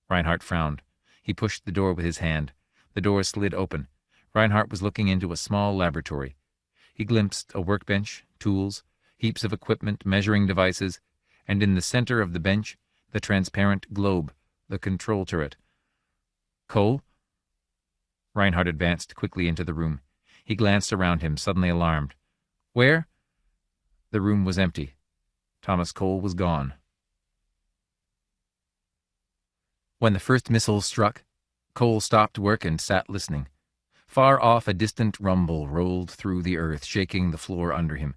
Reinhardt frowned. He pushed the door with his hand. The door slid open. Reinhardt was looking into a small laboratory. He glimpsed a workbench, tools, heaps of equipment, measuring devices, and in the center of the bench, the transparent globe, the control turret. Cole? Reinhardt advanced quickly into the room. He glanced around him, suddenly alarmed. Where? The room was empty. Thomas Cole was gone. When the first missile struck, Cole stopped work and sat listening. Far off, a distant rumble rolled through the earth, shaking the floor under him.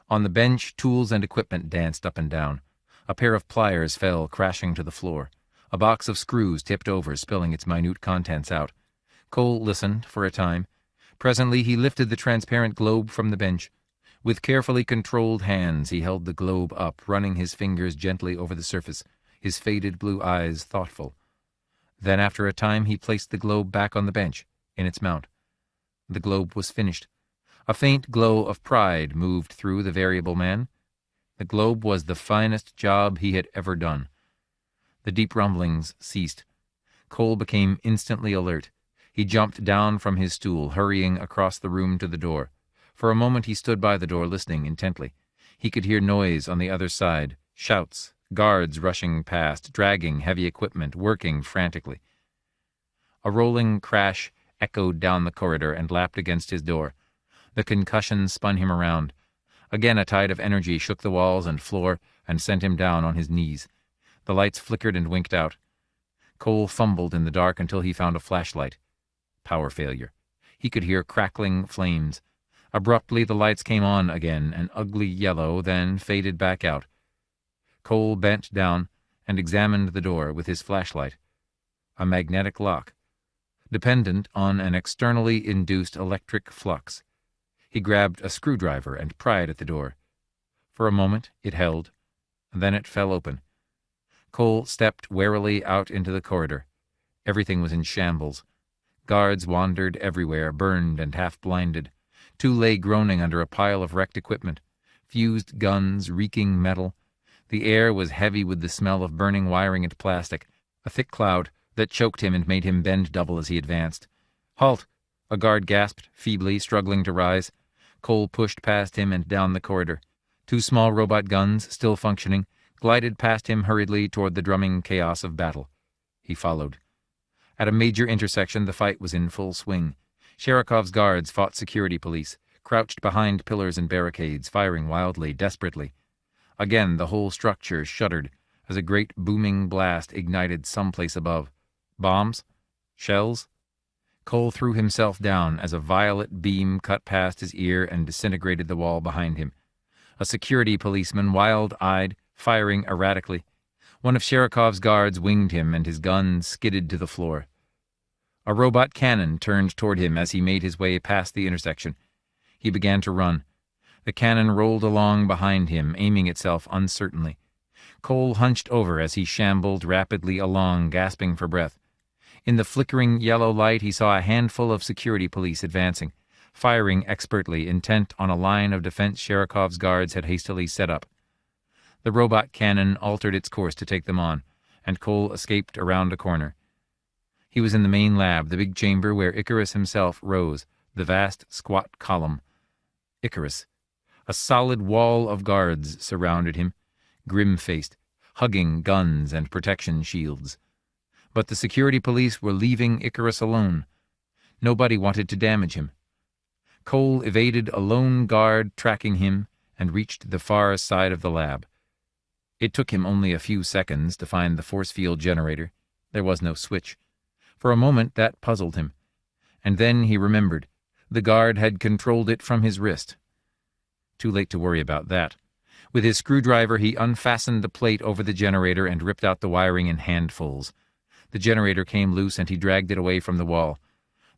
On the bench, tools and equipment danced up and down. A pair of pliers fell crashing to the floor. A box of screws tipped over, spilling its minute contents out. Cole listened for a time. Presently, he lifted the transparent globe from the bench. With carefully controlled hands, he held the globe up, running his fingers gently over the surface, his faded blue eyes thoughtful. Then, after a time, he placed the globe back on the bench, in its mount. The globe was finished. A faint glow of pride moved through the Variable Man. The globe was the finest job he had ever done. The deep rumblings ceased. Cole became instantly alert. He jumped down from his stool, hurrying across the room to the door. For a moment he stood by the door, listening intently. He could hear noise on the other side, shouts, guards rushing past, dragging heavy equipment, working frantically. A rolling crash echoed down the corridor and lapped against his door. The concussion spun him around. Again a tide of energy shook the walls and floor and sent him down on his knees. The lights flickered and winked out. Cole fumbled in the dark until he found a flashlight. Power failure. He could hear crackling flames. Abruptly the lights came on again, an ugly yellow, then faded back out. Cole bent down and examined the door with his flashlight. A magnetic lock, dependent on an externally induced electric flux. He grabbed a screwdriver and pried at the door. For a moment it held, then it fell open. Cole stepped warily out into the corridor. Everything was in shambles. Guards wandered everywhere, burned and half-blinded. Two lay groaning under a pile of wrecked equipment. Fused guns, reeking metal. The air was heavy with the smell of burning wiring and plastic, a thick cloud that choked him and made him bend double as he advanced. "Halt!" a guard gasped, feebly, struggling to rise. Cole pushed past him and down the corridor. Two small robot guns, still functioning, glided past him hurriedly toward the drumming chaos of battle. He followed. At a major intersection, the fight was in full swing. Sherikov's guards fought security police, crouched behind pillars and barricades, firing wildly, desperately. Again, the whole structure shuddered as a great booming blast ignited someplace above. Bombs? Shells? Cole threw himself down as a violet beam cut past his ear and disintegrated the wall behind him. A security policeman, wild-eyed, firing erratically. One of Sherikov's guards winged him, and his gun skidded to the floor. A robot cannon turned toward him as he made his way past the intersection. He began to run. The cannon rolled along behind him, aiming itself uncertainly. Cole hunched over as he shambled rapidly along, gasping for breath. In the flickering yellow light, he saw a handful of security police advancing, firing expertly, intent on a line of defense Sherikov's guards had hastily set up. The robot cannon altered its course to take them on, and Cole escaped around a corner. He was in the main lab, the big chamber where Icarus himself rose, the vast, squat column. Icarus. A solid wall of guards surrounded him, grim-faced, hugging guns and protection shields. But the security police were leaving Icarus alone. Nobody wanted to damage him. Cole evaded a lone guard tracking him and reached the far side of the lab. It took him only a few seconds to find the force field generator. There was no switch. For a moment that puzzled him. And then he remembered. The guard had controlled it from his wrist. Too late to worry about that. With his screwdriver, he unfastened the plate over the generator and ripped out the wiring in handfuls. The generator came loose and he dragged it away from the wall.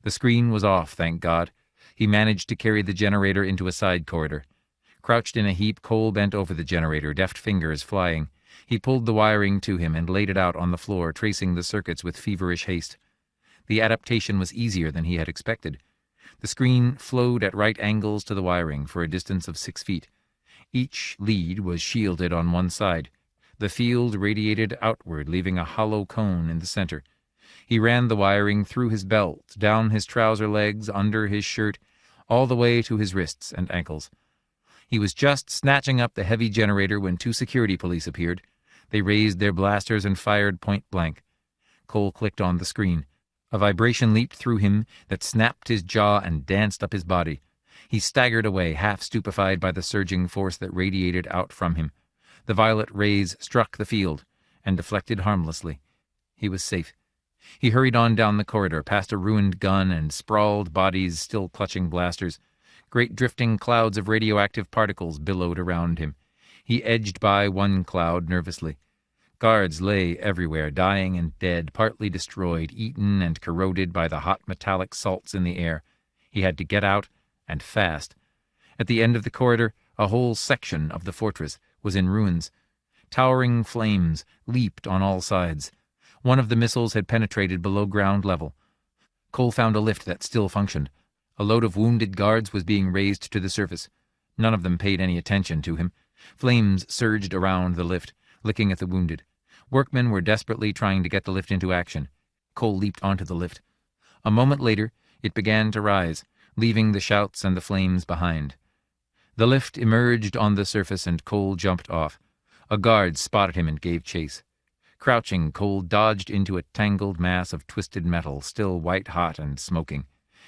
The screen was off, thank God. He managed to carry the generator into a side corridor. Crouched in a heap, Cole bent over the generator, deft fingers flying. He pulled the wiring to him and laid it out on the floor, tracing the circuits with feverish haste. The adaptation was easier than he had expected. The screen flowed at right angles to the wiring for a distance of 6 feet. Each lead was shielded on one side. The field radiated outward, leaving a hollow cone in the center. He ran the wiring through his belt, down his trouser legs, under his shirt, all the way to his wrists and ankles. He was just snatching up the heavy generator when 2 security police appeared. They raised their blasters and fired point blank. Cole clicked on the screen. A vibration leaped through him that snapped his jaw and danced up his body. He staggered away, half stupefied by the surging force that radiated out from him. The violet rays struck the field and deflected harmlessly. He was safe. He hurried on down the corridor, past a ruined gun and sprawled bodies still clutching blasters. Great drifting clouds of radioactive particles billowed around him. He edged by one cloud nervously. Guards lay everywhere, dying and dead, partly destroyed, eaten and corroded by the hot metallic salts in the air. He had to get out, and fast. At the end of the corridor, a whole section of the fortress was in ruins. Towering flames leaped on all sides. One of the missiles had penetrated below ground level. Cole found a lift that still functioned. A load of wounded guards was being raised to the surface. None of them paid any attention to him. Flames surged around the lift, licking at the wounded. Workmen were desperately trying to get the lift into action. Cole leaped onto the lift. A moment later, it began to rise, leaving the shouts and the flames behind. The lift emerged on the surface and Cole jumped off. A guard spotted him and gave chase. Crouching, Cole dodged into a tangled mass of twisted metal, still white-hot and smoking.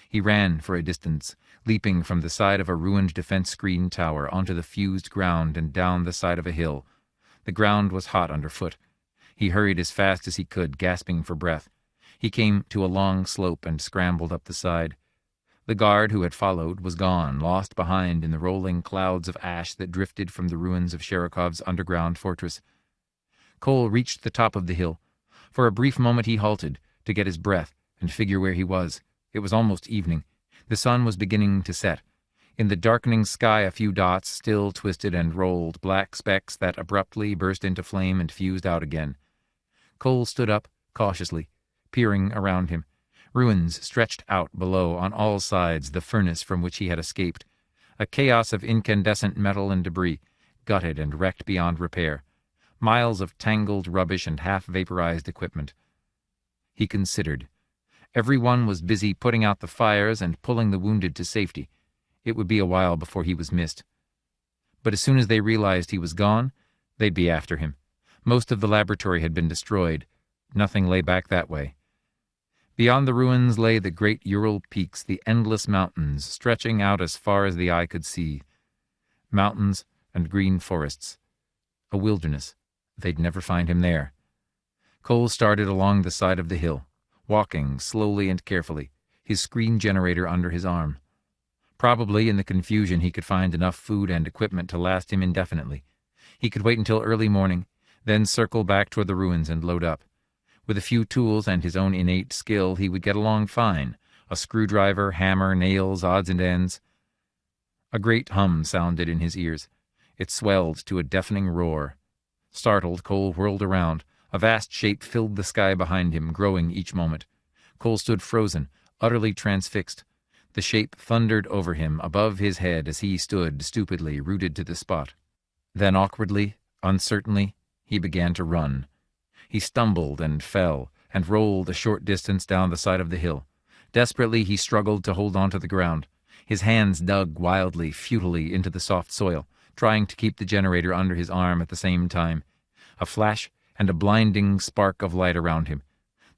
He ran for a distance, leaping from the side of a ruined defense screen tower onto the fused ground and down the side of a hill. The ground was hot underfoot. He hurried as fast as he could, gasping for breath. He came to a long slope and scrambled up the side. The guard who had followed was gone, lost behind in the rolling clouds of ash that drifted from the ruins of Sherikov's underground fortress. Cole reached the top of the hill. For a brief moment he halted, to get his breath and figure where he was. It was almost evening. The sun was beginning to set. In the darkening sky a few dots still twisted and rolled, black specks that abruptly burst into flame and fused out again. Cole stood up, cautiously, peering around him. Ruins stretched out below on all sides, the furnace from which he had escaped. A chaos of incandescent metal and debris, gutted and wrecked beyond repair. Miles of tangled rubbish and half-vaporized equipment. He considered. Everyone was busy putting out the fires and pulling the wounded to safety. It would be a while before he was missed. But as soon as they realized he was gone, they'd be after him. Most of the laboratory had been destroyed. Nothing lay back that way. Beyond the ruins lay the great Ural peaks, the endless mountains, stretching out as far as the eye could see. Mountains and green forests. A wilderness. They'd never find him there. Cole started along the side of the hill, walking slowly and carefully, his screen generator under his arm. Probably in the confusion he could find enough food and equipment to last him indefinitely. He could wait until early morning, then circle back toward the ruins and load up. With a few tools and his own innate skill, he would get along fine. A screwdriver, hammer, nails, odds and ends. A great hum sounded in his ears. It swelled to a deafening roar. Startled, Cole whirled around. A vast shape filled the sky behind him, growing each moment. Cole stood frozen, utterly transfixed. The shape thundered over him, above his head, as he stood, stupidly, rooted to the spot. Then awkwardly, uncertainly, he began to run. He stumbled and fell, and rolled a short distance down the side of the hill. Desperately, he struggled to hold on to the ground. His hands dug wildly, futilely into the soft soil, trying to keep the generator under his arm at the same time. A flash and a blinding spark of light around him.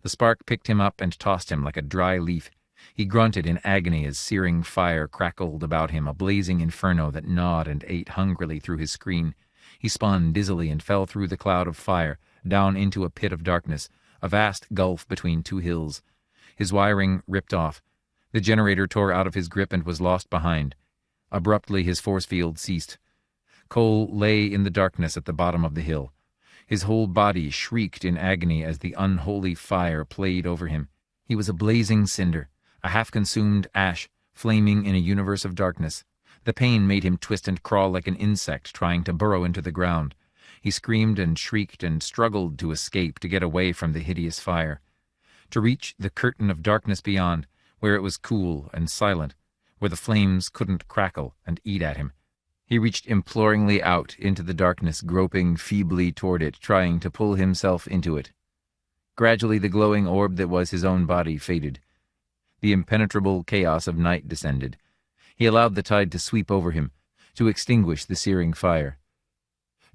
The spark picked him up and tossed him like a dry leaf. He grunted in agony as searing fire crackled about him, a blazing inferno that gnawed and ate hungrily through his screen. He spun dizzily and fell through the cloud of fire, down into a pit of darkness, a vast gulf between two hills. His wiring ripped off. The generator tore out of his grip and was lost behind. Abruptly his force field ceased. Cole lay in the darkness at the bottom of the hill. His whole body shrieked in agony as the unholy fire played over him. He was a blazing cinder, a half-consumed ash, flaming in a universe of darkness. The pain made him twist and crawl like an insect trying to burrow into the ground. He screamed and shrieked and struggled to escape, to get away from the hideous fire. To reach the curtain of darkness beyond, where it was cool and silent, where the flames couldn't crackle and eat at him. He reached imploringly out into the darkness, groping feebly toward it, trying to pull himself into it. Gradually the glowing orb that was his own body faded. The impenetrable chaos of night descended. He allowed the tide to sweep over him, to extinguish the searing fire.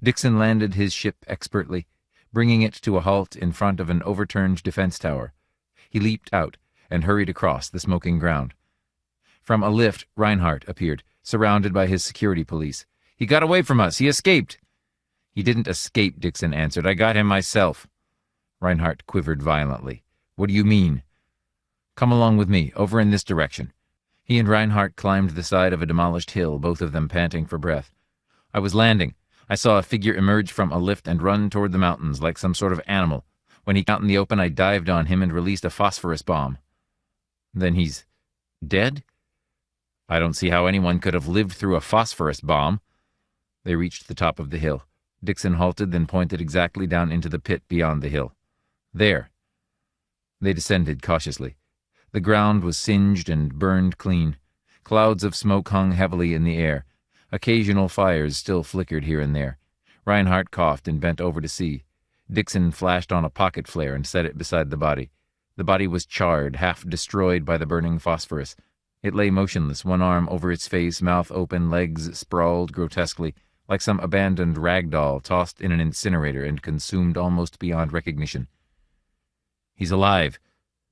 Dixon landed his ship expertly, bringing it to a halt in front of an overturned defense tower. He leaped out and hurried across the smoking ground. From a lift, Reinhardt appeared, surrounded by his security police. "He got away from us! He escaped!" "He didn't escape," Dixon answered. "I got him myself." Reinhardt quivered violently. "What do you mean?" "Come along with me, over in this direction." He and Reinhardt climbed the side of a demolished hill, both of them panting for breath. "I was landing. I saw a figure emerge from a lift and run toward the mountains like some sort of animal. When he got out in the open, I dived on him and released a phosphorus bomb." "Then he's dead?" "I don't see how anyone could have lived through a phosphorus bomb." They reached the top of the hill. Dixon halted, then pointed exactly down into the pit beyond the hill. "There." They descended cautiously. The ground was singed and burned clean. Clouds of smoke hung heavily in the air. Occasional fires still flickered here and there. Reinhardt coughed and bent over to see. Dixon flashed on a pocket flare and set it beside the body. The body was charred, half destroyed by the burning phosphorus. It lay motionless, one arm over its face, mouth open, legs sprawled grotesquely, like some abandoned rag doll tossed in an incinerator and consumed almost beyond recognition. "He's alive,"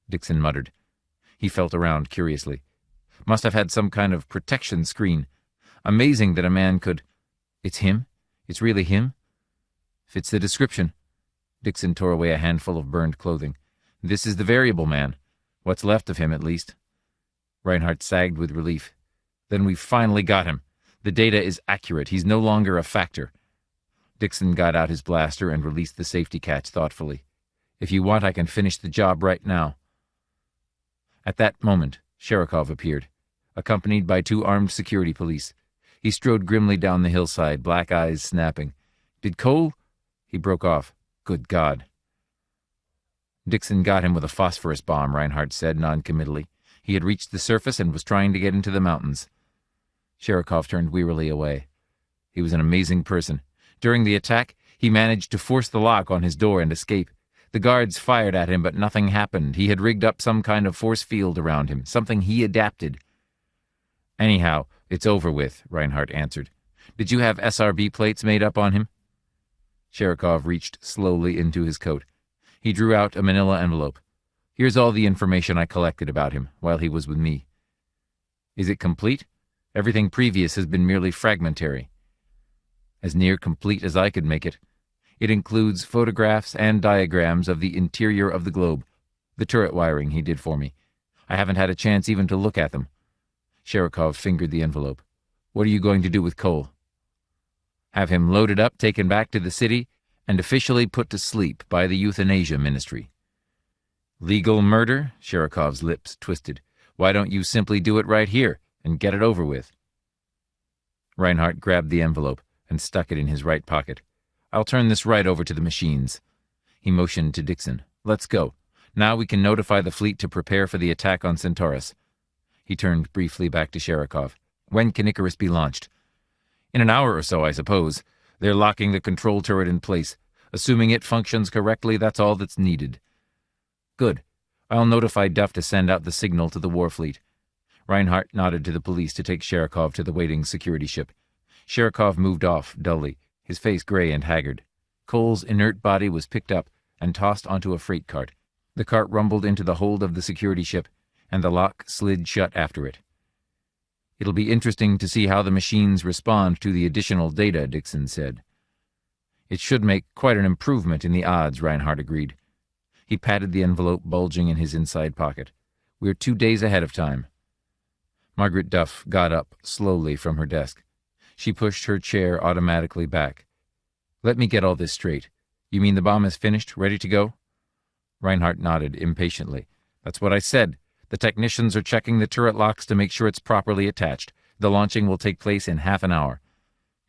Dixon muttered. He felt around curiously. Must have had some kind of protection screen. Amazing that a man could... "It's him? It's really him?" "Fits the description." Dixon tore away a handful of burned clothing. "This is the variable man. What's left of him, at least." Reinhardt sagged with relief. "Then we've finally got him. The data is accurate. He's no longer a factor." Dixon got out his blaster and released the safety catch thoughtfully. "If you want, I can finish the job right now." At that moment, Sherikov appeared, accompanied by 2 armed security police. He strode grimly down the hillside, black eyes snapping. "Did Cole—" He broke off. "Good God." "Dixon got him with a phosphorus bomb," Reinhardt said noncommittally. "He had reached the surface and was trying to get into the mountains." Sherikov turned wearily away. He was an amazing person. During the attack, he managed to force the lock on his door and escape. The guards fired at him, but nothing happened. He had rigged up some kind of force field around him, something he adapted. "Anyhow, it's over with," Reinhardt answered. "Did you have SRB plates made up on him?" Sherikov reached slowly into his coat. He drew out a manila envelope. "Here's all the information I collected about him while he was with me." "Is it complete? Everything previous has been merely fragmentary." "As near complete as I could make it. It includes photographs and diagrams of the interior of the globe, the turret wiring he did for me. I haven't had a chance even to look at them." Sherikov fingered the envelope. "What are you going to do with Cole?" "Have him loaded up, taken back to the city, and officially put to sleep by the euthanasia ministry." "Legal murder?" Sherikov's lips twisted. "Why don't you simply do it right here and get it over with?" Reinhardt grabbed the envelope and stuck it in his right pocket. "I'll turn this right over to the machines." He motioned to Dixon. "Let's go. Now we can notify the fleet to prepare for the attack on Centaurus." He turned briefly back to Sherikov. "When can Icarus be launched?" "In an hour or so, I suppose. They're locking the control turret in place. Assuming it functions correctly, that's all that's needed." "Good. I'll notify Duff to send out the signal to the Warfleet." Reinhardt nodded to the police to take Sherikov to the waiting security ship. Sherikov moved off dully, his face gray and haggard. Cole's inert body was picked up and tossed onto a freight cart. The cart rumbled into the hold of the security ship, and the lock slid shut after it. "It'll be interesting to see how the machines respond to the additional data," Dixon said. "It should make quite an improvement in the odds," Reinhardt agreed. He patted the envelope bulging in his inside pocket. "We're 2 days ahead of time." Margaret Duff got up slowly from her desk. She pushed her chair automatically back. "Let me get all this straight. You mean the bomb is finished, ready to go?" Reinhardt nodded impatiently. "That's what I said. The technicians are checking the turret locks to make sure it's properly attached. The launching will take place in half an hour.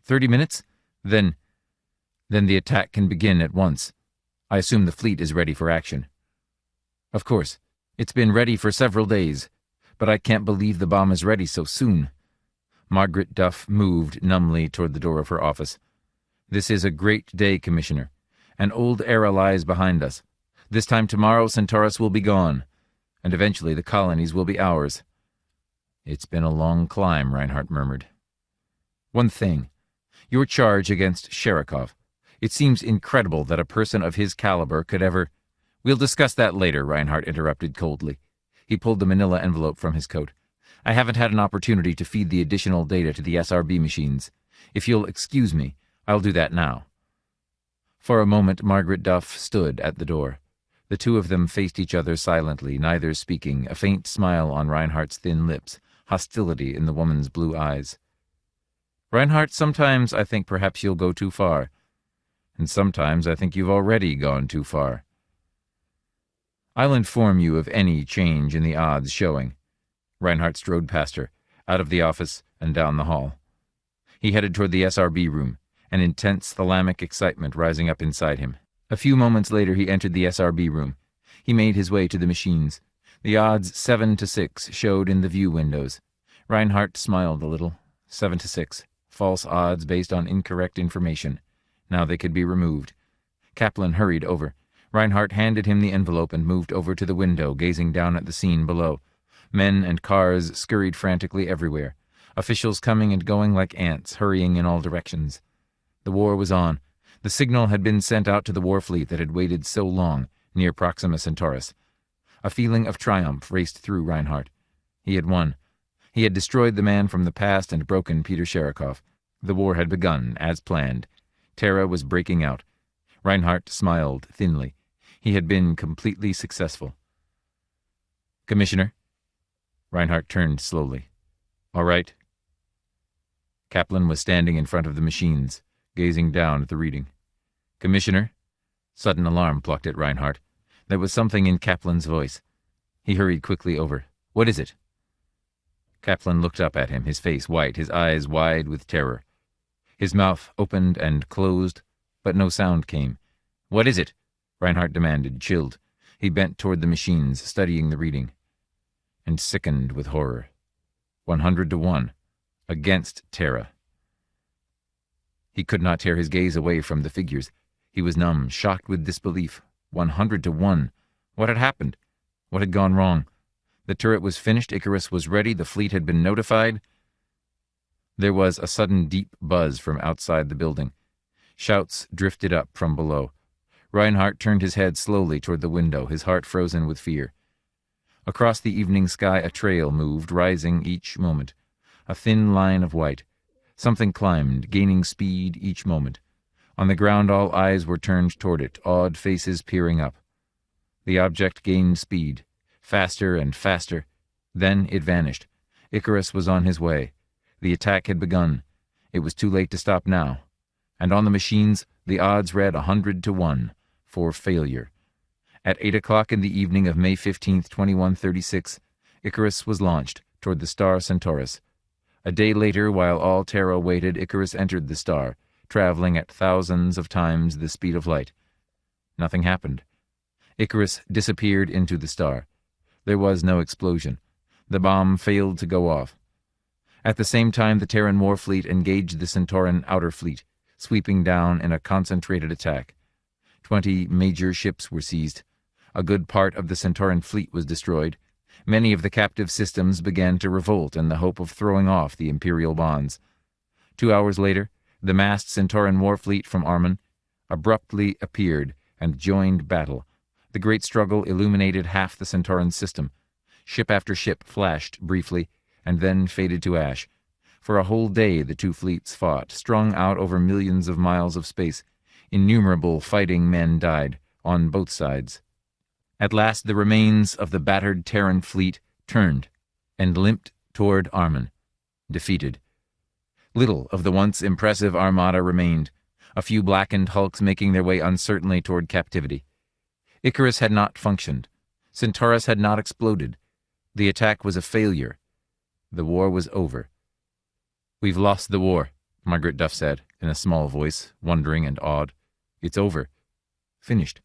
30 minutes? Then the attack can begin at once. I assume the fleet is ready for action." "Of course. It's been ready for several days. But I can't believe the bomb is ready so soon." Margaret Duff moved numbly toward the door of her office. "This is a great day, Commissioner. An old era lies behind us. This time tomorrow, Centaurus will be gone, and eventually the colonies will be ours." "It's been a long climb," Reinhardt murmured. "One thing. Your charge against Sherikov. It seems incredible that a person of his caliber could ever—" "We'll discuss that later," Reinhardt interrupted coldly. He pulled the manila envelope from his coat. "I haven't had an opportunity to feed the additional data to the SRB machines. If you'll excuse me, I'll do that now." For a moment, Margaret Duff stood at the door. The two of them faced each other silently, neither speaking, a faint smile on Reinhardt's thin lips, hostility in the woman's blue eyes. "Reinhardt, sometimes I think perhaps you'll go too far. And sometimes I think you've already gone too far. I'll inform you of any change in the odds showing." Reinhardt strode past her, out of the office and down the hall. He headed toward the SRB room, an intense thalamic excitement rising up inside him. A few moments later he entered the SRB room. He made his way to the machines. The odds 7-6 showed in the view windows. Reinhardt smiled a little. 7-6. False odds based on incorrect information. Now they could be removed. Kaplan hurried over. Reinhardt handed him the envelope and moved over to the window, gazing down at the scene below. Men and cars scurried frantically everywhere. Officials coming and going like ants, hurrying in all directions. The war was on. The signal had been sent out to the war fleet that had waited so long near Proxima Centaurus. A feeling of triumph raced through Reinhardt. He had won. He had destroyed the man from the past and broken Peter Sherikov. The war had begun, as planned. Terra was breaking out. Reinhardt smiled thinly. He had been completely successful. "Commissioner?" Reinhardt turned slowly. "All right?" Kaplan was standing in front of the machines, gazing down at the reading. "Commissioner?" Sudden alarm plucked at Reinhardt. There was something in Kaplan's voice. He hurried quickly over. "What is it?" Kaplan looked up at him, his face white, his eyes wide with terror. His mouth opened and closed, but no sound came. "What is it?" Reinhardt demanded, chilled. He bent toward the machines, studying the reading, and sickened with horror. 100-1. Against Terra. He could not tear his gaze away from the figures. He was numb, shocked with disbelief. 100-1. What had happened? What had gone wrong? The turret was finished, Icarus was ready, the fleet had been notified. There was a sudden deep buzz from outside the building. Shouts drifted up from below. Reinhardt turned his head slowly toward the window, his heart frozen with fear. Across the evening sky a trail moved, rising each moment. A thin line of white. Something climbed, gaining speed each moment. On the ground all eyes were turned toward it, awed faces peering up. The object gained speed. Faster and faster. Then it vanished. Icarus was on his way. The attack had begun. It was too late to stop now. And on the machines, the odds read 100-1 for failure. At 8 o'clock in the evening of May 15th, 2136, Icarus was launched toward the star Centaurus. A day later, while all Terra waited, Icarus entered the star, traveling at thousands of times the speed of light. Nothing happened. Icarus disappeared into the star. There was no explosion. The bomb failed to go off. At the same time, the Terran war fleet engaged the Centauran outer fleet, sweeping down in a concentrated attack. 20 major ships were seized. A good part of the Centauran fleet was destroyed. Many of the captive systems began to revolt in the hope of throwing off the Imperial bonds. 2 hours later, the massed Centauran war fleet from Armun abruptly appeared and joined battle. The great struggle illuminated half the Centauran system. Ship after ship flashed briefly, and then faded to ash. For a whole day the two fleets fought, strung out over millions of miles of space. Innumerable fighting men died, on both sides. At last the remains of the battered Terran fleet turned and limped toward Armun, defeated. Little of the once impressive armada remained, a few blackened hulks making their way uncertainly toward captivity. Icarus had not functioned. Centaurus had not exploded. The attack was a failure. The war was over. "We've lost the war," Margaret Duff said, in a small voice, wondering and awed. "It's over. Finished."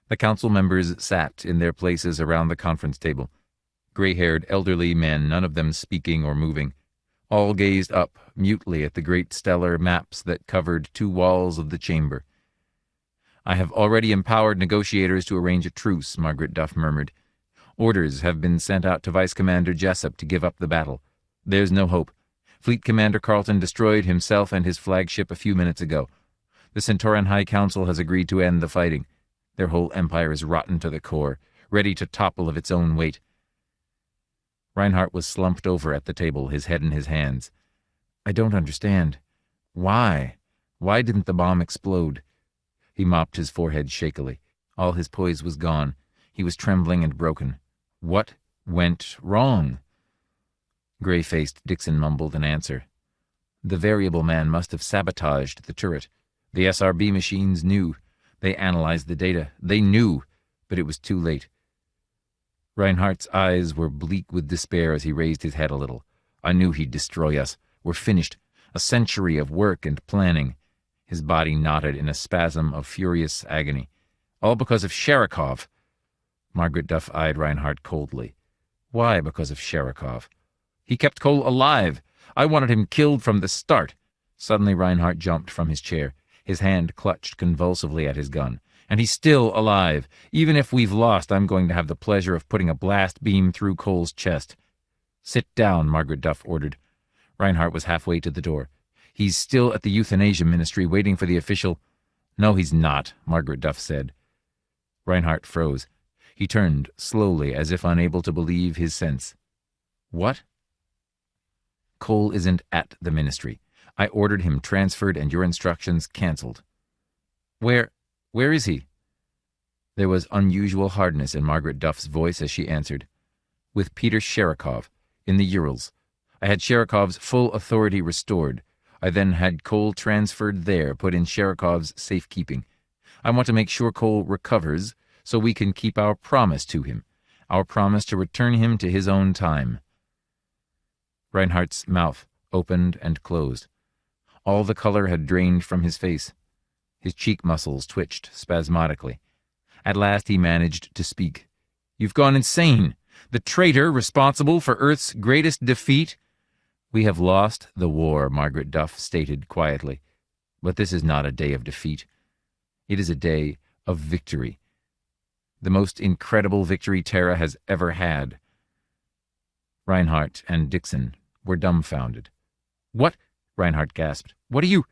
The council members sat in their places around the conference table. Gray-haired, elderly men, none of them speaking or moving. All gazed up mutely at the great stellar maps that covered 2 walls of the chamber. "I have already empowered negotiators to arrange a truce," Margaret Duff murmured. "Orders have been sent out to Vice Commander Jessup to give up the battle. There's no hope. Fleet Commander Carlton destroyed himself and his flagship a few minutes ago. The Centauran High Council has agreed to end the fighting. Their whole empire is rotten to the core, ready to topple of its own weight." Reinhardt was slumped over at the table, his head in his hands. "I don't understand. Why? Why didn't the bomb explode?" He mopped his forehead shakily. All his poise was gone. He was trembling and broken. What went wrong? Gray-faced Dixon mumbled an answer. "The variable man must have sabotaged the turret. The SRB machines knew. They analyzed the data. They knew, but it was too late." Reinhardt's eyes were bleak with despair as he raised his head a little. "I knew he'd destroy us. We're finished. A century of work and planning." His body knotted in a spasm of furious agony. "All because of Sherikov." Margaret Duff eyed Reinhardt coldly. "Why because of Sherikov? He kept Cole alive. I wanted him killed from the start." Suddenly Reinhardt jumped from his chair. His hand clutched convulsively at his gun. "And he's still alive. Even if we've lost, I'm going to have the pleasure of putting a blast beam through Cole's chest." "Sit down," Margaret Duff ordered. Reinhardt was halfway to the door. "He's still at the Euthanasia Ministry waiting for the official—" "No, he's not," Margaret Duff said. Reinhardt froze. He turned slowly, as if unable to believe his sense. "What?" "Cole isn't at the ministry. I ordered him transferred and your instructions canceled." Where is he?" There was unusual hardness in Margaret Duff's voice as she answered. "With Peter Sherikov, in the Urals. I had Sherikov's full authority restored. I then had Cole transferred there, put in Sherikov's safekeeping. I want to make sure Cole recovers, so we can keep our promise to him, our promise to return him to his own time." Reinhardt's mouth opened and closed. All the color had drained from his face. His cheek muscles twitched spasmodically. At last he managed to speak. "You've gone insane! The traitor responsible for Earth's greatest defeat—" "We have lost the war," Margaret Duff stated quietly. "But this is not a day of defeat. It is a day of victory. The most incredible victory Terra has ever had." Reinhardt and Dixon were dumbfounded. "What?" Reinhardt gasped. "What are you—"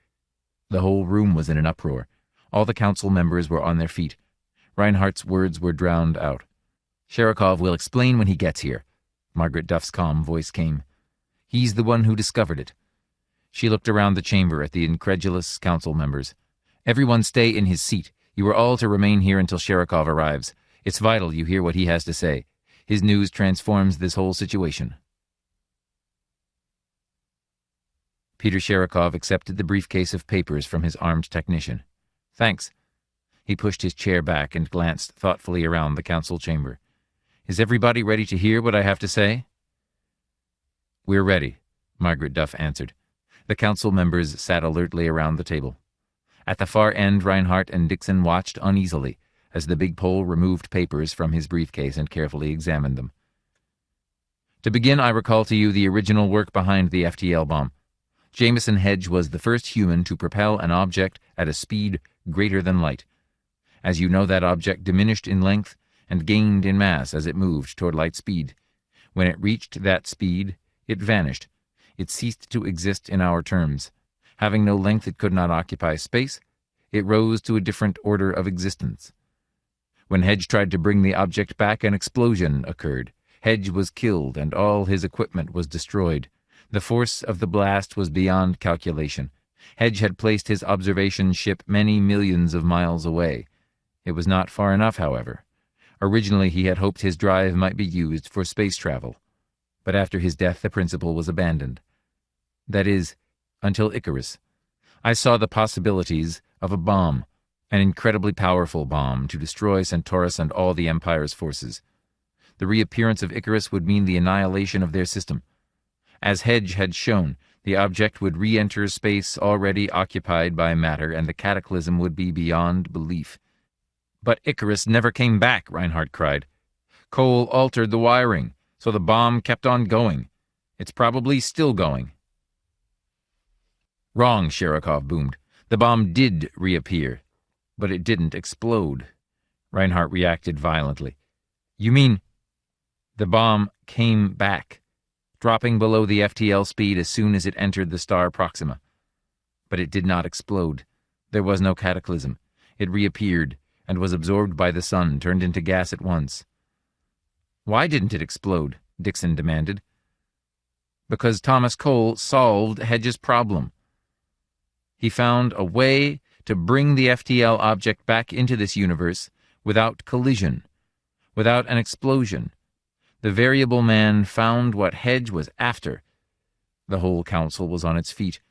The whole room was in an uproar. All the council members were on their feet. Reinhardt's words were drowned out. "Sherikov will explain when he gets here," Margaret Duff's calm voice came. "He's the one who discovered it." She looked around the chamber at the incredulous council members. "Everyone stay in his seat. You are all to remain here until Sherikov arrives. It's vital you hear what he has to say. His news transforms this whole situation." Peter Sherikov accepted the briefcase of papers from his armed technician. "Thanks." He pushed his chair back and glanced thoughtfully around the council chamber. "Is everybody ready to hear what I have to say?" "We're ready," Margaret Duff answered. The council members sat alertly around the table. At the far end, Reinhardt and Dixon watched uneasily as the big Pole removed papers from his briefcase and carefully examined them. "To begin, I recall to you the original work behind the FTL bomb. Jameson Hedge was the first human to propel an object at a speed greater than light. As you know, that object diminished in length and gained in mass as it moved toward light speed. When it reached that speed, it vanished. It ceased to exist in our terms. Having no length, it could not occupy space. It rose to a different order of existence. When Hedge tried to bring the object back, an explosion occurred. Hedge was killed, and all his equipment was destroyed. The force of the blast was beyond calculation. Hedge had placed his observation ship many millions of miles away. It was not far enough, however. Originally, he had hoped his drive might be used for space travel. But after his death, the principle was abandoned. That is, until Icarus. I saw the possibilities of a bomb, an incredibly powerful bomb to destroy Centaurus and all the Empire's forces. The reappearance of Icarus would mean the annihilation of their system. As Hedge had shown, the object would re-enter space already occupied by matter, and the cataclysm would be beyond belief. "But Icarus never came back," Reinhardt cried. "Cole altered the wiring, so the bomb kept on going. It's probably still going." "Wrong," Sherikov boomed. "The bomb did reappear, but it didn't explode." Reinhardt reacted violently. "You mean—" "The bomb came back, dropping below the FTL speed as soon as it entered the star Proxima. But it did not explode. There was no cataclysm. It reappeared and was absorbed by the sun, turned into gas at once." "Why didn't it explode?" Dixon demanded. "Because Thomas Cole solved Hedge's problem. He found a way to bring the FTL object back into this universe without collision, without an explosion. The variable man found what Hedge was after." The whole council was on its feet.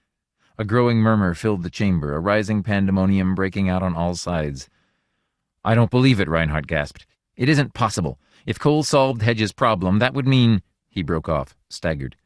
A growing murmur filled the chamber, a rising pandemonium breaking out on all sides. "I don't believe it," Reinhardt gasped. "It isn't possible. If Cole solved Hedge's problem, that would mean—" He broke off, staggered.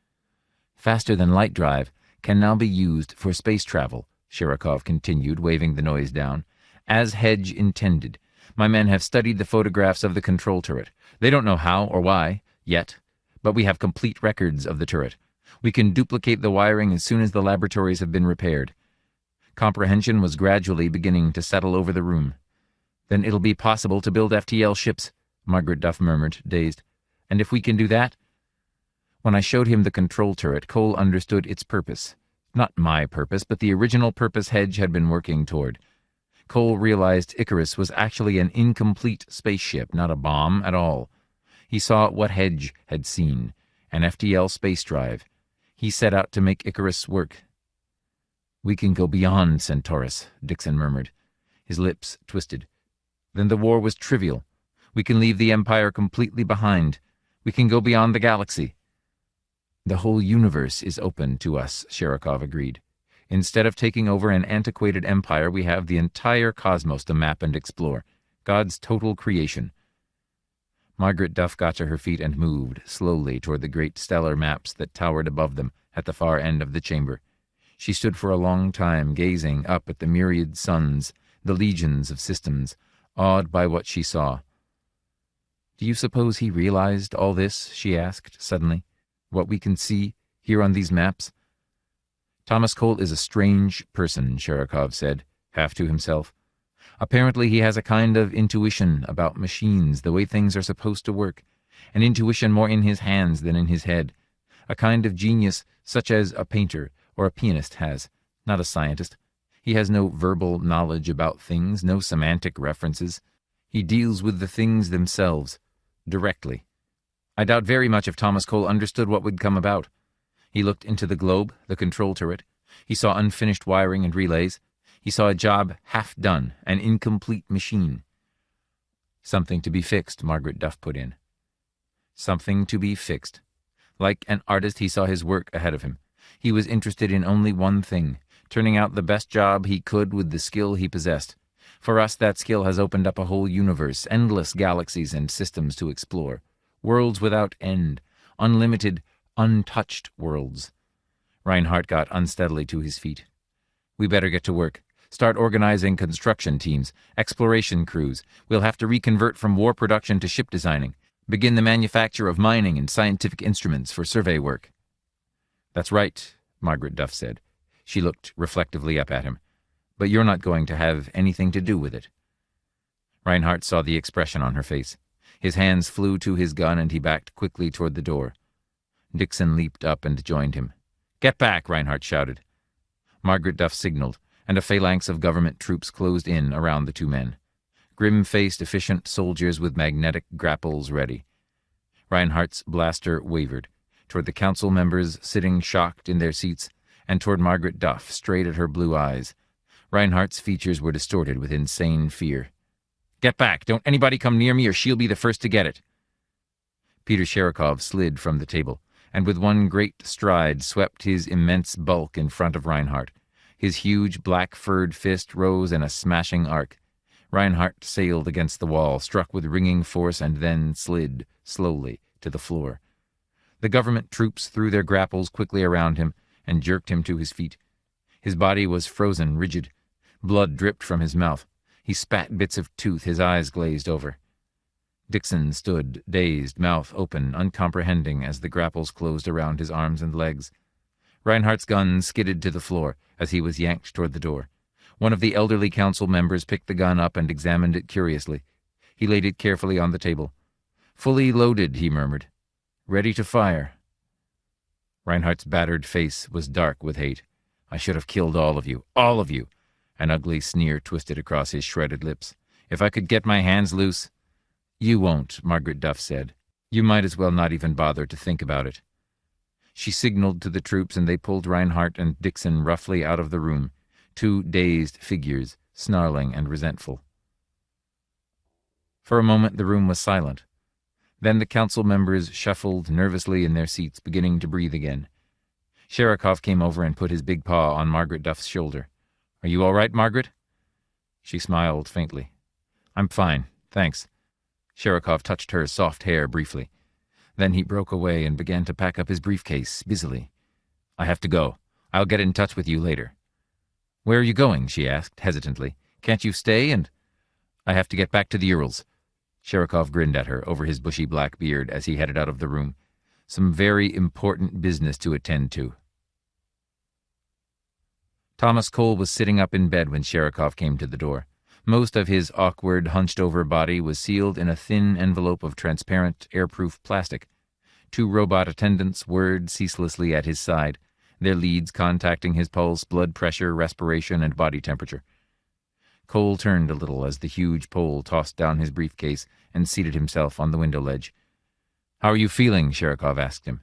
"Faster-than-light drive can now be used for space travel," Sherikov continued, waving the noise down. "As Hedge intended. My men have studied the photographs of the control turret. They don't know how or why, yet, but we have complete records of the turret. We can duplicate the wiring as soon as the laboratories have been repaired." Comprehension was gradually beginning to settle over the room. "Then it'll be possible to build FTL ships," Margaret Duff murmured, dazed. "And if we can do that—" When I showed him the control turret, Cole understood its purpose. Not my purpose, but the original purpose Hedge had been working toward. Cole realized Icarus was actually an incomplete spaceship, not a bomb at all. He saw what Hedge had seen, an FTL space drive. He set out to make Icarus work. "We can go beyond Centaurus," Dixon murmured. His lips twisted. "Then the war was trivial. We can leave the Empire completely behind. We can go beyond the galaxy." "The whole universe is open to us," Sherikov agreed. "Instead of taking over an antiquated empire, we have the entire cosmos to map and explore. God's total creation." Margaret Duff got to her feet and moved slowly toward the great stellar maps that towered above them at the far end of the chamber. She stood for a long time, gazing up at the myriad suns, the legions of systems, awed by what she saw. "Do you suppose he realized all this?" she asked suddenly. "What we can see here on these maps?" "Thomas Cole is a strange person," Sherikov said, half to himself. "Apparently he has a kind of intuition about machines, the way things are supposed to work, an intuition more in his hands than in his head, a kind of genius such as a painter or a pianist has, not a scientist. He has no verbal knowledge about things, no semantic references. He deals with the things themselves, directly. I doubt very much if Thomas Cole understood what would come about. He looked into the globe, the control turret. He saw unfinished wiring and relays. He saw a job half done, an incomplete machine." "Something to be fixed," Margaret Duff put in. "Something to be fixed. Like an artist, he saw his work ahead of him. He was interested in only one thing, turning out the best job he could with the skill he possessed. For us, that skill has opened up a whole universe, endless galaxies and systems to explore. Worlds without end, unlimited, untouched worlds." Reinhardt got unsteadily to his feet. "We better get to work. Start organizing construction teams, exploration crews. We'll have to reconvert from war production to ship designing. Begin the manufacture of mining and scientific instruments for survey work." "That's right," Margaret Duff said. She looked reflectively up at him. "But you're not going to have anything to do with it." Reinhardt saw the expression on her face. His hands flew to his gun and he backed quickly toward the door. Dixon leaped up and joined him. "Get back!" Reinhardt shouted. Margaret Duff signaled, and a phalanx of government troops closed in around the two men. Grim-faced, efficient soldiers with magnetic grapples ready. Reinhardt's blaster wavered, toward the council members sitting shocked in their seats, and toward Margaret Duff, straight at her blue eyes. Reinhardt's features were distorted with insane fear. "Get back! Don't anybody come near me or she'll be the first to get it!" Peter Sherikov slid from the table, and with one great stride swept his immense bulk in front of Reinhardt. His huge black-furred fist rose in a smashing arc. Reinhardt sailed against the wall, struck with ringing force, and then slid, slowly, to the floor. The government troops threw their grapples quickly around him and jerked him to his feet. His body was frozen, rigid. Blood dripped from his mouth. He spat bits of tooth, his eyes glazed over. Dixon stood, dazed, mouth open, uncomprehending as the grapples closed around his arms and legs. Reinhardt's gun skidded to the floor as he was yanked toward the door. One of the elderly council members picked the gun up and examined it curiously. He laid it carefully on the table. "Fully loaded," he murmured. "Ready to fire." Reinhardt's battered face was dark with hate. "I should have killed all of you. All of you." An ugly sneer twisted across his shredded lips. "If I could get my hands loose—" "You won't," Margaret Duff said. "You might as well not even bother to think about it." She signaled to the troops, and they pulled Reinhardt and Dixon roughly out of the room, two dazed figures, snarling and resentful. For a moment the room was silent. Then the council members shuffled nervously in their seats, beginning to breathe again. Sherikov came over and put his big paw on Margaret Duff's shoulder. "Are you all right, Margaret?" She smiled faintly. "I'm fine, thanks." Sherikov touched her soft hair briefly. Then he broke away and began to pack up his briefcase busily. "I have to go. I'll get in touch with you later." "Where are you going?" she asked hesitantly. "Can't you stay and—" "I have to get back to the Urals." Sherikov grinned at her over his bushy black beard as he headed out of the room. "Some very important business to attend to." Thomas Cole was sitting up in bed when Sherikov came to the door. Most of his awkward, hunched-over body was sealed in a thin envelope of transparent, airproof plastic. Two robot attendants whirred ceaselessly at his side, their leads contacting his pulse, blood pressure, respiration, and body temperature. Cole turned a little as the huge Pole tossed down his briefcase and seated himself on the window ledge. "How are you feeling?" Sherikov asked him.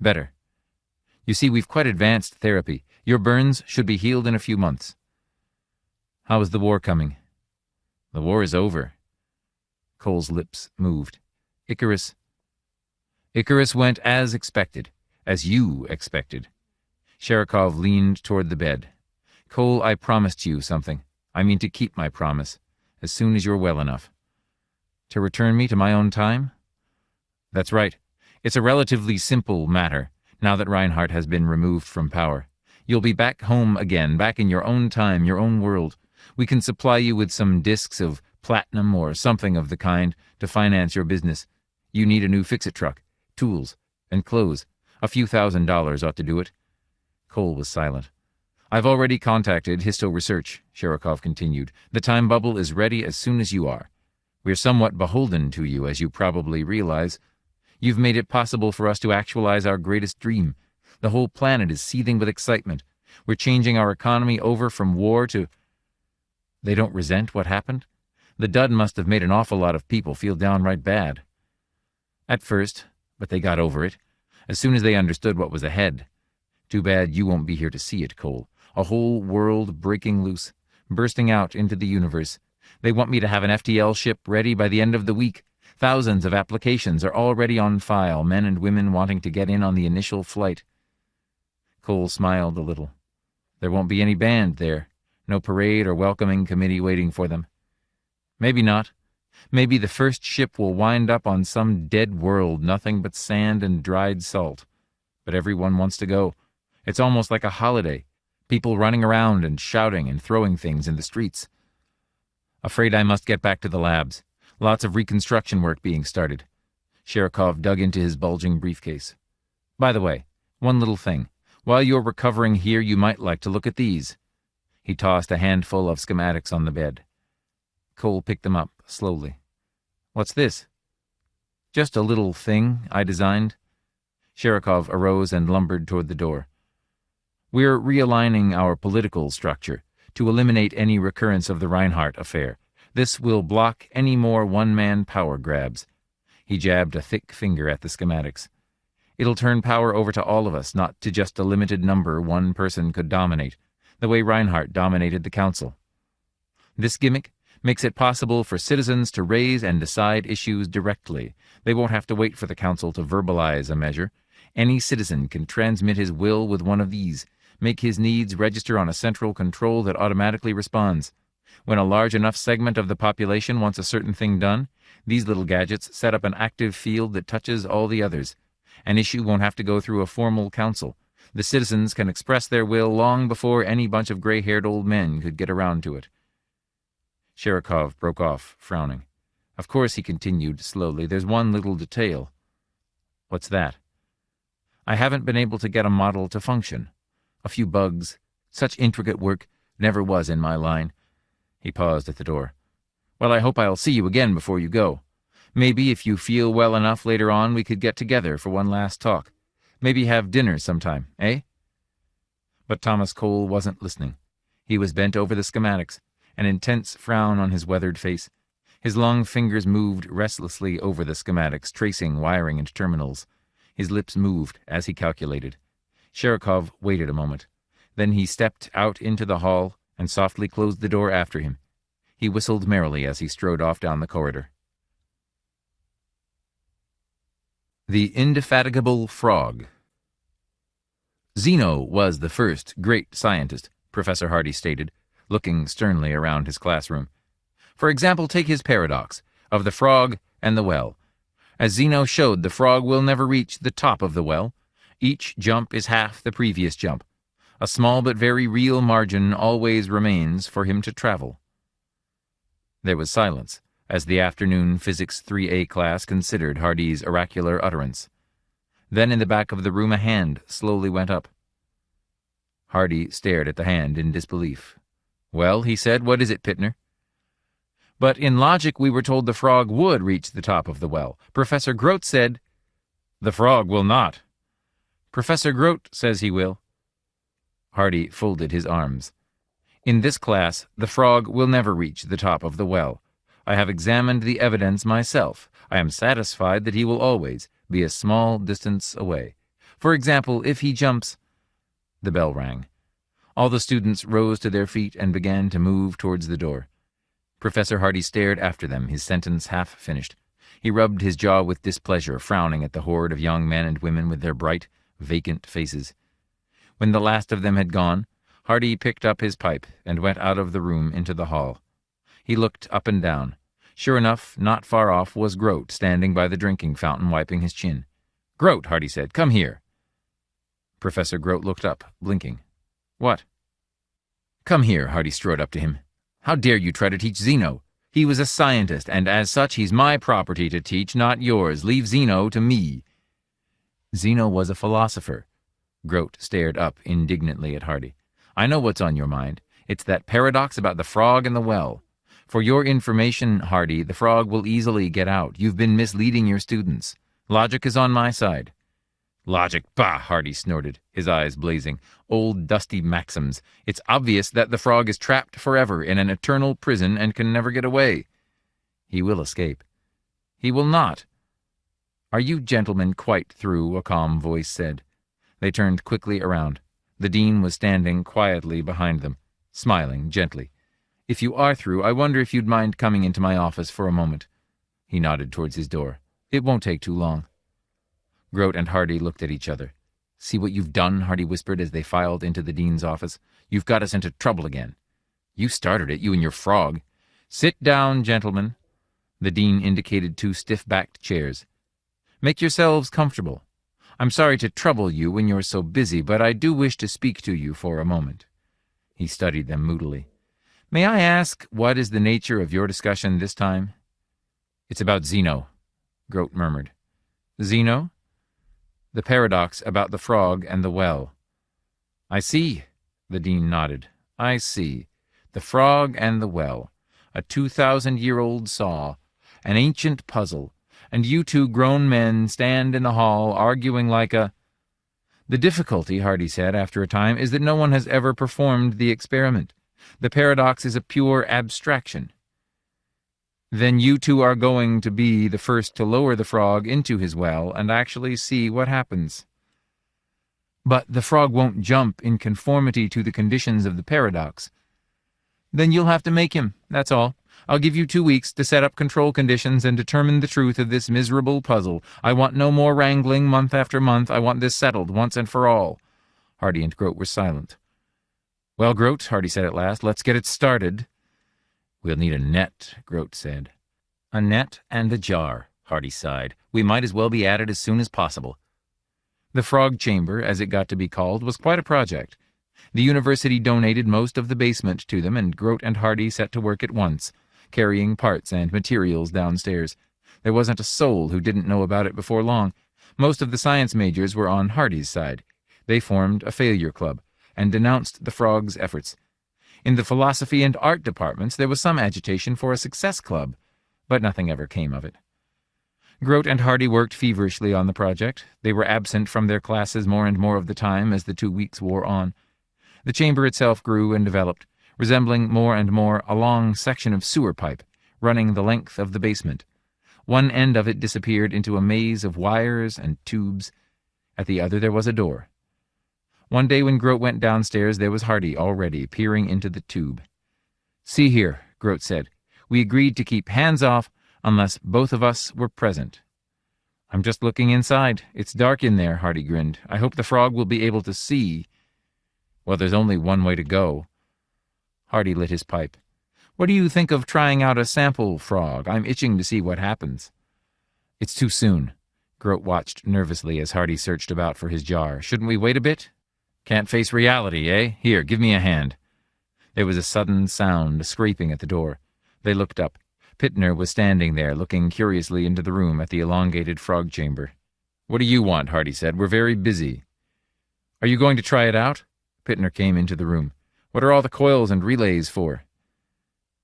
"Better. You see, we've quite advanced therapy. Your burns should be healed in a few months." "How is the war coming?" "The war is over." Cole's lips moved. Icarus went as expected, as you expected." Sherikov leaned toward the bed. "Cole, I promised you something. I mean to keep my promise, as soon as you're well enough." "To return me to my own time?" "That's right. It's a relatively simple matter, now that Reinhardt has been removed from power. You'll be back home again, back in your own time, your own world. We can supply you with some discs of platinum or something of the kind to finance your business. You need a new fix-it truck, tools, and clothes. A few $1,000s ought to do it." Cole was silent. "I've already contacted Histo Research," Sherikov continued. "The time bubble is ready as soon as you are. We're somewhat beholden to you, as you probably realize. You've made it possible for us to actualize our greatest dream. The whole planet is seething with excitement. We're changing our economy over from war to—" "They don't resent what happened? The dud must have made an awful lot of people feel downright bad." "At first, but they got over it, as soon as they understood what was ahead. Too bad you won't be here to see it, Cole. A whole world breaking loose, bursting out into the universe. They want me to have an FTL ship ready by the end of the week. Thousands of applications are already on file, men and women wanting to get in on the initial flight." Cole smiled a little. "There won't be any band there. No parade or welcoming committee waiting for them." "Maybe not. Maybe the first ship will wind up on some dead world, nothing but sand and dried salt. But everyone wants to go. It's almost like a holiday. People running around and shouting and throwing things in the streets." "Afraid I must get back to the labs. Lots of reconstruction work being started." Sherikov dug into his bulging briefcase. "By the way, one little thing. While you're recovering here, you might like to look at these." He tossed a handful of schematics on the bed. Cole picked them up, slowly. "What's this?" Just a little thing I designed. Sherikov arose and lumbered toward the door. We're realigning our political structure to eliminate any recurrence of the Reinhardt affair. This will block any more one-man power grabs. He jabbed a thick finger at the schematics. It'll turn power over to all of us, not to just a limited number one person could dominate, the way Reinhardt dominated the council. This gimmick makes it possible for citizens to raise and decide issues directly. They won't have to wait for the council to verbalize a measure. Any citizen can transmit his will with one of these, make his needs register on a central control that automatically responds. When a large enough segment of the population wants a certain thing done, these little gadgets set up an active field that touches all the others. An issue won't have to go through a formal council. The citizens can express their will long before any bunch of gray-haired old men could get around to it. Sherikov broke off, frowning. Of course, he continued slowly, there's one little detail. What's that? I haven't been able to get a model to function. A few bugs. Such intricate work never was in my line. He paused at the door. Well, I hope I'll see you again before you go. Maybe if you feel well enough later on, we could get together for one last talk. Maybe have dinner sometime, eh? But Thomas Cole wasn't listening. He was bent over the schematics, an intense frown on his weathered face. His long fingers moved restlessly over the schematics, tracing wiring and terminals. His lips moved as he calculated. Sherikov waited a moment. Then he stepped out into the hall and softly closed the door after him. He whistled merrily as he strode off down the corridor. The Indefatigable Frog. Zeno was the first great scientist, Professor Hardy stated, looking sternly around his classroom. For example, take his paradox of the frog and the well. As Zeno showed, the frog will never reach the top of the well. Each jump is half the previous jump. A small but very real margin always remains for him to travel. There was silence as the afternoon Physics 3A class considered Hardy's oracular utterance. Then in the back of the room a hand slowly went up. Hardy stared at the hand in disbelief. Well, he said, what is it, Pittner? But in logic we were told the frog would reach the top of the well. Professor Grote said, the frog will not. Professor Grote says he will. Hardy folded his arms. In this class, the frog will never reach the top of the well. I have examined the evidence myself. I am satisfied that he will always be a small distance away. For example, if he jumps... The bell rang. All the students rose to their feet and began to move towards the door. Professor Hardy stared after them, his sentence half finished. He rubbed his jaw with displeasure, frowning at the horde of young men and women with their bright, vacant faces. When the last of them had gone, Hardy picked up his pipe and went out of the room into the hall. He looked up and down. Sure enough, not far off was Grote, standing by the drinking fountain, wiping his chin. Grote, Hardy said, come here. Professor Grote looked up, blinking. What? Come here, Hardy strode up to him. How dare you try to teach Zeno? He was a scientist, and as such he's my property to teach, not yours. Leave Zeno to me. Zeno was a philosopher. Grote stared up indignantly at Hardy. I know what's on your mind. It's that paradox about the frog and the well. For your information, Hardy, the frog will easily get out. You've been misleading your students. Logic is on my side. Logic, bah, Hardy snorted, his eyes blazing. Old dusty maxims. It's obvious that the frog is trapped forever in an eternal prison and can never get away. He will escape. He will not. Are you gentlemen quite through? A calm voice said. They turned quickly around. The dean was standing quietly behind them, smiling gently. If you are through, I wonder if you'd mind coming into my office for a moment. He nodded towards his door. It won't take too long. Grote and Hardy looked at each other. See what you've done, Hardy whispered as they filed into the dean's office. You've got us into trouble again. You started it, you and your frog. Sit down, gentlemen. The dean indicated two stiff-backed chairs. Make yourselves comfortable. I'm sorry to trouble you when you're so busy, but I do wish to speak to you for a moment. He studied them moodily. May I ask, what is the nature of your discussion this time? It's about Zeno, Grote murmured. Zeno? The paradox about the frog and the well. I see, the dean nodded. I see. The frog and the well. A 2,000-year-old saw. An ancient puzzle. and you two grown men stand in the hall arguing like a— "The difficulty," Hardy said after a time, "is that no one has ever performed the experiment. The paradox is a pure abstraction." "Then you two are going to be the first to lower the frog into his well and actually see what happens." "But the frog won't jump in conformity to the conditions of the paradox." "Then you'll have to make him, that's all. I'll give you 2 weeks to set up control conditions and determine the truth of this miserable puzzle. I want no more wrangling month after month. I want this settled once and for all." Hardy and Grote were silent. "Well, Grote," Hardy said at last, "let's get it started." "We'll need a net," Grote said. "A net and a jar," Hardy sighed. "We might as well be at it as soon as possible." The frog chamber, as it got to be called, was quite a project. The university donated most of the basement to them, and Grote and Hardy set to work at once, carrying parts and materials downstairs. There wasn't a soul who didn't know about it before long. Most of the science majors were on Hardy's side. They formed a failure club and denounced the frog's efforts. In the philosophy and art departments there was some agitation for a success club, but nothing ever came of it. Grote and Hardy worked feverishly on the project. They were absent from their classes more and more of the time as the 2 weeks wore on. The chamber itself grew and developed, resembling more and more a long section of sewer pipe running the length of the basement. One end of it disappeared into a maze of wires and tubes. At the other there was a door. One day when Grote went downstairs, there was Hardy already peering into the tube. "See here," Grote said. "We agreed to keep hands off unless both of us were present." "I'm just looking inside. It's dark in there," Hardy grinned. "I hope the frog will be able to see." "Well, there's only one way to go." Hardy lit his pipe. "What do you think of trying out a sample frog? I'm itching to see what happens." "It's too soon." Grote watched nervously as Hardy searched about for his jar. "Shouldn't we wait a bit?" "Can't face reality, eh? Here, give me a hand." There was a sudden sound, a scraping at the door. They looked up. Pittner was standing there, looking curiously into the room at the elongated frog chamber. "What do you want?" Hardy said. "We're very busy." "Are you going to try it out?" Pittner came into the room. "What are all the coils and relays for?"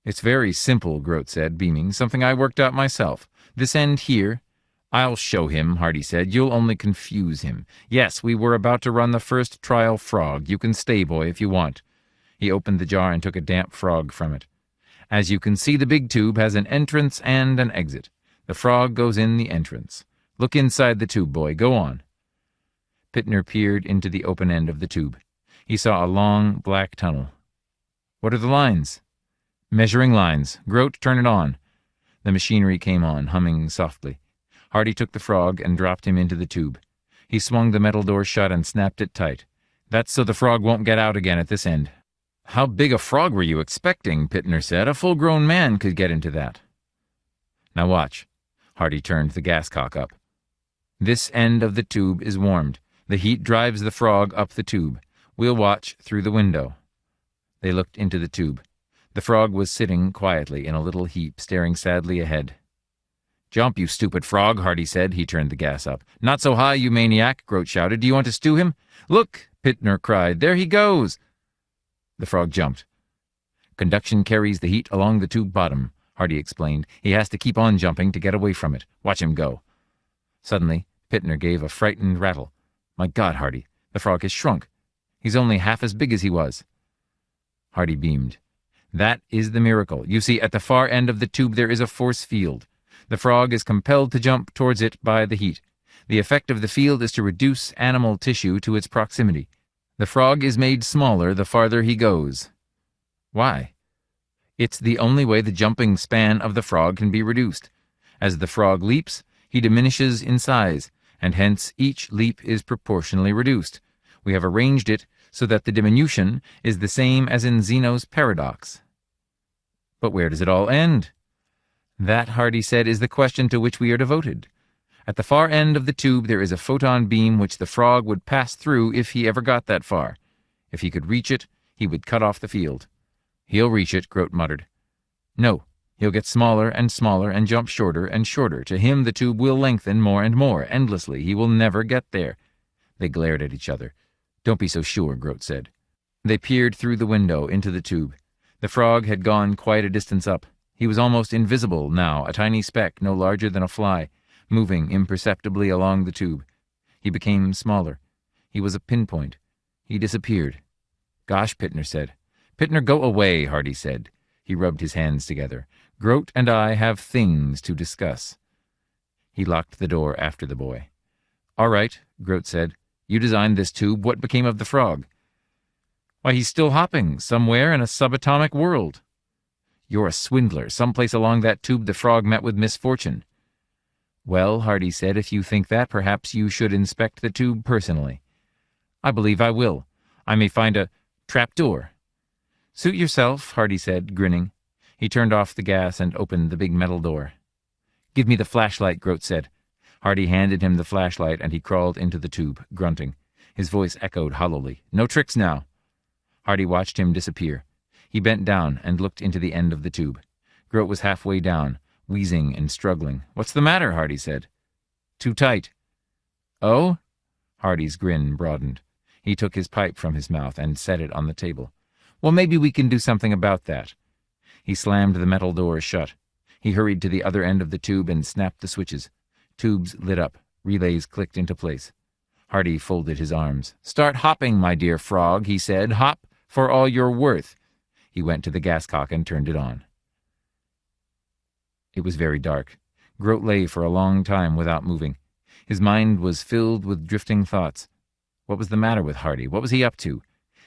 "It's very simple," Grote said, beaming. "Something I worked out myself. This end here—" "I'll show him," Hardy said. "You'll only confuse him. Yes, we were about to run the first trial frog. You can stay, boy, if you want." He opened the jar and took a damp frog from it. "As you can see, the big tube has an entrance and an exit. The frog goes in the entrance. Look inside the tube, boy. Go on." Pittner peered into the open end of the tube. He saw a long, black tunnel. "What are the lines?" "Measuring lines. Grote, turn it on." The machinery came on, humming softly. Hardy took the frog and dropped him into the tube. He swung the metal door shut and snapped it tight. "That's so the frog won't get out again at this end." "How big a frog were you expecting?" Pittner said. "A full-grown man could get into that." "Now watch." Hardy turned the gas cock up. "This end of the tube is warmed. The heat drives the frog up the tube. We'll watch through the window." They looked into the tube. The frog was sitting quietly in a little heap, staring sadly ahead. "Jump, you stupid frog," Hardy said. He turned the gas up. "Not so high, you maniac," Grote shouted. "Do you want to stew him?" "Look," Pittner cried. "There he goes." The frog jumped. "Conduction carries the heat along the tube bottom," Hardy explained. "He has to keep on jumping to get away from it. Watch him go." Suddenly, Pittner gave a frightened rattle. "My God, Hardy, the frog has shrunk. He's only half as big as he was." Hardy beamed. "That is the miracle. You see, at the far end of the tube there is a force field. The frog is compelled to jump towards it by the heat. The effect of the field is to reduce animal tissue to its proximity. The frog is made smaller the farther he goes." "Why?" "It's the only way the jumping span of the frog can be reduced. As the frog leaps, he diminishes in size, and hence each leap is proportionally reduced. We have arranged it so that the diminution is the same as in Zeno's paradox." "But where does it all end?" "That," Hardy said, "is the question to which we are devoted. At the far end of the tube there is a photon beam which the frog would pass through if he ever got that far. If he could reach it, he would cut off the field." "He'll reach it," Grote muttered. "No, he'll get smaller and jump shorter and shorter. To him the tube will lengthen more and more, endlessly. He will never get there." They glared at each other. "Don't be so sure," Grote said. They peered through the window into the tube. The frog had gone quite a distance up. He was almost invisible now, a tiny speck no larger than a fly. moving imperceptibly along the tube. He became smaller. He was a pinpoint. He disappeared. "Gosh," Pittner said. "Pittner, go away," Hardy said. He rubbed his hands together. "Grote and I have things to discuss." He locked the door after the boy. "All right," Grote said. "You designed this tube. What became of the frog?" "Why, he's still hopping, somewhere in a subatomic world." "You're a swindler. Someplace along that tube the frog met with misfortune." "Well," Hardy said, "if you think that, perhaps you should inspect the tube personally." "I believe I will. I may find a trapdoor." "Suit yourself," Hardy said, grinning. He turned off the gas and opened the big metal door. "Give me the flashlight," Grote said. Hardy handed him the flashlight, and he crawled into the tube, grunting. His voice echoed hollowly. "No tricks now." Hardy watched him disappear. He bent down and looked into the end of the tube. Grote was halfway down, wheezing and struggling. "What's the matter?" Hardy said. "Too tight." "Oh?" Hardy's grin broadened. He took his pipe from his mouth and set it on the table. "Well, maybe we can do something about that." He slammed the metal door shut. He hurried to the other end of the tube and snapped the switches. Tubes lit up. Relays clicked into place. Hardy folded his arms. "Start hopping, my dear frog," he said. "Hop for all you're worth." He went to the gascock and turned it on. It was very dark. Grote lay for a long time without moving. His mind was filled with drifting thoughts. What was the matter with Hardy? What was he up to?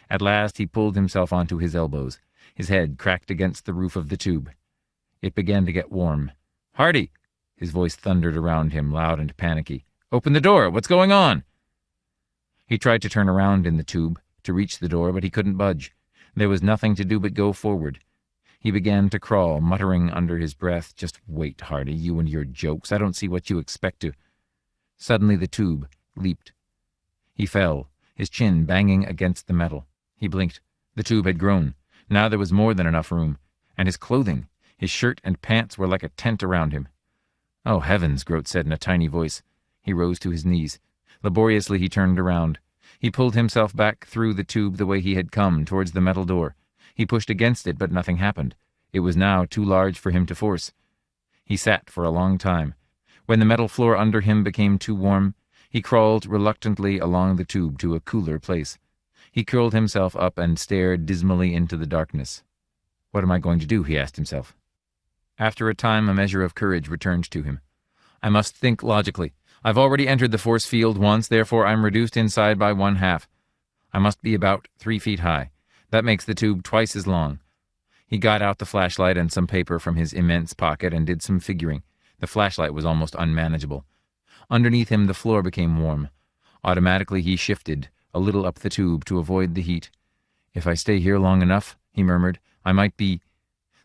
At last he pulled himself onto his elbows. His head cracked against the roof of the tube. It began to get warm. "Hardy!" His voice thundered around him, loud and panicky. "Open the door! What's going on?" He tried to turn around in the tube, to reach the door, but he couldn't budge. There was nothing to do but go forward. He began to crawl, muttering under his breath, "Just wait, Hardy, you and your jokes. I don't see what you expect to—" Suddenly the tube leaped. He fell, his chin banging against the metal. He blinked. The tube had grown. Now there was more than enough room. And his clothing, his shirt and pants were like a tent around him. "Oh, heavens," Grote said in a tiny voice. He rose to his knees. Laboriously he turned around. He pulled himself back through the tube the way he had come, towards the metal door. He pushed against it, but nothing happened. It was now too large for him to force. He sat for a long time. When the metal floor under him became too warm, he crawled reluctantly along the tube to a cooler place. He curled himself up and stared dismally into the darkness. "What am I going to do?" he asked himself. After a time, a measure of courage returned to him. "I must think logically. I've already entered the force field once, therefore I'm reduced inside by 1/2. I must be about 3 feet high. That makes the tube twice as long." He got out the flashlight and some paper from his immense pocket and did some figuring. The flashlight was almost unmanageable. Underneath him the floor became warm. Automatically he shifted a little up the tube to avoid the heat. "If I stay here long enough," he murmured, "I might be—"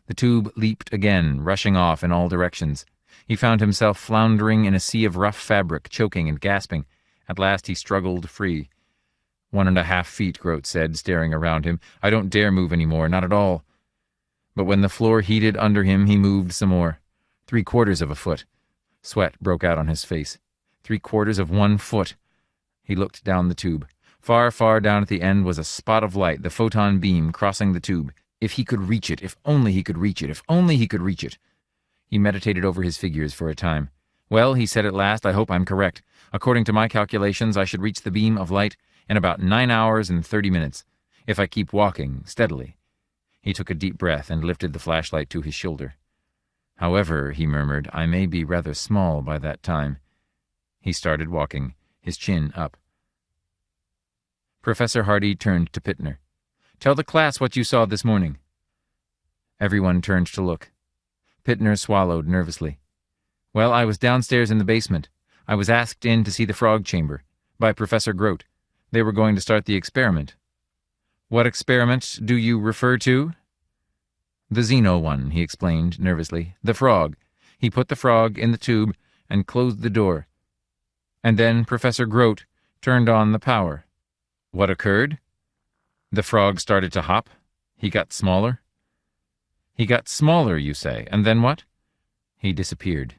The tube leaped again, rushing off in all directions. He found himself floundering in a sea of rough fabric, choking and gasping. At last he struggled free. 1.5 feet, Grote said, staring around him. "I don't dare move any more, not at all." But when the floor heated under him, he moved some more. 3/4 of a foot. Sweat broke out on his face. 3/4 of 1 foot. He looked down the tube. Far, far down at the end was a spot of light, the photon beam crossing the tube. If he could reach it, if only he could reach it, if only he could reach it. He meditated over his figures for a time. "Well," he said at last, "I hope I'm correct. According to my calculations, I should reach the beam of light in about 9 hours and 30 minutes, if I keep walking steadily." He took a deep breath and lifted the flashlight to his shoulder. "However," he murmured, "I may be rather small by that time." He started walking, his chin up. Professor Hardy turned to Pittner. "Tell the class what you saw this morning." Everyone turned to look. Pittner swallowed nervously. "Well, I was downstairs in the basement. I was asked in to see the frog chamber, by Professor Grote. They were going to start the experiment." "What experiment do you refer to?" "The Xeno one," he explained nervously. "The frog. He put the frog in the tube and closed the door. And then Professor Grote turned on the power." "What occurred?" "The frog started to hop. He got smaller." "He got smaller, you say, and then what?" "He disappeared."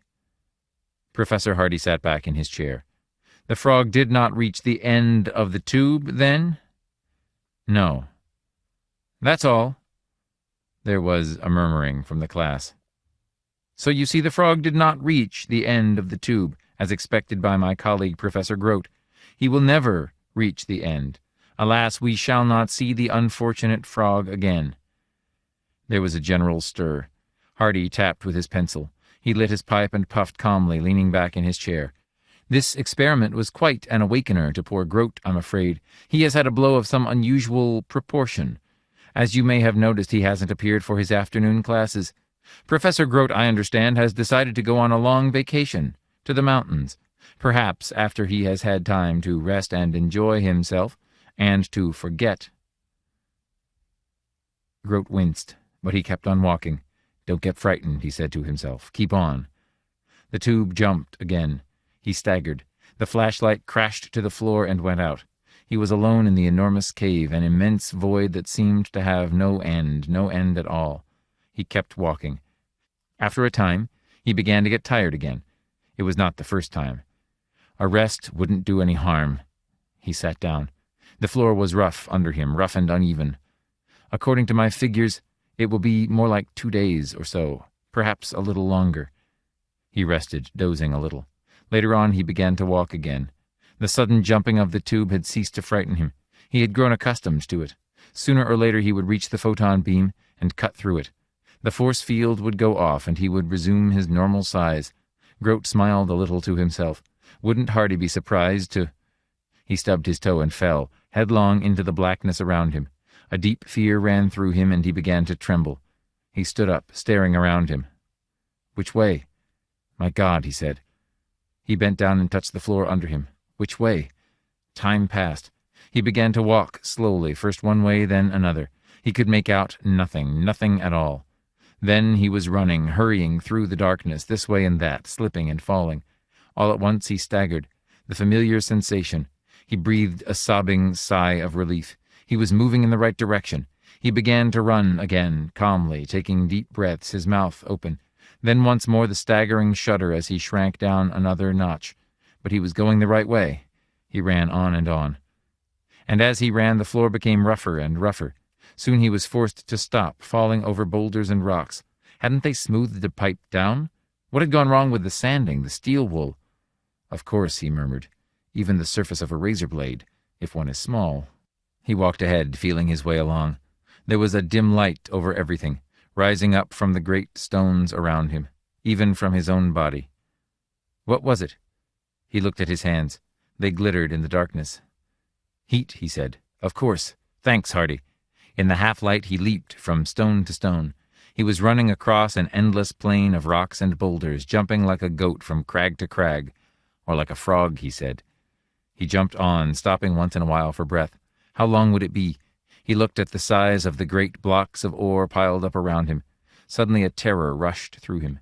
Professor Hardy sat back in his chair. "The frog did not reach the end of the tube, then?" "No." "That's all." There was a murmuring from the class. "So you see, the frog did not reach the end of the tube, as expected by my colleague Professor Grote. He will never reach the end. Alas, we shall not see the unfortunate frog again." There was a general stir. Hardy tapped with his pencil. He lit his pipe and puffed calmly, leaning back in his chair. "This experiment was quite an awakener to poor Grote, I'm afraid. He has had a blow of some unusual proportion. As you may have noticed, he hasn't appeared for his afternoon classes. Professor Grote, I understand, has decided to go on a long vacation to the mountains, perhaps after he has had time to rest and enjoy himself, and to forget." Grote winced, but he kept on walking. "Don't get frightened," he said to himself. "Keep on." The tube jumped again. He staggered. The flashlight crashed to the floor and went out. He was alone in the enormous cave, an immense void that seemed to have no end at all. He kept walking. After a time, he began to get tired again. It was not the first time. A rest wouldn't do any harm. He sat down. The floor was rough under him, rough and uneven. "According to my figures, it will be more like 2 days or so, perhaps a little longer." He rested, dozing a little. Later on he began to walk again. The sudden jumping of the tube had ceased to frighten him. He had grown accustomed to it. Sooner or later he would reach the photon beam and cut through it. The force field would go off and he would resume his normal size. Grote smiled a little to himself. Wouldn't Hardy be surprised to... He stubbed his toe and fell, headlong into the blackness around him. A deep fear ran through him and he began to tremble. He stood up, staring around him. "Which way?" "My God," he said. He bent down and touched the floor under him. Which way? Time passed. He began to walk slowly, first one way, then another. He could make out nothing at all. Then he was running, hurrying through the darkness, this way and that, slipping and falling. All at once he staggered. The familiar sensation. He breathed a sobbing sigh of relief. He was moving in the right direction. He began to run again, calmly, taking deep breaths, his mouth open. Then once more the staggering shudder as he shrank down another notch. But he was going the right way. He ran on and on. And as he ran, the floor became rougher and rougher. Soon he was forced to stop, falling over boulders and rocks. Hadn't they smoothed the pipe down? What had gone wrong with the sanding, the steel wool? "Of course," he murmured, "even the surface of a razor blade, if one is small." He walked ahead, feeling his way along. There was a dim light over everything, rising up from the great stones around him, even from his own body. What was it? He looked at his hands. They glittered in the darkness. "Heat," he said. "Of course. Thanks, Hardy." In the half-light he leaped from stone to stone. He was running across an endless plain of rocks and boulders, jumping like a goat from crag to crag. Or like a frog, he said. He jumped on, stopping once in a while for breath. How long would it be? He looked at the size of the great blocks of ore piled up around him. Suddenly a terror rushed through him.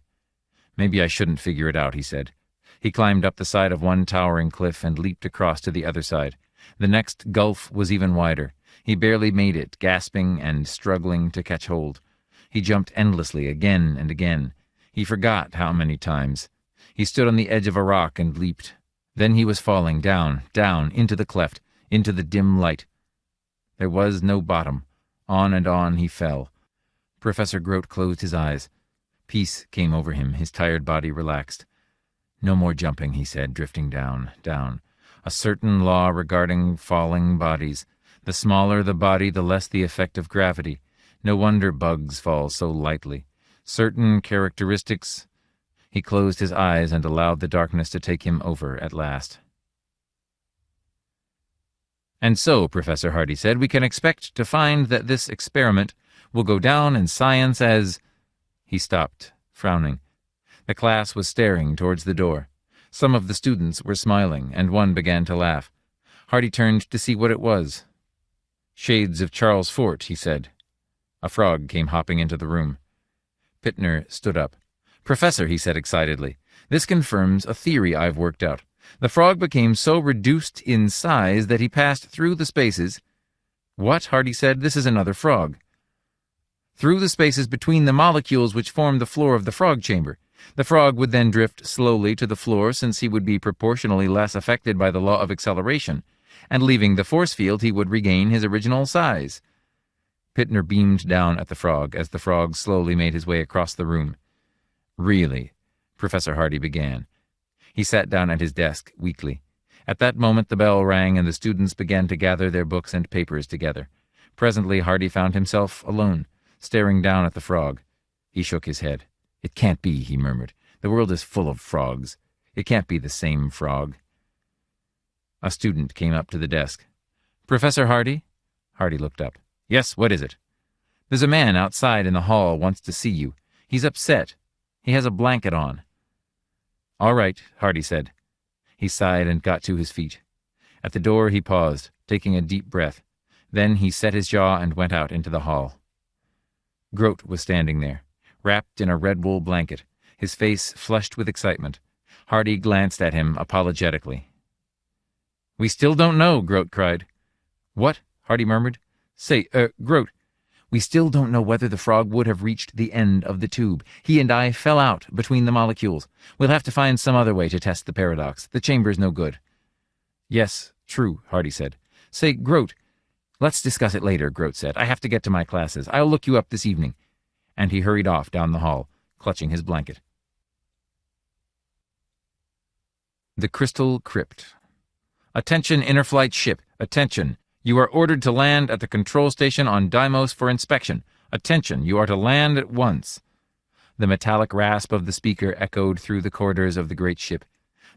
"Maybe I shouldn't figure it out," he said. He climbed up the side of one towering cliff and leaped across to the other side. The next gulf was even wider. He barely made it, gasping and struggling to catch hold. He jumped endlessly, again and again. He forgot how many times. He stood on the edge of a rock and leaped. Then he was falling down, into the cleft, into the dim light. There was no bottom. On and on he fell. Professor Grote closed his eyes. Peace came over him, his tired body relaxed. "No more jumping," he said, drifting down. A certain law regarding falling bodies. The smaller the body, the less the effect of gravity. No wonder bugs fall so lightly. Certain characteristics... He closed his eyes and allowed the darkness to take him over at last. "And so," Professor Hardy said, "we can expect to find that this experiment will go down in science as—" He stopped, frowning. The class was staring towards the door. Some of the students were smiling, and one began to laugh. Hardy turned to see what it was. "Shades of Charles Fort," he said. A frog came hopping into the room. Pittner stood up. "Professor," he said excitedly, "this confirms a theory I've worked out. The frog became so reduced in size that he passed through the spaces—" "What?" Hardy said. "This is another frog." "Through the spaces between the molecules which form the floor of the frog chamber. The frog would then drift slowly to the floor, since he would be proportionally less affected by the law of acceleration, and leaving the force field he would regain his original size." Pittner beamed down at the frog as the frog slowly made his way across the room. "Really," Professor Hardy began. He sat down at his desk, weakly. At that moment the bell rang and the students began to gather their books and papers together. Presently Hardy found himself alone, staring down at the frog. He shook his head. "It can't be," he murmured. "The world is full of frogs. It can't be the same frog." A student came up to the desk. "Professor Hardy?" Hardy looked up. "Yes, what is it?" "There's a man outside in the hall wants to see you. He's upset. He has a blanket on." "All right," Hardy said. He sighed and got to his feet. At the door he paused, taking a deep breath. Then he set his jaw and went out into the hall. Grote was standing there, wrapped in a red wool blanket, his face flushed with excitement. Hardy glanced at him apologetically. "We still don't know," Grote cried. "What?" Hardy murmured. "Say, Grote, we still don't know whether the frog would have reached the end of the tube. He and I fell out between the molecules. We'll have to find some other way to test the paradox. The chamber's no good." "Yes, true," Hardy said. "Say, Grote—" "Let's discuss it later," Grote said. "I have to get to my classes. I'll look you up this evening." And he hurried off down the hall, clutching his blanket. The Crystal Crypt. "Attention, Inner-Flight ship. Attention. You are ordered to land at the control station on Deimos for inspection. Attention, you are to land at once." The metallic rasp of the speaker echoed through the corridors of the great ship.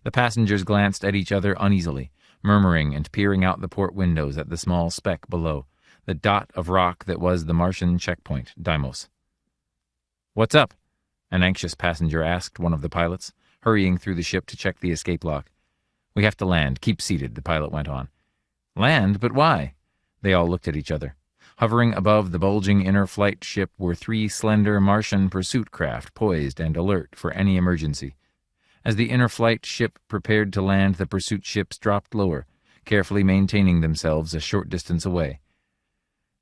The passengers glanced at each other uneasily, murmuring and peering out the port windows at the small speck below, the dot of rock that was the Martian checkpoint, Deimos. "What's up?" an anxious passenger asked one of the pilots, hurrying through the ship to check the escape lock. "We have to land. Keep seated," the pilot went on. "Land? But why?" They all looked at each other. Hovering above the bulging inner-flight ship were 3 slender Martian pursuit craft poised and alert for any emergency. As the inner-flight ship prepared to land, the pursuit ships dropped lower, carefully maintaining themselves a short distance away.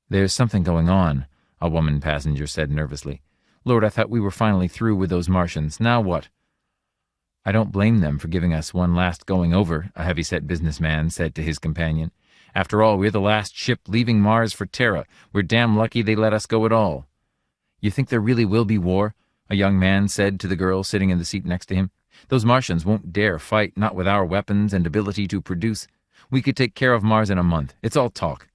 "There's something going on," a woman passenger said nervously. "Lord, I thought we were finally through with those Martians. Now what?" "I don't blame them for giving us one last going over," a heavy-set businessman said to his companion. "After all, we're the last ship leaving Mars for Terra. We're damn lucky they let us go at all." "You think there really will be war?" a young man said to the girl sitting in the seat next to him. "Those Martians won't dare fight, not with our weapons and ability to produce. We could take care of Mars in a month. It's all talk."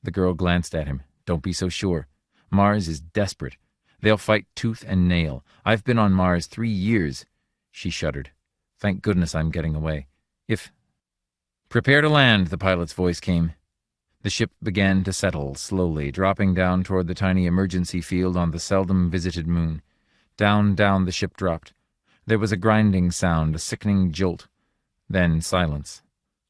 The girl glanced at him. "Don't be so sure. Mars is desperate. They'll fight tooth and nail. I've been on Mars 3 years. She shuddered. "Thank goodness I'm getting away. If—" "Prepare to land," the pilot's voice came. The ship began to settle, slowly, dropping down toward the tiny emergency field on the seldom-visited moon. Down the ship dropped. There was a grinding sound, a sickening jolt. Then silence.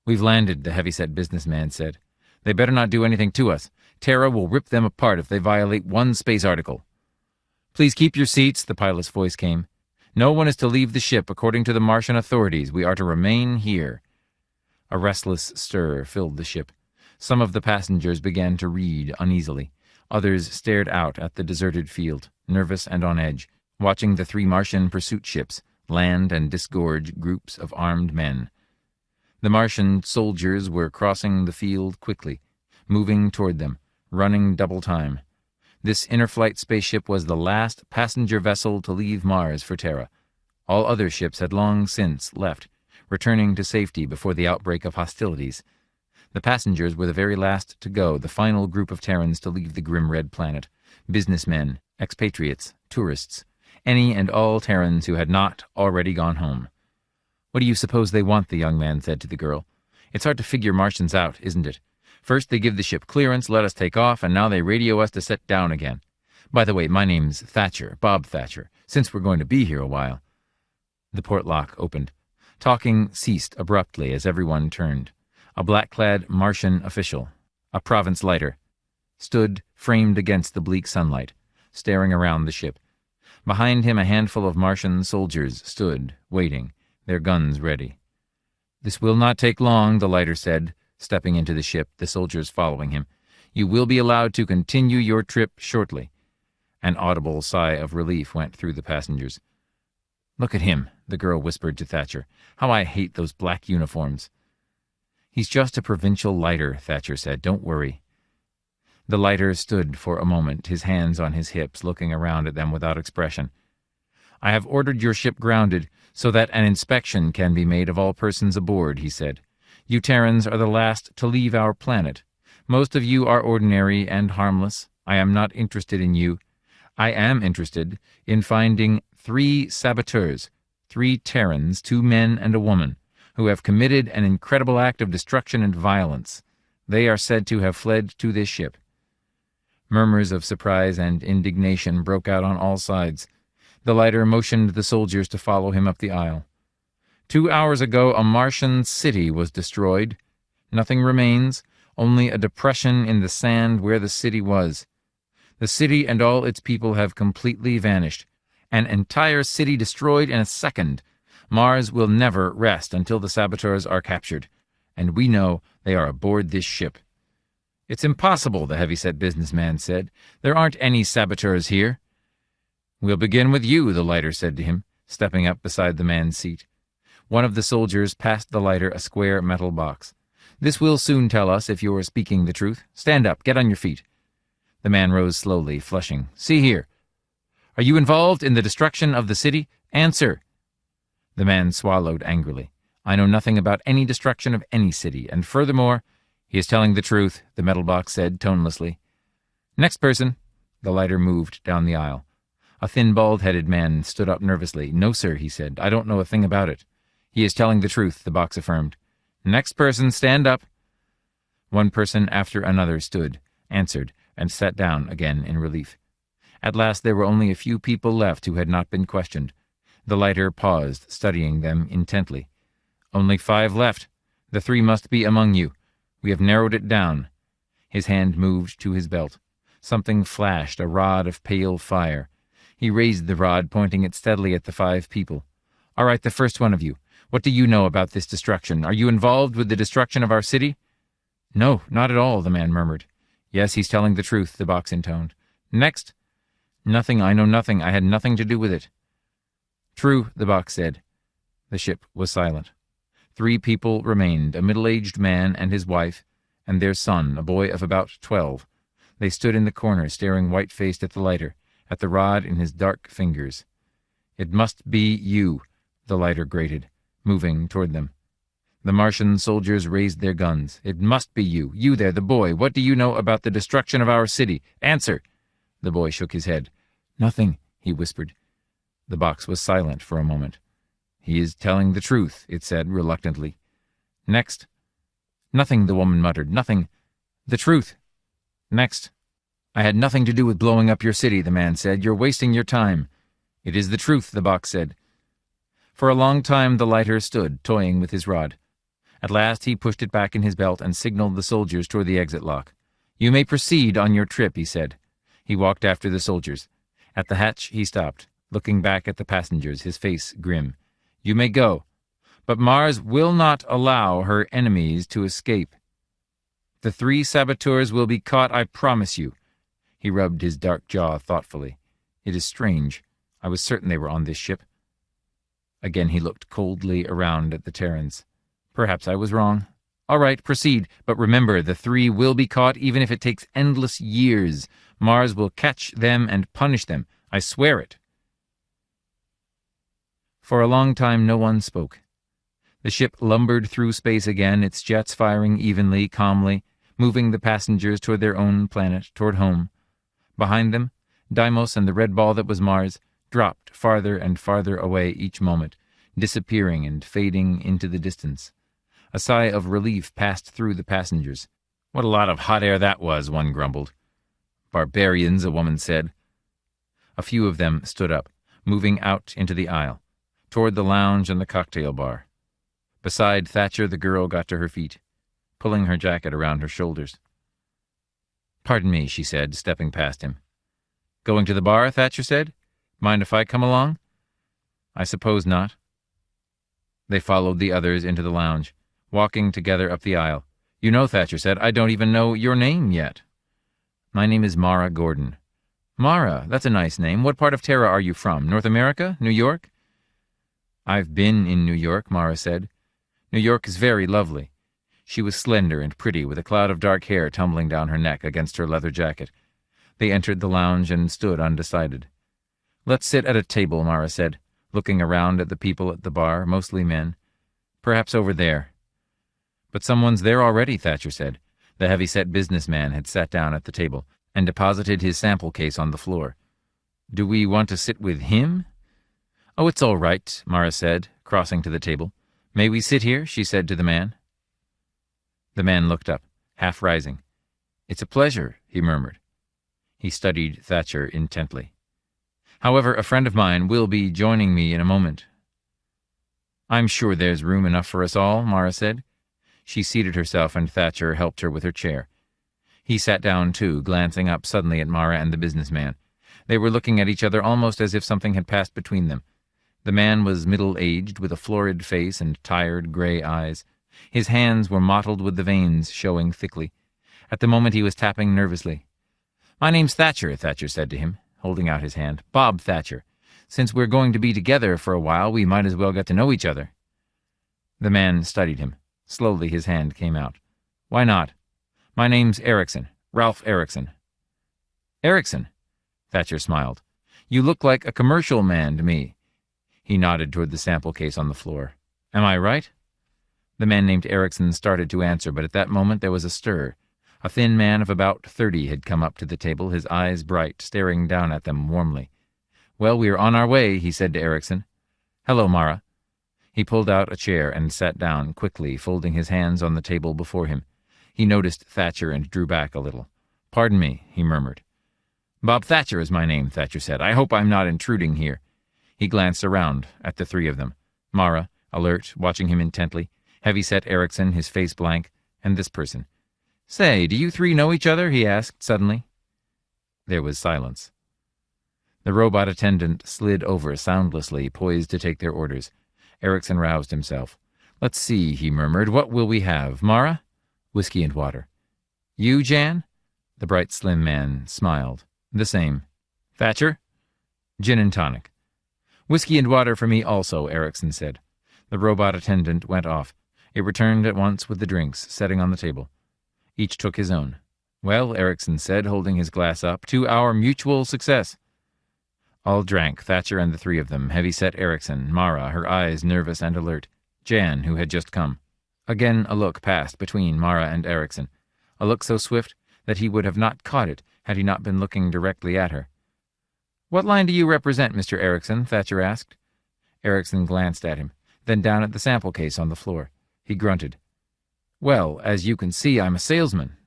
"We've landed," the heavy-set businessman said. "They better not do anything to us. Terra will rip them apart if they violate one space article." "Please keep your seats," the pilot's voice came. "No one is to leave the ship. According to the Martian authorities, we are to remain here." A restless stir filled the ship. Some of the passengers began to read uneasily. Others stared out at the deserted field, nervous and on edge, watching the 3 Martian pursuit ships land and disgorge groups of armed men. The Martian soldiers were crossing the field quickly, moving toward them, running double time. This inner-flight spaceship was the last passenger vessel to leave Mars for Terra. All other ships had long since left, returning to safety before the outbreak of hostilities. The passengers were the very last to go, the final group of Terrans to leave the grim red planet. Businessmen, expatriates, tourists, any and all Terrans who had not already gone home. "What do you suppose they want?" the young man said to the girl. "It's hard to figure Martians out, isn't it? First they give the ship clearance, let us take off, and now they radio us to set down again. By the way, my name's Thatcher, Bob Thatcher, since we're going to be here a while." The port lock opened. Talking ceased abruptly as everyone turned. A black-clad Martian official, a province lighter, stood framed against the bleak sunlight, staring around the ship. Behind him a handful of Martian soldiers stood, waiting, their guns ready. "This will not take long," the lighter said, stepping into the ship, the soldiers following him. "You will be allowed to continue your trip shortly." An audible sigh of relief went through the passengers. "Look at him," the girl whispered to Thatcher. "How I hate those black uniforms." "He's just a provincial lighter," Thatcher said. "Don't worry." The lighter stood for a moment, his hands on his hips, looking around at them without expression. "I have ordered your ship grounded so that an inspection can be made of all persons aboard," he said. "You Terrans are the last to leave our planet. Most of you are ordinary and harmless. I am not interested in you. I am interested in finding 3 saboteurs, 3 Terrans, 2 men and a woman, who have committed an incredible act of destruction and violence. They are said to have fled to this ship." Murmurs of surprise and indignation broke out on all sides. The lighter motioned the soldiers to follow him up the aisle. 2 hours ago, a Martian city was destroyed. Nothing remains, only a depression in the sand where the city was. The city and all its people have completely vanished. An entire city destroyed in a second. Mars will never rest until the saboteurs are captured, and we know they are aboard this ship. "It's impossible," the heavyset businessman said. "There aren't any saboteurs here." "We'll begin with you," the lighter said to him, stepping up beside the man's seat. One of the soldiers passed the lighter a square metal box. "This will soon tell us if you're speaking the truth. Stand up, get on your feet." The man rose slowly, flushing. "See here. Are you involved in the destruction of the city? Answer." The man swallowed angrily. "I know nothing about any destruction of any city, and furthermore, he is telling the truth," the metal box said tonelessly. "Next person." The lighter moved down the aisle. A thin, bald-headed man stood up nervously. "No, sir," he said. "I don't know a thing about it." "He is telling the truth," the box affirmed. "Next person, stand up." One person after another stood, answered, and sat down again in relief. At last there were only a few people left who had not been questioned. The lighter paused, studying them intently. "Only 5 left. The 3 must be among you. We have narrowed it down." His hand moved to his belt. Something flashed, a rod of pale fire. He raised the rod, pointing it steadily at the 5 people. "All right, the first one of you. What do you know about this destruction? Are you involved with the destruction of our city?" "No, not at all," the man murmured. "Yes, he's telling the truth," the box intoned. "Next." "Nothing, I know nothing. I had nothing to do with it." "True," the box said. The ship was silent. 3 people remained, a middle-aged man and his wife, and their son, a boy of about 12. They stood in the corner, staring white-faced at the lighter, at the rod in his dark fingers. "It must be you," the lighter grated, moving toward them. The Martian soldiers raised their guns. "It must be you. You there, the boy. What do you know about the destruction of our city? Answer!" The boy shook his head. "Nothing," he whispered. The box was silent for a moment. "He is telling the truth," it said reluctantly. "Next." "Nothing," the woman muttered. "Nothing. The truth." "Next." "I had nothing to do with blowing up your city," the man said. "You're wasting your time." "It is the truth," the box said. For a long time the lighter stood, toying with his rod. At last he pushed it back in his belt and signaled the soldiers toward the exit lock. "You may proceed on your trip," he said. He walked after the soldiers. At the hatch he stopped, looking back at the passengers, his face grim. "You may go, but Mars will not allow her enemies to escape. The 3 saboteurs will be caught, I promise you." He rubbed his dark jaw thoughtfully. "It is strange. I was certain they were on this ship." Again he looked coldly around at the Terrans. "Perhaps I was wrong. All right, proceed, but remember, the 3 will be caught even if it takes endless years. Mars will catch them and punish them. I swear it." For a long time no one spoke. The ship lumbered through space again, its jets firing evenly, calmly, moving the passengers toward their own planet, toward home. Behind them, Deimos and the red ball that was Mars dropped farther and farther away each moment, disappearing and fading into the distance. A sigh of relief passed through the passengers. "What a lot of hot air that was," one grumbled. "Barbarians," a woman said. A few of them stood up, moving out into the aisle, toward the lounge and the cocktail bar. Beside Thatcher, the girl got to her feet, pulling her jacket around her shoulders. "Pardon me," she said, stepping past him. "Going to the bar?" Thatcher said. "Mind if I come along?" "I suppose not." They followed the others into the lounge, walking together up the aisle. "You know," Thatcher said, "I don't even know your name yet." "My name is Mara Gordon." "Mara, that's a nice name. What part of Terra are you from? North America? New York?" "I've been in New York," Mara said. "New York is very lovely." She was slender and pretty, with a cloud of dark hair tumbling down her neck against her leather jacket. They entered the lounge and stood undecided. "Let's sit at a table," Mara said, looking around at the people at the bar, mostly men. "Perhaps over there." "But someone's there already," Thatcher said. The heavy-set businessman had sat down at the table and deposited his sample case on the floor. "Do we want to sit with him?" "Oh, it's all right," Mara said, crossing to the table. "May we sit here?" she said to the man. The man looked up, half rising. "It's a pleasure," he murmured. He studied Thatcher intently. "However, a friend of mine will be joining me in a moment." "I'm sure there's room enough for us all," Mara said. She seated herself and Thatcher helped her with her chair. He sat down too, glancing up suddenly at Mara and the businessman. They were looking at each other almost as if something had passed between them. The man was middle-aged, with a florid face and tired gray eyes. His hands were mottled with the veins showing thickly. At the moment he was tapping nervously. "My name's Thatcher," Thatcher said to him, holding out his hand. "Bob Thatcher. Since we're going to be together for a while, we might as well get to know each other." The man studied him. Slowly his hand came out. "Why not? My name's Erickson. Ralph Erickson." "Erickson?" Thatcher smiled. "You look like a commercial man to me." He nodded toward the sample case on the floor. "Am I right?" The man named Erickson started to answer, but at that moment there was a stir. A thin man of about 30 had come up to the table, his eyes bright, staring down at them warmly. "Well, we're on our way," he said to Erickson. "Hello, Mara." He pulled out a chair and sat down quickly, folding his hands on the table before him. He noticed Thatcher and drew back a little. "Pardon me," he murmured. "Bob Thatcher is my name," Thatcher said. "I hope I'm not intruding here." He glanced around at the three of them. Mara, alert, watching him intently, heavy-set Erickson, his face blank, and this person. "Say, do you three know each other?" he asked suddenly. There was silence. The robot attendant slid over soundlessly, poised to take their orders. Erickson roused himself. "Let's see," he murmured. "What will we have? Mara?" "Whiskey and water." "You, Jan?" The bright, slim man smiled. "The same." "Thatcher?" "Gin and tonic." "Whiskey and water for me also," Erickson said. The robot attendant went off. It returned at once with the drinks, setting on the table. Each took his own. "Well," Erickson said, holding his glass up, "to our mutual success." All drank, Thatcher and the three of them, heavy-set Erickson, Mara, her eyes nervous and alert, Jan, who had just come. Again a look passed between Mara and Erickson, a look so swift that he would have not caught it had he not been looking directly at her. "What line do you represent, Mr. Erickson?" Thatcher asked. Erickson glanced at him, then down at the sample case on the floor. He grunted. "Well, as you can see, I'm a salesman."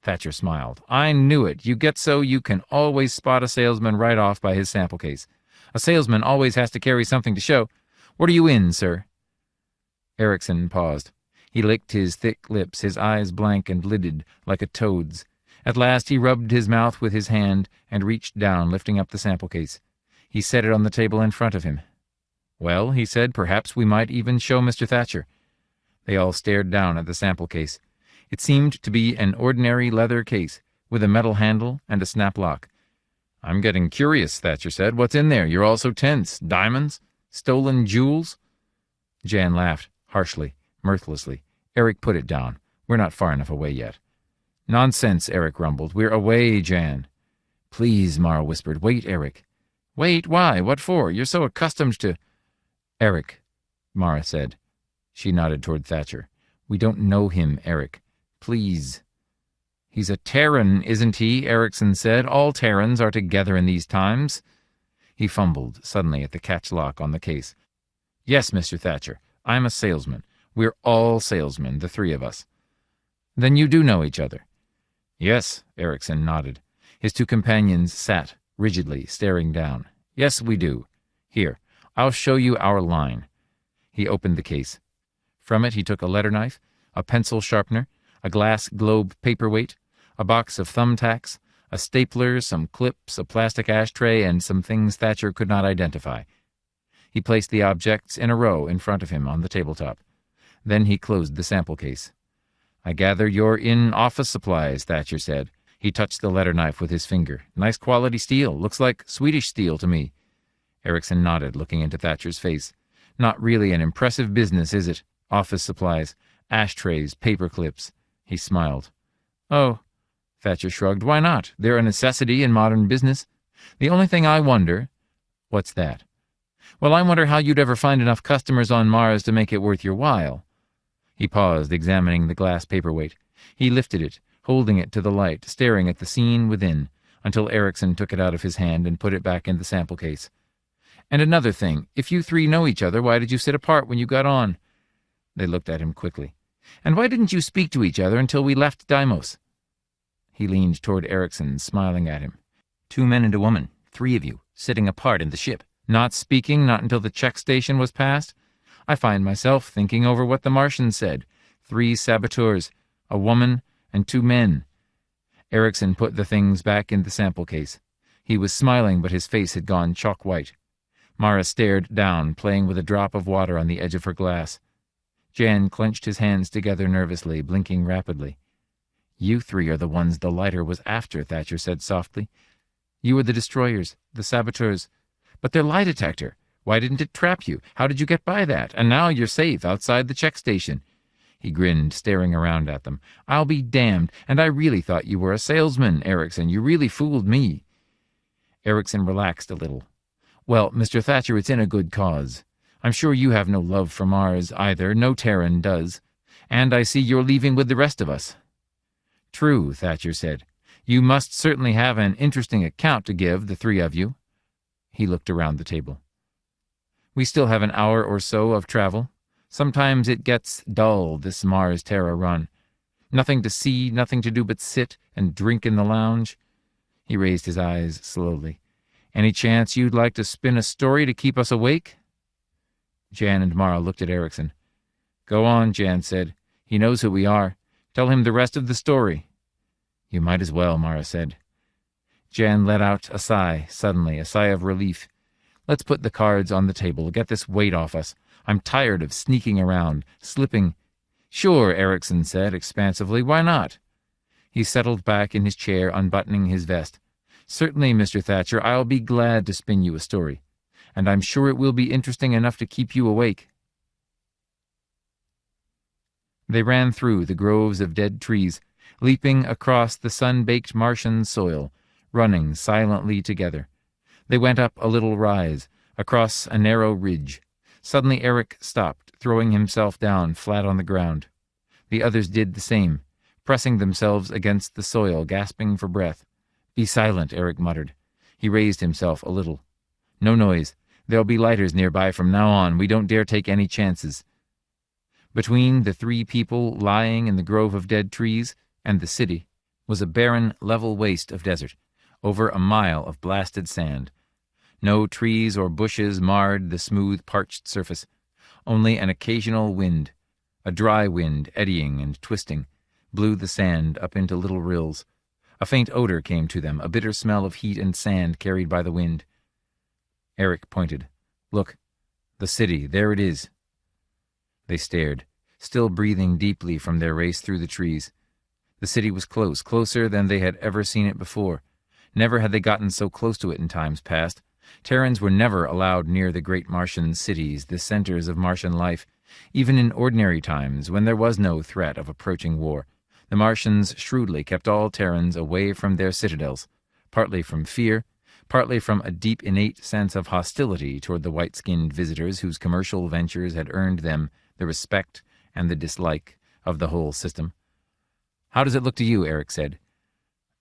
Thatcher smiled. "I knew it. You get so you can always spot a salesman right off by his sample case. A salesman always has to carry something to show. What are you in, sir?" Erickson paused. He licked his thick lips, his eyes blank and lidded like a toad's. At last he rubbed his mouth with his hand and reached down, lifting up the sample case. He set it on the table in front of him. "Well," he said, "perhaps we might even show Mr. Thatcher." They all stared down at the sample case. It seemed to be an ordinary leather case, with a metal handle and a snap lock. "I'm getting curious," Thatcher said. "What's in there? You're all so tense. Diamonds? Stolen jewels?" Jan laughed, harshly, mirthlessly. Eric put it down. "We're not far enough away yet." "Nonsense," Eric rumbled. "We're away, Jan." "Please," Mara whispered. "Wait, Eric." "Wait? Why? What for? You're so accustomed to—" "Eric," Mara said. She nodded toward Thatcher. "We don't know him, Eric. Please." "He's a Terran, isn't he?" Erickson said. "All Terrans are together in these times." He fumbled suddenly at the catch lock on the case. "Yes, Mr. Thatcher. I'm a salesman. We're all salesmen, the three of us." "Then you do know each other?" "Yes," Erickson nodded. His two companions sat, rigidly, staring down. "Yes, we do. Here, I'll show you our line." He opened the case. From it he took a letter knife, a pencil sharpener, a glass globe paperweight, a box of thumbtacks, a stapler, some clips, a plastic ashtray, and some things Thatcher could not identify. He placed the objects in a row in front of him on the tabletop. Then he closed the sample case. "I gather you're in office supplies," Thatcher said. He touched the letter knife with his finger. "Nice quality steel. Looks like Swedish steel to me." Erickson nodded, looking into Thatcher's face. "Not really an impressive business, is it? Office supplies, ashtrays, paper clips." He smiled. "Oh," Thatcher shrugged. "Why not? They're a necessity in modern business. The only thing I wonder—" "What's that?" "Well, I wonder how you'd ever find enough customers on Mars to make it worth your while." He paused, examining the glass paperweight. He lifted it, holding it to the light, staring at the scene within, until Erickson took it out of his hand and put it back in the sample case. "And another thing, if you three know each other, why did you sit apart when you got on?" They looked at him quickly. "And why didn't you speak to each other until we left Deimos?" He leaned toward Erickson, smiling at him. "2 men and a woman, 3 of you, sitting apart in the ship. Not speaking, not until the check station was passed? I find myself thinking over what the Martians said. 3 saboteurs, a woman, and 2 men. Erickson put the things back in the sample case. He was smiling, but his face had gone chalk white. Mara stared down, playing with a drop of water on the edge of her glass. Jan clenched his hands together nervously, blinking rapidly. "You 3 are the ones the lighter was after," Thatcher said softly. "You were the destroyers, the saboteurs. But their lie detector. Why didn't it trap you? How did you get by that? And now you're safe outside the check station." He grinned, staring around at them. "I'll be damned, and I really thought you were a salesman, Erickson. You really fooled me." Erickson relaxed a little. "Well, Mr. Thatcher, it's in a good cause. I'm sure you have no love for Mars either. No Terran does. And I see you're leaving with the rest of us." "True," Thatcher said. "You must certainly have an interesting account to give, the 3 of you." He looked around the table. "We still have an hour or so of travel. Sometimes it gets dull, this Mars-Terra run. Nothing to see, nothing to do but sit and drink in the lounge." He raised his eyes slowly. "Any chance you'd like to spin a story to keep us awake?" Jan and Mara looked at Erickson. "Go on," Jan said. "He knows who we are. Tell him the rest of the story." "You might as well," Mara said. Jan let out a sigh, suddenly, a sigh of relief. "Let's put the cards on the table, get this weight off us. I'm tired of sneaking around, slipping." "Sure," Erickson said expansively. "Why not?" He settled back in his chair, unbuttoning his vest. "Certainly, Mr. Thatcher, I'll be glad to spin you a story. And I'm sure it will be interesting enough to keep you awake." They ran through the groves of dead trees, leaping across the sun-baked Martian soil, running silently together. They went up a little rise, across a narrow ridge. Suddenly Eric stopped, throwing himself down flat on the ground. The others did the same, pressing themselves against the soil, gasping for breath. "Be silent," Eric muttered. He raised himself a little. "No noise. There'll be lighters nearby from now on. We don't dare take any chances." Between the 3 people lying in the grove of dead trees and the city was a barren, level waste of desert, over a mile of blasted sand. No trees or bushes marred the smooth, parched surface, only an occasional wind, a dry wind eddying and twisting, blew the sand up into little rills. A faint odor came to them, a bitter smell of heat and sand carried by the wind. Eric pointed. "Look, the city, there it is." They stared, still breathing deeply from their race through the trees. The city was close, closer than they had ever seen it before. Never had they gotten so close to it in times past. Terrans were never allowed near the great Martian cities, the centers of Martian life. Even in ordinary times, when there was no threat of approaching war, the Martians shrewdly kept all Terrans away from their citadels, partly from fear, partly from a deep innate sense of hostility toward the white-skinned visitors whose commercial ventures had earned them the respect and the dislike of the whole system. "How does it look to you?" Eric said.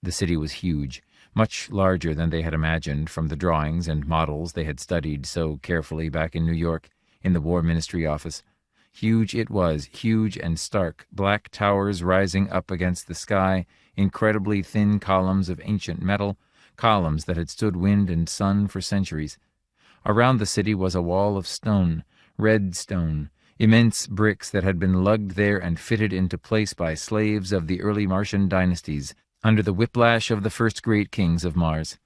The city was huge, much larger than they had imagined from the drawings and models they had studied so carefully back in New York, in the War Ministry office. Huge it was, huge and stark, black towers rising up against the sky, incredibly thin columns of ancient metal, columns that had stood wind and sun for centuries. Around the city was a wall of stone, red stone, immense bricks that had been lugged there and fitted into place by slaves of the early Martian dynasties, under the whiplash of the first great kings of Mars.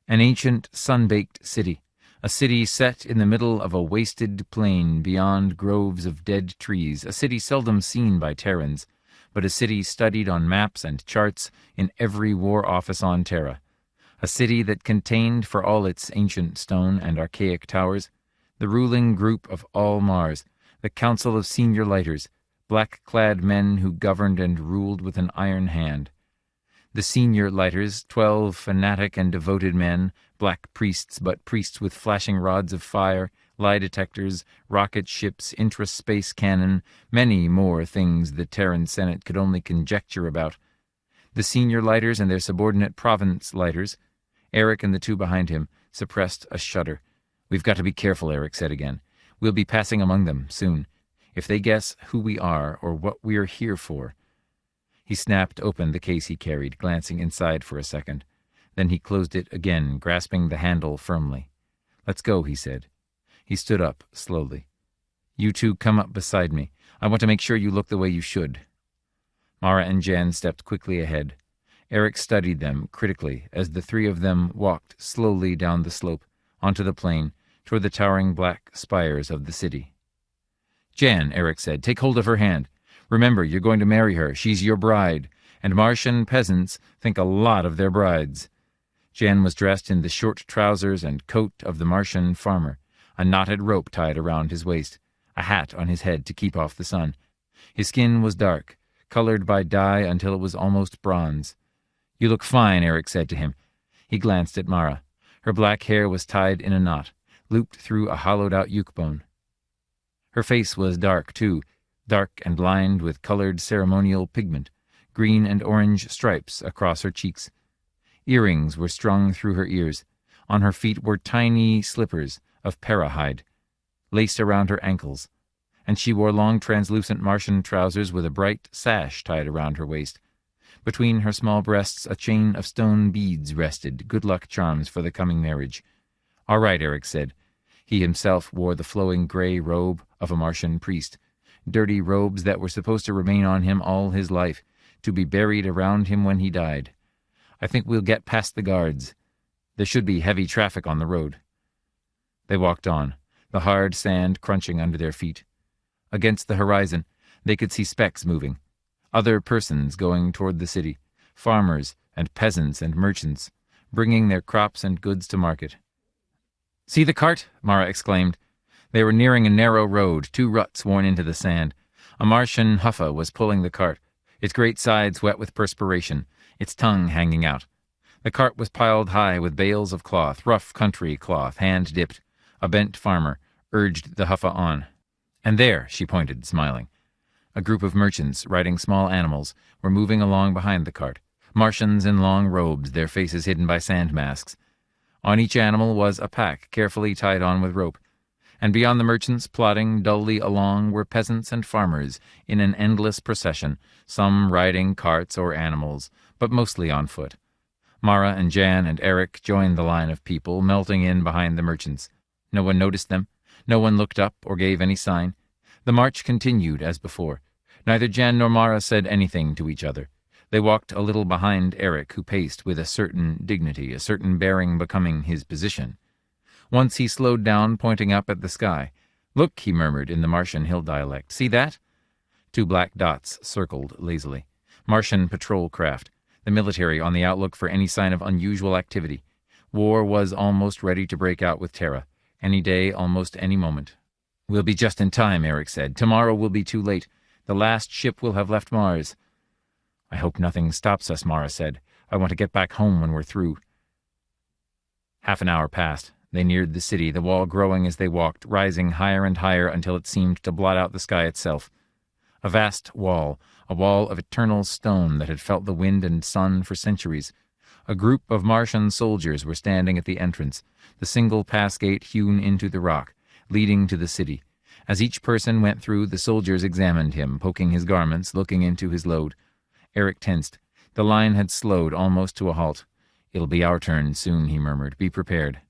An ancient, sun-baked city, a city set in the middle of a wasted plain beyond groves of dead trees, a city seldom seen by Terrans, but a city studied on maps and charts in every war office on Terra, a city that contained, for all its ancient stone and archaic towers, the ruling group of all Mars, the Council of Senior Lighters, black-clad men who governed and ruled with an iron hand. The Senior Lighters, 12 fanatic and devoted men, Black priests, but priests with flashing rods of fire, lie detectors, rocket ships, intra-space cannon, many more things the Terran Senate could only conjecture about. The senior lighters and their subordinate province lighters, Eric and the two behind him, suppressed a shudder. "We've got to be careful," Eric said again. "We'll be passing among them soon. If they guess who we are or what we're here for." He snapped open the case he carried, glancing inside for a second. Then he closed it again, grasping the handle firmly. "Let's go," he said. He stood up slowly. "You two come up beside me. I want to make sure you look the way you should." Mara and Jan stepped quickly ahead. Eric studied them critically as the three of them walked slowly down the slope, onto the plain, toward the towering black spires of the city. "Jan," Eric said, "take hold of her hand. Remember, you're going to marry her. She's your bride. And Martian peasants think a lot of their brides." Jan was dressed in the short trousers and coat of the Martian farmer, a knotted rope tied around his waist, a hat on his head to keep off the sun. His skin was dark, colored by dye until it was almost bronze. "You look fine," Eric said to him. He glanced at Mara. Her black hair was tied in a knot, looped through a hollowed-out yuke bone. Her face was dark, too, dark and lined with colored ceremonial pigment, green and orange stripes across her cheeks. Earrings were strung through her ears. On her feet were tiny slippers of para-hide, laced around her ankles, and she wore long translucent Martian trousers with a bright sash tied around her waist. Between her small breasts a chain of stone beads rested, good luck charms for the coming marriage. "All right," Eric said. He himself wore the flowing gray robe of a Martian priest, dirty robes that were supposed to remain on him all his life, to be buried around him when he died. "I think we'll get past the guards. There should be heavy traffic on the road." They walked on, the hard sand crunching under their feet. Against the horizon, they could see specks moving. Other persons going toward the city, farmers and peasants and merchants, bringing their crops and goods to market. "See the cart?" Mara exclaimed. They were nearing a narrow road, 2 ruts worn into the sand. A Martian huffa was pulling the cart, its great sides wet with perspiration, its tongue hanging out. The cart was piled high with bales of cloth, rough country cloth, hand-dipped. A bent farmer urged the huffa on. "And there," she pointed, smiling. A group of merchants, riding small animals, were moving along behind the cart, Martians in long robes, their faces hidden by sand masks. On each animal was a pack, carefully tied on with rope. And beyond the merchants, plodding dully along, were peasants and farmers in an endless procession, some riding carts or animals, but mostly on foot. Mara and Jan and Eric joined the line of people, melting in behind the merchants. No one noticed them. No one looked up or gave any sign. The march continued as before. Neither Jan nor Mara said anything to each other. They walked a little behind Eric, who paced with a certain dignity, a certain bearing becoming his position. Once he slowed down, pointing up at the sky. "Look," he murmured in the Martian hill dialect. "See that?" 2 black dots circled lazily. Martian patrol craft, the military on the outlook for any sign of unusual activity. War was almost ready to break out with Terra. Any day, almost any moment. "We'll be just in time," Eric said. "Tomorrow will be too late. The last ship will have left Mars." "I hope nothing stops us," Mara said. "I want to get back home when we're through." Half an hour passed. They neared the city, the wall growing as they walked, rising higher and higher until it seemed to blot out the sky itself. A vast wall, a wall of eternal stone that had felt the wind and sun for centuries. A group of Martian soldiers were standing at the entrance, the single pass gate hewn into the rock, leading to the city. As each person went through, the soldiers examined him, poking his garments, looking into his load. Eric tensed. The line had slowed almost to a halt. "It'll be our turn soon," he murmured. "Be prepared."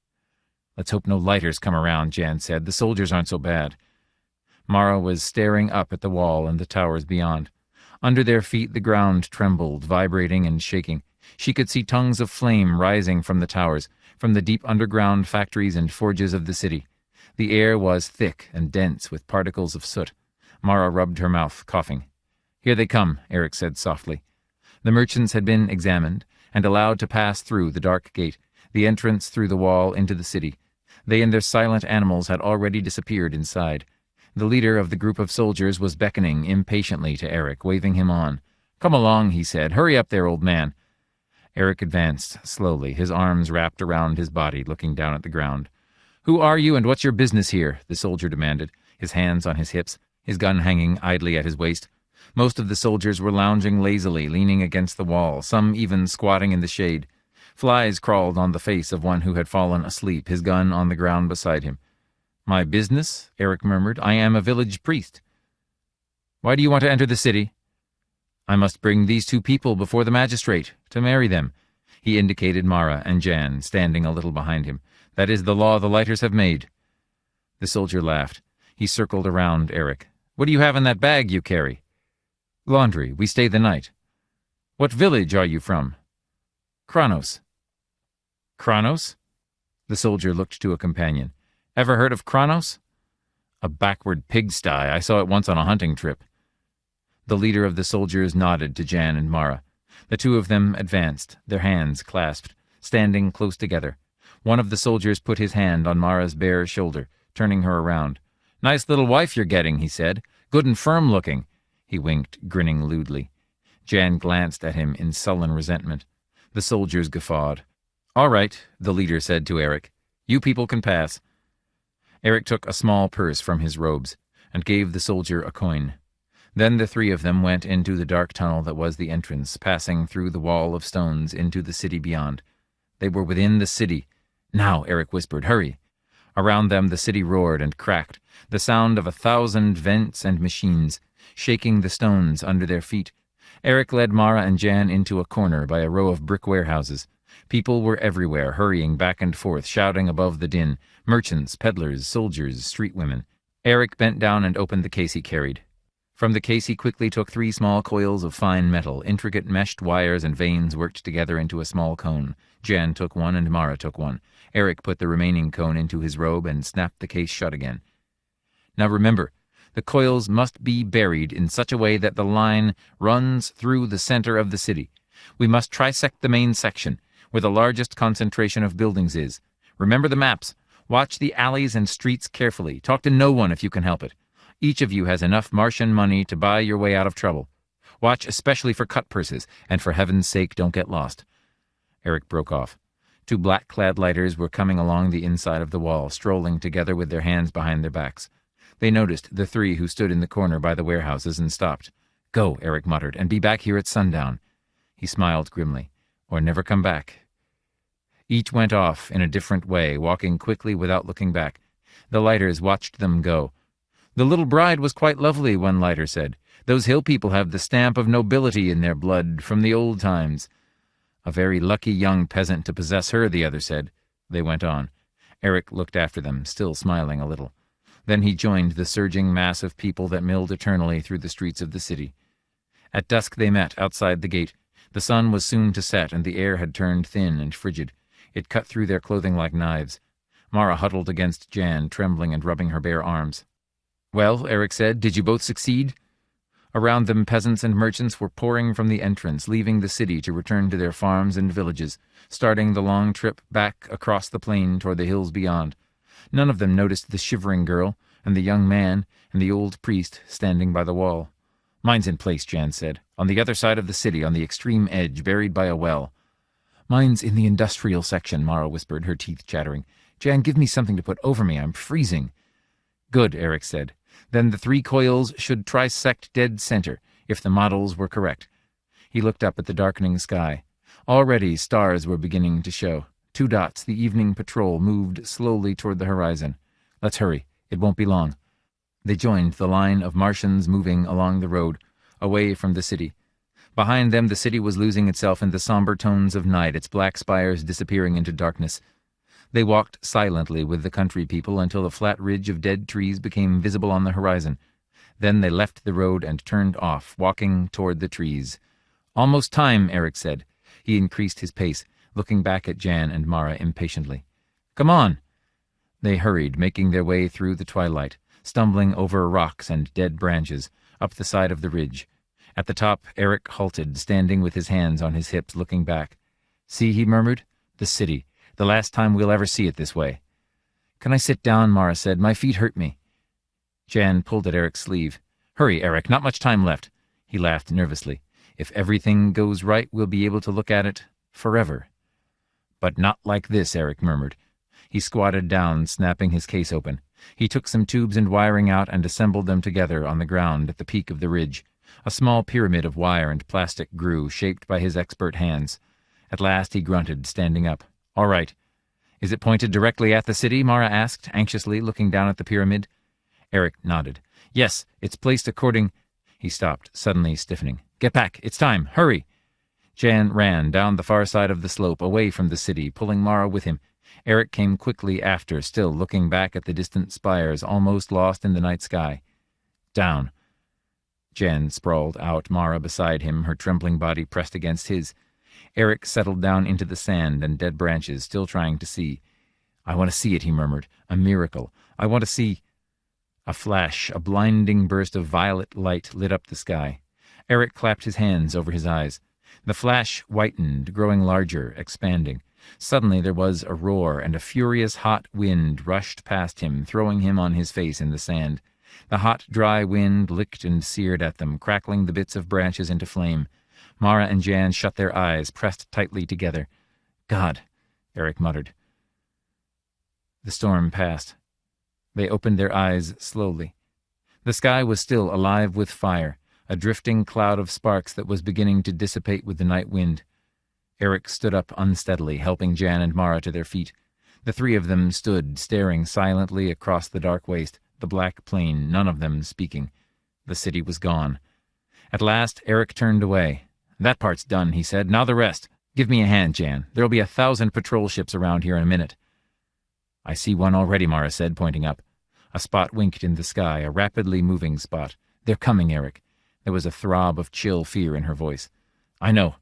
"Let's hope no lighters come around," Jan said. "The soldiers aren't so bad." Mara was staring up at the wall and the towers beyond. Under their feet the ground trembled, vibrating and shaking. She could see tongues of flame rising from the towers, from the deep underground factories and forges of the city. The air was thick and dense with particles of soot. Mara rubbed her mouth, coughing. "Here they come," Eric said softly. The merchants had been examined and allowed to pass through the dark gate, the entrance through the wall into the city. They and their silent animals had already disappeared inside. The leader of the group of soldiers was beckoning impatiently to Eric, waving him on. "Come along," he said. "Hurry up there, old man." Eric advanced slowly, his arms wrapped around his body, looking down at the ground. "Who are you and what's your business here?" the soldier demanded, his hands on his hips, his gun hanging idly at his waist. Most of the soldiers were lounging lazily, leaning against the wall, some even squatting in the shade. Flies crawled on the face of one who had fallen asleep, his gun on the ground beside him. "My business?" Eric murmured. "I am a village priest." "Why do you want to enter the city?" "I must bring these two people before the magistrate, to marry them." He indicated Mara and Jan, standing a little behind him. "That is the law the lighters have made." The soldier laughed. He circled around Eric. "What do you have in that bag you carry?" "Laundry. We stay the night." "What village are you from?" "Kronos." "Kronos?" The soldier looked to a companion. "Ever heard of Kronos?" "A backward pigsty. I saw it once on a hunting trip." The leader of the soldiers nodded to Jan and Mara. The two of them advanced, their hands clasped, standing close together. One of the soldiers put his hand on Mara's bare shoulder, turning her around. "Nice little wife you're getting," he said. "Good and firm looking." He winked, grinning lewdly. Jan glanced at him in sullen resentment. The soldiers guffawed. "All right," the leader said to Eric. "You people can pass." Eric took a small purse from his robes and gave the soldier a coin. Then the three of them went into the dark tunnel that was the entrance, passing through the wall of stones into the city beyond. They were within the city. "Now," Eric whispered, "hurry." Around them the city roared and cracked, the sound of 1,000 vents and machines, shaking the stones under their feet. Eric led Mara and Jan into a corner by a row of brick warehouses. People were everywhere, hurrying back and forth, shouting above the din. Merchants, peddlers, soldiers, street women. Eric bent down and opened the case he carried. From the case he quickly took 3 small coils of fine metal. Intricate meshed wires and veins worked together into a small cone. Jan took one and Mara took one. Eric put the remaining cone into his robe and snapped the case shut again. "Now remember, the coils must be buried in such a way that the line runs through the center of the city. We must trisect the main section, where the largest concentration of buildings is. Remember the maps. Watch the alleys and streets carefully. Talk to no one if you can help it. Each of you has enough Martian money to buy your way out of trouble. Watch especially for cut purses, and for heaven's sake, don't get lost." Eric broke off. 2 black-clad lighters were coming along the inside of the wall, strolling together with their hands behind their backs. They noticed the 3 who stood in the corner by the warehouses and stopped. "Go," Eric muttered, "and be back here at sundown." He smiled grimly. "Or never come back." Each went off in a different way, walking quickly without looking back. The lighters watched them go. "The little bride was quite lovely," one lighter said. "Those hill people have the stamp of nobility in their blood from the old times." "A very lucky young peasant to possess her," the other said. They went on. Eric looked after them, still smiling a little. Then he joined the surging mass of people that milled eternally through the streets of the city. At dusk they met outside the gate. The sun was soon to set, and the air had turned thin and frigid. It cut through their clothing like knives. Mara huddled against Jan, trembling and rubbing her bare arms. "Well," Eric said, "did you both succeed?" Around them peasants and merchants were pouring from the entrance, leaving the city to return to their farms and villages, starting the long trip back across the plain toward the hills beyond. None of them noticed the shivering girl, and the young man, and the old priest standing by the wall. "Mine's in place," Jan said. "On the other side of the city, on the extreme edge, buried by a well." "Mine's in the industrial section," Mara whispered, her teeth chattering. "Jan, give me something to put over me. I'm freezing." "Good," Eric said. "Then the 3 coils should trisect dead center, if the models were correct." He looked up at the darkening sky. Already stars were beginning to show. 2 dots, the evening patrol, moved slowly toward the horizon. "Let's hurry. It won't be long." They joined the line of Martians moving along the road, away from the city. Behind them the city was losing itself in the somber tones of night, its black spires disappearing into darkness. They walked silently with the country people until a flat ridge of dead trees became visible on the horizon. Then they left the road and turned off, walking toward the trees. "Almost time," Eric said. He increased his pace, looking back at Jan and Mara impatiently. "Come on!" They hurried, making their way through the twilight, stumbling over rocks and dead branches, up the side of the ridge. At the top, Eric halted, standing with his hands on his hips, looking back. "See," he murmured, "the city. The last time we'll ever see it this way." "Can I sit down?" Mara said. "My feet hurt me." Jan pulled at Eric's sleeve. "Hurry, Eric, not much time left." He laughed nervously. "If everything goes right, we'll be able to look at it Forever. But not like this, Eric murmured. He squatted down, snapping his case open. He took some tubes and wiring out and assembled them together on the ground at the peak of the ridge. A small pyramid of wire and plastic grew, shaped by his expert hands. At last he grunted, standing up. "All right." "Is it pointed directly at the city?" Mara asked, anxiously, looking down at the pyramid. Eric nodded. "Yes, it's placed according—" He stopped, suddenly stiffening. "Get back! It's time! Hurry!" Jan ran down the far side of the slope, away from the city, pulling Mara with him. Eric came quickly after, still looking back at the distant spires, almost lost in the night sky. "Down." Jan sprawled out, Mara beside him, her trembling body pressed against his. Eric settled down into the sand and dead branches, still trying to see. "I want to see it," he murmured. "A miracle. I want to see—" A flash, a blinding burst of violet light lit up the sky. Eric clapped his hands over his eyes. The flash whitened, growing larger, expanding. Suddenly there was a roar, and a furious hot wind rushed past him, throwing him on his face in the sand. The hot, dry wind licked and seared at them, crackling the bits of branches into flame. Mara and Jan shut their eyes, pressed tightly together. "God," Eric muttered. The storm passed. They opened their eyes slowly. The sky was still alive with fire, a drifting cloud of sparks that was beginning to dissipate with the night wind. Eric stood up unsteadily, helping Jan and Mara to their feet. The three of them stood, staring silently across the dark waste, the black plain, none of them speaking. The city was gone. At last, Eric turned away. "That part's done," he said. "Now the rest. Give me a hand, Jan. There'll be 1,000 patrol ships around here in a minute." "I see one already," Mara said, pointing up. A spot winked in the sky, a rapidly moving spot. "They're coming, Eric." There was a throb of chill fear in her voice. "I know."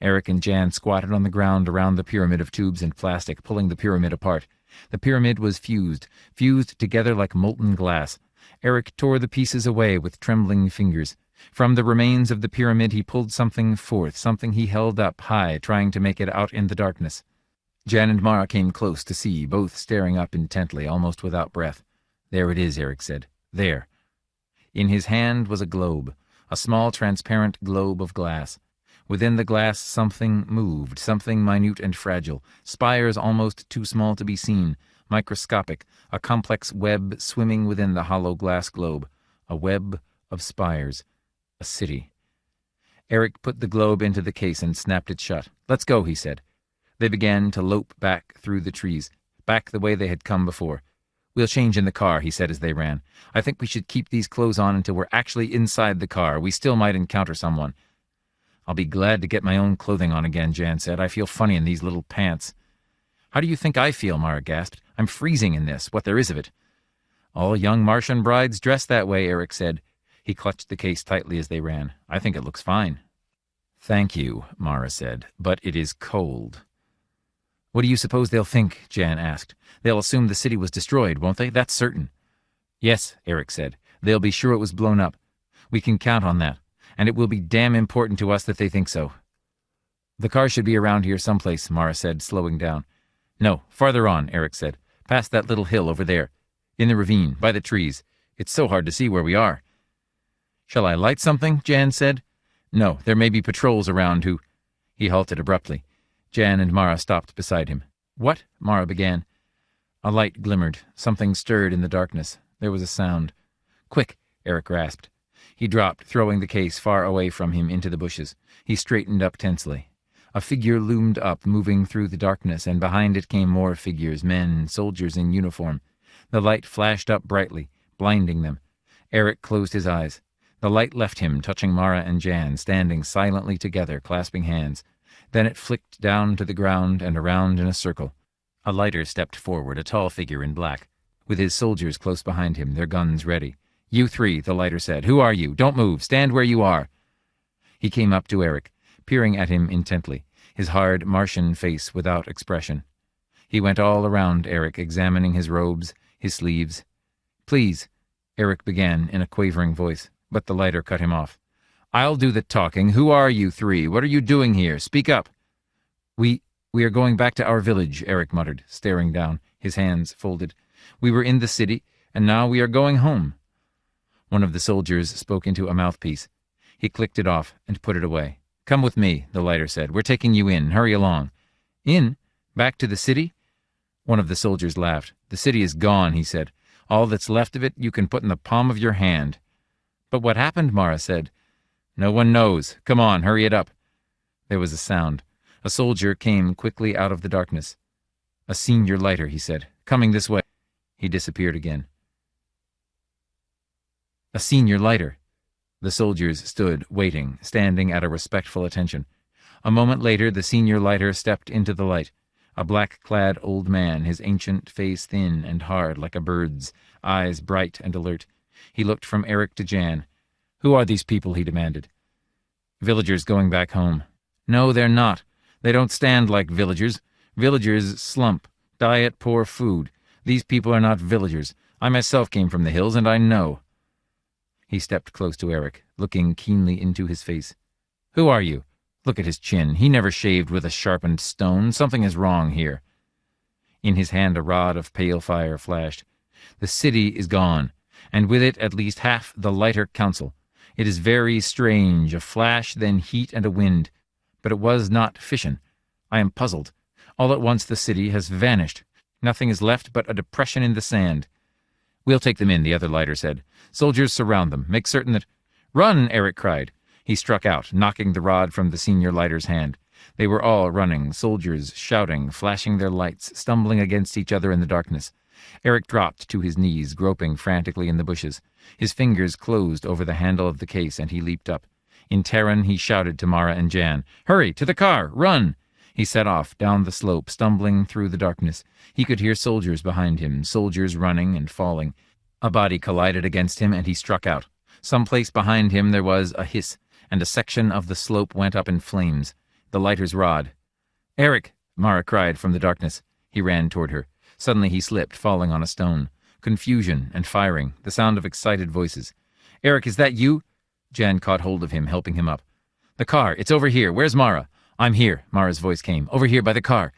Eric and Jan squatted on the ground around the pyramid of tubes and plastic, pulling the pyramid apart. The pyramid was fused together like molten glass. Eric tore the pieces away with trembling fingers. From the remains of the pyramid he pulled something forth, something he held up high, trying to make it out in the darkness. Jan and Mara came close to see, both staring up intently, almost without breath. "There it is," Eric said. "There." In his hand was a globe, a small transparent globe of glass. Within the glass something moved, something minute and fragile, spires almost too small to be seen, microscopic, a complex web swimming within the hollow glass globe, a web of spires, a city. Eric put the globe into the case and snapped it shut. "Let's go," he said. They began to lope back through the trees, back the way they had come before. "We'll change in the car," he said as they ran. "I think we should keep these clothes on until we're actually inside the car. We still might encounter someone." "I'll be glad to get my own clothing on again," Jan said. "I feel funny in these little pants." "How do you think I feel?" Mara gasped. "I'm freezing in this, what there is of it." "All young Martian brides dress that way," Eric said. He clutched the case tightly as they ran. "I think it looks fine." "Thank you," Mara said, "but it is cold." "What do you suppose they'll think?" Jan asked. "They'll assume the city was destroyed, won't they? That's certain." "Yes," Eric said. "They'll be sure it was blown up. We can count on that. And it will be damn important to us that they think so." "The car should be around here someplace," Mara said, slowing down. "No, farther on," Eric said. "Past that little hill over there. In the ravine, by the trees. It's so hard to see where we are." "Shall I light something?" Jan said. "No, there may be patrols around who—" He halted abruptly. Jan and Mara stopped beside him. "What?" Mara began. A light glimmered. Something stirred in the darkness. There was a sound. "Quick!" Eric grasped. He dropped, throwing the case far away from him into the bushes. He straightened up tensely. A figure loomed up, moving through the darkness, and behind it came more figures, men, soldiers in uniform. The light flashed up brightly, blinding them. Eric closed his eyes. The light left him, touching Mara and Jan, standing silently together, clasping hands. Then it flicked down to the ground and around in a circle. A lighter stepped forward, a tall figure in black, with his soldiers close behind him, their guns ready. "You three," the lighter said. "Who are you? Don't move. Stand where you are." He came up to Eric, peering at him intently, his hard Martian face without expression. He went all around Eric, examining his robes, his sleeves. "Please," Eric began in a quavering voice, but the lighter cut him off. "I'll do the talking. Who are you three? What are you doing here? Speak up." We are going back to our village," Eric muttered, staring down, his hands folded. "We were in the city, and now we are going home." One of the soldiers spoke into a mouthpiece. He clicked it off and put it away. "Come with me," the lighter said. "We're taking you in. Hurry along." "In? Back to the city?" One of the soldiers laughed. "The city is gone," he said. "All that's left of it you can put in the palm of your hand." "But what happened?" Mara said. "No one knows. Come on, hurry it up." There was a sound. A soldier came quickly out of the darkness. "A senior lighter," he said. "Coming this way." He disappeared again. A senior lighter. The soldiers stood, waiting, standing at a respectful attention. A moment later, the senior lighter stepped into the light. A black-clad old man, his ancient face thin and hard like a bird's, eyes bright and alert. He looked from Eric to Jan. "Who are these people?" he demanded. "Villagers going back home." "No, they're not. They don't stand like villagers. Villagers slump, diet, poor food. These people are not villagers. I myself came from the hills, and I know." He stepped close to Eric, looking keenly into his face. "Who are you? Look at his chin. He never shaved with a sharpened stone. Something is wrong here." In his hand a rod of pale fire flashed. "The city is gone, and with it at least half the lighter council. It is very strange, a flash, then heat and a wind. But it was not fission. I am puzzled. All at once the city has vanished. Nothing is left but a depression in the sand." "We'll take them in," the other lighter said. "Soldiers, surround them. Make certain that—" "Run!" Eric cried. He struck out, knocking the rod from the senior lighter's hand. They were all running, soldiers shouting, flashing their lights, stumbling against each other in the darkness. Eric dropped to his knees, groping frantically in the bushes. His fingers closed over the handle of the case, and he leaped up. In Terran, he shouted to Mara and Jan, "Hurry, to the car! Run!" He set off, down the slope, stumbling through the darkness. He could hear soldiers behind him, soldiers running and falling. A body collided against him, and he struck out. Someplace behind him there was a hiss, and a section of the slope went up in flames. The lighter's rod. "Eric!" Mara cried from the darkness. He ran toward her. Suddenly he slipped, falling on a stone. Confusion and firing, the sound of excited voices. "Eric, is that you?" Jan caught hold of him, helping him up. "The car, it's over here. Where's Mara?" "I'm here," Mara's voice came. "Over here by the car."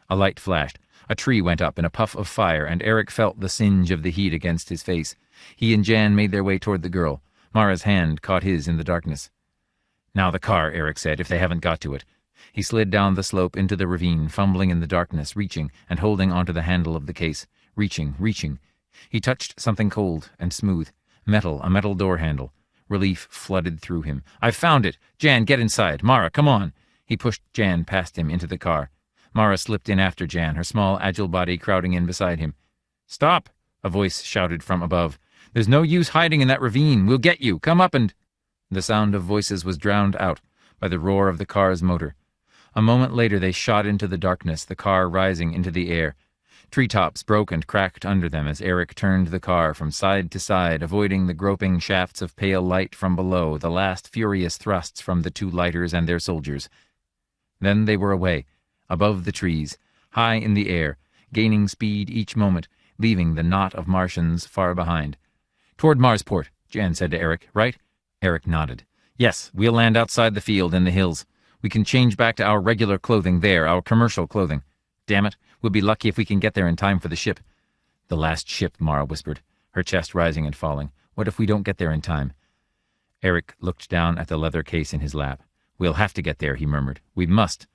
A light flashed. A tree went up in a puff of fire, and Eric felt the singe of the heat against his face. He and Jan made their way toward the girl. Mara's hand caught his in the darkness. "Now the car," Eric said, "if they haven't got to it." He slid down the slope into the ravine, fumbling in the darkness, reaching and holding onto the handle of the case. Reaching. He touched something cold and smooth. Metal, a metal door handle. Relief flooded through him. "I've found it! Jan, get inside! Mara, come on!" He pushed Jan past him into the car. Mara slipped in after Jan, her small, agile body crowding in beside him. "Stop!" a voice shouted from above. "There's no use hiding in that ravine. We'll get you. Come up and—" The sound of voices was drowned out by the roar of the car's motor. A moment later they shot into the darkness, the car rising into the air. Treetops broke and cracked under them as Eric turned the car from side to side, avoiding the groping shafts of pale light from below, the last furious thrusts from the two lighters and their soldiers. Then they were away, above the trees, high in the air, gaining speed each moment, leaving the knot of Martians far behind. "Toward Marsport," Jan said to Eric, "right?" Eric nodded. "Yes, we'll land outside the field in the hills. We can change back to our regular clothing there, our commercial clothing. Damn it, we'll be lucky if we can get there in time for the ship." "The last ship," Mara whispered, her chest rising and falling. "What if we don't get there in time?" Eric looked down at the leather case in his lap. "We'll have to get there," he murmured. "We must."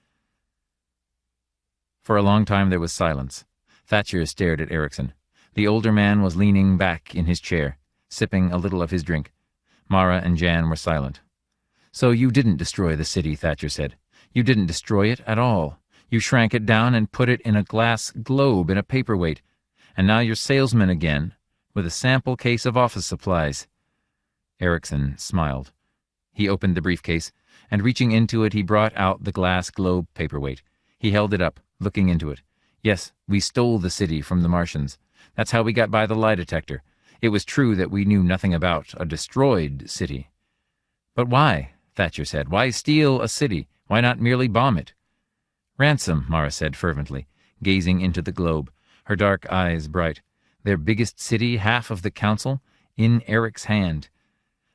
For a long time there was silence. Thatcher stared at Erickson. The older man was leaning back in his chair, sipping a little of his drink. Mara and Jan were silent. "So you didn't destroy the city," Thatcher said. "You didn't destroy it at all. You shrank it down and put it in a glass globe in a paperweight. And now you're salesman again, with a sample case of office supplies." Erickson smiled. He opened the briefcase, and reaching into it he brought out the glass globe paperweight. He held it up, looking into it. "Yes, we stole the city from the Martians. That's how we got by the lie detector. It was true that we knew nothing about a destroyed city." "But why?" Thatcher said. "Why steal a city? Why not merely bomb it?" "Ransom," Mara said fervently, gazing into the globe, her dark eyes bright. "Their biggest city, half of the council, in Eric's hand."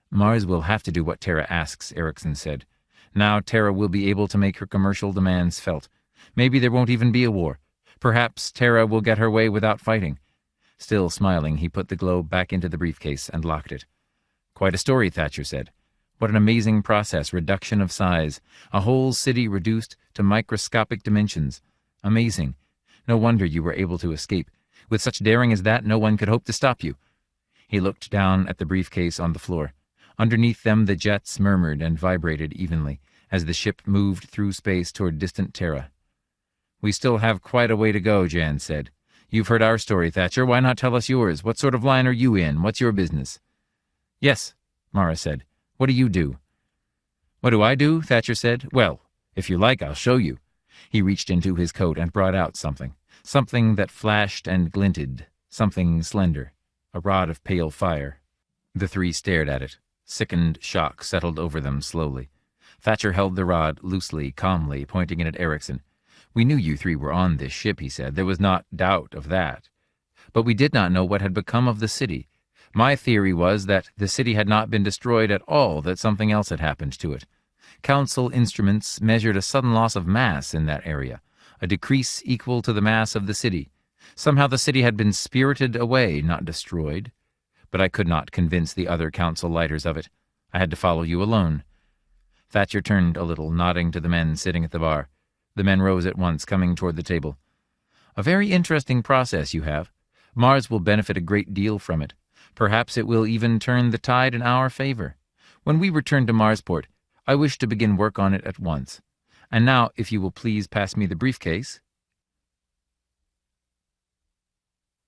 "Mars will have to do what Terra asks," Erickson said. "Now Terra will be able to make her commercial demands felt. Maybe there won't even be a war. Perhaps Terra will get her way without fighting." Still smiling, he put the globe back into the briefcase and locked it. "Quite a story," Thatcher said. What an amazing process, reduction of size. A whole city reduced to microscopic dimensions. Amazing. No wonder you were able to escape. With such daring as that, no one could hope to stop you. He looked down at the briefcase on the floor. Underneath them, the jets murmured and vibrated evenly as the ship moved through space toward distant Terra. "We still have quite a way to go," Jan said. "You've heard our story, Thatcher. Why not tell us yours? What sort of line are you in? What's your business?" "Yes," Mara said. "What do you do?" "What do I do?" Thatcher said. "Well, if you like, I'll show you." He reached into his coat and brought out something. Something that flashed and glinted. Something slender. A rod of pale fire. The three stared at it. Sickened shock settled over them slowly. Thatcher held the rod loosely, calmly, pointing it at Erickson. "We knew you three were on this ship," he said. "There was not doubt of that. But we did not know what had become of the city. My theory was that the city had not been destroyed at all, that something else had happened to it. Council instruments measured a sudden loss of mass in that area, a decrease equal to the mass of the city. Somehow the city had been spirited away, not destroyed. But I could not convince the other council lighters of it. I had to follow you alone." Thatcher turned a little, nodding to the men sitting at the bar. The men rose at once, coming toward the table. "A very interesting process you have. Mars will benefit a great deal from it. Perhaps it will even turn the tide in our favor. When we return to Marsport, I wish to begin work on it at once. And now, if you will please pass me the briefcase."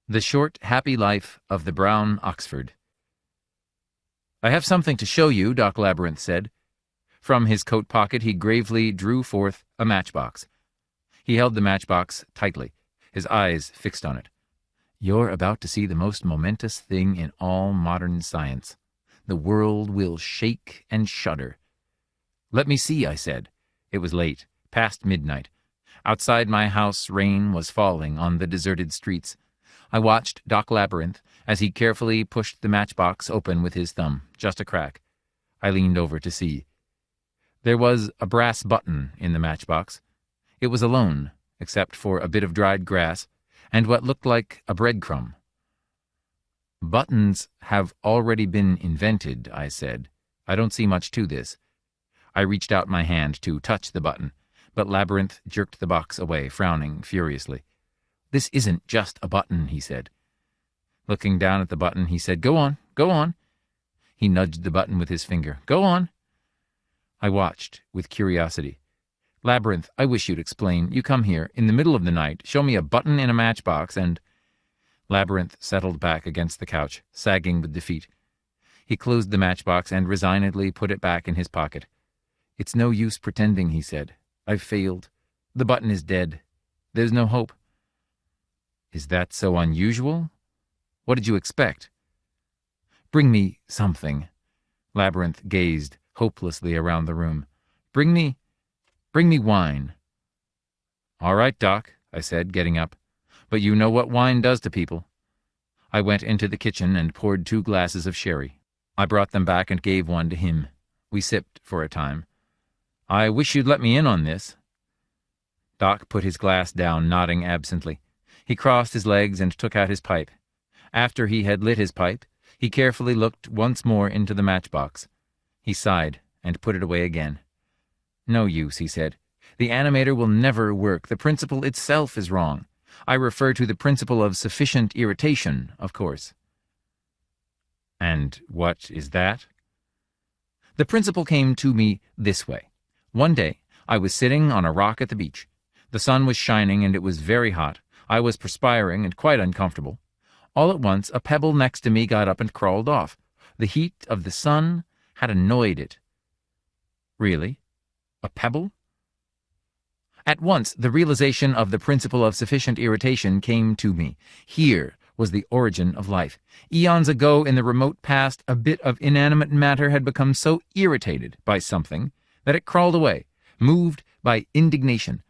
The Short, Happy Life of the Brown Oxford. "I have something to show you," Doc Labyrinth said. From his coat pocket he gravely drew forth a matchbox. He held the matchbox tightly, his eyes fixed on it. "You're about to see the most momentous thing in all modern science. The world will shake and shudder." "Let me see," I said. It was late, past midnight. Outside my house, rain was falling on the deserted streets. I watched Doc Labyrinth as he carefully pushed the matchbox open with his thumb, just a crack. I leaned over to see. There was a brass button in the matchbox. It was alone, except for a bit of dried grass and what looked like a breadcrumb. "Buttons have already been invented," I said. "I don't see much to this." I reached out my hand to touch the button, but Labyrinth jerked the box away, frowning furiously. "This isn't just a button," he said. Looking down at the button, he said, "Go on, go on." He nudged the button with his finger. "Go on." I watched with curiosity. "Labyrinth, I wish you'd explain. You come here, in the middle of the night, show me a button in a matchbox, and—" Labyrinth settled back against the couch, sagging with defeat. He closed the matchbox and resignedly put it back in his pocket. "It's no use pretending," he said. "I've failed. The button is dead. There's no hope." "Is that so unusual? What did you expect?" "Bring me something." Labyrinth gazed hopelessly around the room. Bring me wine." "All right, Doc," I said, getting up. "But you know what wine does to people." I went into the kitchen and poured 2 glasses of sherry. I brought them back and gave one to him. We sipped for a time. "I wish you'd let me in on this." Doc put his glass down, nodding absently. He crossed his legs and took out his pipe. After he had lit his pipe, he carefully looked once more into the matchbox. He sighed and put it away again. "No use," he said. "The animator will never work. The principle itself is wrong. I refer to the principle of sufficient irritation, of course." "And what is that?" "The principle came to me this way. One day, I was sitting on a rock at the beach. The sun was shining and it was very hot. I was perspiring and quite uncomfortable. All at once, a pebble next to me got up and crawled off. The heat of the sun had annoyed it." "Really? A pebble?" At once, the realization of the principle of sufficient irritation came to me. Here was the origin of life. Eons ago, in the remote past, a bit of inanimate matter had become so irritated by something that it crawled away, moved by indignation.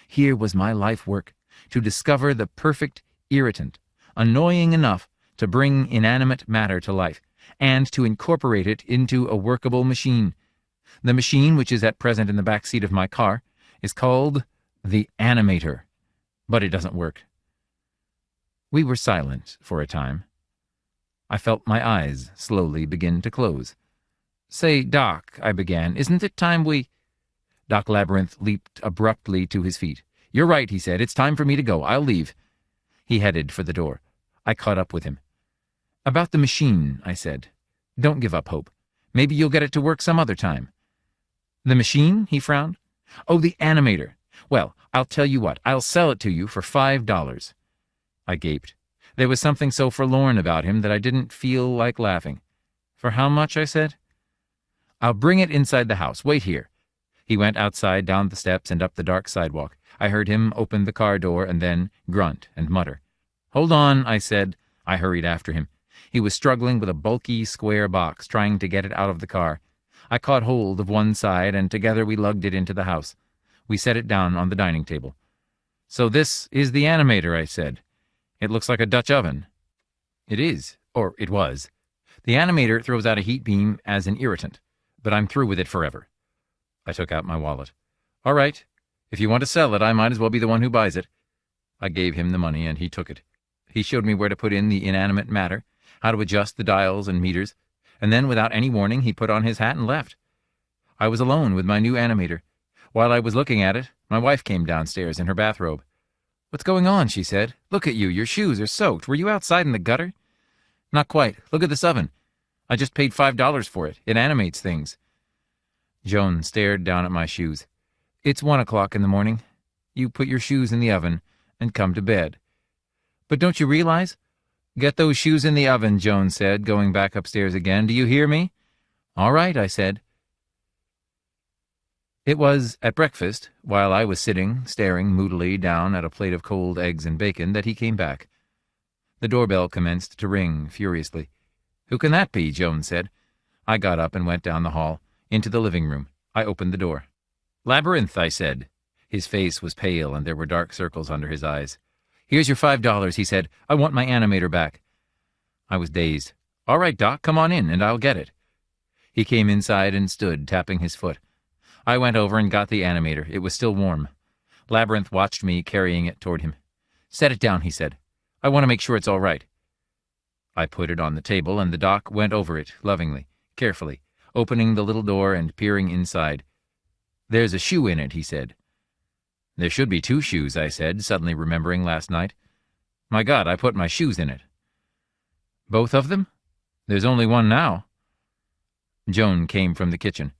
Here was my life work, to discover the perfect irritant, annoying enough to bring inanimate matter to life, and to incorporate it into a workable machine. The machine, which is at present in the back seat of my car, is called the animator, but it doesn't work. We were silent for a time. I felt my eyes slowly begin to close. "Say, Doc," I began, "isn't it time we—" Doc Labyrinth leaped abruptly to his feet. "You're right," he said. "It's time for me to go. I'll leave." He headed for the door. I caught up with him. "About the machine," I said. "Don't give up hope. Maybe you'll get it to work some other time." "The machine?" he frowned. "Oh, the animator. Well, I'll tell you what. I'll sell it to you for $5. I gaped. There was something so forlorn about him that I didn't feel like laughing. "For how much?" I said. "I'll bring it inside the house. Wait here." He went outside, down the steps, and up the dark sidewalk. I heard him open the car door and then grunt and mutter. "Hold on," I said. I hurried after him. He was struggling with a bulky square box, trying to get it out of the car. I caught hold of one side, and together we lugged it into the house. We set it down on the dining table. "So this is the animator," I said. "It looks like a Dutch oven." "It is, or it was. The animator throws out a heat beam as an irritant, but I'm through with it forever." I took out my wallet. "All right. If you want to sell it, I might as well be the one who buys it." I gave him the money, and he took it. He showed me where to put in the inanimate matter, how to adjust the dials and meters, and then, without any warning, he put on his hat and left. I was alone with my new animator. While I was looking at it, my wife came downstairs in her bathrobe. "What's going on?" she said. "Look at you. Your shoes are soaked. Were you outside in the gutter?" "Not quite. Look at this oven. I just paid $5 for it. It animates things." Joan stared down at my shoes. "It's 1 o'clock in the morning. You put your shoes in the oven and come to bed." "But don't you realize—" "Get those shoes in the oven," Joan said, going back upstairs again. "Do you hear me?" "All right," I said. It was at breakfast, while I was sitting, staring moodily down at a plate of cold eggs and bacon, that he came back. The doorbell commenced to ring furiously. "Who can that be?" Joan said. I got up and went down the hall, into the living room. I opened the door. "Labyrinth," I said. His face was pale, and there were dark circles under his eyes. "Here's your $5, he said. "I want my animator back." I was dazed. "All right, Doc, come on in, and I'll get it." He came inside and stood, tapping his foot. I went over and got the animator. It was still warm. Labyrinth watched me carrying it toward him. "Set it down," he said. "I want to make sure it's all right." I put it on the table, and the Doc went over it, lovingly, carefully, opening the little door and peering inside. "There's a shoe in it," he said. "There should be 2 shoes," I said, suddenly remembering last night. "My God, I put my shoes in it." "Both of them? There's only one now." Joan came from the kitchen.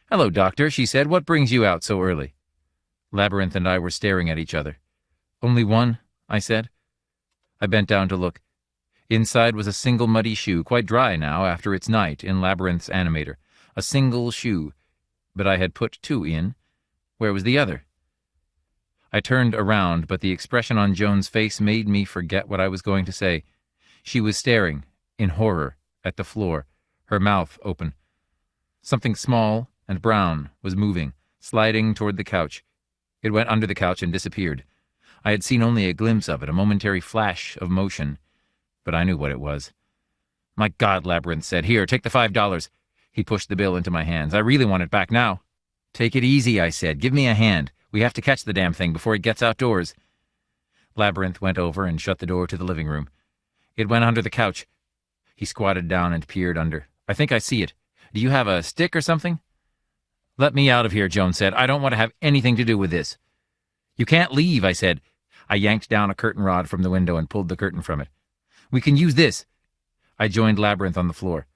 "Hello, Doctor," she said. "What brings you out so early?" Labyrinth and I were staring at each other. "Only one?" I said. I bent down to look. Inside was a single muddy shoe, quite dry now after its night in Labyrinth's animator. A single shoe. But I had put 2 in. Where was the other? I turned around, but the expression on Joan's face made me forget what I was going to say. She was staring, in horror, at the floor, her mouth open. Something small and brown was moving, sliding toward the couch. It went under the couch and disappeared. I had seen only a glimpse of it, a momentary flash of motion, but I knew what it was. "My God," Labyrinth said. "Here, take the $5. He pushed the bill into my hands. "I really want it back now." "Take it easy," I said. "Give me a hand. We have to catch the damn thing before it gets outdoors." Labyrinth went over and shut the door to the living room. "It went under the couch." He squatted down and peered under. "I think I see it. Do you have a stick or something?" "Let me out of here," Joan said. "I don't want to have anything to do with this." "You can't leave," I said. I yanked down a curtain rod from the window and pulled the curtain from it. "We can use this." I joined Labyrinth on the floor.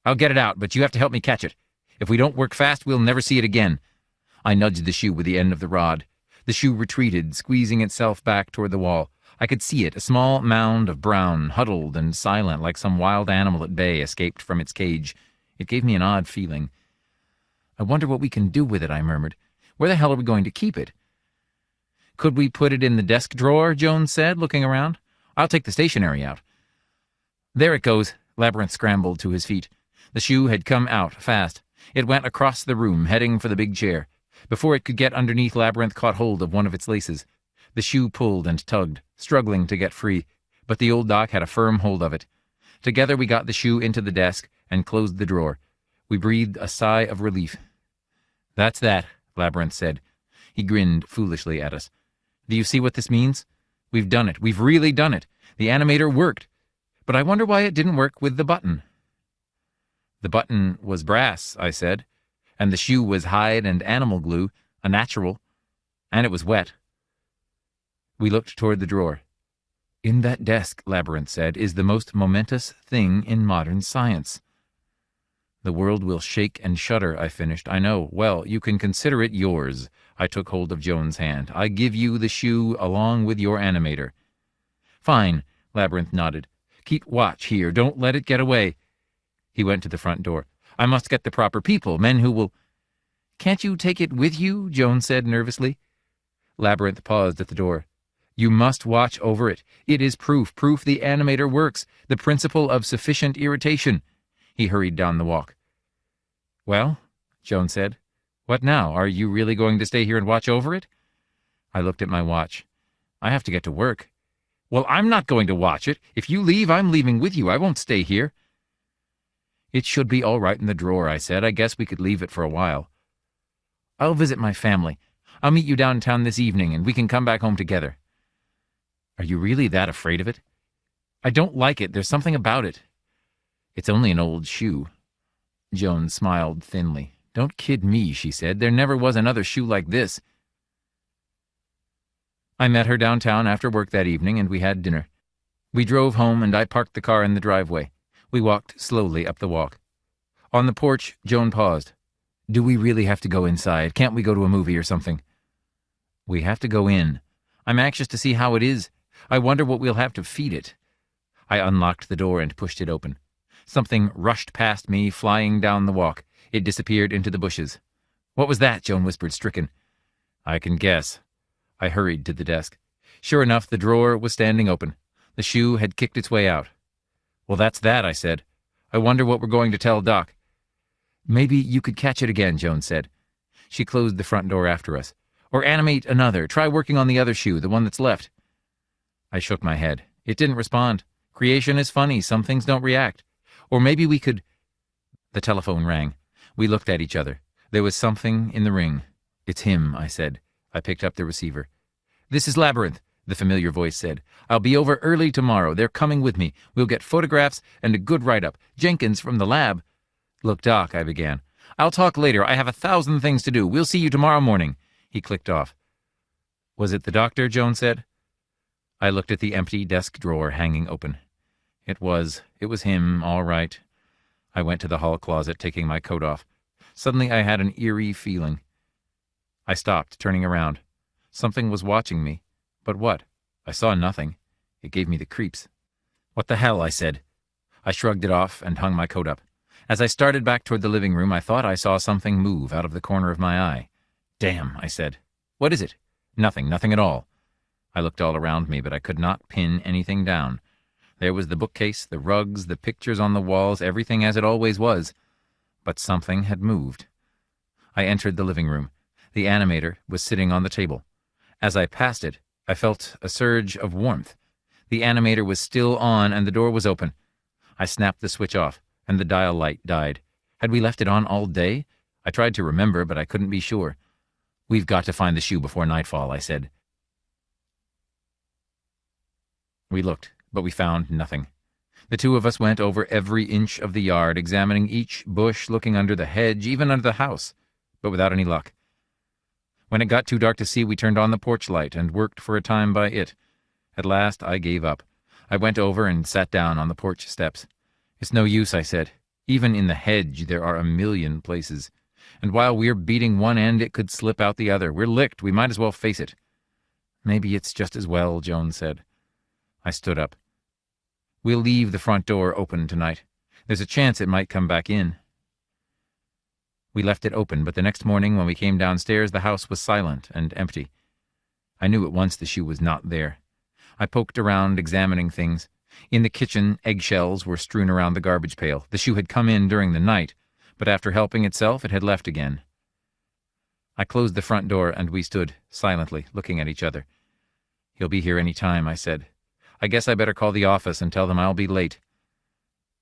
"I'll get it out, but you have to help me catch it. If we don't work fast, we'll never see it again." I nudged the shoe with the end of the rod. The shoe retreated, squeezing itself back toward the wall. I could see it, a small mound of brown, huddled and silent like some wild animal at bay escaped from its cage. It gave me an odd feeling. "I wonder what we can do with it," I murmured. "Where the hell are we going to keep it?" "Could we put it in the desk drawer?" Joan said, looking around. "I'll take the stationery out." "There it goes." Labyrinth scrambled to his feet. The shoe had come out fast. It went across the room, heading for the big chair. Before it could get underneath, Labyrinth caught hold of one of its laces. The shoe pulled and tugged, struggling to get free, but the old Doc had a firm hold of it. Together we got the shoe into the desk and closed the drawer. We breathed a sigh of relief. "That's that," Labyrinth said. He grinned foolishly at us. "Do you see what this means? We've done it. We've really done it. The animator worked. But I wonder why it didn't work with the button." The button was brass, I said, and the shoe was hide and animal glue, a natural, and it was wet. We looked toward the drawer. In that desk, Labyrinth said, is the most momentous thing in modern science. The world will shake and shudder, I finished. I know. Well, you can consider it yours. I took hold of Joan's hand. I give you the shoe along with your animator. Fine, Labyrinth nodded. Keep watch here. Don't let it get away. He went to the front door. I must get the proper people, men who will... Can't you take it with you? Joan said nervously. Labyrinth paused at the door. You must watch over it. It is proof the animator works, the principle of sufficient irritation. He hurried down the walk. Well, Joan said, what now? Are you really going to stay here and watch over it? I looked at my watch. I have to get to work. Well, I'm not going to watch it. If you leave, I'm leaving with you. I won't stay here. It should be all right in the drawer, I said. I guess we could leave it for a while. I'll visit my family. I'll meet you downtown this evening, and we can come back home together. Are you really that afraid of it? I don't like it. There's something about it. It's only an old shoe. Joan smiled thinly. Don't kid me, she said. There never was another shoe like this. I met her downtown after work that evening, and we had dinner. We drove home, and I parked the car in the driveway. We walked slowly up the walk. On the porch, Joan paused. Do we really have to go inside? Can't we go to a movie or something? We have to go in. I'm anxious to see how it is. I wonder what we'll have to feed it. I unlocked the door and pushed it open. Something rushed past me, flying down the walk. It disappeared into the bushes. What was that? Joan whispered, stricken. I can guess. I hurried to the desk. Sure enough, the drawer was standing open. The shoe had kicked its way out. Well, that's that, I said. I wonder what we're going to tell Doc. Maybe you could catch it again, Joan said. She closed the front door after us. Or animate another. Try working on the other shoe, the one that's left. I shook my head. It didn't respond. Creation is funny. Some things don't react. Or maybe we could... The telephone rang. We looked at each other. There was something in the ring. It's him, I said. I picked up the receiver. This is Labyrinth, the familiar voice said. I'll be over early tomorrow. They're coming with me. We'll get photographs and a good write-up. Jenkins from the lab. Look, Doc, I began. I'll talk later. I have 1,000 things to do. We'll see you tomorrow morning. He clicked off. Was it the doctor? Joan said. I looked at the empty desk drawer hanging open. It was him, all right. I went to the hall closet, taking my coat off. Suddenly I had an eerie feeling. I stopped, turning around. Something was watching me. But what? I saw nothing. It gave me the creeps. What the hell? I said. I shrugged it off and hung my coat up. As I started back toward the living room, I thought I saw something move out of the corner of my eye. Damn, I said. What is it? Nothing at all. I looked all around me, but I could not pin anything down. There was the bookcase, the rugs, the pictures on the walls, everything as it always was. But something had moved. I entered the living room. The animator was sitting on the table. As I passed it, I felt a surge of warmth. The animator was still on, and the door was open. I snapped the switch off, and the dial light died. Had we left it on all day? I tried to remember, but I couldn't be sure. We've got to find the shoe before nightfall, I said. We looked, but we found nothing. The two of us went over every inch of the yard, examining each bush, looking under the hedge, even under the house, but without any luck. When it got too dark to see, we turned on the porch light and worked for a time by it. At last, I gave up. I went over and sat down on the porch steps. It's no use, I said. Even in the hedge, there are a million places. And while we're beating one end, it could slip out the other. We're licked. We might as well face it. Maybe it's just as well, Joan said. I stood up. We'll leave the front door open tonight. There's a chance it might come back in. We left it open, but the next morning when we came downstairs, the house was silent and empty. I knew at once the shoe was not there. I poked around, examining things. In the kitchen, eggshells were strewn around the garbage pail. The shoe had come in during the night, but after helping itself, it had left again. I closed the front door, and we stood, silently, looking at each other. He'll be here any time, I said. I guess I better call the office and tell them I'll be late.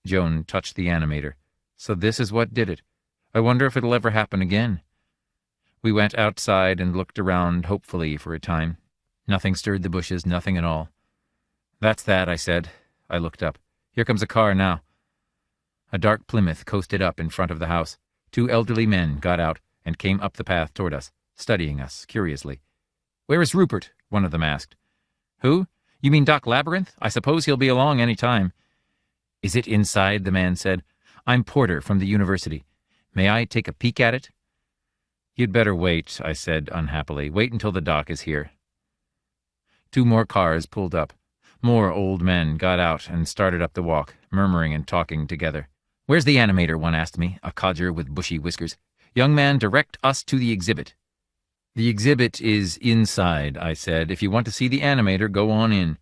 Joan touched the animator. So this is what did it. I wonder if it'll ever happen again. We went outside and looked around hopefully for a time. Nothing stirred the bushes, nothing at all. That's that, I said. I looked up. Here comes a car now. A dark Plymouth coasted up in front of the house. 2 elderly men got out and came up the path toward us, studying us curiously. "Where is Rupert?" one of them asked. "Who? You mean Doc Labyrinth? I suppose he'll be along any time." "Is it inside?" the man said. "I'm Porter from the university. May I take a peek at it?" "You'd better wait," I said unhappily. "Wait until the doc is here." 2 more cars pulled up. More old men got out and started up the walk, murmuring and talking together. "Where's the animator?" one asked me, a codger with bushy whiskers. "Young man, direct us to the exhibit." "The exhibit is inside," I said. "If you want to see the animator, go on in."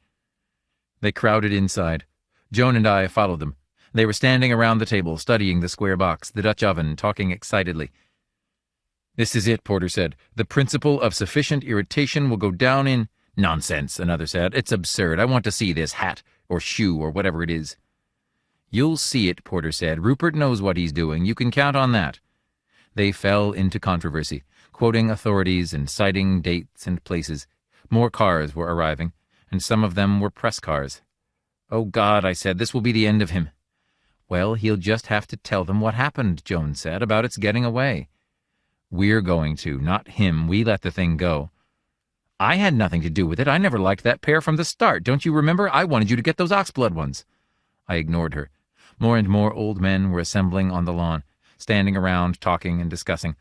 They crowded inside. Joan and I followed them. They were standing around the table, studying the square box, the Dutch oven, talking excitedly. "This is it," Porter said. "The principle of sufficient irritation will go down in—" "Nonsense," another said. "It's absurd. I want to see this hat, or shoe, or whatever it is." "You'll see it," Porter said. "Rupert knows what he's doing. You can count on that." They fell into controversy, quoting authorities and citing dates and places. More cars were arriving, and some of them were press cars. "Oh, God," I said, "this will be the end of him." "Well, he'll just have to tell them what happened," Joan said, "about its getting away." "We're going to, not him. We let the thing go." "I had nothing to do with it. I never liked that pair from the start. Don't you remember? I wanted you to get those oxblood ones." I ignored her. More and more old men were assembling on the lawn, standing around, talking and discussing.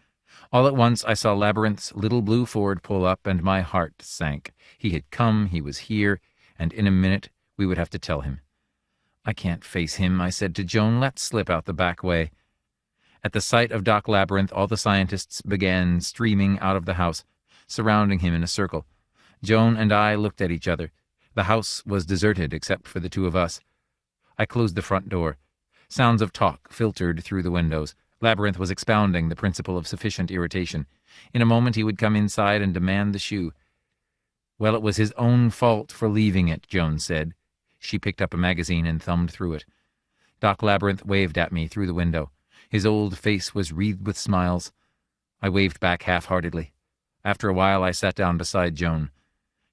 All at once I saw Labyrinth's little blue Ford pull up, and my heart sank. He had come, he was here, and in a minute we would have to tell him. "I can't face him," I said to Joan. "Let's slip out the back way." At the sight of Doc Labyrinth, all the scientists began streaming out of the house, surrounding him in a circle. Joan and I looked at each other. The house was deserted except for the 2 of us. I closed the front door. Sounds of talk filtered through the windows. Labyrinth was expounding the principle of sufficient irritation. In a moment he would come inside and demand the shoe. "Well, it was his own fault for leaving it," Joan said. She picked up a magazine and thumbed through it. Doc Labyrinth waved at me through the window. His old face was wreathed with smiles. I waved back half-heartedly. After a while I sat down beside Joan.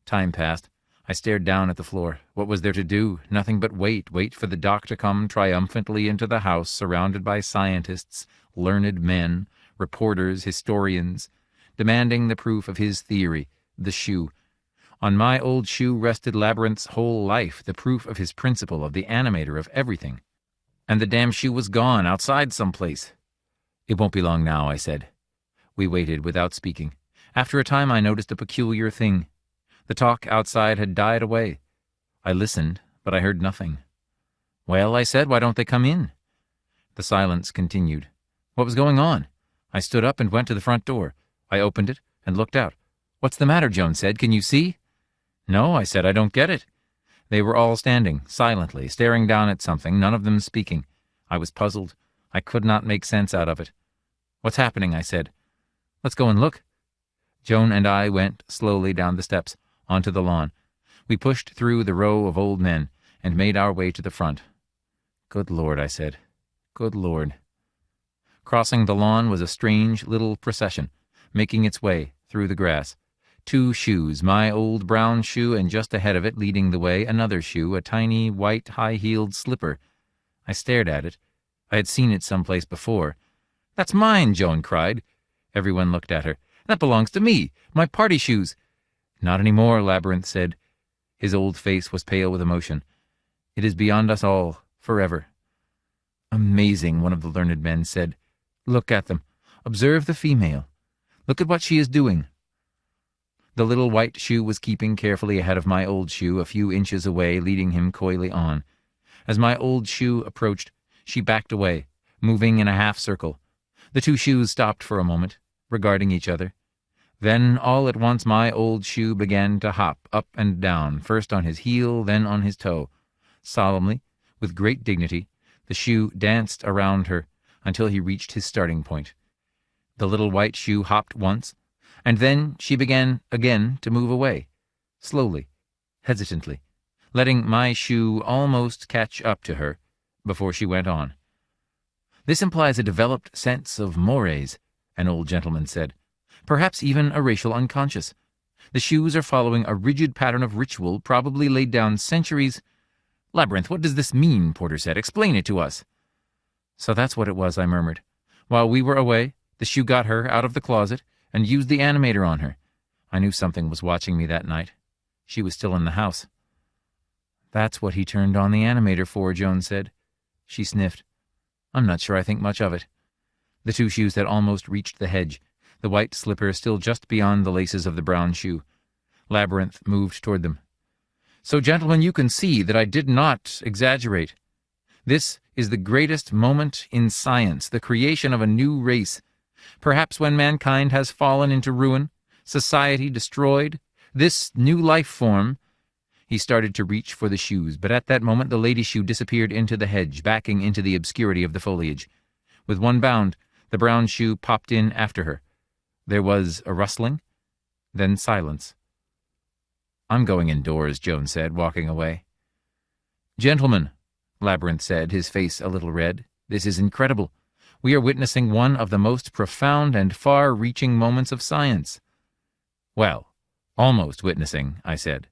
Time passed. I stared down at the floor. What was there to do? Nothing but wait for the doc to come triumphantly into the house, surrounded by scientists, learned men, reporters, historians, demanding the proof of his theory, the shoe. On my old shoe rested Labyrinth's whole life, the proof of his principle, of the animator of everything. And the damn shoe was gone, outside someplace. "It won't be long now," I said. We waited without speaking. After a time I noticed a peculiar thing. The talk outside had died away. I listened, but I heard nothing. "Well," I said, "why don't they come in?" The silence continued. What was going on? I stood up and went to the front door. I opened it and looked out. "What's the matter?" Joan said. "Can you see?" "No," I said, "I don't get it." They were all standing, silently, staring down at something, none of them speaking. I was puzzled. I could not make sense out of it. "What's happening?" I said. "Let's go and look." Joan and I went slowly down the steps, onto the lawn. We pushed through the row of old men and made our way to the front. "Good Lord," I said. "Good Lord." Crossing the lawn was a strange little procession, making its way through the grass. 2 shoes, my old brown shoe, and just ahead of it, leading the way, another shoe, a tiny, white, high-heeled slipper. I stared at it. I had seen it someplace before. "That's mine," Joan cried. Everyone looked at her. "That belongs to me. My party shoes." "Not any more," Labyrinth said. His old face was pale with emotion. "It is beyond us all, forever." "Amazing," one of the learned men said. "Look at them. Observe the female. Look at what she is doing." The little white shoe was keeping carefully ahead of my old shoe, a few inches away, leading him coyly on. As my old shoe approached, she backed away, moving in a half-circle. The 2 shoes stopped for a moment, regarding each other. Then, all at once, my old shoe began to hop up and down, first on his heel, then on his toe. Solemnly, with great dignity, the shoe danced around her until he reached his starting point. The little white shoe hopped once, and then she began again to move away, slowly, hesitantly, letting my shoe almost catch up to her before she went on. "This implies a developed sense of mores," an old gentleman said. "Perhaps even a racial unconscious. The shoes are following a rigid pattern of ritual probably laid down centuries—" "Labyrinth, what does this mean?" Porter said. "Explain it to us." So that's what it was, I murmured. While we were away, the shoe got her out of the closet and used the animator on her. I knew something was watching me that night. She was still in the house. That's what he turned on the animator for, Joan said. She sniffed. I'm not sure I think much of it. The two shoes had almost reached the hedge, the white slipper still just beyond the laces of the brown shoe. Labyrinth moved toward them. So, gentlemen, you can see that I did not exaggerate. This is the greatest moment in science, the creation of a new race. Perhaps when mankind has fallen into ruin, society destroyed, this new life form... He started to reach for the shoes, but at that moment the lady shoe disappeared into the hedge, backing into the obscurity of the foliage. With one bound, the brown shoe popped in after her. There was a rustling, then silence. I'm going indoors, Joan said, walking away. Gentlemen, Labyrinth said, his face a little red, this is incredible. We are witnessing one of the most profound and far-reaching moments of science. Well, almost witnessing, I said.